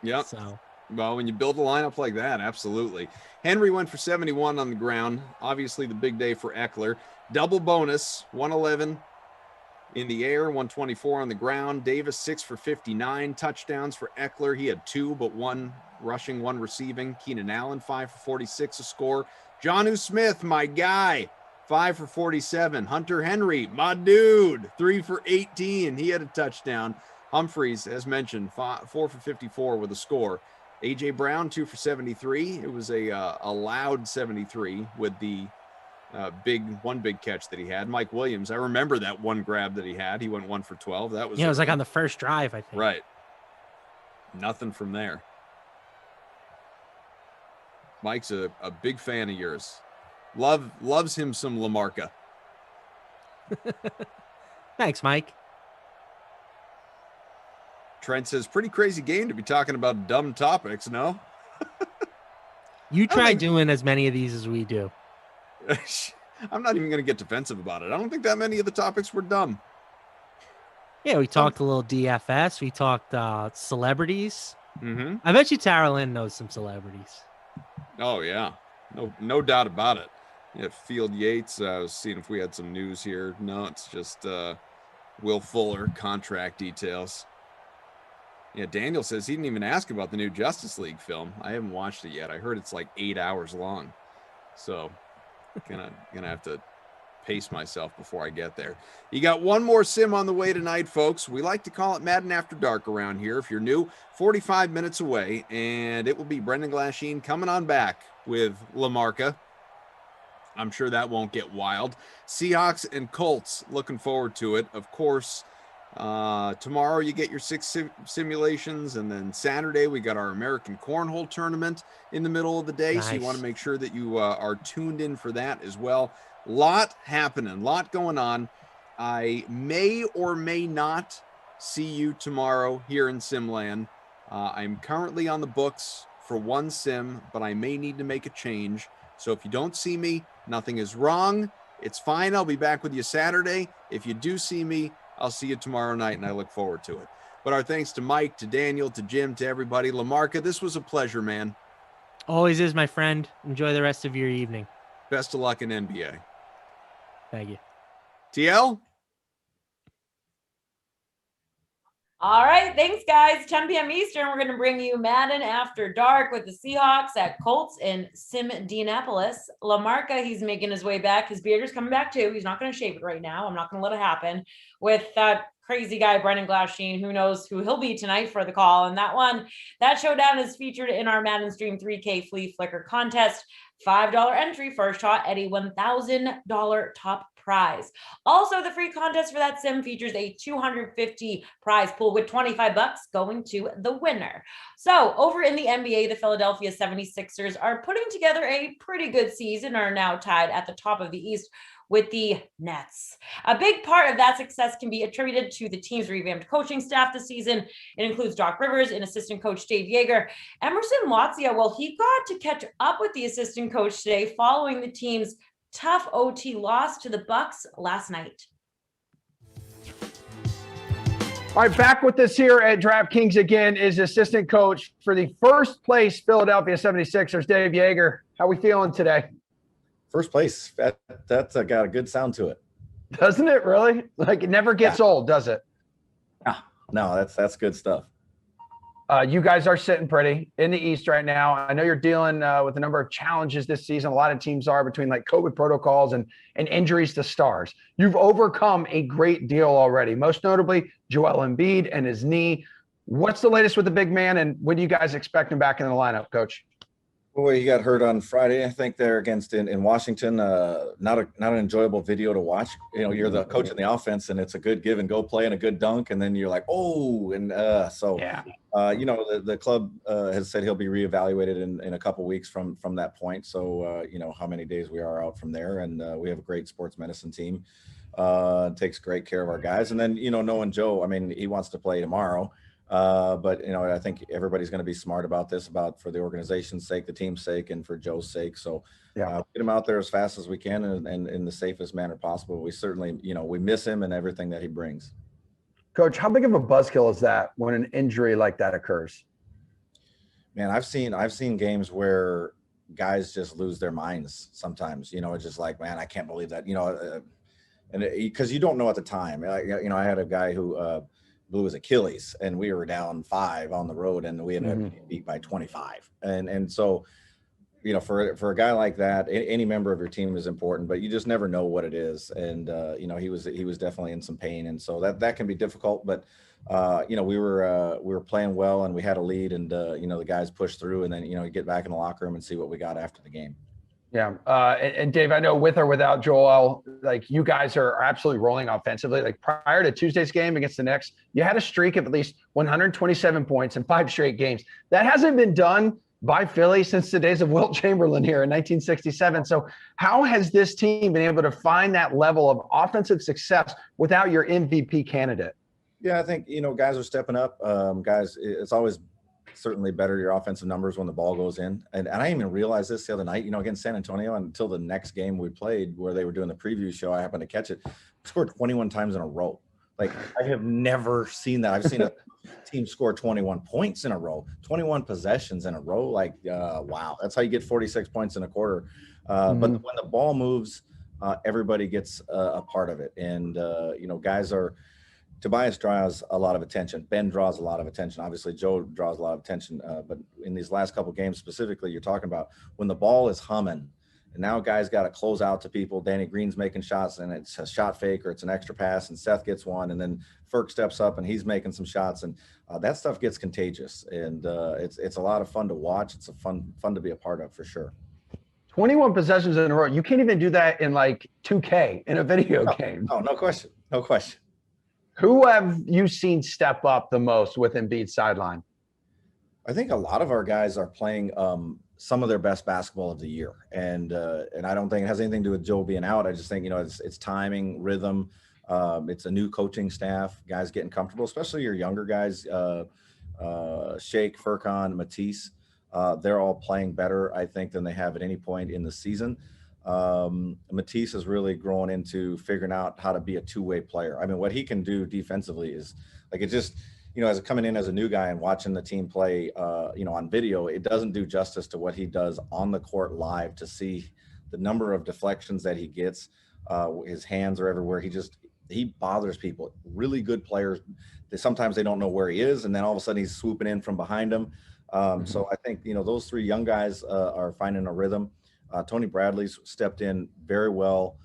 Yeah. So Well, when you build a lineup like that, absolutely. Henry went for 71 on the ground. Obviously, the big day for Eckler. Double bonus, 111 in the air, 124 on the ground. Davis 6 for 59. Touchdowns for Eckler. He had 2, but 1 rushing, 1 receiving. Keenan Allen 5 for 46 a score. Jonnu Smith, my guy, 5 for 47. Hunter Henry, my dude, 3 for 18. He had a touchdown. Humphreys, as mentioned, 4 for 54 with a score. A.J. Brown, 2 for 73. It was a loud 73 with the one big catch that he had. Mike Williams, I remember that one grab that he had. He went 1 for 12. That was it was like on the first drive, I think. Right. Nothing from there. Mike's a big fan of yours. Loves him some Lamarca. Thanks, Mike. Trent says, pretty crazy game to be talking about dumb topics, no? You try doing as many of these as we do. I'm not even going to get defensive about it. I don't think that many of the topics were dumb. Yeah, we talked a little DFS. We talked celebrities. Mm-hmm. I bet you Tara Lynn knows some celebrities. Oh, yeah. No doubt about it. Yeah, Field Yates. I was seeing if we had some news here. No, it's just Will Fuller contract details. Yeah, Daniel says he didn't even ask about the new Justice League film. I haven't watched it yet. I heard it's like 8 hours long. So gonna have to pace myself before I get there. You got one more sim on the way tonight, folks. We like to call it Madden After Dark around here. If you're new, 45 minutes away, and it will be Brendan Glasheen coming on back with Lamarca. I'm sure that won't get wild. Seahawks and Colts, looking forward to it. Of course, tomorrow you get your 6 simulations, and then Saturday we got our American Cornhole tournament in the middle of the day. Nice. So you want to make sure that you are tuned in for that as well. Lot happening, lot going on. I may or may not see you tomorrow here in Simland. I'm currently on the books for 1 sim, but I may need to make a change. So if you don't see me, nothing is wrong. It's fine. I'll be back with you Saturday. If you do see me, I'll see you tomorrow night, and I look forward to it. But our thanks to Mike, to Daniel, to Jim, to everybody. Lamarca, this was a pleasure, man. Always is, my friend. Enjoy the rest of your evening. Best of luck in NBA. Thank you. TL? All right, thanks, guys. 10 p.m. Eastern, we're going to bring you Madden After Dark with the Seahawks at Colts in Indianapolis. Lamarca, he's making his way back. His beard is coming back, too. He's not going to shave it right now. I'm not going to let it happen. With that crazy guy, Brendan Glasheen, who knows who he'll be tonight for the call. And that showdown is featured in our Madden Stream 3K Flea Flicker contest. $5 entry, first shot at a $1,000 top prize. Also, the free contest for that sim features a $250 prize pool with $25 going to the winner. So over in the NBA, the Philadelphia 76ers are putting together a pretty good season, are now tied at the top of the East with the Nets. A big part of that success can be attributed to the team's revamped coaching staff this season. It includes Doc Rivers and assistant coach Dave Yeager. Emerson Latzia, well, he got to catch up with the assistant coach today following the team's tough OT loss to the Bucks last night. All right, back with us here at DraftKings again is assistant coach for the first place Philadelphia 76ers, Dave Yeager. How we feeling today? First place. That's got a good sound to it. Doesn't it really? Like it never gets old, does it? No, that's good stuff. You guys are sitting pretty in the East right now. I know you're dealing with a number of challenges this season. A lot of teams are between like COVID protocols and injuries to stars. You've overcome a great deal already, most notably Joel Embiid and his knee. What's the latest with the big man, and when do you guys expect him back in the lineup, Coach? Well, he got hurt on Friday, I think, there against in Washington. Not an enjoyable video to watch. You know, you're the coach in the offense, and it's a good give and go play and a good dunk, and then you're like, oh, and you know, the club has said he'll be reevaluated in a couple weeks from that point. So you know how many days we are out from there, and we have a great sports medicine team. Takes great care of our guys, and then you know, knowing Joe, I mean, he wants to play tomorrow. But you know, I think everybody's going to be smart about this, for the organization's sake, the team's sake, and for Joe's sake. So get him out there as fast as we can and in the safest manner possible. We certainly, you know, we miss him and everything that he brings. Coach, how big of a buzzkill is that when an injury like that occurs? Man, I've seen games where guys just lose their minds sometimes. It's just like, man, I can't believe that. And because you don't know at the time. I had a guy who blew his Achilles, and we were down 5 on the road, and we ended up getting beat by 25. And so, for a guy like that, any member of your team is important, but you just never know what it is. And he was definitely in some pain, and so that can be difficult. But we were playing well, and we had a lead, and the guys pushed through, and then you get back in the locker room and see what we got after the game. Yeah. And Dave, I know with or without Joel, like you guys are absolutely rolling offensively. Like prior to Tuesday's game against the Knicks, you had a streak of at least 127 points in 5 straight games. That hasn't been done by Philly since the days of Wilt Chamberlain here in 1967. So how has this team been able to find that level of offensive success without your MVP candidate? Yeah, I think, guys are stepping up. Guys, it's always certainly better your offensive numbers when the ball goes in. And I didn't even realize this the other night, against San Antonio, until the next game we played where they were doing the preview show. I happened to catch it. We scored 21 times in a row. Like, I have never seen that. I've seen a team score 21 points in a row, 21 possessions in a row. Like, wow, that's how you get 46 points in a quarter. But when the ball moves, everybody gets a part of it. And, guys are – Tobias draws a lot of attention. Ben draws a lot of attention. Obviously, Joe draws a lot of attention. But in these last couple games specifically, you're talking about when the ball is humming, and now guys got to close out to people. Danny Green's making shots, and it's a shot fake or it's an extra pass, and Seth gets one, and then Ferk steps up and he's making some shots, and that stuff gets contagious. And it's a lot of fun to watch. It's fun to be a part of for sure. 21 possessions in a row. You can't even do that in like 2K in a video game. Oh, no question. No question. Who have you seen step up the most with Embiid's sideline? I think a lot of our guys are playing some of their best basketball of the year, and I don't think it has anything to do with Joe being out. I just think it's timing, rhythm. It's a new coaching staff, guys getting comfortable, especially your younger guys, Shake, Furkan, Matisse. They're all playing better, I think, than they have at any point in the season. Matisse is really growing into figuring out how to be a two-way player. I mean, what he can do defensively is like, it just, as coming in as a new guy and watching the team play, on video, it doesn't do justice to what he does on the court live, to see the number of deflections that he gets. His hands are everywhere. He bothers people. Really good players. Sometimes they don't know where he is, and then all of a sudden he's swooping in from behind them. So I think, those 3 young guys are finding a rhythm. Tony Bradley's stepped in very well.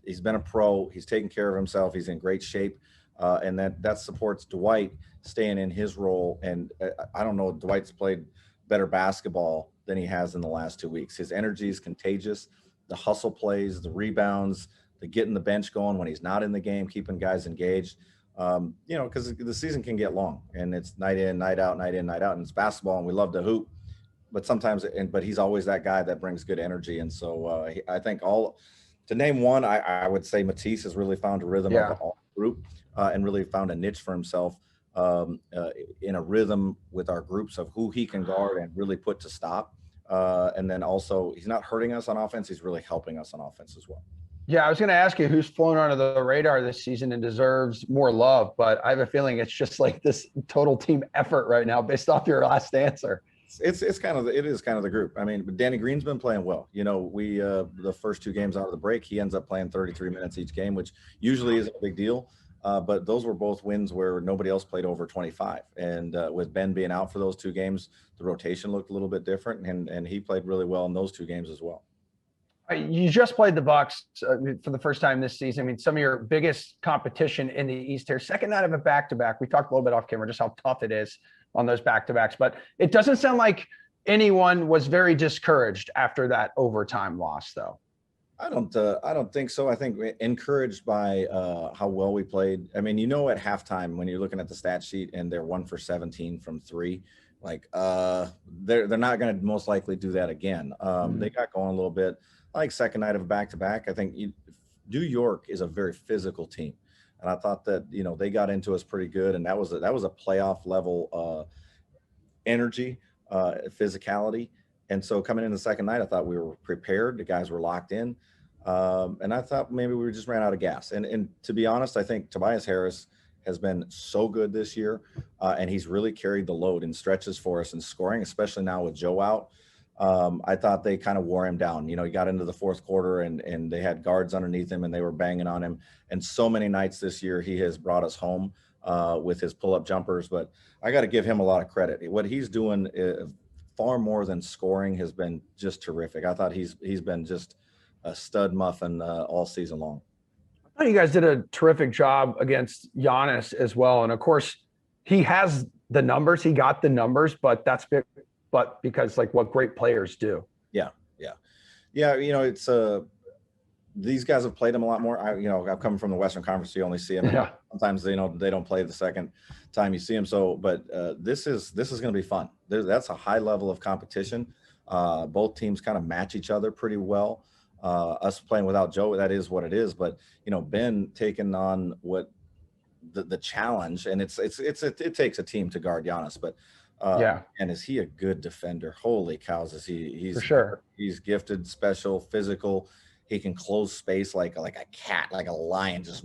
He's been a pro. He's taken care of himself. He's in great shape. And that supports Dwight staying in his role. And I don't know, Dwight's played better basketball than he has in the last 2 weeks. His energy is contagious. The hustle plays, the rebounds, the getting the bench going when he's not in the game, keeping guys engaged. Because the season can get long, and it's night in, night out, night in, night out. And it's basketball, and we love to hoop. But sometimes, but he's always that guy that brings good energy. And so I think to name one, I would say Matisse has really found a rhythm of the all group and really found a niche for himself in a rhythm with our groups of who he can guard and really put to stop. And then also, he's not hurting us on offense. He's really helping us on offense as well. Yeah, I was going to ask you who's flown under the radar this season and deserves more love, but I have a feeling it's just like this total team effort right now based off your last answer. It is kind of the group. I mean, but Danny Green's been playing well. We the first 2 games out of the break, he ends up playing 33 minutes each game, which usually isn't a big deal. But those were both wins where nobody else played over 25. And with Ben being out for those 2 games, the rotation looked a little bit different, and he played really well in those 2 games as well. You just played the Bucks for the first time this season. I mean, some of your biggest competition in the East here. Second night of a back-to-back. We talked a little bit off camera just how tough it is on those back-to-backs, but it doesn't sound like anyone was very discouraged after that overtime loss, though. I don't think so. I think we're encouraged by how well we played. I mean, at halftime when you're looking at the stat sheet and they're 1 for 17 from 3, like they're not going to most likely do that again. They got going a little bit. Like second night of a back-to-back, I think New York is a very physical team. And I thought that, they got into us pretty good. And that was a playoff level energy, physicality. And so coming in the second night, I thought we were prepared. The guys were locked in. And I thought maybe we just ran out of gas. And to be honest, I think Tobias Harris has been so good this year, and he's really carried the load in stretches for us in scoring, especially now with Joe out. I thought they kind of wore him down. You know, he got into the fourth quarter and they had guards underneath him and they were banging on him. And so many nights this year, he has brought us home with his pull-up jumpers. But I got to give him a lot of credit. What he's doing far more than scoring has been just terrific. I thought he's been just a stud muffin all season long. I thought you guys did a terrific job against Giannis as well. And of course, he has the numbers. He got the numbers, but that's big. But because like what great players do. Yeah. You know, it's these guys have played him a lot more. I've come from the Western Conference. So you only see him. Yeah. Sometimes they don't play the second time you see him. So, but this is going to be fun. That's a high level of competition. Both teams kind of match each other pretty well. Us playing without Joe, that is what it is. But you know, Ben taking on what the challenge, and it takes a team to guard Giannis, but. And is he a good defender? Holy cows, is he's for sure. He's gifted, special, physical. He can close space like a cat, like a lion, just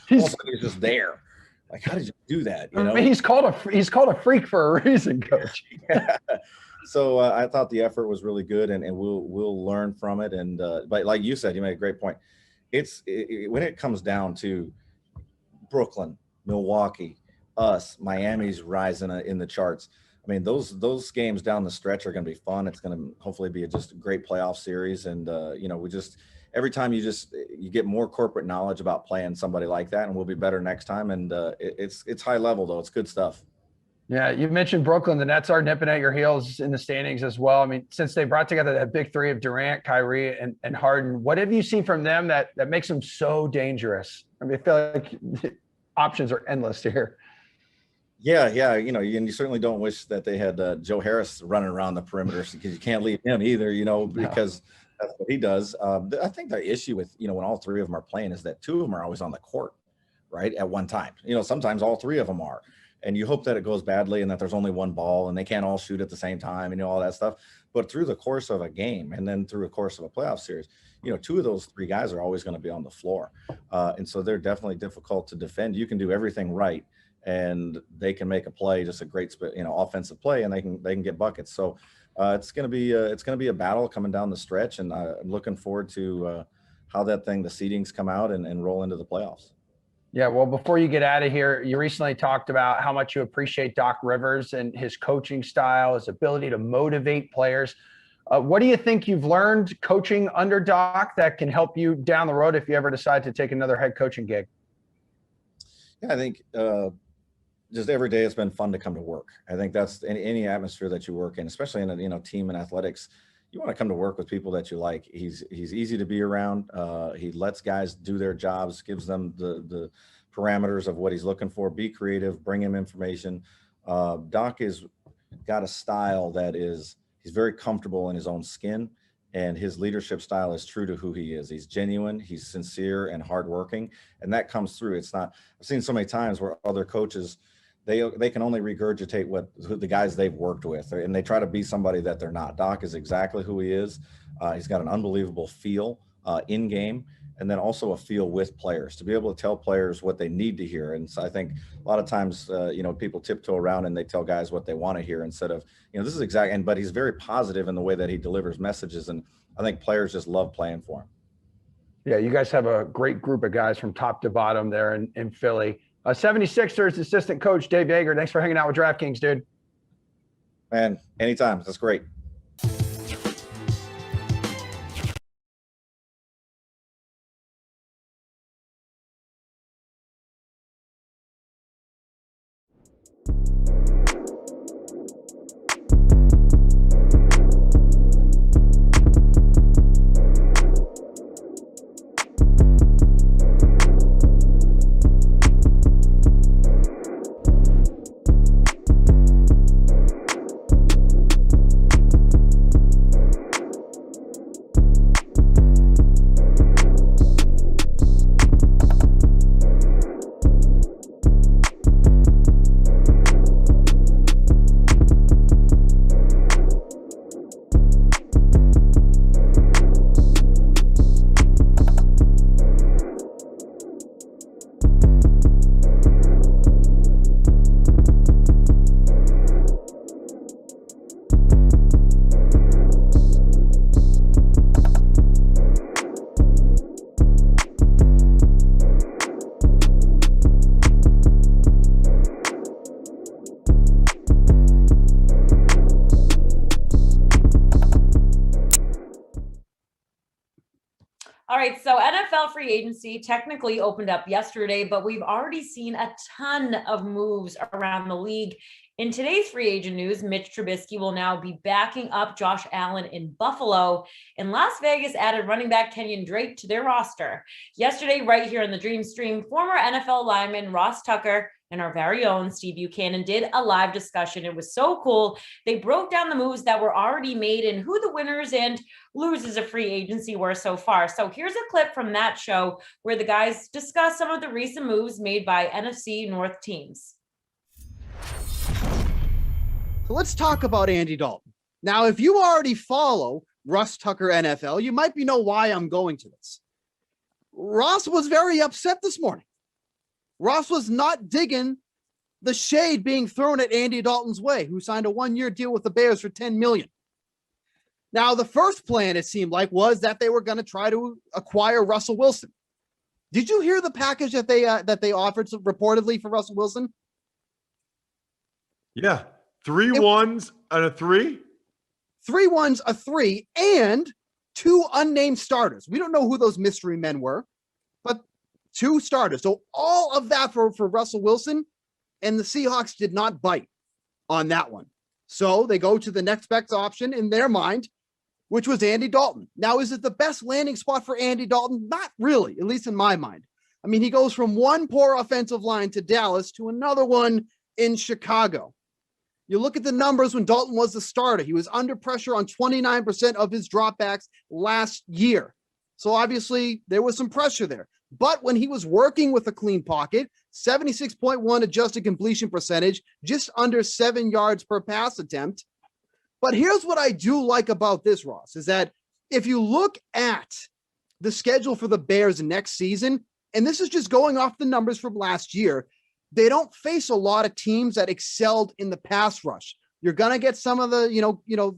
he's just there. Like, how did you do that? You know? I mean, he's called a freak for a reason, coach. So I thought the effort was really good, and we'll learn from it. And but like you said, you made a great point. When it comes down to Brooklyn, Milwaukee, us, Miami's rising in the charts. I mean, those games down the stretch are going to be fun. It's going to hopefully be just a great playoff series. And, you know, every time you get more corporate knowledge about playing somebody like that, and we'll be better next time. And it's high level though. It's good stuff. Yeah. You mentioned Brooklyn. The Nets are nipping at your heels in the standings as well. I mean, since they brought together that big three of Durant, Kyrie, and Harden, what have you seen from them that makes them so dangerous? I mean, I feel like options are endless here. Yeah. You know, and you certainly don't wish that they had Joe Harris running around the perimeter, because you can't leave him either, you know, because that's what he does. I think the issue with, you know, when all three of them are playing is that two of them are always on the court, right, at one time. You know, sometimes all three of them are. And you hope that it goes badly and that there's only one ball and they can't all shoot at the same time and, you know, all that stuff. But through the course of a game and then through the course of a playoff series, you know, two of those three guys are always going to be on the floor. And so they're definitely difficult to defend. You can do everything right, and they can make a play, just a great, you know, offensive play, and they can get buckets. So it's going to be a battle coming down the stretch, and I'm looking forward to how the seedings come out and roll into the playoffs. Yeah, well, before you get out of here, you recently talked about how much you appreciate Doc Rivers and his coaching style, his ability to motivate players. What do you think you've learned coaching under Doc that can help you down the road if you ever decide to take another head coaching gig? Yeah, I think just every day it's been fun to come to work. I think that's any atmosphere that you work in, especially in a, you know, team in athletics. You want to come to work with people that you like. He's easy to be around. He lets guys do their jobs, gives them the parameters of what he's looking for. Be creative, bring him information. Doc has got a style that he's very comfortable in his own skin, and his leadership style is true to who he is. He's genuine, he's sincere and hardworking, and that comes through. It's not, I've seen so many times where other coaches, they can only regurgitate who the guys they've worked with, and they try to be somebody that they're not. Doc is exactly who he is. He's got an unbelievable feel in game, and then also a feel with players to be able to tell players what they need to hear. And so I think a lot of times, you know, people tiptoe around and they tell guys what they want to hear instead of, you know, this is exactly, but he's very positive in the way that he delivers messages. And I think players just love playing for him. Yeah, you guys have a great group of guys from top to bottom there in Philly. 76ers assistant coach Dave Yeager, thanks for hanging out with DraftKings, dude. Man, anytime. That's great. All right, so NFL free agency technically opened up yesterday, but we've already seen a ton of moves around the league. In today's free agent news, Mitch Trubisky will now be backing up Josh Allen in Buffalo, and Las Vegas added running back Kenyon Drake to their roster. Yesterday, right here in the Dream Stream, former NFL lineman Ross Tucker and our very own Steve Buchanan did a live discussion. It was so cool. They broke down the moves that were already made and who the winners and losers of free agency were so far. So here's a clip from that show where the guys discuss some of the recent moves made by NFC North teams. So let's talk about Andy Dalton. Now, if you already follow Russ Tucker NFL, you might know why I'm going to this. Ross was very upset this morning. Ross was not digging the shade being thrown at Andy Dalton's way, who signed a one-year deal with the Bears for $10 million. Now, the first plan, it seemed like, was that they were going to try to acquire Russell Wilson. Did you hear the package that they offered reportedly for Russell Wilson? Yeah. 3 ones and a 3? 3 ones, a 3, and 2 unnamed starters. We don't know who those mystery men were, but 2 starters. So all of that for Russell Wilson, and the Seahawks did not bite on that one. So they go to the next best option in their mind, which was Andy Dalton. Now, is it the best landing spot for Andy Dalton? Not really, at least in my mind. I mean, he goes from one poor offensive line to Dallas to another one in Chicago. You look at the numbers when Dalton was the starter. He was under pressure on 29% of his dropbacks last year. So obviously there was some pressure there. But when he was working with a clean pocket, 76.1 adjusted completion percentage, just under 7 yards per pass attempt. But here's what I do like about this, Ross, is that if you look at the schedule for the Bears next season, and this is just going off the numbers from last year, they don't face a lot of teams that excelled in the pass rush. You're going to get some of the,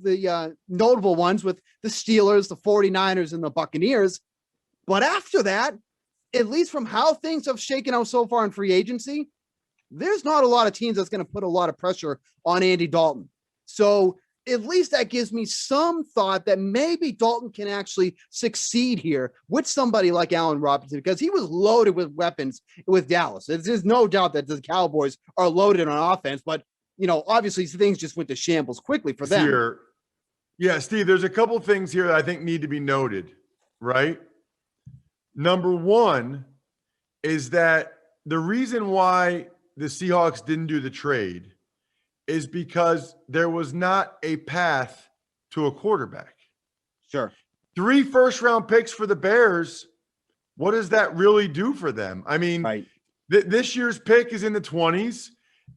the notable ones with the Steelers, the 49ers, and the Buccaneers. But after that, at least from how things have shaken out so far in free agency, there's not a lot of teams that's going to put a lot of pressure on Andy Dalton. So at least that gives me some thought that maybe Dalton can actually succeed here with somebody like Allen Robinson, because he was loaded with weapons with Dallas. There's no doubt that the Cowboys are loaded on offense, but obviously things just went to shambles quickly for them. Here. Yeah, Steve, there's a couple things here that I think need to be noted, right? Number one is that the reason why the Seahawks didn't do the trade is because there was not a path to a quarterback. Sure. 3 first-round picks for the Bears. What does that really do for them? I mean, right. This year's pick is in the 20s,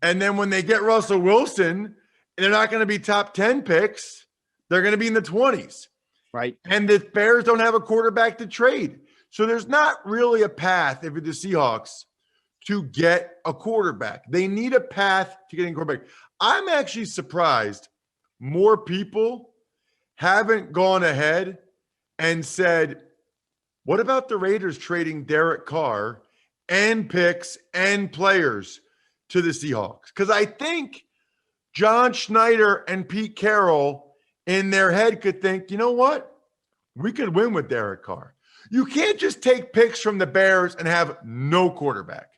and then when they get Russell Wilson, they're not going to be top 10 picks. They're going to be in the 20s. Right. And the Bears don't have a quarterback to trade. So there's not really a path, if you're the Seahawks, to get a quarterback. They need a path to getting a quarterback. I'm actually surprised more people haven't gone ahead and said, what about the Raiders trading Derek Carr and picks and players to the Seahawks? Because I think John Schneider and Pete Carroll in their head could think, you know what? We could win with Derek Carr. You can't just take picks from the Bears and have no quarterback.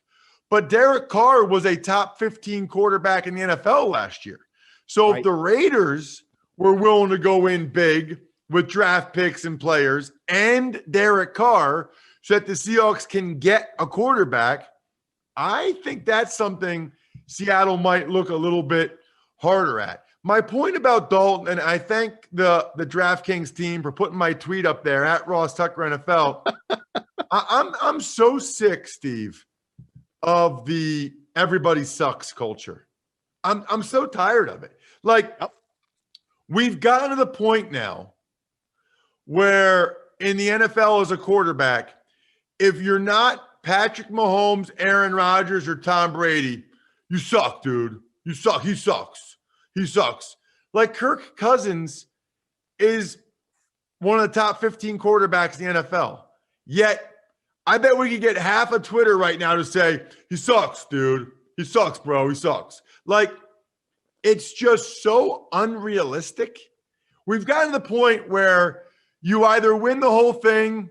But Derek Carr was a top 15 quarterback in the NFL last year. So if the Raiders were willing to go in big with draft picks and players and Derek Carr so that the Seahawks can get a quarterback, I think that's something Seattle might look a little bit harder at. My point about Dalton, and I thank the DraftKings team for putting my tweet up there at Ross Tucker NFL. I'm so sick, Steve, of the everybody sucks culture. I'm so tired of it. Like, we've gotten to the point now where in the NFL as a quarterback, if you're not Patrick Mahomes, Aaron Rodgers, or Tom Brady, you suck, dude. You suck. He sucks. He sucks. Like, Kirk Cousins is one of the top 15 quarterbacks in the NFL. Yet, I bet we could get half of Twitter right now to say, he sucks, dude. He sucks, bro. He sucks. Like, it's just so unrealistic. We've gotten to the point where you either win the whole thing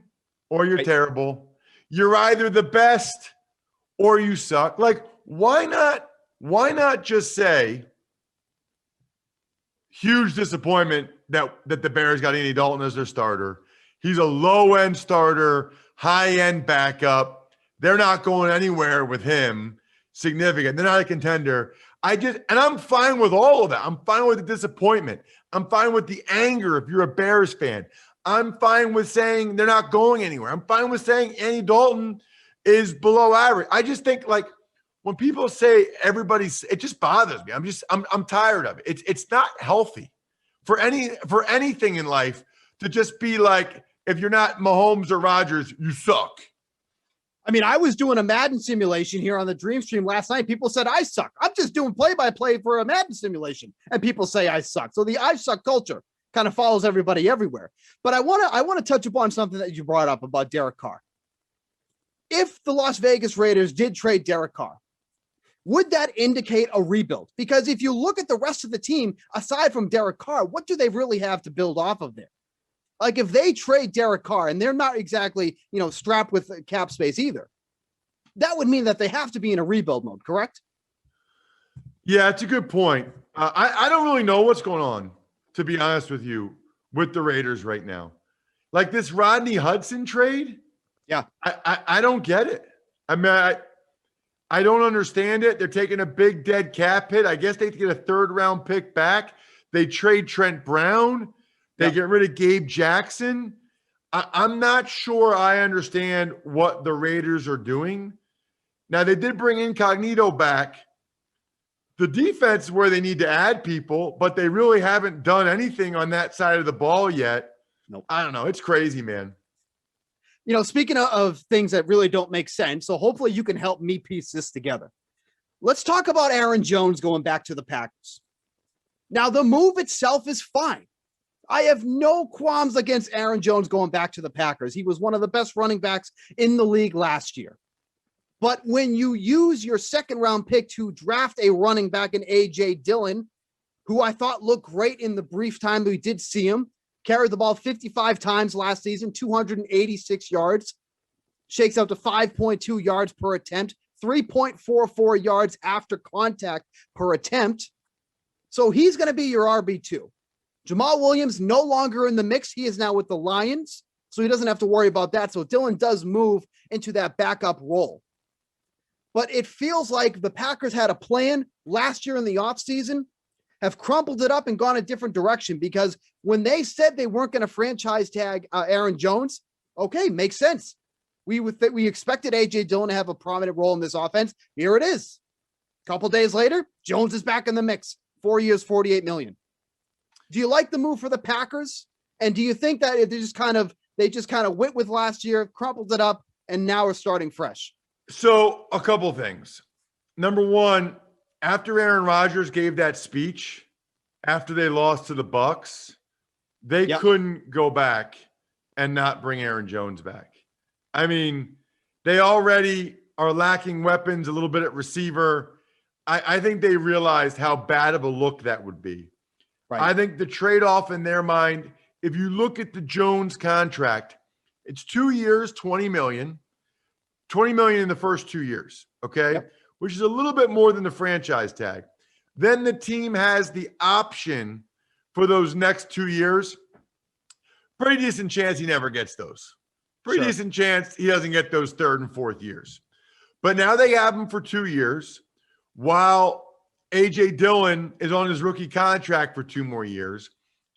or you're terrible. You're either the best or you suck. Like, why not just say huge disappointment that the Bears got Andy Dalton as their starter. He's a low-end starter, high-end backup. They're not going anywhere with him significant. They're not a contender. And I'm fine with all of that. I'm fine with the disappointment. I'm fine with the anger if you're a Bears fan. I'm fine with saying they're not going anywhere. I'm fine with saying Andy Dalton is below average. I just think, like, when people say it just bothers me. I'm tired of it. It's not healthy for anything in life to just be like, if you're not Mahomes or Rodgers, you suck. I mean, I was doing a Madden simulation here on the Dream Stream last night. People said I suck. I'm just doing play-by-play for a Madden simulation, and people say I suck. So the I suck culture kind of follows everybody everywhere. But I want to touch upon something that you brought up about Derek Carr. If the Las Vegas Raiders did trade Derek Carr, would that indicate a rebuild? Because if you look at the rest of the team, aside from Derek Carr, what do they really have to build off of there? Like, if they trade Derek Carr, and they're not exactly, strapped with cap space either, that would mean that they have to be in a rebuild mode, correct? Yeah, it's a good point. I don't really know what's going on, to be honest with you, with the Raiders right now. Like this Rodney Hudson trade, yeah, I don't get it. I mean, I don't understand it. They're taking a big dead cap hit. I guess they get a third-round pick back. They trade Trent Brown. They get rid of Gabe Jackson. I'm not sure I understand what the Raiders are doing. Now, they did bring Incognito back. The defense is where they need to add people, but they really haven't done anything on that side of the ball yet. Nope. I don't know. It's crazy, man. Speaking of things that really don't make sense, so hopefully you can help me piece this together. Let's talk about Aaron Jones going back to the Packers. Now, the move itself is fine. I have no qualms against Aaron Jones going back to the Packers. He was one of the best running backs in the league last year. But when you use your second-round pick to draft a running back in A.J. Dillon, who I thought looked great in the brief time we did see him, carried the ball 55 times last season, 286 yards, shakes out to 5.2 yards per attempt, 3.44 yards after contact per attempt. So he's going to be your RB2. Jamal Williams no longer in the mix. He is now with the Lions, so he doesn't have to worry about that. So Dillon does move into that backup role. But it feels like the Packers had a plan last year in the offseason, have crumpled it up and gone a different direction, because when they said they weren't going to franchise tag Aaron Jones, okay, makes sense. We expected A.J. Dillon to have a prominent role in this offense. Here it is. A couple days later, Jones is back in the mix. 4 years, $48 million. Do you like the move for the Packers? And do you think that they just kind of went with last year, crumpled it up, and now are starting fresh? So a couple things. Number one, after Aaron Rodgers gave that speech after they lost to the Bucs, they couldn't go back and not bring Aaron Jones back. I mean, they already are lacking weapons a little bit at receiver. I think they realized how bad of a look that would be. Right. I think the trade-off in their mind, if you look at the Jones contract, it's 2 years, $20 million. $20 million in the first 2 years, okay? Yep. Which is a little bit more than the franchise tag. Then the team has the option for those next 2 years. Pretty decent chance he never gets those. Pretty decent chance he doesn't get those third and fourth years. But now they have him for 2 years while A.J. Dillon is on his rookie contract for 2 more years.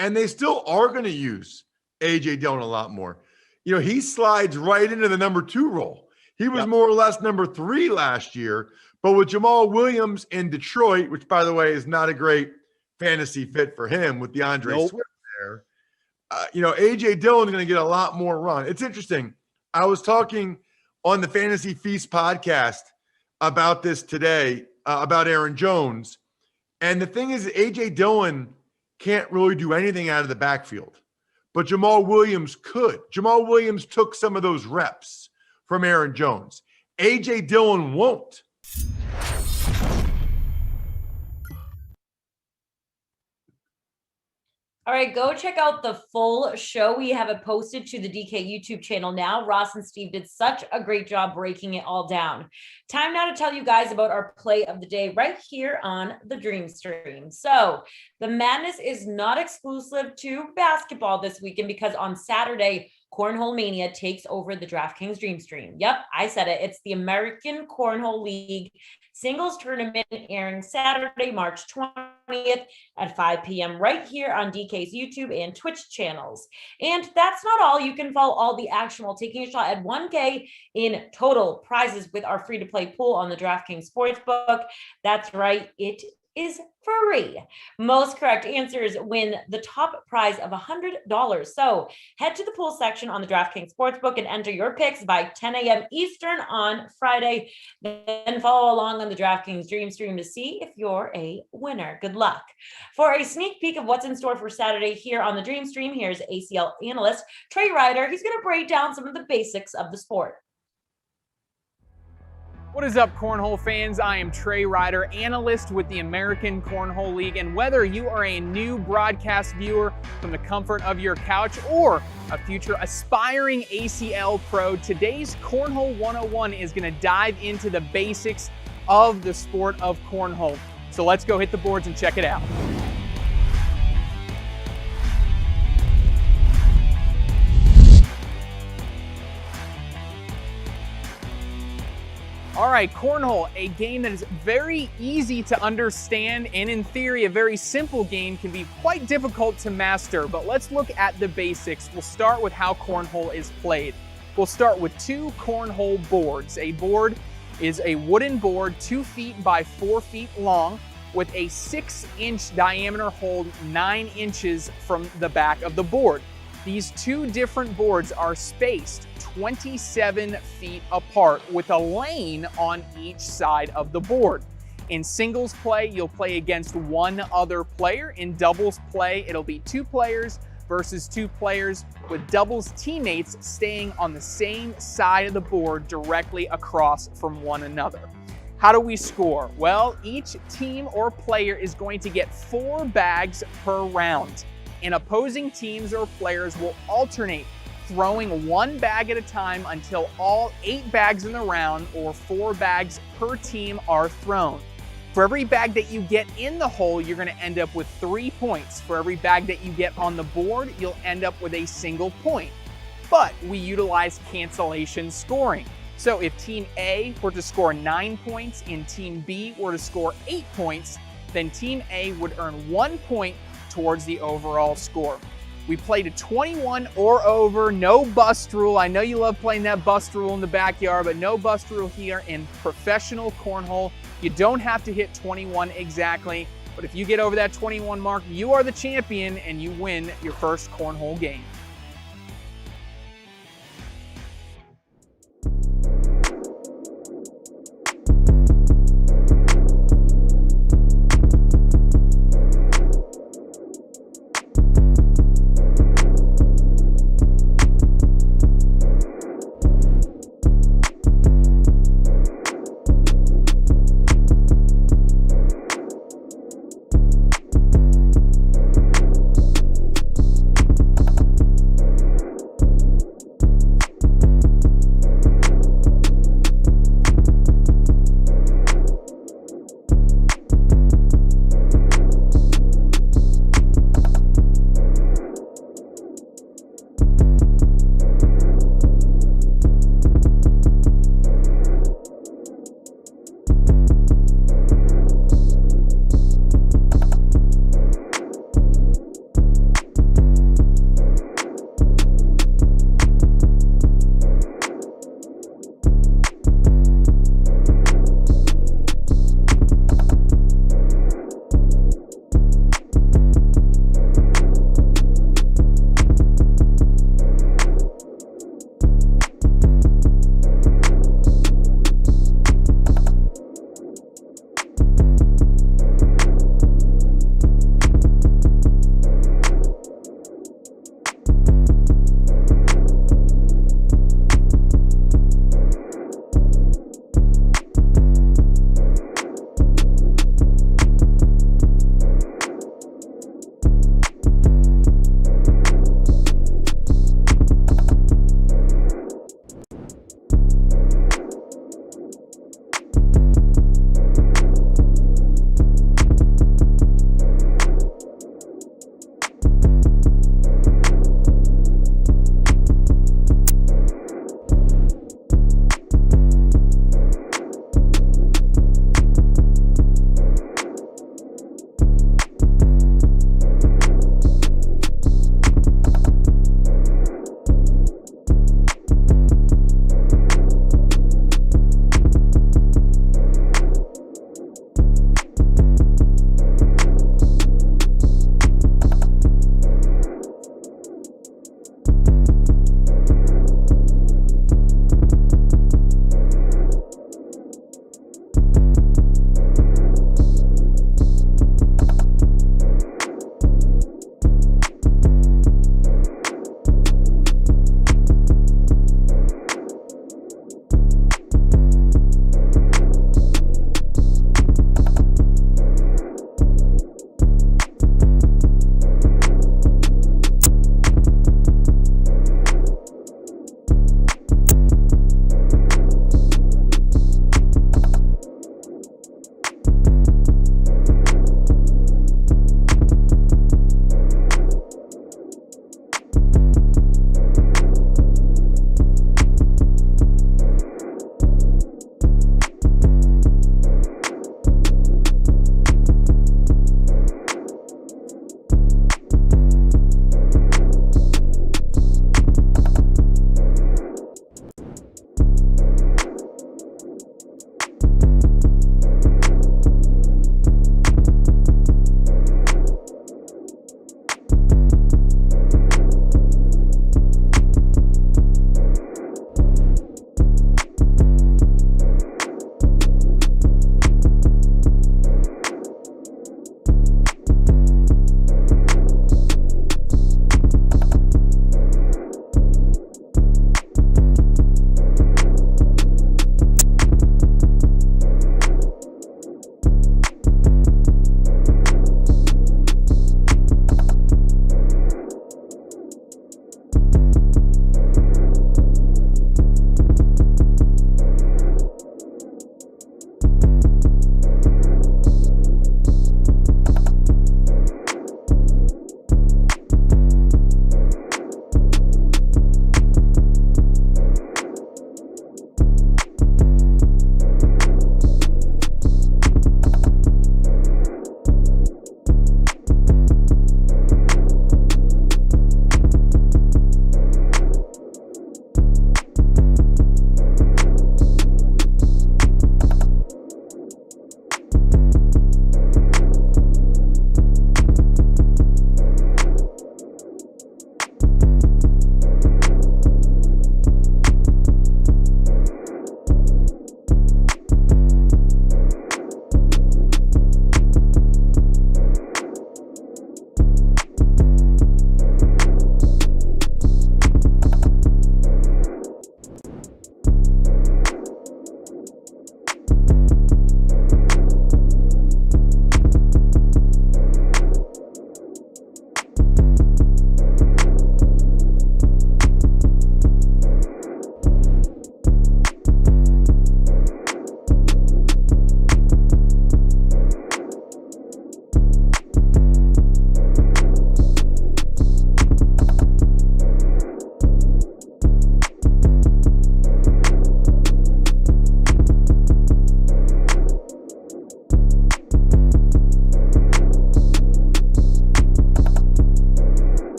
And they still are going to use A.J. Dillon a lot more. He slides right into the number 2 role. He was more or less number 3 last year. But with Jamal Williams in Detroit, which, by the way, is not a great fantasy fit for him with DeAndre Swift there, A.J. Dillon is going to get a lot more run. It's interesting. I was talking on the Fantasy Feast podcast about this today, about Aaron Jones. And the thing is, A.J. Dillon can't really do anything out of the backfield. But Jamal Williams could. Jamal Williams took some of those reps from Aaron Jones. A.J. Dillon won't. All right, go check out the full show. We have it posted to the DK YouTube channel now. Ross and Steve did such a great job breaking it all down. Time now to tell you guys about our play of the day right here on the Dream Stream. So the madness is not exclusive to basketball this weekend because on Saturday, Cornhole Mania takes over the DraftKings Dream Stream. Yep, I said it. It's the American Cornhole League singles tournament airing Saturday, March 20th at 5 p.m. right here on DK's YouTube and Twitch channels. And that's not all. You can follow all the action while taking a shot at 1K in total prizes with our free-to-play pool on the DraftKings Sportsbook. That's right. It is free. Most correct answers win the top prize of $100. So head to the pool section on the DraftKings Sportsbook and enter your picks by 10 a.m. Eastern on Friday. Then follow along on the DraftKings Dream Stream to see if you're a winner. Good luck. For a sneak peek of what's in store for Saturday here on the Dream Stream, here's ACL analyst Trey Ryder. He's going to break down some of the basics of the sport. What is up, Cornhole fans? I am Trey Ryder, analyst with the American Cornhole League, and whether you are a new broadcast viewer from the comfort of your couch or a future aspiring ACL pro, today's Cornhole 101 is going to dive into the basics of the sport of cornhole. So let's go hit the boards and check it out. All right, cornhole, a game that is very easy to understand and in theory, a very simple game, can be quite difficult to master, but let's look at the basics. We'll start with how cornhole is played. We'll start with two cornhole boards. A board is a wooden board 2 feet by 4 feet long with a 6-inch diameter hole 9 inches from the back of the board. These two different boards are spaced 27 feet apart with a lane on each side of the board. In singles play, you'll play against one other player. In doubles play, it'll be 2 players versus 2 players with doubles teammates staying on the same side of the board directly across from one another. How do we score? Well, each team or player is going to get 4 bags per round, and opposing teams or players will alternate throwing 1 bag at a time until all 8 bags in the round, or 4 bags per team, are thrown. For every bag that you get in the hole, you're going to end up with 3 points. For every bag that you get on the board, you'll end up with a single point. But we utilize cancellation scoring. So if Team A were to score 9 points and Team B were to score 8 points, then Team A would earn 1 point towards the overall score. We played a 21 or over, no bust rule. I know you love playing that bust rule in the backyard, but no bust rule here in professional cornhole. You don't have to hit 21 exactly, but if you get over that 21 mark, you are the champion and you win your first cornhole game.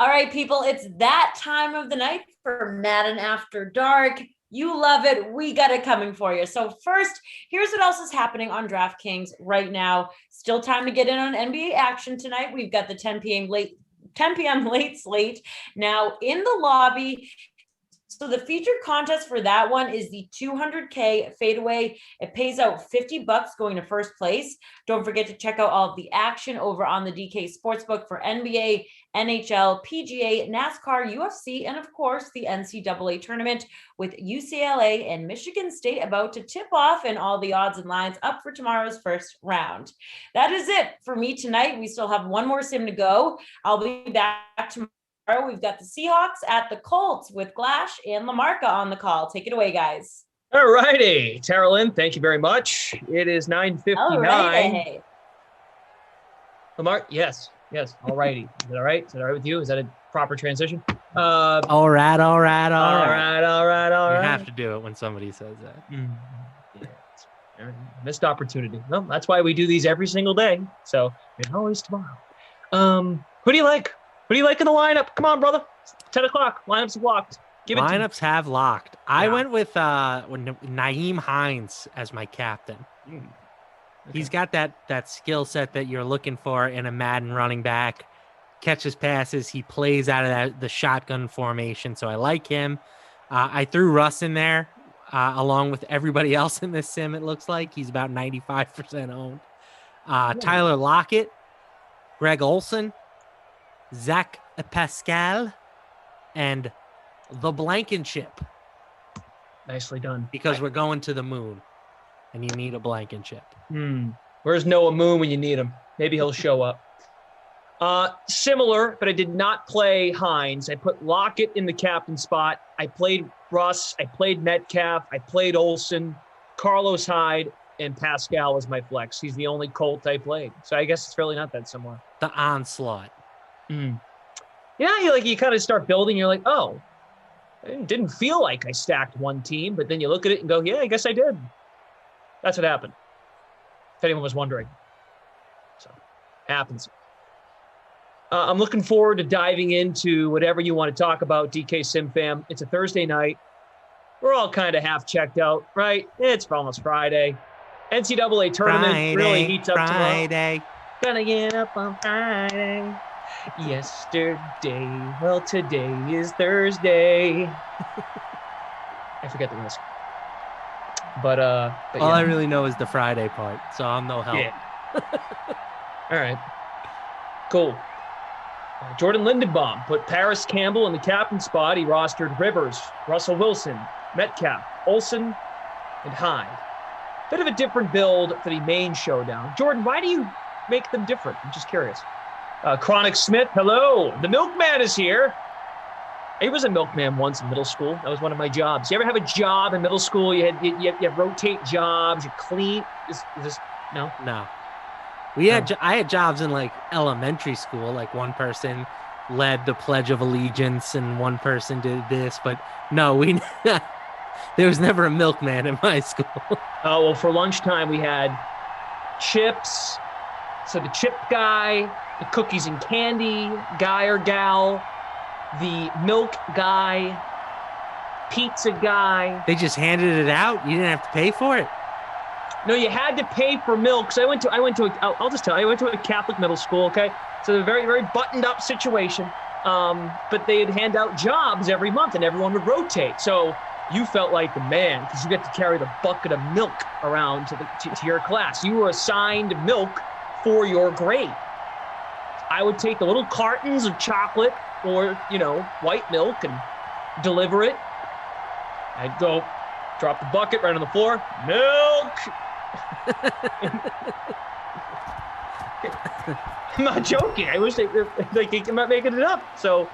All right, people, it's that time of the night for Madden After Dark. You love it. We got it coming for you. So first, here's what else is happening on DraftKings right now. Still time to get in on NBA action tonight. We've got the 10 p.m. late slate now in the lobby. So the featured contest for that one is the $200K fadeaway. It pays out $50 going to first place. Don't forget to check out all of the action over on the DK Sportsbook for NBA, NHL, PGA, NASCAR, UFC, and of course the NCAA tournament with UCLA and Michigan State about to tip off and all the odds and lines up for tomorrow's first round. That is it for me tonight. We still have one more sim to go. I'll be back tomorrow. We've got the Seahawks at the Colts with Glash and Lamarca on the call. Take it away, guys. All righty. Tara Lynn, thank you very much. It is 9:59. Alrighty. Lamar, yes. All righty. Is that all right? Is that all right with you? Is that a proper transition? All right. All right. You have to do it when somebody says that. Yeah. Missed opportunity. Well, that's why we do these every single day. So it's always tomorrow. Who do you like? Who do you like in the lineup? Come on, brother. It's 10 o'clock. Lineups have locked. Lineups have locked. I went with Nyheim Hines as my captain. Okay. He's got that skill set that you're looking for in a Madden running back. Catches passes. He plays out of the shotgun formation, so I like him. I threw Russ in there along with everybody else in this sim, it looks like. He's about 95% owned. Tyler Lockett, Greg Olsen, Zach Pascal, and the Blankenship. Nicely done. Because we're going to the moon, and you need a Blankenship. Where's Noah Moon when you need him? Maybe he'll show up. Similar, but I did not play Hines. I put Lockett in the captain spot. I played Russ. I played Metcalf. I played Olsen, Carlos Hyde, and Pascal was my flex. He's the only Colt I played. So I guess it's really not that similar. The onslaught. Yeah, you kind of start building. You're like, oh, it didn't feel like I stacked one team, but then you look at it and go, yeah, I guess I did. That's what happened. If anyone was wondering. So, happens. I'm looking forward to diving into whatever you want to talk about, DK Sim Fam. It's a Thursday night. We're all kind of half checked out, right? It's almost Friday. NCAA tournament really heats up tomorrow. Gonna get up on Friday. Yesterday. Well, today is Thursday. I forget the rest. But all I really know is the Friday part, so I'm no help. Yeah. All right. Cool. Jordan Lindenbaum put Paris Campbell in the captain spot. He rostered Rivers, Russell Wilson, Metcalf, Olsen, and Hyde. Bit of a different build for the main showdown. Jordan, why do you make them different? I'm just curious. Chronic Smith, hello. The milkman is here. I was a milkman once in middle school. That was one of my jobs. You ever have a job in middle school? You rotate jobs. You clean. Is this no? No. I had jobs in like elementary school. Like one person led the Pledge of Allegiance and one person did this. But no, there was never a milkman in my school. Oh, well, for lunchtime we had chips. So the chip guy, the cookies and candy guy or gal, the milk guy, pizza guy. They just handed it out. You didn't have to pay for it. No, you had to pay for milk. So I went to I went to a Catholic middle school. Okay, so a very, very buttoned up situation. But they'd hand out jobs every month, and everyone would rotate. So you felt like the man because you got to carry the bucket of milk around to your class. You were assigned milk for your grade. I would take the little cartons of chocolate or, white milk and deliver it. I'd go drop the bucket right on the floor. Milk! I'm not joking. I wish I'm not making it up. So,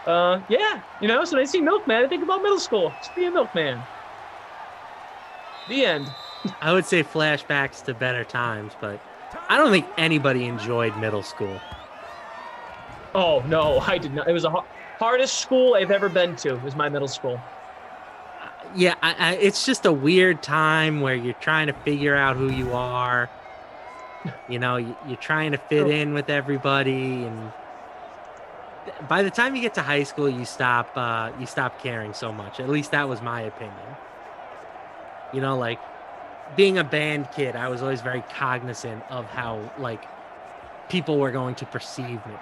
so when I see milkman, I think about middle school. Just be a milkman. The end. I would say flashbacks to better times, but I don't think anybody enjoyed middle school. Oh, no, I did not. It was the hardest school I've ever been to, was my middle school. Yeah, it's just a weird time where you're trying to figure out who you are. You're trying to fit in with everybody. And by the time you get to high school, you stop caring so much. At least that was my opinion. You know, like being a band kid, I was always very cognizant of how like people were going to perceive me.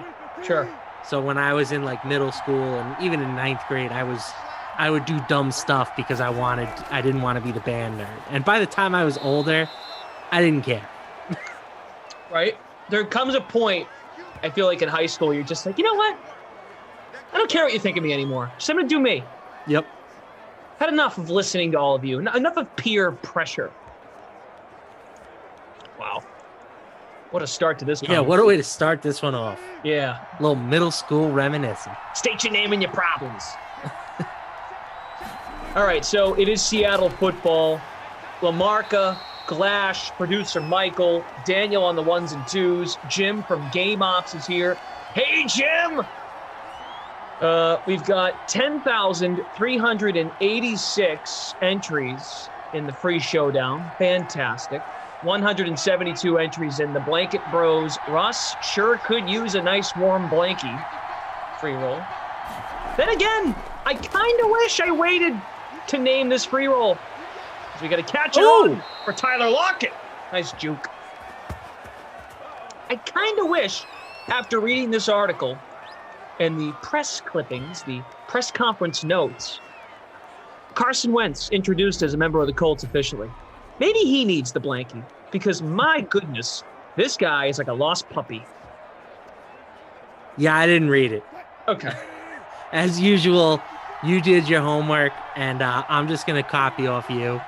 Sure. So when I was in like middle school and even in ninth grade, I would do dumb stuff because I didn't want to be the band nerd. And by the time I was older, I didn't care. Right? There comes a point, I feel like in high school, you're just like, you know what? I don't care what you think of me anymore. Just I'm going to do me. Yep. Had enough of listening to all of you. Enough of peer pressure. Wow. What a start to this. Yeah, what a way to start this one off. Yeah. A little middle school reminiscing. State your name and your problems. All right, so it is Seattle football. Lamarca, Glash, producer Michael, Daniel on the ones and twos. Jim from Game Ops is here. Hey, Jim! We've got 10,386 entries in the free showdown. Fantastic. 172 entries in the Blanket Bros. Russ sure could use a nice warm blankie. Free roll. Then again, I kind of wish I waited to name this free roll. So we got to catch it on for Tyler Lockett. Nice juke. I kind of wish, after reading this article and the press clippings, the press conference notes, Carson Wentz introduced as a member of the Colts officially. Maybe he needs the blankie because, my goodness, this guy is like a lost puppy. Yeah, I didn't read it. Okay. As usual, you did your homework, and I'm just going to copy off you.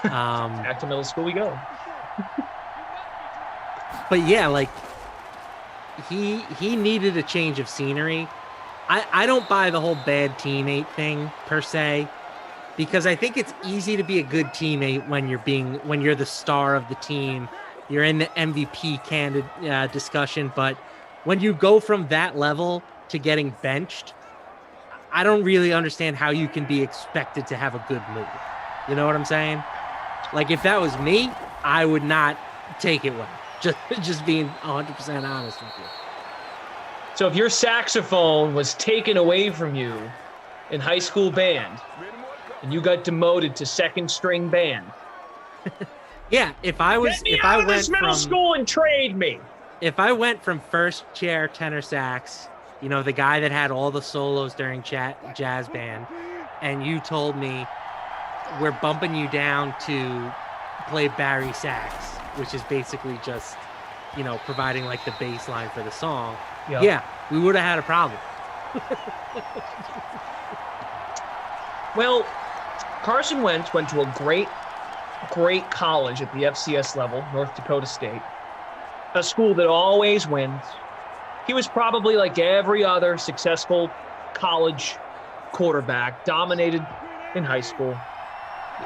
Back to middle school we go. But yeah, like, he needed a change of scenery. I don't buy the whole bad teammate thing, per se. Because I think it's easy to be a good teammate when you're the star of the team, you're in the MVP candidate discussion. But when you go from that level to getting benched, I don't really understand how you can be expected to have a good mood. You know what I'm saying? Like if that was me, I would not take it well. Just being 100% honest with you. So if your saxophone was taken away from you in high school band, and you got demoted to second string band. Yeah, if I went this middle school and trade me. If I went from first chair tenor sax, you know, the guy that had all the solos during jazz band, and you told me we're bumping you down to play Barry sax, which is basically just, you know, providing like the bass line for the song. Yep. Yeah, we would have had a problem. Well, Carson Wentz went to a great college at the FCS level, North Dakota State, a school that always wins. He was probably like every other successful college quarterback, dominated in high school.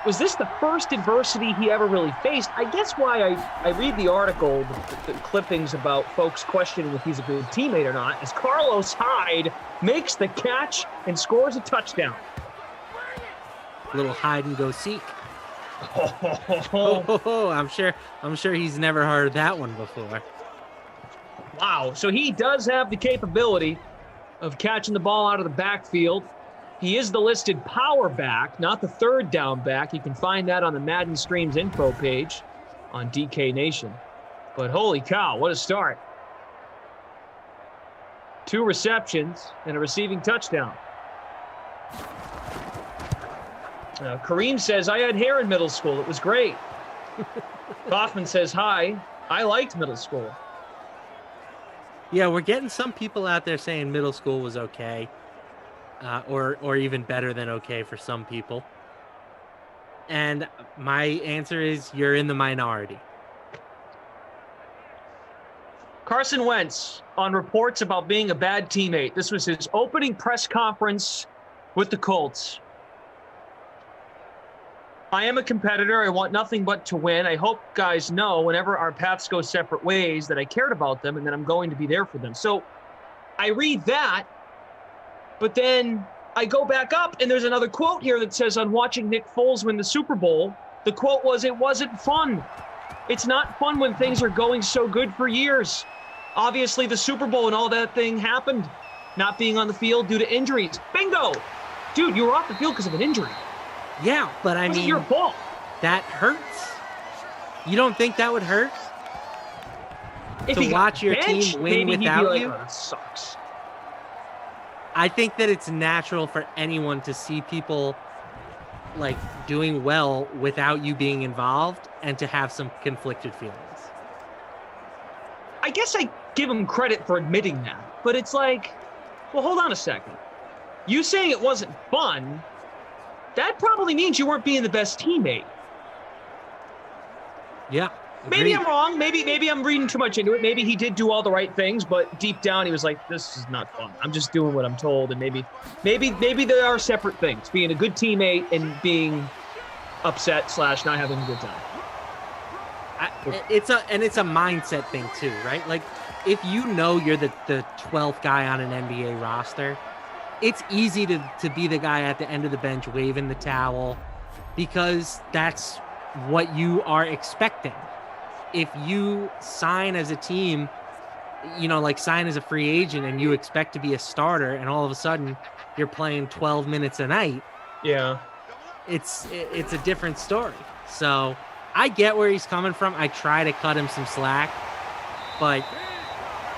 Was this the first adversity he ever really faced? I guess why I read the article, the clippings about folks questioning if he's a good teammate or not, is Carlos Hyde makes the catch and scores a touchdown. Little hide and go seek. I'm sure he's never heard that one before. Wow. So he does have the capability of catching the ball out of the backfield. He is the listed power back, not the third down back. You can find that on the Madden Streams info page on DK Nation. But holy cow, what a start. 2 receptions and a receiving touchdown. Kareem says, I had hair in middle school. It was great. Kaufman says, hi. I liked middle school. Yeah, we're getting some people out there saying middle school was okay. Or even better than okay for some people. And my answer is you're in the minority. Carson Wentz on reports about being a bad teammate. This was his opening press conference with the Colts. I am a competitor. I want nothing but to win. I hope guys know whenever our paths go separate ways that I cared about them and that I'm going to be there for them. So I read that, but then I go back up and there's another quote here that says, on watching Nick Foles win the Super Bowl, the quote was, it wasn't fun. It's not fun when things are going so good for years. Obviously the Super Bowl and all that thing happened. not being on the field due to injuries. Bingo! Dude, you were off the field because of an injury. Yeah, but I mean, your fault. That hurts. You don't think that would hurt? If to watch your benched, team win maybe without he'd be like, you? "Oh, that sucks." I think that it's natural for anyone to see people like doing well without you being involved and to have some conflicted feelings. I guess I give him credit for admitting that, but it's like, well, hold on a second. You saying it wasn't fun, that probably means you weren't being the best teammate. Yeah. Maybe agreed. I'm wrong. Maybe I'm reading too much into it. Maybe he did do all the right things, but deep down he was like, this is not fun. I'm just doing what I'm told. And maybe there are separate things, being a good teammate and being upset / not having a good time. It's a mindset thing too, right? Like if you know you're the 12th guy on an NBA roster, it's easy to be the guy at the end of the bench waving the towel because that's what you are expecting. If you sign as a team, like sign as a free agent and you expect to be a starter and all of a sudden you're playing 12 minutes a night. Yeah. It's a different story. So I get where he's coming from. I try to cut him some slack, but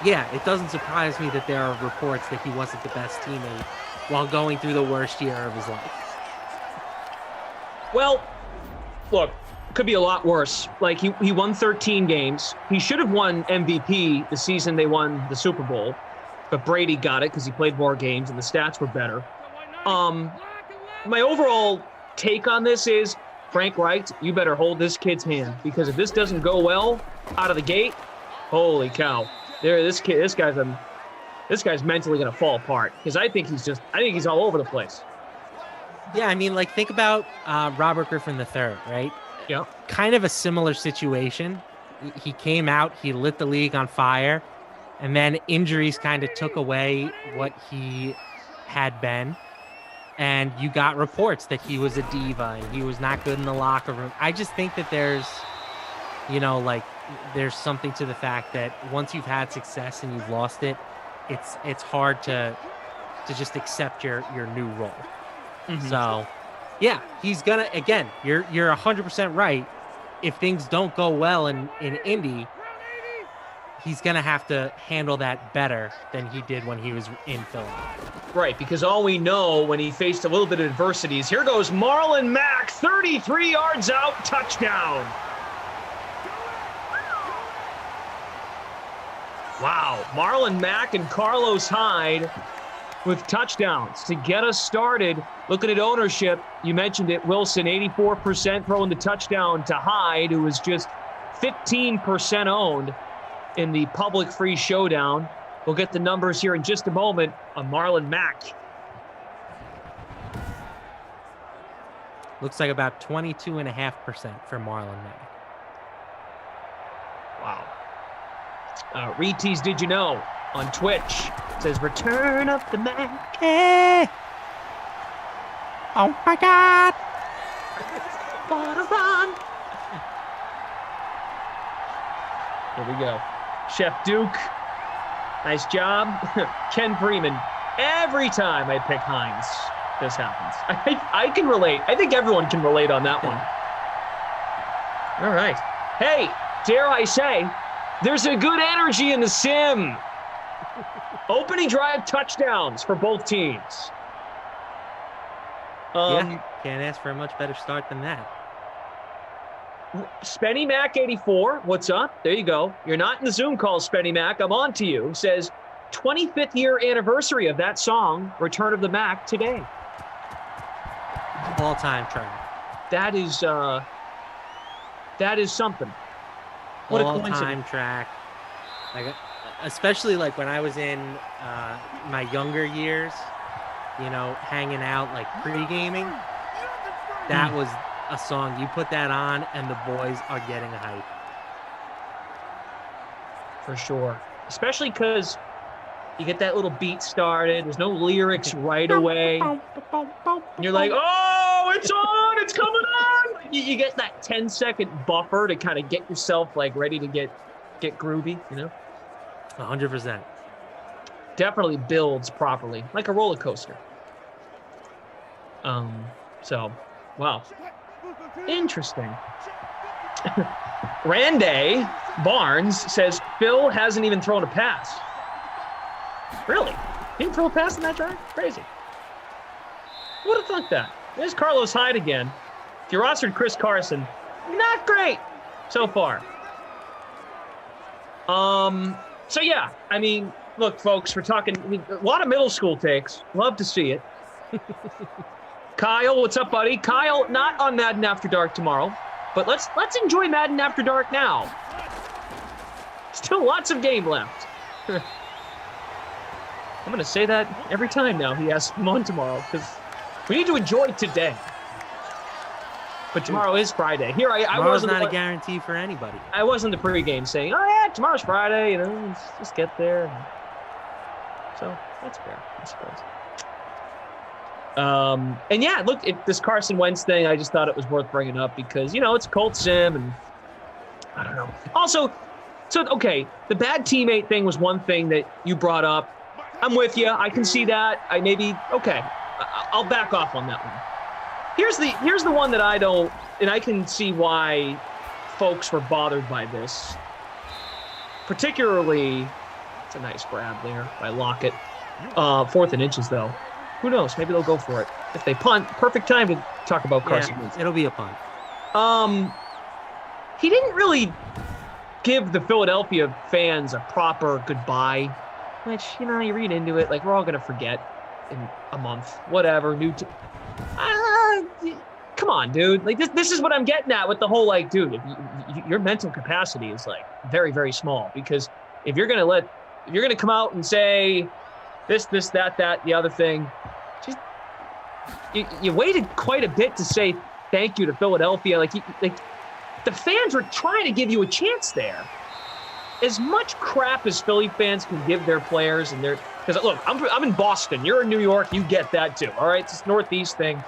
yeah, it doesn't surprise me that there are reports that he wasn't the best teammate while going through the worst year of his life. Well, look, could be a lot worse. Like he won 13 games. He should have won MVP the season they won the Super Bowl, but Brady got it because he played more games and the stats were better. My overall take on this is, Frank Reich, you better hold this kid's hand because if this doesn't go well out of the gate, holy cow! This guy's mentally gonna fall apart because I think he's all over the place. Yeah, I mean, like think about Robert Griffin III, right? Yeah. Kind of a similar situation. He came out, he lit the league on fire, and then injuries kind of took away what he had been. And you got reports that he was a diva and he was not good in the locker room. I just think that there's something to the fact that once you've had success and you've lost it, it's hard to just accept your new role. Mm-hmm. So, yeah, he's gonna, again, you're 100% right. If things don't go well in Indy, he's gonna have to handle that better than he did when he was in Philadelphia. Right, because all we know when he faced a little bit of adversity is here goes Marlon Mack, 33 yards out, touchdown. Wow, Marlon Mack and Carlos Hyde with touchdowns to get us started. Looking at ownership, you mentioned it, Wilson, 84% throwing the touchdown to Hyde, who was just 15% owned in the public free showdown. We'll get the numbers here in just a moment on Marlon Mack. Looks like about 22.5% for Marlon Mack. Wow. Reed Tees, did you know? On Twitch, it says return of the Mack. Hey. Oh my God. What a run. Here we go. Chef Duke. Nice job. Ken Freeman. Every time I pick Hines, this happens. I can relate. I think everyone can relate on that one. All right. Hey, dare I say, there's a good energy in the sim. Opening drive touchdowns for both teams. Yeah, can't ask for a much better start than that. Spenny Mac 84, what's up? There you go. You're not in the Zoom call, Spenny Mac. I'm on to you. Says 25th year anniversary of that song, Return of the Mac, today. All-time track. That is something. What a coincidence. All-time track. Like, especially like when I was in my younger years, hanging out like pre-gaming. That was a song, you put that on and the boys are getting hype. For sure. Especially because you get that little beat started. There's no lyrics right away. And you're like, oh, it's on, it's coming on. You get that 10-second buffer to kind of get yourself like ready to get groovy, 100%. definitely builds properly, like a roller coaster. So, wow. Interesting. Randy Barnes says Phil hasn't even thrown a pass. Really? He didn't throw a pass in that drive? Crazy. Who would have thought that? There's Carlos Hyde again. If you rostered Chris Carson, not great so far. So yeah, I mean, look, folks, we're talking a lot of middle school takes. Love to see it. Kyle, what's up, buddy? Kyle, not on Madden After Dark tomorrow, but let's enjoy Madden After Dark now. Still lots of game left. I'm going to say that every time now he asks him on tomorrow, because we need to enjoy today. But tomorrow is Friday. Here, I wasn't not a guarantee for anybody. I wasn't the pregame saying, oh yeah, tomorrow's Friday, let's just get there. So that's fair, I suppose. And yeah, look, this Carson Wentz thing, I just thought it was worth bringing up because, it's a Colts sim, and I don't know. Also, so, okay, the bad teammate thing was one thing that you brought up. I'm with you. I can see that. I'll back off on that one. Here's the one that I don't, and I can see why folks were bothered by this. Particularly, it's a nice grab there by Lockett. 4th and inches, though. Who knows? Maybe they'll go for it. If they punt, perfect time to talk about Carson Wentz. It'll be a punt. He didn't really give the Philadelphia fans a proper goodbye, which, you read into it, like, we're all going to forget in a month. Whatever. Come on, dude. Like, this is what I'm getting at with the whole, like, dude, your mental capacity is, like, very, very small. Because if you're going to come out and say this, that, the other thing, just, you waited quite a bit to say thank you to Philadelphia. Like the fans were trying to give you a chance there. As much crap as Philly fans can give their players and their, because look, I'm in Boston. You're in New York. You get that too. All right, it's this Northeast thing.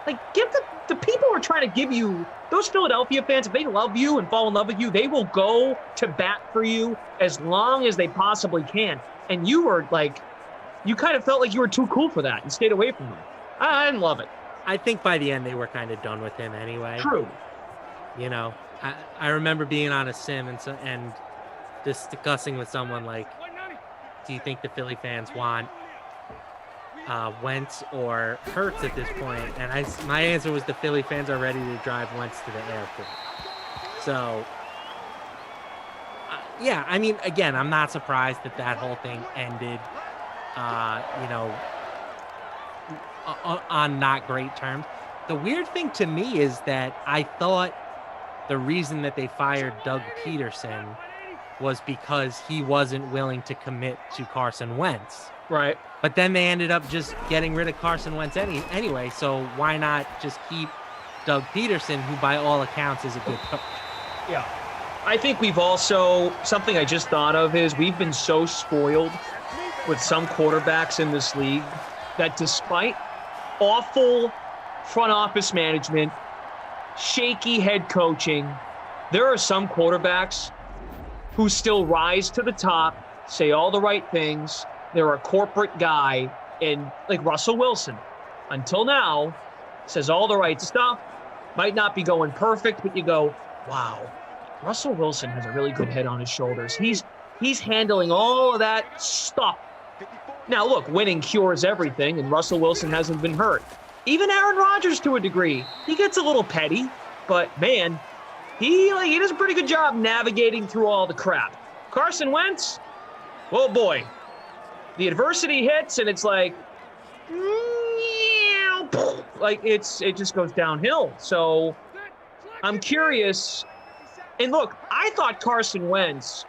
Like, give the people who are trying to give you, those Philadelphia fans, if they love you and fall in love with you, they will go to bat for you as long as they possibly can. And you were like, you kind of felt like you were too cool for that and stayed away from them. I didn't love it. I think by the end they were kind of done with him anyway. True. I remember being on a sim and discussing with someone like, do you think the Philly fans want Wentz or Hurts at this point? And my answer was the Philly fans are ready to drive Wentz to the airport. So, yeah, I mean, again, I'm not surprised that whole thing ended, on not great terms. The weird thing to me is that I thought the reason that they fired Doug Peterson was because he wasn't willing to commit to Carson Wentz. Right. But then they ended up just getting rid of Carson Wentz anyway, so why not just keep Doug Peterson, who by all accounts is a good coach? Yeah. I think we've also, something I just thought of is we've been so spoiled with some quarterbacks in this league that despite awful front office management, shaky head coaching, there are some quarterbacks who still rise to the top, say all the right things. They're a corporate guy, and like Russell Wilson, until now, says all the right stuff, might not be going perfect, but you go, wow, Russell Wilson has a really good head on his shoulders. He's handling all of that stuff. Now, look, winning cures everything, and Russell Wilson hasn't been hurt. Even Aaron Rodgers, to a degree, he gets a little petty, but man, he does a pretty good job navigating through all the crap. Carson Wentz, oh boy, the adversity hits, and it's like it just goes downhill. So I'm curious. And look, I thought Carson Wentz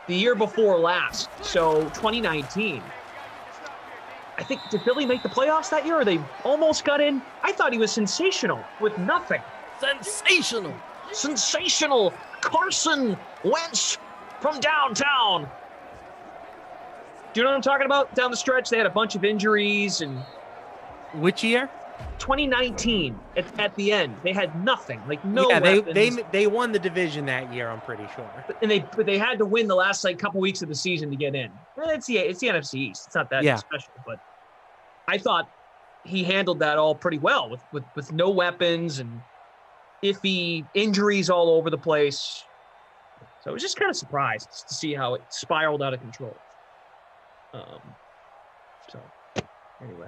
the year before last, so 2019. I think, did Philly make the playoffs that year, or they almost got in? I thought he was sensational with nothing. Sensational Carson Wentz from downtown. Do you know what I'm talking about? Down the stretch, they had a bunch of injuries. And which year? 2019 at the end, they had nothing, like no. Yeah, weapons. they won the division that year. I'm pretty sure. But they had to win the last like couple weeks of the season to get in. It's the NFC East. It's not that special, but I thought he handled that all pretty well with no weapons and iffy injuries all over the place. So I was just kind of surprised to see how it spiraled out of control. So anyway.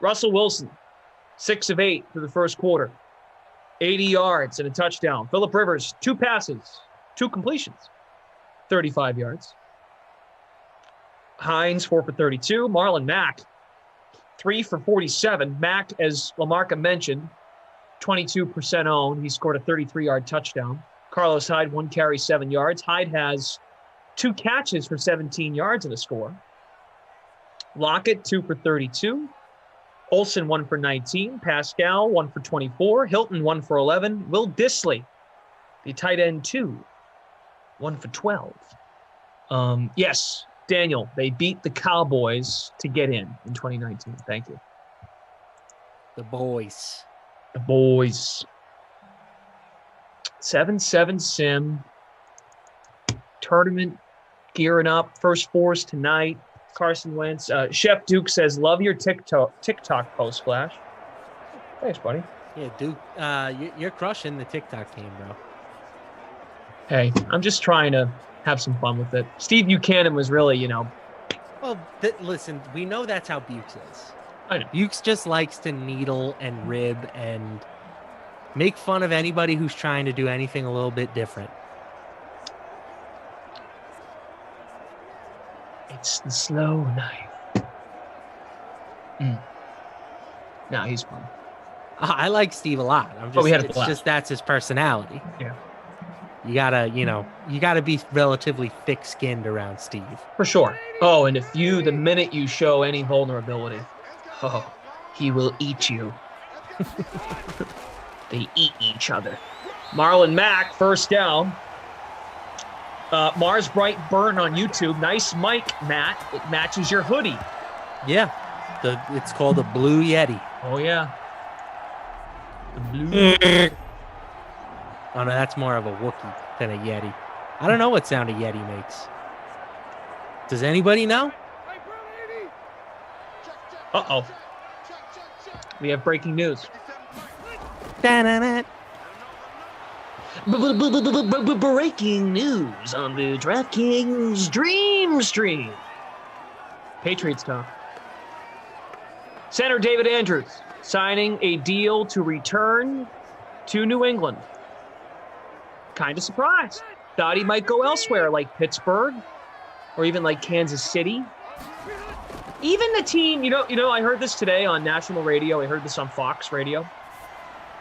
Russell Wilson, 6 of 8 through the first quarter, 80 yards and a touchdown. Phillip Rivers, 2 passes, 2 completions, 35 yards. Hines, 4 for 32. Marlon Mack, 3 for 47. Mack, as Lamarca mentioned, 22% owned. He scored a 33-yard touchdown. Carlos Hyde, 1 carry, 7 yards. Hyde has 2 catches for 17 yards and a score. Lockett, 2 for 32. Olsen, 1 for 19. Pascal, 1 for 24. Hilton, 1 for 11. Will Dissly, the tight end, 2, 1 for 12. Yes, Daniel, they beat the Cowboys to get in 2019. Thank you. The boys. The boys. 7-7 sim. Tournament gearing up. First fours tonight. Carson Wentz. Chef Duke says, love your TikTok post, Flash. Thanks, buddy. Yeah, Duke, you're crushing the TikTok game, bro. Hey, I'm just trying to have some fun with it. Steve Buchanan was really, Well, listen, we know that's how Bukes is. I know. Bukes just likes to needle and rib and make fun of anybody who's trying to do anything a little bit different. It's the slow knife. No, he's fun. I like Steve a lot. It's just that's his personality. Yeah. You gotta be relatively thick-skinned around Steve. For sure. Oh, and the minute you show any vulnerability, he will eat you. They eat each other. Marlon Mack, first down. Mars Bright Burn on YouTube. Nice mic, Matt. It matches your hoodie. Yeah. It's called a Blue Yeti. Oh, yeah. The blue. Oh, no, that's more of a Wookiee than a Yeti. I don't know what sound a Yeti makes. Does anybody know? Uh-oh. We have breaking news. Da-na-na. Breaking news on the DraftKings Dream Stream. Patriots talk. Center David Andrews signing a deal to return to New England. Kind of surprised. Thought he might go elsewhere like Pittsburgh or even like Kansas City. Even the team, I heard this today on national radio. I heard this on Fox radio.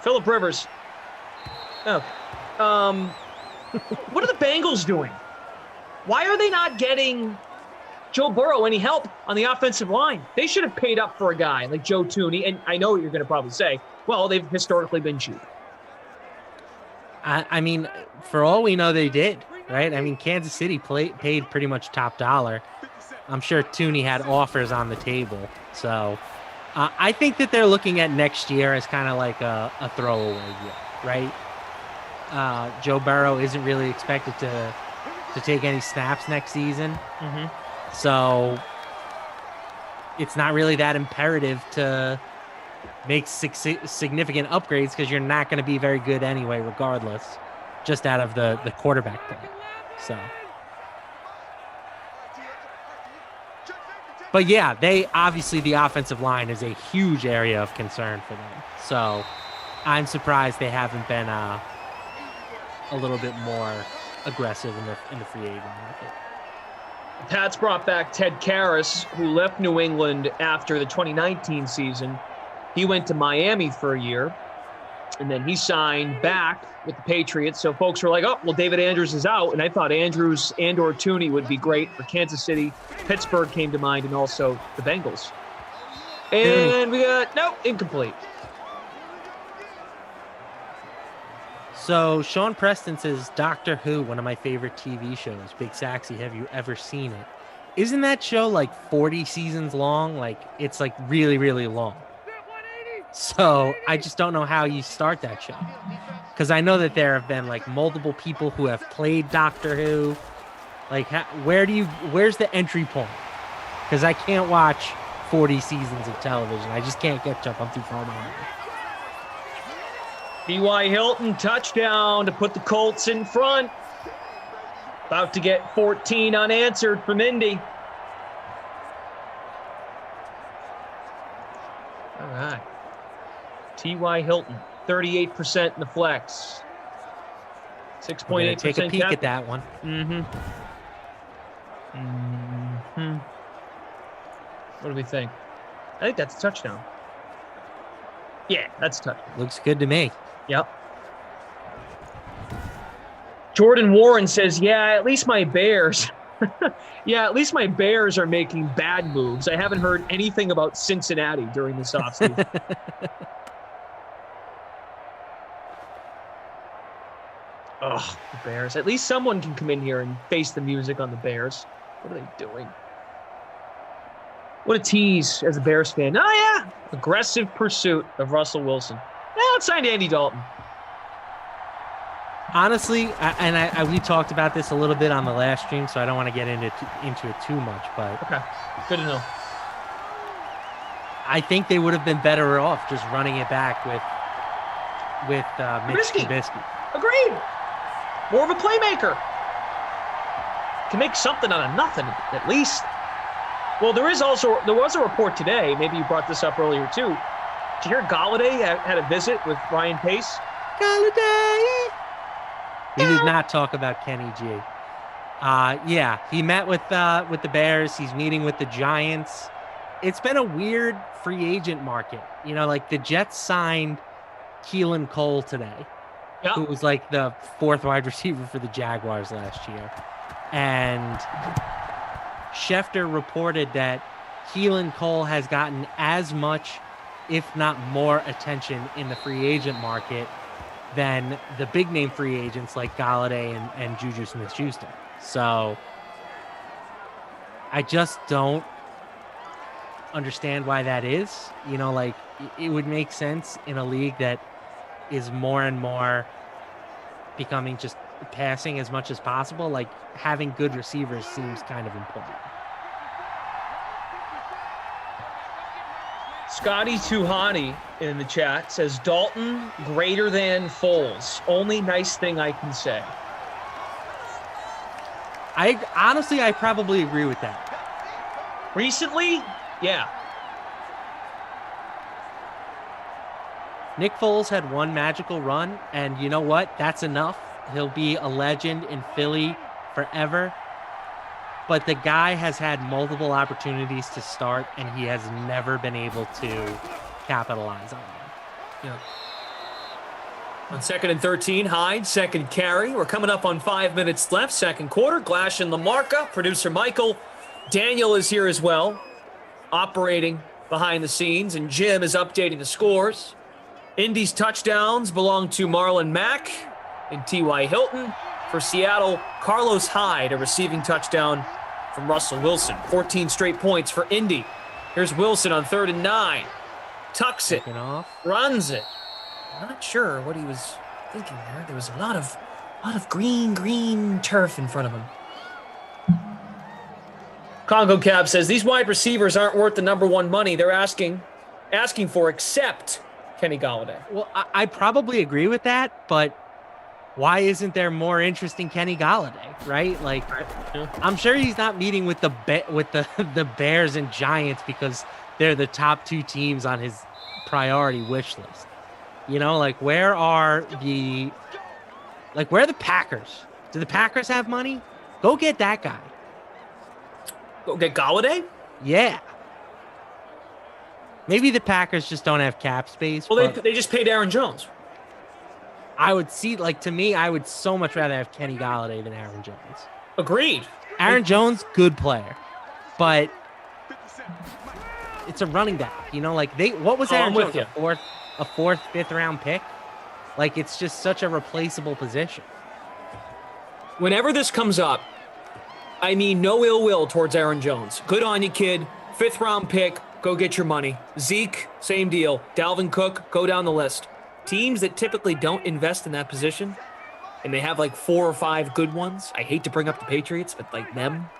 Phillip Rivers. Oh. What are the Bengals doing? Why are they not getting Joe Burrow any help on the offensive line? They should have paid up for a guy like Joe Thuney. And I know what you're going to probably say, well, they've historically been cheap. I mean, for all we know, they did, right? I mean, Kansas City paid pretty much top dollar. I'm sure Thuney had offers on the table. So I think that they're looking at next year as kind of like a throwaway year, right? Joe Burrow isn't really expected to take any snaps next season. Mm-hmm. So it's not really that imperative to make significant upgrades because you're not going to be very good anyway, regardless, just out of the quarterback play. So, but yeah, the offensive line is a huge area of concern for them. So I'm surprised they haven't been a little bit more aggressive in the free agent market. Pats brought back Ted Karras, who left New England after the 2019 season. He went to Miami for a year, and then he signed back with the Patriots. So folks were like, oh, well, David Andrews is out. And I thought Andrews and/or Thuney would be great for Kansas City. Pittsburgh came to mind, and also the Bengals. And we got, incomplete. So Sean Preston says, Doctor Who, one of my favorite TV shows. Big Saxy, have you ever seen it? Isn't that show like 40 seasons long? Like it's like really, really long. So I just don't know how you start that show. Because I know that there have been like multiple people who have played Doctor Who. Like, where's the entry point? Because I can't watch 40 seasons of television. I just can't catch up. I'm too far behind. T.Y. Hilton, touchdown to put the Colts in front. About to get 14 unanswered from Indy. All right. T.Y. Hilton, 38% in the flex. 6.8%. Take a peek at that one. What do we think? I think that's a touchdown. Yeah, that's a touchdown. Looks good to me. Yep. Jordan Warren says, yeah, at least my Bears. Yeah, at least my Bears are making bad moves. I haven't heard anything about Cincinnati during this offseason. Oh, the Bears. At least someone can come in here and face the music on the Bears. What are they doing? What a tease as a Bears fan. Oh, yeah. Aggressive pursuit of Russell Wilson. Yeah, let's sign Andy Dalton. Honestly, we talked about this a little bit on the last stream, so I don't want to get into it too much. But okay, good to know. I think they would have been better off just running it back with Mitch Trubisky. Agreed. More of a playmaker. Can make something out of nothing, at least. Well, there was a report today. Maybe you brought this up earlier too. Did you hear Galladay had a visit with Ryan Pace? Galladay. We did not talk about Kenny G. Yeah, he met with the Bears. He's meeting with the Giants. It's been a weird free agent market. You know, like the Jets signed Keelan Cole today, who was like the fourth wide receiver for the Jaguars last year. And Schefter reported that Keelan Cole has gotten as much, if not more, attention in the free agent market than the big name free agents like Galladay and Juju Smith-Schuster. So I just don't understand why that is. You know, like it would make sense in a league that is more and more becoming just passing as much as possible. Like having good receivers seems kind of important. Scotty Tuhani in the chat says Dalton greater than Foles. Only nice thing I can say. I probably agree with that. Recently, yeah. Nick Foles had one magical run, and you know what? That's enough. He'll be a legend in Philly forever. But the guy has had multiple opportunities to start, and he has never been able to capitalize on them. Yeah. On 2nd and 13, Hyde, second carry. We're coming up on 5 minutes left, second quarter. Glash and Lamarca, producer Michael. Daniel is here as well, operating behind the scenes, and Jim is updating the scores. Indy's touchdowns belong to Marlon Mack and T.Y. Hilton. For Seattle, Carlos Hyde, a receiving touchdown from Russell Wilson. 14 straight points for Indy. Here's Wilson on 3rd and 9. Tucks it, runs it. Not sure what he was thinking there. There was a lot of green turf in front of him. Congo Cab says these wide receivers aren't worth the number one money they're asking for, except Kenny Galladay. Well, I probably agree with that, but why isn't there more interest in Kenny Galladay, right? Like, I'm sure he's not meeting with the Bears and Giants because they're the top two teams on his priority wish list. You know, like where are the Packers? Do the Packers have money? Go get that guy. Go get Galladay? Yeah. Maybe the Packers just don't have cap space. Well, they just paid Aaron Jones. I would to me, I would so much rather have Kenny Galladay than Aaron Jones. Agreed. Aaron Jones, good player, but it's a running back. You know, like what was Aaron Jones? A fourth, fifth round pick? Like it's just such a replaceable position. Whenever this comes up, I mean no ill will towards Aaron Jones. Good on you, kid. 5th round pick. Go get your money. Zeke, same deal. Dalvin Cook, go down the list. Teams that typically don't invest in that position, and they have like 4 or 5 good ones. I hate to bring up the Patriots, but like them,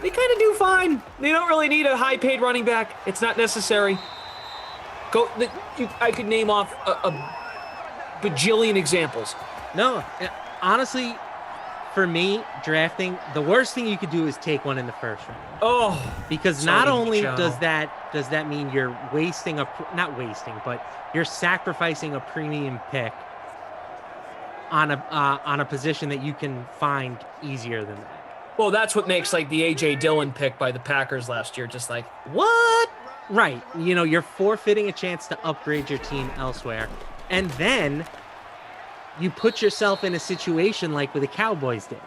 they kind of do fine. They don't really need a high-paid running back. It's not necessary. I could name off a bajillion examples. No, honestly, for me, drafting, the worst thing you could do is take one in the first round. Oh, because not only does that mean you're but you're sacrificing a premium pick on a position that you can find easier than that. Well, that's what makes like the A.J. Dillon pick by the Packers last year just like, what? Right. You know, you're forfeiting a chance to upgrade your team elsewhere. And then you put yourself in a situation like what the Cowboys did.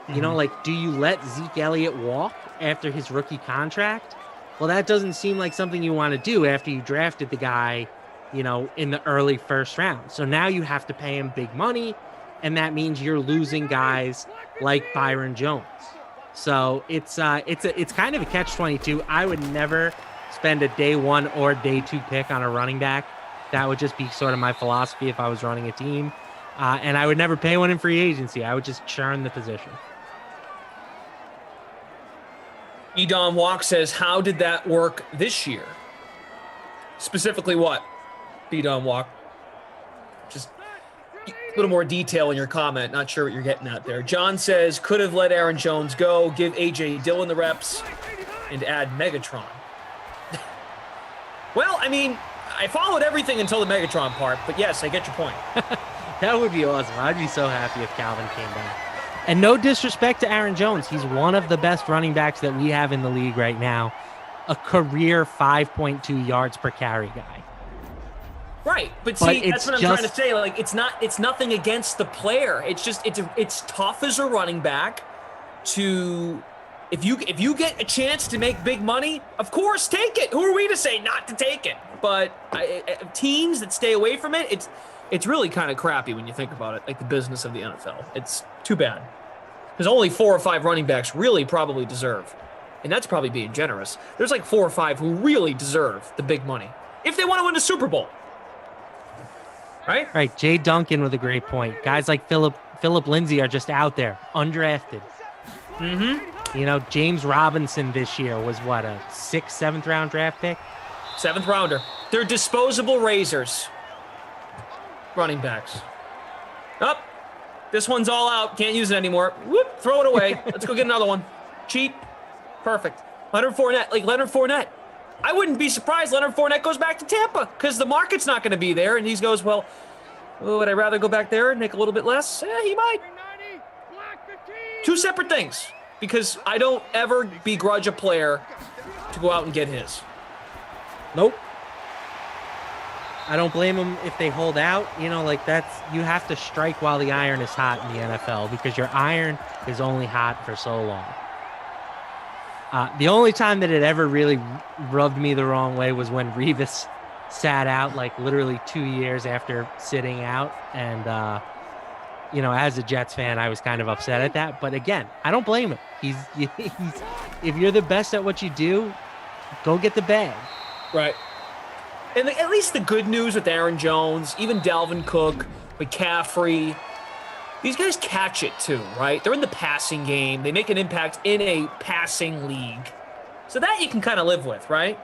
You know, like, do you let Zeke Elliott walk after his rookie contract? Well, that doesn't seem like something you want to do after you drafted the guy, you know, in the early first round. So now you have to pay him big money, and that means you're losing guys like Byron Jones. So it's kind of a catch-22. I would never spend a day 1 or day 2 pick on a running back. That would just be sort of my philosophy if I was running a team. And I would never pay one in free agency. I would just churn the position. Edom Walk says, how did that work this year? Specifically what? Edom Walk. Just a little more detail in your comment. Not sure what you're getting at there. John says, could have let Aaron Jones go, give A.J. Dillon the reps, and add Megatron. Well, I mean, I followed everything until the Megatron part, but yes, I get your point. That would be awesome. I'd be so happy if Calvin came back. And no disrespect to Aaron Jones. He's one of the best running backs that we have in the league right now. A career 5.2 yards per carry guy. Right, but see, that's what I'm trying to say. Like, it's nothing against the player. It's just it's tough as a running back to if you get a chance to make big money, of course, take it. Who are we to say not to take it? But teams that stay away from it, it's really kind of crappy when you think about it, like the business of the NFL. It's too bad. Because only 4 or 5 running backs really probably deserve, and that's probably being generous. There's like 4 or 5 who really deserve the big money if they want to win a Super Bowl. Right? Right. Jay Duncan with a great point. Guys like Phillip Lindsay are just out there, undrafted. Mm-hmm. You know, James Robinson this year was what, a 6th, 7th round draft pick? 7th rounder. They're disposable razors. Running backs. Up. This one's all out. Can't use it anymore. Whoop. Throw it away. Let's go get another one. Cheap. Perfect. Leonard Fournette. Like Leonard Fournette. I wouldn't be surprised Leonard Fournette goes back to Tampa because the market's not going to be there. And he goes, well, would I rather go back there and make a little bit less? He might. 2 separate things, because I don't ever begrudge a player to go out and get his. Nope. I don't blame them if they hold out. You know, like you have to strike while the iron is hot in the NFL, because your iron is only hot for so long. The only time that it ever really rubbed me the wrong way was when Revis sat out, like literally 2 years after sitting out. And, you know, as a Jets fan, I was kind of upset at that. But again, I don't blame him. He's if you're the best at what you do, go get the bag. Right. And at least the good news with Aaron Jones, even Dalvin Cook, McCaffrey, these guys catch it too, right? They're in the passing game. They make an impact in a passing league. So that you can kind of live with, right?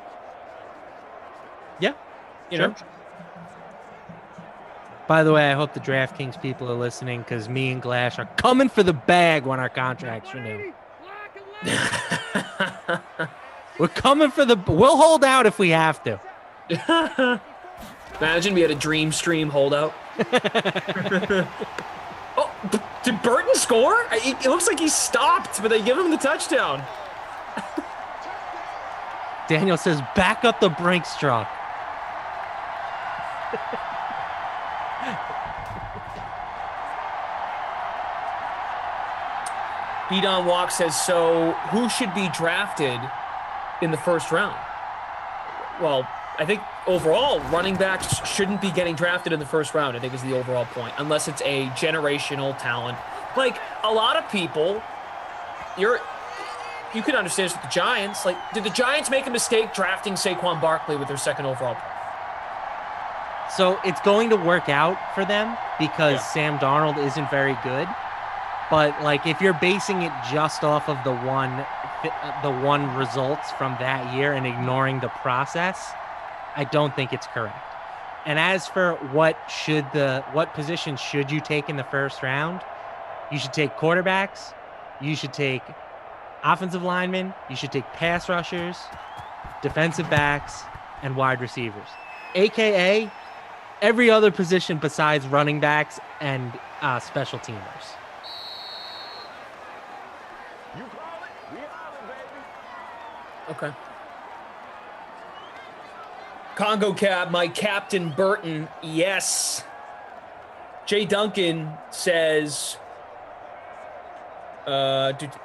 Yeah. You know? By the way, I hope the DraftKings people are listening, because me and Glash are coming for the bag when our contracts renew. We're coming for we'll hold out if we have to. Imagine we had a Dream Stream holdout. Oh, did Burton score? It looks like he stopped, but they give him the touchdown. Daniel says, back up the Brinks truck. Edon Walk says, so who should be drafted in the first round? Well, I think overall, running backs shouldn't be getting drafted in the first round, I think is the overall point, unless it's a generational talent. Like, a lot of people, you can understand this with the Giants. Like, did the Giants make a mistake drafting Saquon Barkley with their second overall pick? So it's going to work out for them because Sam Darnold isn't very good. But like, if you're basing it just off of the one results from that year and ignoring the process, I don't think it's correct. And as for what position should you take in the first round, you should take quarterbacks, you should take offensive linemen, you should take pass rushers, defensive backs, and wide receivers, aka every other position besides running backs and special teamers. Okay. Congo Cab, my Captain Burton, yes. Jay Duncan says,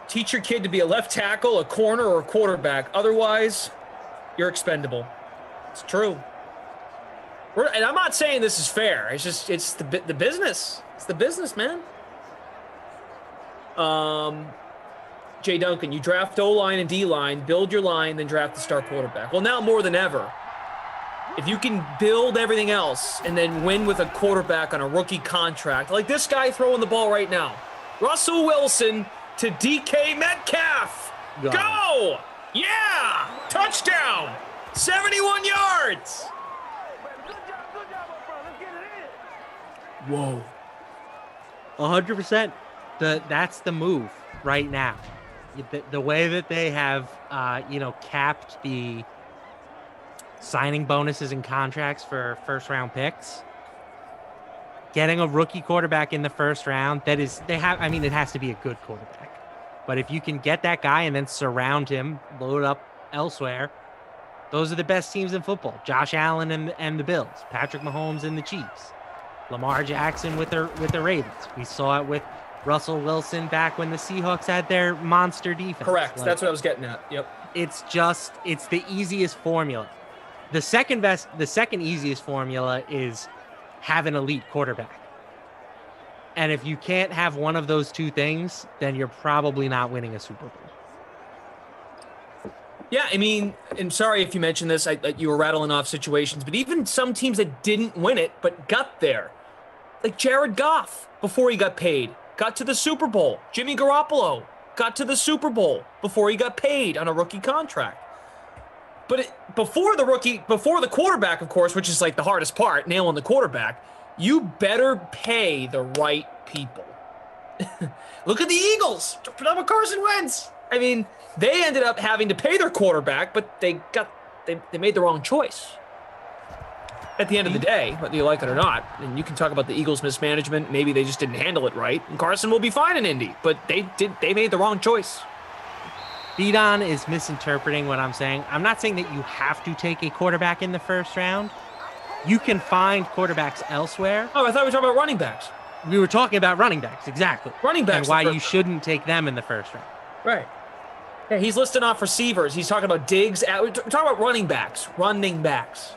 teach your kid to be a left tackle, a corner, or a quarterback. Otherwise, you're expendable. It's true. And I'm not saying this is fair. It's just, it's the business. It's the business, man. Jay Duncan, you draft O-line and D-line, build your line, then draft the star quarterback. Well, now more than ever, if you can build everything else and then win with a quarterback on a rookie contract, like this guy throwing the ball right now, Russell Wilson to DK Metcalf. Go! Yeah! Touchdown! 71 yards! Whoa. 100%. That's the move right now. The way that they have, capped the signing bonuses and contracts for first-round picks, getting a rookie quarterback in the first round, it has to be a good quarterback. But if you can get that guy and then surround him, load up elsewhere, those are the best teams in football. Josh Allen and the Bills, Patrick Mahomes and the Chiefs, Lamar Jackson with the Ravens. We saw it with Russell Wilson back when the Seahawks had their monster defense. Correct. That's what I was getting at. Yep. It's the easiest formula. The second easiest formula is have an elite quarterback. And if you can't have one of those two things, then you're probably not winning a Super Bowl. Yeah, I mean, and sorry if you mentioned this, you were rattling off situations, but even some teams that didn't win it but got there, like Jared Goff before he got paid, got to the Super Bowl. Jimmy Garoppolo got to the Super Bowl before he got paid on a rookie contract. But before the quarterback, of course, which is like the hardest part, nailing the quarterback, you better pay the right people. Look at the Eagles. Put up a Carson Wentz. I mean, they ended up having to pay their quarterback, but they made the wrong choice. At the end of the day, whether you like it or not, and you can talk about the Eagles' mismanagement, maybe they just didn't handle it right, and Carson will be fine in Indy, but they made the wrong choice. Beaton is misinterpreting what I'm saying. I'm not saying that you have to take a quarterback in the first round. You can find quarterbacks elsewhere. Oh, I thought we were talking about running backs. We were talking about running backs, exactly. Running backs. And why you shouldn't take them in the first round. Right. Yeah, he's listing off receivers. He's talking about Diggs. We're talking about running backs. Running backs.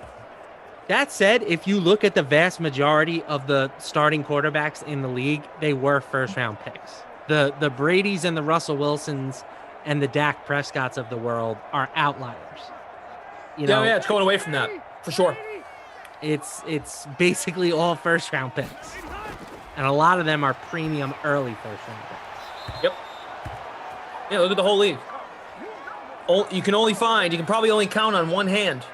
That said, if you look at the vast majority of the starting quarterbacks in the league, they were first-round picks. The Bradys and the Russell Wilsons and the Dak Prescotts of the world are outliers. Yeah, it's going away from that, for sure. It's basically all first-round picks. And a lot of them are premium early first-round picks. Yep. Yeah, look at the whole league. You can probably only count on one hand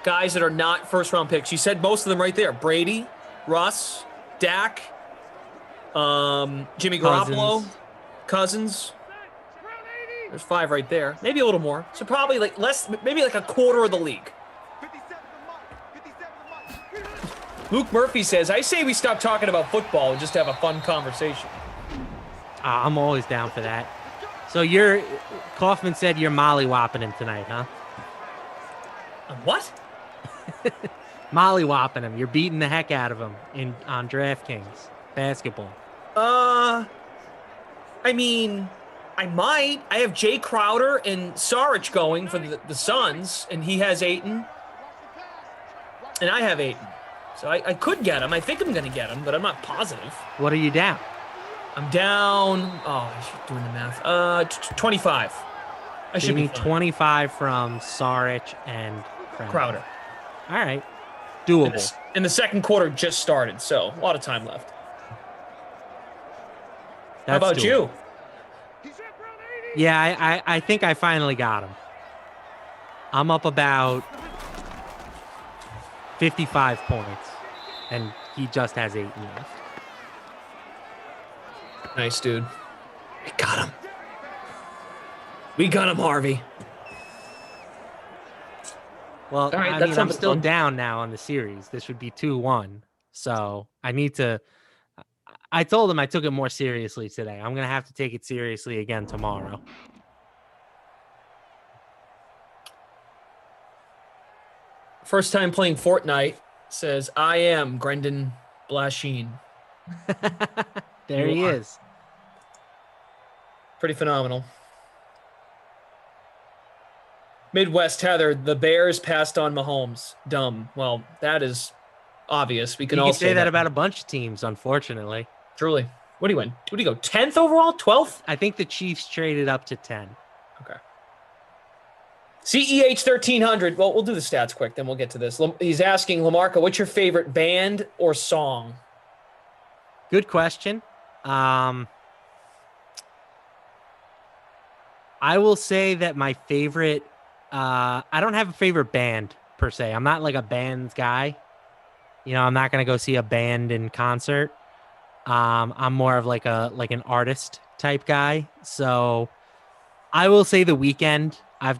guys that are not first-round picks. You said most of them right there. Brady, Russ, Dak, Jimmy Garoppolo, Cousins. There's 5 right there. Maybe a little more. So probably like less, maybe like a quarter of the league. Luke Murphy says, I say we stop talking about football and just have a fun conversation. I'm always down for that. So Kaufman said you're mollywopping him tonight, huh? What? Mollywopping him. You're beating the heck out of him on DraftKings basketball. I mean, I might. I have Jay Crowder and Saric going for the Suns, and he has Ayton. And I have Ayton. So I could get him. I think I'm going to get him, but I'm not positive. What are you down? I'm down. Oh, I should doing the math. 25. I should They be need fine. 25 from Saric and Crowder. All right. And Doable. and the second quarter just started, so a lot of time left. How That's about you? Yeah, I think I finally got him. I'm up about 55 points, and he just has 8 left. Nice, dude. We got him. We got him, Harvey. Well, All right, I that mean, I'm sounds still fun. down now on the series. This would be 2-1. So I need to. I told him I took it more seriously today. I'm going to have to take it seriously again tomorrow. First time playing Fortnite, says, I am Brendan Blashin. There he is. Pretty phenomenal. Midwest Heather, the Bears passed on Mahomes. Dumb. Well, that is obvious. We can You all can say that about a bunch of teams, unfortunately. Truly. What do you win? What do you go? 10th overall? 12th? I think the Chiefs traded up to 10. Okay. CEH 1300. Well, we'll do the stats quick, then we'll get to this. He's asking, Lamarca, what's your favorite band or song? Good question. I will say that my favorite, I don't have a favorite band per se. I'm not like a band guy. You know, I'm not going to go see a band in concert. I'm more of like an artist type guy. So I will say The Weeknd. I've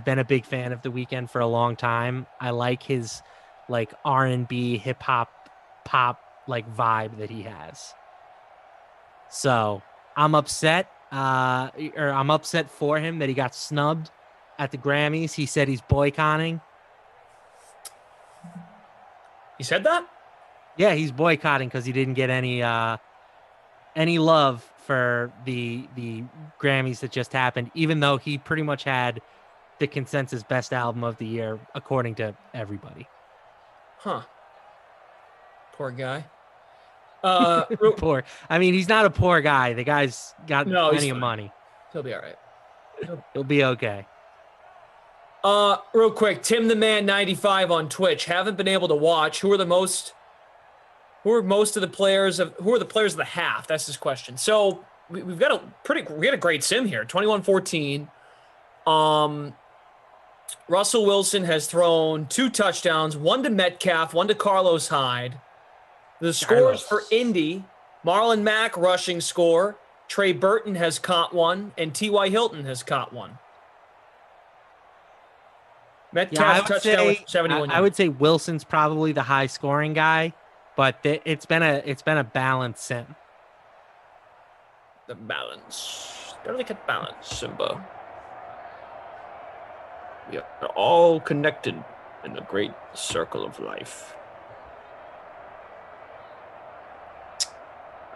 been a big fan of The Weeknd for a long time. I like his like R&B, hip hop, pop like vibe that he has. So I'm upset. I'm upset for him that he got snubbed at the Grammys. He said he's boycotting. He said that? Yeah, he's boycotting because he didn't get any love for the Grammys that just happened, even though he pretty much had the consensus best album of the year according to everybody. Huh. Poor guy. Poor. I mean, he's not a poor guy. The guy's got plenty of money. He'll be all right. He'll be okay. Real quick, Tim the Man 95 on Twitch. Haven't been able to watch. Who are the players of the half? That's his question. So we got a great sim here. 21-14. Russell Wilson has thrown 2 touchdowns, 1 to Metcalf, 1 to Carlos Hyde. The scores for Indy: Marlon Mack rushing score, Trey Burton has caught 1, and T.Y. Hilton has caught 1. Metcalf touchdown with 71 I would say Wilson's probably the high scoring guy, but it's been a balanced sim. The balance. Delicate balance, Simba. We are all connected in the great circle of life.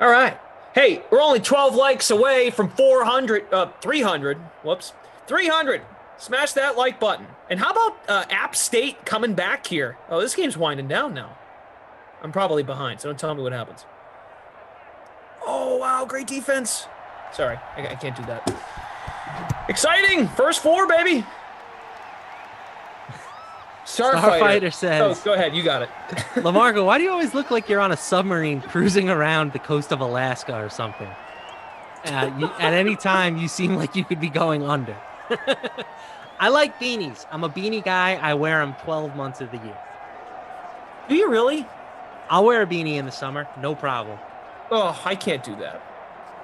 All right. Hey, we're only 12 likes away from 300. 300. Smash that like button. And how about App State coming back here? Oh, this game's winding down now. I'm probably behind, so don't tell me what happens. Oh, wow, great defense. Sorry, I can't do that. Exciting! First 4, baby. Starfighter says. Oh, go ahead, you got it. Lamarca, why do you always look like you're on a submarine cruising around the coast of Alaska or something? At any time, you seem like you could be going under. I like beanies. I'm a beanie guy. I wear them 12 months of the year. Do you really? I'll wear a beanie in the summer. No problem. Oh, I can't do that.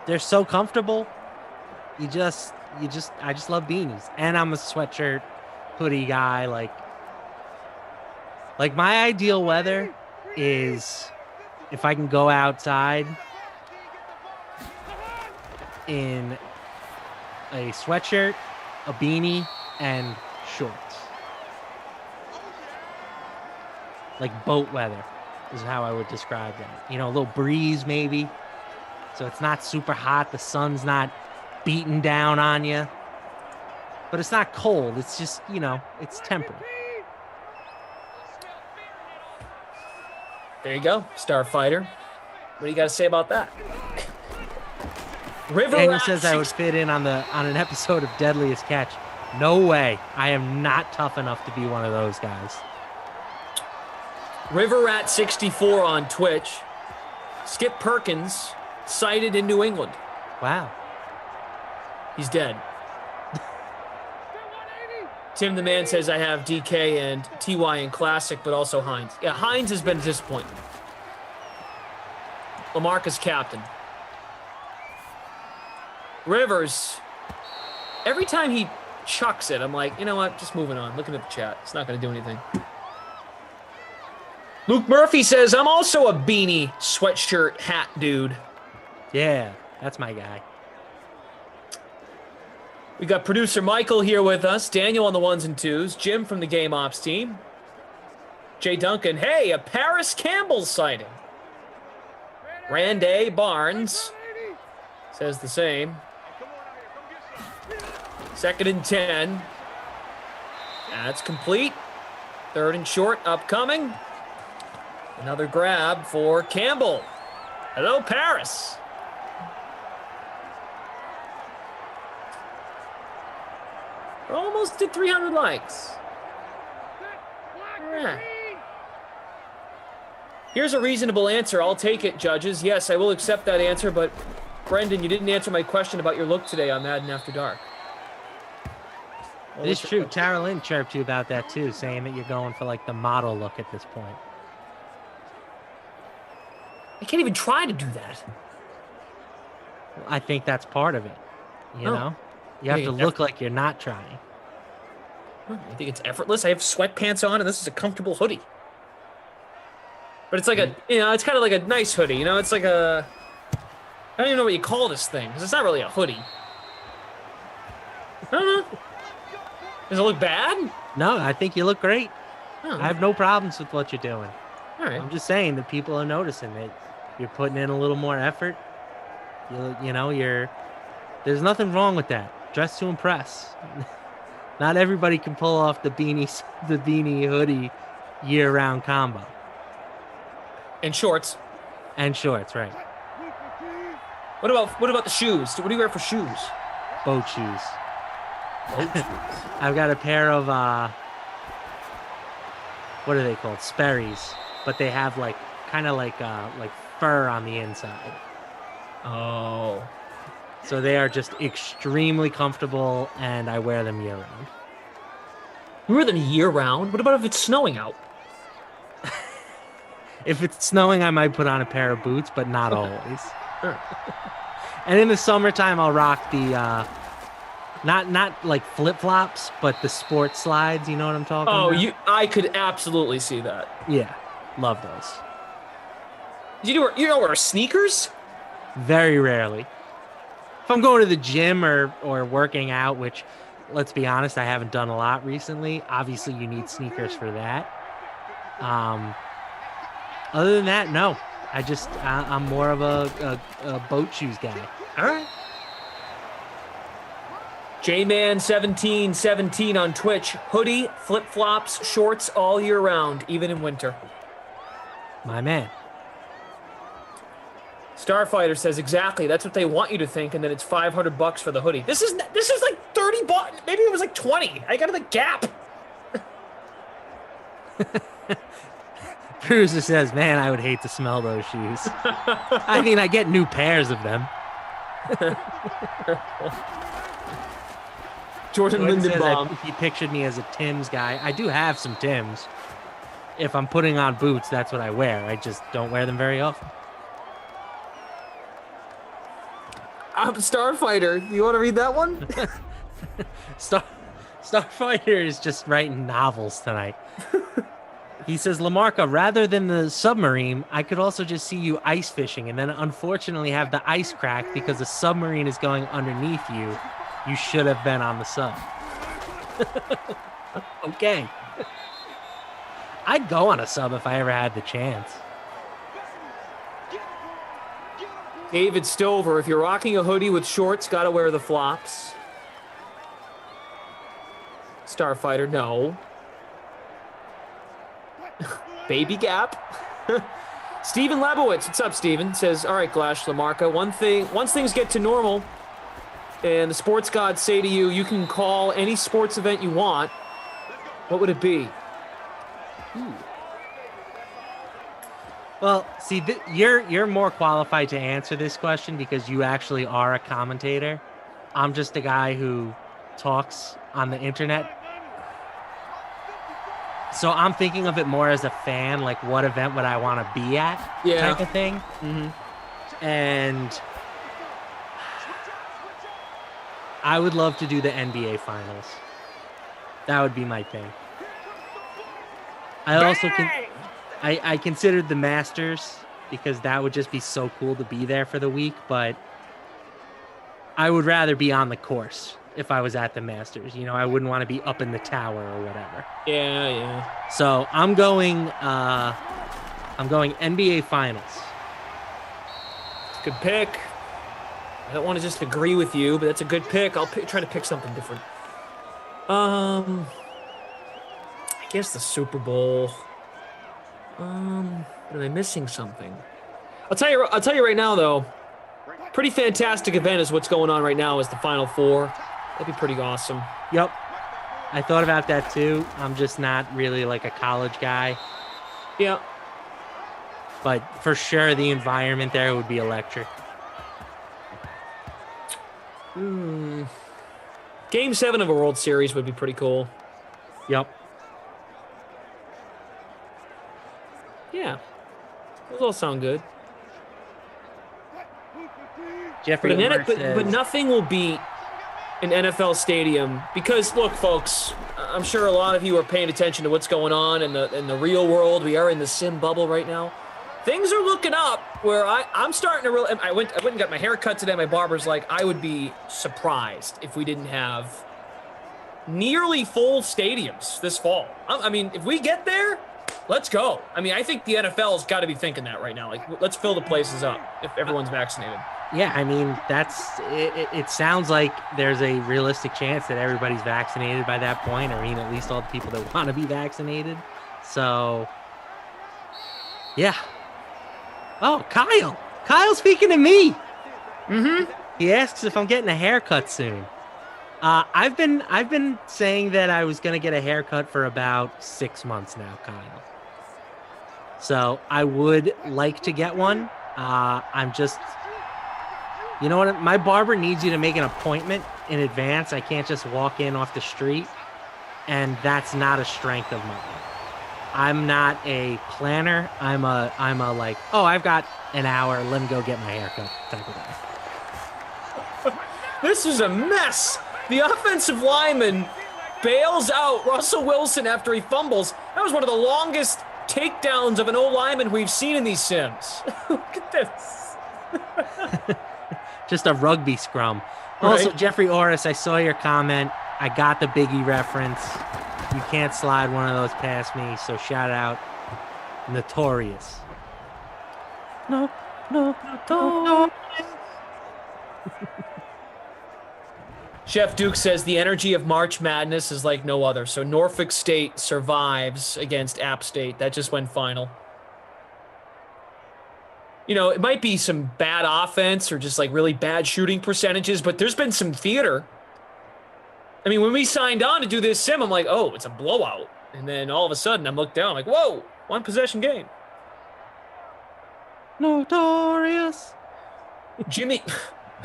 They're so comfortable. I just love beanies. And I'm a sweatshirt, hoodie guy. Like my ideal weather is if I can go outside in a sweatshirt, a beanie, and shorts. Like boat weather is how I would describe that. You know, a little breeze maybe. So it's not super hot. The sun's not beating down on you. But it's not cold. It's just, you know, it's temperate. There you go, Starfighter. What do you got to say about that? Daniel says I would fit in on an episode of Deadliest Catch. No way. I am not tough enough to be one of those guys. RiverRat64 on Twitch. Skip Perkins sighted in New England. Wow. He's dead. Tim the Man says I have DK and TY in Classic, but also Hines. Yeah, Hines has been a disappointment. Lamarca's captain. Rivers, every time he chucks it, I'm like, you know what? Just moving on. Looking at the chat. It's not going to do anything. Luke Murphy says, I'm also a beanie sweatshirt hat dude. Yeah, that's my guy. We got producer Michael here with us. Daniel on the 1s and 2s. Jim from the Game Ops team. Jay Duncan. Hey, a Paris Campbell sighting. Randy Barnes says the same. 2nd and 10. That's complete. 3rd and short upcoming. Another grab for Campbell. Hello, Paris. Almost did 300 likes. Yeah. Here's a reasonable answer. I'll take it, judges. Yes, I will accept that answer, but Brendan, you didn't answer my question about your look today on Madden After Dark. It is true. Tara Lynn chirped you about that too, saying that you're going for like the model look at this point. I can't even try to do that. Well, I think that's part of it. You know? You have to look like you're not trying. I think it's effortless. I have sweatpants on, and this is a comfortable hoodie. But it's like a, it's kind of like a nice hoodie. It's like a, I don't even know what you call this thing, because it's not really a hoodie. I don't know. Does it look bad? No, I think you look great. Oh. I have no problems with what you're doing. All right. I'm just saying that people are noticing that you're putting in a little more effort. There's nothing wrong with that. Dress to impress. Not everybody can pull off the beanie hoodie year-round combo. And shorts. And shorts, right. What about the shoes? What do you wear for shoes? Boat shoes. Boat shoes. I've got a pair of what are they called? Sperry's, but they have kind of like fur on the inside. Oh. So they are just extremely comfortable, and I wear them year-round. You wear them year-round? What about if it's snowing out? If it's snowing, I might put on a pair of boots, but not always. And in the summertime, I'll rock the, not like flip-flops, but the sports slides. You know what I'm talking about? I could absolutely see that. Yeah, love those. You don't wear sneakers? Very rarely. If I'm going to the gym or working out, which, let's be honest, I haven't done a lot recently. Obviously, you need sneakers for that. Other than that, no. I'm more of a boat shoes guy. All right. J-Man1717 on Twitch. Hoodie, flip-flops, shorts all year round, even in winter. My man. Starfighter says exactly. That's what they want you to think, and then it's $500 for the hoodie. This is like $30. Maybe it was like 20. I got it at the Gap. Bruiser says, "Man, I would hate to smell those shoes." I mean, I get new pairs of them. Jordan Lindenbaum. He pictured me as a Tim's guy. I do have some Tims. If I'm putting on boots, that's what I wear. I just don't wear them very often. I'm Starfighter. You want to read that one? Starfighter is just writing novels tonight. He says, Lamarca, rather than the submarine, I could also just see you ice fishing and then unfortunately have the ice crack because the submarine is going underneath you. You should have been on the sub. Okay. I'd go on a sub if I ever had the chance. David Stover, if you're rocking a hoodie with shorts, gotta wear the flops. Starfighter, no. Baby Gap. Steven Lebowitz, what's up, Steven? Says, all right, Glash Lamarca, once things get to normal, and the sports gods say to you, you can call any sports event you want, what would it be? Well, see, you're more qualified to answer this question because you actually are a commentator. I'm just a guy who talks on the internet. So I'm thinking of it more as a fan, like what event would I want to be at, type of thing. And I would love to do the NBA Finals. That would be my thing. I also I considered the Masters because that would just be so cool to be there for the week, but I would rather be on the course if I was at the Masters. You know, I wouldn't want to be up in the tower or whatever. Yeah. So I'm going NBA Finals. It's a good pick. I don't want to just agree with you, but that's a good pick. I'll try to pick something different. I guess the Super Bowl. Am I missing something? I'll tell you right now, though. Pretty fantastic event is what's going on right now is the Final Four. That'd be pretty awesome. Yep. I thought about that too. I'm just not really like a college guy. Yeah. But for sure, the environment there would be electric. Game 7 of a World Series would be pretty cool. Yep. Yeah. Those all sound good. Jeffrey, but nothing will beat an NFL stadium because, look, folks, I'm sure a lot of you are paying attention to what's going on in the real world. We are in the sim bubble right now. Things are looking up where I'm starting to really. I went and got my hair cut today. My barber's like, I would be surprised if we didn't have nearly full stadiums this fall. I mean, if we get there, let's go. I mean, I think the NFL's got to be thinking that right now. Like, let's fill the places up if everyone's vaccinated. Yeah, I mean, it sounds like there's a realistic chance that everybody's vaccinated by that point, or I mean, at least all the people that want to be vaccinated. So, yeah. Oh, Kyle. Kyle's speaking to me. He asks if I'm getting a haircut soon. I've been saying that I was going to get a haircut for about 6 months now, Kyle. So I would like to get one. I'm just... You know what? My barber needs you to make an appointment in advance. I can't just walk in off the street, and that's not a strength of mine. I'm not a planner. I'm a like, oh, I've got an hour. Let me go get my haircut type of guy. This is a mess. The offensive lineman bails out Russell Wilson after he fumbles. That was one of the longest takedowns of an O-lineman we've seen in these sims. Look at this. Just a rugby scrum. Right. Also, Jeffrey Orris, I saw your comment. I got the Biggie reference. You can't slide one of those past me, so shout out Notorious. No. Chef Duke says the energy of March Madness is like no other. So Norfolk State survives against App State. That just went final. You know, it might be some bad offense or just like really bad shooting percentages, but there's been some theater. I mean, when we signed on to do this sim, I'm like, oh, it's a blowout. And then all of a sudden I'm looked down like, whoa, 1 possession game. Notorious. Jimmy,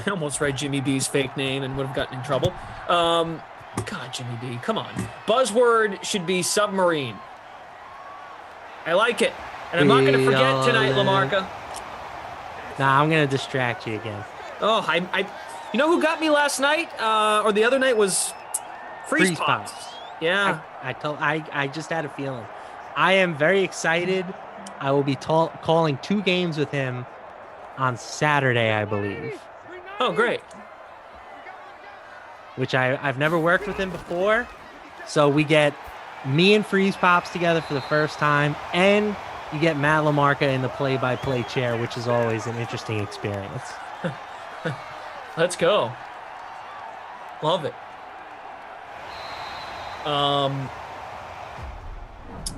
I almost read Jimmy B's fake name and would have gotten in trouble. God, Jimmy B, come on. Buzzword should be submarine. I like it. And I'm not going to forget tonight, Lamarca. Nah, I'm going to distract you again. Oh, you know who got me last night or the other night was Freeze Pops. Yeah. I just had a feeling. I am very excited. I will be calling 2 games with him on Saturday, I believe. Oh, great. Which I've never worked with him before. So we get me and Freeze Pops together for the first time, and you get Matt LaMarca in the play-by-play chair, which is always an interesting experience. Let's go. Love it.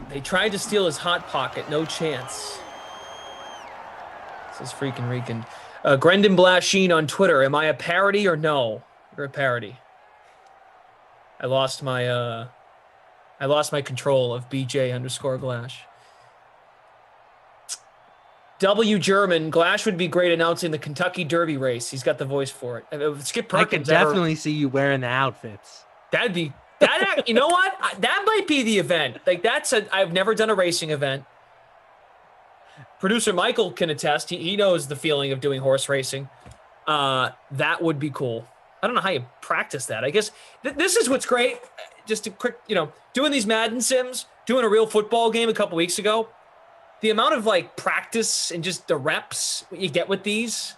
They tried to steal his Hot Pocket. No chance. This is freaking Rican. Brendan Blashin on Twitter. Am I a parody or no? You're a parody. I lost my control of BJ_Glash. W. German, Glash would be great announcing the Kentucky Derby race. He's got the voice for it. If Skip I Perkins could definitely see you wearing the outfits. You know what? That might be the event. Like I've never done a racing event. Producer Michael can attest. He knows the feeling of doing horse racing. That would be cool. I don't know how you practice that. I guess this is what's great. Just a quick, doing these Madden sims, doing a real football game a couple weeks ago. The amount of practice and just the reps you get with these,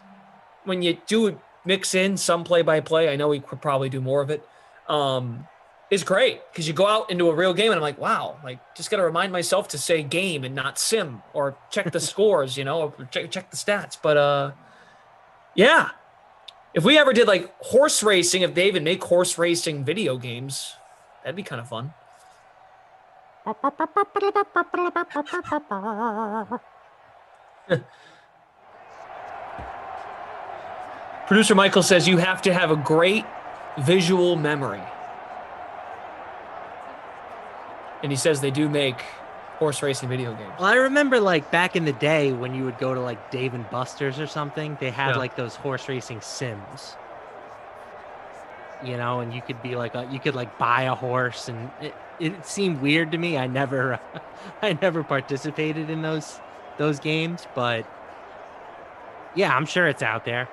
when you do mix in some play-by-play, I know we could probably do more of it, is great because you go out into a real game and I'm like, wow, just got to remind myself to say game and not sim or check the scores, or check the stats. But yeah, if we ever did horse racing, if they even make horse racing video games, that'd be kind of fun. Producer Michael says you have to have a great visual memory. And he says they do make horse racing video games. Well, I remember back in the day when you would go to Dave and Buster's or something, they had those horse racing sims. And you could be you could buy a horse, and it seemed weird to me. I never participated in those games, but yeah, I'm sure it's out there.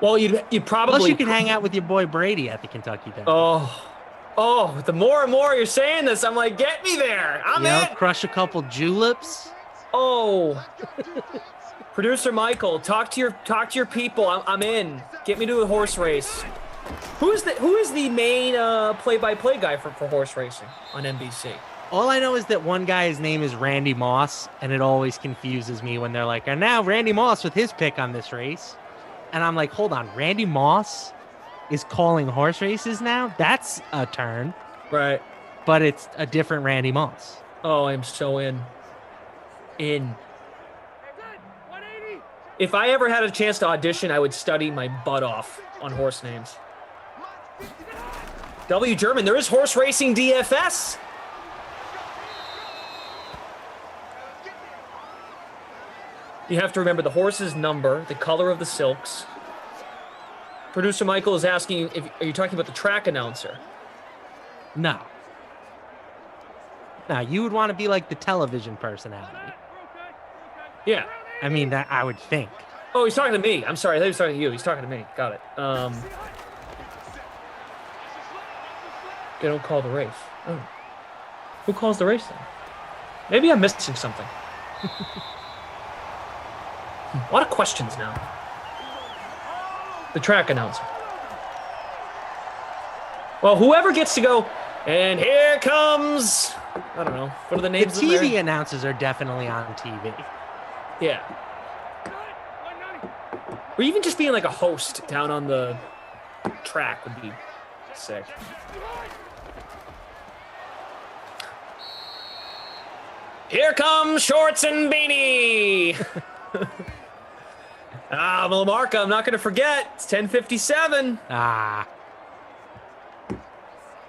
Well, you probably plus you could hang out with your boy Brady at the Kentucky Derby. Oh, the more and more you're saying this, I'm like, get me there. I'm in. Crush a couple juleps. Oh. Producer Michael, talk to your people. I'm in. Get me to a horse race. Who is the main play-by-play guy for horse racing on NBC? All I know is that one guy's name is Randy Moss, and it always confuses me when they're like, and now Randy Moss with his pick on this race. And I'm like, hold on, Randy Moss is calling horse races now? That's a turn. Right. But it's a different Randy Moss. Oh, I'm so in. If I ever had a chance to audition, I would study my butt off on horse names. W. German, there is horse racing DFS. You have to remember the horse's number, the color of the silks. Producer Michael is asking, are you talking about the track announcer? No. No, you would want to be the television personality. Yeah. I mean, that I would think. Oh, he's talking to me. I'm sorry. I thought he was talking to you. He's talking to me. Got it. They don't call the race. Oh. Who calls the race then? Maybe I'm missing something. A lot of questions now. The track announcer. Well, whoever gets to go, and here comes, I don't know, what are the names of the TV announcers are definitely on TV. Yeah. Or even just being a host down on the track would be sick. Here comes Shorts and Beanie. Lamarca, I'm not going to forget. It's 10:57.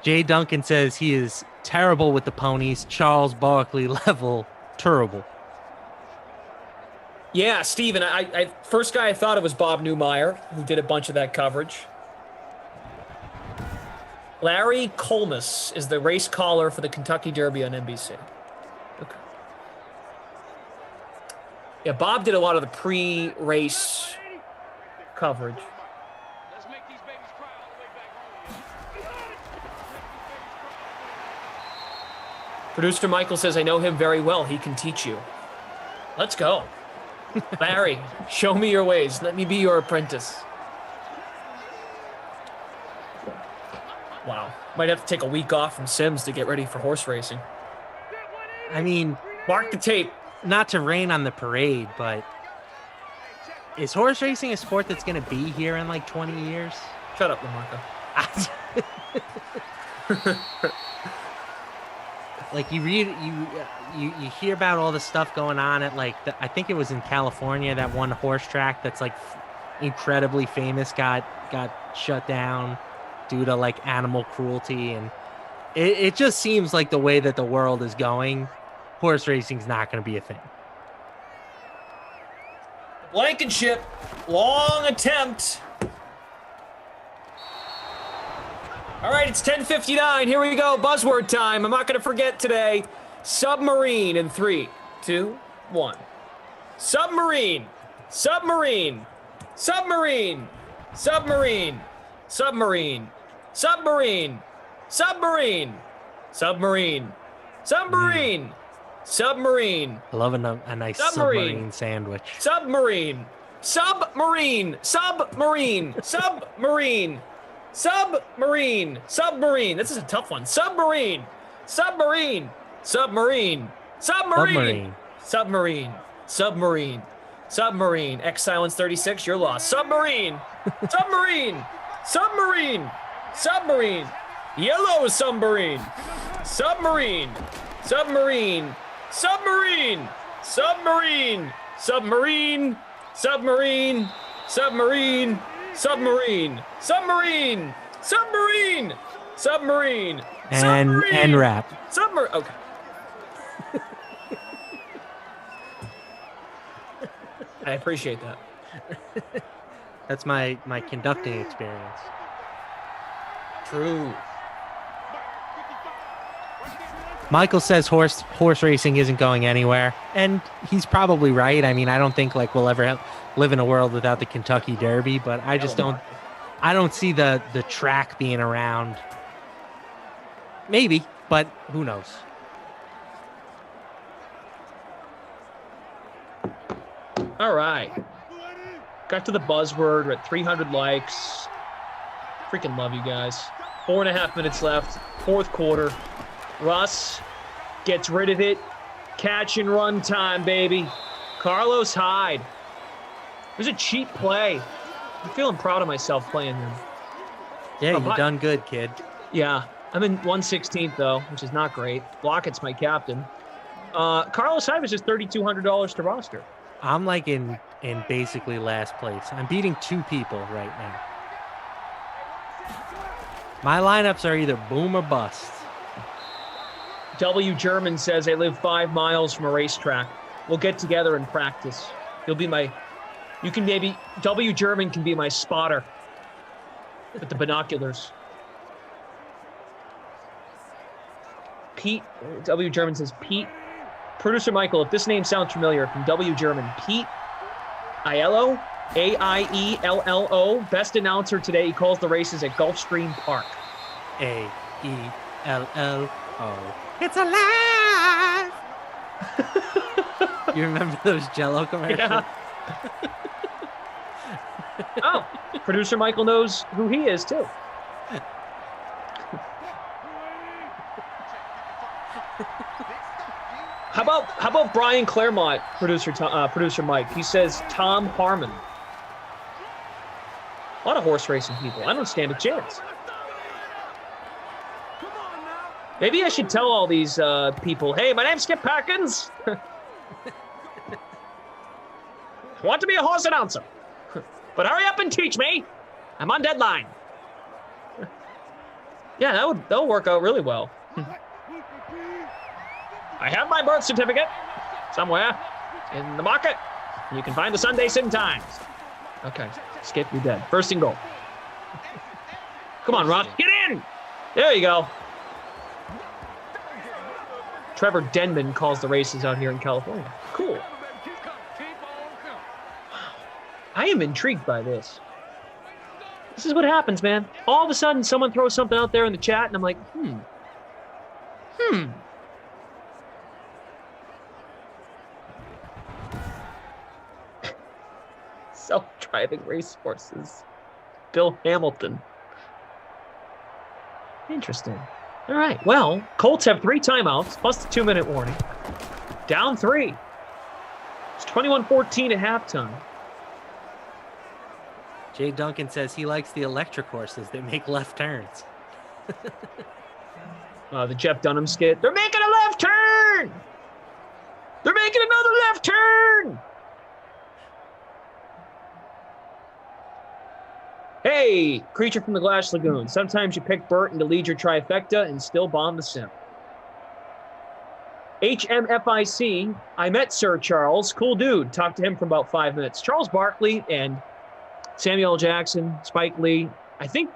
Jay Duncan says he is terrible with the ponies. Charles Barkley level terrible. Yeah, Steven, I first guy I thought it was Bob Newmeyer, who did a bunch of that coverage. Larry Colmus is the race caller for the Kentucky Derby on NBC. Okay. Yeah, Bob did a lot of the pre-race coverage. Producer Michael says, I know him very well. He can teach you. Let's go. Larry, show me your ways. Let me be your apprentice. Wow. Might have to take a week off from Sims to get ready for horse racing. I mean, mark the tape. Not to rain on the parade, but is horse racing a sport that's going to be here in 20 years? Shut up, Lamarca. You hear about all the stuff going on at I think it was in California, that one horse track that's incredibly famous got shut down due to like animal cruelty, and it just seems like the way that the world is going, horse racing is not going to be a thing. Blankenship, long attempt. All right, it's 10:59. Here we go. Buzzword time. I'm not going to forget today. Submarine in 3, 2, 1. Submarine. Submarine. Submarine. Submarine. Submarine. Submarine. Submarine. Submarine. Submarine. Submarine. I love a nice submarine sandwich. Submarine. Submarine. Submarine. Submarine. Submarine. Submarine. This is a tough one. Submarine. Submarine. Submarine. Submarine. Submarine. Submarine. Submarine. X silence 36. You're lost. Submarine. Submarine. Submarine. Submarine. Yellow submarine. Submarine. Submarine. Submarine. Submarine. Submarine. Submarine. Submarine. Submarine. Submarine. Submarine. Submarine. And wrap. Submarine. Okay. I appreciate that. That's my conducting experience. True. Michael says horse racing isn't going anywhere, and he's probably right. I mean, I don't think like we'll ever live in a world without the Kentucky Derby, but I just don't see the track being around. Maybe, but who knows? All right. Got to the buzzword. We're at 300 likes. Freaking love you guys. 4.5 minutes left. Fourth quarter. Russ gets rid of it. Catch and run time, baby. Carlos Hyde. It was a cheap play. I'm feeling proud of myself playing him. Yeah, you've done good, kid. Yeah. I'm in 1/16th, though, which is not great. Blockett's my captain. Carlos Hyde was just $3,200 to roster. I'm like in basically last place. I'm beating 2 people right now. My lineups are either boom or bust. W. German says I live 5 miles from a racetrack. We'll get together and practice. W. German can be my spotter with the binoculars. Pete, W. German says, Pete. Producer Michael, if this name sounds familiar, from W. German, Pete Aiello, Aieello, best announcer today. He calls the races at Gulfstream Park. Aello. It's alive! You remember those Jell-O commercials? Yeah. Oh, producer Michael knows who he is, too. How about Brian Claremont, producer Mike? He says Tom Harmon. A lot of horse racing people. I don't stand a chance. Maybe I should tell all these people, hey, my name's Skip Packins. I want to be a horse announcer. But hurry up and teach me. I'm on deadline. Yeah, that'll work out really well. I have my birth certificate somewhere in the market. You can find the Sunday Sin Times. Okay, Skip, you're dead. First and goal. Come on, Ross, get in. There you go. Trevor Denman calls the races out here in California. Cool. Wow. I am intrigued by this. This is what happens, man. All of a sudden, someone throws something out there in the chat, and I'm like, Self-driving racehorses. Bill Hamilton. Interesting. All right. Well, Colts have 3 timeouts plus the 2-minute warning. Down 3. It's 21-14 at halftime. Jay Duncan says he likes the electric horses that make left turns. The Jeff Dunham skit. They're making a left turn! They're making another left turn! Hey, creature from the Glass Lagoon. Sometimes you pick Burton to lead your trifecta and still bomb the sim. HMFIC. I met Sir Charles. Cool dude. Talked to him for about 5 minutes. Charles Barkley and Samuel L. Jackson, Spike Lee. I think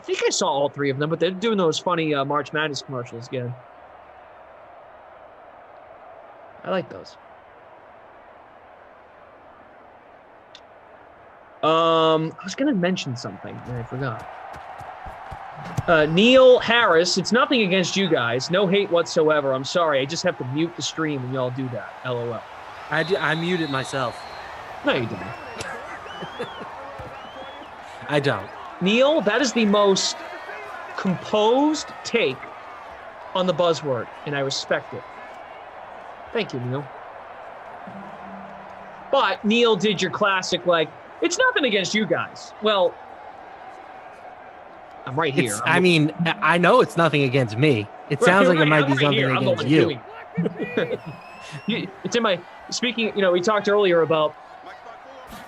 I saw all three of them, but they're doing those funny March Madness commercials again. I like those. I was going to mention something, and I forgot. Neil Harris, it's nothing against you guys. No hate whatsoever. I'm sorry. I just have to mute the stream when y'all do that. LOL. I muted myself. No, you didn't. I don't. Neil, that is the most composed take on the buzzword, and I respect it. Thank you, Neil. But Neil did your classic, like, it's nothing against you guys. Well, I'm right here. I mean, I know it's nothing against me. It sounds like it might be something against you. It's in my, speaking, we talked earlier about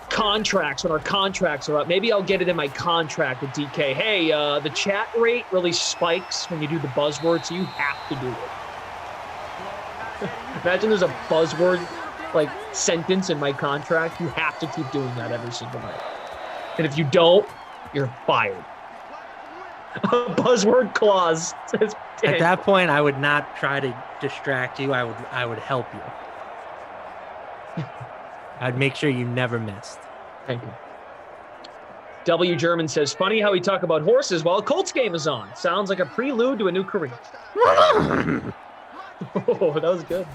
contracts, when our contracts are up. Maybe I'll get it in my contract with DK. Hey, the chat rate really spikes when you do the buzzword, so you have to do it. Imagine there's a buzzword like sentence in my contract. You have to keep doing that every single night. And if you don't, you're fired. A buzzword clause says at that point, I would not try to distract you. I would help you. I'd make sure you never missed. Thank you. W. German says, funny how we talk about horses while a Colts game is on. Sounds like a prelude to a new career. Oh, that was good.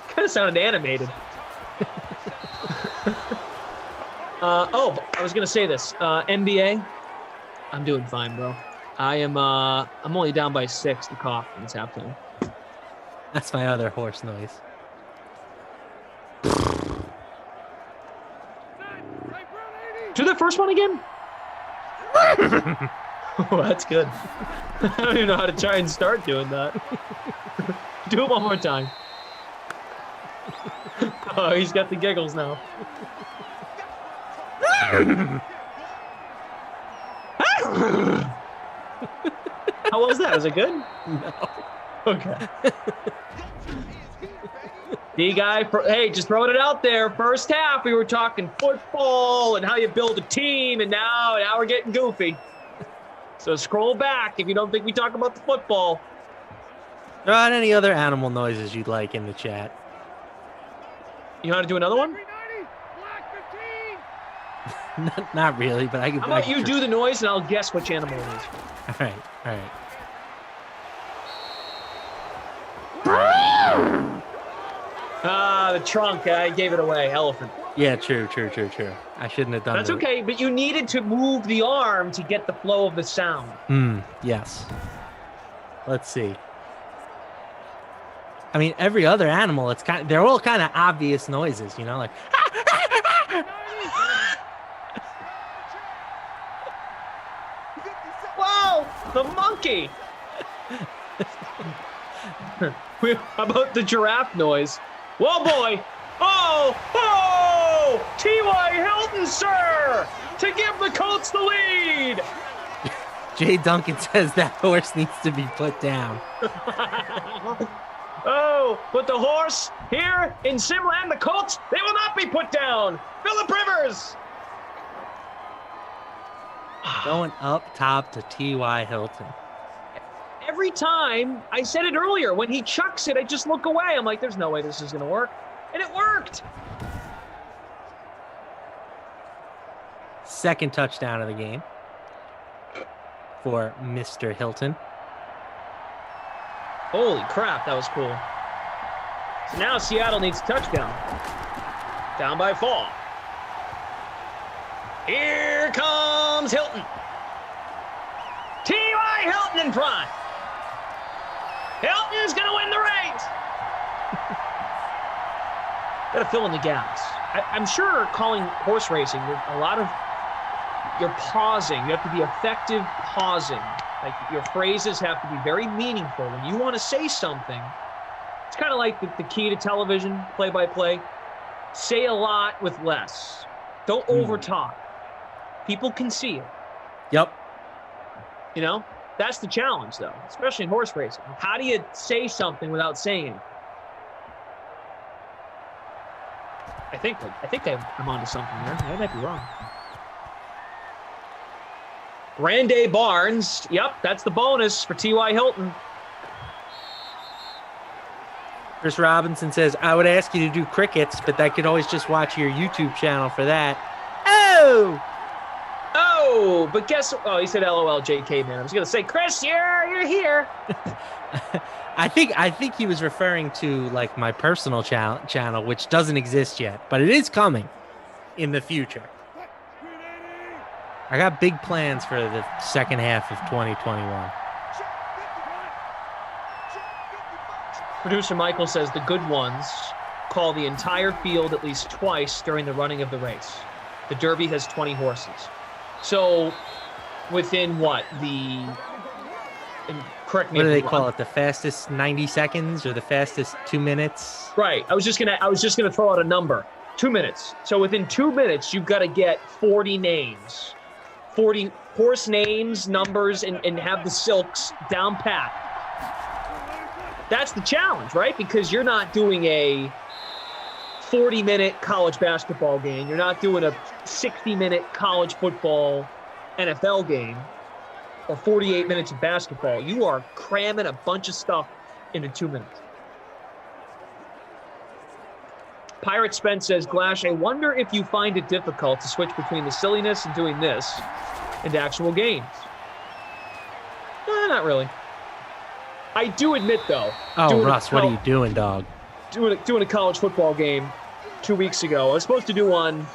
Kind of sounded animated. I was going to say this. NBA, I'm doing fine, bro. I'm only down by 6 to cough when it's halftime. That's my other horse noise. Do the first one again? Oh, that's good. I don't even know how to try and start doing that. Do it one more time. Oh, he's got the giggles now. How was that? Was it good? No. Okay. D-guy, hey, just throwing it out there. First half, we were talking football and how you build a team, and now we're getting goofy. So scroll back if you don't think we talk about the football. Throw out any other animal noises you'd like in the chat. You want to do another one? Not really, but I can. How about you do the noise and I'll guess which animal it is. All right. The trunk. I gave it away. Elephant. Yeah, true. I shouldn't have done that. That's okay, but you needed to move the arm to get the flow of the sound. Yes. Let's see. I mean, every other animal, they're all kind of obvious noises, like. Whoa, the monkey. How about the giraffe noise? Whoa, boy. Oh, T.Y. Hilton, sir, to give the Colts the lead. Jay Duncan says that horse needs to be put down. Oh, but the horse here in Simland, the Colts, they will not be put down. Phillip Rivers. Going up top to T.Y. Hilton. Every time, I said it earlier, when he chucks it, I just look away. I'm like, there's no way this is going to work. And it worked. Second touchdown of the game for Mr. Hilton. Holy crap, that was cool. So now Seattle needs a touchdown. Down by 4. Here comes Hilton. T.Y. Hilton in front. Hilton is going to win the race. Got to fill in the gaps. I'm sure calling horse racing, you're pausing. You have to be effective pausing. Like, your phrases have to be very meaningful. When you want to say something, it's kind of like the key to television, play-by-play. Say a lot with less. Don't over-talk. People can see it. Yep. You know, that's the challenge, though, especially in horse racing. How do you say something without saying it? I think I'm onto something there. I might be wrong. Grande Barnes. Yep, that's the bonus for T.Y. Hilton. Chris Robinson says, I would ask you to do crickets, but I could always just watch your YouTube channel for that. Oh, but guess what? Oh, he said LOL, JK, man. I was going to say, Chris, you're here. I think he was referring to like my personal channel, which doesn't exist yet, but it is coming in the future. I got big plans for the second half of 2021. Producer Michael says the good ones call the entire field at least twice during the running of the race. The Derby has 20 horses. So within what? Correct me. What do they call it? The fastest 90 seconds or the fastest 2 minutes? Right. I was just gonna throw out a number. 2 minutes. So within 2 minutes, you've got to get 40 names. 40 horse names, numbers, and have the silks down pat. That's the challenge, right? Because you're not doing a 40-minute college basketball game. You're not doing a 60-minute college football NFL game or 48 minutes of basketball. You are cramming a bunch of stuff into 2 minutes. Pirate Spence says, Glash, I wonder if you find it difficult to switch between the silliness and doing this and actual games. Not really. I do admit, though. Oh, Russ, what are you doing, dog? Doing a college football game 2 weeks ago. I was supposed to do one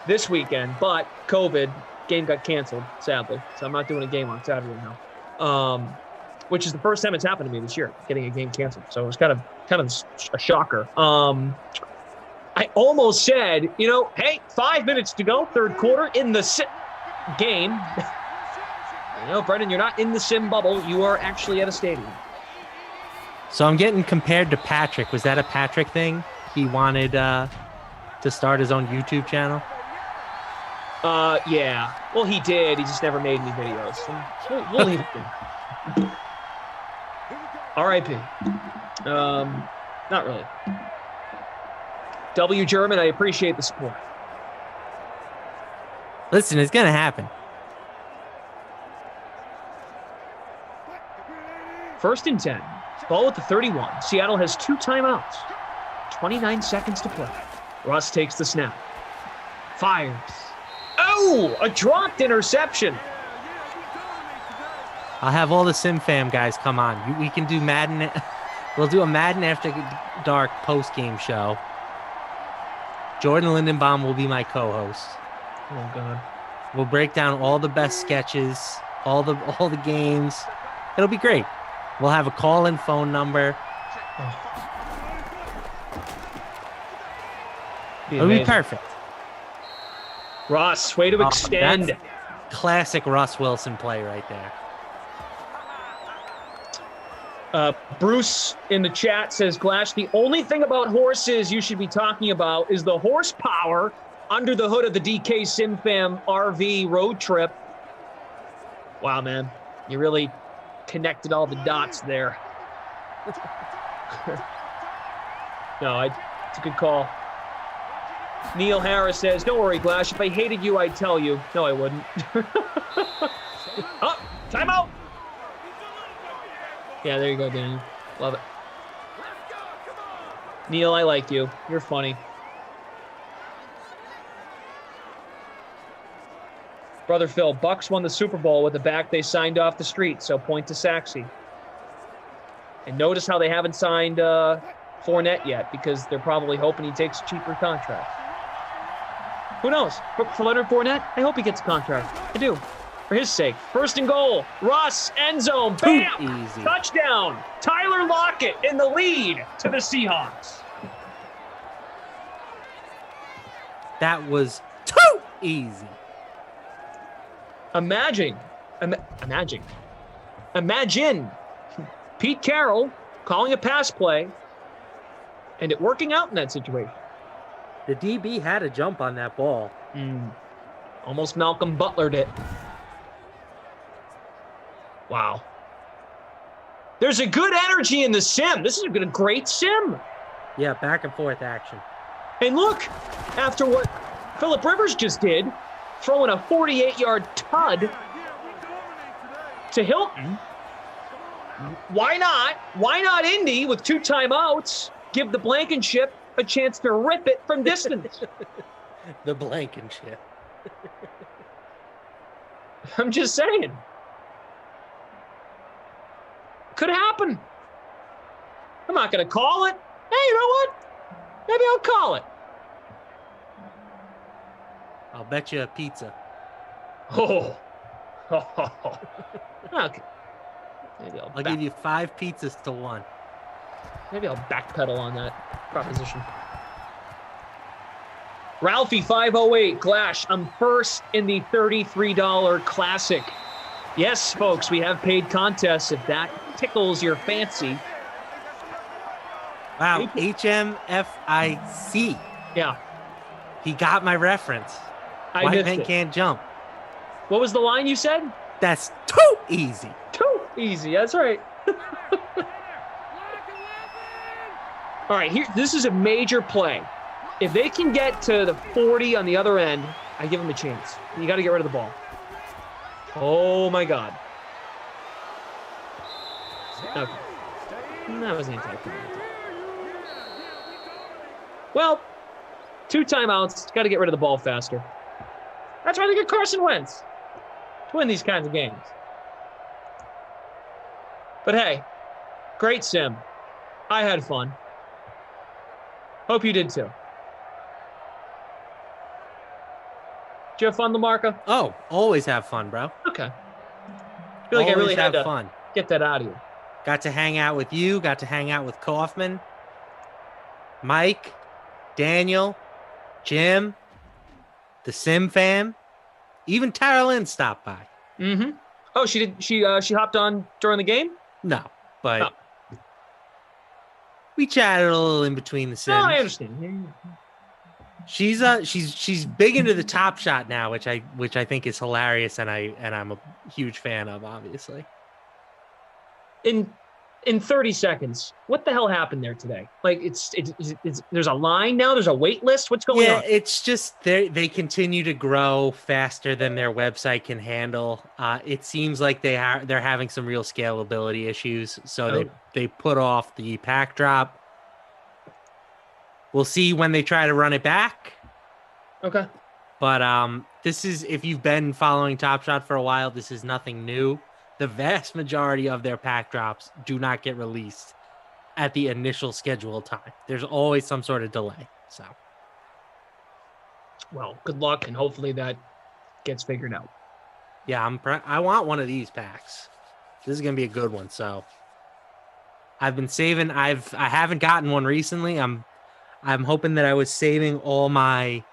this weekend, but COVID, game got canceled, sadly. So I'm not doing a game on Saturday now. Which is the first time it's happened to me this year, getting a game canceled. So it was kind of a shocker. I almost said, hey, 5 minutes to go, third quarter in the game. Brendan, you're not in the sim bubble. You are actually at a stadium. So I'm getting compared to Patrick. Was that a Patrick thing? He wanted to start his own YouTube channel? Yeah. Well, he did. He just never made any videos. So we'll leave it there. R.I.P. Not really. W. German, I appreciate the support. Listen, it's going to happen. First and 10. Ball at the 31. Seattle has 2 timeouts. 29 seconds to play. Russ takes the snap. Fires. Oh, a dropped interception. I'll have all the Sim Fam guys come on. We can do Madden. We'll do a Madden After Dark post-game show. Jordan Lindenbaum will be my co-host. Oh, God. We'll break down all the best sketches, all the games. It'll be great. We'll have a call-in phone number. It'll be perfect. Ross, way to extend. That's classic Russ Wilson play right there. Bruce in the chat says, Glash, the only thing about horses you should be talking about is the horsepower under the hood of the DK SimFam RV road trip. Wow, man. You really connected all the dots there. No, it's a good call. Neil Harris says, don't worry, Glash. If I hated you, I'd tell you. No, I wouldn't. Oh, timeout. Yeah, there you go, Daniel. Love it. Neil, I like you. You're funny. Brother Phil, Bucks won the Super Bowl with a back they signed off the street, so point to Saxey. And notice how they haven't signed Fournette yet, because they're probably hoping he takes a cheaper contract. Who knows? For Leonard Fournette, I hope he gets a contract. I do. For his sake. First and goal. Russ, end zone. Bam! Easy. Touchdown. Tyler Lockett in the lead to the Seahawks. That was too easy. Imagine Pete Carroll calling a pass play and it working out in that situation. The DB had a jump on that ball. Almost Malcolm Butlered it. Wow. There's a good energy in the sim. This is a great sim. Yeah, back and forth action. And look, after what Phillip Rivers just did, throwing a 48-yard tud to Hilton, why not? Why not Indy with 2 timeouts give the Blankenship a chance to rip it from distance? The Blankenship. I'm just saying. Could happen. I'm not going to call it. Hey, you know what? Maybe I'll call it. I'll bet you a pizza. Oh. Okay. Maybe I'll give you 5 pizzas to 1. Maybe I'll backpedal on that proposition. Ralphie 508, Glash, I'm first in the $33 Classic. Yes, folks, we have paid contests if that tickles your fancy. Wow, HMFIC. Yeah. He got my reference. White men can't jump. What was the line you said? That's too easy. Too easy, that's right. All right, here. This is a major play. If they can get to the 40 on the other end, I give them a chance. You got to get rid of the ball. Oh, my God. Okay. That was anti-penalty. Well, 2 timeouts. Got to get rid of the ball faster. That's why they get Carson Wentz to win these kinds of games. But hey, great sim. I had fun. Hope you did too. Did you have fun, Lamarca? Oh, always have fun, bro. Okay. I feel like I really had to fun. Get that out of you. Got to hang out with you. Got to hang out with Kaufman, Mike, Daniel, Jim, the Sim fam, even Tara Lynn stopped by. Mm-hmm. Oh, she did. She hopped on during the game? No, but we chatted a little in between the Sims. No, I understand. She's big into the Top Shot now, which I think is hilarious, and I'm a huge fan of, obviously. In 30 seconds, what the hell happened there today? Like it's there's a line now, there's a wait list. What's going on? Yeah, it's just they continue to grow faster than their website can handle. It seems like they're having some real scalability issues, so they put off the pack drop. We'll see when they try to run it back. Okay. But this is, if you've been following Top Shot for a while, this is nothing new. The vast majority of their pack drops do not get released at the initial scheduled time. There's always some sort of delay. So, well, good luck, and hopefully that gets figured out. Yeah, I want one of these packs. This is gonna be a good one. So, I've been saving. I haven't gotten one recently. I'm hoping that I was saving all my,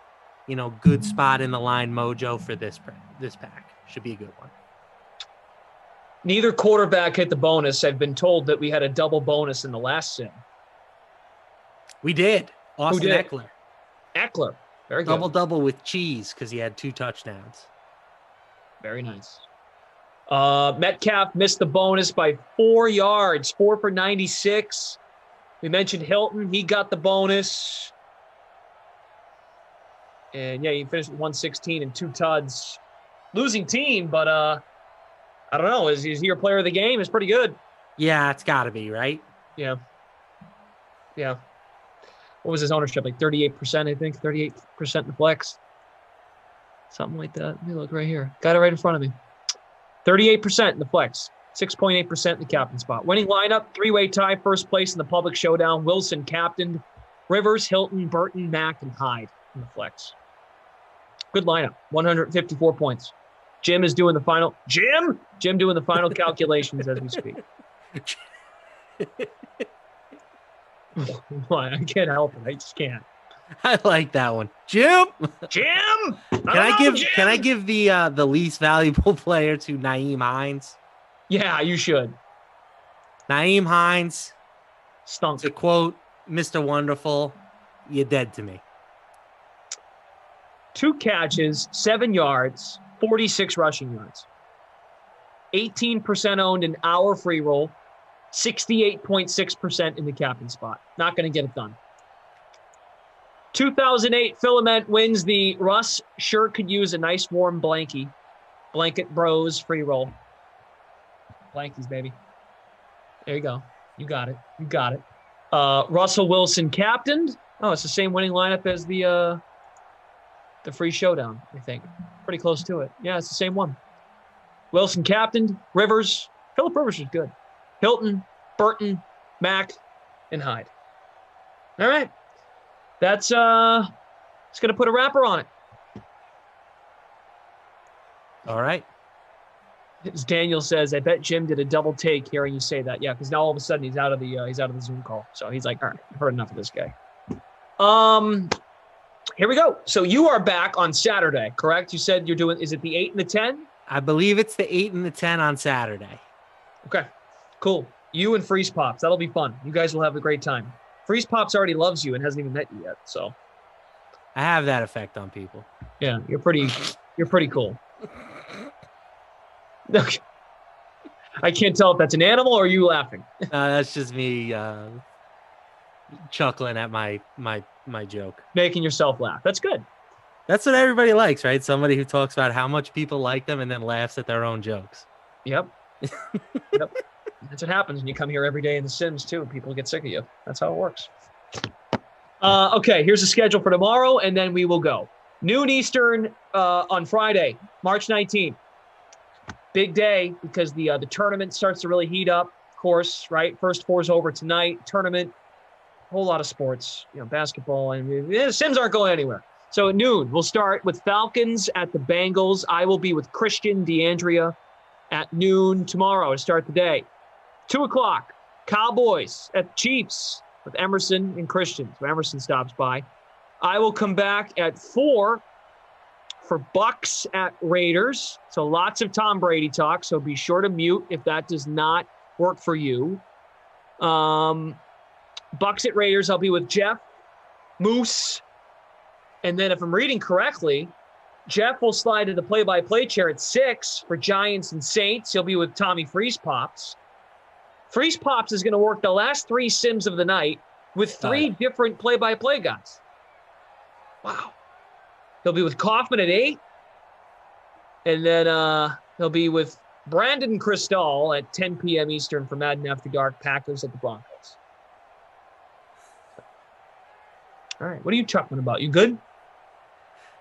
good spot in the line mojo for this pack. Should be a good one. Neither quarterback hit the bonus. I've been told that we had a double bonus in the last sim. We did. Austin Eckler. Eckler. Very good. Double with cheese because he had 2 touchdowns. Very nice. Metcalf missed the bonus by 4 yards, 4 for 96. We mentioned Hilton. He got the bonus. And, yeah, he finished with 116 and 2 tuds. Losing team, but I don't know. Is he your player of the game? It's pretty good. Yeah, it's got to be, right? Yeah. Yeah. What was his ownership? Like 38%, I think. 38% in the flex. Something like that. Let me look right here. Got it right in front of me. 38% in the flex. 6.8% in the captain spot. Winning lineup, 3-way tie, first place in the public showdown. Wilson captained. Rivers, Hilton, Burton, Mack, and Hyde in the flex. Good lineup. 154 points. Jim is doing the final. Jim doing the final calculations as we speak. Why? I can't help it. I just can't. I like that one, Jim. Can I give the least valuable player to Nyheim Hines? Yeah, you should. Nyheim Hines stunk. To quote Mr. Wonderful, "You're dead to me." 2 catches, 7 yards, 46 rushing yards. 18% owned in our free roll, 68.6% in the captain spot. Not going to get it done. 2008 Filament wins the Russ sure could use a nice warm blanket bros free roll. Blankies, baby. There you go. You got it. You got it. Russell Wilson captained. Oh, it's the same winning lineup as the free showdown, I think. Pretty close to it. Yeah, it's the same one. Wilson captained. Rivers. Phillip Rivers is good. Hilton, Burton, Mack, and Hyde. All right. That's it's gonna put a wrapper on it. All right. As Daniel says, I bet Jim did a double take hearing you say that. Yeah, because now all of a sudden he's out of the Zoom call. So he's like, all right, I've heard enough of this guy. Here we go. So you are back on Saturday, correct? You said you're doing, is it the 8 and the 10? I believe it's the 8 and the 10 on Saturday. Okay, cool. You and Freeze Pops. That'll be fun. You guys will have a great time. Freeze Pops already loves you and hasn't even met you yet. So I have that effect on people. Yeah, you're pretty cool. Okay. I can't tell if that's an animal or you laughing. That's just me chuckling at my joke. Making yourself laugh. That's good. That's what everybody likes, right? Somebody who talks about how much people like them and then laughs at their own jokes. Yep. Yep. That's what happens when you come here every day in The Sims, too. People get sick of you. That's how it works. Okay, here's the schedule for tomorrow, and then we will go. Noon Eastern on Friday, March 19th. Big day because the tournament starts to really heat up, of course, right? First 4's over tonight. Tournament, whole lot of sports, basketball, and the Sims aren't going anywhere. So at noon, we'll start with Falcons at the Bengals. I will be with Christian DeAndrea at noon tomorrow to start the day. 2 o'clock, Cowboys at Chiefs with Emerson and Christian. So Emerson stops by. I will come back at 4 for Bucks at Raiders. So lots of Tom Brady talk. So be sure to mute if that does not work for you. Bucks at Raiders, I'll be with Jeff, Moose. And then if I'm reading correctly, Jeff will slide to the play-by-play chair at 6 for Giants and Saints. He'll be with Tommy Freeze Pops. Freeze Pops is going to work the last 3 Sims of the night with 3 different play-by-play guys. Wow. He'll be with Kaufman at 8. And then he'll be with Brandon Cristal at 10 p.m. Eastern for Madden After Dark, Packers at the Broncos. All right. What are you chuckling about? You good?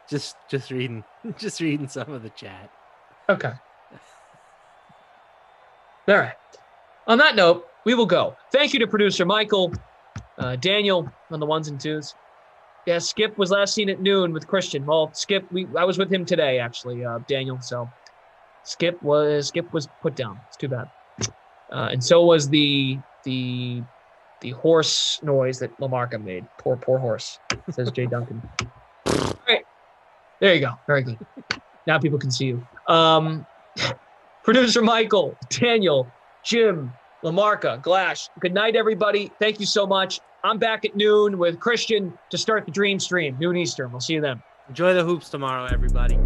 Just reading some of the chat. Okay. All right. On that note, we will go. Thank you to producer Michael, Daniel on the 1s and 2s. Yeah, Skip was last seen at noon with Christian. Well, Skip, I was with him today, actually, Daniel. So Skip was put down. It's too bad. And so was the horse noise that Lamarca made. Poor horse, says Jay Duncan. All right. There you go. Very good. Now people can see you. Producer Michael, Daniel, Jim, Lamarca, Glash. Good night, everybody. Thank you so much. I'm back at noon with Christian to start the Dream Stream, noon Eastern. We'll see you then. Enjoy the hoops tomorrow, everybody.